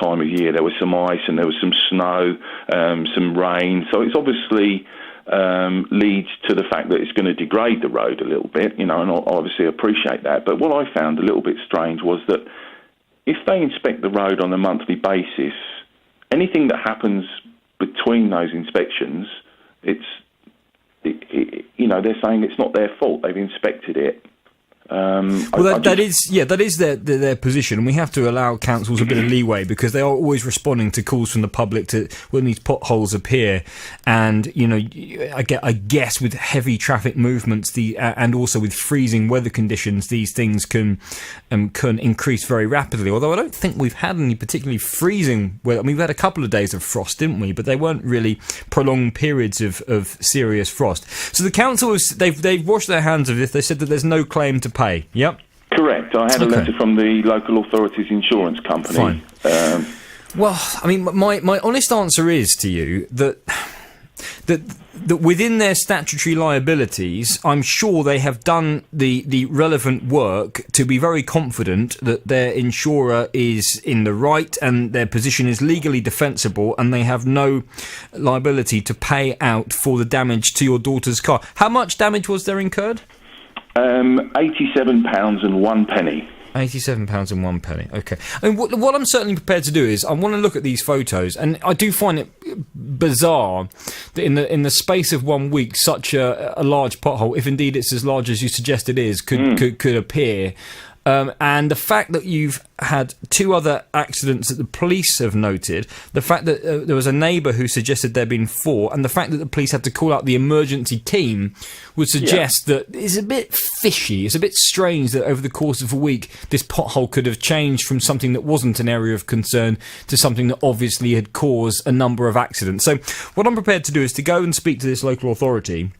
time of year. There was some ice and there was some snow, some rain, so it's obviously leads to the fact that it's going to degrade the road a little bit, and I obviously appreciate that. But what I found a little bit strange was that if they inspect the road on a monthly basis, anything that happens between those inspections, they're saying it's not their fault. They've inspected it. That is their position, and we have to allow councils a bit of leeway because they are always responding to calls from the public to when these potholes appear, and I guess with heavy traffic movements, and also with freezing weather conditions, these things can increase very rapidly. Although I don't think we've had any particularly freezing weather. I mean, we've had a couple of days of frost, didn't we? But they weren't really prolonged periods of serious frost. So the council they've washed their hands of this. They said that there's no claim to pay. Yep. Correct. I had a letter from the local authorities insurance company. Fine. Well, I mean, my honest answer is to you that within their statutory liabilities, I'm sure they have done the relevant work to be very confident that their insurer is in the right and their position is legally defensible, and they have no liability to pay out for the damage to your daughter's car. How much damage was there incurred? £87.01. £87.01. Okay. I mean, what I'm certainly prepared to do is I want to look at these photos, and I do find it bizarre that in the space of 1 week, such a large pothole, if indeed it's as large as you suggest it is, could appear. And the fact that you've had 2 other accidents that the police have noted, the fact that there was a neighbour who suggested there had been 4, and the fact that the police had to call out the emergency team would suggest that it's a bit fishy. It's a bit strange that over the course of a week, this pothole could have changed from something that wasn't an area of concern to something that obviously had caused a number of accidents. So what I'm prepared to do is to go and speak to this local authority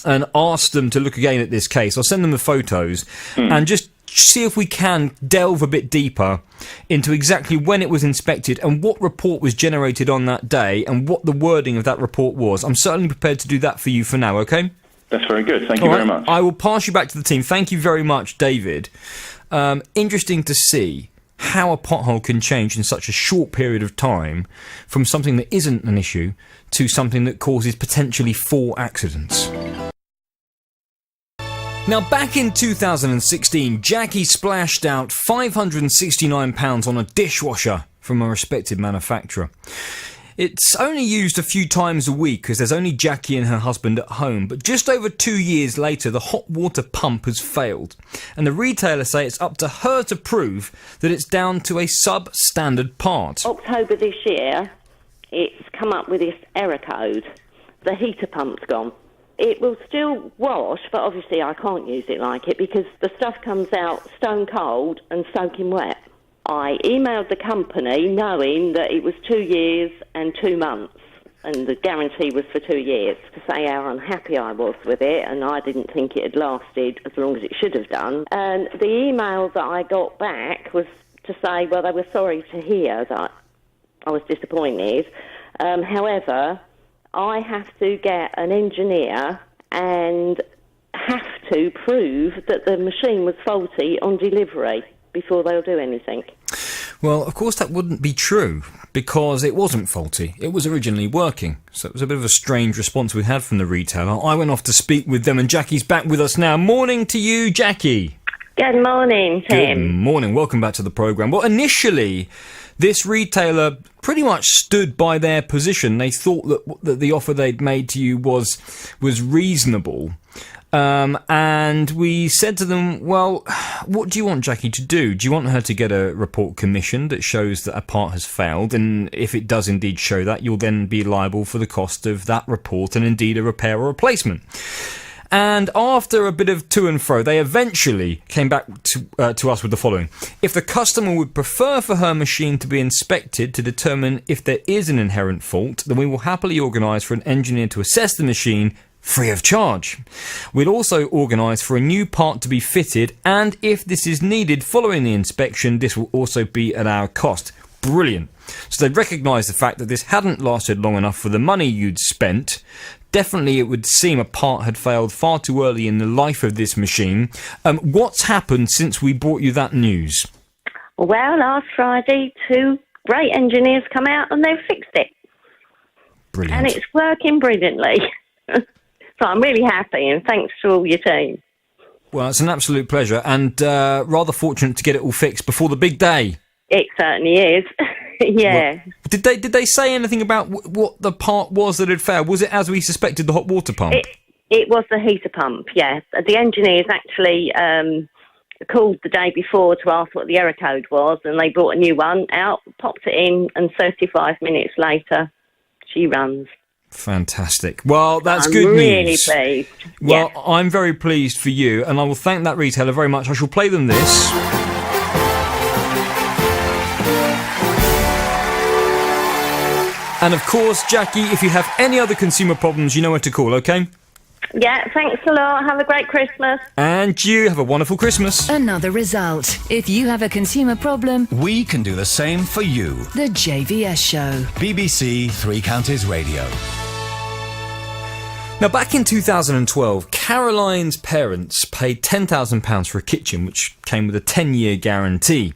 and ask them to look again at this case. I'll send them the photos and just see if we can delve a bit deeper into exactly when it was inspected and what report was generated on that day and what the wording of that report was. I'm certainly prepared to do that for you for now, okay? That's very good. Thank you very much. I will pass you back to the team. Thank you very much, David. Interesting to see how a pothole can change in such a short period of time from something that isn't an issue to something that causes potentially 4 accidents. Now, back in 2016, Jackie splashed out £569 on a dishwasher from a respected manufacturer. It's only used a few times a week because there's only Jackie and her husband at home, but just over 2 years later, the hot water pump has failed. And the retailer say it's up to her to prove that it's down to a substandard part. October this year, it's come up with this error code. The heater pump's gone. It will still wash, but obviously I can't use it like it because the stuff comes out stone cold and soaking wet. I emailed the company knowing that it was 2 years and 2 months and the guarantee was for 2 years to say how unhappy I was with it and I didn't think it had lasted as long as it should have done. And the email that I got back was to say, well, they were sorry to hear that I was disappointed. However, I have to get an engineer and have to prove that the machine was faulty on delivery before they'll do anything. Well, of course that wouldn't be true, because it wasn't faulty. It was originally working. So it was a bit of a strange response we had from the retailer. I went off to speak with them, and Jackie's back with us now. Morning to you, Jackie. Good morning, Tim. Good morning. Welcome back to the programme. Well, initially, this retailer pretty much stood by their position. They thought that the offer they'd made to you was reasonable. And we said to them, well, what do you want Jackie to do? Do you want her to get a report commissioned that shows that a part has failed? And if it does indeed show that, you'll then be liable for the cost of that report and indeed a repair or replacement. And after a bit of to and fro, they eventually came back to us with the following. If the customer would prefer for her machine to be inspected to determine if there is an inherent fault, then we will happily organise for an engineer to assess the machine free of charge. We'll also organise for a new part to be fitted, and if this is needed following the inspection, this will also be at our cost. Brilliant. So they recognised the fact that this hadn't lasted long enough for the money you'd spent. Definitely it would seem a part had failed far too early in the life of this machine. What's happened since we brought you that news? Well, last Friday, 2 great engineers come out and they've fixed it. Brilliant. And it's working brilliantly. So I'm really happy, and thanks to all your team. Well, it's an absolute pleasure, and rather fortunate to get it all fixed before the big day. It certainly is. Yeah. Well, did they say anything about what the part was that had failed? Was it as we suspected, the hot water pump? It was the heater pump, yeah. The engineers actually called the day before to ask what the error code was, and they brought a new one out, popped it in, and 35 minutes later, she runs. Fantastic. Well, that's good news. I'm really pleased. Well, yeah. I'm very pleased for you, and I will thank that retailer very much. I shall play them this. And of course, Jackie, if you have any other consumer problems, you know where to call, okay? Yeah, thanks a lot. Have a great Christmas. And you have a wonderful Christmas. Another result. If you have a consumer problem, we can do the same for you. The JVS Show. BBC Three Counties Radio. Now, back in 2012, Caroline's parents paid £10,000 for a kitchen, which came with a 10-year guarantee.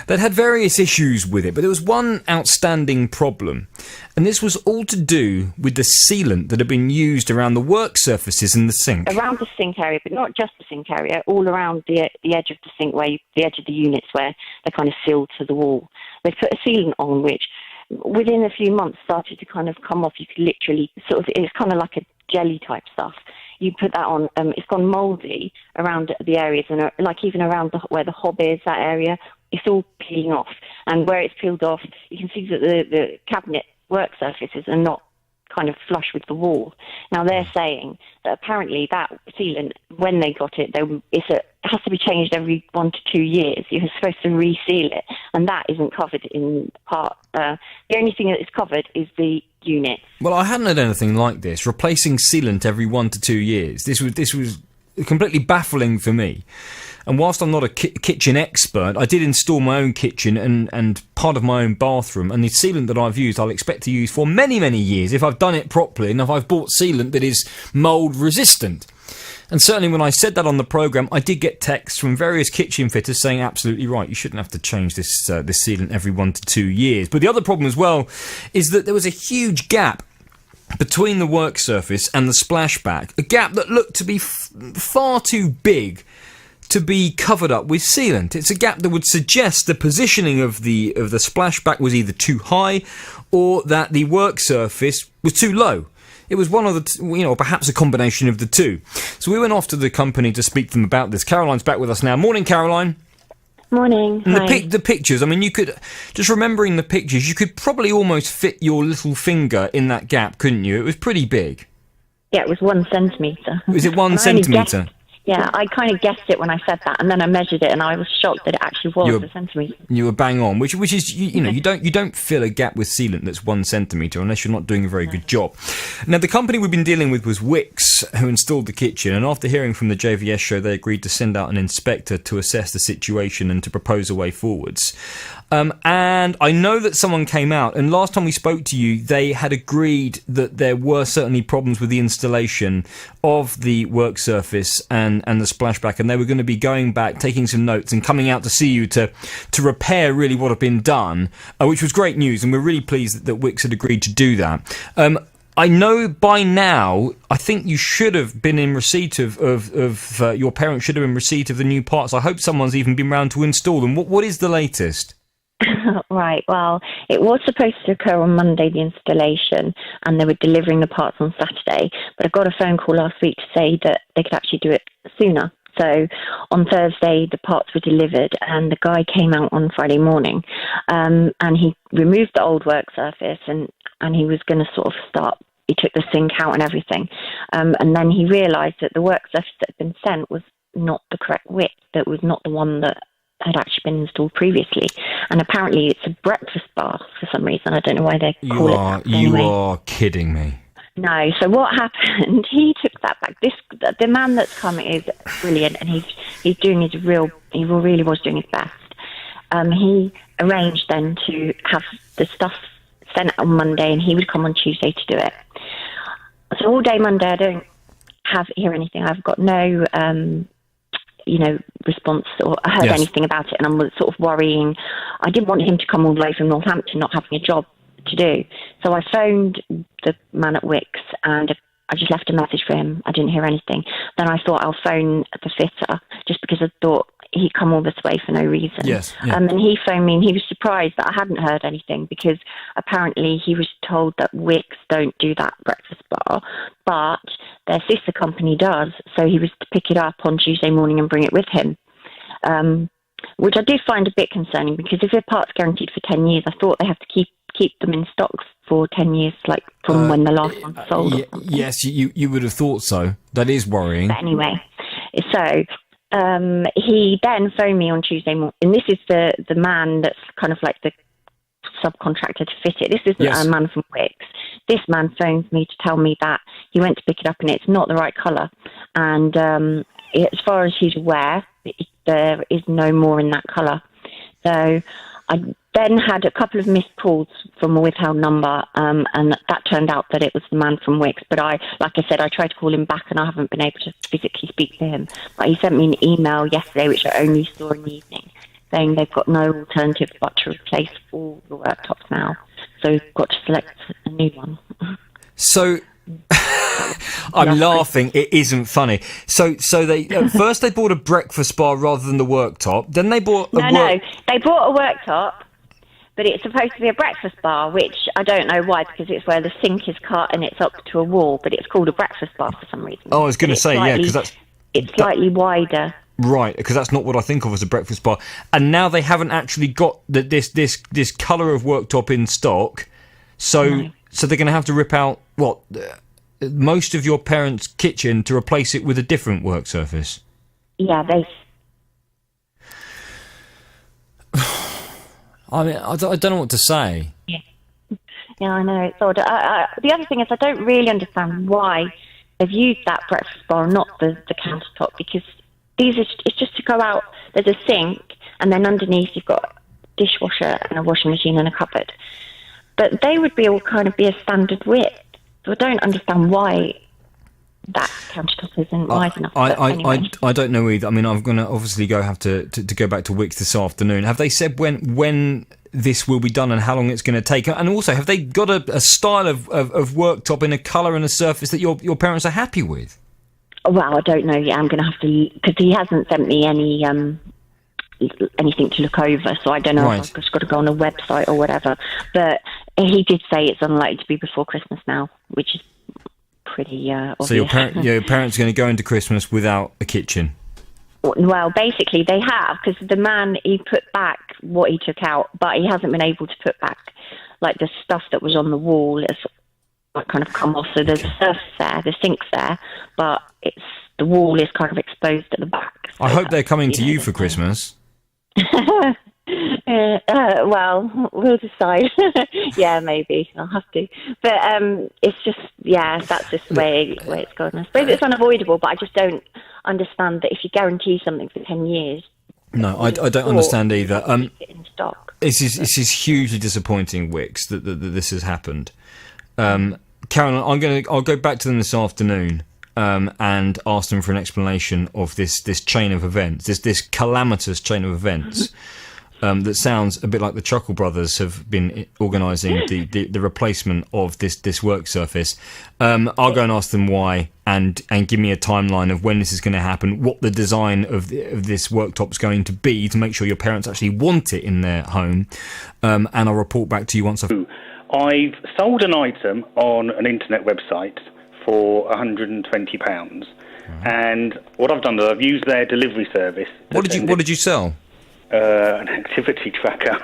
They'd had various issues with it, but there was one outstanding problem, and this was all to do with the sealant that had been used around the work surfaces in the sink. Around the sink area, but not just the sink area, all around the edge of the sink, the edge of the units where they're kind of sealed to the wall. They put a sealant on which, within a few months, started to kind of come off. You could literally it's kind of like a jelly type stuff. You put that on, it's gone mouldy around the areas, and like even around where the hob is, that area, it's all peeling off. And where it's peeled off, you can see that the cabinet work surfaces are not kind of flush with the wall. Now they're saying that apparently that sealant, when they got it, it has to be changed every 1 to 2 years. You're supposed to reseal it, and that isn't covered in part. The only thing that is covered is the unit. Well, I hadn't heard anything like this. Replacing sealant every 1 to 2 years. This was completely baffling for me. And whilst I'm not a kitchen expert, I did install my own kitchen and part of my own bathroom. And the sealant that I've used, I'll expect to use for many, many years if I've done it properly and if I've bought sealant that is mould resistant. And certainly when I said that on the programme, I did get texts from various kitchen fitters saying absolutely right, you shouldn't have to change this sealant every 1 to 2 years. But the other problem as well is that there was a huge gap between the work surface and the splashback, a gap that looked to be far too big to be covered up with sealant. It's a gap that would suggest the positioning of the splashback was either too high or that the work surface was too low. It was one of the, perhaps a combination of the two. So we went off to the company to speak to them about this. Caroline's back with us now. Morning, Caroline. Morning. Hi. The pictures, I mean, you could, just remembering the pictures, you could probably almost fit your little finger in that gap, couldn't you? It was pretty big. Yeah, it was 1 centimetre. Was it 1 centimetre? Yeah, I kind of guessed it when I said that, and then I measured it, and I was shocked that it actually was a centimetre. You were bang on, which is you don't fill a gap with sealant that's 1 centimetre unless you're not doing a very good job. Now the company we've been dealing with was Wickes, who installed the kitchen, and after hearing from the JVS show, they agreed to send out an inspector to assess the situation and to propose a way forwards. And I know that someone came out, and last time we spoke to you, they had agreed that there were certainly problems with the installation of the work surface and the splashback, and they were going to be going back, taking some notes, and coming out to see you to repair really what had been done, which was great news, and we're really pleased that Wickes had agreed to do that. I know by now, I think you should have been in receipt of your parents should have been in receipt of the new parts. I hope someone's even been round to install them. What is the latest? Right, well, it was supposed to occur on Monday, the installation, and they were delivering the parts on Saturday, but I got a phone call last week to say that they could actually do it sooner. So on Thursday, the parts were delivered, and the guy came out on Friday morning, and he removed the old work surface, and he was going to sort of start. He took the sink out and everything, and then he realised that the work surface that had been sent was not the correct width, that was not the one that had actually been installed previously, and apparently it's a breakfast bar for some reason. I don't know why they call it that. You are kidding me. No, so what happened, he took that back. The man that's come is brilliant, and he's doing he really was doing his best. He arranged then to have the stuff sent on Monday, and he would come on Tuesday to do it. So all day Monday I don't hear anything. I've got no response or heard anything about it, and I'm sort of worrying. I didn't want him to come all the way from Northampton not having a job to do. So I phoned the man at Wickes, and I just left a message for him. I didn't hear anything. Then I thought I'll phone the fitter, just because I thought he'd come all this way for no reason. Yes. Yeah. And he phoned me, and he was surprised that I hadn't heard anything, because apparently he was told that Wickes don't do that breakfast bar, but their sister company does. So he was to pick it up on Tuesday morning and bring it with him, which I did find a bit concerning, because if their part's guaranteed for 10 years, I thought they have to keep them in stocks for 10 years, like from when the last one sold. Yes, you would have thought so. That is worrying. But anyway, so he then phoned me on Tuesday morning, and this is the man that's kind of like the subcontractor to fit it. This isn't a man from Wickes. This man phones me to tell me that he went to pick it up and it's not the right colour. And as far as he's aware, there is no more in that colour. So I then had a couple of missed calls from a withheld number, and that turned out that it was the man from Wickes. But like I said, I tried to call him back, and I haven't been able to physically speak to him. But he sent me an email yesterday, which I only saw in the evening, saying they've got no alternative but to replace all the worktops now. So we've got to select a new one. So I'm laughing. It isn't funny. So they first they bought a breakfast bar rather than the worktop. Then they bought they bought a worktop, but it's supposed to be a breakfast bar, which I don't know why, because it's where the sink is cut and it's up to a wall, but it's called a breakfast bar for some reason. Oh, I was going to say, yeah, because it's slightly wider. Right, because that's not what I think of as a breakfast bar. And now they haven't actually got this colour of worktop in stock, so they're going to have to rip out most of your parents' kitchen to replace it with a different work surface. Yeah, they. I mean, I don't know what to say. Yeah, I know, it's odd. The other thing is, I don't really understand why they've used that breakfast bar, not the countertop, because it's just to go out. There's a sink, and then underneath you've got a dishwasher and a washing machine and a cupboard. But they would be all kind of be a standard width. So I don't understand why that countertop isn't wide enough. I don't know either. I mean, I'm going to obviously have to go back to Wickes this afternoon. Have they said when this will be done and how long it's going to take? And also, have they got a style of worktop in a colour and a surface that your parents are happy with? Well, I don't know yet. I'm going to have to, because he hasn't sent me any anything to look over, so I don't know if I've just got to go on a website or whatever. But he did say it's unlikely to be before Christmas now, which is pretty obvious. So your parents are going to go into Christmas without a kitchen? Well, basically they have, because the man, he put back what he took out, but he hasn't been able to put back like the stuff that was on the wall. It's like kind of come off, so there's a surface there, the sink's there, but the wall is kind of exposed at the back. So I hope they're coming to you for Christmas. Well, we'll decide. Yeah, maybe I'll have to. But it's just, that's just the way it's gone. I suppose it's unavoidable, but I just don't understand that if you guarantee something for 10 years. No, I don't understand either. In stock. This is hugely disappointing, Wickes, that this has happened. Caroline, I'll go back to them this afternoon. And ask them for an explanation of this chain of events, this calamitous chain of events that sounds a bit like the Chuckle Brothers have been organising the replacement of this work surface. I'll go and ask them why and give me a timeline of when this is going to happen, what the design of this worktop's going to be to make sure your parents actually want it in their home, and I'll report back to you once I've sold an item on an internet website for £120, and what I've done is I've used their delivery service. What did you sell? An activity tracker.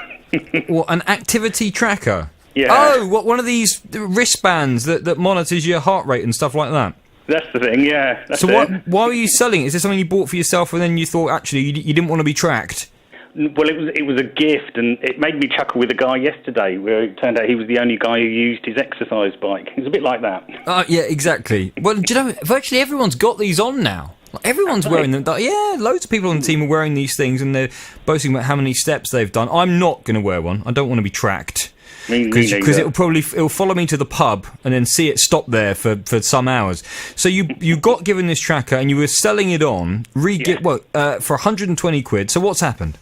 What, an activity tracker? Yeah. Oh, what, one of these wristbands that monitors your heart rate and stuff like that? That's the thing, yeah. So why were you selling it? Is this something you bought for yourself and then you thought actually you didn't want to be tracked? Well, it was a gift, and it made me chuckle with a guy yesterday where it turned out he was the only guy who used his exercise bike. It was a bit like that. Yeah, exactly. Well, do you know, virtually everyone's got these on now. Like, everyone's wearing them. Yeah, loads of people on the team are wearing these things, and they're boasting about how many steps they've done. I'm not going to wear one. I don't want to be tracked. Because it'll follow me to the pub and then see it stop there for some hours. So you got given this tracker and you were selling it on for 120 quid. So what's happened?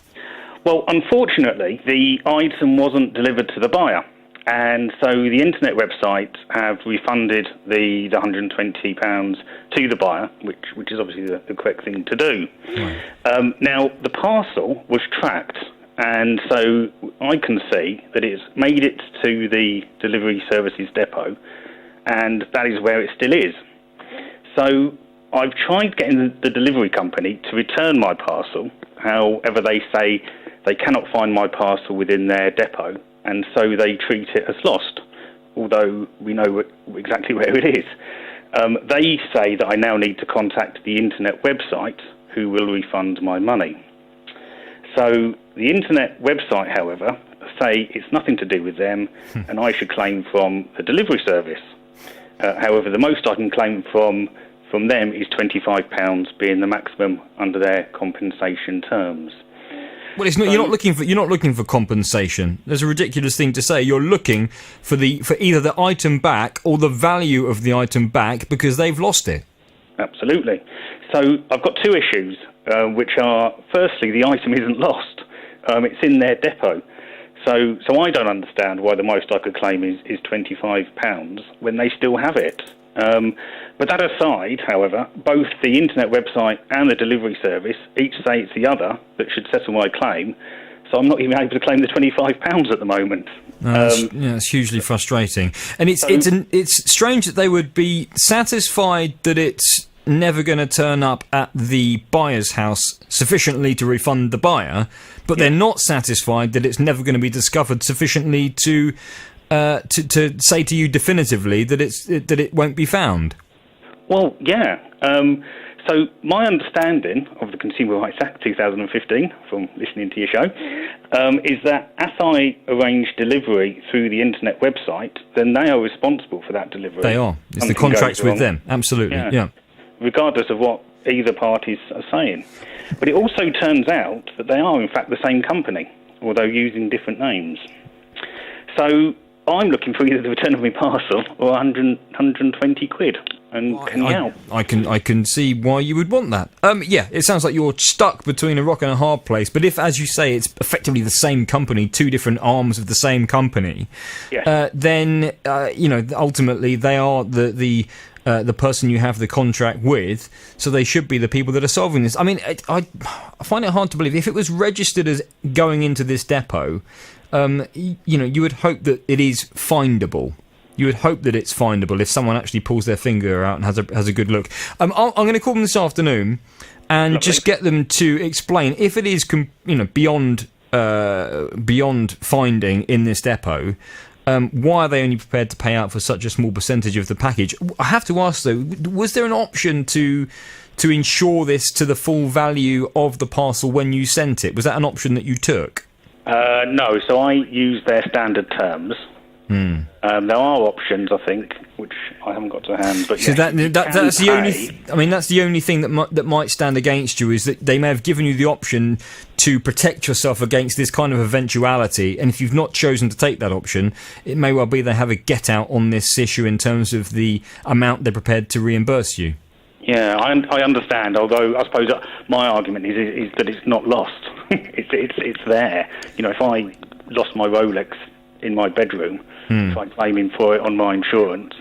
Well, unfortunately, the item wasn't delivered to the buyer, and so the internet website have refunded the £120 to the buyer, which is obviously the correct thing to do. Right. Now, the parcel was tracked, and so I can see that it's made it to the delivery services depot, and that is where it still is. So I've tried getting the delivery company to return my parcel. However, they say they cannot find my parcel within their depot, and so they treat it as lost, although we know exactly where it is. They say that I now need to contact the internet website, who will refund my money. So the internet website, however, say it's nothing to do with them, and I should claim from the delivery service. However, the most I can claim from them is £25, being the maximum under their compensation terms. Well, it's not. You're not looking for compensation. There's a ridiculous thing to say. You're looking for either the item back or the value of the item back because they've lost it. Absolutely. So I've got two issues, which are firstly the item isn't lost. It's in their depot. So I don't understand why the most I could claim is £25 when they still have it. But that aside, however, both the internet website and the delivery service each say it's the other that should settle my claim. so I'm not even able to claim the £25 at the moment. It's hugely frustrating, and it's strange that they would be satisfied that it's never going to turn up at the buyer's house sufficiently to refund the buyer, but they're not satisfied that it's never going to be discovered sufficiently to say to you definitively that it won't be found. Well, yeah. So my understanding of the Consumer Rights Act 2015, from listening to your show, is that as I arrange delivery through the internet website, then they are responsible for that delivery. They are. It's the contracts with them. Absolutely, yeah. Regardless of what either parties are saying. But it also turns out that they are, in fact, the same company, although using different names. So I'm looking for either the return of my parcel or 120 quid. And I can see why you would want that. It sounds like you're stuck between a rock and a hard place. But if, as you say, it's effectively the same company, two different arms of the same company, then ultimately they are the person you have the contract with, so they should be the people that are solving this. I mean, I find it hard to believe if it was registered as going into this depot. You would hope that it is findable. You would hope that it's findable if someone actually pulls their finger out and has a good look. I'm going to call them this afternoon and just get them to explain if it is beyond finding in this depot. Why are they only prepared to pay out for such a small percentage of the package? I have to ask though, was there an option to insure this to the full value of the parcel when you sent it? Was that an option that you took? No, so I use their standard terms. There are options, I think, which I haven't got to hand. But so that's the only. That's the only thing that might stand against you is that they may have given you the option to protect yourself against this kind of eventuality, and if you've not chosen to take that option, it may well be they have a get out on this issue in terms of the amount they're prepared to reimburse you. Yeah, I understand. Although I suppose my argument is that it's not lost. it's there. If I lost my Rolex in my bedroom, if I'm claiming for it on my insurance,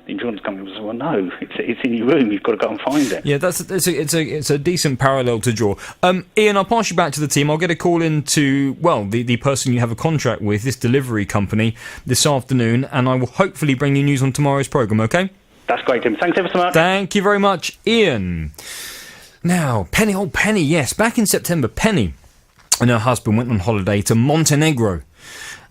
the insurance company will say, well, no, it's in your room, you've got to go and find it. Yeah, it's a decent parallel to draw. Ian, I'll pass you back to the team. I'll get a call in to, the person you have a contract with, this delivery company, this afternoon, and I will hopefully bring you news on tomorrow's programme, OK? That's great, Tim. Thanks ever so much. Thank you very much, Ian. Now, Penny, yes, back in September, Penny and her husband went on holiday to Montenegro.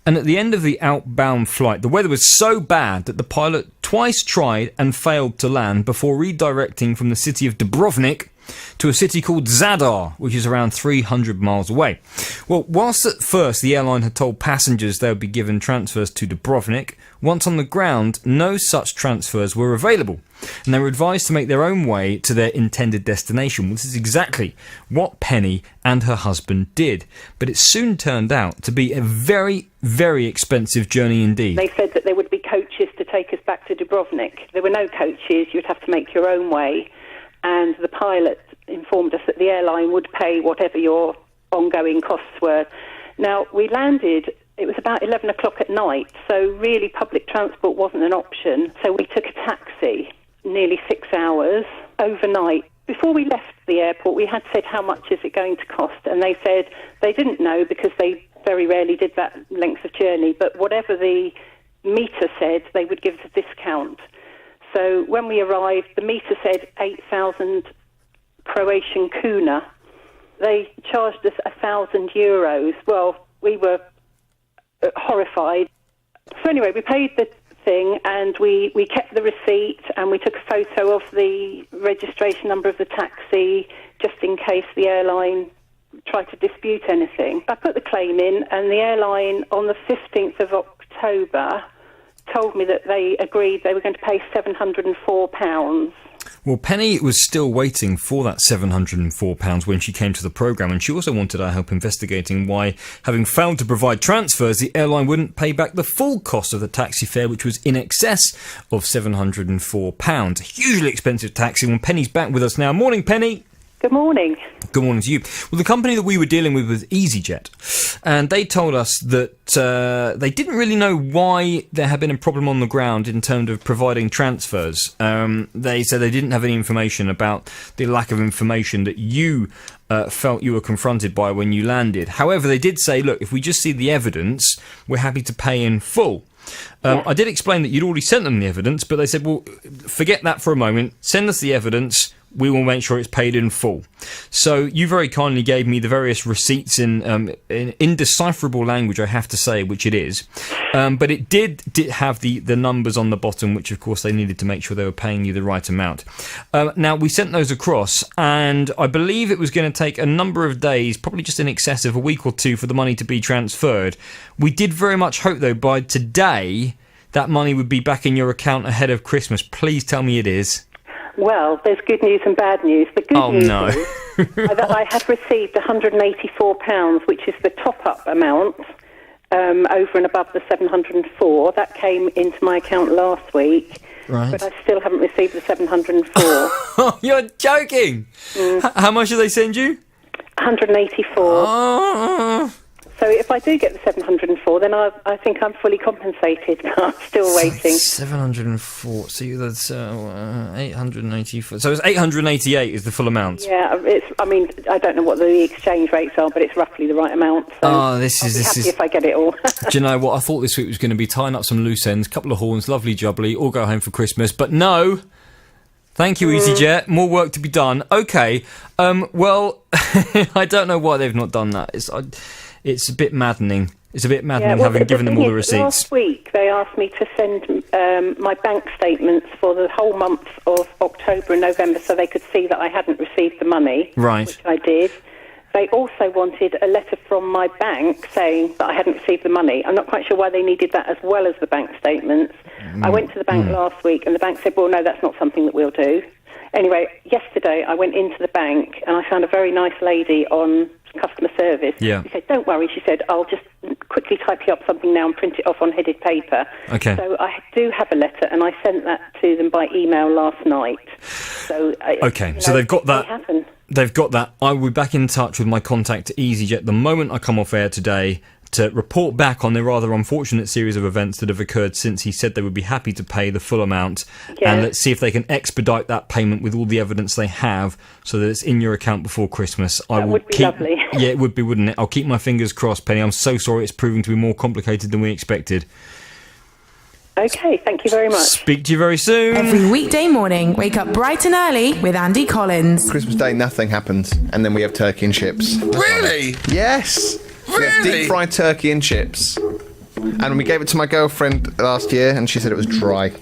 And at the end of the outbound flight, the weather was so bad that the pilot twice tried and failed to land before redirecting from the city of Dubrovnik to a city called Zadar, which is around 300 miles away. Well, whilst at first the airline had told passengers they would be given transfers to Dubrovnik, once on the ground, no such transfers were available, and they were advised to make their own way to their intended destination. Well, this is exactly what Penny and her husband did, but it soon turned out to be a very, very expensive journey indeed. They said that there would be coaches to take us back to Dubrovnik. There were no coaches, you'd have to make your own way, and the pilot informed us that the airline would pay whatever your ongoing costs were. Now, we landed, it was about 11 o'clock at night, so really public transport wasn't an option. So we took a taxi, nearly 6 hours, overnight. Before we left the airport, we had said, how much is it going to cost? And they said they didn't know because they very rarely did that length of journey, but whatever the meter said, they would give us a discount. So when we arrived, the meter said 8,000 Croatian kuna. They charged us €1,000. Well, we were horrified. So anyway, we paid the thing and we kept the receipt and we took a photo of the registration number of the taxi just in case the airline tried to dispute anything. I put the claim in and the airline on the 15th of October told me that they agreed they were going to pay £704. Well, Penny was still waiting for that £704 when she came to the programme, and she also wanted our help investigating why, having failed to provide transfers, the airline wouldn't pay back the full cost of the taxi fare, which was in excess of £704. A hugely expensive taxi. When Penny's back with us now. Morning, Penny. Good morning. Good morning to you. Well, the company that we were dealing with was EasyJet, and they told us that they didn't really know why there had been a problem on the ground in terms of providing transfers. They said they didn't have any information about the lack of information that you felt you were confronted by when you landed. However, they did say, look, if we just see the evidence, we're happy to pay in full. I did explain that you'd already sent them the evidence, but they said, well, forget that for a moment. Send us the evidence. We will make sure it's paid in full. So you very kindly gave me the various receipts in indecipherable language, I have to say, which it is. But it did have the numbers on the bottom, which, of course, they needed to make sure they were paying you the right amount. Now, we sent those across, and I believe it was going to take a number of days, probably just in excess of a week or two, for the money to be transferred. We did very much hope, though, by today, that money would be back in your account ahead of Christmas. Please tell me it is. Well, there's good news and bad news. The good news is that I have received £184, which is the top-up amount over and above the 704. That came into my account last week, but I still haven't received the 704. Oh, you're joking! How much did they send you? 184. Oh. So if I do get the 704, then I think I'm fully compensated, but I'm still waiting. 704, so that's 884. So it's 888 is the full amount. Yeah, I don't know what the exchange rates are, but it's roughly the right amount. So I'll be happy if I get it all. Do you know what? I thought this week was going to be tying up some loose ends, couple of horns, lovely jubbly, all go home for Christmas, but no. Thank you, EasyJet. More work to be done. Okay. Well, I don't know why they've not done that. It's a bit maddening. It's a bit maddening having given them all the receipts. Last week, they asked me to send my bank statements for the whole month of October and November so they could see that I hadn't received the money, which I did. They also wanted a letter from my bank saying that I hadn't received the money. I'm not quite sure why they needed that as well as the bank statements. I went to the bank last week, and the bank said, well, no, that's not something that we'll do. Anyway, yesterday, I went into the bank, and I found a very nice lady on customer service. Yeah. She said, don't worry. She said, I'll just quickly type you up something now and print it off on headed paper. Okay. So I do have a letter, and I sent that to them by email last night. So so they've got that. They've got that. I will be back in touch with my contact at EasyJet the moment I come off air today to report back on the rather unfortunate series of events that have occurred since he said they would be happy to pay the full amount. And let's see if they can expedite that payment with all the evidence they have so that it's in your account before Christmas. That would be lovely. Yeah, it would be, wouldn't it? I'll keep my fingers crossed, Penny. I'm so sorry it's proving to be more complicated than we expected. Okay, thank you very much. Speak to you very soon. Every weekday morning, wake up bright and early with Andy Collins. Christmas Day, nothing happens, and then we have turkey and chips. Really? Yes. Really? We have deep fried turkey and chips. And we gave it to my girlfriend last year, and she said it was dry.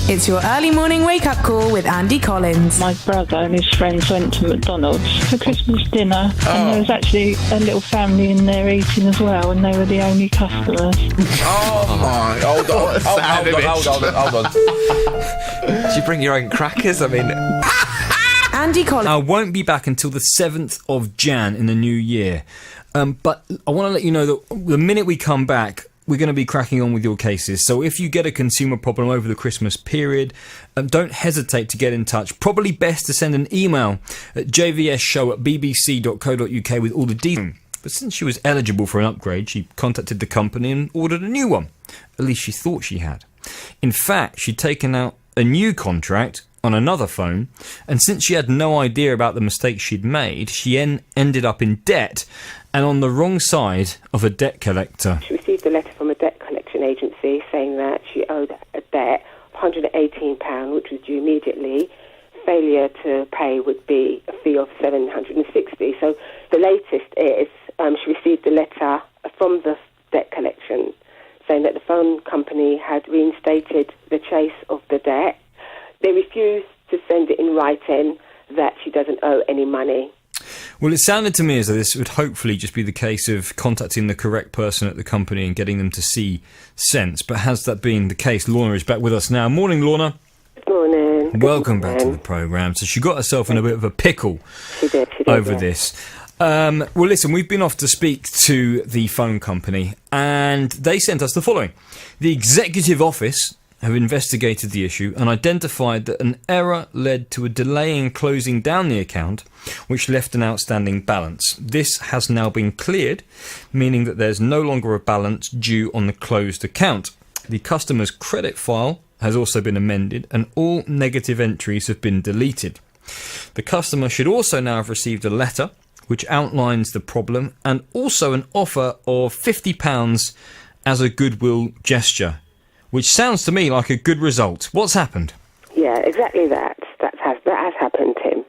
It's your early morning wake-up call with Andy Collins. My brother and his friends went to McDonald's for Christmas dinner, and there was actually a little family in there eating as well, and they were the only customers. Oh my! Hold on. Do you bring your own crackers? I mean, Andy Collins. I won't be back until the 7th of Jan in the new year, but I want to let you know that the minute we come back, we're going to be cracking on with your cases. So if you get a consumer problem over the Christmas period, don't hesitate to get in touch. Probably best to send an email at jvsshow@bbc.co.uk with all the details. But since she was eligible for an upgrade, she contacted the company and ordered a new one. At least she thought she had. In fact, she'd taken out a new contract on another phone, and since she had no idea about the mistake she'd made, she ended up in debt and on the wrong side of a debt collector. She received a letter from a debt collection agency saying that she owed a debt of £118, which was due immediately. Failure to pay would be a fee of £760. So the latest is she received a letter from the debt collection saying that the phone company had reinstated the chase of the debt. They refused to send it in writing that she doesn't owe any money. Well, it sounded to me as though this would hopefully just be the case of contacting the correct person at the company and getting them to see sense. But has that been the case? Lorna is back with us now. Morning, Lorna. Good morning. Welcome back to the programme. So she got herself in a bit of a pickle over this. Well, listen, we've been off to speak to the phone company, and they sent us the following. The executive office have investigated the issue and identified that an error led to a delay in closing down the account, which left an outstanding balance. This has now been cleared, meaning that there's no longer a balance due on the closed account. The customer's credit file has also been amended and all negative entries have been deleted. The customer should also now have received a letter which outlines the problem and also an offer of £50 as a goodwill gesture, which sounds to me like a good result. What's happened? Yeah, exactly that. That has happened, Tim.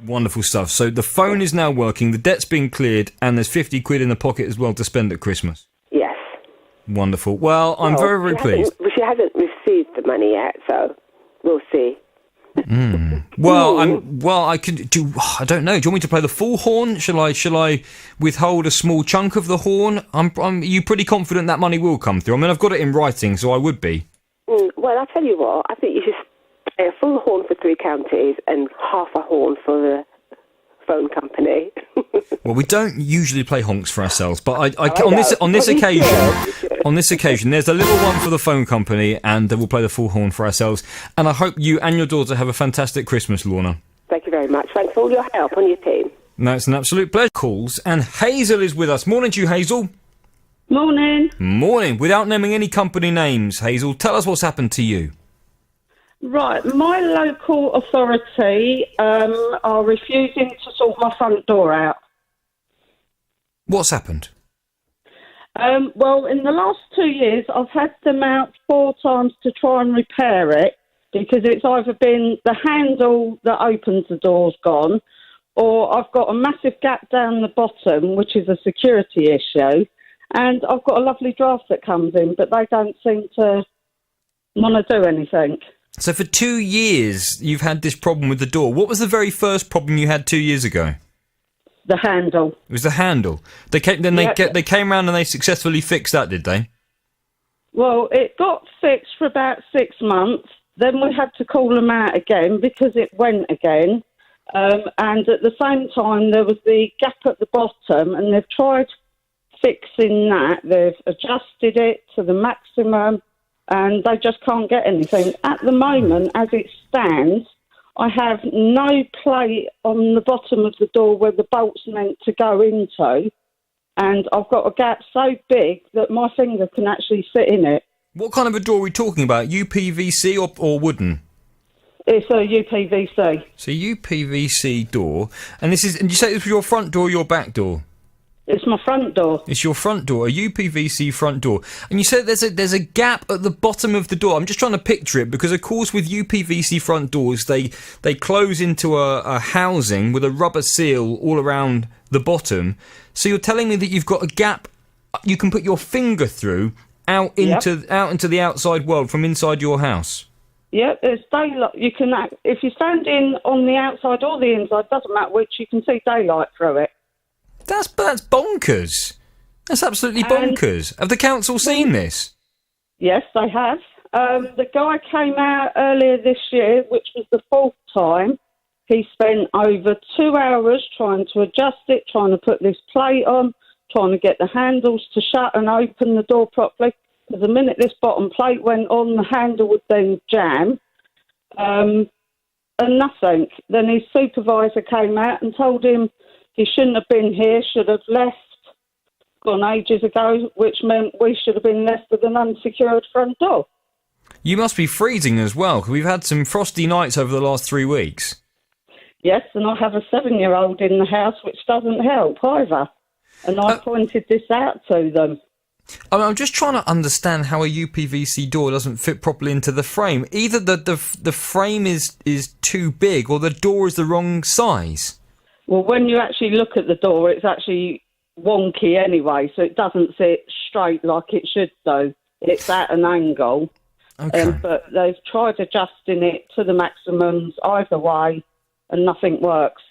Wonderful stuff. So the phone is now working, the debt's been cleared, and there's 50 quid in the pocket as well to spend at Christmas. Yes. Wonderful. Well, I'm very, very pleased. She hasn't received the money yet, so we'll see. Well, I don't know. Do you want me to play the full horn? Shall I withhold a small chunk of the horn? Are you pretty confident that money will come through? I mean, I've got it in writing, so I would be. Well, I'll tell you what. I think you should play a full horn for 3 counties and half a horn for the phone company. Well, we don't usually play honks for ourselves, but on this occasion, there's a little one for the phone company, and we'll play the full horn for ourselves. And I hope you and your daughter have a fantastic Christmas, Lorna. Thank you very much. Thanks for all your help on your team. No, it's an absolute pleasure. Calls, and Hazel is with us. Morning to you, Hazel. Morning. Morning. Without naming any company names, Hazel, tell us what's happened to you. Right, my local authority are refusing to sort my front door out. What's happened? Well, in the last 2 years, I've had them out 4 times to try and repair it, because it's either been the handle that opens the door's gone, or I've got a massive gap down the bottom, which is a security issue, and I've got a lovely draft that comes in, but they don't seem to want to do anything. So for 2 years, you've had this problem with the door. What was the very first problem you had 2 years ago? The handle. It was the handle. They came round and they successfully fixed that, did they? Well, it got fixed for about 6 months. Then we had to call them out again because it went again. And at the same time, there was the gap at the bottom, and they've tried fixing that. They've adjusted it to the maximum, and they just can't get anything. At the moment, as it stands, I have no plate on the bottom of the door where the bolt's meant to go into, and I've got a gap so big that my finger can actually fit in it. What kind of a door are we talking about? UPVC or wooden? It's a UPVC. So UPVC door, and you say this was your front door or your back door? It's my front door. It's your front door, a UPVC front door. And you said there's a gap at the bottom of the door. I'm just trying to picture it, because of course with UPVC front doors, they close into a housing with a rubber seal all around the bottom. So you're telling me that you've got a gap you can put your finger through out into the outside world from inside your house? Yep, there's daylight. You can, if you're standing on the outside or the inside, doesn't matter which, you can see daylight through it. That's bonkers. That's absolutely bonkers. Have the council seen this? Yes, they have. The guy came out earlier this year, which was the 4th time. He spent over 2 hours trying to adjust it, trying to put this plate on, trying to get the handles to shut and open the door properly. Because the minute this bottom plate went on, the handle would then jam. And nothing. Then his supervisor came out and told him he shouldn't have been here, should have left, gone ages ago, which meant we should have been left with an unsecured front door. You must be freezing as well, because we've had some frosty nights over the last 3 weeks. Yes, and I have a 7-year-old in the house, which doesn't help either. And I pointed this out to them. I'm just trying to understand how a UPVC door doesn't fit properly into the frame. Either the frame is too big, or the door is the wrong size. Well, when you actually look at the door, it's actually wonky anyway, so it doesn't sit straight like it should do. It's at an angle. Okay. But they've tried adjusting it to the maximums either way, and nothing works.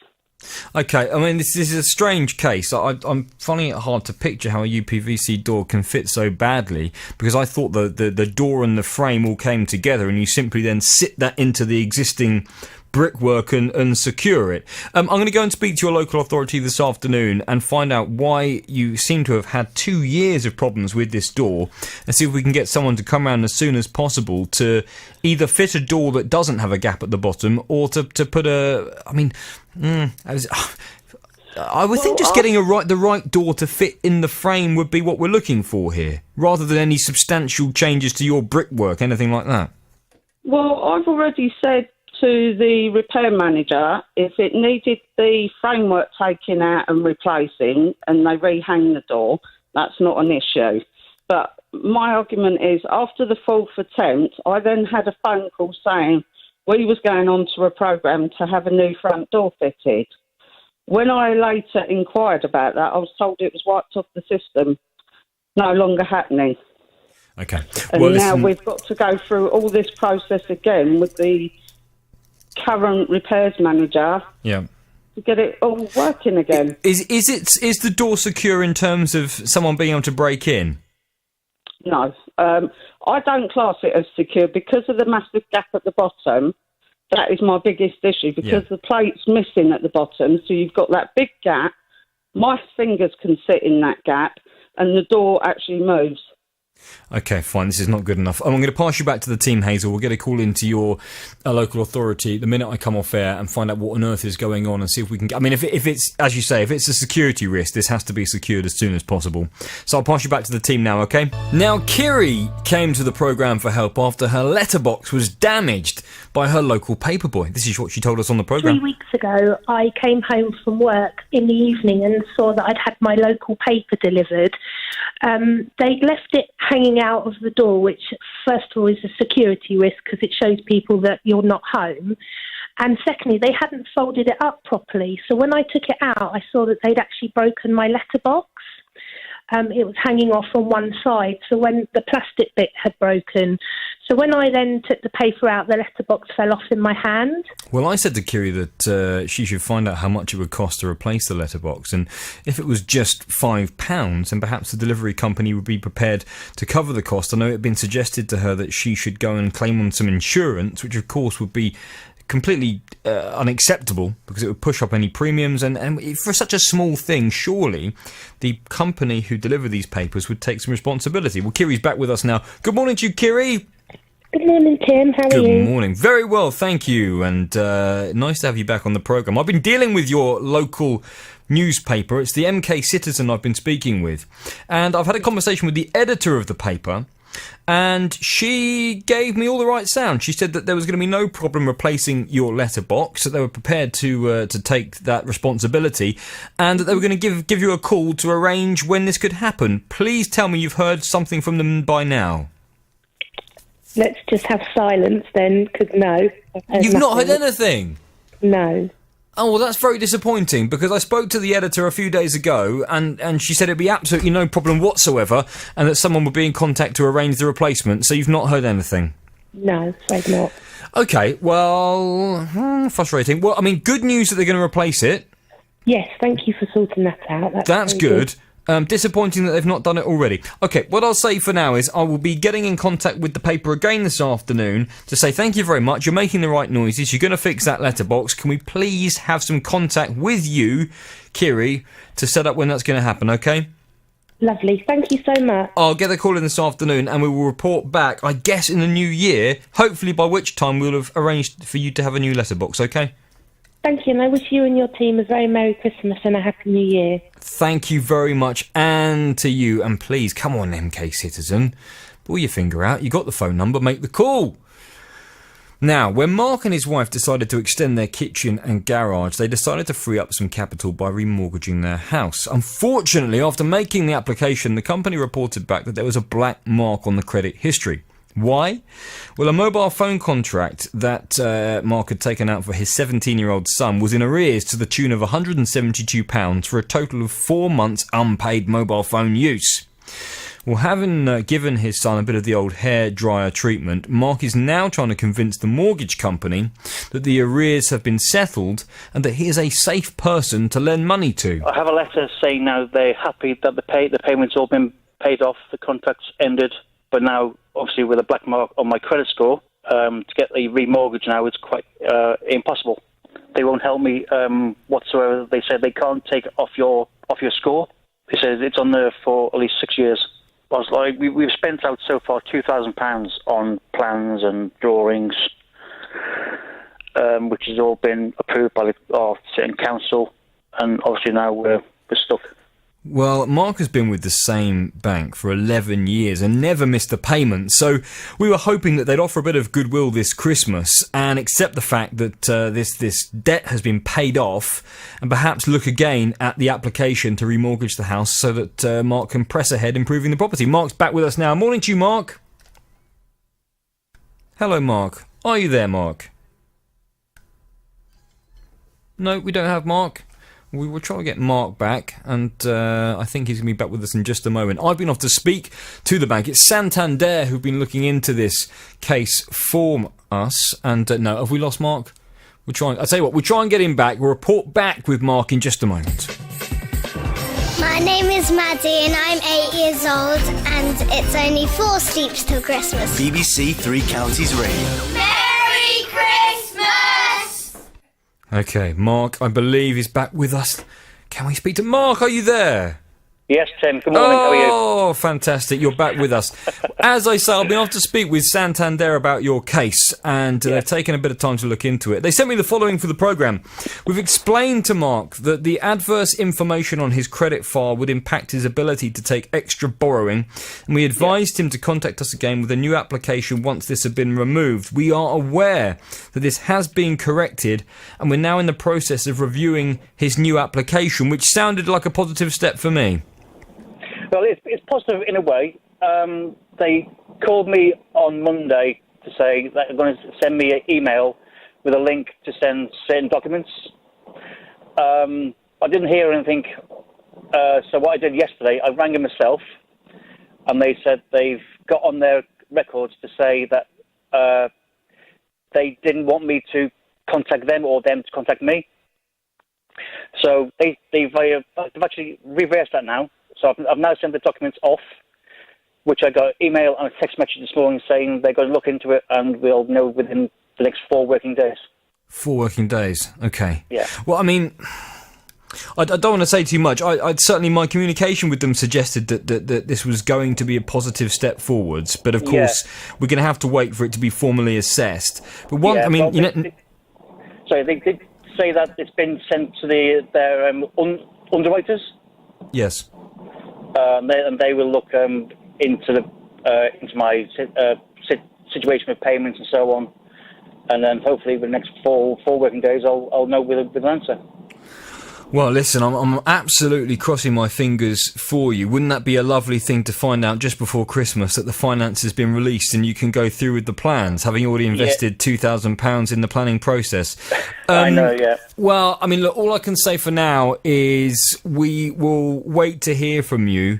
Okay, I mean, this is a strange case. I'm finding it hard to picture how a UPVC door can fit so badly, because I thought the door and the frame all came together, and you simply then sit that into the existing brickwork and secure it. I'm going to go and speak to your local authority this afternoon and find out why you seem to have had 2 years of problems with this door, and see if we can get someone to come around as soon as possible to either fit a door that doesn't have a gap at the bottom, or to put a... I would think just getting the right door to fit in the frame would be what we're looking for here, rather than any substantial changes to your brickwork, anything like that. Well, I've already said to the repair manager, if it needed the framework taken out and replacing and they rehang the door, that's not an issue. But my argument is, after the fourth attempt, I then had a phone call saying we was going on to a programme to have a new front door fitted. When I later inquired about that, I was told it was wiped off the system, no longer happening. Okay. And now we've got to go through all this process again with the current repairs manager. Yeah. To get it all working again. Is the door secure in terms of someone being able to break in? No. I don't class it as secure because of the massive gap at the bottom. That is my biggest issue, because the plate's missing at the bottom, so you've got that big gap. My fingers can sit in that gap, and the door actually moves. Okay, fine. This is not good enough. I'm going to pass you back to the team, Hazel. We'll get a call into your local authority the minute I come off air and find out what on earth is going on and see if we can get... I mean, if it's, as you say, if it's a security risk, this has to be secured as soon as possible. So I'll pass you back to the team now, okay? Now, Kiri came to the programme for help after her letterbox was damaged by her local paperboy. This is what she told us on the programme. 3 weeks ago, I came home from work in the evening and saw that I'd had my local paper delivered. They left it hanging out of the door, which, first of all, is a security risk because it shows people that you're not home. And secondly, they hadn't folded it up properly. So when I took it out, I saw that they'd actually broken my letterbox. It was hanging off on one side, so when the plastic bit had broken. So when I then took the paper out, the letterbox fell off in my hand. Well, I said to Kiri that she should find out how much it would cost to replace the letterbox, and if it was just £5, then perhaps the delivery company would be prepared to cover the cost. I know it had been suggested to her that she should go and claim on some insurance, which of course would be completely unacceptable because it would push up any premiums, and for such a small thing, surely the company who deliver these papers would take some responsibility. Well, Kiri's back with us now. Good morning to you, Kiri. Good morning, Tim. How are you? Good morning. Very well, thank you, and nice to have you back on the programme. I've been dealing with your local newspaper. It's the MK Citizen I've been speaking with, and I've had a conversation with the editor of the paper, and she gave me all the right sound. She said that there was going to be no problem replacing your letterbox, that they were prepared to take that responsibility, and that they were going to give you a call to arrange when this could happen. Please tell me you've heard something from them by now. Let's just have silence then, because no. You've not heard anything? No. Oh, well, that's very disappointing, because I spoke to the editor a few days ago, and she said it'd be absolutely no problem whatsoever, and that someone would be in contact to arrange the replacement, so you've not heard anything? No, afraid not. Okay, well, frustrating. Well, I mean, good news that they're going to replace it. Yes, thank you for sorting that out. That's good. Disappointing that they've not done it already. Okay, what I'll say for now is I will be getting in contact with the paper again this afternoon to say thank you very much, you're making the right noises, you're going to fix that letterbox. Can we please have some contact with you, Kiri, to set up when that's going to happen, okay? Lovely, thank you so much. I'll get a call in this afternoon and we will report back, I guess, in the new year, hopefully by which time we'll have arranged for you to have a new letterbox, okay? Thank you, and I wish you and your team a very Merry Christmas and a Happy New Year. Thank you very much, and to you. And please, come on, MK Citizen. Pull your finger out. You got the phone number. Make the call. Now, when Mark and his wife decided to extend their kitchen and garage, they decided to free up some capital by remortgaging their house. Unfortunately, after making the application, the company reported back that there was a black mark on the credit history. Why? Well, a mobile phone contract that Mark had taken out for his 17-year-old son was in arrears to the tune of £172 for a total of 4 months unpaid mobile phone use. Well, having given his son a bit of the old hair dryer treatment, Mark is now trying to convince the mortgage company that the arrears have been settled and that he is a safe person to lend money to. I have a letter saying now they're happy that the payment's all been paid off, the contract's ended, but now, obviously, with a black mark on my credit score, to get a remortgage now is quite impossible. They won't help me whatsoever. They said they can't take it off your score. They said it's on there for at least 6 years. I was like, we've spent out so far £2,000 on plans and drawings, which has all been approved by our City Council, and obviously now we're stuck. Well, Mark has been with the same bank for 11 years and never missed a payment, so we were hoping that they'd offer a bit of goodwill this Christmas and accept the fact that this debt has been paid off, and perhaps look again at the application to remortgage the house so that Mark can press ahead improving the property. Mark's back with us now. Morning to you, Mark. Hello, Mark. Are you there, Mark? No, we don't have Mark. We will try to get Mark back, and I think he's going to be back with us in just a moment. I've been off to speak to the bank. It's Santander who've been looking into this case for us. And no, have we lost Mark? We'll try. I'll tell you what, we'll try and get him back. We'll report back with Mark in just a moment. My name is Maddie and I'm 8 years old, and it's only 4 steeps till Christmas. BBC Three Counties Radio. Merry Christmas! Okay, Mark, I believe, is back with us. Can we speak to Mark? Are you there? Yes, Tim. Good morning. How are you? Oh, fantastic. You're back with us. As I say, I've been off to speak with Santander about your case, and they've taken a bit of time to look into it. They sent me the following for the programme. We've explained to Mark that the adverse information on his credit file would impact his ability to take extra borrowing, and we advised him to contact us again with a new application once this had been removed. We are aware that this has been corrected, and we're now in the process of reviewing his new application, which sounded like a positive step for me. Well, it's positive in a way. They called me on Monday to say that they're going to send me an email with a link to send certain documents. I didn't hear anything, so what I did yesterday, I rang them myself, and they said they've got on their records to say that they didn't want me to contact them or them to contact me. So they've actually reversed that now. So I've now sent the documents off, which I got an email and a text message this morning saying they're going to look into it and we'll know within the next 4 working days. 4 working days, okay. Yeah. Well, I mean, I don't want to say too much. I'd certainly, my communication with them suggested that this was going to be a positive step forwards, but of course we're going to have to wait for it to be formally assessed. But one, I mean, Sorry, they did say that it's been sent to their underwriters. Yes. And they will look into my situation with payments and so on, and then hopefully the next 4 working days I'll know with an answer. Well, listen, I'm absolutely crossing my fingers for you. Wouldn't that be a lovely thing to find out just before Christmas that the finance has been released and you can go through with the plans, having already invested £2,000 in the planning process? I know, yeah. Well, I mean, look, all I can say for now is we will wait to hear from you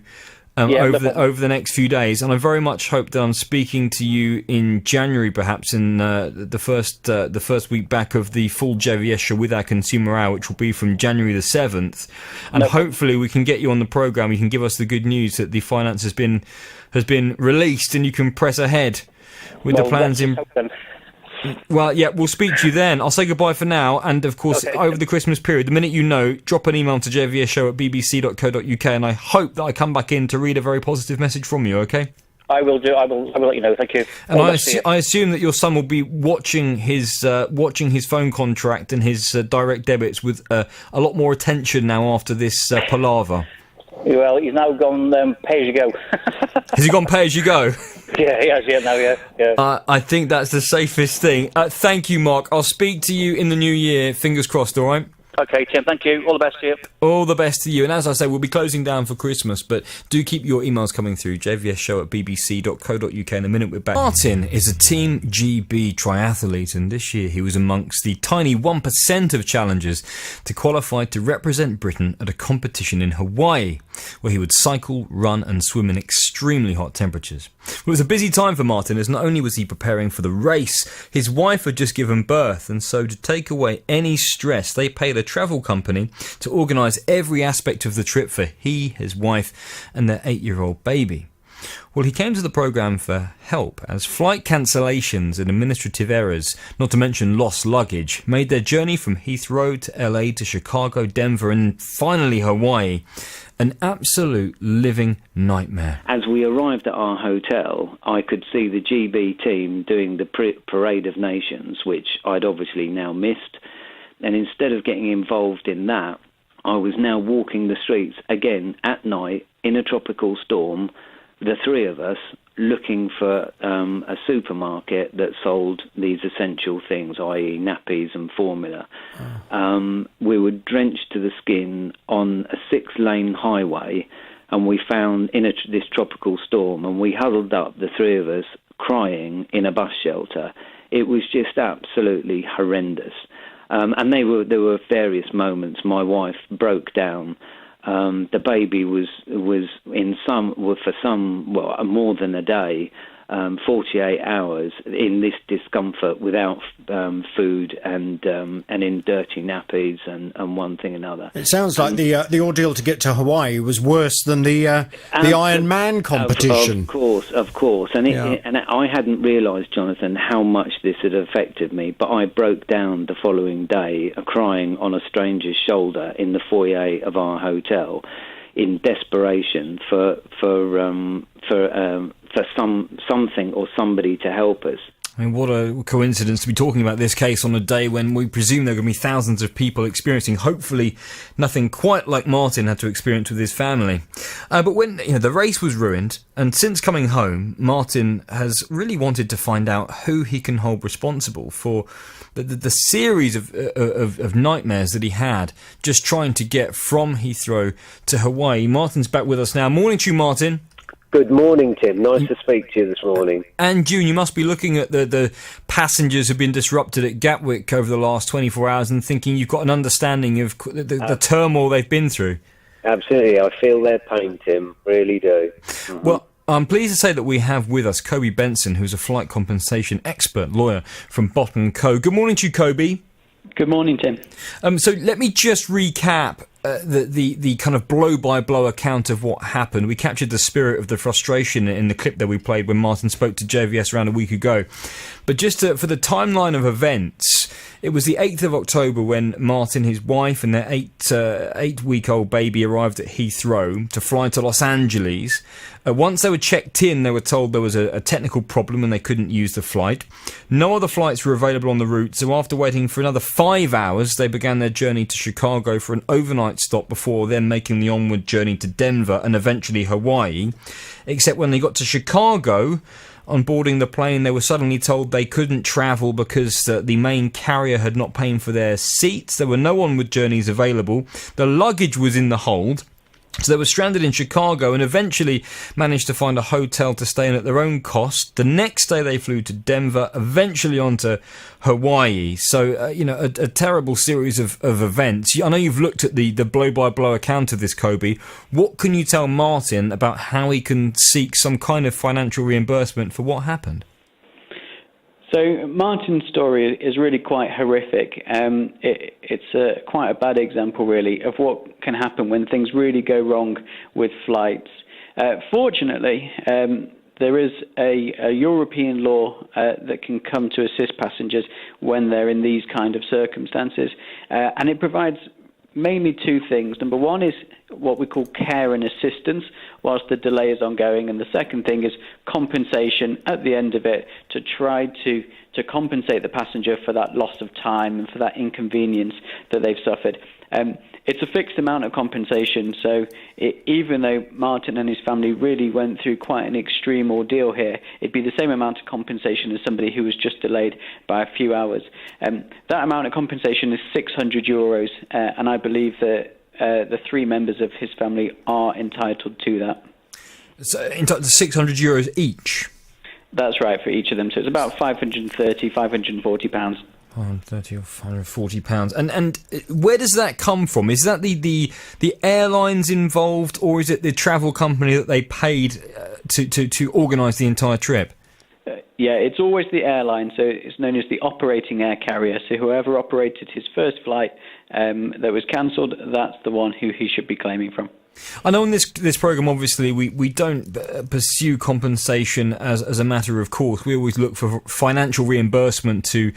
over the next few days, and I very much hope that I'm speaking to you in January, perhaps in the first week back of the full JVS show with our Consumer Hour, which will be from January the 7th, and hopefully we can get you on the programme. You can give us the good news that the finance has been released, and you can press ahead with the plans in. Well, yeah, we'll speak to you then. I'll say goodbye for now, and of course, over the Christmas period, the minute you know, drop an email to jvsshow@bbc.co.uk, and I hope that I come back in to read a very positive message from you, okay? I will do. I will let you know. Thank you. And I assume that your son will be watching his phone contract and his direct debits with a lot more attention now after this palaver. Well, he's now gone pay as you go. Has he gone pay as you go? Yeah, he has. Yeah, now, yeah. I think that's the safest thing. Thank you, Mark. I'll speak to you in the new year. Fingers crossed. All right. Okay, Tim. Thank you. All the best to you. All the best to you. And as I say, we'll be closing down for Christmas, but do keep your emails coming through. jvsshow@bbc.co.uk. In a minute, we're back. Martin is a Team GB triathlete, and this year he was amongst the tiny 1% of challengers to qualify to represent Britain at a competition in Hawaii, where he would cycle, run and swim in extremely hot temperatures. It was a busy time for Martin, as not only was he preparing for the race, his wife had just given birth, and so to take away any stress, they paid a travel company to organise every aspect of the trip for he, his wife and their 8-year-old baby. Well, he came to the programme for help as flight cancellations and administrative errors, not to mention lost luggage, made their journey from Heathrow to LA to Chicago, Denver and finally Hawaii an absolute living nightmare. As we arrived at our hotel, I could see the GB team doing the Parade of Nations, which I'd obviously now missed. And instead of getting involved in that, I was now walking the streets again at night in a tropical storm, the three of us looking for a supermarket that sold these essential things, i.e. nappies and formula. We were drenched to the skin on a 6-lane highway, and we found in this tropical storm, and we huddled up, the three of us, crying in a bus shelter. It was just absolutely horrendous. And there were various moments. My wife broke down. The baby was more than a day, 48 hours in this discomfort without food and in dirty nappies and one thing another. It sounds like the ordeal to get to Hawaii was worse than the Iron Man competition. Of course, and and I hadn't realised, Jonathan, how much this had affected me. But I broke down the following day, crying on a stranger's shoulder in the foyer of our hotel, in desperation for something or somebody to help us. I mean, what a coincidence to be talking about this case on a day when we presume there are going to be thousands of people experiencing, hopefully, nothing quite like Martin had to experience with his family. But when the race was ruined, and since coming home, Martin has really wanted to find out who he can hold responsible for the series of nightmares that he had just trying to get from Heathrow to Hawaii. Martin's back with us now. Morning to you, Martin. Good morning, Tim. Nice to speak to you this morning. And June, you must be looking at the passengers who've been disrupted at Gatwick over the last 24 hours and thinking you've got an understanding of the turmoil they've been through. Absolutely. I feel their pain, Tim. Really do. Mm-hmm. Well, I'm pleased to say that we have with us Kobe Benson, who's a flight compensation expert lawyer from Botton & Co. Good morning to you, Kobe. Good morning, Tim. So let me just recap the kind of blow-by-blow account of what happened. We captured the spirit of the frustration in the clip that we played when Martin spoke to JVS around a week ago. But just for the timeline of events, it was the 8th of October when Martin, his wife, and their 8-week-old baby arrived at Heathrow to fly to Los Angeles. Once they were checked in, they were told there was a technical problem and they couldn't use the flight. No other flights were available on the route, so after waiting for another 5 hours, they began their journey to Chicago for an overnight stop before then making the onward journey to Denver and eventually Hawaii. Except when they got to Chicago, on boarding the plane, they were suddenly told they couldn't travel because the main carrier had not paid for their seats. There were no onward journeys available. The luggage was in the hold. So they were stranded in Chicago and eventually managed to find a hotel to stay in at their own cost. The next day they flew to Denver, eventually on to Hawaii. So, a terrible series of events. I know you've looked at the blow-by-blow account of this, Kobe. What can you tell Martin about how he can seek some kind of financial reimbursement for what happened? So Martin's story is really quite horrific. It's quite a bad example, really, of what can happen when things really go wrong with flights. Fortunately, there is a European law that can come to assist passengers when they're in these kind of circumstances, and it provides mainly two things. Number one is what we call care and assistance whilst the delay is ongoing, and the second thing is compensation at the end of it to try to compensate the passenger for that loss of time and for that inconvenience that they've suffered. It's a fixed amount of compensation, so even though Martin and his family really went through quite an extreme ordeal here, it'd be the same amount of compensation as somebody who was just delayed by a few hours. That amount of compensation is €600, and I believe that the three members of his family are entitled to that. So entitled to €600 each? That's right, for each of them. So it's about £530, £540. £530 or £540. And where does that come from? Is that the airlines involved, or is it the travel company that they paid to organise the entire trip? Yeah, it's always the airline, so it's known as the operating air carrier. So whoever operated his first flight that was cancelled, that's the one who he should be claiming from. I know in this programme, obviously, we don't pursue compensation as a matter of course. We always look for financial reimbursement to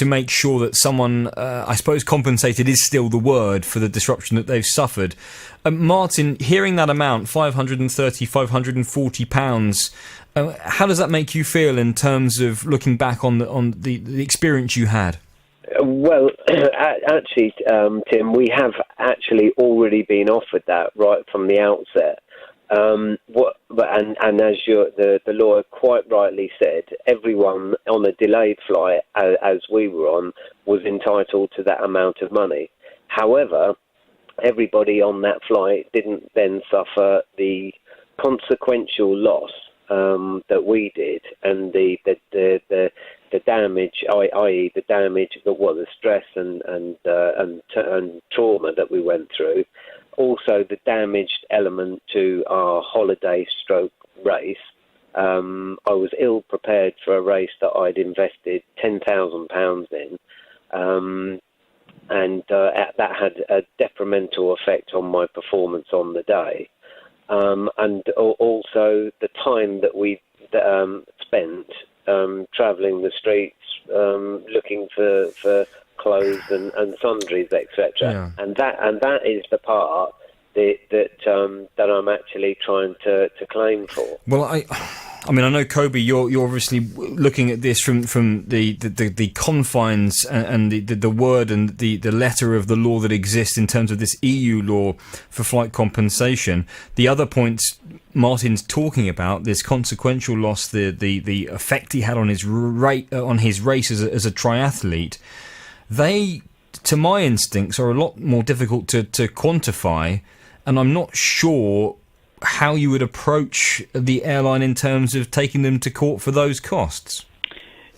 make sure that someone, I suppose compensated is still the word for the disruption that they've suffered. Martin, hearing that amount, £540, how does that make you feel in terms of looking back on the experience you had? Well, actually, Tim, we have actually already been offered that right from the outset. And as the lawyer quite rightly said, everyone on a delayed flight, as we were on, was entitled to that amount of money. However, everybody on that flight didn't then suffer the consequential loss that we did, and the damage, i.e. the damage, the stress and trauma that we went through. Also, the damaged element to our holiday stroke race. I was ill prepared for a race that I'd invested £10,000 in, and that had a detrimental effect on my performance on the day. And also the time that we spent travelling the streets, looking for clothes and sundries, etc. Yeah. And that is the part that I'm actually trying to claim for. Well, I mean, I know, Kobe, you're obviously looking at this from the confines and the word and the letter of the law that exists in terms of this EU law for flight compensation. The other points Martin's talking about, this consequential loss, the effect he had on his race as a triathlete, they, to my instincts, are a lot more difficult to quantify, and I'm not sure how you would approach the airline in terms of taking them to court for those costs.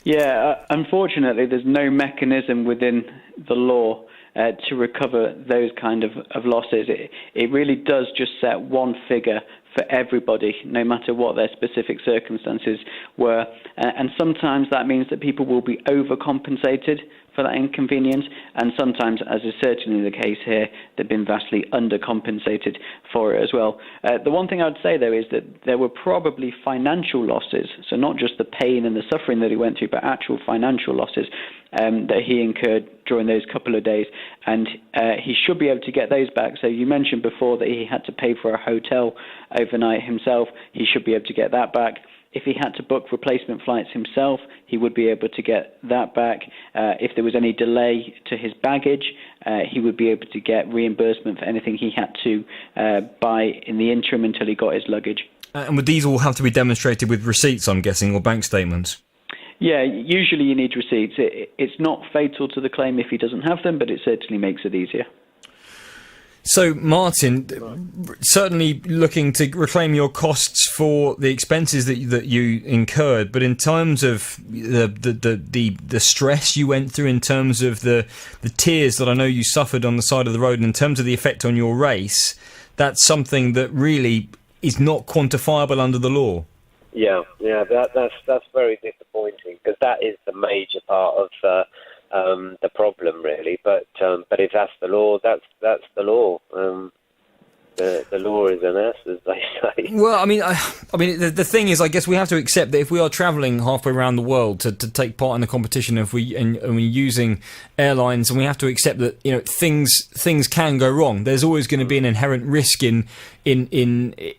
Yeah, unfortunately, there's no mechanism within the law to recover those kind of losses. It really does just set one figure for everybody, no matter what their specific circumstances were. And sometimes that means that people will be overcompensated for that inconvenience, and sometimes, as is certainly the case here, they've been vastly undercompensated for it as well. The one thing I would say, though, is that there were probably financial losses, so not just the pain and the suffering that he went through, but actual financial losses that he incurred during those couple of days, and he should be able to get those back. So you mentioned before that he had to pay for a hotel overnight himself. He should be able to get that back. If he had to book replacement flights himself, he would be able to get that back. If there was any delay to his baggage, he would be able to get reimbursement for anything he had to buy in the interim until he got his luggage. And would these all have to be demonstrated with receipts, I'm guessing, or bank statements? Yeah, usually you need receipts. It's not fatal to the claim if he doesn't have them, but it certainly makes it easier. So, Martin, certainly looking to reclaim your costs for the expenses that you incurred, but in terms of the stress you went through, in terms of the tears that I know you suffered on the side of the road, and in terms of the effect on your race, that's something that really is not quantifiable under the law. Yeah, that's very disappointing, because that is the major part of the problem, really. But if that's the law, that's the law. The law is an ass, as they say. Well, I mean, the thing is, I guess we have to accept that if we are travelling halfway around the world to take part in the competition, and we're using airlines, and we have to accept that things can go wrong. There's always going to be an inherent risk in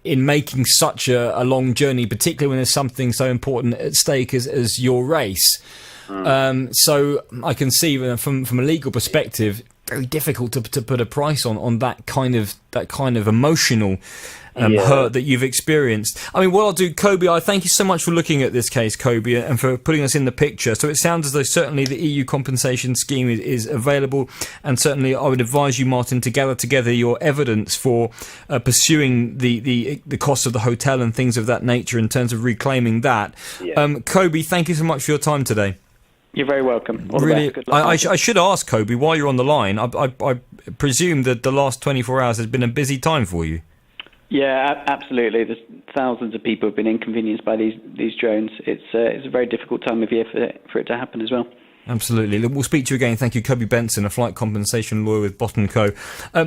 making such a long journey, particularly when there's something so important at stake as your race. So I can see from a legal perspective, very difficult to put a price on that kind of emotional hurt that you've experienced. I mean, what I'll do, Kobe, I thank you so much for looking at this case, Kobe, and for putting us in the picture. So it sounds as though certainly the EU compensation scheme is available, and certainly I would advise you, Martin, to gather together your evidence for pursuing the cost of the hotel and things of that nature in terms of reclaiming that. Yeah. Kobe, thank you so much for your time today. You're very welcome. All really, the best. Good luck. I should ask, Kobe, while you're on the line, I presume that the last 24 hours has been a busy time for you. Yeah, absolutely. There's thousands of people have been inconvenienced by these drones. It's a very difficult time of year for it to happen as well. Absolutely. Look, we'll speak to you again. Thank you, Kobe Benson, a flight compensation lawyer with Bott & Co.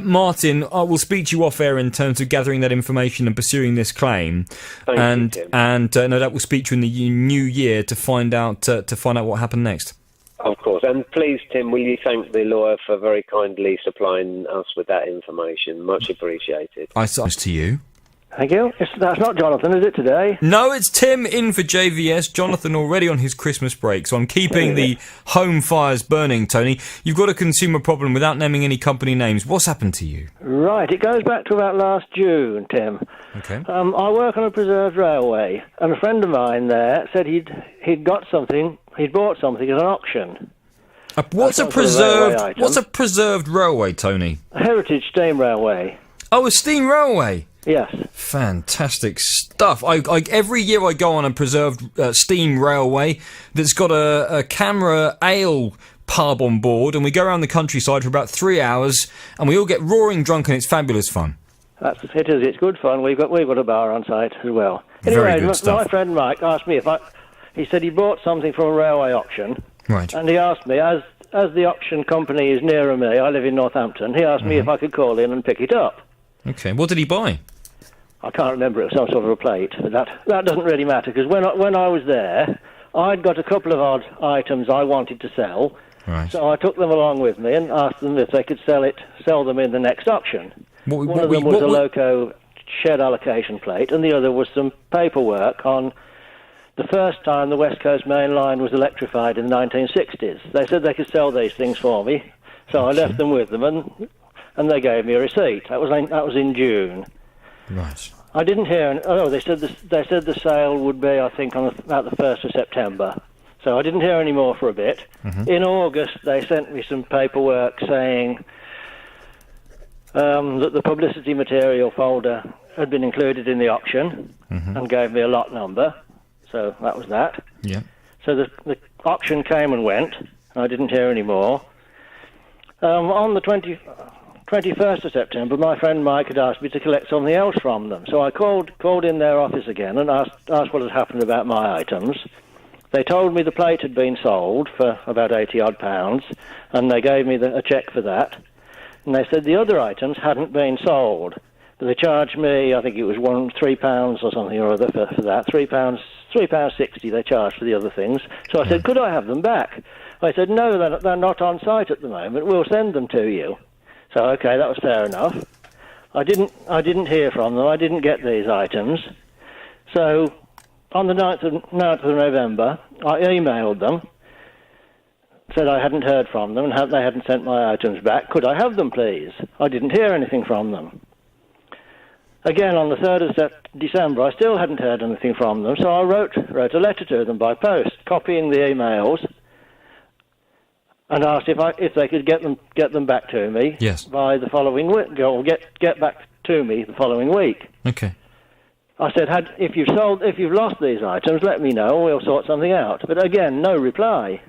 Martin, I will speak to you off air in terms of gathering that information and pursuing this claim. Thank you, Tim. And no doubt we'll speak to you in the new year to find out what happened next. Of course. And please, Tim, will you thank the lawyer for very kindly supplying us with that information? Much appreciated. I suppose to you. Thank you. That's not Jonathan, is it, today? No, it's Tim in for JVS. Jonathan already on his Christmas break, so I'm keeping the home fires burning, Tony. You've got a consumer problem without naming any company names. What's happened to you? Right, it goes back to about last June, Tim. Okay. I work on a preserved railway, and a friend of mine there said he'd bought something at an auction. What's a preserved railway, Tony? A heritage steam railway. Oh, a steam railway? Yes. Fantastic stuff. Every year I go on a preserved steam railway that's got a Camera Ale pub on board, and we go around the countryside for about 3 hours, and we all get roaring drunk, and it's fabulous fun. It is. It's good fun. We've got a bar on site as well. Very anyway, good stuff. My friend Mike asked me he said he bought something from a railway auction. Right. And he asked me, as the auction company is nearer me, I live in Northampton, he asked me if I could call in and pick it up. Okay. What did he buy? I can't remember. It was some sort of a plate, but that doesn't really matter, because when I was there, I'd got a couple of odd items I wanted to sell. Right. So I took them along with me and asked them if they could sell them in the next auction. One of them was a Loco shed allocation plate, and the other was some paperwork on the first time the West Coast Main Line was electrified in the 1960s. They said they could sell these things for me, so I left them with them, and they gave me a receipt. That was in June. Right. I didn't hear. They said the sale would be, I think, on about the 1st of September. So I didn't hear any more for a bit. Mm-hmm. In August, they sent me some paperwork saying that the publicity material folder had been included in the auction, and gave me a lot number. So that was that. Yeah. So the auction came and went, and I didn't hear any more. On the 21st of September, my friend Mike had asked me to collect something else from them. So I called in their office again and asked what had happened about my items. They told me the plate had been sold for about £80 and they gave me a cheque for that. And they said the other items hadn't been sold. But they charged me, I think it was £3 or something or other for that. £3.60 they charged for the other things. So I said, could I have them back? I said, no, they're not on site at the moment. We'll send them to you. So, okay, that was fair enough. I didn't hear from them. I didn't get these items. So, on the 9th of November, I emailed them, said I hadn't heard from them and they hadn't sent my items back. Could I have them, please? I didn't hear anything from them. Again, on the 3rd of December, I still hadn't heard anything from them, so I wrote a letter to them by post, copying the emails, and asked if they could get them back to me by the following week, or get back to me the following week. Okay. I said, if you've lost these items, let me know, we'll sort something out. But again, no reply.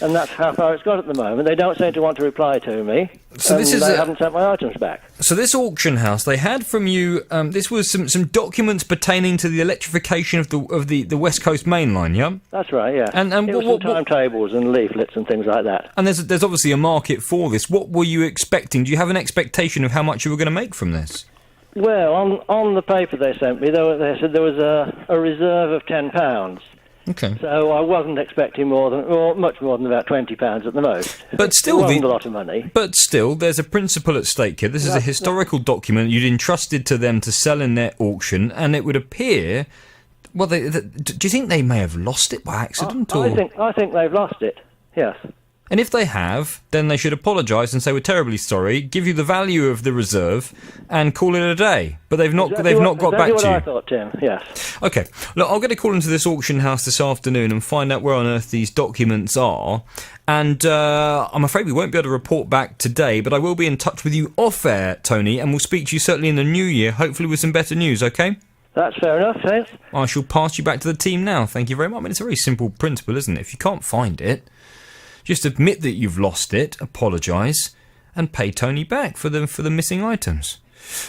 And that's how far it's got at the moment. They don't seem to want to reply to me. So they haven't sent my items back. So this auction house, they had from you, this was some documents pertaining to the electrification of the West Coast Main Line, yeah? That's right, yeah. And it was some timetables and leaflets and things like that. And there's obviously a market for this. What were you expecting? Do you have an expectation of how much you were going to make from this? Well, on the paper they sent me, they said there was a reserve of £10. Okay. So I wasn't expecting much more than about £20 at the most. But still, it wasn't a lot of money. But still, there's a principle at stake here. This is a historical document you'd entrusted to them to sell in their auction, and it would appear. Well, do you think they may have lost it by accident? I think they've lost it. Yes. And if they have, then they should apologise and say we're terribly sorry, give you the value of the reserve, and call it a day. But they've not got back to you. Exactly what I thought, Tim. Yes. Okay. Look, I'll get a call into this auction house this afternoon and find out where on earth these documents are. And I'm afraid we won't be able to report back today, but I will be in touch with you off air, Tony, and we'll speak to you certainly in the new year, hopefully with some better news. Okay? That's fair enough. Thanks. I shall pass you back to the team now. Thank you very much. I mean, it's a very simple principle, isn't it? If you can't find it, just admit that you've lost it, apologise, and pay Tony back for the missing items.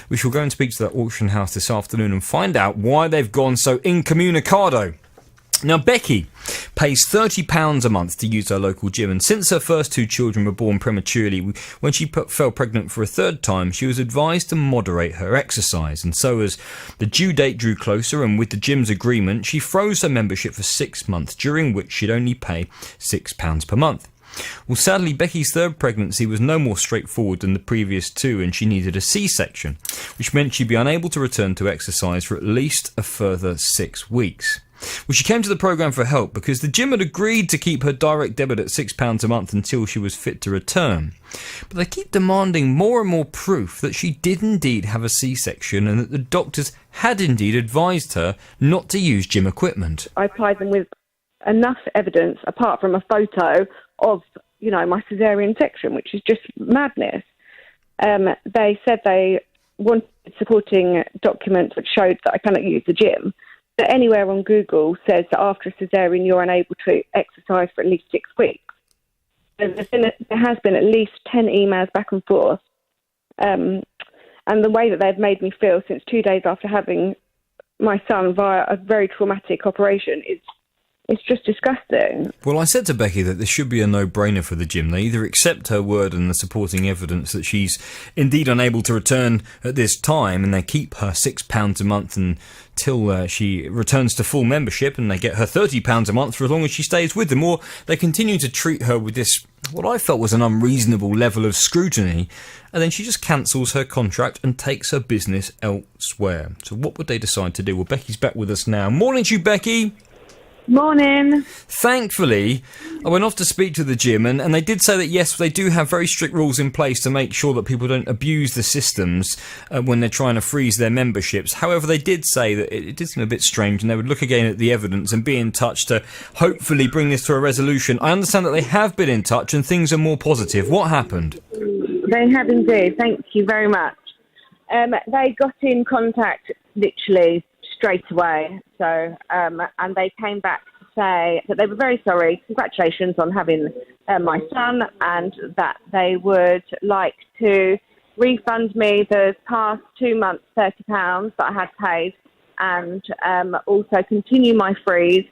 We shall go and speak to that auction house this afternoon and find out why they've gone so incommunicado. Now, Becky pays £30 a month to use her local gym. And since her first 2 children were born prematurely, when she fell pregnant for a 3rd time, she was advised to moderate her exercise. And so as the due date drew closer, and with the gym's agreement, she froze her membership for 6 months, during which she'd only pay £6 per month. Well, sadly, Becky's 3rd pregnancy was no more straightforward than the previous 2, and she needed a C-section, which meant she'd be unable to return to exercise for at least a further 6 weeks. Well, she came to the programme for help because the gym had agreed to keep her direct debit at £6 a month until she was fit to return. But they keep demanding more and more proof that she did indeed have a C-section and that the doctors had indeed advised her not to use gym equipment. I applied them with enough evidence, apart from a photo of, my caesarean section, which is just madness. They said they wanted supporting documents which showed that I cannot use the gym. But anywhere on Google says that after a caesarean you're unable to exercise for at least 6 weeks. There has been at least 10 emails back and forth. And the way that they've made me feel since 2 days after having my son via a very traumatic operation it's just disgusting. Well, I said to Becky that this should be a no-brainer for the gym. They either accept her word and the supporting evidence that she's indeed unable to return at this time, and they keep her £6 a month until she returns to full membership, and they get her £30 a month for as long as she stays with them, or they continue to treat her with this, what I felt was an unreasonable level of scrutiny, and then she just cancels her contract and takes her business elsewhere. So what would they decide to do? Well, Becky's back with us now. Morning to you, Becky. Morning. Thankfully, I went off to speak to the gym, and they did say that, yes, they do have very strict rules in place to make sure that people don't abuse the systems when they're trying to freeze their memberships. However, they did say that it did seem a bit strange, and they would look again at the evidence and be in touch to hopefully bring this to a resolution. I understand that they have been in touch and things are more positive. What happened? They have indeed. Thank you very much. They got in contact literally straight away. So, and they came back to say that they were very sorry. Congratulations on having my son, and that they would like to refund me the past 2 months £30 that I had paid, and also continue my freeze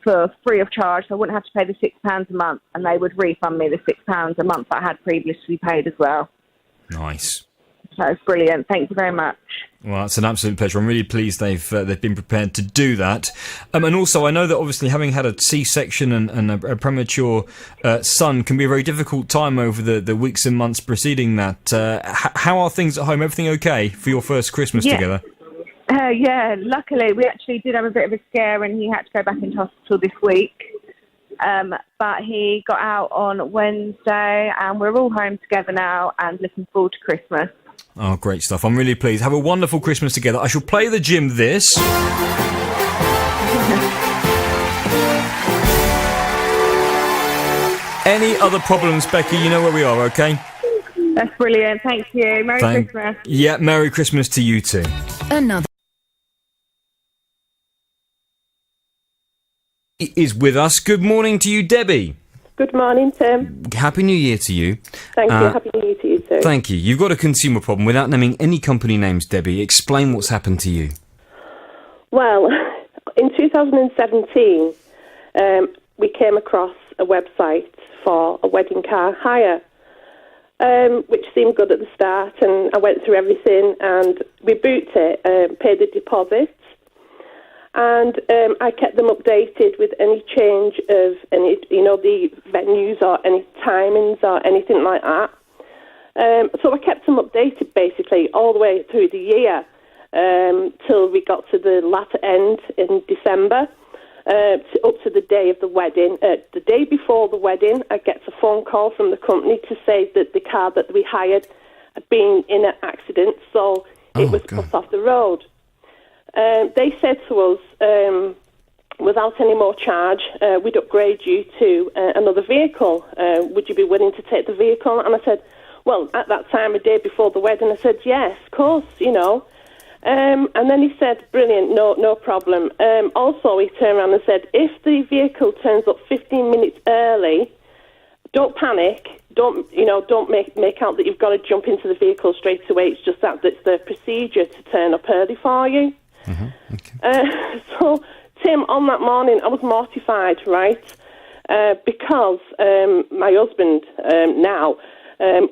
for free of charge. So I wouldn't have to pay the £6 a month, and they would refund me the £6 a month that I had previously paid as well. Nice. So it's brilliant. Thank you very much. Well, it's an absolute pleasure. I'm really pleased they've been prepared to do that. And also, I know that obviously having had a C-section and a premature son can be a very difficult time over the weeks and months preceding that. How are things at home? Everything okay for your first Christmas together? Yeah, luckily we actually did have a bit of a scare and he had to go back into hospital this week. But he got out on Wednesday and we're all home together now and looking forward to Christmas. Oh, great stuff. I'm really pleased. Have a wonderful Christmas together. I shall play the gym this. Any other problems, Becky, you know where we are, okay? That's brilliant. Thank you. Merry Christmas. Yeah, Merry Christmas to you too. Another is with us. Good morning to you, Debbie. Good morning, Tim. Happy New Year to you. Thank you. Happy New Year to you too. Thank you. You've got a consumer problem. Without naming any company names, Debbie, explain what's happened to you. Well, in 2017, we came across a website for a wedding car hire, which seemed good at the start, and I went through everything, and we booked it, paid the deposit, and I kept them updated with any change of any, the venues or any timings or anything like that. So I kept them updated basically all the way through the year till we got to the latter end in December, up to the day of the wedding. The day before the wedding, I get a phone call from the company to say that the car that we hired had been in an accident, so it was put off the road. They said to us, without any more charge, we'd upgrade you to another vehicle. Would you be willing to take the vehicle? And I said, well, at that time, a day before the wedding, I said, yes, of course, And then he said, brilliant, no problem. Also, he turned around and said, if the vehicle turns up 15 minutes early, don't panic. Don't make out that you've got to jump into the vehicle straight away. It's just that's the procedure to turn up early for you. Mm-hmm. Okay. So Tim, on that morning, I was mortified, right? Because my husband now,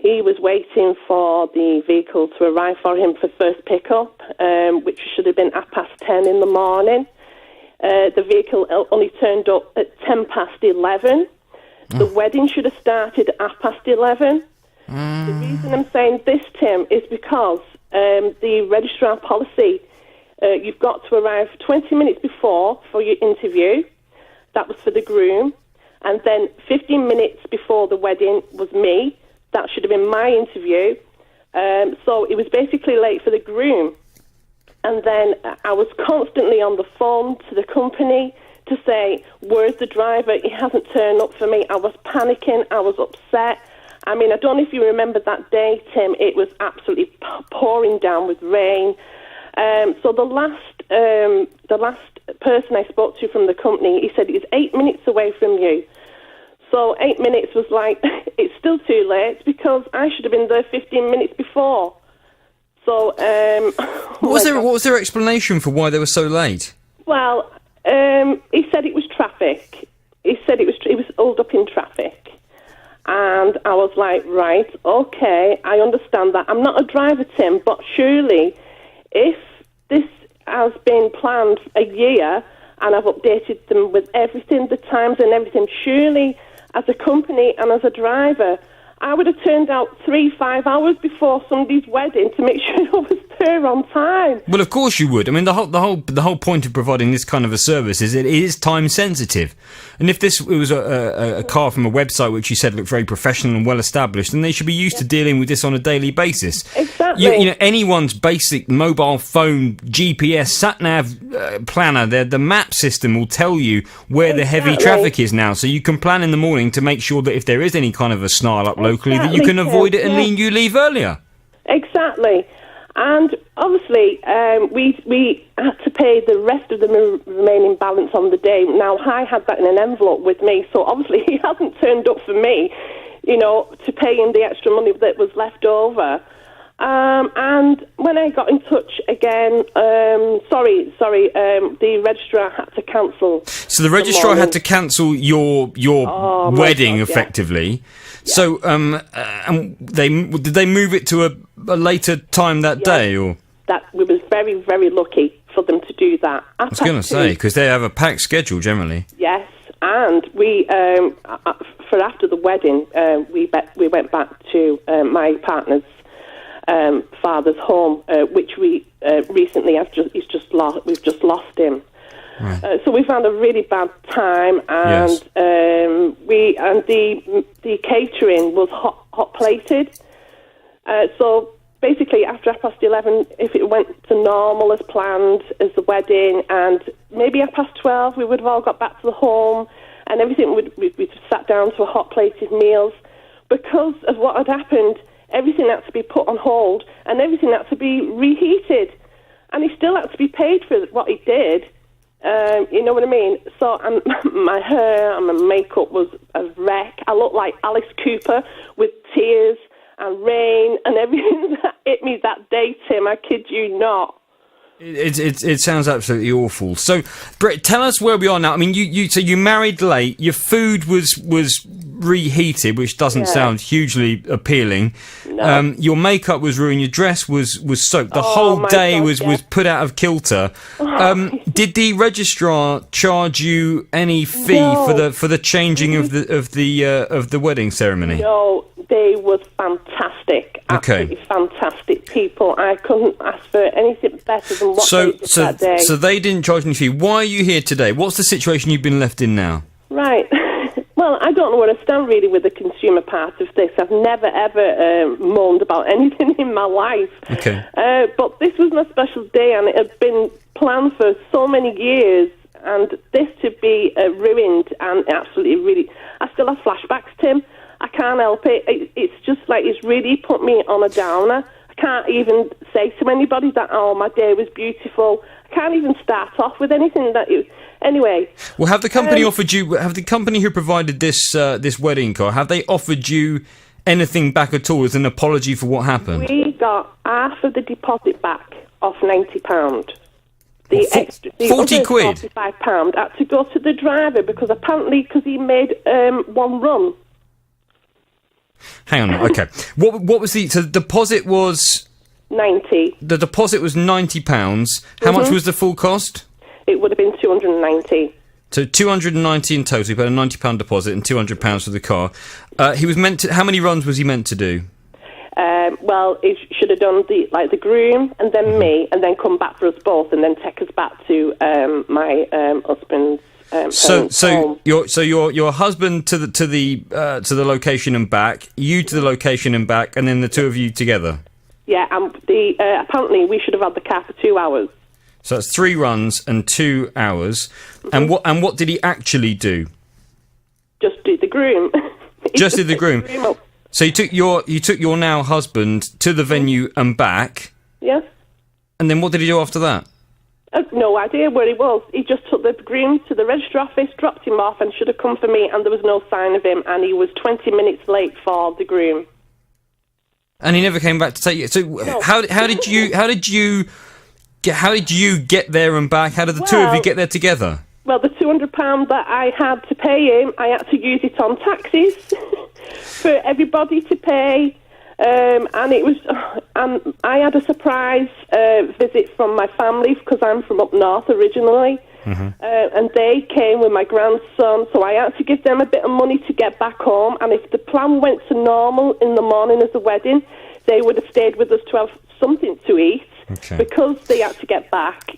he was waiting for the vehicle to arrive for him for first pickup, which should have been 10:30 in the morning. The vehicle only turned up at 11:10. The wedding should have started at 11:30. The reason I'm saying this, Tim, is because the registrar policy, you've got to arrive 20 minutes before for your interview. That was for the groom. And then 15 minutes before the wedding was me. That should have been my interview. So it was basically late for the groom. And then I was constantly on the phone to the company to say, where's the driver? He hasn't turned up for me. I was panicking. I was upset. I mean, I don't know if you remember that day, Tim. It was absolutely pouring down with rain. So the last person I spoke to from the company, he said it was 8 minutes away from you. So 8 minutes was like, it's still too late because I should have been there 15 minutes before. So, what was their explanation for why they were so late? Well, he said it was traffic. He said it was held up in traffic. And I was like, right, okay, I understand that. I'm not a driver, Tim, but surely if this has been planned a year and I've updated them with everything, the times and everything, surely as a company and as a driver, I would have turned out 3-5 hours before somebody's wedding to make sure I was there on time. Well, of course you would. I mean, the whole point of providing this kind of a service is it is time sensitive. And if it was a car from a website which you said looked very professional and well established, then they should be used to dealing with this on a daily basis. Exactly. You know, anyone's basic mobile phone GPS sat-nav planner, the map system will tell you where the heavy traffic is now, so you can plan in the morning to make sure that if there is any kind of a snarl up locally, that you can avoid it and you leave earlier. Exactly. And obviously, we had to pay the rest of the remaining balance on the day. Now, I had that in an envelope with me, so obviously he hasn't turned up for me, you know, to pay him the extra money that was left over. And when I got in touch again, the registrar had to cancel. So the registrar had to cancel your wedding, effectively. Yeah. So, did they move it to a later time that day, or? That we was very, very lucky for them to do that. I was going to say, because they have a packed schedule generally. Yes, and we for after the wedding, we went back to my partner's father's home, which we recently we've just lost him. Right. So we found a really bad time, and the catering was hot plated. So basically, after 11:30, if it went to normal as planned as the wedding, and maybe 12:30, we would have all got back to the home, and everything we'd sat down to a hot plated meals. Because of what had happened, everything had to be put on hold, and everything had to be reheated, and he still had to be paid for what he did. You know what I mean? So my hair and my makeup was a wreck. I looked like Alice Cooper with tears and rain and everything that hit me that day, Tim. I kid you not. It sounds absolutely awful. So, Brett, tell us where we are now. I mean, you married late. Your food was reheated, which doesn't sound hugely appealing. No. Your makeup was ruined. Your dress was soaked. The whole day was put out of kilter. Did the registrar charge you any fee for the changing of the wedding ceremony? No, they were fantastic. Absolutely fantastic people. I couldn't ask for anything better than what they did that day. So they didn't charge any fee. Why are you here today? What's the situation you've been left in now? Right. Well, I don't know where I stand really with the consumer part of this. I've never, ever moaned about anything in my life. Okay. But this was my special day, and it had been planned for so many years, and this to be ruined and absolutely really... I still have flashbacks, Tim. I can't help it. It's just like it's really put me on a downer. I can't even say to anybody that, oh, my day was beautiful. I can't even start off with anything that you... Anyway. Well, have the company offered you... Have the company who provided this wedding car, have they offered you anything back at all as an apology for what happened? We got half of the deposit back off £90. The extra, the 40 other quid? £45 had to go to the driver because he made one run. Hang on. Okay. What was so the deposit was 90. The deposit was £90. How much was the full cost? It would have been 290. So 290 in total. He paid a £90 deposit and £200 for the car. He was meant to. How many runs was he meant to do? Well, he should have done the groom and then me, and then come back for us both, and then take us back to my husband's. So your husband to the location and back, you to the location and back, and then the two of you together. Yeah, and apparently we should have had the car for 2 hours. So that's 3 runs and 2 hours. And what did he actually do? Just do the groom. Just did the groom. So you took your now husband to the venue and back. Yes. And then what did he do after that? No idea where he was. He just took the groom to the registry office, dropped him off, and should have come for me. And there was no sign of him. And he was 20 minutes late for the groom. And he never came back to take you. So No. how did you get there and back? How did the two of you get there together? Well, the £200 that I had to pay him, I had to use it on taxis for everybody to pay. And it was, and I had a surprise visit from my family because I'm from up north originally. And they came with my grandson, so I had to give them a bit of money to get back home. And if the plan went to normal in the morning of the wedding, they would have stayed with us to have something to eat because they had to get back,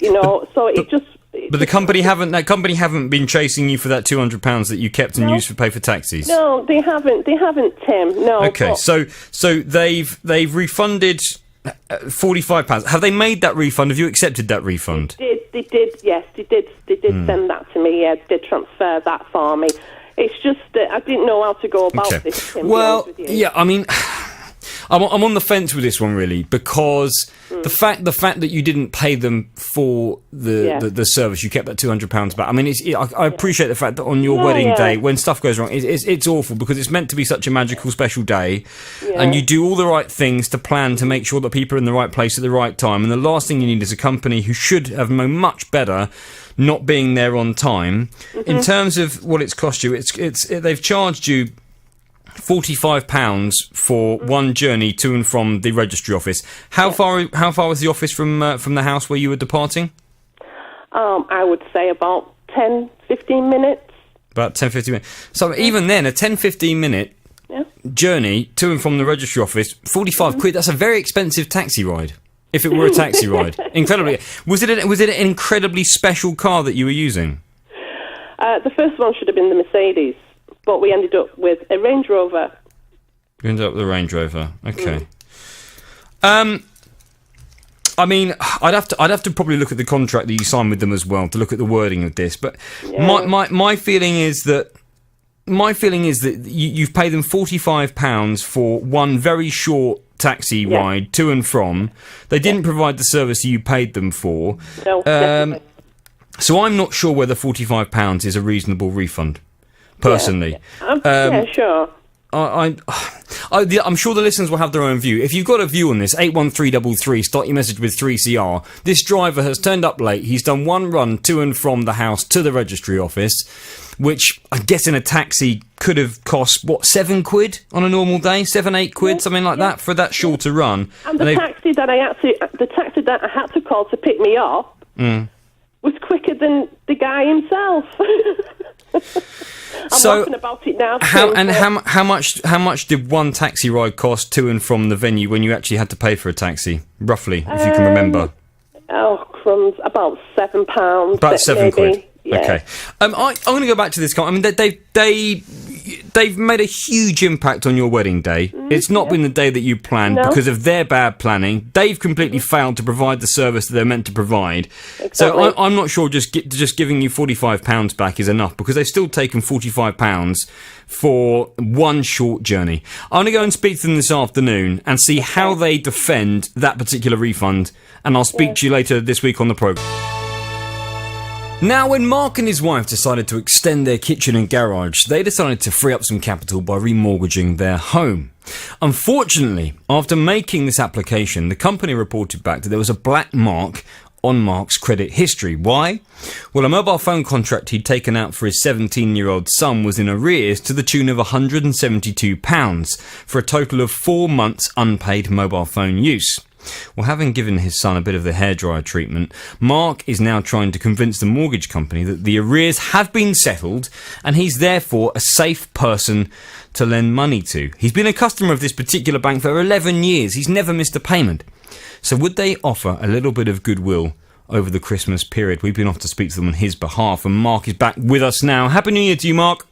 So it just. But the company haven't been chasing you for that £200 that you kept and used to pay for taxis. No, they haven't. They haven't, Tim. No. Okay, so they've refunded £45. Have they made that refund? Have you accepted that refund? They did. Yes, they did. They did send that to me. Yeah, they did transfer that for me. It's just that I didn't know how to go about this. Tim, well, yeah, I mean, I'm on the fence with this one really because the fact that you didn't pay them for the service, you kept that £200 back. I mean, I appreciate the fact that on your wedding day, when stuff goes wrong, it's awful because it's meant to be such a magical, special day, and you do all the right things to plan to make sure that people are in the right place at the right time. And the last thing you need is a company who should have known much better not being there on time. In terms of what it's cost you, they've charged you £45 for one journey to and from the registry office. How far was the office from the house where you were departing? I would say about 10-15 minutes. About 10-15 minutes. So even then, a 10-15 minute journey to and from the registry office, 45 quid. That's a very expensive taxi ride. If it were a taxi ride, incredibly. Was it an incredibly special car that you were using? The first one should have been the Mercedes. But we ended up with a Range Rover. You ended up with a Range Rover. Okay. I mean, I'd have to probably look at the contract that you signed with them as well to look at the wording of this. But my feeling is that you've paid them £45 for one very short taxi ride to and from. They didn't provide the service you paid them for. No. So I'm not sure whether £45 is a reasonable refund. Personally, sure. I'm sure the listeners will have their own view. If you've got a view on this, 81333, start your message with 3CR. This driver has turned up late. He's done one run to and from the house to the registry office, which I guess in a taxi could have cost, £7 quid on a normal day? 7-8 quid, something like that, for that shorter run. And the taxi that I had to call to pick me up was quicker than the guy himself. I'm laughing about it now. How much did one taxi ride cost to and from the venue when you actually had to pay for a taxi, roughly, if you can remember? Oh, crumbs! About £7. About £7 quid. Yeah. Okay. I'm going to go back to this. I mean, they've made a huge impact on your wedding day. It's not been the day that you planned because of their bad planning. They've completely failed to provide the service that they're meant to provide. Exactly. So I'm not sure just giving you £45 back is enough because they've still taken £45 for one short journey. I'm going to go and speak to them this afternoon and see how they defend that particular refund, and I'll speak to you later this week on the programme. Now, when Mark and his wife decided to extend their kitchen and garage, they decided to free up some capital by remortgaging their home. Unfortunately, after making this application, the company reported back that there was a black mark on Mark's credit history. Why? Well, a mobile phone contract he'd taken out for his 17-year-old son was in arrears to the tune of £172 for a total of 4 months unpaid mobile phone use. Well, having given his son a bit of the hairdryer treatment, Mark is now trying to convince the mortgage company that the arrears have been settled and he's therefore a safe person to lend money to. He's been a customer of this particular bank for 11 years. He's never missed a payment. So would they offer a little bit of goodwill over the Christmas period? We've been off to speak to them on his behalf, and Mark is back with us now. Happy New Year to you, Mark.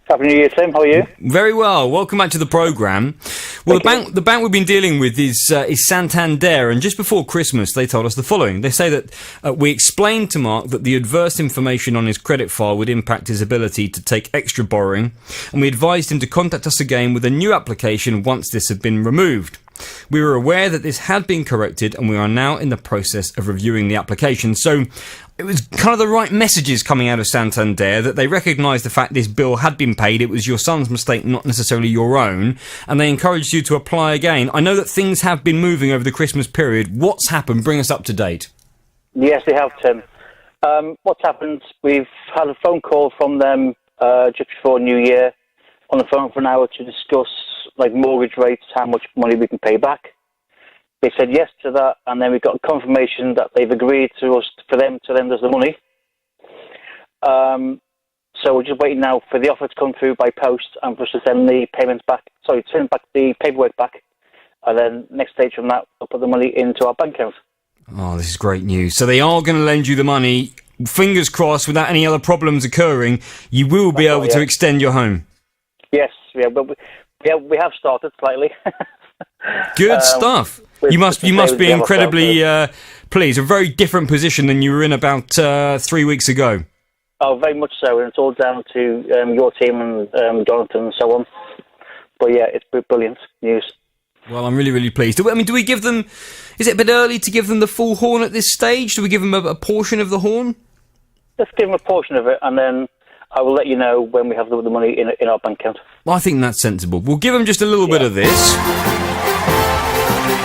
Happy New Year, Tim. How are you? Very well. Welcome back to the programme. Well, the bank we've been dealing with is Santander, and just before Christmas they told us the following. They say that we explained to Mark that the adverse information on his credit file would impact his ability to take extra borrowing, and we advised him to contact us again with a new application once this had been removed. We were aware that this had been corrected, and we are now in the process of reviewing the application. So it was kind of the right messages coming out of Santander, that they recognised the fact this bill had been paid. It was your son's mistake, not necessarily your own, and they encouraged you to apply again. I know that things have been moving over the Christmas period. What's happened? Bring us up to date. Yes, they have, Tim. What's happened, we've had a phone call from them just before New Year, on the phone for an hour to discuss mortgage rates, how much money we can pay back. They said yes to that, and then we got confirmation that they've agreed to us for them to lend us the money. So we're just waiting now for the offer to come through by post and for us to send the payments back. Sorry, send back the paperwork back, and then next stage from that, we'll put the money into our bank account. Oh, this is great news. So they are going to lend you the money. Fingers crossed, without any other problems occurring, you will be able to extend your home. Yes, yeah, but we have started slightly. Good stuff. You must be incredibly pleased. A very different position than you were in about 3 weeks ago. Oh, very much so, and it's all down to your team and Jonathan and so on. But yeah, it's brilliant news. Well, I'm really, really pleased. Do we give them... Is it a bit early to give them the full horn at this stage? Do we give them a portion of the horn? Let's give them a portion of it, and then I will let you know when we have the money in our bank account. Well, I think that's sensible. We'll give them just a little bit of this.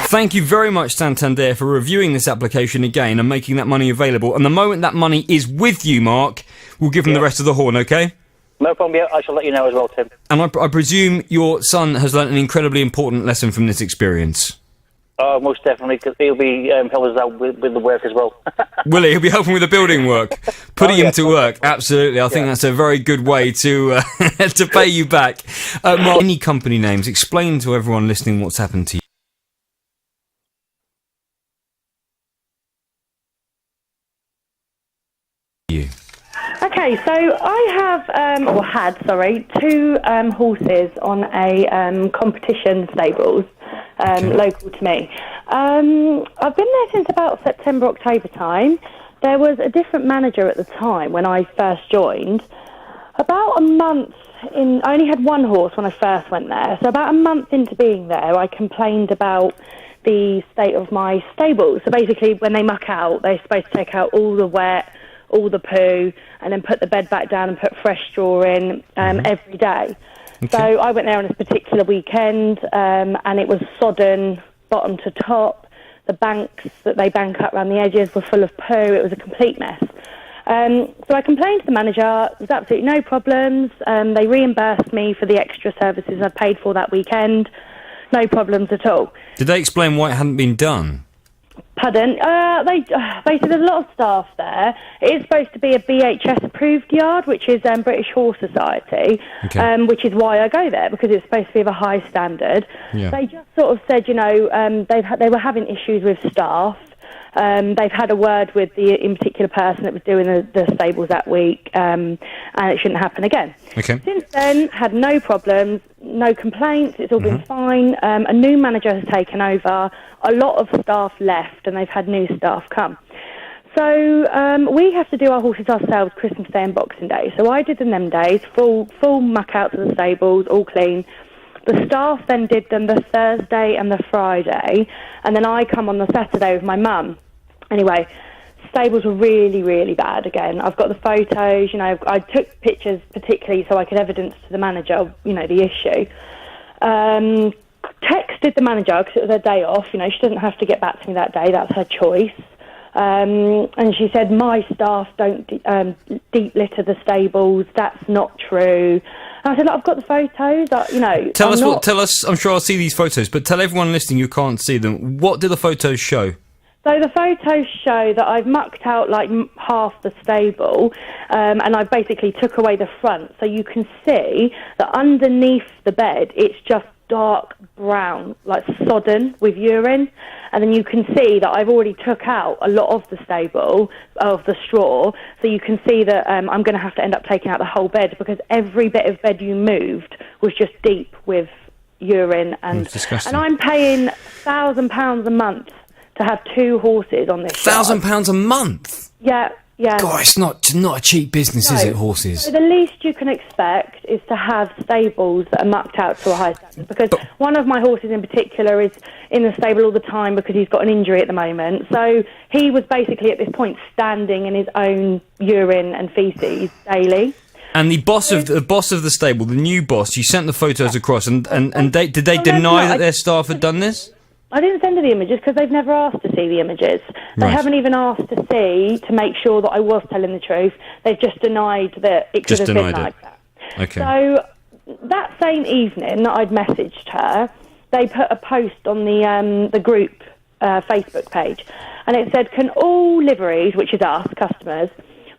Thank you very much, Santander, for reviewing this application again and making that money available. And the moment that money is with you, Mark, we'll give them the rest of the horn, okay? No problem, yeah, I shall let you know as well, Tim. And I presume your son has learnt an incredibly important lesson from this experience. Oh, most definitely, because he'll be helping us out with the work as well. Will he? He'll be helping with the building work, putting him to work. Absolutely, I think that's a very good way to to pay you back. Mark, any company names? Explain to everyone listening what's happened to you. Okay, so I have, two horses on a competition stables local to me. I've been there since about September, October time. There was a different manager at the time when I first joined. About a month in, I only had one horse when I first went there, so about a month into being there, I complained about the state of my stables. So basically, when they muck out, they're supposed to take out all the wet, all the poo, and then put the bed back down and put fresh straw in every day. Okay. So I went there on this particular weekend, and it was sodden bottom to top. The banks that they bank up around the edges were full of poo. It was a complete mess. So I complained to the manager. There was absolutely no problems. They reimbursed me for the extra services I paid for that weekend. No problems at all. Did they explain why it hadn't been done? Pardon? Basically, there's a lot of staff there. It is supposed to be a BHS-approved yard, which is British Horse Society, which is why I go there, because it's supposed to be of a high standard. Yeah. They just sort of said, they were having issues with staff. They've had a word with the in particular person that was doing the stables that week, and it shouldn't happen again. Okay. Since then, had no problems, no complaints, it's all been fine. A new manager has taken over, a lot of staff left, and they've had new staff come. So we have to do our horses ourselves Christmas Day and Boxing Day. So I did them days, full muck out to the stables, all clean. The staff then did them the Thursday and the Friday, and then I come on the Saturday with my mum. Anyway, stables were really, really bad again. I've got the photos, I took pictures particularly so I could evidence to the manager, the issue. Texted the manager because it was her day off, she doesn't have to get back to me that day, that's her choice. And she said, my staff don't deep litter the stables. That's not true. And I said, look, I've got the photos. Tell us. I'm sure I'll see these photos, but tell everyone listening who can't see them. What do the photos show? So the photos show that I've mucked out like half the stable, and I basically took away the front. So you can see that underneath the bed, it's just dark brown, like sodden with urine. And then you can see that I've already took out a lot of the stable, of the straw. So you can see that I'm going to have to end up taking out the whole bed, because every bit of bed you moved was just deep with urine. And I'm paying £1,000 a month to have 2 horses on this. £1,000 a month? Yeah. God, it's not a cheap business, is it, horses? So the least you can expect is to have stables that are mucked out to a high standard, because one of my horses in particular is in the stable all the time because he's got an injury at the moment. So he was basically at this point standing in his own urine and faeces daily. And the boss of the stable, the new boss, you sent the photos across, and did they deny that their staff had done this? I didn't send her the images because they've never asked to see the images. They Right. haven't even asked to make sure that I was telling the truth. They've just denied that it could have been like that. Okay. So that same evening that I'd messaged her, they put a post on the group Facebook page, and it said, "Can all liveries, which is us, customers,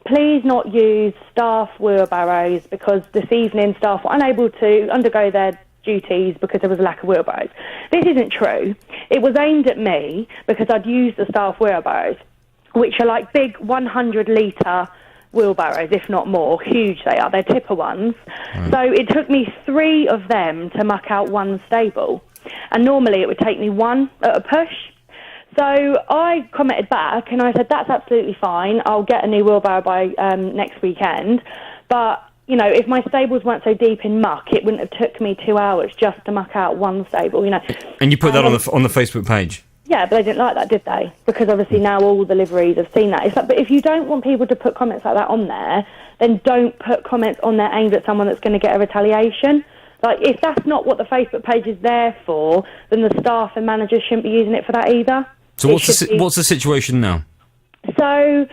please not use staff wheelbarrows, because this evening staff were unable to undergo their duties because there was a lack of wheelbarrows." This isn't true. It was aimed at me because I'd used the staff wheelbarrows, which are like big 100-litre wheelbarrows, if not more. Huge they are. They're tipper ones. So it took me 3 of them to muck out one stable. And normally it would take me 1 at a push. So I commented back and I said, that's absolutely fine. I'll get a new wheelbarrow by next weekend. But if my stables weren't so deep in muck, it wouldn't have took me 2 hours just to muck out one stable, And you put that on the Facebook page? Yeah, but they didn't like that, did they? Because obviously now all the liveries have seen that. It's like, but if you don't want people to put comments like that on there, then don't put comments on there aimed at someone that's going to get a retaliation. Like, if that's not what the Facebook page is there for, then the staff and managers shouldn't be using it for that either. So what's the situation now? So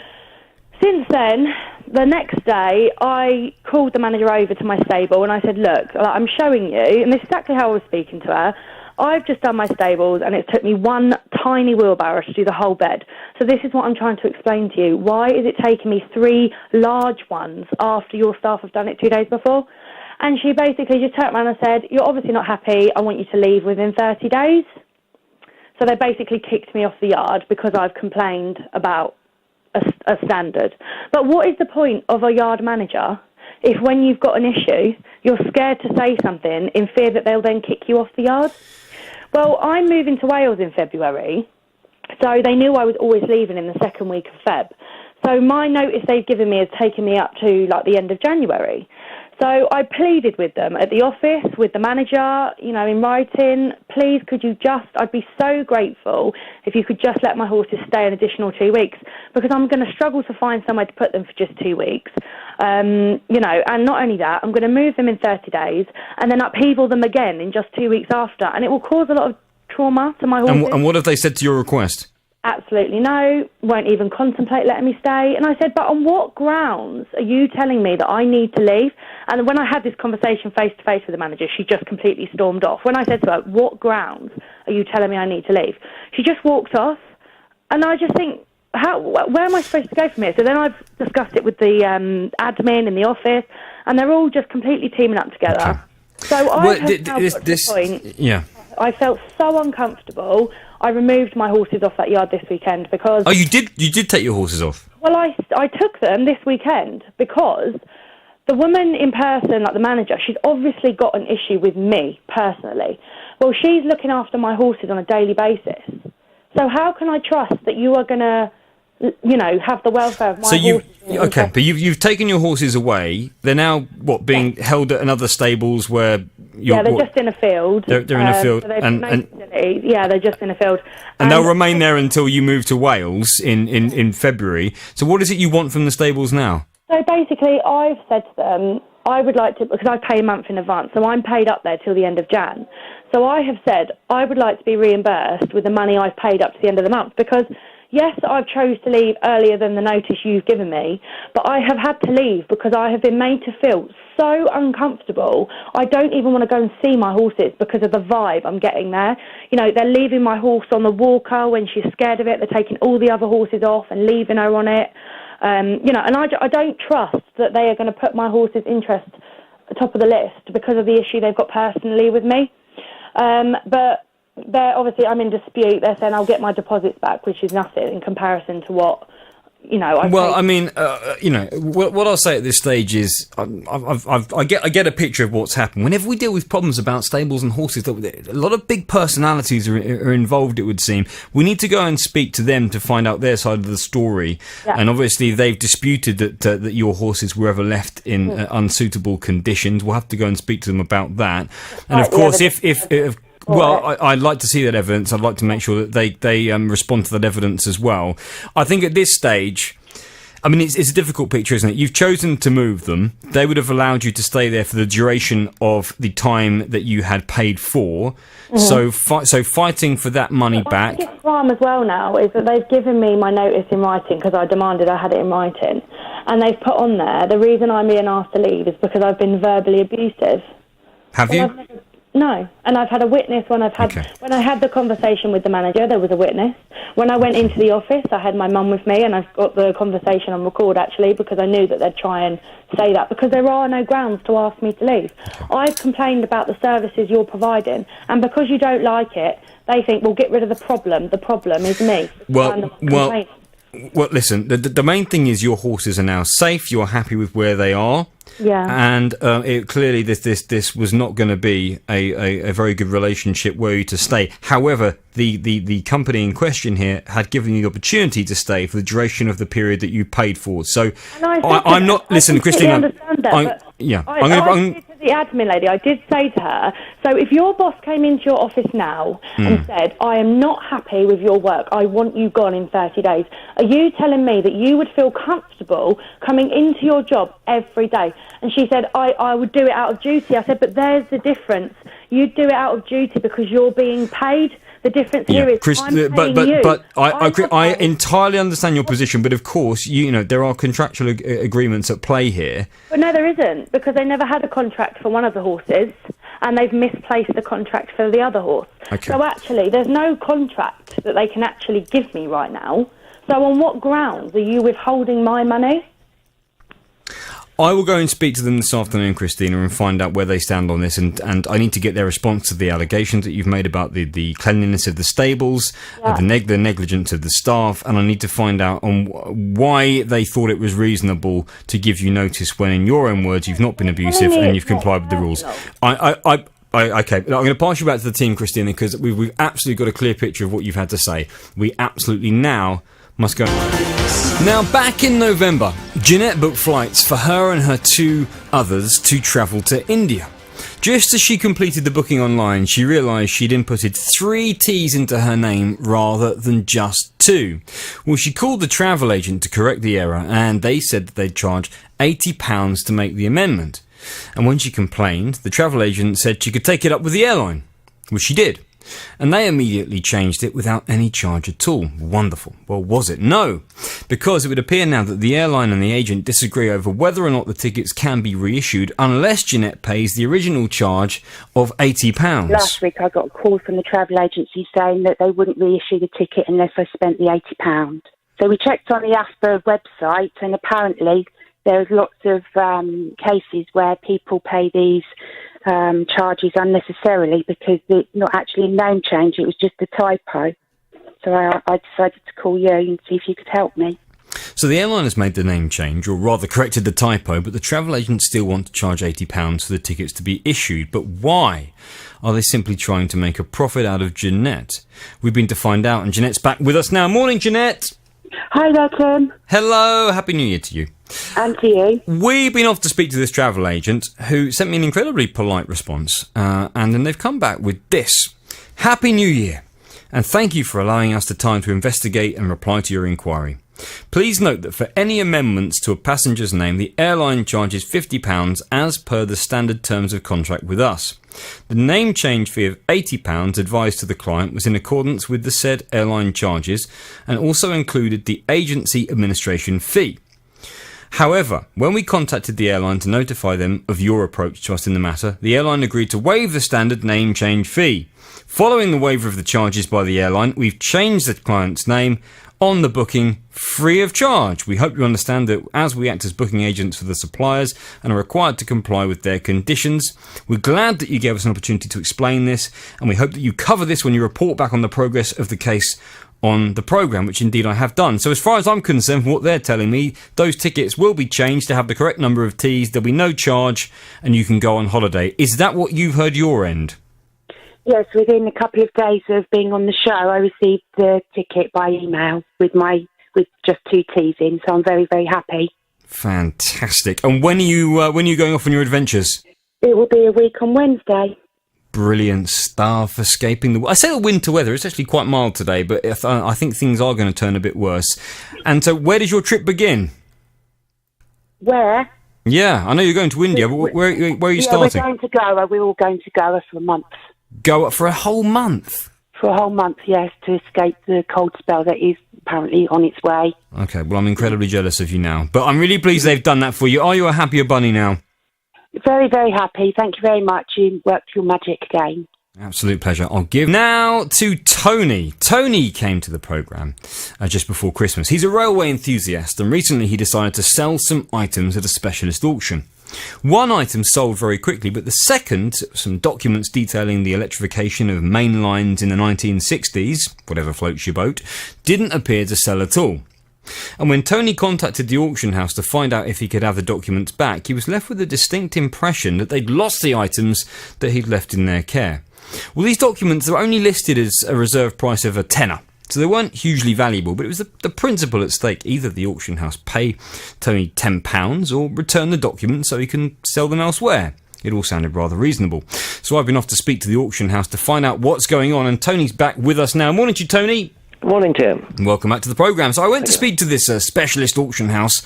since then, the next day, I called the manager over to my stable and I said, look, I'm showing you, and this is exactly how I was speaking to her, I've just done my stables and it took me 1 tiny wheelbarrow to do the whole bed. So this is what I'm trying to explain to you. Why is it taking me 3 large ones after your staff have done it 2 days before? And she basically just turned around and said, you're obviously not happy, I want you to leave within 30 days. So they basically kicked me off the yard because I've complained about a standard. But what is the point of a yard manager if when you've got an issue, you're scared to say something in fear that they'll then kick you off the yard? Well, I'm moving to Wales in February, so they knew I was always leaving in the second week of Feb. So my notice they've given me has taken me up to like the end of January. So I pleaded with them at the office, with the manager, in writing, please could you I'd be so grateful if you could just let my horses stay an additional 2 weeks, because I'm going to struggle to find somewhere to put them for just 2 weeks. And not only that, I'm going to move them in 30 days and then upheaval them again in just 2 weeks after. And it will cause a lot of trauma to my horses. And what have they said to your request? Absolutely no, won't even contemplate letting me stay. And I said, but on what grounds are you telling me that I need to leave? And when I had this conversation face-to-face with the manager, she just completely stormed off. When I said to her, what grounds are you telling me I need to leave? She just walked off. And I just think, where am I supposed to go from here? So then I've discussed it with the admin in the office, and they're all just completely teaming up together. Okay. So I felt so uncomfortable. I removed my horses off that yard this weekend because... Oh, you did take your horses off? Well, I took them this weekend because the woman in person, like the manager, she's obviously got an issue with me personally. Well, she's looking after my horses on a daily basis. So how can I trust that you are going to, have the welfare of my horses? Okay, but you've taken your horses away. They're now, being held at another stables where... they're just in a field. They're in a field. So they're just in a field. And they'll remain there until you move to Wales in February. So what is it you want from the stables now? So basically, I've said to them, I would like to, because I pay a month in advance, so I'm paid up there till the end of Jan. So I have said, I would like to be reimbursed with the money I've paid up to the end of the month, because yes, I've chose to leave earlier than the notice you've given me, but I have had to leave because I have been made to feel so uncomfortable. I don't even want to go and see my horses because of the vibe I'm getting there. You know, they're leaving my horse on the walker when she's scared of it. They're taking all the other horses off and leaving her on it. You know, and I don't trust that they are going to put my horse's interest top of the list because of the issue they've got personally with me. But they're obviously, I'm in dispute. They're saying I'll get my deposits back, which is nothing in comparison to what, you know. I mean, you know, what I'll say at this stage is, I get a picture of what's happened. Whenever we deal with problems about stables and horses, a lot of big personalities are involved. It would seem we need to go and speak to them to find out their side of the story. Yeah. And obviously, they've disputed that your horses were ever left in unsuitable conditions. We'll have to go and speak to them about that. And of course, I'd like to see that evidence. I'd like to make sure that they respond to that evidence as well. I think at this stage, I mean, it's a difficult picture, isn't it? You've chosen to move them. They would have allowed you to stay there for the duration of the time that you had paid for. Mm-hmm. So fighting for that money back. What's wrong as well now is that they've given me my notice in writing because I demanded I had it in writing. And they've put on there, the reason I'm being asked to leave is because I've been verbally abusive. Have you? No, and I've had a witness when I had the conversation with the manager. There was a witness. When I went into the office, I had my mum with me, and I've got the conversation on record actually because I knew that they'd try and say that because there are no grounds to ask me to leave. I've complained about the services you're providing, and because you don't like it, they think, well, get rid of the problem. The problem is me. Well, listen. The main thing is your horses are now safe. You're happy with where they are. Yeah. And clearly this was not going to be a very good relationship were you to stay. However, the company in question here had given you the opportunity to stay for the duration of the period that you paid for. So I'm not... Listen, Christine... The admin lady, I did say to her, so if your boss came into your office now and said, I am not happy with your work, I want you gone in 30 days, are you telling me that you would feel comfortable coming into your job every day? And she said, I would do it out of duty. I said, but there's the difference. You'd do it out of duty because you're being paid. The difference here is I'm paying you. But I entirely understand your position, but of course, you know, there are contractual agreements at play here. But no, there isn't, because they never had a contract for one of the horses, and they've misplaced the contract for the other horse. Okay. So actually, there's no contract that they can actually give me right now. So on what grounds are you withholding my money? I will go and speak to them this afternoon, Christina, and find out where they stand on this, and I need to get their response to the allegations that you've made about the cleanliness of the stables, the negligence of the staff, and I need to find out on why they thought it was reasonable to give you notice when, in your own words, you've not been abusive and you've complied with the rules. Okay, I'm going to pass you back to the team, Christina, because we've absolutely got a clear picture of what you've had to say. We absolutely now must go. Now, back in November, Jeanette booked flights for her and her two others to travel to India. Just as she completed the booking online, she realised she'd inputted 3 T's into her name rather than just 2. Well, she called the travel agent to correct the error, and they said that they'd charge £80 to make the amendment. And when she complained, the travel agent said she could take it up with the airline, which she did. And they immediately changed it without any charge at all. Wonderful. Well, was it? No. Because it would appear now that the airline and the agent disagree over whether or not the tickets can be reissued unless Jeanette pays the original charge of £80. Last week I got a call from the travel agency saying that they wouldn't reissue the ticket unless I spent the £80. So we checked on the ASPA website, and apparently there's lots of cases where people pay these charges unnecessarily because it's not actually a name change, it was just a typo. So I decided to call you and see if you could help me. So the airline has made the name change, or rather corrected the typo, but the travel agents still want to charge £80 for the tickets to be issued. But why? Are they simply trying to make a profit out of Jeanette? We've been to find out, and Jeanette's back with us now. Morning, Jeanette! Hi there, Tim. Hello, Happy New Year to you. And to you. We've been off to speak to this travel agent who sent me an incredibly polite response, and then they've come back with this. Happy New Year, and thank you for allowing us the time to investigate and reply to your inquiry. Please note that for any amendments to a passenger's name, the airline charges £50 as per the standard terms of contract with us. The name change fee of £80 advised to the client was in accordance with the said airline charges and also included the agency administration fee. However, when we contacted the airline to notify them of your approach to us in the matter, the airline agreed to waive the standard name change fee. Following the waiver of the charges by the airline, we've changed the client's name on the booking free of charge. We hope you understand that as we act as booking agents for the suppliers and are required to comply with their conditions, we're glad that you gave us an opportunity to explain this, and we hope that you cover this when you report back on the progress of the case on the programme, which indeed I have done. So as far as I'm concerned, from what they're telling me, those tickets will be changed to have the correct number of T's, there'll be no charge, and you can go on holiday. Is that what you've heard your end? Yes, within a couple of days of being on the show, I received the ticket by email with just 2 T's in, so I'm very, very happy. Fantastic. And when are you going off on your adventures? It will be a week on Wednesday. Brilliant stuff. Escaping the... I say the winter weather. It's actually quite mild today, but I think things are going to turn a bit worse. And so where does your trip begin? Where? Yeah, I know you're going to India, but where are you starting? We're going to Goa. We're all going to Goa for a month. Goa for a whole month? For a whole month, yes, to escape the cold spell that is apparently on its way. Okay, well, I'm incredibly jealous of you now. But I'm really pleased they've done that for you. Are you a happier bunny now? Very, very happy. Thank you very much. You worked your magic again. Absolute pleasure. I'll give now to Tony. Tony came to the programme just before Christmas. He's a railway enthusiast, and recently he decided to sell some items at a specialist auction. One item sold very quickly, but the second, some documents detailing the electrification of main lines in the 1960s, whatever floats your boat, didn't appear to sell at all. And when Tony contacted the auction house to find out if he could have the documents back, he was left with a distinct impression that they'd lost the items that he'd left in their care. Well, these documents are only listed as a reserve price of £10, so they weren't hugely valuable, but it was the principle at stake. Either the auction house pay Tony £10 or return the documents so he can sell them elsewhere. It all sounded rather reasonable. So I've been off to speak to the auction house to find out what's going on, and Tony's back with us now. Morning to you, Tony. Morning, Tim. Welcome back to the programme. So I went to speak to this specialist auction house,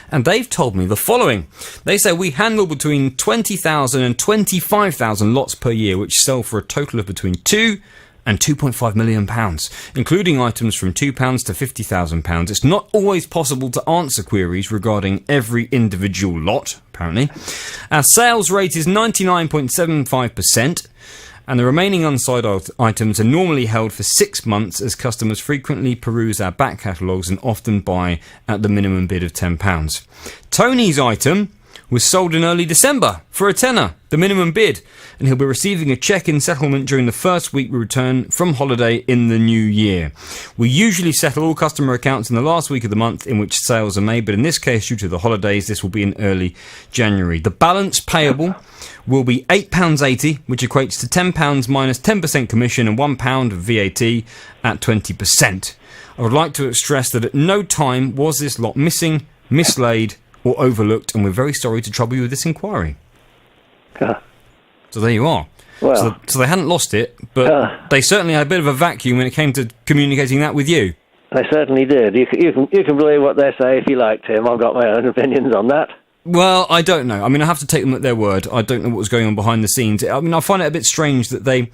and they've told me the following. They say we handle between 20,000 and 25,000 lots per year, which sell for a total of between £2 and £2.5 million, including items from £2 to £50,000. It's not always possible to answer queries regarding every individual lot, apparently. Our sales rate is 99.75%. And the remaining unsold items are normally held for 6 months, as customers frequently peruse our back catalogues and often buy at the minimum bid of £10. Tony's item was sold in early December for a tenner, the minimum bid, and he'll be receiving a cheque in settlement during the first week we return from holiday in the new year. We usually settle all customer accounts in the last week of the month in which sales are made, but in this case, due to the holidays, this will be in early January. The balance payable will be £8.80, which equates to £10 minus 10% commission and £1 of VAT at 20%. I would like to stress that at no time was this lot missing, mislaid, or overlooked, and we're very sorry to trouble you with this inquiry. So there you are. Well, so they hadn't lost it, but they certainly had a bit of a vacuum when it came to communicating that with you. They certainly did. You can believe what they say if you like, Tim. I've got my own opinions on that. Well, I don't know. I mean, I have to take them at their word. I don't know what was going on behind the scenes. I mean, I find it a bit strange that they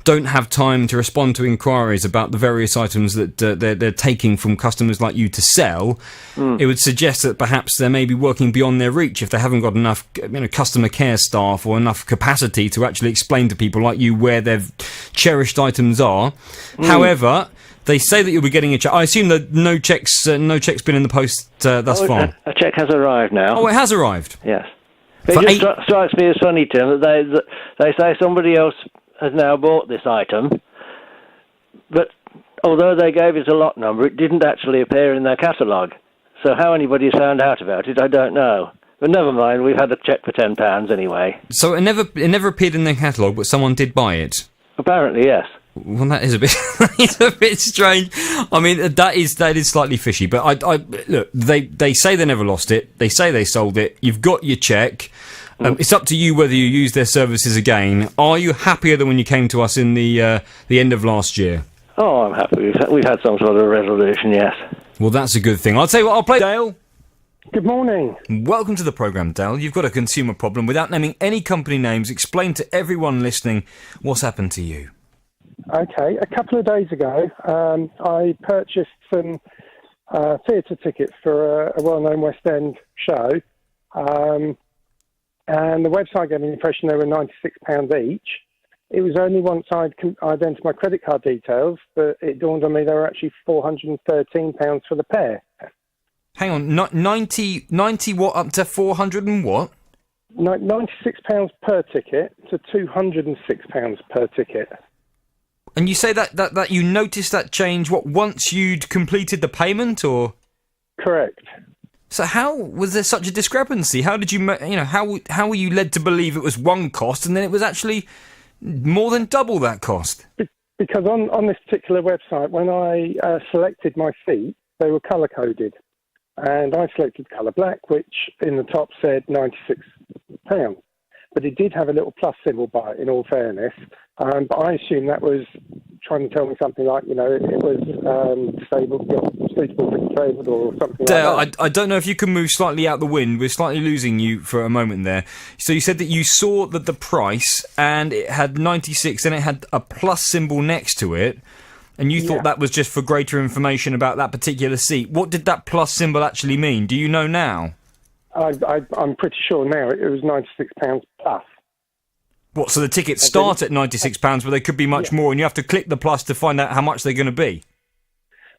don't have time to respond to inquiries about the various items that they're taking from customers like you to sell. It would suggest that perhaps they may be working beyond their reach if they haven't got enough, customer care staff or enough capacity to actually explain to people like you where their cherished items are. However, they say that you'll be getting a cheque. I assume that no cheque's been in the post thus far. A cheque has arrived now. Oh, it has arrived? Yes. It just strikes me as funny, Tim, that they say somebody else has now bought this item, but although they gave us a lot number, it didn't actually appear in their catalogue. So how anybody's found out about it, I don't know. But never mind, we've had a cheque for £10 anyway. So it never appeared in their catalogue, but someone did buy it? Apparently, yes. Well, that is a bit it's a bit strange. I mean, that is slightly fishy. But I look, they say they never lost it. They say they sold it. You've got your cheque. It's up to you whether you use their services again. Are you happier than when you came to us in the end of last year? Oh, I'm happy. We've had some sort of resolution, yes. Well, that's a good thing. I'll tell you what, I'll play Dale. Good morning. Welcome to the programme, Dale. You've got a consumer problem. Without naming any company names, explain to everyone listening what's happened to you. Okay, a couple of days ago, I purchased some theatre tickets for a well-known West End show, and the website gave me the impression they were £96 each. It was only once I'd entered my credit card details that it dawned on me they were actually £413 for the pair. Hang on, 90 what, up to 400 and what? £96 per ticket to £206 per ticket. And you say that you noticed that change, what, once you'd completed the payment, or? Correct. So how was there such a discrepancy? How did how were you led to believe it was one cost and then it was actually more than double that cost? Because on this particular website, when I selected my seat, they were colour-coded. And I selected colour black, which in the top said £96. But it did have a little plus symbol by it, in all fairness. But I assumed that was trying to tell me something like, it was suitable for disabled or something Dale, like that. I don't know if you can move slightly out the wind. We're slightly losing you for a moment there. So you said that you saw that the price, and it had 96, and it had a plus symbol next to it, and you thought that was just for greater information about that particular seat. What did that plus symbol actually mean? Do you know now? I'm pretty sure now it was £96 plus. What, so the tickets start at £96, but they could be much more, and you have to click the plus to find out how much they're going to be?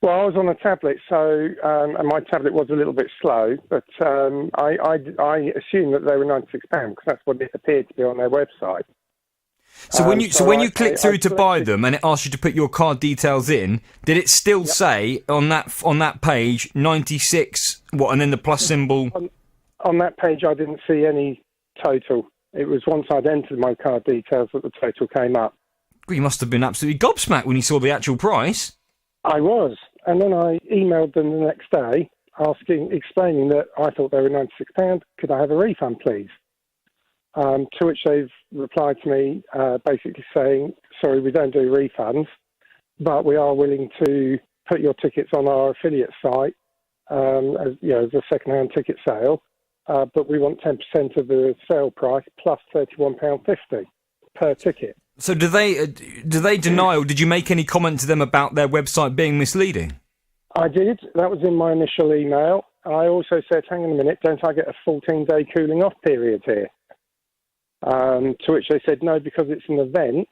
Well, I was on a tablet, so and my tablet was a little bit slow, but I assumed that they were £96 because that's what it appeared to be on their website. So when you click through to buy them and it asks you to put your card details in, did it still say on that page 96 what, and then the plus symbol? On that page, I didn't see any total. It was once I'd entered my card details that the total came up. Well, you must have been absolutely gobsmacked when you saw the actual price. I was, and then I emailed them the next day explaining that I thought they were £96. Could I have a refund, please? To which they've replied to me basically saying, sorry, we don't do refunds, but we are willing to put your tickets on our affiliate site as a second-hand ticket sale, but we want 10% of the sale price plus £31.50 per ticket. So do they deny, or did you make any comment to them about their website being misleading? I did. That was in my initial email. I also said, hang on a minute, don't I get a 14-day cooling-off period here? To which they said, no, because it's an event,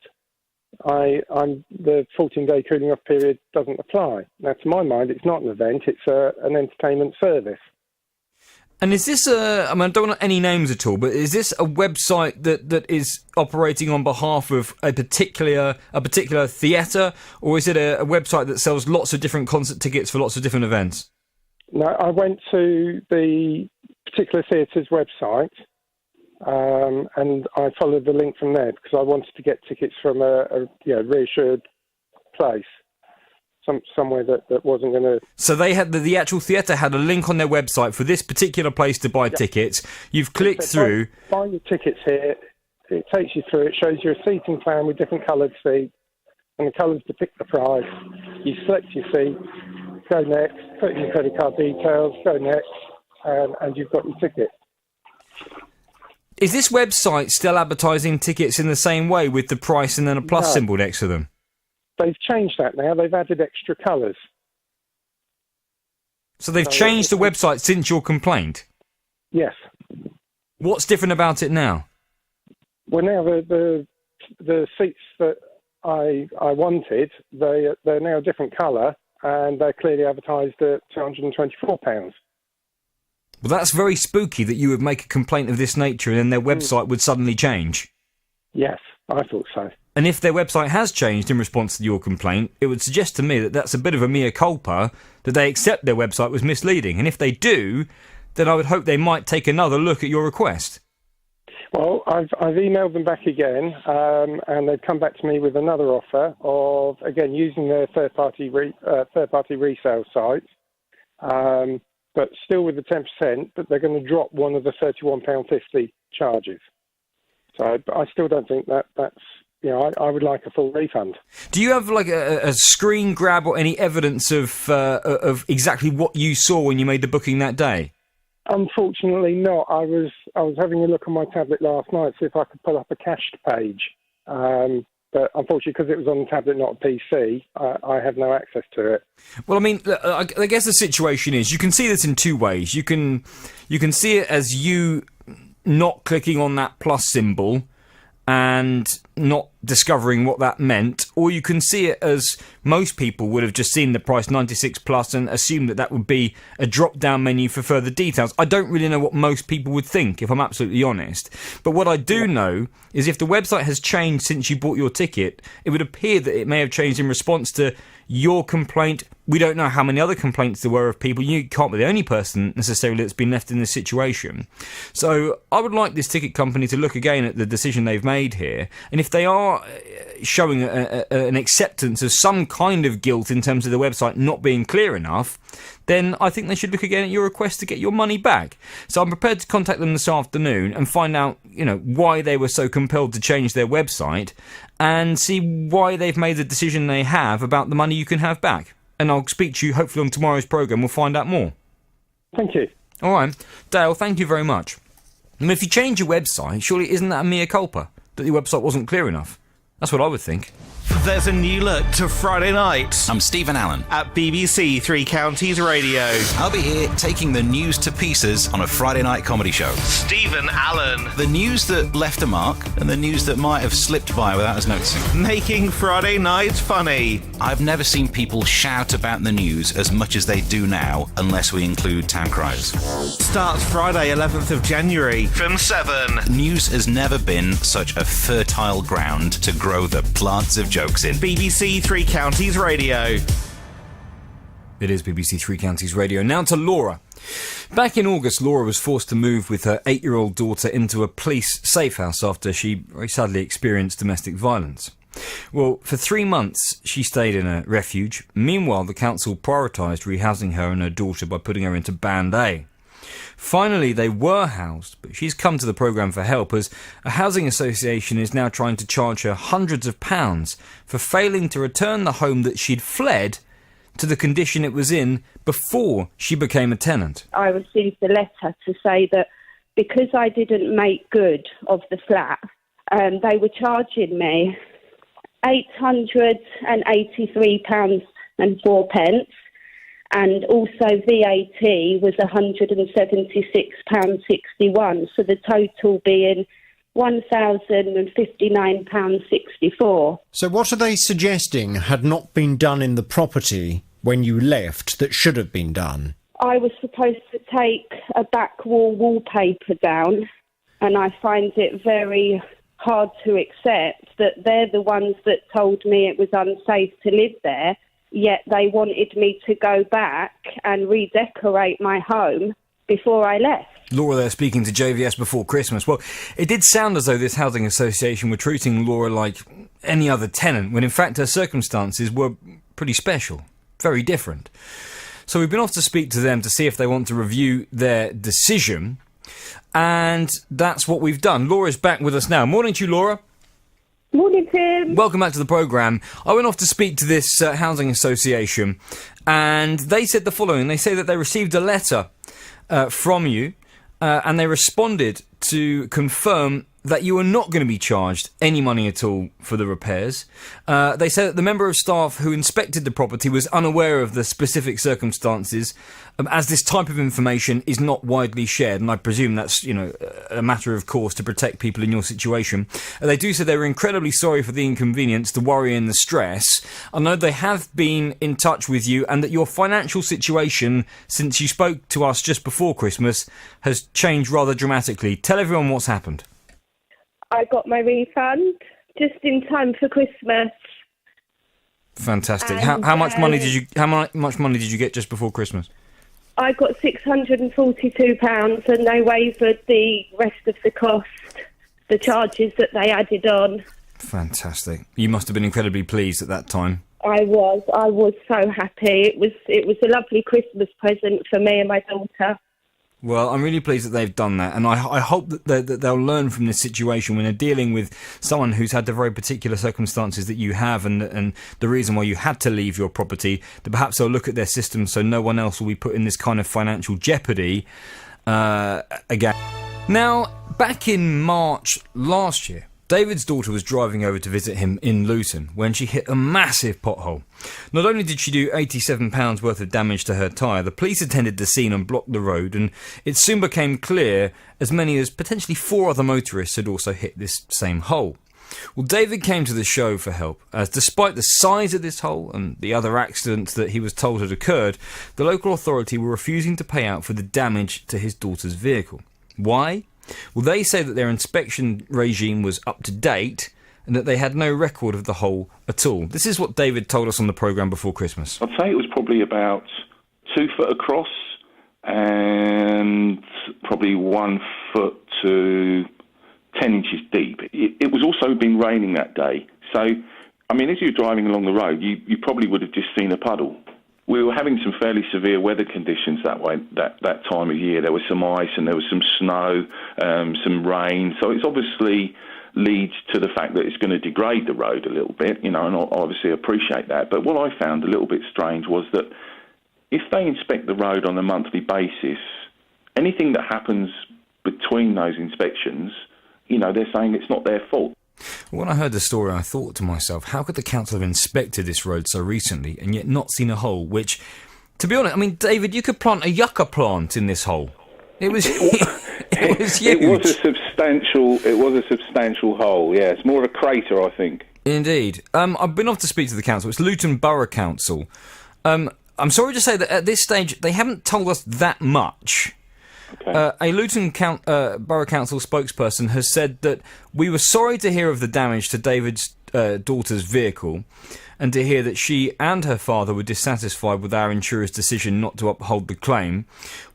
the 14-day cooling-off period doesn't apply. Now, to my mind, it's not an event, it's an entertainment service. And is this I don't want any names at all, but is this a website that is operating on behalf of a particular theatre, or is it a website that sells lots of different concert tickets for lots of different events? No, I went to the particular theatre's website, and I followed the link from there because I wanted to get tickets from a reassured place. Somewhere that wasn't going to... So they had the actual theatre had a link on their website for this particular place to buy tickets. You've clicked through... Buy your tickets here. It takes you through. It shows you a seating plan with different coloured seats, and the colours depict the price. You select your seat, go next, put in your credit card details, go next, and you've got your ticket. Is this website still advertising tickets in the same way with the price and then a plus symbol next to them? They've changed that now. They've added extra colours. So they've changed the website since your complaint? Yes. What's different about it now? Well, now the seats that I wanted, they're now a different colour, and they're clearly advertised at £224. Well, that's very spooky that you would make a complaint of this nature and then their website would suddenly change. Yes, I thought so. And if their website has changed in response to your complaint, it would suggest to me that that's a bit of a mea culpa, that they accept their website was misleading. And if they do, then I would hope they might take another look at your request. Well, I've emailed them back again, and they've come back to me with another offer of, again, using their third-party resale site, but still with the 10%, but they're going to drop one of the £31.50 charges. So I still don't think that's I would like a full refund. Do you have like a screen grab or any evidence of exactly what you saw when you made the booking that day? Unfortunately not. I was having a look on my tablet last night to see if I could pull up a cached page. But unfortunately, because it was on the tablet, not a PC, I have no access to it. Well, I mean, I guess the situation is you can see this in two ways. You can see it as you not clicking on that plus symbol and not discovering what that meant, or you can see it as most people would have just seen the price 96 plus and assumed that would be a drop-down menu for further details. I don't really know what most people would think, if I'm absolutely honest. But what I do know is if the website has changed since you bought your ticket, it would appear that it may have changed in response to your complaint. We don't know how many other complaints there were of people. You can't be the only person necessarily that's been left in this situation. So I would like this ticket company to look again at the decision they've made here. And if they are showing an acceptance of some kind of guilt in terms of the website not being clear enough, then I think they should look again at your request to get your money back. So I'm prepared to contact them this afternoon and find out, why they were so compelled to change their website and see why they've made the decision they have about the money you can have back. And I'll speak to you hopefully on tomorrow's programme. We'll find out more. Thank you. All right. Dale, thank you very much. I mean, if you change your website, surely isn't that a mea culpa? That your website wasn't clear enough? That's what I would think. There's a new look to Friday night. I'm Stephen Allen. At BBC Three Counties Radio. I'll be here taking the news to pieces on a Friday night comedy show. Stephen Allen. The news that left a mark and the news that might have slipped by without us noticing. Making Friday night funny. I've never seen people shout about the news as much as they do now, unless we include town criers. Starts Friday 11th of January from 7. News has never been such a fertile ground to grow the plants of jokes in. BBC Three Counties Radio. It is BBC Three Counties Radio. Now to Laura. Back in August, Laura was forced to move with her 8-year-old daughter into a police safe house after she very sadly experienced domestic violence. Well, for 3 months, she stayed in a refuge. Meanwhile, the council prioritised rehousing her and her daughter by putting her into Band A. Finally, they were housed, but she's come to the programme for help as a housing association is now trying to charge her hundreds of pounds for failing to return the home that she'd fled to the condition it was in before she became a tenant. I received a letter to say that because I didn't make good of the flat, they were charging me £883.04. And also VAT was £176.61, so the total being £1,059.64. So what are they suggesting had not been done in the property when you left that should have been done? I was supposed to take a back wall wallpaper down, and I find it very hard to accept that they're the ones that told me it was unsafe to live there. Yet they wanted me to go back and redecorate my home before I left. Laura there speaking to JVS before Christmas. Well, it did sound as though this housing association were treating Laura like any other tenant, when in fact her circumstances were pretty special, very different. So we've been off to speak to them to see if they want to review their decision, and that's what we've done. Laura's back with us now. Morning to you, Laura. Morning, Tim. Welcome back to the programme. I went off to speak to this housing association, and they said the following. They say that they received a letter from you, and they responded to confirm that you are not going to be charged any money at all for the repairs. They said that the member of staff who inspected the property was unaware of the specific circumstances, as this type of information is not widely shared, and I presume that's, a matter of course to protect people in your situation. They do say they were incredibly sorry for the inconvenience, the worry and the stress. I know they have been in touch with you, and that your financial situation since you spoke to us just before Christmas has changed rather dramatically. Tell everyone what's happened. I got my refund just in time for Christmas. Fantastic. How much money did you get just before Christmas? I got £642 and they waived the rest of the cost, the charges that they added on. Fantastic. You must have been incredibly pleased at that time. I was so happy. It was a lovely Christmas present for me and my daughter. Well, I'm really pleased that they've done that, and I hope that they'll learn from this situation when they're dealing with someone who's had the very particular circumstances that you have, and the reason why you had to leave your property, that perhaps they'll look at their system so no one else will be put in this kind of financial jeopardy again. Now, back in March last year, David's daughter was driving over to visit him in Luton when she hit a massive pothole. Not only did she do £87 worth of damage to her tyre, the police attended the scene and blocked the road, and it soon became clear as many as potentially 4 other motorists had also hit this same hole. Well, David came to the show for help, as despite the size of this hole and the other accidents that he was told had occurred, the local authority were refusing to pay out for the damage to his daughter's vehicle. Why? Well, they say that their inspection regime was up to date and that they had no record of the hole at all. This is what David told us on the programme before Christmas. I'd say it was probably about 2 foot across and probably 1 foot to 10 inches deep. It was also been raining that day. So, I mean, as you're driving along the road, you probably would have just seen a puddle. We were having some fairly severe weather conditions that time of year. There was some ice and there was some snow, some rain. So it's obviously leads to the fact that it's going to degrade the road a little bit, and I obviously appreciate that. But what I found a little bit strange was that if they inspect the road on a monthly basis, anything that happens between those inspections, they're saying it's not their fault. When I heard the story, I thought to myself, how could the council have inspected this road so recently and yet not seen a hole, which, to be honest, I mean, David, you could plant a yucca plant in this hole. It was it was huge. It was a substantial hole, yeah. It's more of a crater, I think. Indeed. I've been off to speak to the council. It's Luton Borough Council. I'm sorry to say that at this stage, they haven't told us that much. Okay. A Luton Borough Council spokesperson has said that we were sorry to hear of the damage to David's daughter's vehicle and to hear that she and her father were dissatisfied with our insurer's decision not to uphold the claim.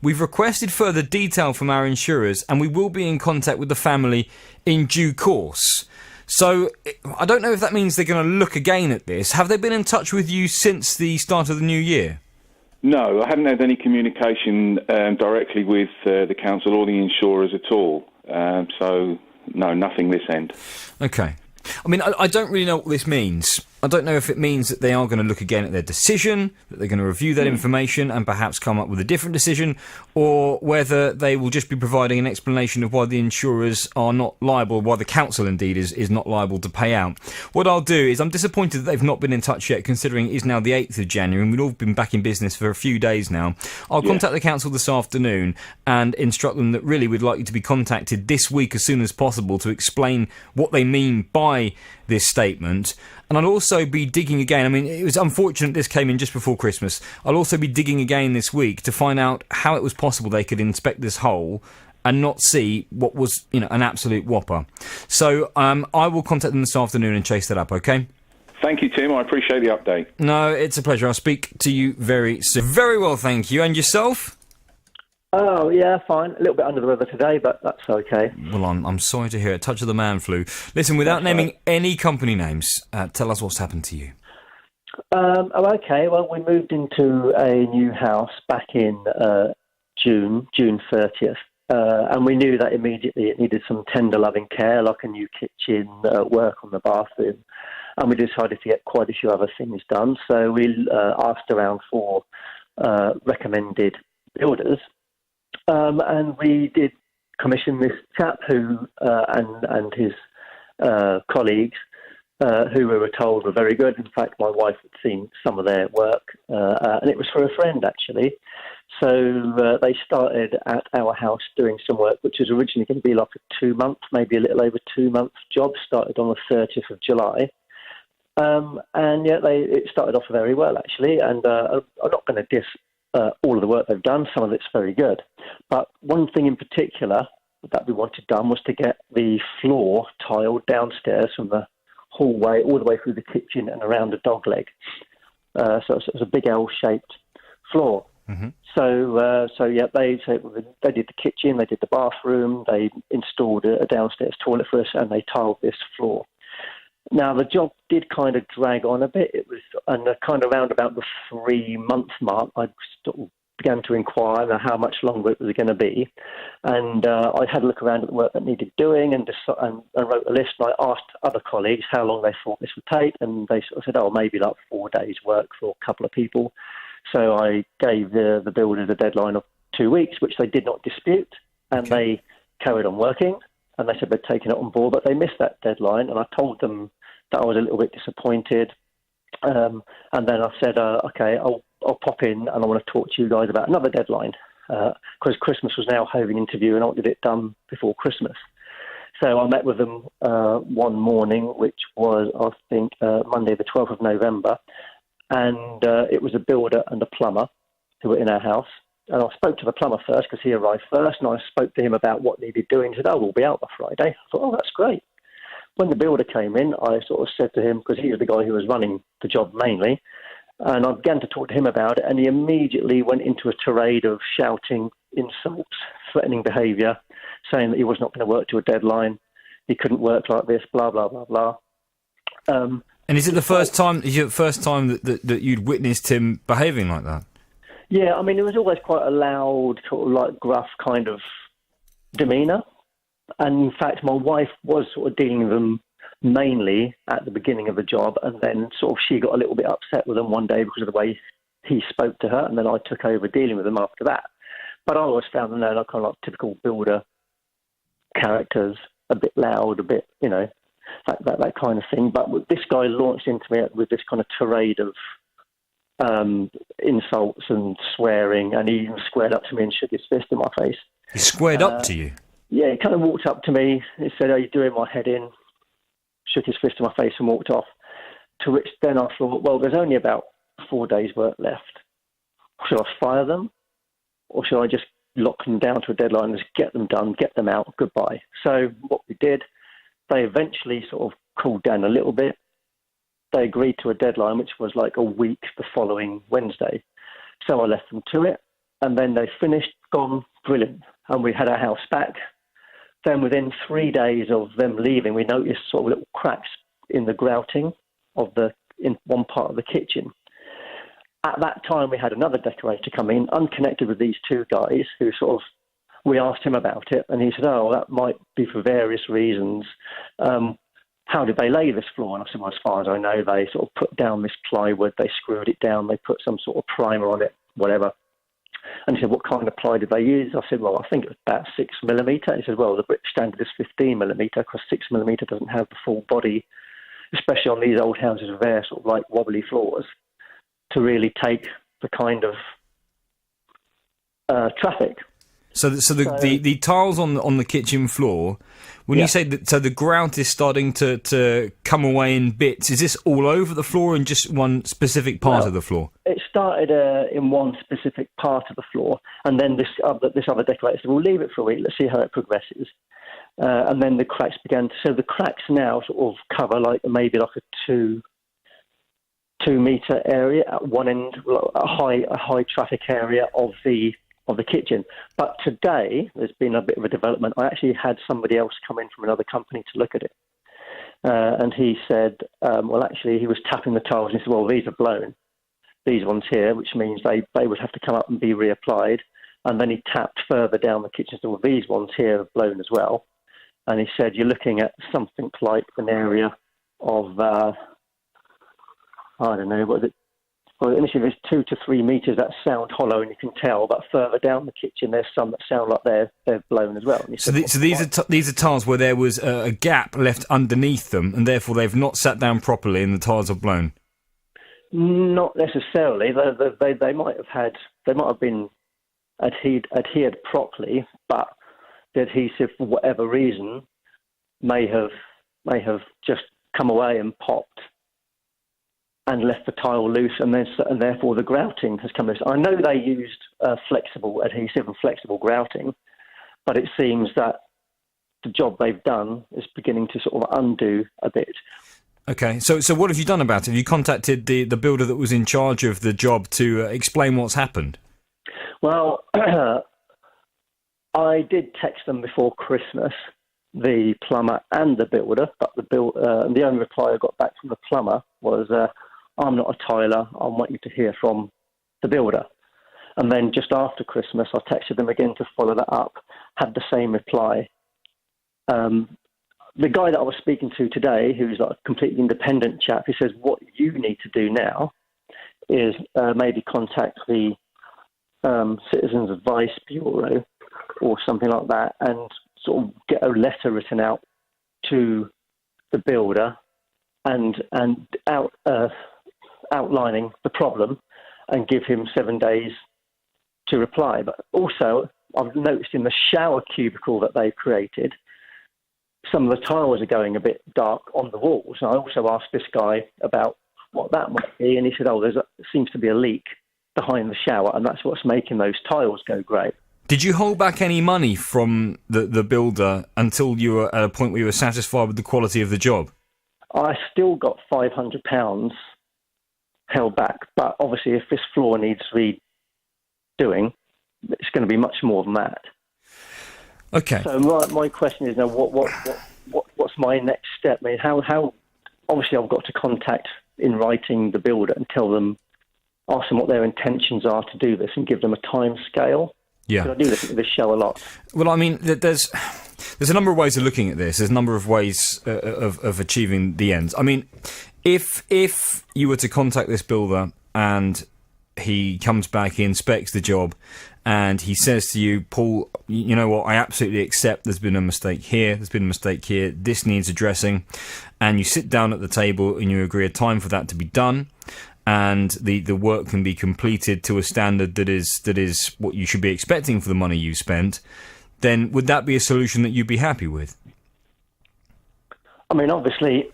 We've requested further detail from our insurers and we will be in contact with the family in due course. So, I don't know if that means they're going to look again at this. Have they been in touch with you since the start of the new year? No, I haven't had any communication directly with the council or the insurers at all. So, no, nothing this end. Okay. I mean, I don't really know what this means. I don't know if it means that they are going to look again at their decision, that they're going to review that information and perhaps come up with a different decision, or whether they will just be providing an explanation of why the insurers are not liable, why the council indeed is not liable to pay out. What I'll do is, I'm disappointed that they've not been in touch yet, considering it is now the 8th of January and we've all been back in business for a few days now. I'll contact the council this afternoon and instruct them that really we'd like you to be contacted this week as soon as possible to explain what they mean by this statement. And I'll also be digging again. I mean, it was unfortunate this came in just before Christmas. I'll also be digging again this week to find out how it was possible they could inspect this hole and not see what was, an absolute whopper. So I will contact them this afternoon and chase that up, okay? Thank you, Tim. I appreciate the update. No, it's a pleasure. I'll speak to you very soon. Very well, thank you. And yourself? Oh, yeah, fine. A little bit under the weather today, but that's okay. Well, I'm sorry to hear it. Touch of the man flu. Listen, without naming any company names, tell us what's happened to you. Okay. Well, we moved into a new house back in June 30th, and we knew that immediately it needed some tender loving care, like a new kitchen, work on the bathroom, and we decided to get quite a few other things done. So we asked around for recommended builders. And we did commission this chap who and his colleagues who we were told were very good. In fact, my wife had seen some of their work, and it was for a friend, actually. So they started at our house doing some work, which was originally going to be like a 2-month, maybe a little over 2-month job, started on the 30th of July. And yet it started off very well, actually, and I'm not going to diss all of the work they've done. Some of it's very good. But one thing in particular that we wanted done was to get the floor tiled downstairs from the hallway all the way through the kitchen and around the dog leg. So it was a big L-shaped floor. Mm-hmm. So they did the kitchen, they did the bathroom, they installed a downstairs toilet for us, and they tiled this floor. Now, the job did kind of drag on a bit. It was kind of around about the 3-month mark, I'd sort of began to inquire about how much longer it was going to be. And I had a look around at the work that needed doing and wrote a list. And I asked other colleagues how long they thought this would take, and they sort of said, maybe like 4 days' work for a couple of people. So I gave the builders a deadline of 2 weeks, which they did not dispute, and they carried on working, and they said they'd taken it on board, but they missed that deadline, and I told them that I was a little bit disappointed. And then I said, okay, I'll pop in and I want to talk to you guys about another deadline, because Christmas was now having an interview and I wanted it done before Christmas. So I met with them one morning, which was, I think, Monday the 12th of November, and it was a builder and a plumber who were in our house. And I spoke to the plumber first because he arrived first, and I spoke to him about what needed doing. He said, we'll be out by Friday. I thought, that's great. When the builder came in, I sort of said to him, because he was the guy who was running the job mainly, and I began to talk to him about it, and he immediately went into a tirade of shouting, insults, threatening behaviour, saying that he was not going to work to a deadline, he couldn't work like this, blah, blah, blah, blah. And is it the first time that you'd witnessed him behaving like that? Yeah, I mean, it was always quite a loud, sort of like gruff kind of demeanour. And in fact, my wife was sort of dealing with them mainly at the beginning of the job, and then sort of she got a little bit upset with him one day because of the way he spoke to her, and then I took over dealing with them after that. But I always found them there like kind of like typical builder characters, a bit loud, a bit, that kind of thing. But this guy launched into me with this kind of tirade of insults and swearing, and he even squared up to me and shook his fist in my face. He squared up to you? Yeah, he kind of walked up to me. He said, "Are you doing my head in?" Shook his fist in my face and walked off. To which then I thought, well, there's only about 4 days' work left. Should I fire them? Or should I just lock them down to a deadline and just get them done, get them out, goodbye? So what we did, they eventually sort of cooled down a little bit. They agreed to a deadline, which was like a week the following Wednesday. So I left them to it, and then they finished, gone, brilliant. And we had our house back. Then within 3 days of them leaving, we noticed sort of little cracks in the grouting in one part of the kitchen. At that time, we had another decorator come in, unconnected with these two guys, who we asked him about it, and he said, that might be for various reasons. How did they lay this floor? And I said, well, as far as I know, they sort of put down this plywood, they screwed it down, they put some sort of primer on it, whatever. And he said, what kind of ply did they use? I said, well, I think it was about 6mm. He said, well, the brick standard is 15mm, because 6mm doesn't have the full body, especially on these old houses with their sort of like wobbly floors, to really take the kind of traffic. So the tiles on the kitchen floor, when you say that, so the grout is starting to come away in bits, is this all over the floor in just one specific part of the floor? It started in one specific part of the floor, and then this other decorator said, we'll leave it for a week, let's see how it progresses. And then the cracks began so the cracks now sort of cover maybe a 2 metre area at one end, a high traffic area of the kitchen. But today, there's been a bit of a development. I actually had somebody else come in from another company to look at it. And he said, actually, he was tapping the tiles and he said, well, these are blown, these ones here, which means they would have to come up and be reapplied. And then he tapped further down the kitchen, so well, these ones here are blown as well. And he said, you're looking at something like an area of, I don't know, what is it? Well, initially there's 2 to 3 metres that sound hollow, and you can tell. But further down the kitchen, there's some that sound like they're blown as well. So these are tiles where there was a gap left underneath them, and therefore they've not sat down properly, and the tiles are blown. Not necessarily. They might have been adhered properly, but the adhesive, for whatever reason, may have just come away and popped and left the tile loose, and therefore the grouting has come loose. I know they used flexible adhesive and flexible grouting, but it seems that the job they've done is beginning to sort of undo a bit. Okay, so what have you done about it? Have you contacted the builder that was in charge of the job to explain what's happened? Well, I did text them before Christmas, the plumber and the builder, but the only reply I got back from the plumber was, I'm not a tiler, I'm waiting to hear from the builder. And then just after Christmas, I texted them again to follow that up, had the same reply. The guy that I was speaking to today, who's like a completely independent chap, he says, what you need to do now is maybe contact the Citizens Advice Bureau or something like that and sort of get a letter written out to the builder and outlining the problem and give him 7 days to reply. But also, I've noticed in the shower cubicle that they've created, some of the tiles are going a bit dark on the walls. And I also asked this guy about what that might be, and he said, there seems to be a leak behind the shower, and that's what's making those tiles go grey. Did you hold back any money from the builder until you were at a point where you were satisfied with the quality of the job? I still got £500 held back, but obviously if this floor needs redoing, it's going to be much more than that. Okay. So my question is now, what's my next step? I mean, how obviously I've got to contact in writing the builder and ask them what their intentions are to do this and give them a time scale. Yeah. I do this show a lot. Well, I mean, there's a number of ways of looking at this. There's a number of ways of achieving the ends. I mean, if you were to contact this builder and he comes back, he inspects the job, and he says to you, Paul, you know what, I absolutely accept there's been a mistake here, there's been a mistake here, this needs addressing, and you sit down at the table and you agree a time for that to be done, and the work can be completed to a standard that is what you should be expecting for the money you spent, then would that be a solution that you'd be happy with? I mean, obviously,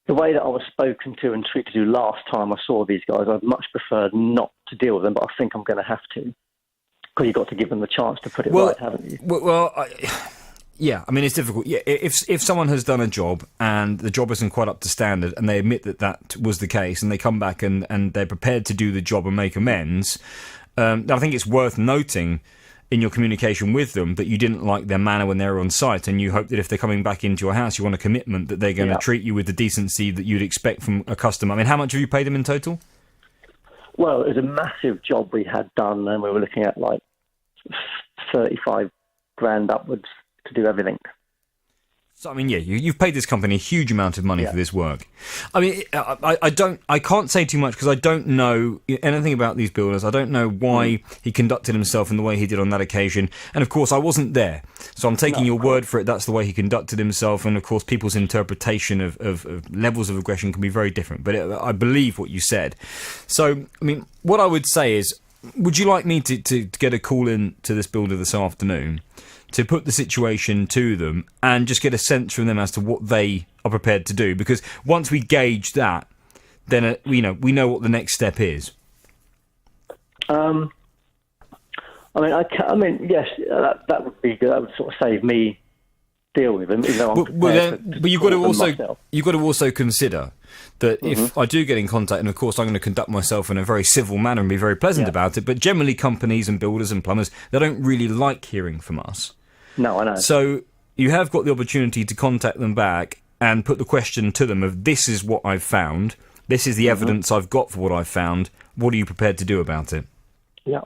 the way that I was spoken to and treated to last time I saw these guys, I'd much preferred not to deal with them, but I think I'm going to have to. Because you've got to give them the chance to put it right, haven't you? Yeah, I mean, it's difficult. Yeah, if someone has done a job and the job isn't quite up to standard and they admit that was the case and they come back and they're prepared to do the job and make amends, I think it's worth noting in your communication with them that you didn't like their manner when they were on site, and you hope that if they're coming back into your house, you want a commitment that they're going to treat you with the decency that you'd expect from a customer. I mean, how much have you paid them in total? Well, it was a massive job we had done, and we were looking at like 35 grand upwards to do everything. So, I mean, yeah, you've paid this company a huge amount of money for this work. I mean, I can't say too much because I don't know anything about these builders. I don't know why he conducted himself in the way he did on that occasion. And, of course, I wasn't there. So I'm taking your word for it. That's the way he conducted himself. And, of course, people's interpretation of levels of aggression can be very different. But I believe what you said. So, I mean, what I would say is, would you like me to get a call in to this builder this afternoon to put the situation to them and just get a sense from them as to what they are prepared to do? Because once we gauge that, then we know what the next step is. I mean, yes, that would be good. That would sort of save me deal with them. But you've got to also consider that if I do get in contact, and of course I'm going to conduct myself in a very civil manner and be very pleasant about it, but generally companies and builders and plumbers, they don't really like hearing from us. No, I know. So you have got the opportunity to contact them back and put the question to them of, this is what I've found, this is the evidence I've got for what I've found, what are you prepared to do about it? Yeah.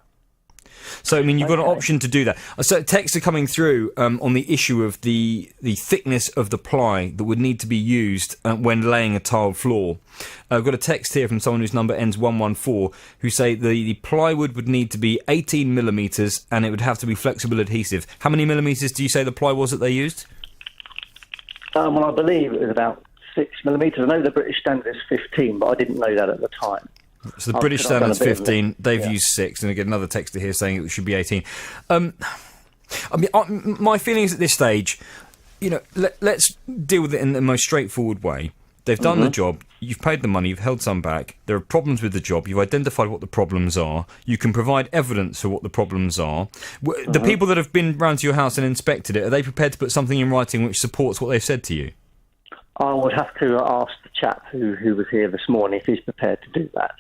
So, I mean, you've got an option to do that. So texts are coming through on the issue of the thickness of the ply that would need to be used when laying a tiled floor. I've got a text here from someone whose number ends 114 who say the plywood would need to be 18 millimetres and it would have to be flexible adhesive. How many millimetres do you say the ply was that they used? Well, I believe it was about 6 millimetres. I know the British standard is 15, but I didn't know that at the time. So the British standard's 15, they've used 6, and I get another texter here saying it should be 18. I mean, my feelings at this stage, let's deal with it in the most straightforward way. They've done the job, you've paid the money, you've held some back, there are problems with the job, you've identified what the problems are, you can provide evidence for what the problems are. The people that have been round to your house and inspected it, are they prepared to put something in writing which supports what they've said to you? I would have to ask the chap who was here this morning if he's prepared to do that.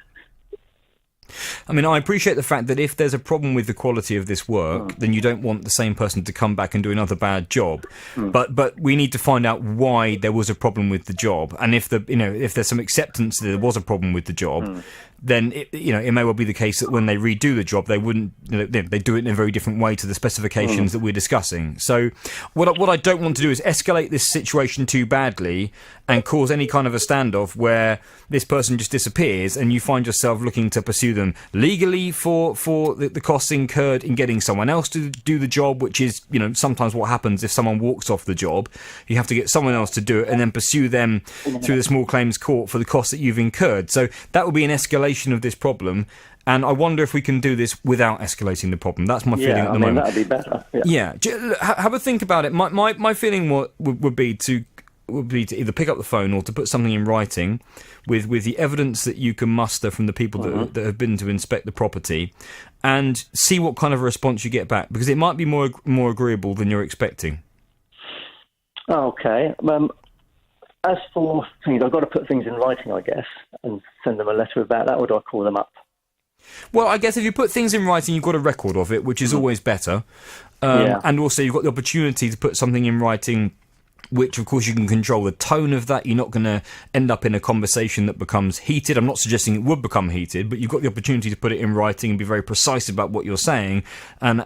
I mean, I appreciate the fact that if there's a problem with the quality of this work, then you don't want the same person to come back and do another bad job. But we need to find out why there was a problem with the job, and if there's some acceptance that there was a problem with the job, then it may well be the case that when they redo the job, they wouldn't, they do it in a very different way to the specifications that we're discussing. So what I don't want to do is escalate this situation too badly and cause any kind of a standoff where this person just disappears and you find yourself looking to pursue them legally for the costs incurred in getting someone else to do the job, which is, sometimes what happens if someone walks off the job. You have to get someone else to do it and then pursue them through the small claims court for the costs that you've incurred. So that would be an escalation of this problem. And I wonder if we can do this without escalating the problem. That's my feeling at the moment. That'd be better. Yeah. Have a think about it. My feeling would be to either pick up the phone or to put something in writing with the evidence that you can muster from the people that have been to inspect the property, and see what kind of a response you get back, because it might be more agreeable than you're expecting. Okay. As for things, I've got to put things in writing, I guess, and send them a letter about that, or do I call them up? Well, I guess if you put things in writing, you've got a record of it, which is always better. And also you've got the opportunity to put something in writing, which, of course, you can control the tone of that. You're not going to end up in a conversation that becomes heated. I'm not suggesting it would become heated, but you've got the opportunity to put it in writing and be very precise about what you're saying. And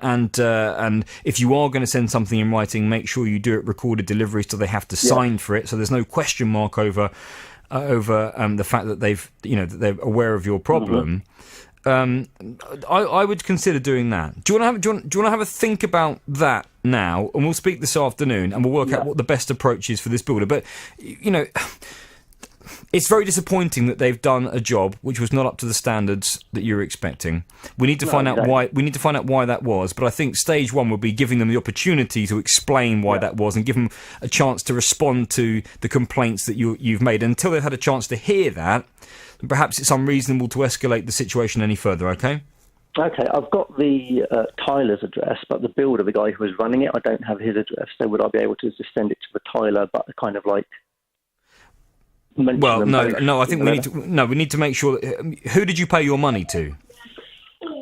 if you are going to send something in writing, make sure you do it recorded delivery so they have to sign for it, so there's no question mark over the fact that that they're aware of your problem. I would consider doing that. Do you want to have a think about that now? And we'll speak this afternoon, and we'll work out what the best approach is for this builder. But it's very disappointing that they've done a job which was not up to the standards that you're expecting. We need to find out why. We need to find out why that was. But I think stage one would be giving them the opportunity to explain why that was, and give them a chance to respond to the complaints that you've made. And until they've had a chance to hear that, perhaps it's unreasonable to escalate the situation any further, okay? Okay, I've got the tiler's address, but the builder, the guy who was running it, I don't have his address. So would I be able to just send it to the tiler, but kind of like... Well, no, I think we need to make sure that... Who did you pay your money to?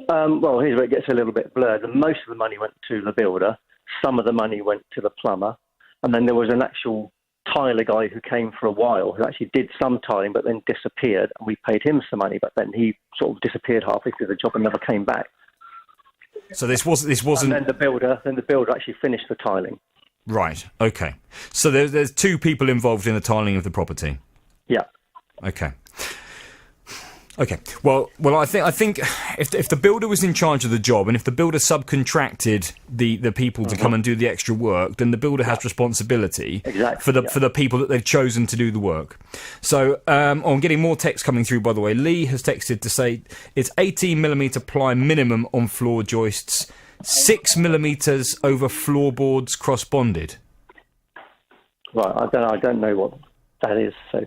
Well, here's where it gets a little bit blurred. Most of the money went to the builder. Some of the money went to the plumber. And then there was an actual tiler guy who came for a while, who actually did some tiling but then disappeared, and we paid him some money, but then he sort of disappeared halfway through the job and never came back. So this wasn't. And then the builder actually finished the tiling. Right. Okay. So there's two people involved in the tiling of the property. Yeah. Okay. Okay. Well, I think if the builder was in charge of the job, and if the builder subcontracted the people to come and do the extra work, then the builder has responsibility for the people that they've chosen to do the work. So I'm getting more text coming through, by the way. Lee has texted to say it's 18mm ply minimum on floor joists, 6mm over floorboards cross bonded. Right. I don't know what that is, so...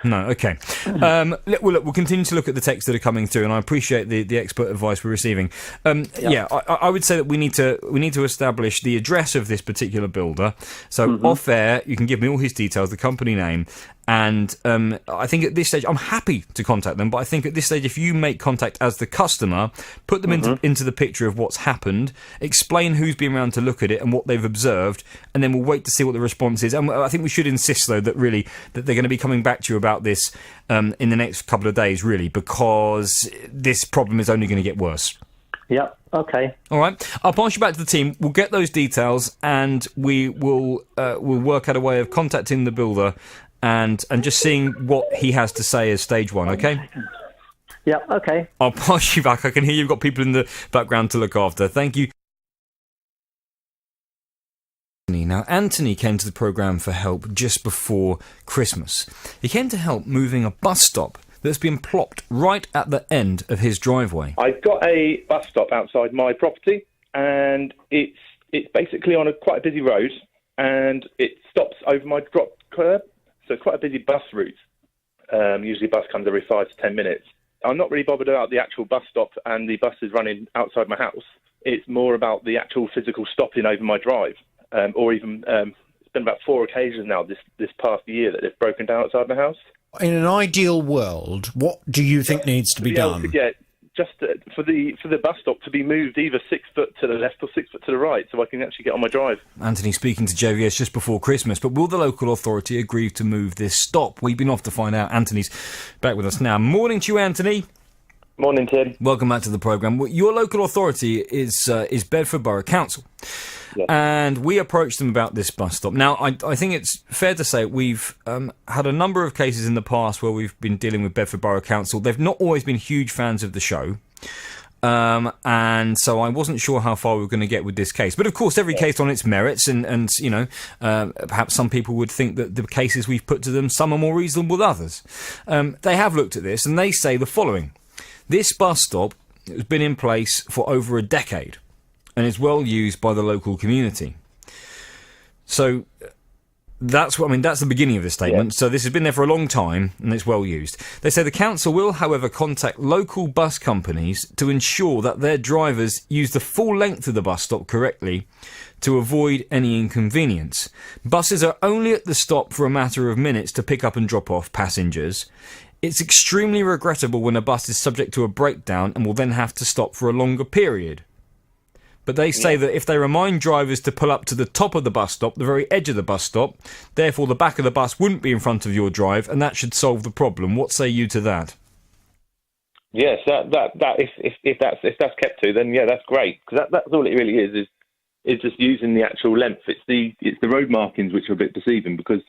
No, okay. We'll continue to look at the texts that are coming through, and I appreciate the expert advice we're receiving. I would say that we need to establish the address of this particular builder. So off air, you can give me all his details, the company name, and I think at this stage, I'm happy to contact them, but I think at this stage, if you make contact as the customer, put them into the picture of what's happened, explain who's been around to look at it and what they've observed, and then we'll wait to see what the response is. And I think we should insist, though, that they're going to be coming back to you about this in the next couple of days, really, because this problem is only going to get worse. Yeah, okay. All right. I'll pass you back to the team. We'll get those details, and we'll work out a way of contacting the builder and just seeing what he has to say as stage one, okay? Yeah, okay. I'll pass you back. I can hear you've got people in the background to look after. Thank you. Now, Anthony came to the programme for help just before Christmas. He came to help moving a bus stop that's been plopped right at the end of his driveway. I've got a bus stop outside my property, and it's basically on quite a busy road, and it stops over my drop curb, so it's quite a busy bus route. Usually a bus comes every 5 to 10 minutes. I'm not really bothered about the actual bus stop and the buses running outside my house. It's more about the actual physical stopping over my drive. Or even, it's been about 4 occasions now this past year that they've broken down outside my house. In an ideal world, what do you think needs to be done? Just for the bus stop to be moved either 6 foot to the left or 6 foot to the right, so I can actually get on my drive. Anthony speaking to JVS just before Christmas, but will the local authority agree to move this stop? We've been off to find out. Anthony's back with us now. Morning to you, Anthony. Morning, Tim. Welcome back to the programme. Your local authority is Bedford Borough Council. Yes. And we approached them about this bus stop. Now, I think it's fair to say we've had a number of cases in the past where we've been dealing with Bedford Borough Council. They've not always been huge fans of the show. And so I wasn't sure how far we were going to get with this case. But of course, every case on its merits, and you know, perhaps some people would think that the cases we've put to them, some are more reasonable than others. They have looked at this, and they say the following. This bus stop has been in place for over a decade and is well used by the local community. So that's the beginning of the statement. Yeah. So this has been there for a long time and it's well used. They say the council will, however, contact local bus companies to ensure that their drivers use the full length of the bus stop correctly to avoid any inconvenience. Buses are only at the stop for a matter of minutes to pick up and drop off passengers. It's extremely regrettable when a bus is subject to a breakdown and will then have to stop for a longer period. But they say that if they remind drivers to pull up to the top of the bus stop, the very edge of the bus stop, therefore the back of the bus wouldn't be in front of your drive, and that should solve the problem. What say you to that? Yes, if that's kept to, then yeah, that's great, because that's all it really is just using the actual length. It's the road markings which are a bit deceiving, because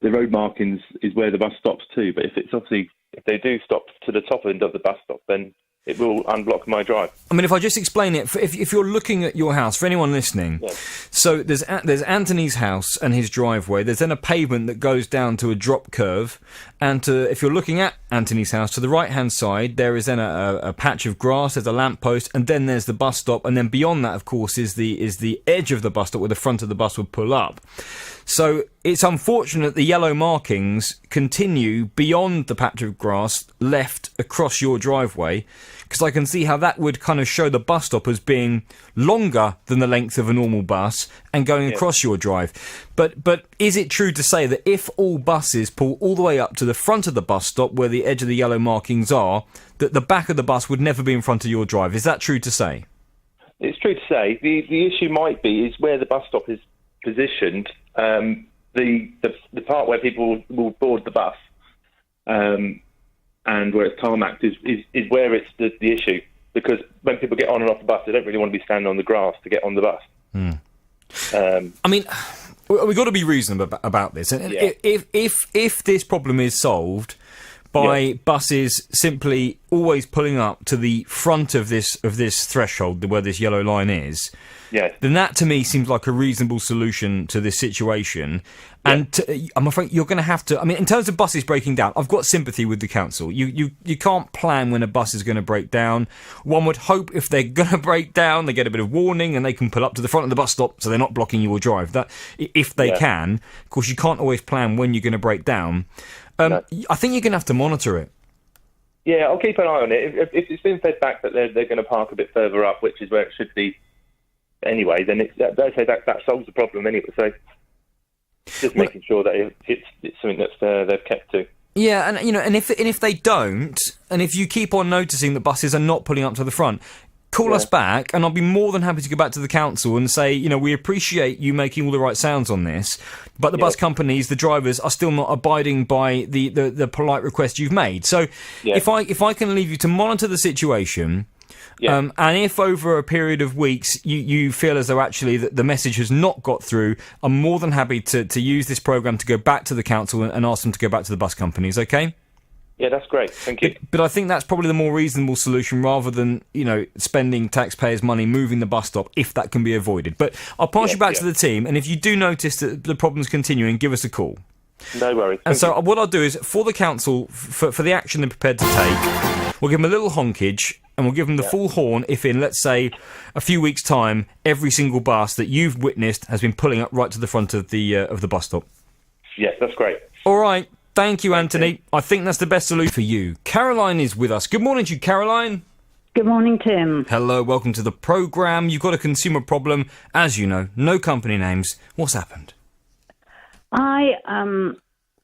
the road markings is where the bus stops too. But if they do stop to the top end of the bus stop, then it will unblock my drive. I mean, if I just explain it, if you're looking at your house, for anyone listening, yes. So there's Anthony's house and his driveway. There's then a pavement that goes down to a drop curve, and if you're looking at Anthony's house, to the right-hand side, there is then a patch of grass, there's a lamppost, and then there's the bus stop, and then beyond that, of course, is the edge of the bus stop where the front of the bus would pull up. So it's unfortunate the yellow markings continue beyond the patch of grass left across your driveway, because I can see how that would kind of show the bus stop as being longer than the length of a normal bus and going across your drive. But is it true to say that if all buses pull all the way up to the front of the bus stop where the edge of the yellow markings are, that the back of the bus would never be in front of your drive? Is that true to say? It's true to say. The issue might be is where the bus stop is positioned. The part where people will board the bus and where it's tarmacked is where it's the issue, because when people get on and off the bus, they don't really want to be standing on the grass to get on the bus. I mean, we've got to be reasonable about this. And if this problem is solved by buses simply always pulling up to the front of this threshold where this yellow line is, then that to me seems like a reasonable solution to this situation. And I'm afraid you're going to have to. I mean, in terms of buses breaking down, I've got sympathy with the council. You can't plan when a bus is going to break down. One would hope if they're going to break down, they get a bit of warning and they can pull up to the front of the bus stop so they're not blocking your drive. That if they can. Of course, you can't always plan when you're going to break down. I think you're going to have to monitor it. Yeah, I'll keep an eye on it. If it's been fed back that they're going to park a bit further up, which is where it should be anyway, then they say that solves the problem anyway. So just making sure that it's something that they've kept to. Yeah, and and if they don't, and if you keep on noticing that buses are not pulling up to the front, call us back, and I'll be more than happy to go back to the council and say, we appreciate you making all the right sounds on this, but the bus companies, the drivers, are still not abiding by the polite request you've made. So if I can leave you to monitor the situation, and if over a period of weeks you feel as though actually the message has not got through, I'm more than happy to use this programme to go back to the council and ask them to go back to the bus companies, okay? Yeah, that's great. Thank you. But I think that's probably the more reasonable solution rather than, spending taxpayers' money moving the bus stop, if that can be avoided. But I'll pass you back to the team, and if you do notice that the problem's continuing, give us a call. No worries. And so what I'll do is, for the council, for the action they're prepared to take, we'll give them a little honkage, and we'll give them the full horn if in, let's say, a few weeks' time, every single bus that you've witnessed has been pulling up right to the front of the bus stop. Yes, that's great. All right. Thank you, Anthony. I think that's the best solution for you. Caroline is with us. Good morning to you, Caroline. Good morning, Tim. Hello, welcome to the programme. You've got a consumer problem, as you know, no company names. What's happened? I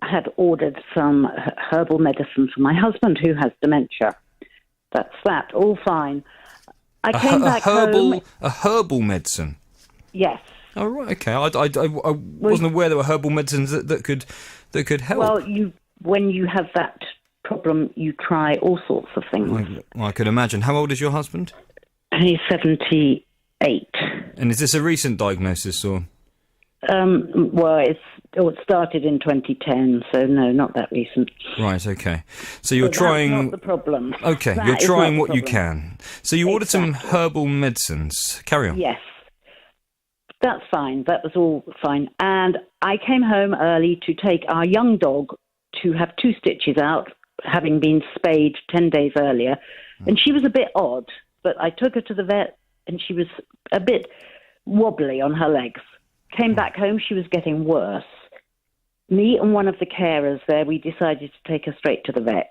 had ordered some herbal medicine for my husband who has dementia. That's that, all fine. I came back home... A herbal medicine? Yes. Oh, right, okay. I wasn't aware there were herbal medicines that could help. Well, when you have that problem, you try all sorts of things. I could imagine. How old is your husband? He's 78. And is this a recent diagnosis, or? Well, it started in 2010, so no, not that recent. Right, okay. So you're But trying... That's not the problem. Okay, That you're is trying not what the you problem. can. So you ordered some herbal medicines. Carry on. Yes. That's fine. That was all fine. And I came home early to take our young dog to have 2 stitches out, having been spayed 10 days earlier. And she was a bit odd, but I took her to the vet and she was a bit wobbly on her legs. Came back home, she was getting worse. Me and one of the carers there, we decided to take her straight to the vet,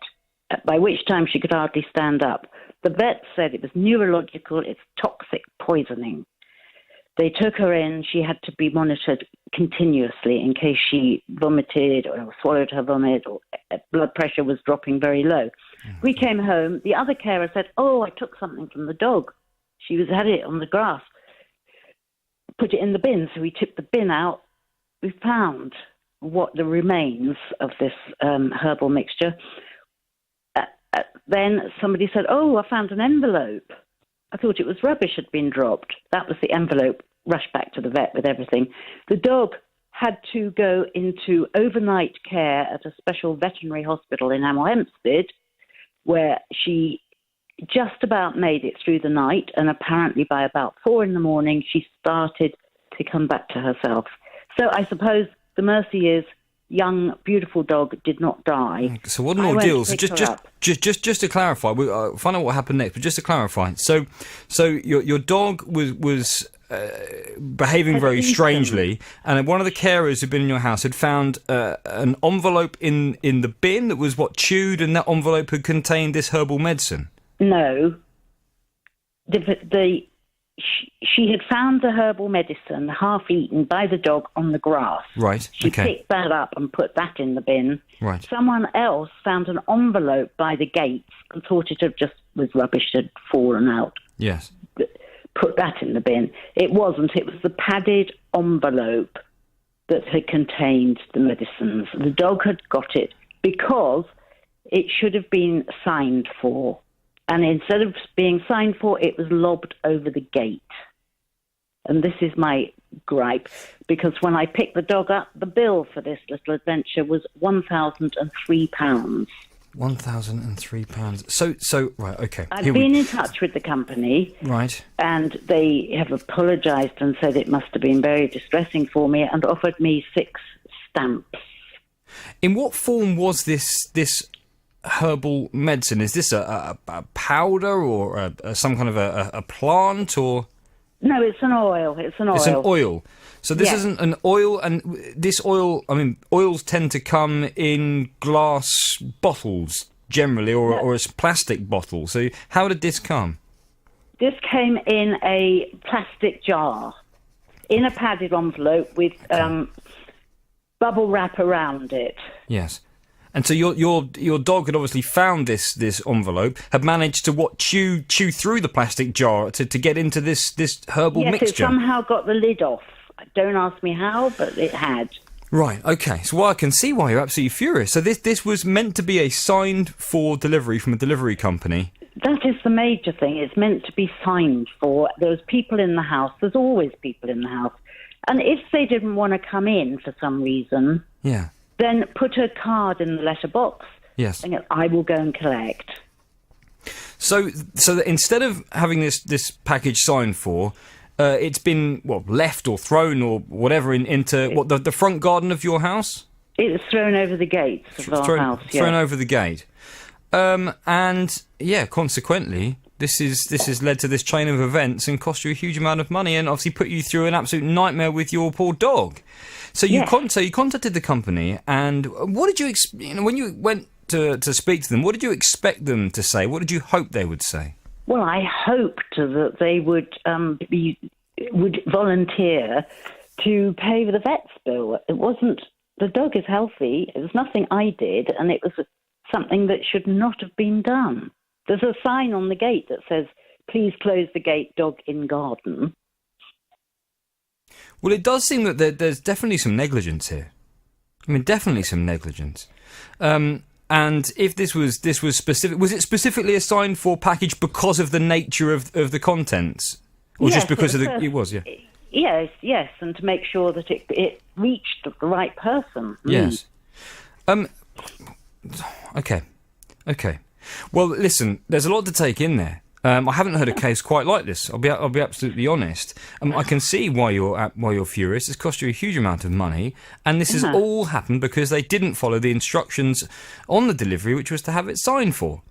by which time she could hardly stand up. The vet said it was neurological, it's toxic poisoning. They took her in. She had to be monitored continuously in case she vomited or swallowed her vomit or blood pressure was dropping very low. We came home. The other carer said, "Oh, I took something from the dog. She had it on the grass. Put it in the bin." So we tipped the bin out. We found what the remains of this herbal mixture. Then somebody said, "Oh, I found an envelope. I thought it was rubbish had been dropped." That was the envelope. Rushed back to the vet with everything. The dog had to go into overnight care at a special veterinary hospital in Hemel Hempstead, where she just about made it through the night, and apparently by about 4 a.m, she started to come back to herself. So I suppose the mercy is, young, beautiful dog did not die. So what an ordeal. So just to clarify, we'll find out what happened next, but just to clarify, so your dog was behaving very strangely, and one of the carers who'd been in your house had found an envelope in the bin that was chewed, and that envelope had contained this herbal medicine. No. She had found the herbal medicine half-eaten by the dog on the grass. Right, She picked that up and put that in the bin. Right. Someone else found an envelope by the gates and thought it had just was rubbish, had fallen out. Yes. Put that in the bin. It wasn't. It was the padded envelope that had contained the medicines. The dog had got it because it should have been signed for. And instead of being signed for, it was lobbed over the gate. And this is my gripe, because when I picked the dog up, the bill for this little adventure was £1,003. £1,003. So right, okay. I've been in touch with the company. Right. And they have apologised and said it must have been very distressing for me and offered me 6 stamps. In what form was this herbal medicine? Is this a powder or some kind of a plant, or? No, it's an oil. It's an oil. So this isn't an oil, and this oil, I mean, oils tend to come in glass bottles generally, or as plastic bottles. So how did this come? This came in a plastic jar, in a padded envelope with bubble wrap around it. Yes. And so your dog had obviously found this envelope, had managed to chew through the plastic jar to get into this herbal mixture. Yes, it somehow got the lid off. Don't ask me how, but it had. Right, okay. So I can see why you're absolutely furious. So this was meant to be a signed for delivery from a delivery company. That is the major thing. It's meant to be signed for. There's people in the house. There's always people in the house. And if they didn't want to come in for some reason... Yeah. Then put a card in the letterbox. Yes. And I will go and collect. So that instead of having this package signed for, it's been left or thrown or whatever into the front garden of your house. It was thrown over the gates of our house. Yeah. Thrown over the gate, and consequently, this has led to this chain of events and cost you a huge amount of money, and obviously put you through an absolute nightmare with your poor dog. So you contacted the company, and what did you when you went to speak to them? What did you expect them to say? What did you hope they would say? Well, I hoped that they would volunteer to pay the vet's bill. It wasn't. The dog is healthy. It was nothing I did, and it was something that should not have been done. There's a sign on the gate that says, "Please close the gate, dog in garden." Well, it does seem that there's definitely some negligence here. I mean, definitely some negligence. And if this was specific, was it specifically a signed for package because of the nature of the contents, or Yes, just because of it was the? It was, yeah. Yes, and to make sure that it reached the right person. Yes. Okay. Well, listen, there's a lot to take in there. I haven't heard a case quite like this. I'll be absolutely honest. I can see why you're furious. It's cost you a huge amount of money, and this has all happened because they didn't follow the instructions on the delivery, which was to have it signed for.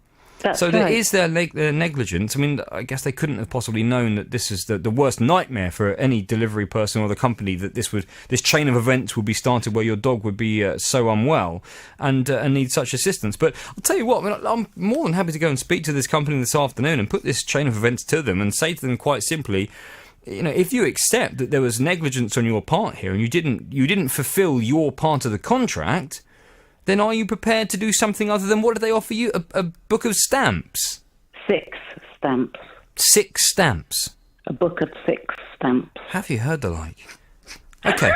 That's so right. there is their negligence. I mean, I guess they couldn't have possibly known that this is the worst nightmare for any delivery person or the company, that this chain of events would be started where your dog would be so unwell and need such assistance. But I'll tell you what, I mean, I'm more than happy to go and speak to this company this afternoon and put this chain of events to them and say to them quite simply, if you accept that there was negligence on your part here and you didn't fulfil your part of the contract, then are you prepared to do something other than, what did they offer you? A book of stamps? 6 stamps. 6 stamps? A book of 6 stamps. Have you heard the like? Okay.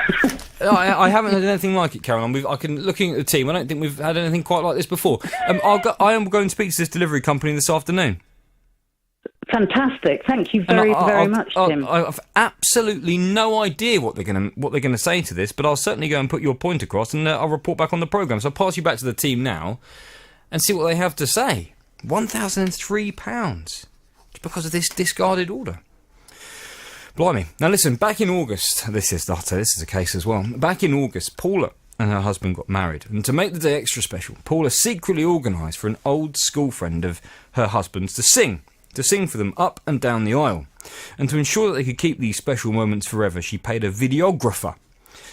I haven't heard anything like it, Caroline. Looking at the team, I don't think we've had anything quite like this before. I am going to speak to this delivery company this afternoon. Fantastic! Thank you very much, Tim. I've absolutely no idea what they're going to say to this, but I'll certainly go and put your point across, and I'll report back on the programme. So I'll pass you back to the team now, and see what they have to say. £1,003 just because of this discarded order. Blimey! Now listen, back in August, this is a case as well. Back in August, Paula and her husband got married, and to make the day extra special, Paula secretly organised for an old school friend of her husband's to sing for them up and down the aisle. And to ensure that they could keep these special moments forever, she paid a videographer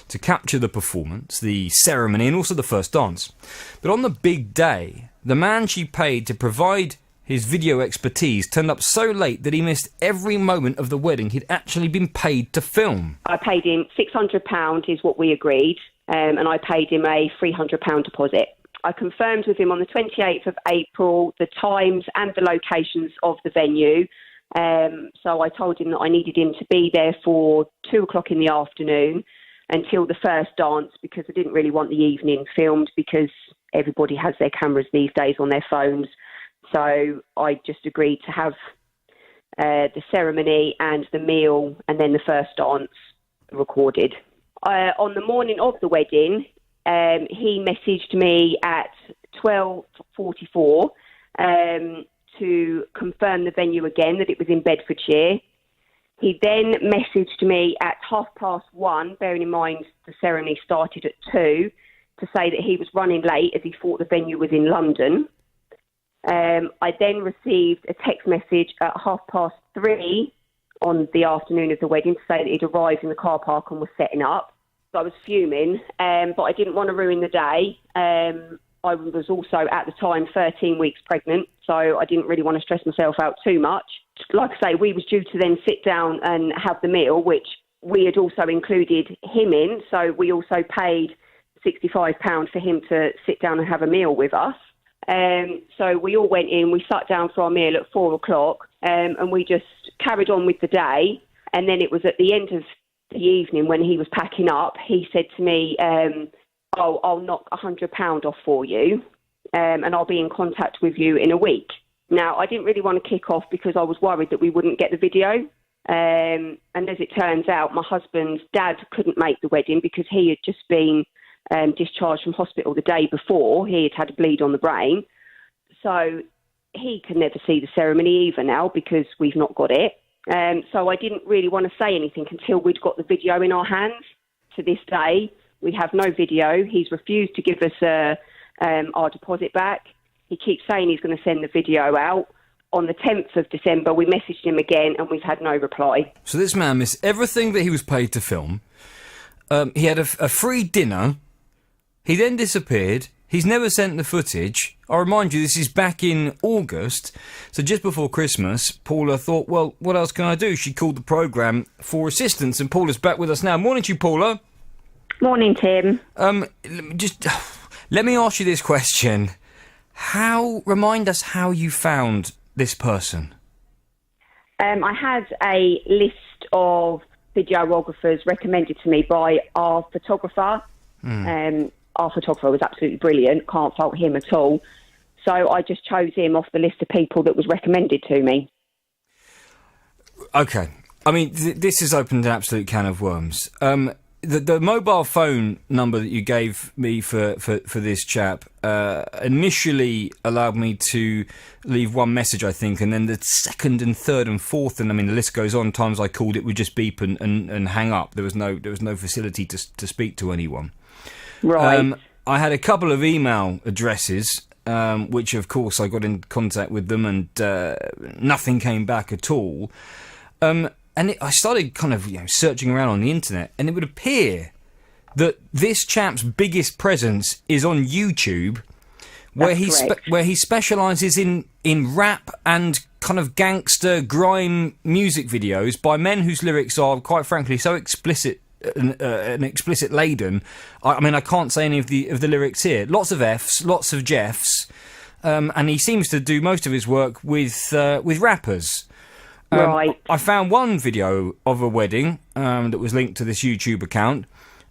to capture the performance, the ceremony, and also the first dance. But on the big day, the man she paid to provide his video expertise turned up so late that he missed every moment of the wedding he'd actually been paid to film. I paid him £600 is what we agreed, and I paid him a £300 deposit. I confirmed with him on the 28th of April the times and the locations of the venue. So I told him that I needed him to be there for 2 o'clock in the afternoon until the first dance, because I didn't really want the evening filmed because everybody has their cameras these days on their phones. So I just agreed to have the ceremony and the meal and then the first dance recorded. On the morning of the wedding, he messaged me at 12:44 to confirm the venue again, that it was in Bedfordshire. He then messaged me at 1:30, bearing in mind the ceremony started at 2, to say that he was running late as he thought the venue was in London. I then received a text message at 3:30 on the afternoon of the wedding to say that he'd arrived in the car park and was setting up. I was fuming, but I didn't want to ruin the day. I was also, at the time, 13 weeks pregnant, so I didn't really want to stress myself out too much. Like I say, we was due to then sit down and have the meal, which we had also included him in, so we also paid £65 for him to sit down and have a meal with us. So we all went in, we sat down for our meal at 4 o'clock, and we just carried on with the day. And then it was at the end of the evening when he was packing up, he said to me, I'll knock £100 off for you, and I'll be in contact with you in a week. Now, I didn't really want to kick off because I was worried that we wouldn't get the video. And as it turns out, my husband's dad couldn't make the wedding because he had just been discharged from hospital the day before. He had had a bleed on the brain. So he can never see the ceremony either now because we've not got it. So I didn't really want to say anything until we'd got the video in our hands. To this day, we have no video. He's refused to give us our deposit back. He keeps saying he's going to send the video out. On the 10th of December, we messaged him again and we've had no reply. So this man missed everything that he was paid to film. He had a free dinner. He then disappeared. He's never sent the footage. I remind you, this is back in August. So just before Christmas, Paula thought, well, what else can I do? She called the programme for assistance, and Paula's back with us now. Morning to you, Paula. Morning, Tim. Let me ask you this question. Remind us how you found this person. I had a list of videographers recommended to me by our photographer. our photographer was absolutely brilliant. Can't fault him at all. So I just chose him off the list of people that was recommended to me. Okay. I mean, this has opened an absolute can of worms. The mobile phone number that you gave me for this chap initially allowed me to leave one message, I think, and then the second and third and fourth, and I mean the list goes on. Times I called, it would just beep and hang up. There was no facility to speak to anyone. Right. I had a couple of email addresses, which of course I got in contact with them, and nothing came back at all. I started kind of searching around on the internet, and it would appear that this chap's biggest presence is on YouTube, where he specialises in rap and kind of gangster grime music videos by men whose lyrics are, quite frankly, so explicit and explicit laden. I mean, I can't say any of the lyrics here. Lots of Fs, lots of Jeffs, and he seems to do most of his work with rappers. Right. I found one video of a wedding that was linked to this YouTube account,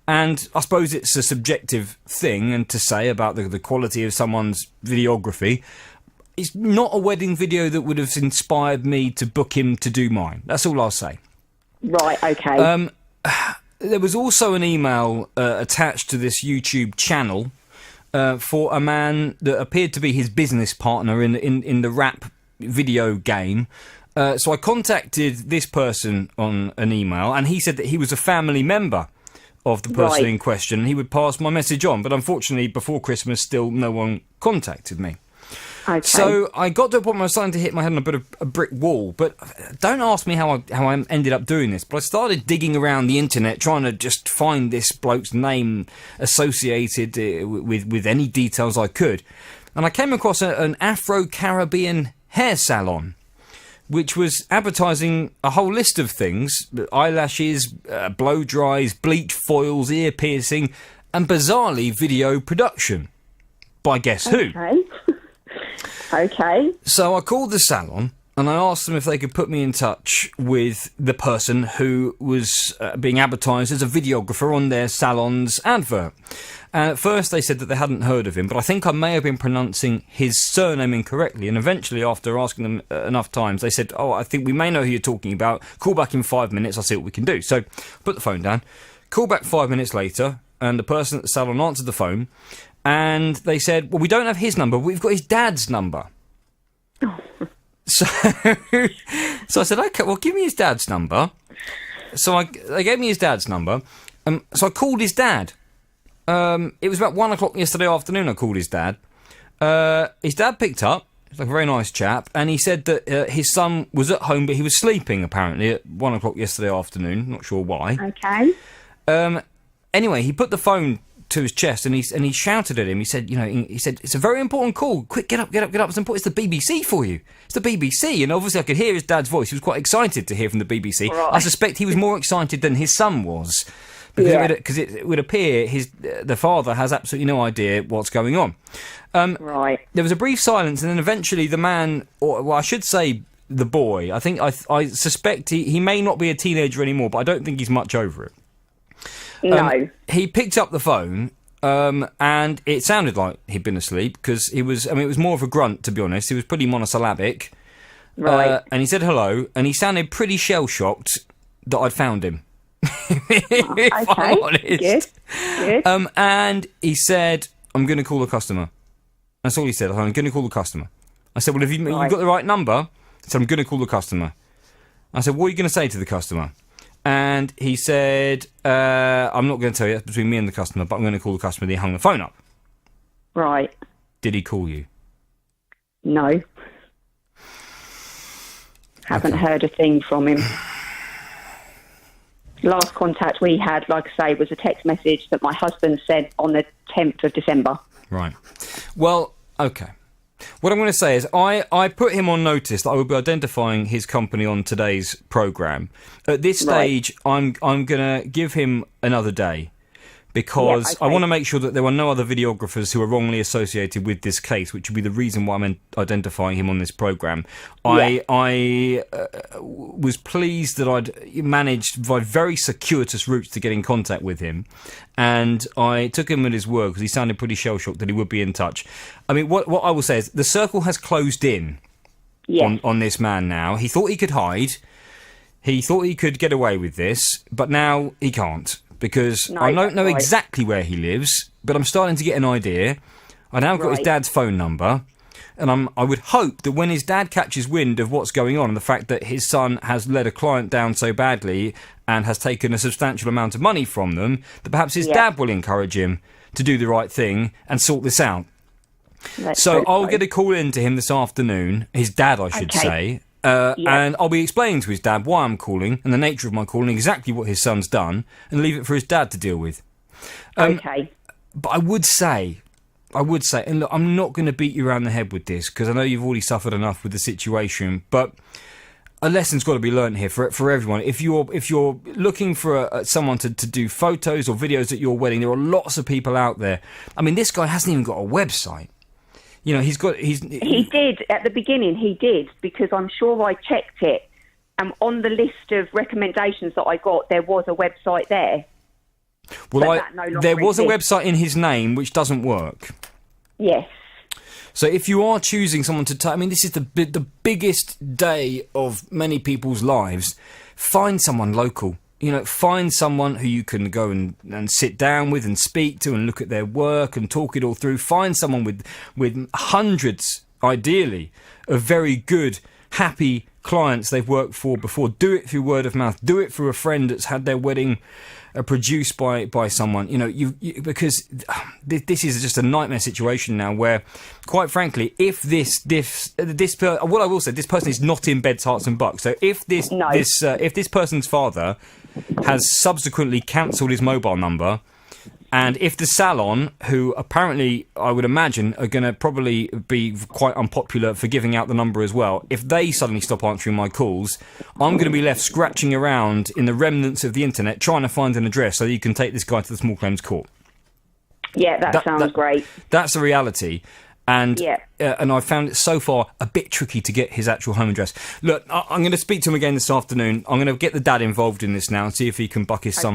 and I suppose it's a subjective thing and to say about the quality of someone's videography. It's not a wedding video that would have inspired me to book him to do mine. That's all I'll say. Right, okay. There was also an email attached to this YouTube channel for a man that appeared to be his business partner in the rap video game. So I contacted this person on an email, and he said that he was a family member of the person in question. He would pass my message on, but unfortunately, before Christmas, still no one contacted me. Okay. So I got to a point where I was starting to hit my head on a bit of a brick wall. But don't ask me how I ended up doing this. But I started digging around the internet, trying to just find this bloke's name associated with any details I could, and I came across an Afro-Caribbean hair salon, which was advertising a whole list of things: eyelashes, blow dries, bleach foils, ear piercing, and bizarrely video production. By guess who? Okay. So I called the salon and I asked them if they could put me in touch with the person who was being advertised as a videographer on their salon's advert. At first they said that they hadn't heard of him, but I think I may have been pronouncing his surname incorrectly, and eventually, after asking them enough times, they said, "Oh, I think we may know who you're talking about. Call back in 5 minutes, I'll see what we can do." So put the phone down, call back 5 minutes later, and the person at the salon answered the phone, and they said, "Well, we don't have his number, but we've got his dad's number." So I said, "Okay, well, give me his dad's number." So they gave me his dad's number, so I called his dad. It was about 1 o'clock yesterday afternoon I called his dad. His dad picked up. He's like a very nice chap, and he said that his son was at home, but he was sleeping apparently at 1 o'clock yesterday afternoon. Not sure why. Okay. Anyway, he put the phone to his chest and he shouted at him. He said, "It's a very important call. Quick, get up. It's important. It's the BBC for you. It's the BBC." And obviously I could hear his dad's voice. He was quite excited to hear from the BBC. Right. I suspect he was more excited than his son was. Because it would appear the father has absolutely no idea what's going on. Right. There was a brief silence, and then eventually the man, or well, I should say the boy, I think I suspect he may not be a teenager anymore, but I don't think he's much over it. No. He picked up the phone, and it sounded like he'd been asleep, because it was more of a grunt, to be honest. He was pretty monosyllabic. Right. And he said hello, and he sounded pretty shell-shocked that I'd found him. If I'm honest. Good. And he said, "I'm going to call the customer." That's all he said. "I'm going to call the customer." I said, "Well, have you got the right number?" He said, "I'm going to call the customer." I said, "What are you going to say to the customer?" And he said, "I'm not going to tell you. That's between me and the customer, but I'm going to call the customer." He hung the phone up. Right. Did he call you? No. Haven't heard a thing from him. Last contact we had, like I say, was a text message that my husband sent on the 10th of December. Right. Well, okay. What I'm going to say is I put him on notice that I will be identifying his company on today's programme. At this stage, I'm going to give him another day, because Yeah, I okay. want to make sure that there are no other videographers who are wrongly associated with this case, which would be the reason why I'm identifying him on this programme. I was pleased that I'd managed by very circuitous routes to get in contact with him, and I took him at his word because he sounded pretty shell-shocked that he would be in touch. I mean, what I will say is the circle has closed in on this man now. He thought he could hide. He thought he could get away with this, but now he can't. Because I don't know exactly where he lives, but I'm starting to get an idea. I now got his dad's phone number, and I would hope that when his dad catches wind of what's going on and the fact that his son has let a client down so badly and has taken a substantial amount of money from them, that perhaps his dad will encourage him to do the right thing and sort this out. So I'll get a call in to him this afternoon, his dad, I should say. And I'll be explaining to his dad why I'm calling and the nature of my calling, exactly what his son's done, and leave it for his dad to deal with. Okay. But I would say, and look, I'm not going to beat you around the head with this, because I know you've already suffered enough with the situation, but a lesson's got to be learned here for everyone. If you're looking for someone to do photos or videos at your wedding, there are lots of people out there. I mean, this guy hasn't even got a website. You know, he did at the beginning. He did, because I'm sure I checked it, and on the list of recommendations that I got, there was a website there. Well, there was a exists. website in his name which doesn't work. Yes. So if you are choosing someone to, I mean, this is the biggest day of many people's lives. Find someone local. You know, find someone who you can go and sit down with and speak to and look at their work and talk it all through. Find someone with hundreds, ideally, of very good, happy clients they've worked for before. Do it through word of mouth. Do it through a friend that's had their wedding produced by someone. You know, because this is just a nightmare situation now where, quite frankly, if this what I will say, this person is not in Beds, Hearts and Bucks. So if this person's father has subsequently cancelled his mobile number, and if the salon, who apparently I would imagine are going to probably be quite unpopular for giving out the number as well, if they suddenly stop answering my calls, I'm going to be left scratching around in the remnants of the internet trying to find an address so you can take this guy to the small claims court. Yeah, that sounds great. That's the reality. And I found it so far a bit tricky to get his actual home address. Look, I'm going to speak to him again this afternoon. I'm going to get the dad involved in this now and see if he can buck his son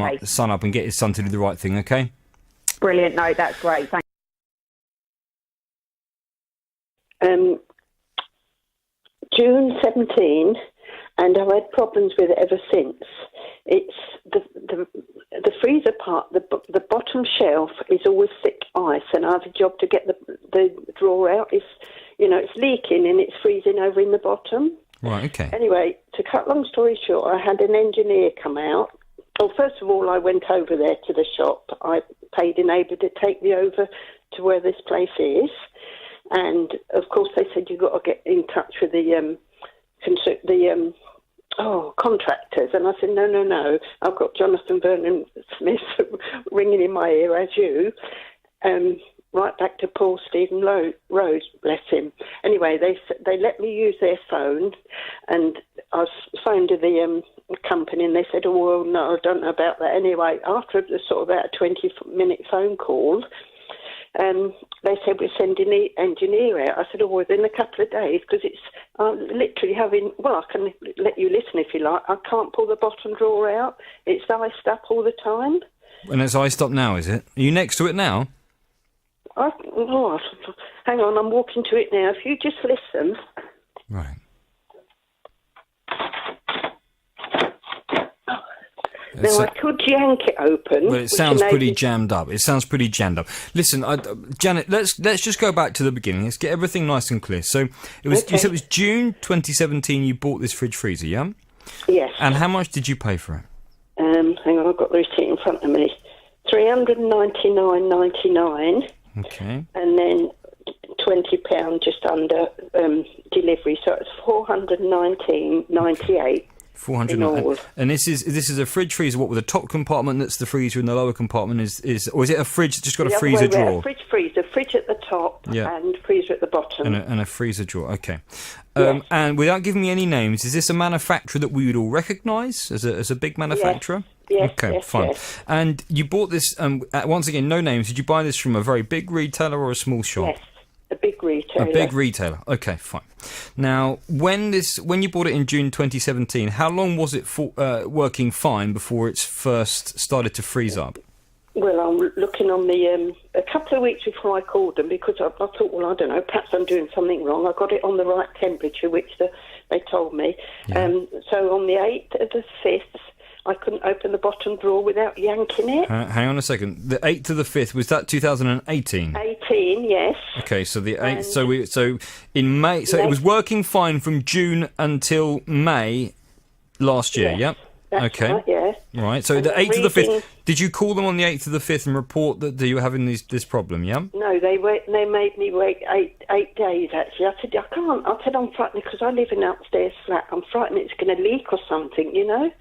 up and get his son to do the right thing, okay? Brilliant. No, that's great. Thank June 17, and I've had problems with it ever since. It's the freezer part, the bottom shelf is always thick ice, and I have a job to get the drawer out. It's leaking and it's freezing over in the bottom. Right, okay. Anyway, to cut long story short, I had an engineer come out. Well, first of all, I went over there to the shop. I paid a neighbour to take me over to where this place is. And, of course, they said you've got to get in touch with the contractors. And I said, no. I've got Jonathan Vernon Smith ringing in my ear, as you. Right back to Paul Stephen Rose, bless him. Anyway, they let me use their phone, and I phoned to the company, and they said, oh, well, no, I don't know about that. Anyway, after about a 20-minute phone call, they said, we're sending the engineer out. I said, oh, within a couple of days, because it's literally I can let you listen if you like. I can't pull the bottom drawer out. It's iced up all the time. And it's iced up now, is it? Are you next to it now? Hang on, I'm walking to it now. If you just listen. Right. Now, I could yank it open. Well, it sounds pretty jammed up. Listen, Janet, let's just go back to the beginning. Let's get everything nice and clear. So, you said it was June 2017 you bought this fridge freezer, yeah? Yes. And how much did you pay for it? Hang on, I've got the receipt in front of me. $399.99. Okay. And then £20 just under delivery, so it's $419.98. 400. And this is a fridge freezer. What, with the top compartment that's the freezer and the lower compartment is or is it a fridge that's just got a freezer drawer? Fridge at the top Yeah. and freezer at the bottom. And a freezer drawer. Okay. And without giving me any names, is this a manufacturer that we would all recognise as a big manufacturer? Yes, Okay, yes, fine. yes. And you bought this, once again, no names. Did you buy this from a very big retailer or a small shop? Yes, a big retailer. A big retailer. Okay, fine. Now, when you bought it in June 2017, how long was it working fine before it first started to freeze up? Well, I'm looking on the a couple of weeks before I called them because I thought, well, I don't know, perhaps I'm doing something wrong. I got it on the right temperature, which they told me. Yeah. So on the 8th of the 5th, I couldn't open the bottom drawer without yanking it. Hang on a second. The 8th to the 5th, was that 2018? 18, yes. Okay, so the 8th. So in May. So it was working fine from June until May last year. Yes, Yep. that's Okay. right, yeah. Right. So And the I'm 8th to the 5th. reading- Did you call them on the 8th to the 5th and report that you were having this problem? Yeah. No, they made me wait eight days, actually. I said, I can't. I said, I'm frightened because I live in an upstairs flat. I'm frightened it's going to leak or something, you know?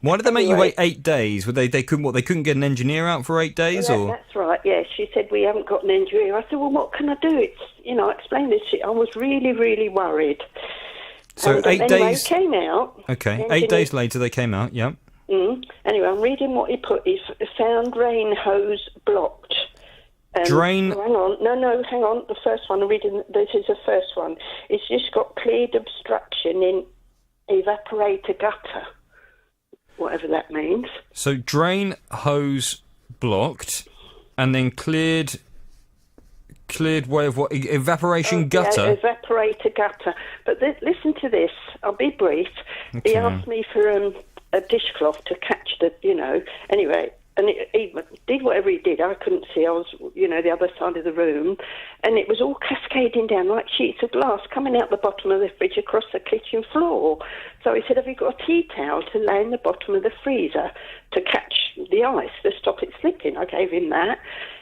Why did they make you Anyway. wait 8 days? They couldn't get an engineer out for 8 days, Well, or? that's right, yeah. She said, we haven't got an engineer. I said, well, what can I do? I explained this. I was really, really worried. So And, 8 anyway, days. it came out. Okay, The 8 engineer- days later they came out. Yeah. Anyway, I'm reading what he put. He found drain hose blocked. Drain- Hang on. Hang on. The first one, I'm reading, this is the first one. It's just got cleared obstruction in evaporator gutter. Whatever that means. So drain hose blocked, and then cleared way of what? Evaporation gutter. Yeah, evaporator gutter. But listen to this. I'll be brief. Okay. He asked me for a dishcloth to catch the, Anyway, and he did whatever he did. I couldn't see. I was, the other side of the room. And it was all cascading down like sheets of glass coming out the bottom of the fridge across the kitchen floor. So he said, have you got a tea towel to lay in the bottom of the freezer to catch the ice, to stop it slipping? I gave him that.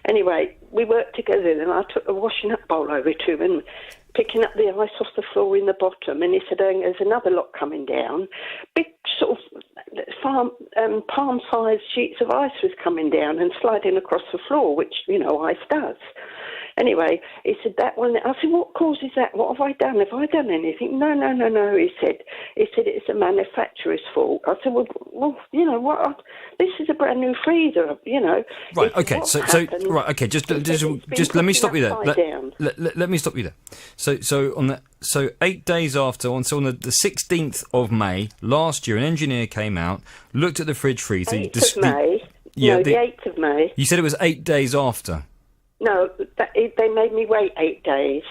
Anyway, we worked together, and I took a washing up bowl over to him and picking up the ice off the floor in the bottom, and he said, there's another lot coming down. Big sort of palm-sized sheets of ice was coming down and sliding across the floor, which, ice does. Anyway, he said, that one. I said, what causes that? What have I done? Have I done anything? No, he said. He said, it's the manufacturer's fault. I said, well, what? This is a brand new freezer, Right. Okay. So right. Okay. Just let me stop you there. Let me stop you there. So 8 days after, on the 16th of May last year, an engineer came out, looked at the fridge freezer. 8th of May. The 8th of May. You said it was 8 days after. No, they made me wait 8 days.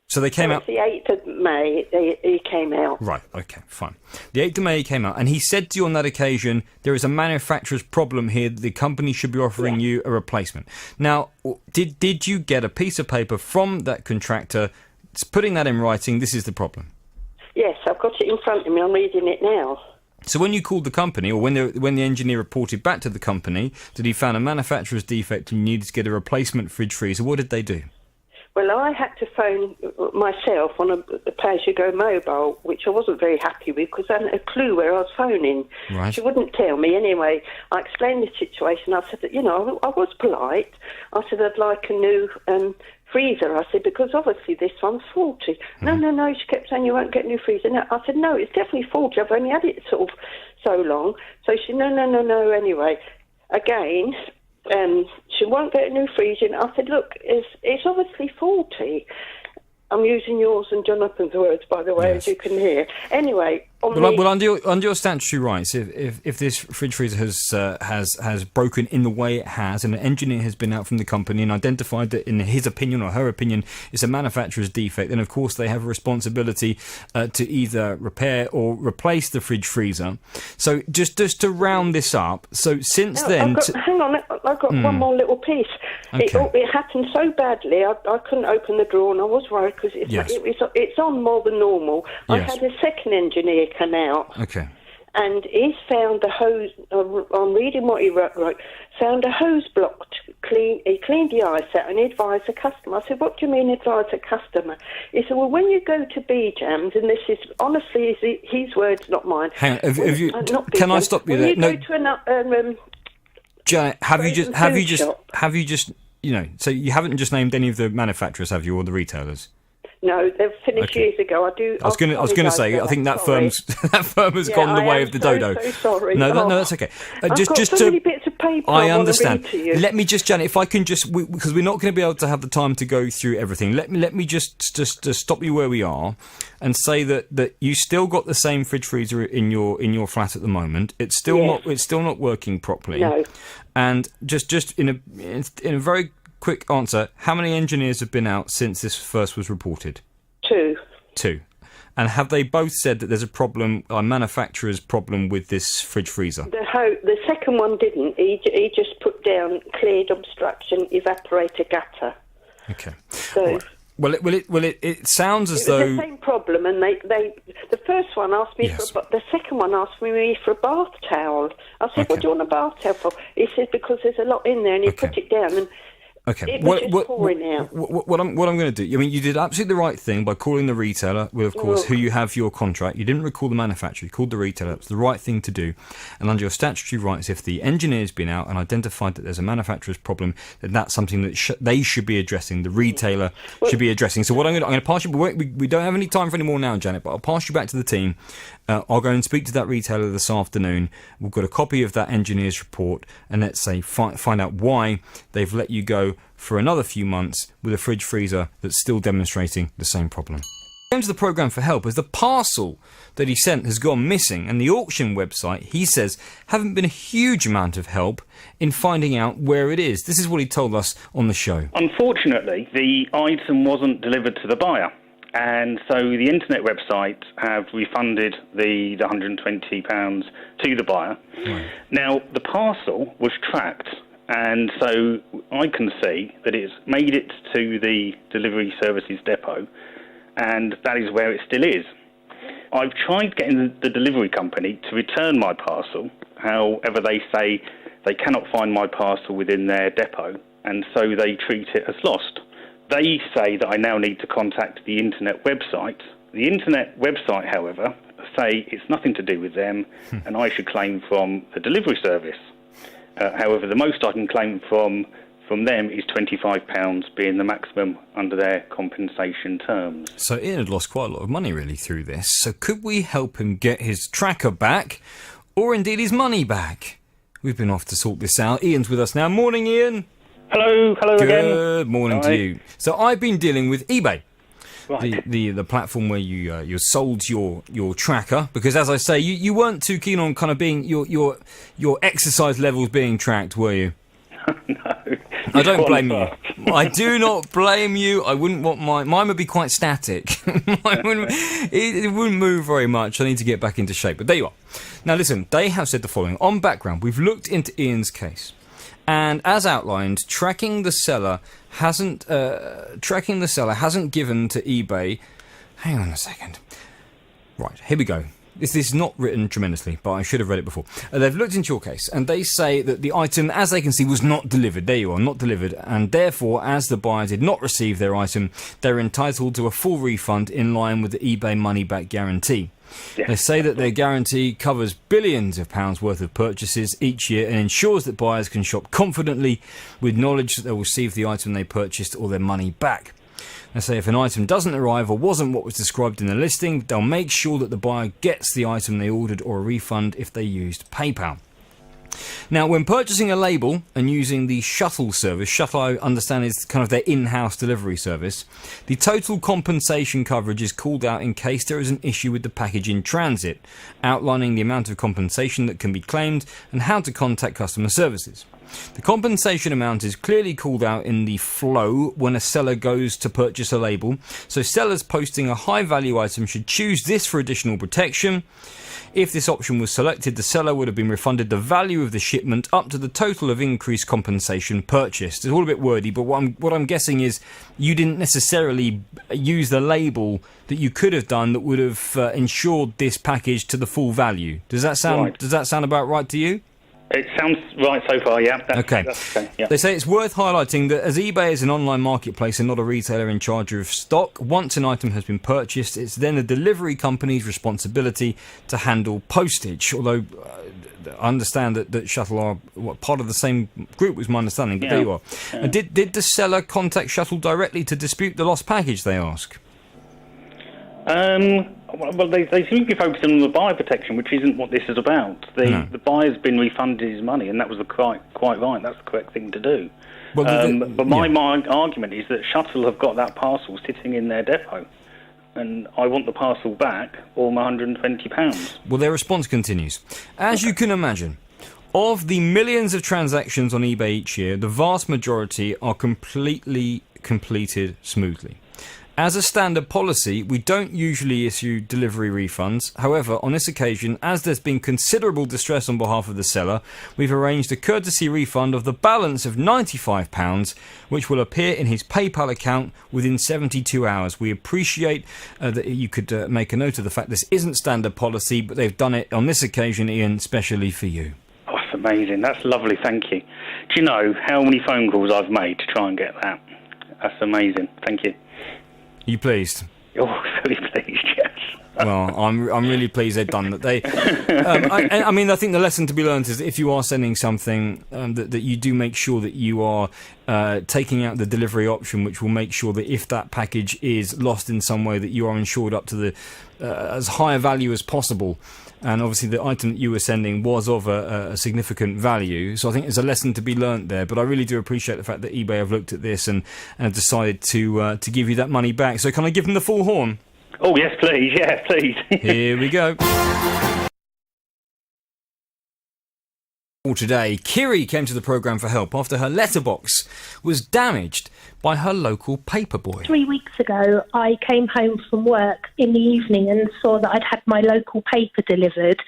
So they came out. The 8th of May, he came out. Right, okay, fine. The 8th of May he came out, and he said to you on that occasion, there is a manufacturer's problem here, the company should be offering you a replacement. Now, did you get a piece of paper from that contractor putting that in writing, this is the problem? Yes, I've got it in front of me, I'm reading it now. So when you called the company, or when the engineer reported back to the company that he found a manufacturer's defect and you needed to get a replacement fridge freezer, what did they do? Well, I had to phone myself on a pay-as-you-go mobile, which I wasn't very happy with because I hadn't a clue where I was phoning. Right. She wouldn't tell me anyway. I explained the situation. I said that, I was polite. I said I'd like a new freezer. I said, because obviously this one's faulty. No, she kept saying you won't get a new freezer. No, I said, no, it's definitely faulty. I've only had it sort of so long. So she, no. Anyway, again, she won't get a new freezer. And I said, look, it's obviously faulty. I'm using yours and Jonathan's words, by the way, as you can hear. Anyway, under your statutory rights, if this fridge freezer has broken in the way it has, and an engineer has been out from the company and identified that, in his opinion or her opinion, it's a manufacturer's defect, then of course they have a responsibility to either repair or replace the fridge freezer. So just to round this up, so since then, hang on, I've got one more little piece. Okay. It happened so badly, I couldn't open the drawer, and I was worried because it's on more than normal. Yes. I had a second engineer come out. Okay. And he's found the hose. I'm reading what he wrote. Found a hose blocked. He cleaned the ice out and he advised the customer. I said, "What do you mean advise the customer?" He said, "Well, when you go to B-Jams, and this is honestly his words, not mine." Hang on. Can I stop you there? When you go to Janet, have you just so you haven't just named any of the manufacturers, have you, or the retailers? No, they've finished years ago. I was going to say, I think that firm has gone the way of the dodo. So sorry. No, that's okay. I've got so many bits of paper. I understand. To you. Let me just, Janet, if I can just, because we're not going to be able to have the time to go through everything. Let me just stop you where we are, and say that you still got the same fridge freezer in your flat at the moment. It's still not working properly. No. And just in a very quick answer, how many engineers have been out since this first was reported? 2. And have they both said that there's a problem, a manufacturer's problem with this fridge freezer? The second one didn't. He just put down cleared obstruction evaporator gutter. Okay. So right. Well, it sounds as though it was the same problem, and the first one asked me the second one asked me for a bath towel. I said, "What do you want a bath towel for?" He said, "Because there's a lot in there," and he put it down and. Okay. It was just pouring out. What I'm going to do, I mean, you did absolutely the right thing by calling the retailer, with, of course, who you have your contract. You didn't recall the manufacturer, you called the retailer. It's the right thing to do. And under your statutory rights, if the engineer's been out and identified that there's a manufacturer's problem, then that's something that they should be addressing, the retailer should be addressing. So what I'm going to pass you, we don't have any time for any more now, Janet, but I'll pass you back to the team. I'll go and speak to that retailer this afternoon. We've got a copy of that engineer's report, and let's say find out why they've let you go for another few months with a fridge freezer that's still demonstrating the same problem. He came to the programme for help as the parcel that he sent has gone missing, and the auction website, he says, haven't been a huge amount of help in finding out where it is. This is what he told us on the show. Unfortunately, the item wasn't delivered to the buyer. And so the internet website have refunded the £120 to the buyer. Right. Now, the parcel was tracked, and so I can see that it's made it to the delivery services depot, and that is where it still is. I've tried getting the delivery company to return my parcel. However, they say they cannot find my parcel within their depot, and so they treat it as lost. They say that I now need to contact the internet website. The internet website, however, say it's nothing to do with them, and I should claim from the delivery service. However, the most I can claim from them is £25 being the maximum under their compensation terms. So Ian had lost quite a lot of money really through this. So could we help him get his tracker back, or indeed his money back? We've been off to sort this out. Ian's with us now. Morning, Ian. Hello again. Good morning to you. So I've been dealing with eBay, right. the platform where you sold your tracker, because as I say, you weren't too keen on kind of being your exercise levels being tracked, were you? No. I don't blame you. I do not blame you. I wouldn't want mine would be quite static. It wouldn't move very much. I need to get back into shape. But there you are. Now listen, they have said the following. On background, we've looked into Ian's case. And as outlined, tracking the seller hasn't given to eBay. Hang on a second. Right, here we go. This is not written tremendously, but I should have read it before. They've looked into your case, and they say that the item, as they can see, was not delivered. There you are, not delivered. And therefore, as the buyer did not receive their item, they're entitled to a full refund in line with the eBay money-back guarantee. Yes. They say that their guarantee covers billions of pounds worth of purchases each year and ensures that buyers can shop confidently with knowledge that they'll receive the item they purchased or their money back. They say if an item doesn't arrive or wasn't what was described in the listing, they'll make sure that the buyer gets the item they ordered or a refund if they used PayPal. Now, when purchasing a label and using the Shuttle service, Shuttle I understand is kind of their in-house delivery service, the total compensation coverage is called out in case there is an issue with the package in transit, outlining the amount of compensation that can be claimed and how to contact customer services. The compensation amount is clearly called out in the flow when a seller goes to purchase a label, so sellers posting a high-value item should choose this for additional protection. If this option was selected, the seller would have been refunded the value of the shipment up to the total of increased compensation purchased. It's all a bit wordy, but what I'm guessing is you didn't necessarily use the label that you could have done that would have ensured this package to the full value. Does that sound about right to you? It sounds right so far, yeah. That's okay, yeah. They say it's worth highlighting that as eBay is an online marketplace and not a retailer in charge of stock, once an item has been purchased, it's then the delivery company's responsibility to handle postage, although I understand that Shuttle are part of the same group, was my understanding, but there you are. Yeah. Did the seller contact Shuttle directly to dispute the lost package, they ask? Well, they seem to be focusing on the buyer protection, which isn't what this is about. The buyer's been refunded his money, and that was quite right. That's the correct thing to do. Well, but my argument is that Shuttle have got that parcel sitting in their depot, and I want the parcel back, or my £120. Well, their response continues. As you can imagine, of the millions of transactions on eBay each year, the vast majority are completely completed smoothly. As a standard policy, we don't usually issue delivery refunds. However, on this occasion, as there's been considerable distress on behalf of the seller, we've arranged a courtesy refund of the balance of £95, which will appear in his PayPal account within 72 hours. We appreciate that you could make a note of the fact this isn't standard policy, but they've done it on this occasion, Ian, specially for you. Oh, that's amazing. That's lovely. Thank you. Do you know how many phone calls I've made to try and get that? That's amazing. Thank you. Are you pleased? Oh, very pleased, yes. Well, I'm really pleased they've done that. I mean, I think the lesson to be learned is that if you are sending something, that you do make sure that you are taking out the delivery option, which will make sure that if that package is lost in some way, that you are insured up to the as high a value as possible. And obviously the item that you were sending was of a significant value. So I think there's a lesson to be learnt there. But I really do appreciate the fact that eBay have looked at this and have decided to give you that money back. So can I give them the full horn? Oh, yes, please. Yeah, please. Here we go. Today, Kiri came to the programme for help after her letterbox was damaged by her local paperboy. 3 weeks ago, I came home from work in the evening and saw that I'd had my local paper delivered.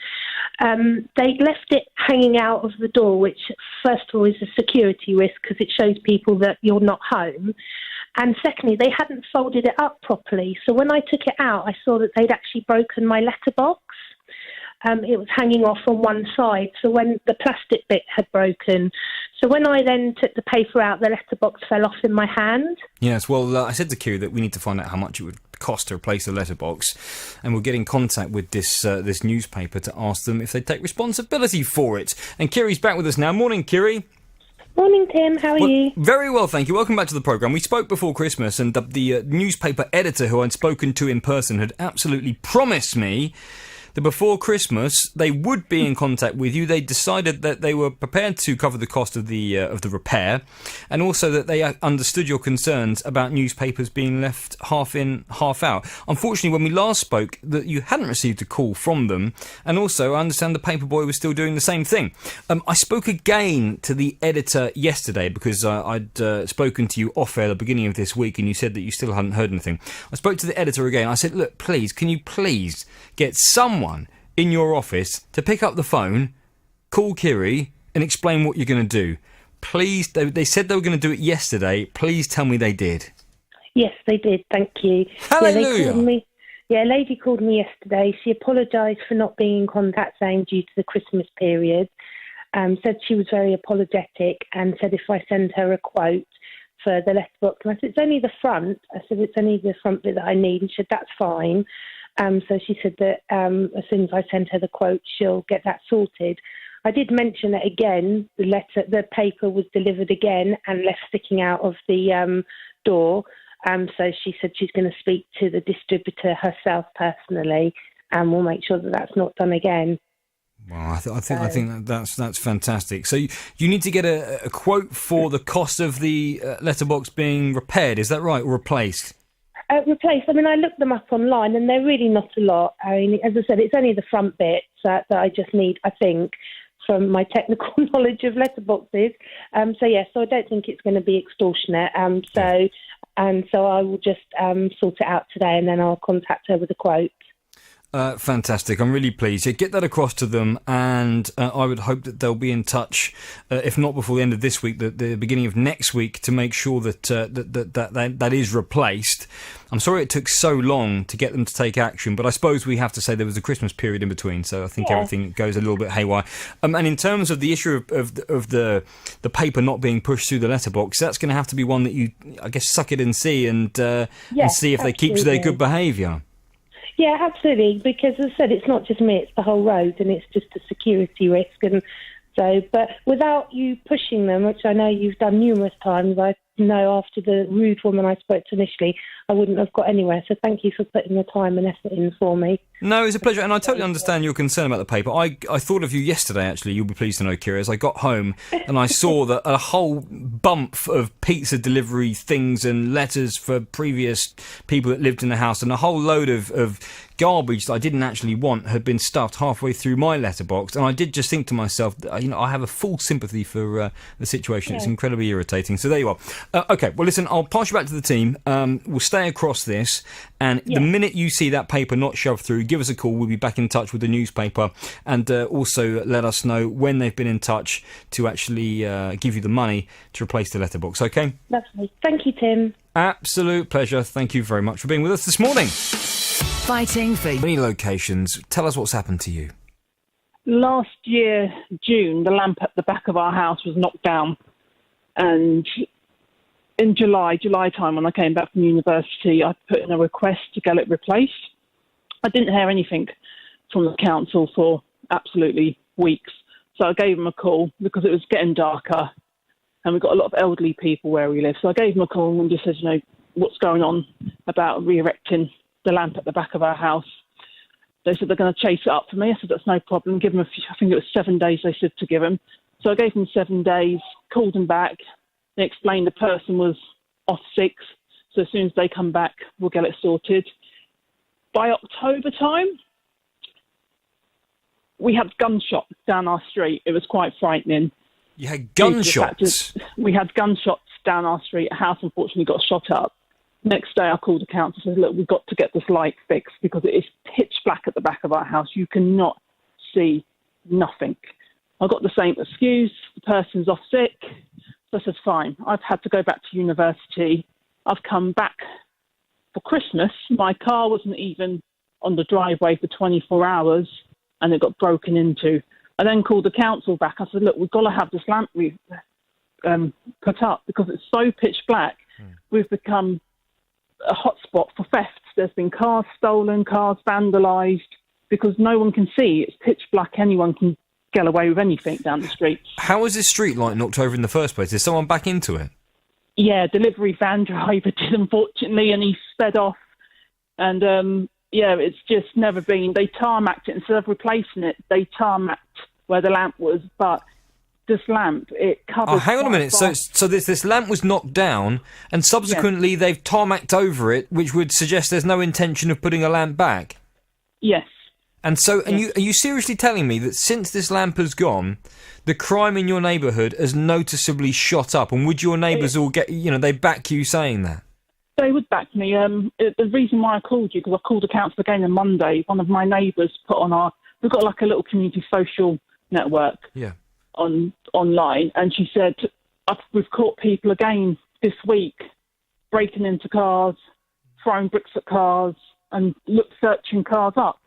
They left it hanging out of the door, which, first of all, is a security risk because it shows people that you're not home. And secondly, they hadn't folded it up properly. So when I took it out, I saw that they'd actually broken my letterbox. It was hanging off on one side, so when the plastic bit had broken. So when I then took the paper out, the letterbox fell off in my hand. Yes, well, I said to Kiri that we need to find out how much it would cost to replace the letterbox, and we'll get in contact with this newspaper to ask them if they take responsibility for it. And Kiri's back with us now. Morning, Kiri. Morning, Tim. How are you? Very well, thank you. Welcome back to the programme. We spoke before Christmas, and the newspaper editor who I'd spoken to in person had absolutely promised me that before Christmas they would be in contact with you. They decided that they were prepared to cover the cost of the repair, and also that they understood your concerns about newspapers being left half in, half out. Unfortunately, when we last spoke, that you hadn't received a call from them, and also I understand the paperboy was still doing the same thing. I spoke again to the editor yesterday because I'd spoken to you off air at the beginning of this week, and you said that you still hadn't heard anything. I spoke to the editor again. I said, look, please, can you please get someone in your office to pick up the phone, call Kiri, and explain what you're going to do. Please, they said they were going to do it yesterday. Please tell me they did. Yes, they did. Thank you. Hallelujah. A lady called me yesterday. She apologised for not being in contact, saying due to the Christmas period. Said she was very apologetic and said if I send her a quote for the letterbox. And I said, it's only the front. I said, it's only the front bit that I need. And she said, that's fine. So she said that as soon as I send her the quote, she'll get that sorted. I did mention that again, the paper was delivered again and left sticking out of the door. So she said she's going to speak to the distributor herself personally, and we'll make sure that that's not done again. Well, I think that's fantastic. So you need to get a quote for the cost of the letterbox being repaired. Is that right, or replaced? Replaced. I mean, I looked them up online, and they're really not a lot. I mean, as I said, it's only the front bits that I just need, I think, from my technical knowledge of letterboxes. So I don't think it's going to be extortionate. So I will just sort it out today, and then I'll contact her with a quote. Fantastic. I'm really pleased. Yeah, get that across to them, and I would hope that they'll be in touch, if not before the end of this week, the beginning of next week, to make sure that is replaced. I'm sorry it took so long to get them to take action, but I suppose we have to say there was a Christmas period in between, so I think everything goes a little bit haywire. And in terms of the issue of the paper not being pushed through the letterbox, that's going to have to be one that you, I guess, suck it and see, and see if they keep to their good behaviour. Yeah, absolutely. Because as I said, it's not just me; it's the whole road, and it's just a security risk. And so, but without you pushing them, which I know you've done numerous times, I know after the rude woman I spoke to initially, I wouldn't have got anywhere. So thank you for putting the time and effort in for me. No, it's a pleasure, and I totally understand your concern about the paper. I thought of you yesterday, actually. You'll be pleased to know, Kira, as I got home and I saw that a whole bump of pizza delivery things and letters for previous people that lived in the house, and a whole load of garbage that I didn't actually want had been stuffed halfway through my letterbox. And I did just think to myself, I have a full sympathy for the situation. Yeah. It's incredibly irritating. So there you are. OK, well, listen, I'll pass you back to the team. We'll stay across this. And the minute you see that paper not shoved through, give us a call. We'll be back in touch with the newspaper, and also let us know when they've been in touch to actually give you the money to replace the letterbox. OK? Lovely. Thank you, Tim. Absolute pleasure. Thank you very much for being with us this morning. Fighting for many locations. Tell us what's happened to you. Last year, June, the lamp at the back of our house was knocked down. And in July time, when I came back from university, I put in a request to get it replaced. I didn't hear anything from the council for absolutely weeks. So I gave them a call because it was getting darker and we've got a lot of elderly people where we live. So I gave them a call and just said, what's going on about re-erecting the lamp at the back of our house. They said they're going to chase it up for me. I said, that's no problem. Give them I think it was 7 days they said to give them. So I gave them 7 days, called them back. They explained the person was off sick. So as soon as they come back, we'll get it sorted. By October time, we had gunshots down our street. It was quite frightening. You had gunshots? We had gunshots down our street. A house, unfortunately, got shot up. Next day, I called the council and said, look, we've got to get this light fixed because it is pitch black at the back of our house. You cannot see nothing. I got the same excuse. The person's off sick. So I said, fine. I've had to go back to university. I've come back for Christmas. My car wasn't even on the driveway for 24 hours and it got broken into. I then called the council back. I said, look, we've got to have this lamp put up because it's so pitch black. We've become a hotspot for thefts. There's been cars stolen, cars vandalised, because no one can see. It's pitch black. Anyone can get away with anything down the street. How was this street light knocked over in the first place? Did someone back into it? Yeah, delivery van driver did, unfortunately, and he sped off. And, it's just never been... They tarmacked it. Instead of replacing it, they tarmacked where the lamp was, but... This lamp, it covers... Oh, hang on a minute. So this lamp was knocked down, and subsequently they've tarmacked over it, which would suggest there's no intention of putting a lamp back? Yes. And so, are you seriously telling me that since this lamp has gone, the crime in your neighbourhood has noticeably shot up? And would your neighbours all get... they back you saying that? They would back me. The reason why I called you, because I called the council again on Monday, one of my neighbours put on we've got like a little community social network. Yeah. Online, and she said, we've caught people again this week breaking into cars, throwing bricks at cars, and searching cars up.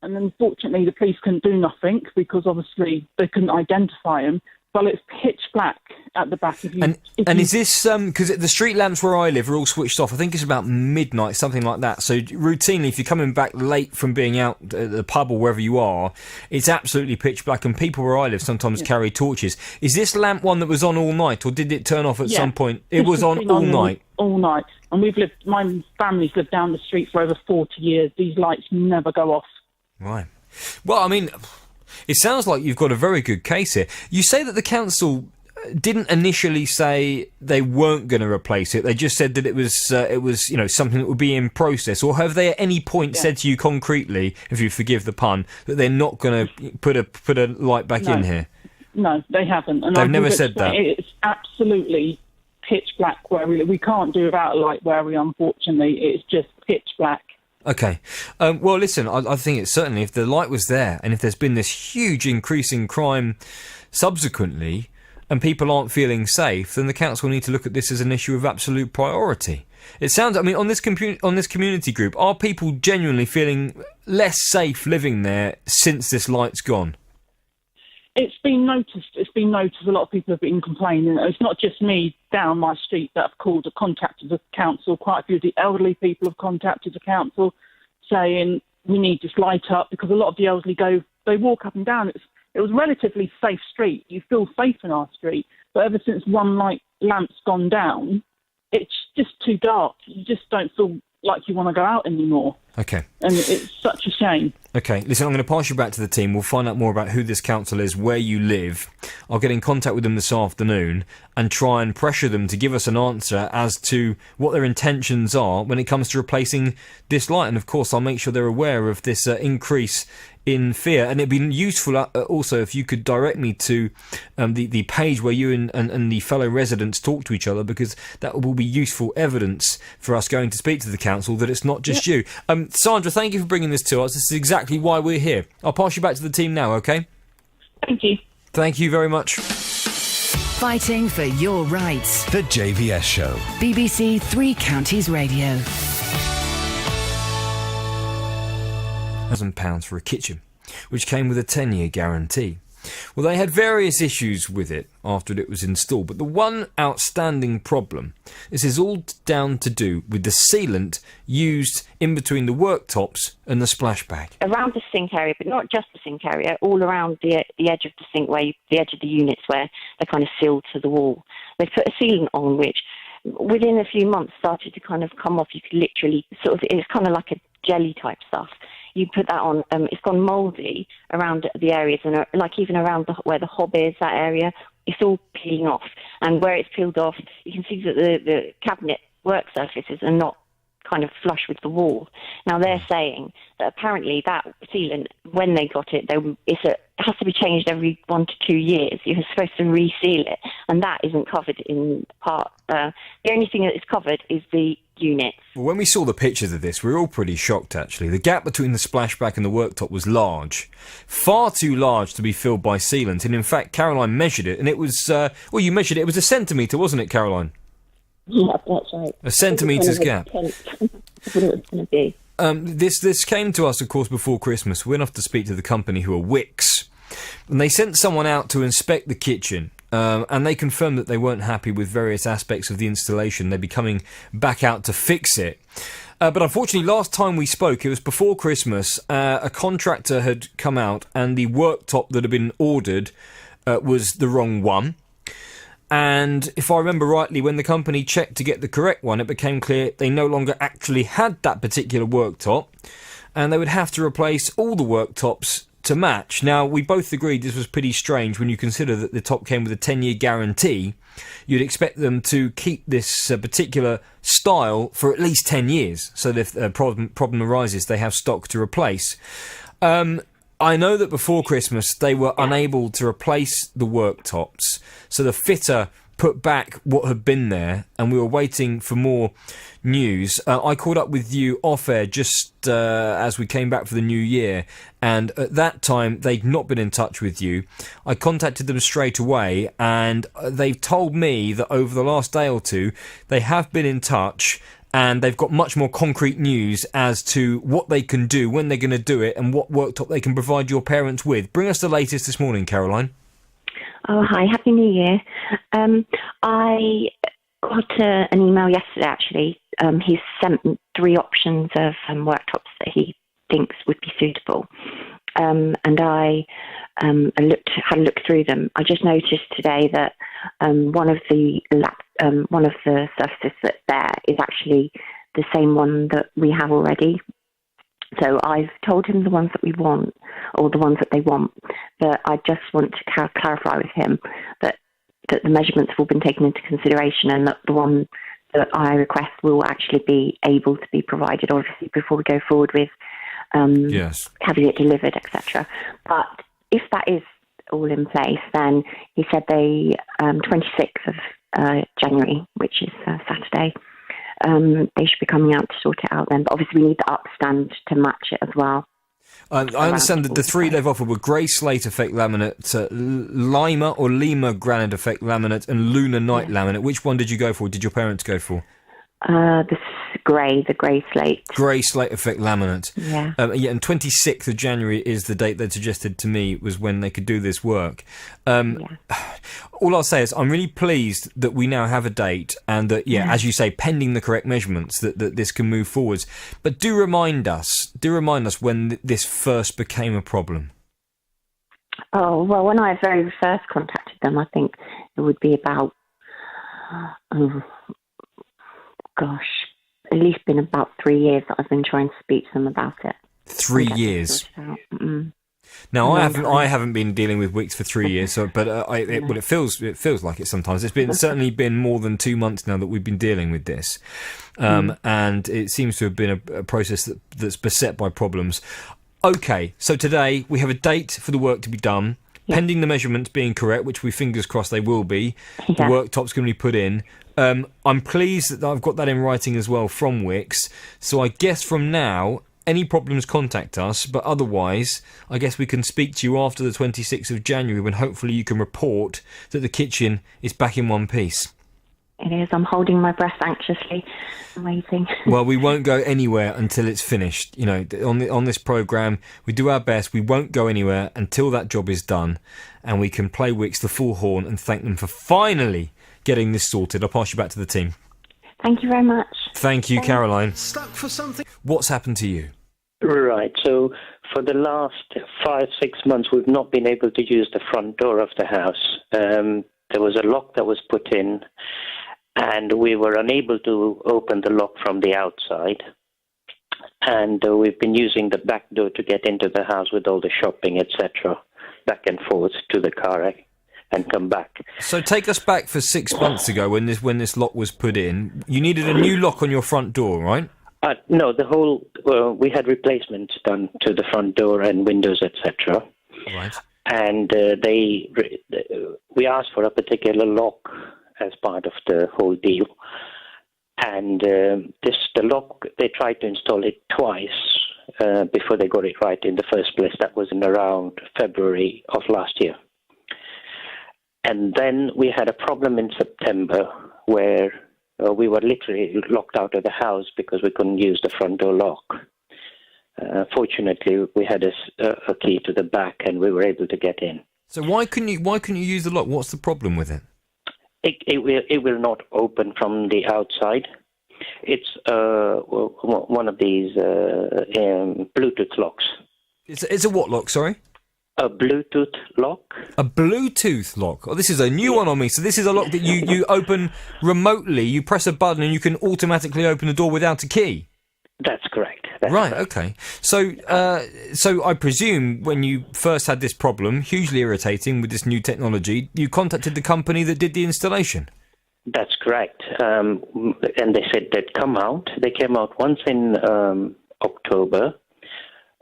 And unfortunately, the police couldn't do nothing because obviously they couldn't identify them. Well, it's pitch black at the back. Is this because the street lamps where I live are all switched off? I think it's about midnight, something like that. So routinely, if you're coming back late from being out at the pub or wherever you are, it's absolutely pitch black. And people where I live sometimes carry torches. Is this lamp one that was on all night, or did it turn off at some point? It was on all night. All night, and my family's lived down the street for over 40 years. These lights never go off. Right. Well, I mean, it sounds like you've got a very good case here. You say that the council didn't initially say they weren't going to replace it. They just said that it was something that would be in process. Or have they at any point said to you concretely, if you forgive the pun, that they're not going to put a light back in here? No, they haven't. And they've never said that. It's absolutely pitch black where we can't do without a light where we, unfortunately. It's just pitch black. Okay. Well, listen, I think it's certainly, if the light was there and if there's been this huge increase in crime subsequently and people aren't feeling safe, then the council need to look at this as an issue of absolute priority. It sounds, on this community group, are people genuinely feeling less safe living there since this light's gone? It's been noticed. A lot of people have been complaining. It's not just me down my street that have contacted the council. Quite a few of the elderly people have contacted the council saying we need this light up, because a lot of the elderly they walk up and down. It was a relatively safe street. You feel safe in our street. But ever since one light lamp's gone down, it's just too dark. You just don't feel like you want to go out anymore. Okay. And it's such a shame. Okay, listen, I'm going to pass you back to the team. We'll find out more about who this council is, where you live. I'll get in contact with them this afternoon and try and pressure them to give us an answer as to what their intentions are when it comes to replacing this light. And, of course, I'll make sure they're aware of this increase in fear. And it'd be useful also if you could direct me to the page where you and the fellow residents talk to each other, because that will be useful evidence for us going to speak to the council that it's not just you. Sandra, thank you for bringing this to us. This is exactly why we're here. I'll pass you back to the team now, OK? Thank you. Thank you very much. Fighting for your rights. The JVS Show. BBC Three Counties Radio. £1,000 for a kitchen, which came with a 10-year guarantee. Well, they had various issues with it after it was installed, but the one outstanding problem, this is all down to do with the sealant used in between the worktops and the splashback. Around the sink area, but not just the sink area, all around the edge of the sink, the edge of the units where they're kind of sealed to the wall. They put a sealant on which, within a few months, started to kind of come off. You could literally it's kind of like a jelly type stuff. You put that on, it's gone mouldy around the areas, and like even around where the hob is, that area, it's all peeling off. And where it's peeled off, you can see that the cabinet work surfaces are not kind of flush with the wall. Now they're saying that apparently that sealant, when they got it, it has to be changed every 1 to 2 years. You're supposed to reseal it, and that isn't covered in part. The only thing that is covered is the units. Well, when we saw the pictures of this, we were all pretty shocked, actually. The gap between the splashback and the worktop was large. Far too large to be filled by sealant. And in fact, Caroline measured it, and it was, you measured it. It was a centimetre, wasn't it, Caroline? Yeah, that's right. A centimetre's gap. Be. This came to us, of course, before Christmas. We went off to speak to the company, who are Wicks, and they sent someone out to inspect the kitchen, and they confirmed that they weren't happy with various aspects of the installation. They'd be coming back out to fix it. But unfortunately, last time we spoke, it was before Christmas, a contractor had come out, and the worktop that had been ordered was the wrong one. And if I remember rightly, when the company checked to get the correct one, it became clear they no longer actually had that particular worktop, and they would have to replace all the worktops to match. Now, we both agreed this was pretty strange when you consider that the top came with a 10-year guarantee. You'd expect them to keep this particular style for at least 10 years, so that if a problem arises, they have stock to replace. I know that before Christmas they were unable to replace the worktops, so the fitter put back what had been there, and we were waiting for more news. I caught up with you off-air just as we came back for the new year, and at that time they'd not been in touch with you. I contacted them straight away, and they've told me that over the last day or two they have been in touch, and they've got much more concrete news as to what they can do, when they're going to do it, and what worktop they can provide your parents with. Bring us the latest this morning, Caroline. Oh, hi. Happy New Year. I got an email yesterday, actually. He's sent 3 options of worktops that he thinks would be suitable. And I had a look through them. I just noticed today that one of the surfaces that's there is actually the same one that we have already. So I've told him the ones that we want, or the ones that they want, but I just want to clarify with him that the measurements have all been taken into consideration, and that the one that I request will actually be able to be provided, obviously, before we go forward with having it delivered, etc. But if that is all in place, then he said the 26th of January, which is Saturday, they should be coming out to sort it out then. But obviously we need the upstand to match it as well. I understand that the 3 they've offered were grey slate effect laminate, Lima or Lima granite effect laminate, and Lunar night laminate. Which one did you go for? Did your parents go for? The grey slate. Grey slate effect laminate. Yeah. And 26th of January is the date they suggested to me was when they could do this work. all I'll say is I'm really pleased that we now have a date and that, as you say, pending the correct measurements, that this can move forwards. But do remind us when this first became a problem. Oh, well, when I very first contacted them, I think it would be about, at least been about 3 years that I've been trying to speak to them about it. 3 years? Now, I haven't been dealing with Wix for 3 years, but it feels like it sometimes. It's certainly been more than 2 months now that we've been dealing with this, and it seems to have been a process that's beset by problems. Okay, so today we have a date for the work to be done, pending the measurements being correct, which we fingers crossed they will be. The worktop's going to be put in. I'm pleased that I've got that in writing as well from Wix. So I guess from now, any problems, contact us. But otherwise, I guess we can speak to you after the 26th of January when hopefully you can report that the kitchen is back in one piece. It is. I'm holding my breath anxiously, waiting. Well, we won't go anywhere until it's finished. You know, on this programme, we do our best. We won't go anywhere until that job is done, and we can play Wix the full horn and thank them for finally getting this sorted. I'll pass you back to the team. Thank you very much. Thank you, Caroline. Stuck for something? What's happened to you? Right, so for the last 5-6 months, we've not been able to use the front door of the house. There was a lock that was put in, and we were unable to open the lock from the outside. And we've been using the back door to get into the house with all the shopping, etc., back and forth to the car and come back. So take us back for 6 months ago when this lock was put in. You needed a new lock on your front door, right? No, we had replacements done to the front door and windows, etc. Right. And we asked for a particular lock as part of the whole deal. And the lock, they tried to install it twice before they got it right in the first place. That was in around February of last year. And then we had a problem in September where we were literally locked out of the house because we couldn't use the front door lock. Fortunately, we had a key to the back and we were able to get in. So why couldn't you use the lock? What's the problem with it? It will not open from the outside. It's one of these Bluetooth locks. It's a what lock, sorry? A Bluetooth lock. A Bluetooth lock? Oh, this is a new one on me. So this is a lock that you open remotely. You press a button and you can automatically open the door without a key? That's correct. Right, okay. So I presume when you first had this problem, hugely irritating with this new technology, you contacted the company that did the installation? That's correct. And they said they'd come out. They came out once in October,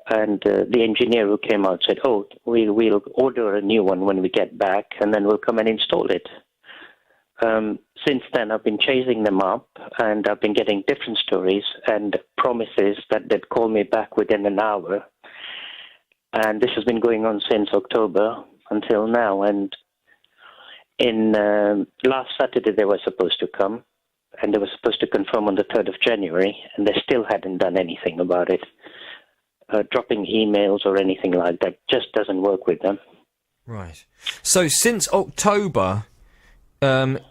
and the engineer who came out said, we'll order a new one when we get back, and then we'll come and install it. Since then, I've been chasing them up, and I've been getting different stories and promises that they'd call me back within an hour. And this has been going on since October until now. And in last Saturday, they were supposed to come, and they were supposed to confirm on the 3rd of January, and they still hadn't done anything about it. Dropping emails or anything like that just doesn't work with them. Right. So since October,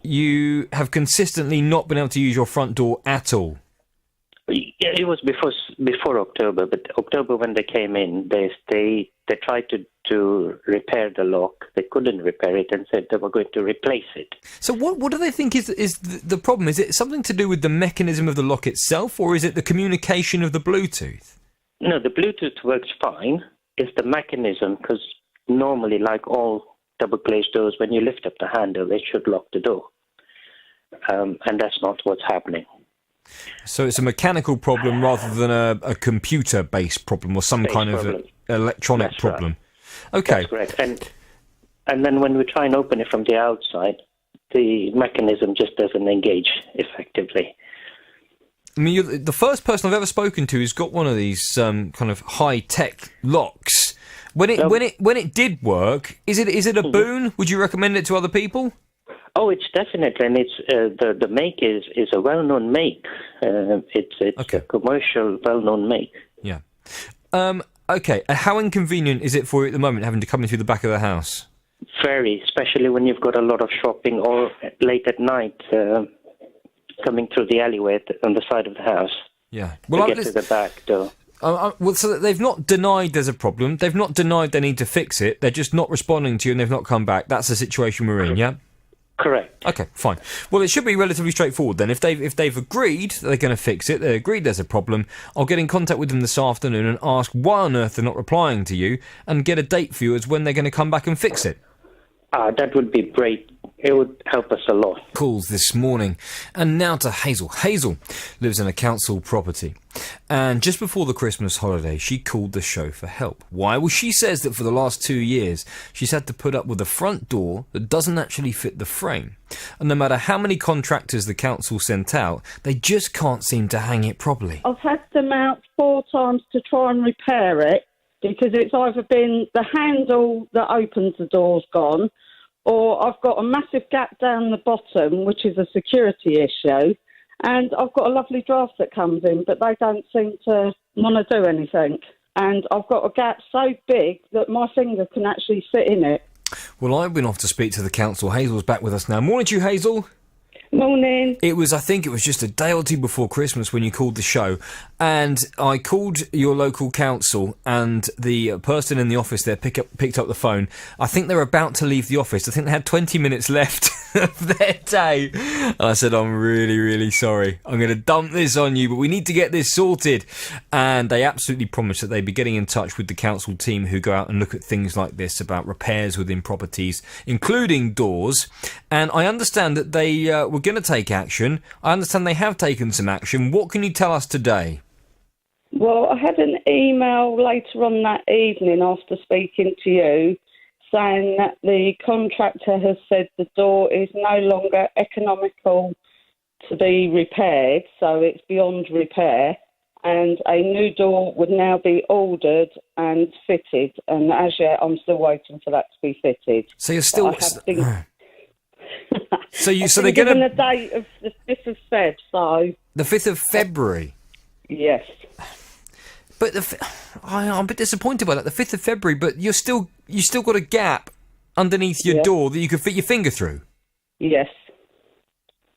you have consistently not been able to use your front door at all? Yeah, it was before October, but October when they came in, they tried to repair the lock. They couldn't repair it and said they were going to replace it. So what do they think is the problem? Is it something to do with the mechanism of the lock itself, or is it the communication of the Bluetooth? No, the Bluetooth works fine. It's the mechanism, because normally, like all double-glazed doors, when you lift up the handle, it should lock the door. And that's not what's happening. So it's a mechanical problem rather than a computer-based problem or some kind of electronic problem. Right. Okay. That's correct. And then when we try and open it from the outside, the mechanism just doesn't engage effectively. I mean, you're the first person I've ever spoken to who's got one of these kind of high-tech locks. When it did work, is it a boon? Would you recommend it to other people? Oh, it's definitely, and it's the make is a well-known make. It's a commercial, well-known make. Yeah. Okay. And how inconvenient is it for you at the moment having to come in through the back of the house? vary, especially when you've got a lot of shopping or late at night coming through the alleyway on the side of the house. Yeah. Well, to get to the back door. Well, so they've not denied there's a problem. They've not denied they need to fix it. They're just not responding to you, and they've not come back. That's the situation we're in, yeah? Correct. Okay, fine. Well, it should be relatively straightforward then. If they've agreed that they're going to fix it, they agreed there's a problem, I'll get in contact with them this afternoon and ask why on earth they're not replying to you, and get a date for you as when they're going to come back and fix it. That would be great. It would help us a lot. Calls this morning. And now to Hazel. Hazel lives in a council property. And just before the Christmas holiday, she called the show for help. Why? Well, she says that for the last 2 years, she's had to put up with a front door that doesn't actually fit the frame. And no matter how many contractors the council sent out, they just can't seem to hang it properly. I've had them out 4 times to try and repair it, because it's either been the handle that opens the door's gone, or I've got a massive gap down the bottom, which is a security issue, and I've got a lovely draft that comes in, but they don't seem to want to do anything. And I've got a gap so big that my finger can actually fit in it. Well, I've been off to speak to the council. Hazel's back with us now. Morning to you, Hazel. Morning. I think it was just a day or two before Christmas when you called the show, and I called your local council, and the person in the office there picked up the phone. I think they were about to leave the office. I think they had 20 minutes left of their day. And I said, I'm really, really sorry. I'm going to dump this on you, but we need to get this sorted. And they absolutely promised that they'd be getting in touch with the council team who go out and look at things like this, about repairs within properties, including doors. And I understand that they were going to take action. I understand they have taken some action. What can you tell us today? Well, I had an email later on that evening after speaking to you saying that the contractor has said the door is no longer economical to be repaired, so it's beyond repair, and a new door would now be ordered and fitted, and as yet I'm still waiting for that to be fitted. So you're still... So they're given going the date of the 5th of Feb, so... The 5th of February? Yes. But I'm a bit disappointed by that. The 5th of February, but you still got a gap underneath your door that you could fit your finger through. Yes.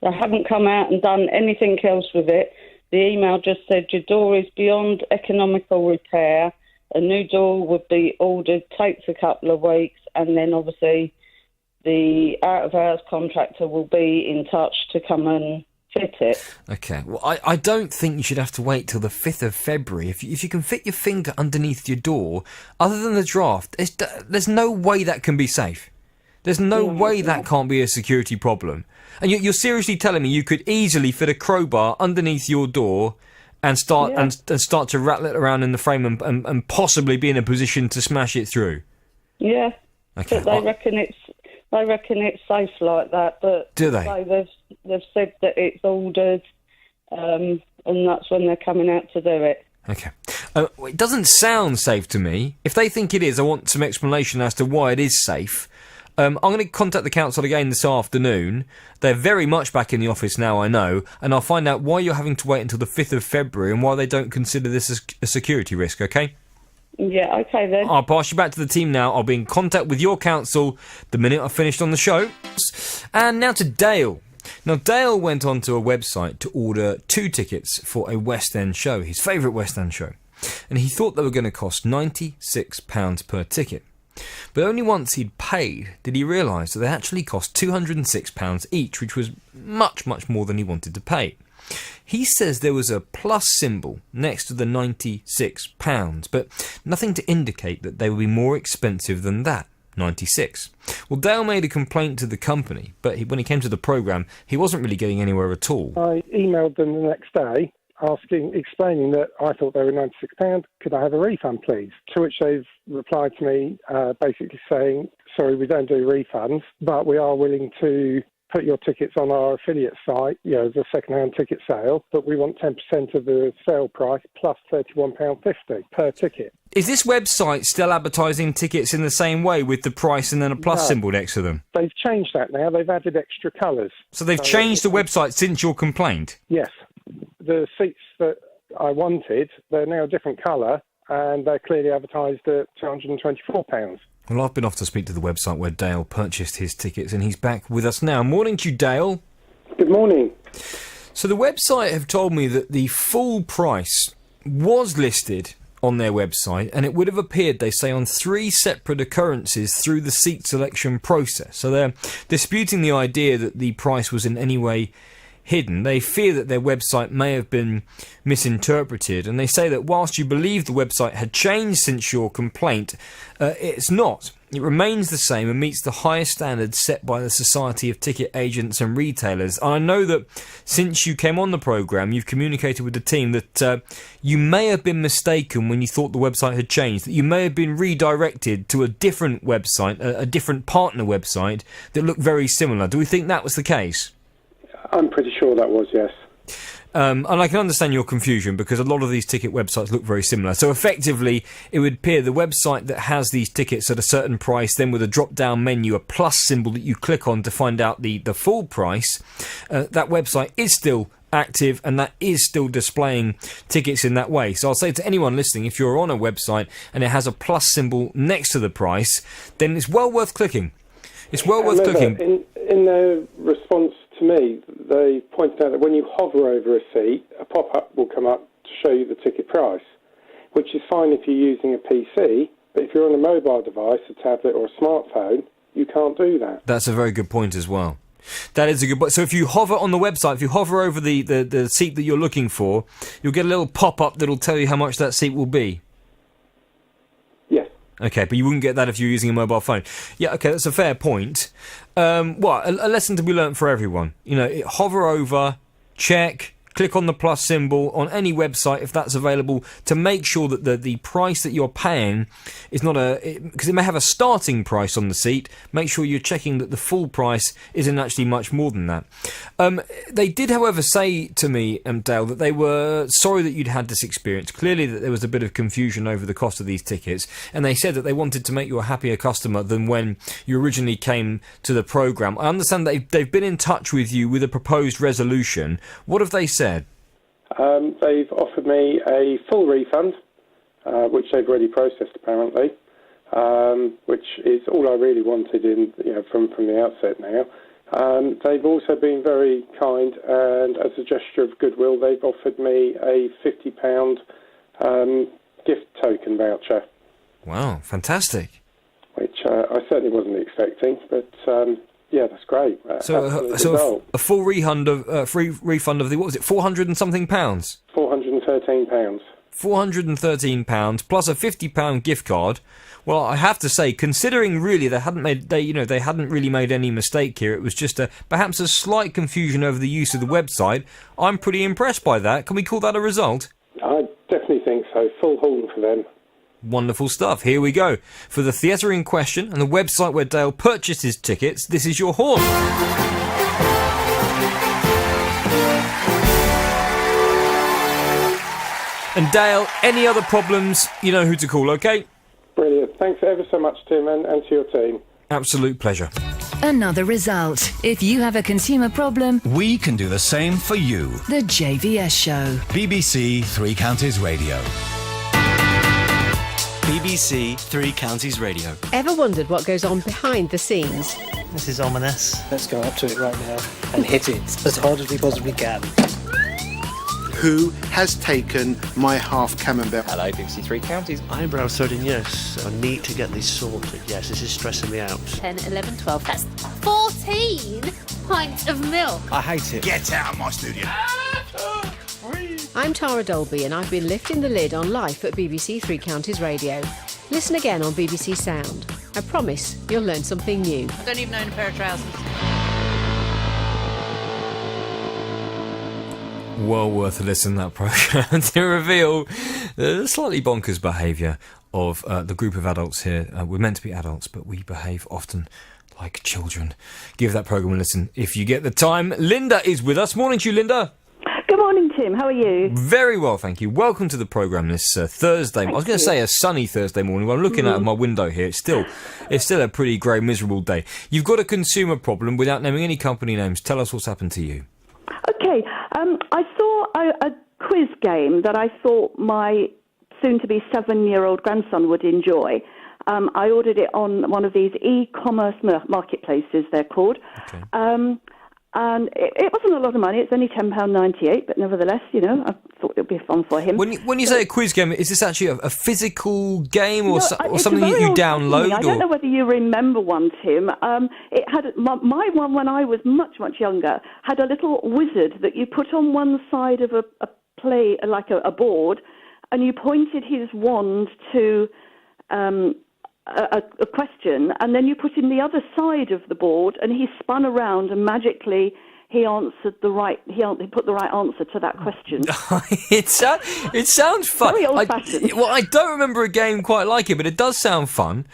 They haven't come out and done anything else with it. The email just said your door is beyond economical repair. A new door would be ordered, takes a couple of weeks, and then obviously the out-of-hours contractor will be in touch to come and fit it. Okay. Well, I don't think you should have to wait till the 5th of February. If you can fit your finger underneath your door, other than the draft, there's no way that can be safe. There's no way that can't be a security problem. And you're seriously telling me you could easily fit a crowbar underneath your door and start to rattle it around in the frame and possibly be in a position to smash it through? Yeah. Okay. But they reckon it's safe like that, but do they? So they've said that it's ordered, and that's when they're coming out to do it. Okay. It doesn't sound safe to me. If they think it is, I want some explanation as to why it is safe. I'm going to contact the council again this afternoon. They're very much back in the office now, I know, and I'll find out why you're having to wait until the 5th of February and why they don't consider this as a security risk, okay? Yeah, okay then. I'll pass you back to the team now. I'll be in contact with your council the minute I've finished on the show. And now to Dale. Now, Dale went onto a website to order 2 tickets for a West End show, his favourite West End show. And he thought they were going to cost £96 per ticket. But only once he'd paid did he realise that they actually cost £206 each, which was much, much more than he wanted to pay. He says there was a plus symbol next to the £96, but nothing to indicate that they would be more expensive than that, 96. Well, Dale made a complaint to the company, but when he came to the programme, he wasn't really getting anywhere at all. I emailed them the next day explaining that I thought they were £96. Could I have a refund, please? To which they've replied to me basically saying, sorry, we don't do refunds, but we are willing to put your tickets on our affiliate site, as a second-hand ticket sale, but we want 10% of the sale price plus £31.50 per ticket. Is this website still advertising tickets in the same way with the price and then a plus symbol next to them? They've changed that now. They've added extra colours. So they've changed the website since your complaint? Yes. The seats that I wanted, they're now a different colour, and they're clearly advertised at £224. Well, I've been off to speak to the website where Dale purchased his tickets, and he's back with us now. Morning to you, Dale. Good morning. So the website have told me that the full price was listed on their website, and it would have appeared, they say, on 3 separate occurrences through the seat selection process. So they're disputing the idea that the price was in any way hidden. They fear that their website may have been misinterpreted, and they say that whilst you believe the website had changed since your complaint, it's not. It remains the same and meets the highest standards set by the Society of Ticket Agents and Retailers. And I know that since you came on the programme, you've communicated with the team that you may have been mistaken when you thought the website had changed, that you may have been redirected to a different website, a different partner website that looked very similar. Do we think that was the case? I'm pretty sure that was, yes. And I can understand your confusion because a lot of these ticket websites look very similar. So effectively, it would appear the website that has these tickets at a certain price, then with a drop-down menu, a plus symbol that you click on to find out the full price, that website is still active and that is still displaying tickets in that way. So I'll say to anyone listening, if you're on a website and it has a plus symbol next to the price, then it's well worth clicking. It's well worth clicking. In their response to me, they pointed out that when you hover over a seat, a pop-up will come up to show you the ticket price, which is fine if you're using a PC, but if you're on a mobile device, a tablet or a smartphone, you can't do that. That's a very good point as well. That is a good point. So if you hover on the website, if you hover over the seat that you're looking for, you'll get a little pop-up that'll tell you how much that seat will be. Yes. Okay, but you wouldn't get that if you're using a mobile phone. Yeah, okay, that's a fair point. A lesson to be learnt for everyone. You know, hover over, check, click on the plus symbol on any website if that's available to make sure that the price that you're paying is not because it may have a starting price on the seat. Make sure you're checking that the full price isn't actually much more than that. They did, however, say to me, Dale, that they were sorry that you'd had this experience. Clearly that there was a bit of confusion over the cost of these tickets, and they said that they wanted to make you a happier customer than when you originally came to the programme. I understand they've been in touch with you with a proposed resolution. What have they said? They've offered me a full refund, which they've already processed apparently, which is all I really wanted from the outset now. They've also been very kind, and as a gesture of goodwill, they've offered me a £50 gift token voucher. Wow, fantastic. Which I certainly wasn't expecting, but yeah, that's great. So a full refund of free refund of the, what was it, £400 and something pounds? £413. £413 plus a £50 gift card. Well, I have to say, considering really they hadn't really made any mistake here. It was just perhaps a slight confusion over the use of the website. I'm pretty impressed by that. Can we call that a result? I definitely think so. Full horn for them. Wonderful stuff. Here we go. For the theatre in question and the website where Dale purchased his tickets, this is your horn. And Dale, any other problems, you know who to call, okay? Brilliant. Thanks ever so much, Tim, and to your team. Absolute pleasure. Another result. If you have a consumer problem, we can do the same for you. The JVS Show. BBC Three Counties Radio. BBC Three Counties Radio. Ever wondered what goes on behind the scenes? This is ominous. Let's go up to it right now and hit it as hard as we possibly can. Who has taken my half camembert? Hello, BBC Three Counties. Eyebrow threading, yes. I need to get this sorted. Yes, this is stressing me out. 10, 11, 12. That's 14 pints of milk. I hate it. Get out of my studio. I'm Tara Dolby and I've been lifting the lid on life at BBC Three Counties Radio. Listen again on BBC Sound. I promise you'll learn something new. I don't even own a pair of trousers. Well worth a listen, that programme, to reveal the slightly bonkers behaviour of the group of adults here. We're meant to be adults, but we behave often like children. Give that programme a listen if you get the time. Linda is with us. Morning to you, Linda. Good morning, Tim. How are you? Very well, thank you. Welcome to the programme this Thursday. I was going to say a sunny Thursday morning. Well, I'm looking out of my window here. It's still a pretty grey, miserable day. You've got a consumer problem without naming any company names. Tell us what's happened to you. Okay. I saw a quiz game that I thought my soon-to-be 7-year-old grandson would enjoy. I ordered it on one of these e-commerce marketplaces, they're called. Okay. And it wasn't a lot of money. It's only £10.98, but nevertheless, I thought it would be fun for him. When you say a quiz game, is this actually a physical game or It's something a that very you old-fashioned download? thing. I don't know whether you remember one, Tim. It had my one when I was much, much younger, had a little wizard that you put on one side of a play, like a board, and you pointed his wand to a question, and then you put in the other side of the board, and he spun around, and magically he answered he put the right answer to that question. It sounds fun. Very old-fashioned. I don't remember a game quite like it, but it does sound fun.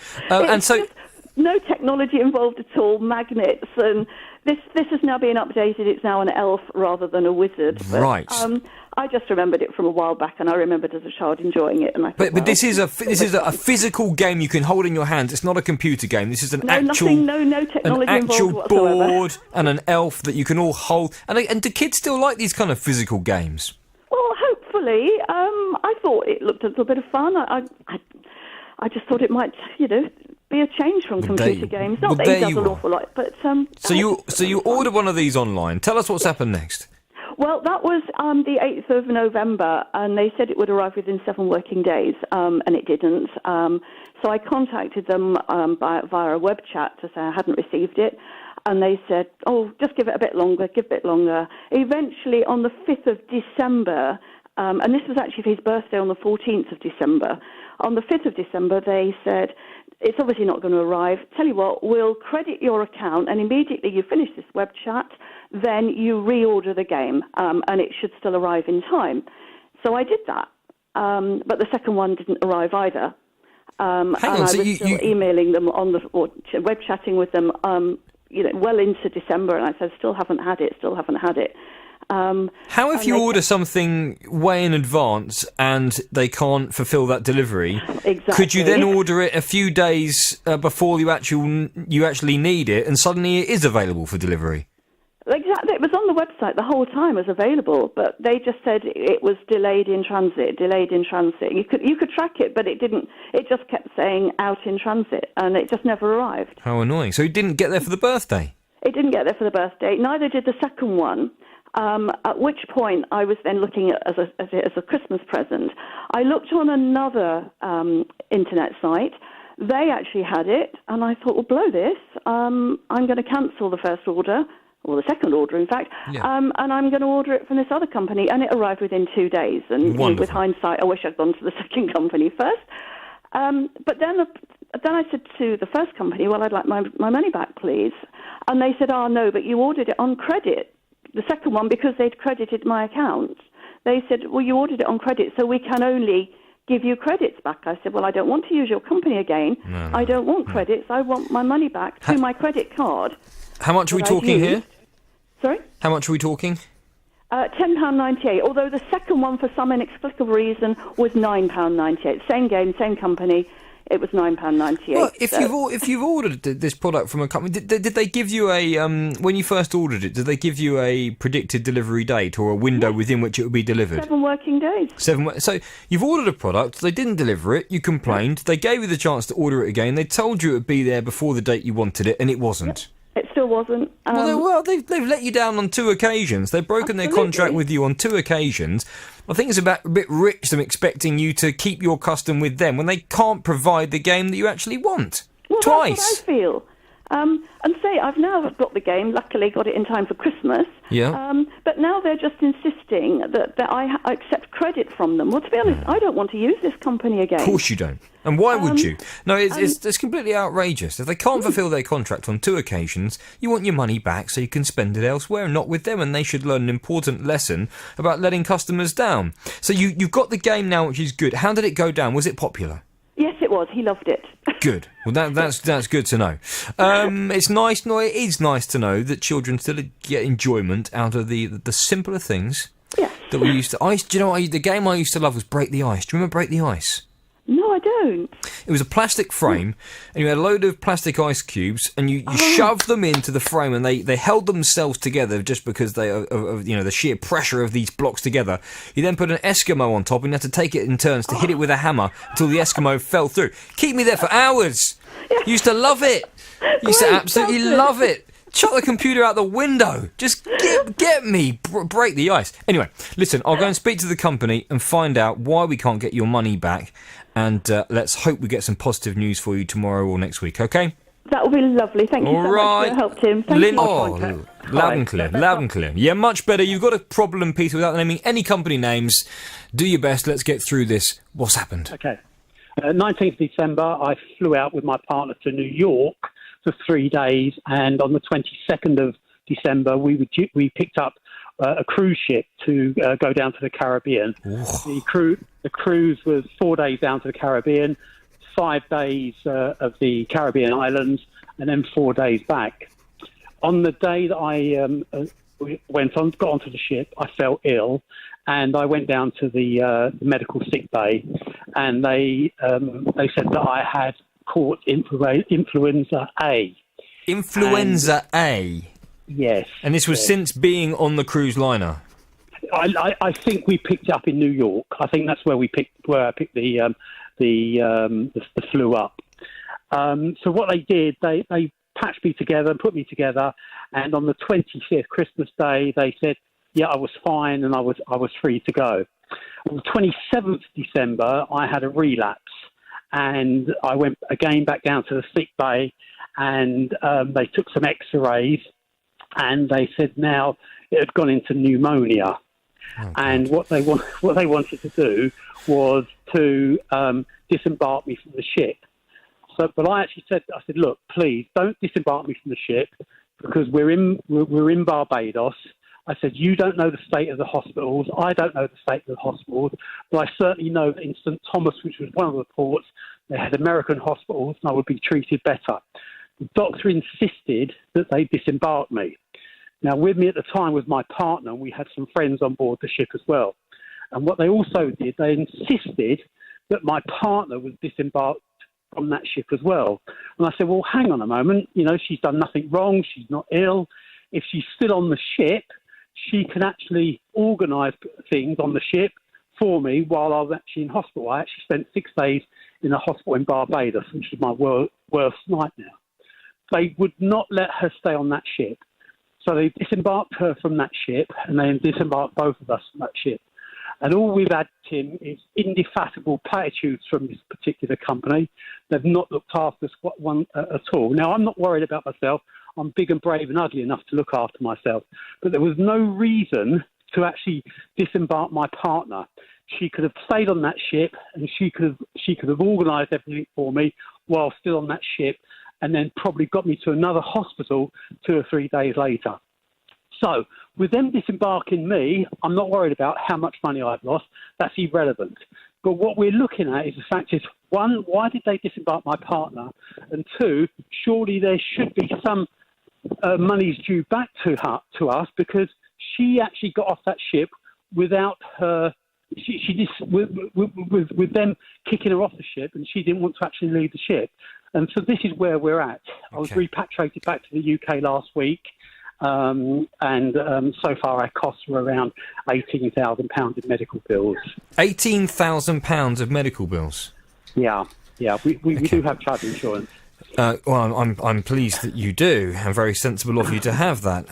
No technology involved at all, magnets, and this is now being updated. It's now an elf rather than a wizard. But, right. I just remembered it from a while back, and I remembered as a child enjoying it. And I thought, But this is a physical game you can hold in your hands. It's not a computer game. This is no technology actual involved whatsoever. board and an elf that you can all hold. And do kids still like these kind of physical games? Well, hopefully. I thought it looked a little bit of fun. I just thought it might, be a change from computer games. Not that he does an awful lot, but So you order one of these online. Tell us what's happened next. Well, that was the 8th of November, and they said it would arrive within 7 working days, and it didn't. So I contacted them via a web chat to say I hadn't received it, and they said, just give it a bit longer, Eventually, on the 5th of December, and this was actually for his birthday on the 14th of December, on the 5th of December, they said, it's obviously not going to arrive. Tell you what, we'll credit your account, and immediately you finish this web chat, then you reorder the game, and it should still arrive in time. So I did that, but the second one didn't arrive either. I was still emailing them or web chatting with them, well into December, and I said, still haven't had it. How if you order something way in advance and they can't fulfil that delivery? Exactly. Could you then order it a few days before you actually need it, and suddenly it is available for delivery? Exactly. It was on the website the whole time as available, but they just said it was delayed in transit. You could track it, but it didn't. It just kept saying out in transit, and it just never arrived. How annoying. So it didn't get there for the birthday? It didn't get there for the birthday. Neither did the second one. At which point I was then looking at as a Christmas present. I looked on another internet site. They actually had it, and I thought, well, blow this. I'm going to cancel the first order, or the second order, in fact, and I'm going to order it from this other company, and it arrived within 2 days. And with hindsight, I wish I'd gone to the second company first. But then I said to the first company, well, I'd like my money back, please. And they said, no, but you ordered it on credit. The second one, because they'd credited my account, they said, well, you ordered it on credit, so we can only give you credits back. I said, well, I don't want to use your company again. No. I don't want credits. I want my money back to my credit card. How much are we talking here? Sorry? How much are we talking? £10.98, although the second one, for some inexplicable reason, was £9.98. Same game, same company. It was £9.98. Well, if you've ordered this product from a company, did they give you a when you first ordered it? Did they give you a predicted delivery date or a window within which it would be delivered? 7 working days. So you've ordered a product, they didn't deliver it, you complained, they gave you the chance to order it again, they told you it would be there before the date you wanted it, and it wasn't. It still wasn't. They've let you down on 2 occasions. They've broken their contract with you on 2 occasions. I think it's a bit rich them expecting you to keep your custom with them when they can't provide the game that you actually want. Well, twice. That's what I feel. And say, I've now got the game, luckily got it in time for Christmas. Yeah. But now they're just insisting that I accept credit from them. Well, to be honest, I don't want to use this company again. Of course you don't. And why would you? No, it's completely outrageous. If they can't fulfil their contract on 2 occasions, you want your money back so you can spend it elsewhere, not with them, and they should learn an important lesson about letting customers down. So you've got the game now, which is good. How did it go down? Was it popular? Yes, it was. He loved it. Good. Well, that's good to know. It's nice. No, it is nice to know that children still get enjoyment out of the simpler things that we used to. Do you know what the game I used to love was Break the Ice. Do you remember Break the Ice? No, I don't. It was a plastic frame, and you had a load of plastic ice cubes, and you shoved them into the frame, and they held themselves together just because they of the sheer pressure of these blocks together. You then put an Eskimo on top, and you had to take it in turns to hit it with a hammer until the Eskimo fell through. Keep me there for hours. Used to love it. Used to absolutely love it. Chuck the computer out the window. Just get me. Break the ice. Anyway, listen, I'll go and speak to the company and find out why we can't get your money back. And let's hope we get some positive news for you tomorrow or next week, okay? That would be lovely. Thank you so much for your help, Tim. Thank you. Loud and clear, loud and clear. Yeah, much better. You've got a problem, Peter, without naming any company names. Do your best. Let's get through this. What's happened? Okay. 19th December, I flew out with my partner to New York for 3 days, and on the 22nd of December, we picked up a cruise ship to go down to the Caribbean. The cruise was 4 days down to the Caribbean, 5 days of the Caribbean islands, and then 4 days back. On the day that I got onto the ship, I felt ill, and I went down to the medical sick bay, and they said that I had caught influenza A. Influenza A? Yes. And this was since being on the cruise liner? I think we picked it up in New York. I think that's where I picked the flu up. So what they did, they patched me together and put me together, and on the 25th, Christmas Day, they said, yeah, I was fine and I was free to go. On the 27th December, I had a relapse, and I went again back down to the sick bay, and they took some X-rays, and they said now it had gone into pneumonia. And what they wanted to do was to disembark me from the ship. But I actually said, look, please don't disembark me from the ship, because we're in Barbados. I said, you don't know the state of the hospitals. I don't know the state of the hospitals, but I certainly know that in St. Thomas, which was one of the ports, they had American hospitals, and I would be treated better. The doctor insisted that they disembark me. Now, with me at the time was my partner, and we had some friends on board the ship as well. And what they also did, they insisted that my partner was disembarked from that ship as well. And I said, well, hang on a moment. She's done nothing wrong. She's not ill. If she's still on the ship, she can actually organise things on the ship for me while I was actually in hospital. I actually spent 6 days in a hospital in Barbados, which was my worst nightmare. They would not let her stay on that ship. So they disembarked her from that ship, and they disembarked both of us from that ship. And all we've had, Tim, is indefatigable platitudes from this particular company. They've not looked after us at all. Now, I'm not worried about myself. I'm big and brave and ugly enough to look after myself. But there was no reason to actually disembark my partner. She could have stayed on that ship, and she could have organised everything for me while still on that ship, and then probably got me to another hospital 2 or 3 days later. So with them disembarking me, I'm not worried about how much money I've lost. That's irrelevant. But what we're looking at is the fact is, one, why did they disembark my partner? And two, surely there should be some money's due back to us, because she actually got off that ship without her. She just with them kicking her off the ship, and she didn't want to actually leave the ship. And so this is where we're at. I was repatriated back to the UK last week, and so far our costs were around £18,000 in medical bills. £18,000 of medical bills? Yeah. We do have travel insurance. Well, I'm pleased that you do, and very sensible of you to have that.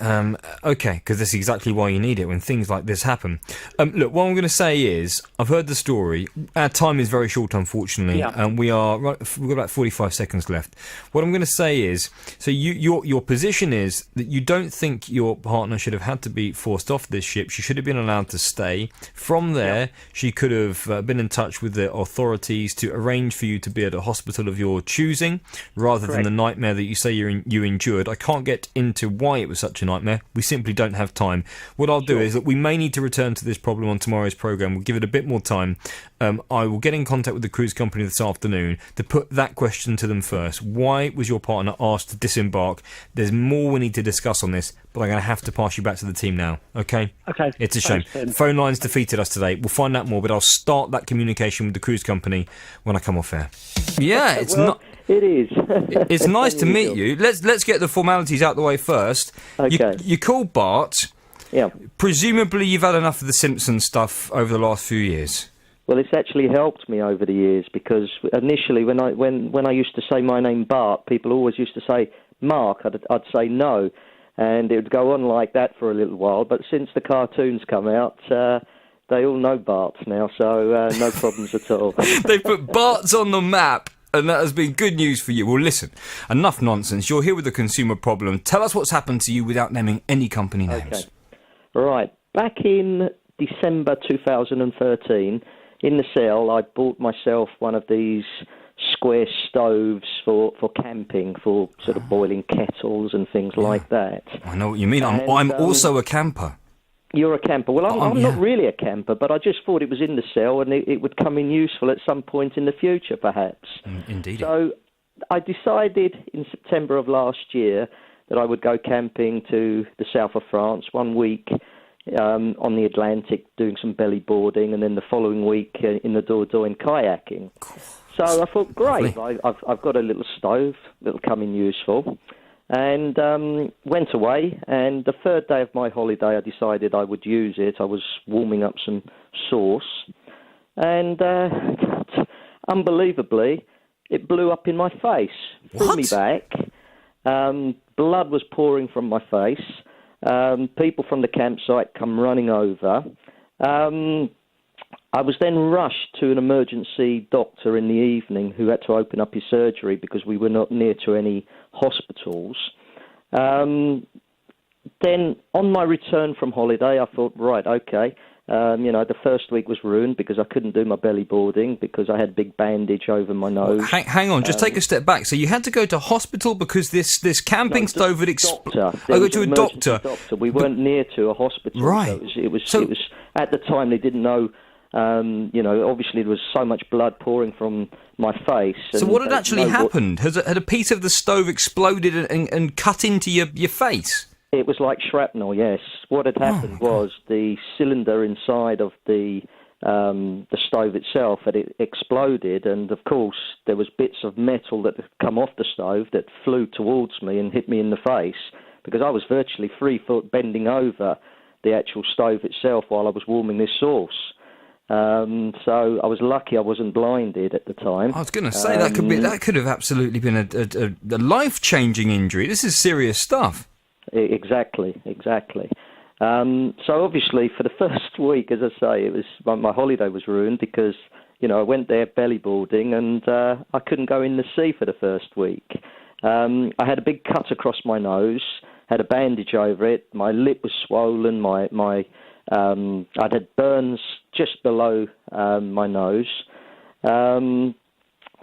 Okay, because that's exactly why you need it when things like this happen. Look, what I'm going to say is, I've heard the story. Our time is very short, unfortunately, and we've got about 45 seconds left. What I'm going to say is, so your position is that you don't think your partner should have had to be forced off this ship. She should have been allowed to stay. From there, she could have been in touch with the authorities to arrange for you to be at a hospital of your choosing, rather rather than Correct. the nightmare that you say you endured. I can't get into why it was such a nightmare. We simply don't have time. What I'll do is that we may need to return to this problem on tomorrow's programme. We'll give it a bit more time. I will get in contact with the cruise company this afternoon to put that question to them first. Why was your partner asked to disembark? There's more we need to discuss on this, but I'm going to have to pass you back to the team now, okay? Okay. It's a shame. Thanks, Ben. Phone lines defeated us today. We'll find out more, but I'll start that communication with the cruise company when I come off air. Yeah, it's Well, not... It is. It's nice to meet you. Let's get the formalities out the way first. Okay. You called Bart. Yeah. Presumably you've had enough of the Simpsons stuff over the last few years. Well, it's actually helped me over the years because initially when I used to say my name Bart, people always used to say Mark. I'd say no, and it would go on like that for a little while. But since the cartoons come out, they all know Bart now, so no problems at all. They put Bart's on the map. And that has been good news for you. Well, listen, enough nonsense. You're here with the consumer problem. Tell us what's happened to you without naming any company names. Okay. Right. Back in December 2013, in the sale, I bought myself one of these square stoves for camping, for sort of boiling kettles and things like that. I know what you mean. I'm also a camper. You're a camper. Well, I'm not really a camper, but I just thought it was in the sale and it would come in useful at some point in the future, perhaps. Indeed. So I decided in September of last year that I would go camping to the south of France 1 week on the Atlantic, doing some belly boarding, and then the following week in the Dordogne kayaking. So I thought, great, I've got a little stove that'll come in useful. And went away, and the third day of my holiday, I decided I would use it. I was warming up some sauce, and unbelievably, it blew up in my face, threw me back. Blood was pouring from my face. People from the campsite come running over. I was then rushed to an emergency doctor in the evening who had to open up his surgery because we were not near to any hospitals. Then on my return from holiday, I thought, right, okay, the first week was ruined because I couldn't do my belly boarding because I had a big bandage over my nose. Hang on, just take a step back. So you had to go to hospital because this camping stove had exploded. Go to a doctor. We weren't near to a hospital. Right. So it was at the time they didn't know. Obviously there was so much blood pouring from my face. So what had actually happened? Had a piece of the stove exploded and cut into your face? It was like shrapnel, yes. What had happened was the cylinder inside of the stove itself had exploded, and of course there was bits of metal that had come off the stove that flew towards me and hit me in the face because I was virtually 3 foot bending over the actual stove itself while I was warming this sauce. So I was lucky I wasn't blinded at the time. I was going to say that could have absolutely been a life-changing injury. This is serious stuff. Exactly. So obviously for the first week, as I say, it was my holiday was ruined because I went there belly boarding and I couldn't go in the sea for the first week. I had a big cut across my nose, had a bandage over it. My lip was swollen. I'd had burns just below my nose. So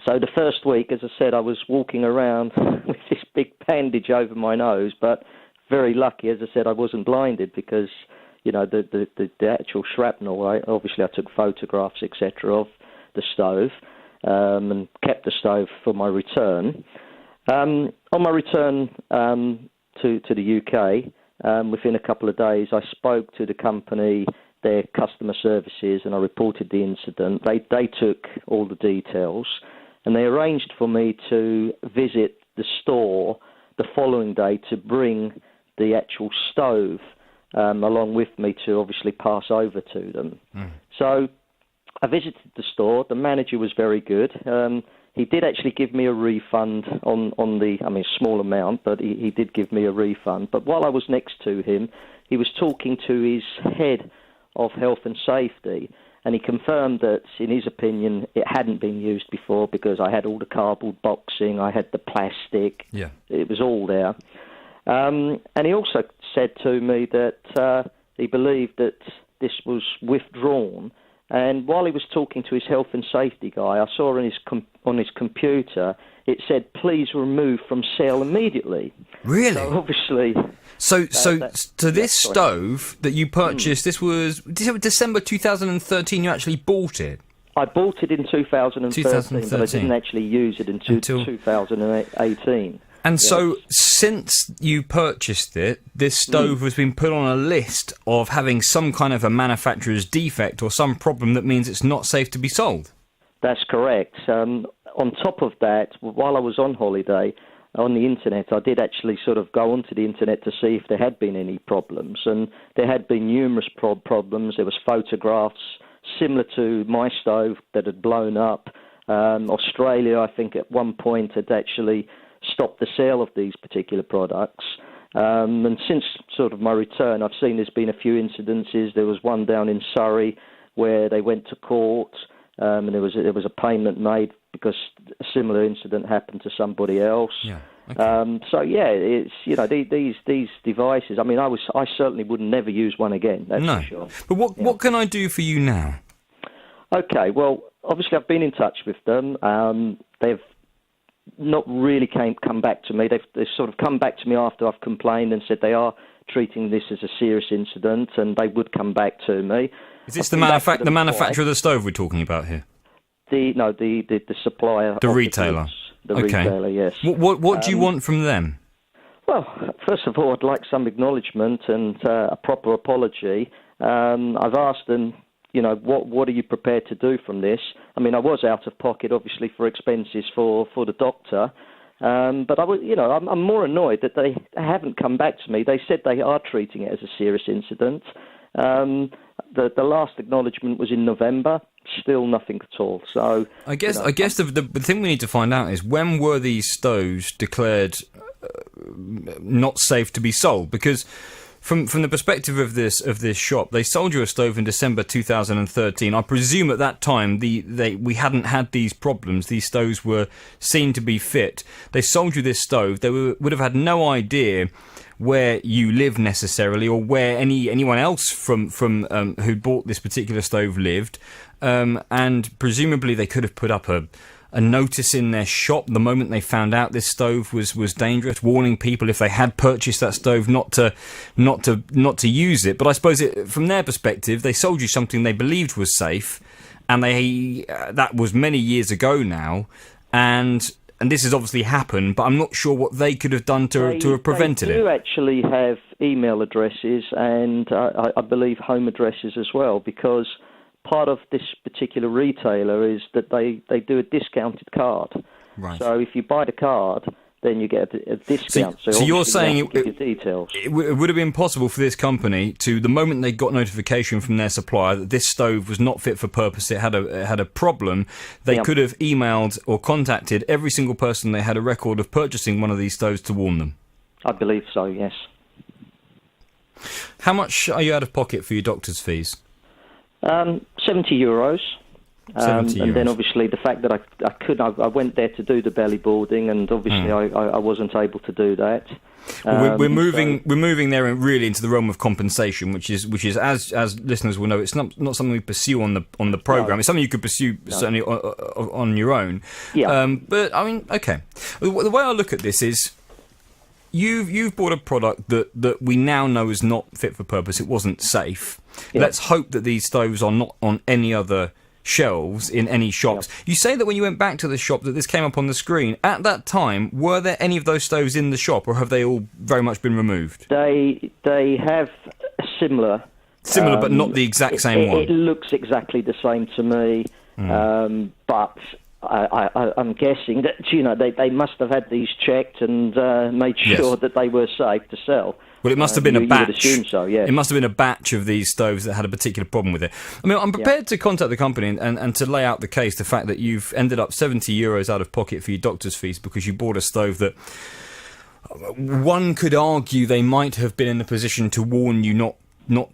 the first week, as I said, I was walking around with this big bandage over my nose, but very lucky, as I said, I wasn't blinded because, the actual shrapnel, obviously I took photographs, etc., of the stove and kept the stove for my return. On my return to the UK, within a couple of days, I spoke to the company, their customer services, and I reported the incident. They took all the details, and they arranged for me to visit the store the following day to bring the actual stove along with me to obviously pass over to them. So I visited the store. The manager was very good. He did actually give me a refund on a small amount, but he did give me a refund. But while I was next to him, he was talking to his head of health and safety, and he confirmed that, in his opinion, it hadn't been used before because I had all the cardboard boxing, I had the plastic, it was all there. And he also said to me that he believed that this was withdrawn. And while he was talking to his health and safety guy, I saw on his computer it said, please remove from sale immediately. Really? So obviously... So this stove that you purchased, this was December 2013, you actually bought it? I bought it in 2013, but I didn't actually use it until 2018. And so, since you purchased it, this stove has been put on a list of having some kind of a manufacturer's defect or some problem that means it's not safe to be sold. That's correct. On top of that, while I was on holiday, on the internet, I did actually sort of go onto the internet to see if there had been any problems, and there had been numerous problems. There was photographs similar to my stove that had blown up. Australia, I think, at one point had actually stopped the sale of these particular products. And since sort of my return, I've seen there's been a few incidences. There was one down in Surrey where they went to court, and there was a payment made because a similar incident happened to somebody else. Yeah. Okay. It's these devices. I mean, I certainly would never use one again. That's for sure. But what can I do for you now? Okay. Well, obviously I've been in touch with them. They've not really come back to me. They've sort of come back to me after I've complained and said they are treating this as a serious incident and they would come back to me. Is this the manufacturer of the stove we're talking about here? The supplier. The retailer. The retailer, yes. What do you want from them? Well, first of all, I'd like some acknowledgement and a proper apology. I've asked them, what are you prepared to do from this? I mean, I was out of pocket, obviously, for expenses for the doctor. But I'm more annoyed that they haven't come back to me. They said they are treating it as a serious incident. The last acknowledgement was in November. Still nothing at all. So I guess the thing we need to find out is when were these stoves declared not safe to be sold? Because from the perspective of this shop, they sold you a stove in December 2013. I presume at that time we hadn't had these problems. These stoves were seen to be fit. They sold you this stove. They would have had no idea where you live necessarily, or where anyone else from who bought this particular stove lived, and presumably they could have put up a notice in their shop the moment they found out this stove was dangerous, warning people if they had purchased that stove not to use it. But I suppose from their perspective, they sold you something they believed was safe, and that was many years ago now, and this has obviously happened, but I'm not sure what they could have done to have prevented it. They do actually have email addresses and I believe home addresses as well, because part of this particular retailer is that they do a discounted card. Right. So if you buy the card, then you get a discount. So you're saying details. It would have been possible for this company to, the moment they got notification from their supplier that this stove was not fit for purpose, it had a problem, they could have emailed or contacted every single person they had a record of purchasing one of these stoves to warn them? I believe so, yes. How much are you out of pocket for your doctor's fees? €70. 70 and then euros. obviously the fact that I went there to do the belly boarding, and obviously I wasn't able to do that. We're moving there really into the realm of compensation, which is as listeners will know, it's not something we pursue on the program. No. It's something you could pursue certainly on your own. Yeah. But I mean, okay. The way I look at this is, you've bought a product that we now know is not fit for purpose. It wasn't safe. Yeah. Let's hope that these stoves are not on any other shelves in any shops. Yep. You say that when you went back to the shop that this came up on the screen. At that time, were there any of those stoves in the shop, or have they all very much been removed? They have a similar, but not the exact same one. It looks exactly the same to me, but I'm guessing that they must have had these checked and made sure that they were safe to sell. Well, it must have been a batch. You would assume so, yes. It must have been a batch of these stoves that had a particular problem with it. I mean, I'm prepared to contact the company and to lay out the case, the fact that you've ended up €70 out of pocket for your doctor's fees because you bought a stove that one could argue they might have been in a position to warn you not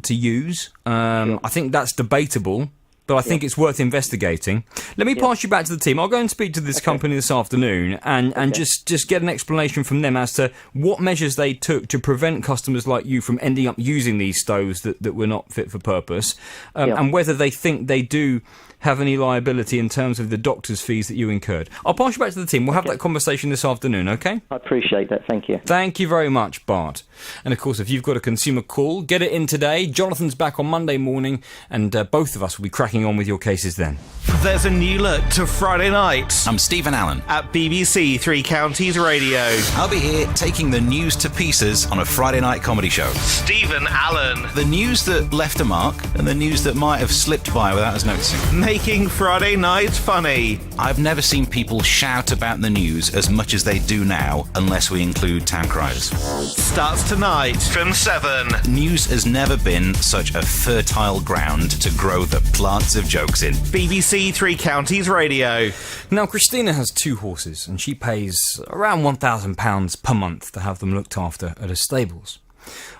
to use. I think that's debatable, but I think it's worth investigating. Let me pass you back to the team. I'll go and speak to this company this afternoon and just get an explanation from them as to what measures they took to prevent customers like you from ending up using these stoves that were not fit for purpose, and whether they think they do have any liability in terms of the doctor's fees that you incurred. I'll pass you back to the team. We'll have that conversation this afternoon, OK? I appreciate that. Thank you. Thank you very much, Bart. And, of course, if you've got a consumer call, get it in today. Jonathan's back on Monday morning, and both of us will be cracking on with your cases then. There's a new look to Friday night. I'm Stephen Allen. At BBC Three Counties Radio. I'll be here taking the news to pieces on a Friday night comedy show. Stephen Allen. The news that left a mark and the news that might have slipped by without us noticing. Making Friday night funny. I've never seen people shout about the news as much as they do now, unless we include town criers. Starts tonight from 7. News has never been such a fertile ground to grow the plants of jokes in. BBC Three Counties Radio. Now, Christina has 2 horses, and she pays around £1,000 per month to have them looked after at her stables.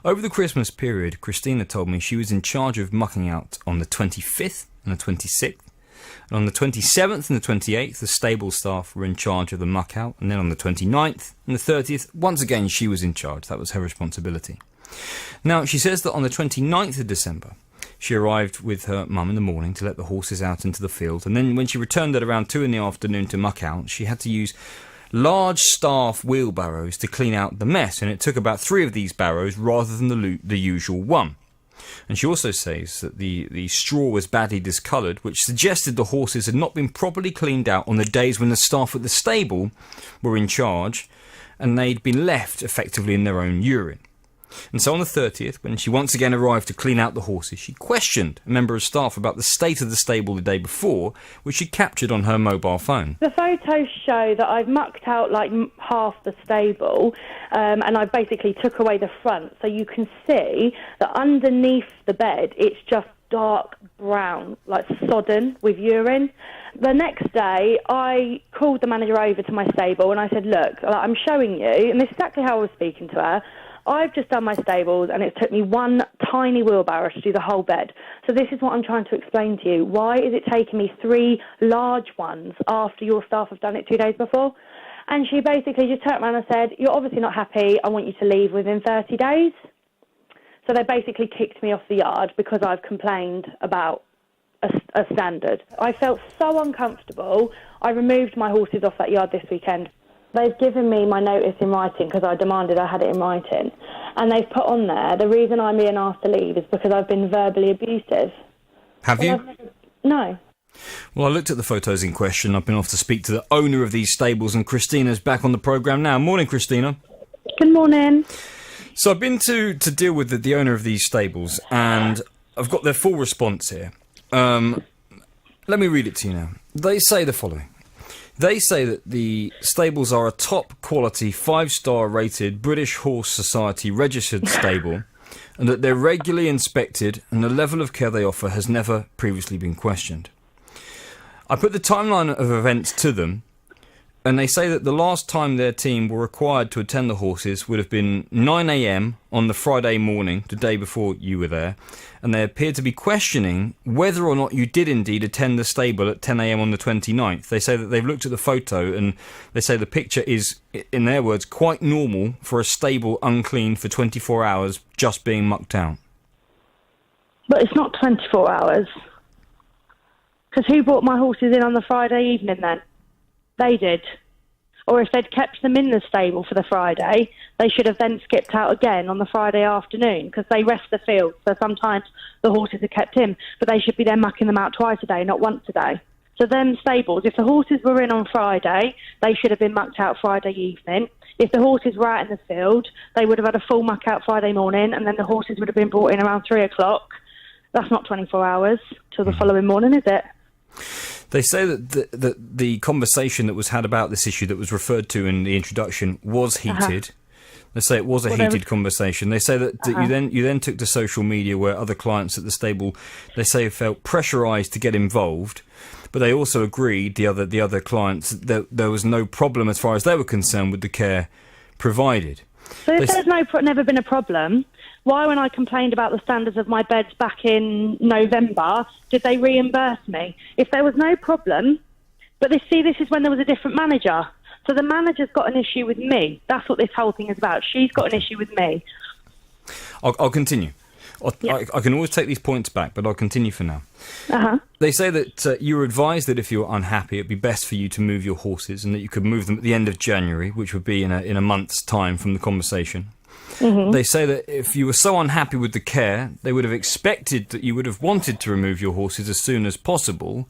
Over the Christmas period, Christina told me she was in charge of mucking out on the 25th and the 26th. And on the 27th and the 28th, the stable staff were in charge of the muck out. And then on the 29th and the 30th, once again, she was in charge. That was her responsibility. Now, she says that on the 29th of December, she arrived with her mum in the morning to let the horses out into the field. And then when she returned at around 2 in the afternoon to muck out, she had to use large staff wheelbarrows to clean out the mess. And it took about 3 of these barrows rather than the usual one. And she also says that the straw was badly discoloured, which suggested the horses had not been properly cleaned out on the days when the staff at the stable were in charge, and they'd been left effectively in their own urine. And so on the 30th, when she once again arrived to clean out the horses, she questioned a member of staff about the state of the stable the day before, which she captured on her mobile phone. The photos show that I've mucked out like half the stable, and I basically took away the front, so you can see that underneath the bed it's just dark brown, like sodden with urine. The next day, I called the manager over to my stable and I said, look, I'm showing you, and this is exactly how I was speaking to her, I've just done my stables and it took me one tiny wheelbarrow to do the whole bed. So this is what I'm trying to explain to you. Why is it taking me 3 large ones after your staff have done it 2 days before? And she basically just turned around and said, you're obviously not happy, I want you to leave within 30 days. So they basically kicked me off the yard because I've complained about a standard. I felt so uncomfortable, I removed my horses off that yard this weekend. They've given me my notice in writing because I demanded I had it in writing. And they've put on there, the reason I'm being asked to leave is because I've been verbally abusive. Have you? No. Well, I looked at the photos in question. I've been off to speak to the owner of these stables, and Christina's back on the programme now. Morning, Christina. Good morning. So I've been to deal with the owner of these stables, and I've got their full response here. Let me read it to you now. They say the following. They say that the stables are a top-quality, 5-star rated British Horse Society registered stable, and that they're regularly inspected, and the level of care they offer has never previously been questioned. I put the timeline of events to them, and they say that the last time their team were required to attend the horses would have been 9 a.m. on the Friday morning, the day before you were there, and they appear to be questioning whether or not you did indeed attend the stable at 10 a.m. on the 29th. They say that they've looked at the photo, and they say the picture is, in their words, quite normal for a stable uncleaned for 24 hours just being mucked out. But it's not 24 hours. Because who brought my horses in on the Friday evening then? They did. Or if they'd kept them in the stable for the Friday, they should have then skipped out again on the Friday afternoon because they rest the field. So sometimes the horses are kept in, but they should be then mucking them out twice a day, not once a day. So them stables, if the horses were in on Friday, they should have been mucked out Friday evening. If the horses were out in the field, they would have had a full muck out Friday morning, and then the horses would have been brought in around 3 o'clock. That's not 24 hours till the following morning, is it? They say that the conversation that was had about this issue that was referred to in the introduction was heated. They say it was a heated conversation. They say that you then took to social media where other clients at the stable, they say, felt pressurised to get involved, but they also agreed, the other clients, that there was no problem as far as they were concerned with the care provided. So if there's never been a problem, why, when I complained about the standards of my beds back in November, did they reimburse me? If there was no problem, but this is when there was a different manager. So the manager's got an issue with me. That's what this whole thing is about. She's got an issue with me. I'll continue. I can always take these points back, but I'll continue for now. Uh-huh. They say that you were advised that if you were unhappy, it'd be best for you to move your horses, and that you could move them at the end of January, which would be in a month's time from the conversation. Mm-hmm. They say that if you were so unhappy with the care, they would have expected that you would have wanted to remove your horses as soon as possible,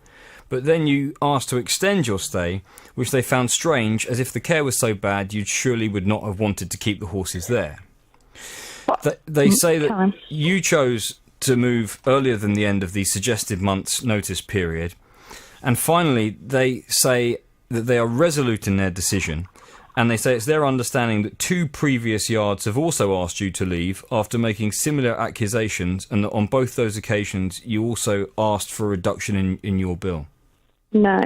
but then you asked to extend your stay, which they found strange, as if the care was so bad, you surely would not have wanted to keep the horses there. They say that you chose to move earlier than the end of the suggested month's notice period. And finally, they say that they are resolute in their decision, and they say it's their understanding that 2 previous yards have also asked you to leave after making similar accusations, and that on both those occasions you also asked for a reduction in your bill. No.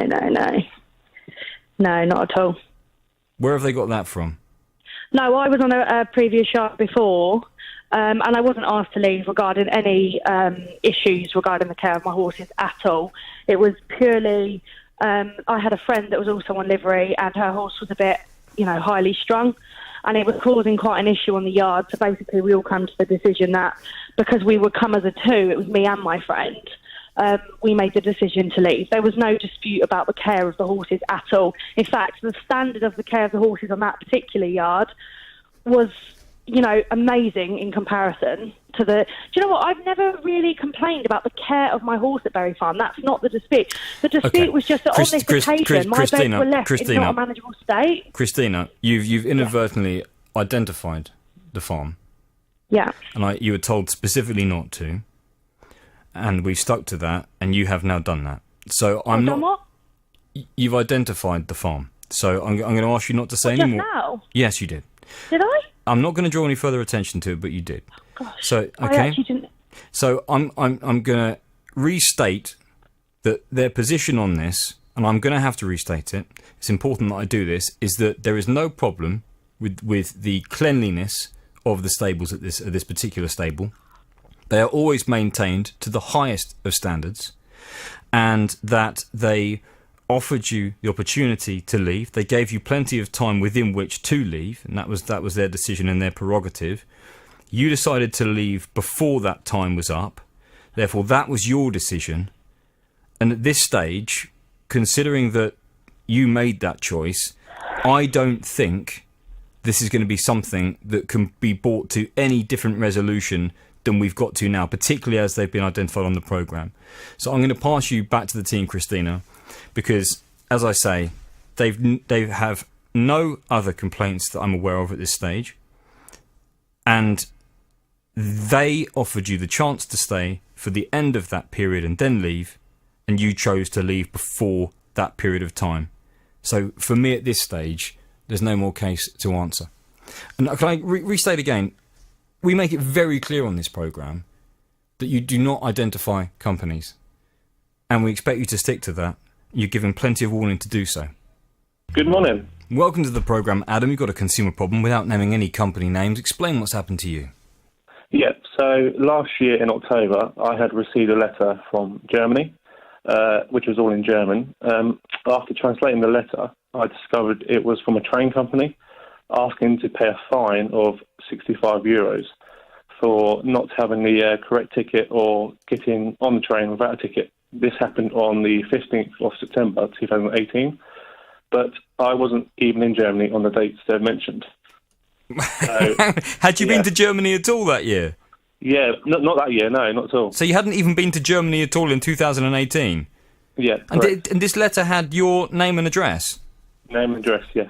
No, not at all. Where have they got that from? No, I was on a previous yard before, and I wasn't asked to leave regarding any issues regarding the care of my horses at all. It was purely, I had a friend that was also on livery, and her horse was a bit, highly strung, and it was causing quite an issue on the yard. So basically, we all come to the decision that because we would come as a 2, it was me and my friend, we made the decision to leave. There was no dispute about the care of the horses at all. In fact, the standard of the care of the horses on that particular yard was, amazing in comparison to the... Do you know what? I've never really complained about the care of my horse at Berry Farm. That's not the dispute. The dispute was just that on this occasion, my beds were left in not a manageable state. Christina, you've inadvertently identified the farm. Yeah. And you were told specifically not to. And we stuck to that, and you have now done that. So I'm not. What? You've identified the farm. So I'm going to ask you not to say any more. Now? Yes, you did. Did I? I'm not going to draw any further attention to it, but you did. Oh, gosh. So I okay. actually didn't. So I'm going to restate that their position on this, and I'm going to have to restate it. It's important that I do this. Is that there is no problem with the cleanliness of the stables at this particular stable. They are always maintained to the highest of standards, and that they offered you the opportunity to leave. They gave you plenty of time within which to leave, and that was their decision and their prerogative. You decided to leave before that time was up. Therefore, that was your decision. And at this stage, considering that you made that choice, I don't think this is going to be something that can be brought to any different resolution than we've got to now, particularly as they've been identified on the programme. So I'm going to pass you back to the team, Christina, because, as I say, they have no other complaints that I'm aware of at this stage, and they offered you the chance to stay for the end of that period and then leave, and you chose to leave before that period of time. So for me at this stage, there's no more case to answer. And can I restate again? We make it very clear on this programme that you do not identify companies, and we expect you to stick to that. You're given plenty of warning to do so. Good morning. Welcome to the programme, Adam. You've got a consumer problem. Without naming any company names, explain what's happened to you. Yeah, so last year in October, I had received a letter from Germany, which was all in German. After translating the letter, I discovered it was from a train company, asking to pay a fine of €65 for not having the correct ticket or getting on the train without a ticket. This happened on the 15th of September 2018, but I wasn't even in Germany on the dates they've mentioned. So, had you been to Germany at all that year? Yeah, not that year, no, not at all. So you hadn't even been to Germany at all in 2018? Yeah, and this letter had your name and address? Name and address, yes.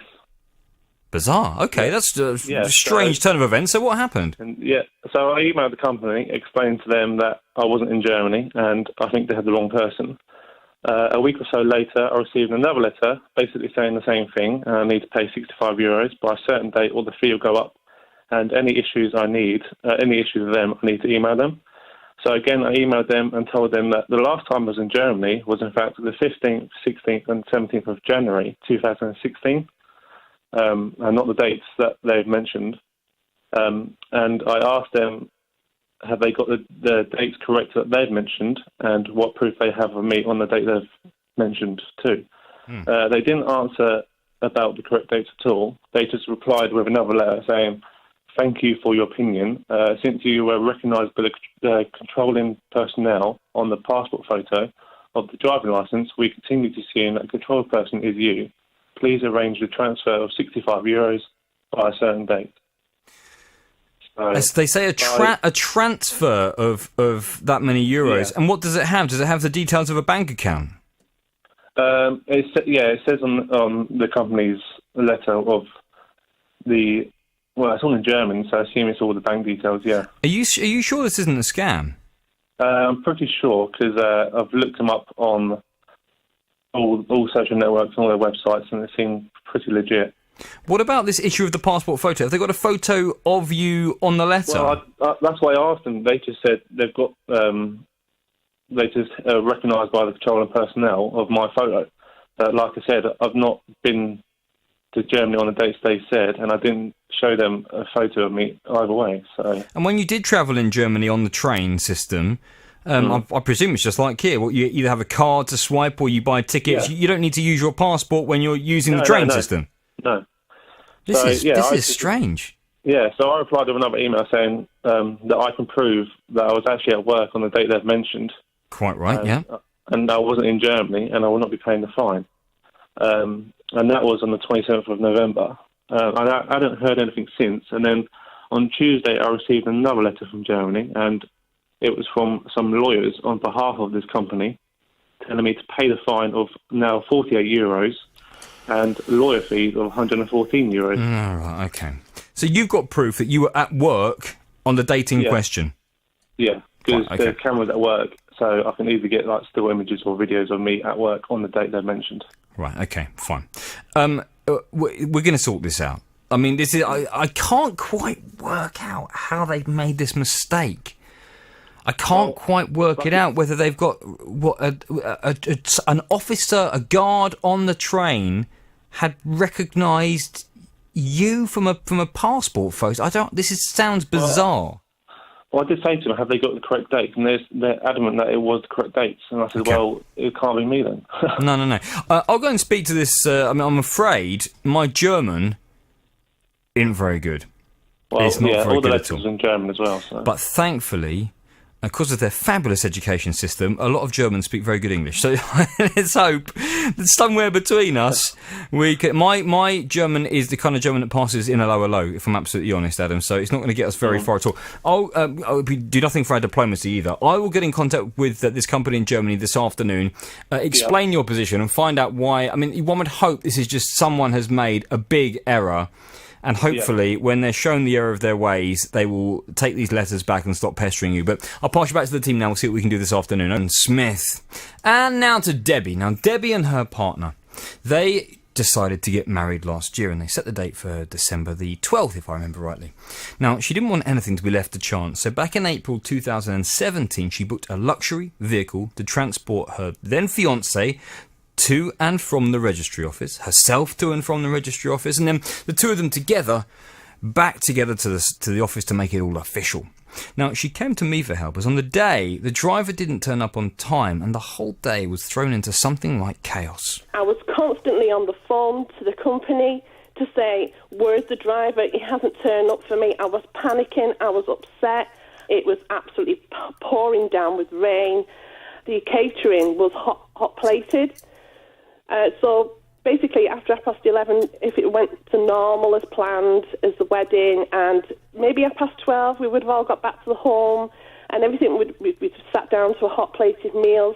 Bizarre. Okay, that's a strange turn of events. So what happened? So I emailed the company, explained to them that I wasn't in Germany, and I think they had the wrong person. A week or so later, I received another letter basically saying the same thing. I need to pay €65 by a certain date, or the fee will go up. And any issues with them, I need to email them. So again, I emailed them and told them that the last time I was in Germany was in fact the 15th, 16th and 17th of January 2016, and not the dates that they've mentioned. And I asked them, have they got the dates correct that they've mentioned, and what proof they have of me on the date they've mentioned too. They didn't answer about the correct dates at all. They just replied with another letter saying, thank you for your opinion. Since you were recognised by the controlling personnel on the passport photo of the driving licence, we continue to assume that the controlled person is you. Please arrange the transfer of €65 by a certain date. As they say, a transfer of that many euros. Yeah. And what does it have? Does it have the details of a bank account? It says on the company's letter of the... Well, it's all in German, so I assume it's all the bank details, yeah. Are you sure this isn't a scam? I'm pretty sure, because I've looked them up on all social networks and all their websites, and they seem pretty legit. What about this issue of the passport photo? Have they got a photo of you on the letter? Well, that's why I asked them. They just said they've got... they just recognised by the controlling personnel of my photo. Like I said, I've not been to Germany on the dates they said, and I didn't show them a photo of me either way. So. And when you did travel in Germany on the train system, I presume it's just like here. You either have a card to swipe or you buy tickets. Yeah. You don't need to use your passport when you're using the train system. No. This is strange. Yeah, so I replied with another email saying that I can prove that I was actually at work on the date they've mentioned. Quite right, yeah. And I wasn't in Germany, and I will not be paying the fine. And that was on the 27th of November. I hadn't heard anything since. And then on Tuesday, I received another letter from Germany, and it was from some lawyers on behalf of this company telling me to pay the fine of now €48 and lawyer fees of €114. Oh, right, okay. So you've got proof that you were at work on the date in question? Yeah, because the camera's at work, so I can either get like still images or videos of me at work on the date they mentioned. Right, okay, fine. We're going to sort this out. I mean, this is I can't quite work out how they've made this mistake. I can't quite work it out whether they've got an officer, a guard on the train had recognised you from a passport photo. Sounds bizarre. Well, I did say to them, have they got the correct dates? And they're adamant that it was the correct dates. And I said, well, it can't be me then. No. I'll go and speak to this. I'm afraid my German isn't very good. Well, it's not very all the good letters at all. in German as well. So. But thankfully, because of their fabulous education system, a lot of Germans speak very good English. So let's hope that somewhere between us, we can... My German is the kind of German that passes in a lower low, if I'm absolutely honest, Adam. So it's not going to get us very far at all. I'll do nothing for our diplomacy either. I will get in contact with this company in Germany this afternoon, explain your position and find out why. I mean, one would hope this is just someone has made a big error. And hopefully, when they're shown the error of their ways, they will take these letters back and stop pestering you. But I'll pass you back to the team now. We'll see what we can do this afternoon. And Smith. And now to Debbie. Now, Debbie and her partner, they decided to get married last year, and they set the date for December the 12th, if I remember rightly. Now, she didn't want anything to be left to chance, so back in April 2017, she booked a luxury vehicle to transport her then-fiancé to and from the registry office, herself to and from the registry office, and then the two of them together, back together to the office to make it all official. Now, she came to me for help, as on the day, the driver didn't turn up on time, and the whole day was thrown into something like chaos. I was constantly on the phone to the company to say, where's the driver? He hasn't turned up for me. I was panicking. I was upset. It was absolutely pouring down with rain. The catering was hot-plated. So basically, after 11:30, if it went to normal as planned as the wedding, and maybe 12:30, we would have all got back to the home, and everything we'd sat down to a hot-plated meals.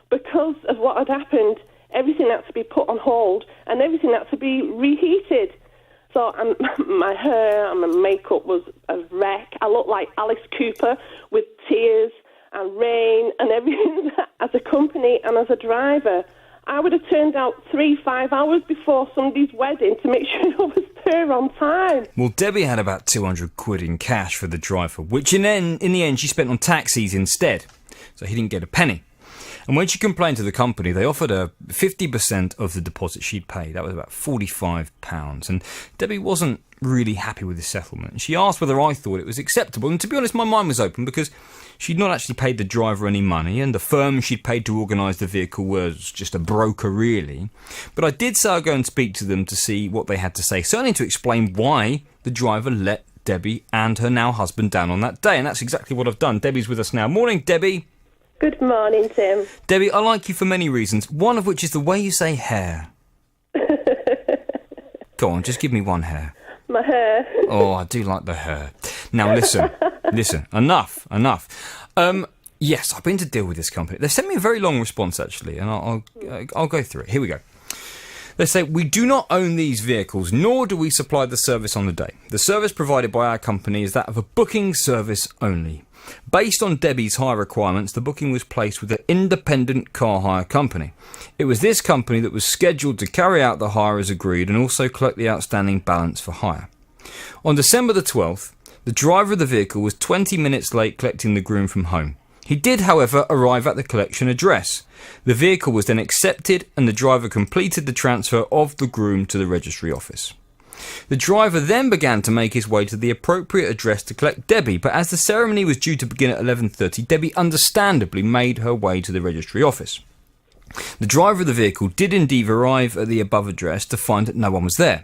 Because of what had happened, everything had to be put on hold, and everything had to be reheated. So my hair and my makeup was a wreck. I looked like Alice Cooper with tears and rain and everything. As a company and as a driver, I would have turned out 3-5 hours before somebody's wedding to make sure I was there on time. Well, Debbie had about 200 quid in cash for the driver, which in the end she spent on taxis instead. So he didn't get a penny. And when she complained to the company, they offered her 50% of the deposit she'd paid. That was about £45. And Debbie wasn't really happy with the settlement. She asked whether I thought it was acceptable. And to be honest, my mind was open because she'd not actually paid the driver any money, and the firm she'd paid to organise the vehicle was just a broker, really. But I did say I'd go and speak to them to see what they had to say, certainly to explain why the driver let Debbie and her now husband down on that day, and that's exactly what I've done. Debbie's with us now. Morning, Debbie. Good morning, Tim. Debbie, I like you for many reasons, one of which is the way you say hair. Go on, just give me one hair. My hair. Oh, I do like the hair. Now listen, enough. Yes, I've been to deal with this company. They've sent me a very long response, actually, and I'll go through it. Here we go. They say, we do not own these vehicles, nor do we supply the service on the day. The service provided by our company is that of a booking service only. Based on Debbie's hire requirements, the booking was placed with an independent car hire company. It was this company that was scheduled to carry out the hire as agreed and also collect the outstanding balance for hire. On December the 12th, the driver of the vehicle was 20 minutes late collecting the groom from home. He did, however, arrive at the collection address. The vehicle was then accepted and the driver completed the transfer of the groom to the registry office. The driver then began to make his way to the appropriate address to collect Debbie, but as the ceremony was due to begin at 11:30, Debbie understandably made her way to the registry office. The driver of the vehicle did indeed arrive at the above address to find that no one was there.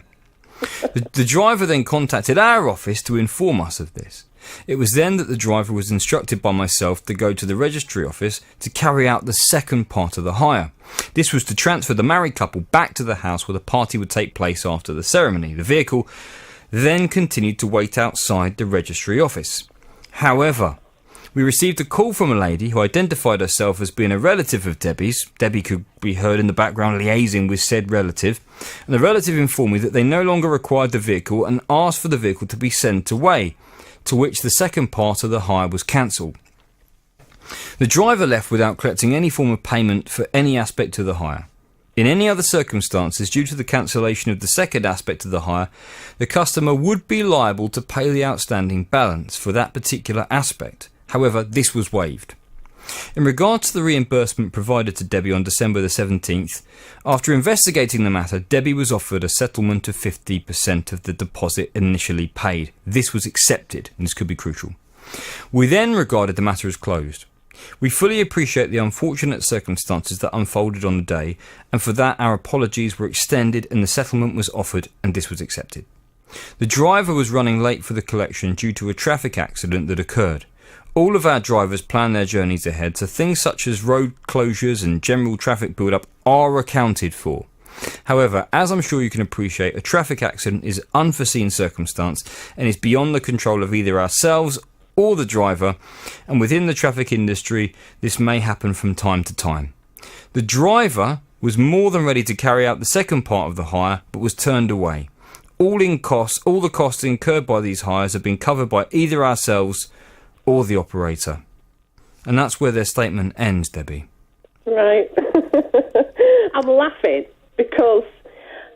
The driver then contacted our office to inform us of this. It was then that the driver was instructed by myself to go to the registry office to carry out the second part of the hire. This was to transfer the married couple back to the house where the party would take place after the ceremony. The vehicle then continued to wait outside the registry office. However, we received a call from a lady who identified herself as being a relative of Debbie's. Debbie could be heard in the background liaising with said relative, and the relative informed me that they no longer required the vehicle and asked for the vehicle to be sent away, to which the second part of the hire was cancelled. The driver left without collecting any form of payment for any aspect of the hire. In any other circumstances, due to the cancellation of the second aspect of the hire, the customer would be liable to pay the outstanding balance for that particular aspect. However, this was waived. In regard to the reimbursement provided to Debbie on December the 17th, after investigating the matter, Debbie was offered a settlement of 50% of the deposit initially paid. This was accepted, and this could be crucial. We then regarded the matter as closed. We fully appreciate the unfortunate circumstances that unfolded on the day, and for that our apologies were extended and the settlement was offered, and this was accepted. The driver was running late for the collection due to a traffic accident that occurred. All of our drivers plan their journeys ahead, so things such as road closures and general traffic build-up are accounted for. However, as I'm sure you can appreciate, a traffic accident is an unforeseen circumstance and is beyond the control of either ourselves or the driver, and within the traffic industry, this may happen from time to time. The driver was more than ready to carry out the second part of the hire, but was turned away. All the costs incurred by these hires have been covered by either ourselves or the operator. And that's where their statement ends, Debbie. Right. I'm laughing because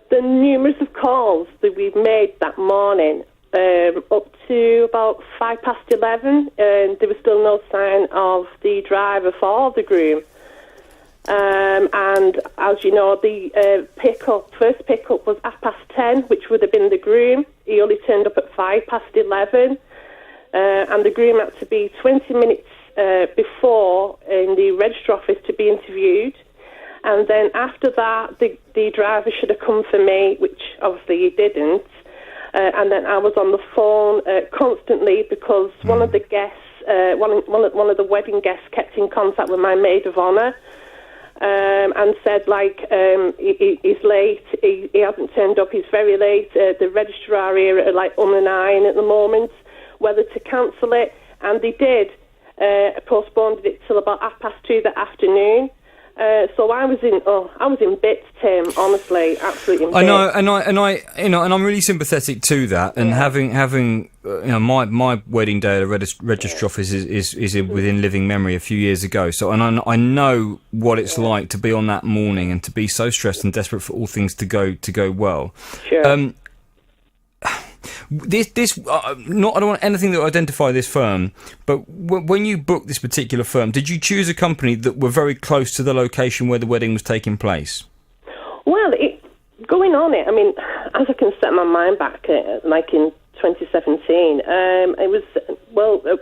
the numerous of calls that we've made that morning, up to about 11:05, and there was still no sign of the driver for the groom. And as you know, the first pickup was 10:30, which would have been the groom. He only turned up at 11:05. And the groom had to be 20 minutes before in the registry office to be interviewed. And then after that, the driver should have come for me, which obviously he didn't. And then I was on the phone constantly because one of the guests, one of the wedding guests, kept in contact with my maid of honour and said, he's late, he hasn't turned up, he's very late. The registrar here are and eyeing at the moment whether to cancel it, and they did. Postponed it till about 2:30 that afternoon. So I was in bits, Tim. Honestly, absolutely in bits. And I'm really sympathetic to that. And having my wedding day at a registry office is within living memory a few years ago. So I know what it's like to be on that morning and to be so stressed and desperate for all things to go well. Sure. I don't want anything that will identify this firm, but when you booked this particular firm, did you choose a company that were very close to the location where the wedding was taking place? Well, going on it, I mean, as I can set my mind back, like in 2017, it was,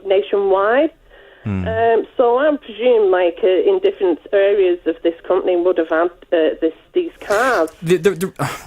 nationwide. So I presume, like, in different areas of this company would have had these cars.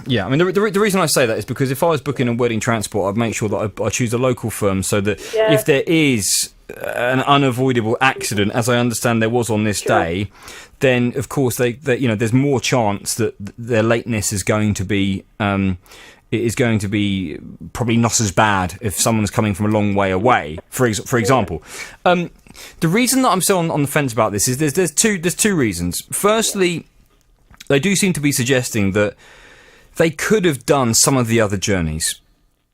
Yeah, I mean, the reason I say that is because if I was booking a wedding transport, I'd make sure that I choose a local firm so that if there is an unavoidable accident, as I understand there was on this day, then of course they there's more chance that their lateness is going to be it is going to be probably not as bad if someone's coming from a long way away, for example. The reason that I'm still on the fence about this is there's two reasons. Firstly, they do seem to be suggesting that they could have done some of the other journeys.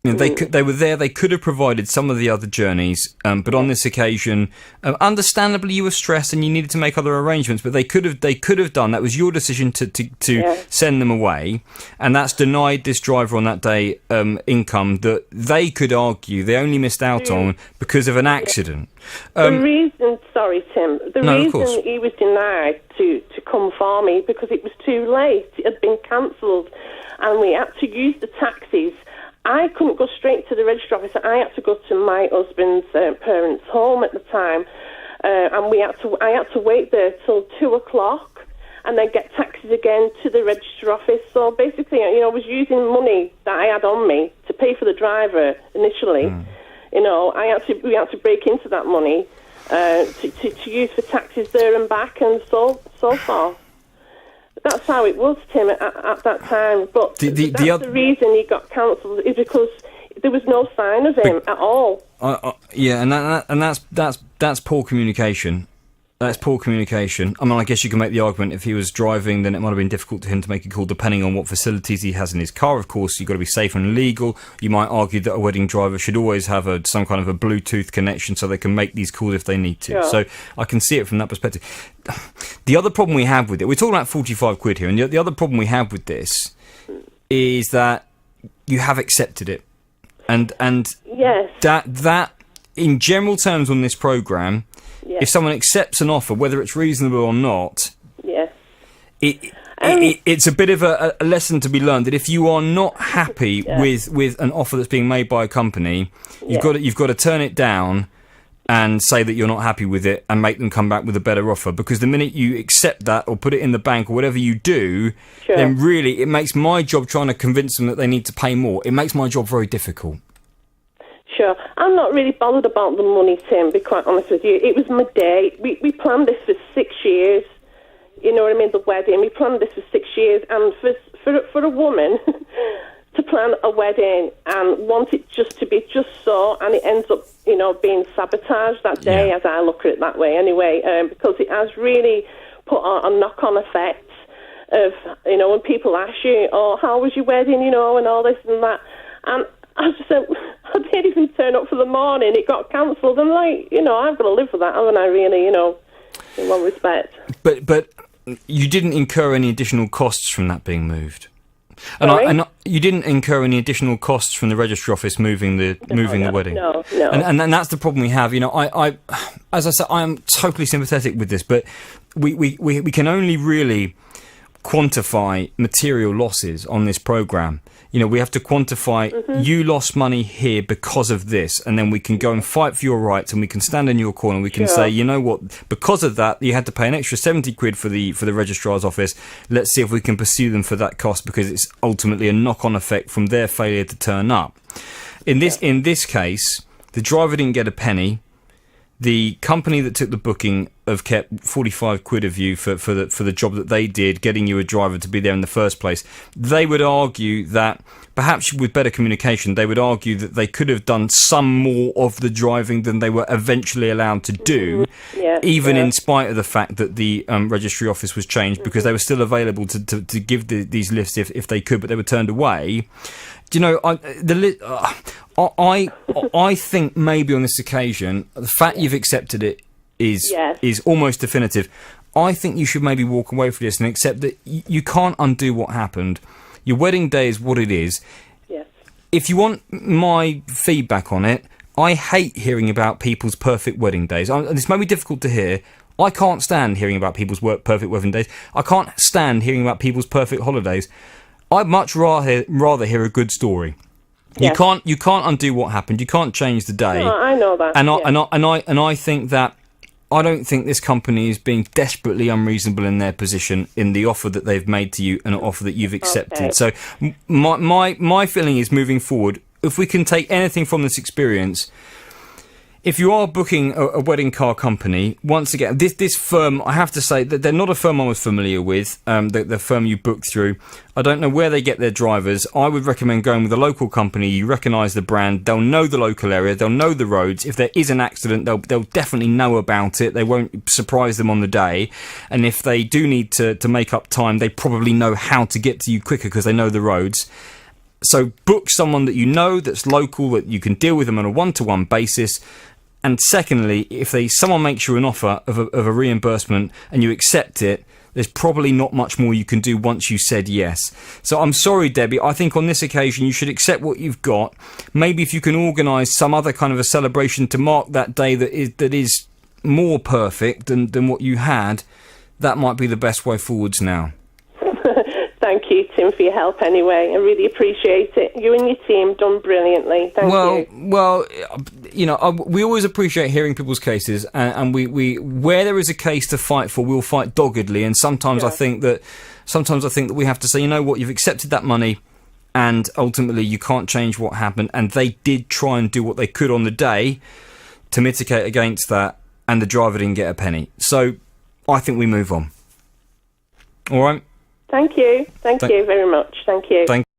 You know, they were there. They could have provided some of the other journeys, but on this occasion, understandably, you were stressed and you needed to make other arrangements. But they could have done. That was your decision to send them away, and that's denied this driver on that day income that they could argue they only missed out on because of an accident. The reason, sorry, Tim, the reason he was denied to come for me because it was too late. It had been cancelled, and we had to use the taxis. I couldn't go straight to the registry office. I had to go to my husband's parents' home at the time, and I had to wait there till 2:00, and then get taxis again to the registry office. So basically, I was using money that I had on me to pay for the driver initially. We had to break into that money to use for taxis there and back, and so forth. That's how it was, Tim, at that time. But the reason he got cancelled is because there was no sign of him at all. And that's poor communication. That's poor communication. I mean, I guess you can make the argument if he was driving, then it might have been difficult to him to make a call, depending on what facilities he has in his car. Of course, you've got to be safe and legal. You might argue that a wedding driver should always have some kind of a Bluetooth connection so they can make these calls if they need to. Sure. So I can see it from that perspective. The other problem we have with it, we're talking about 45 quid here, and the other problem we have with this is that you have accepted it. And yes. that in general terms on this programme, if someone accepts an offer, whether it's reasonable or not, it's a bit of a lesson to be learned that if you are not happy with an offer that's being made by a company, you've got to turn it down and say that you're not happy with it and make them come back with a better offer. Because the minute you accept that or put it in the bank or whatever you do, then really it makes my job trying to convince them that they need to pay more. It makes my job very difficult. Sure. I'm not really bothered about the money, Tim, to be quite honest with you. It was my day. We planned this for 6 years. You know what I mean? The wedding. We planned this for 6 years. And for a woman to plan a wedding and want it just to be just so, and it ends up, being sabotaged that day, as I look at it that way anyway, because it has really put a knock-on effect of, when people ask you, oh, how was your wedding, and all this and that. And I just said, I didn't even turn up for the morning. It got cancelled. I'm like, I've got to live with that, haven't I, really, in one respect. But you didn't incur any additional costs from that being moved? And you didn't incur any additional costs from the registry office moving the wedding? No. And that's the problem we have. I as I said, I am totally sympathetic with this, but we can only really quantify material losses on this programme. We have to quantify you lost money here because of this, and then we can go and fight for your rights, and we can stand in your corner, and we can say, you know what, because of that, you had to pay an extra 70 quid for the registrar's office. Let's see if we can pursue them for that cost, because it's ultimately a knock-on effect from their failure to turn up. In this case, the driver didn't get a penny. The company that took the booking have kept 45 quid of you for the job that they did, getting you a driver to be there in the first place. They would argue that, perhaps with better communication, they would argue that they could have done some more of the driving than they were eventually allowed to do, in spite of the fact that the registry office was changed, because they were still available to give these lifts if they could, but they were turned away. I think maybe on this occasion, the fact you've accepted it is almost definitive. I think you should maybe walk away from this and accept that you can't undo what happened. Your wedding day is what it is. Yes. If you want my feedback on it, I hate hearing about people's perfect wedding days. This may be difficult to hear. I can't stand hearing about people's perfect wedding days. I can't stand hearing about people's perfect holidays. I'd much rather hear a good story. Yes. You can't undo what happened. You can't change the day. No, I know that. And I think that I don't think this company is being desperately unreasonable in their position in the offer that they've made to you and an offer that you've accepted. Okay. So my feeling is, moving forward, if we can take anything from this experience, if you are booking a wedding car company, once again, this firm, I have to say that they're not a firm I was familiar with, the firm you booked through. I don't know where they get their drivers. I would recommend going with a local company. You recognise the brand. They'll know the local area. They'll know the roads. If there is an accident, they'll definitely know about it. They won't surprise them on the day. And if they do need to make up time, they probably know how to get to you quicker because they know the roads. So book someone that you know, that's local, that you can deal with them on a one-to-one basis. And secondly, if someone makes you an offer of a reimbursement and you accept it, there's probably not much more you can do once you said yes. So I'm sorry, Debbie. I think on this occasion you should accept what you've got. Maybe if you can organise some other kind of a celebration to mark that day that is more perfect than what you had, that might be the best way forwards now. Thank you, Tim, for your help anyway. I really appreciate it. You and your team done brilliantly. Thank you. Well, you know, we always appreciate hearing people's cases, and we where there is a case to fight for, we'll fight doggedly. And sometimes I think that we have to say, you know what, you've accepted that money, and ultimately you can't change what happened. And they did try and do what they could on the day to mitigate against that, and the driver didn't get a penny. So I think we move on. All right. Thank you. Thank you very much. Thank you.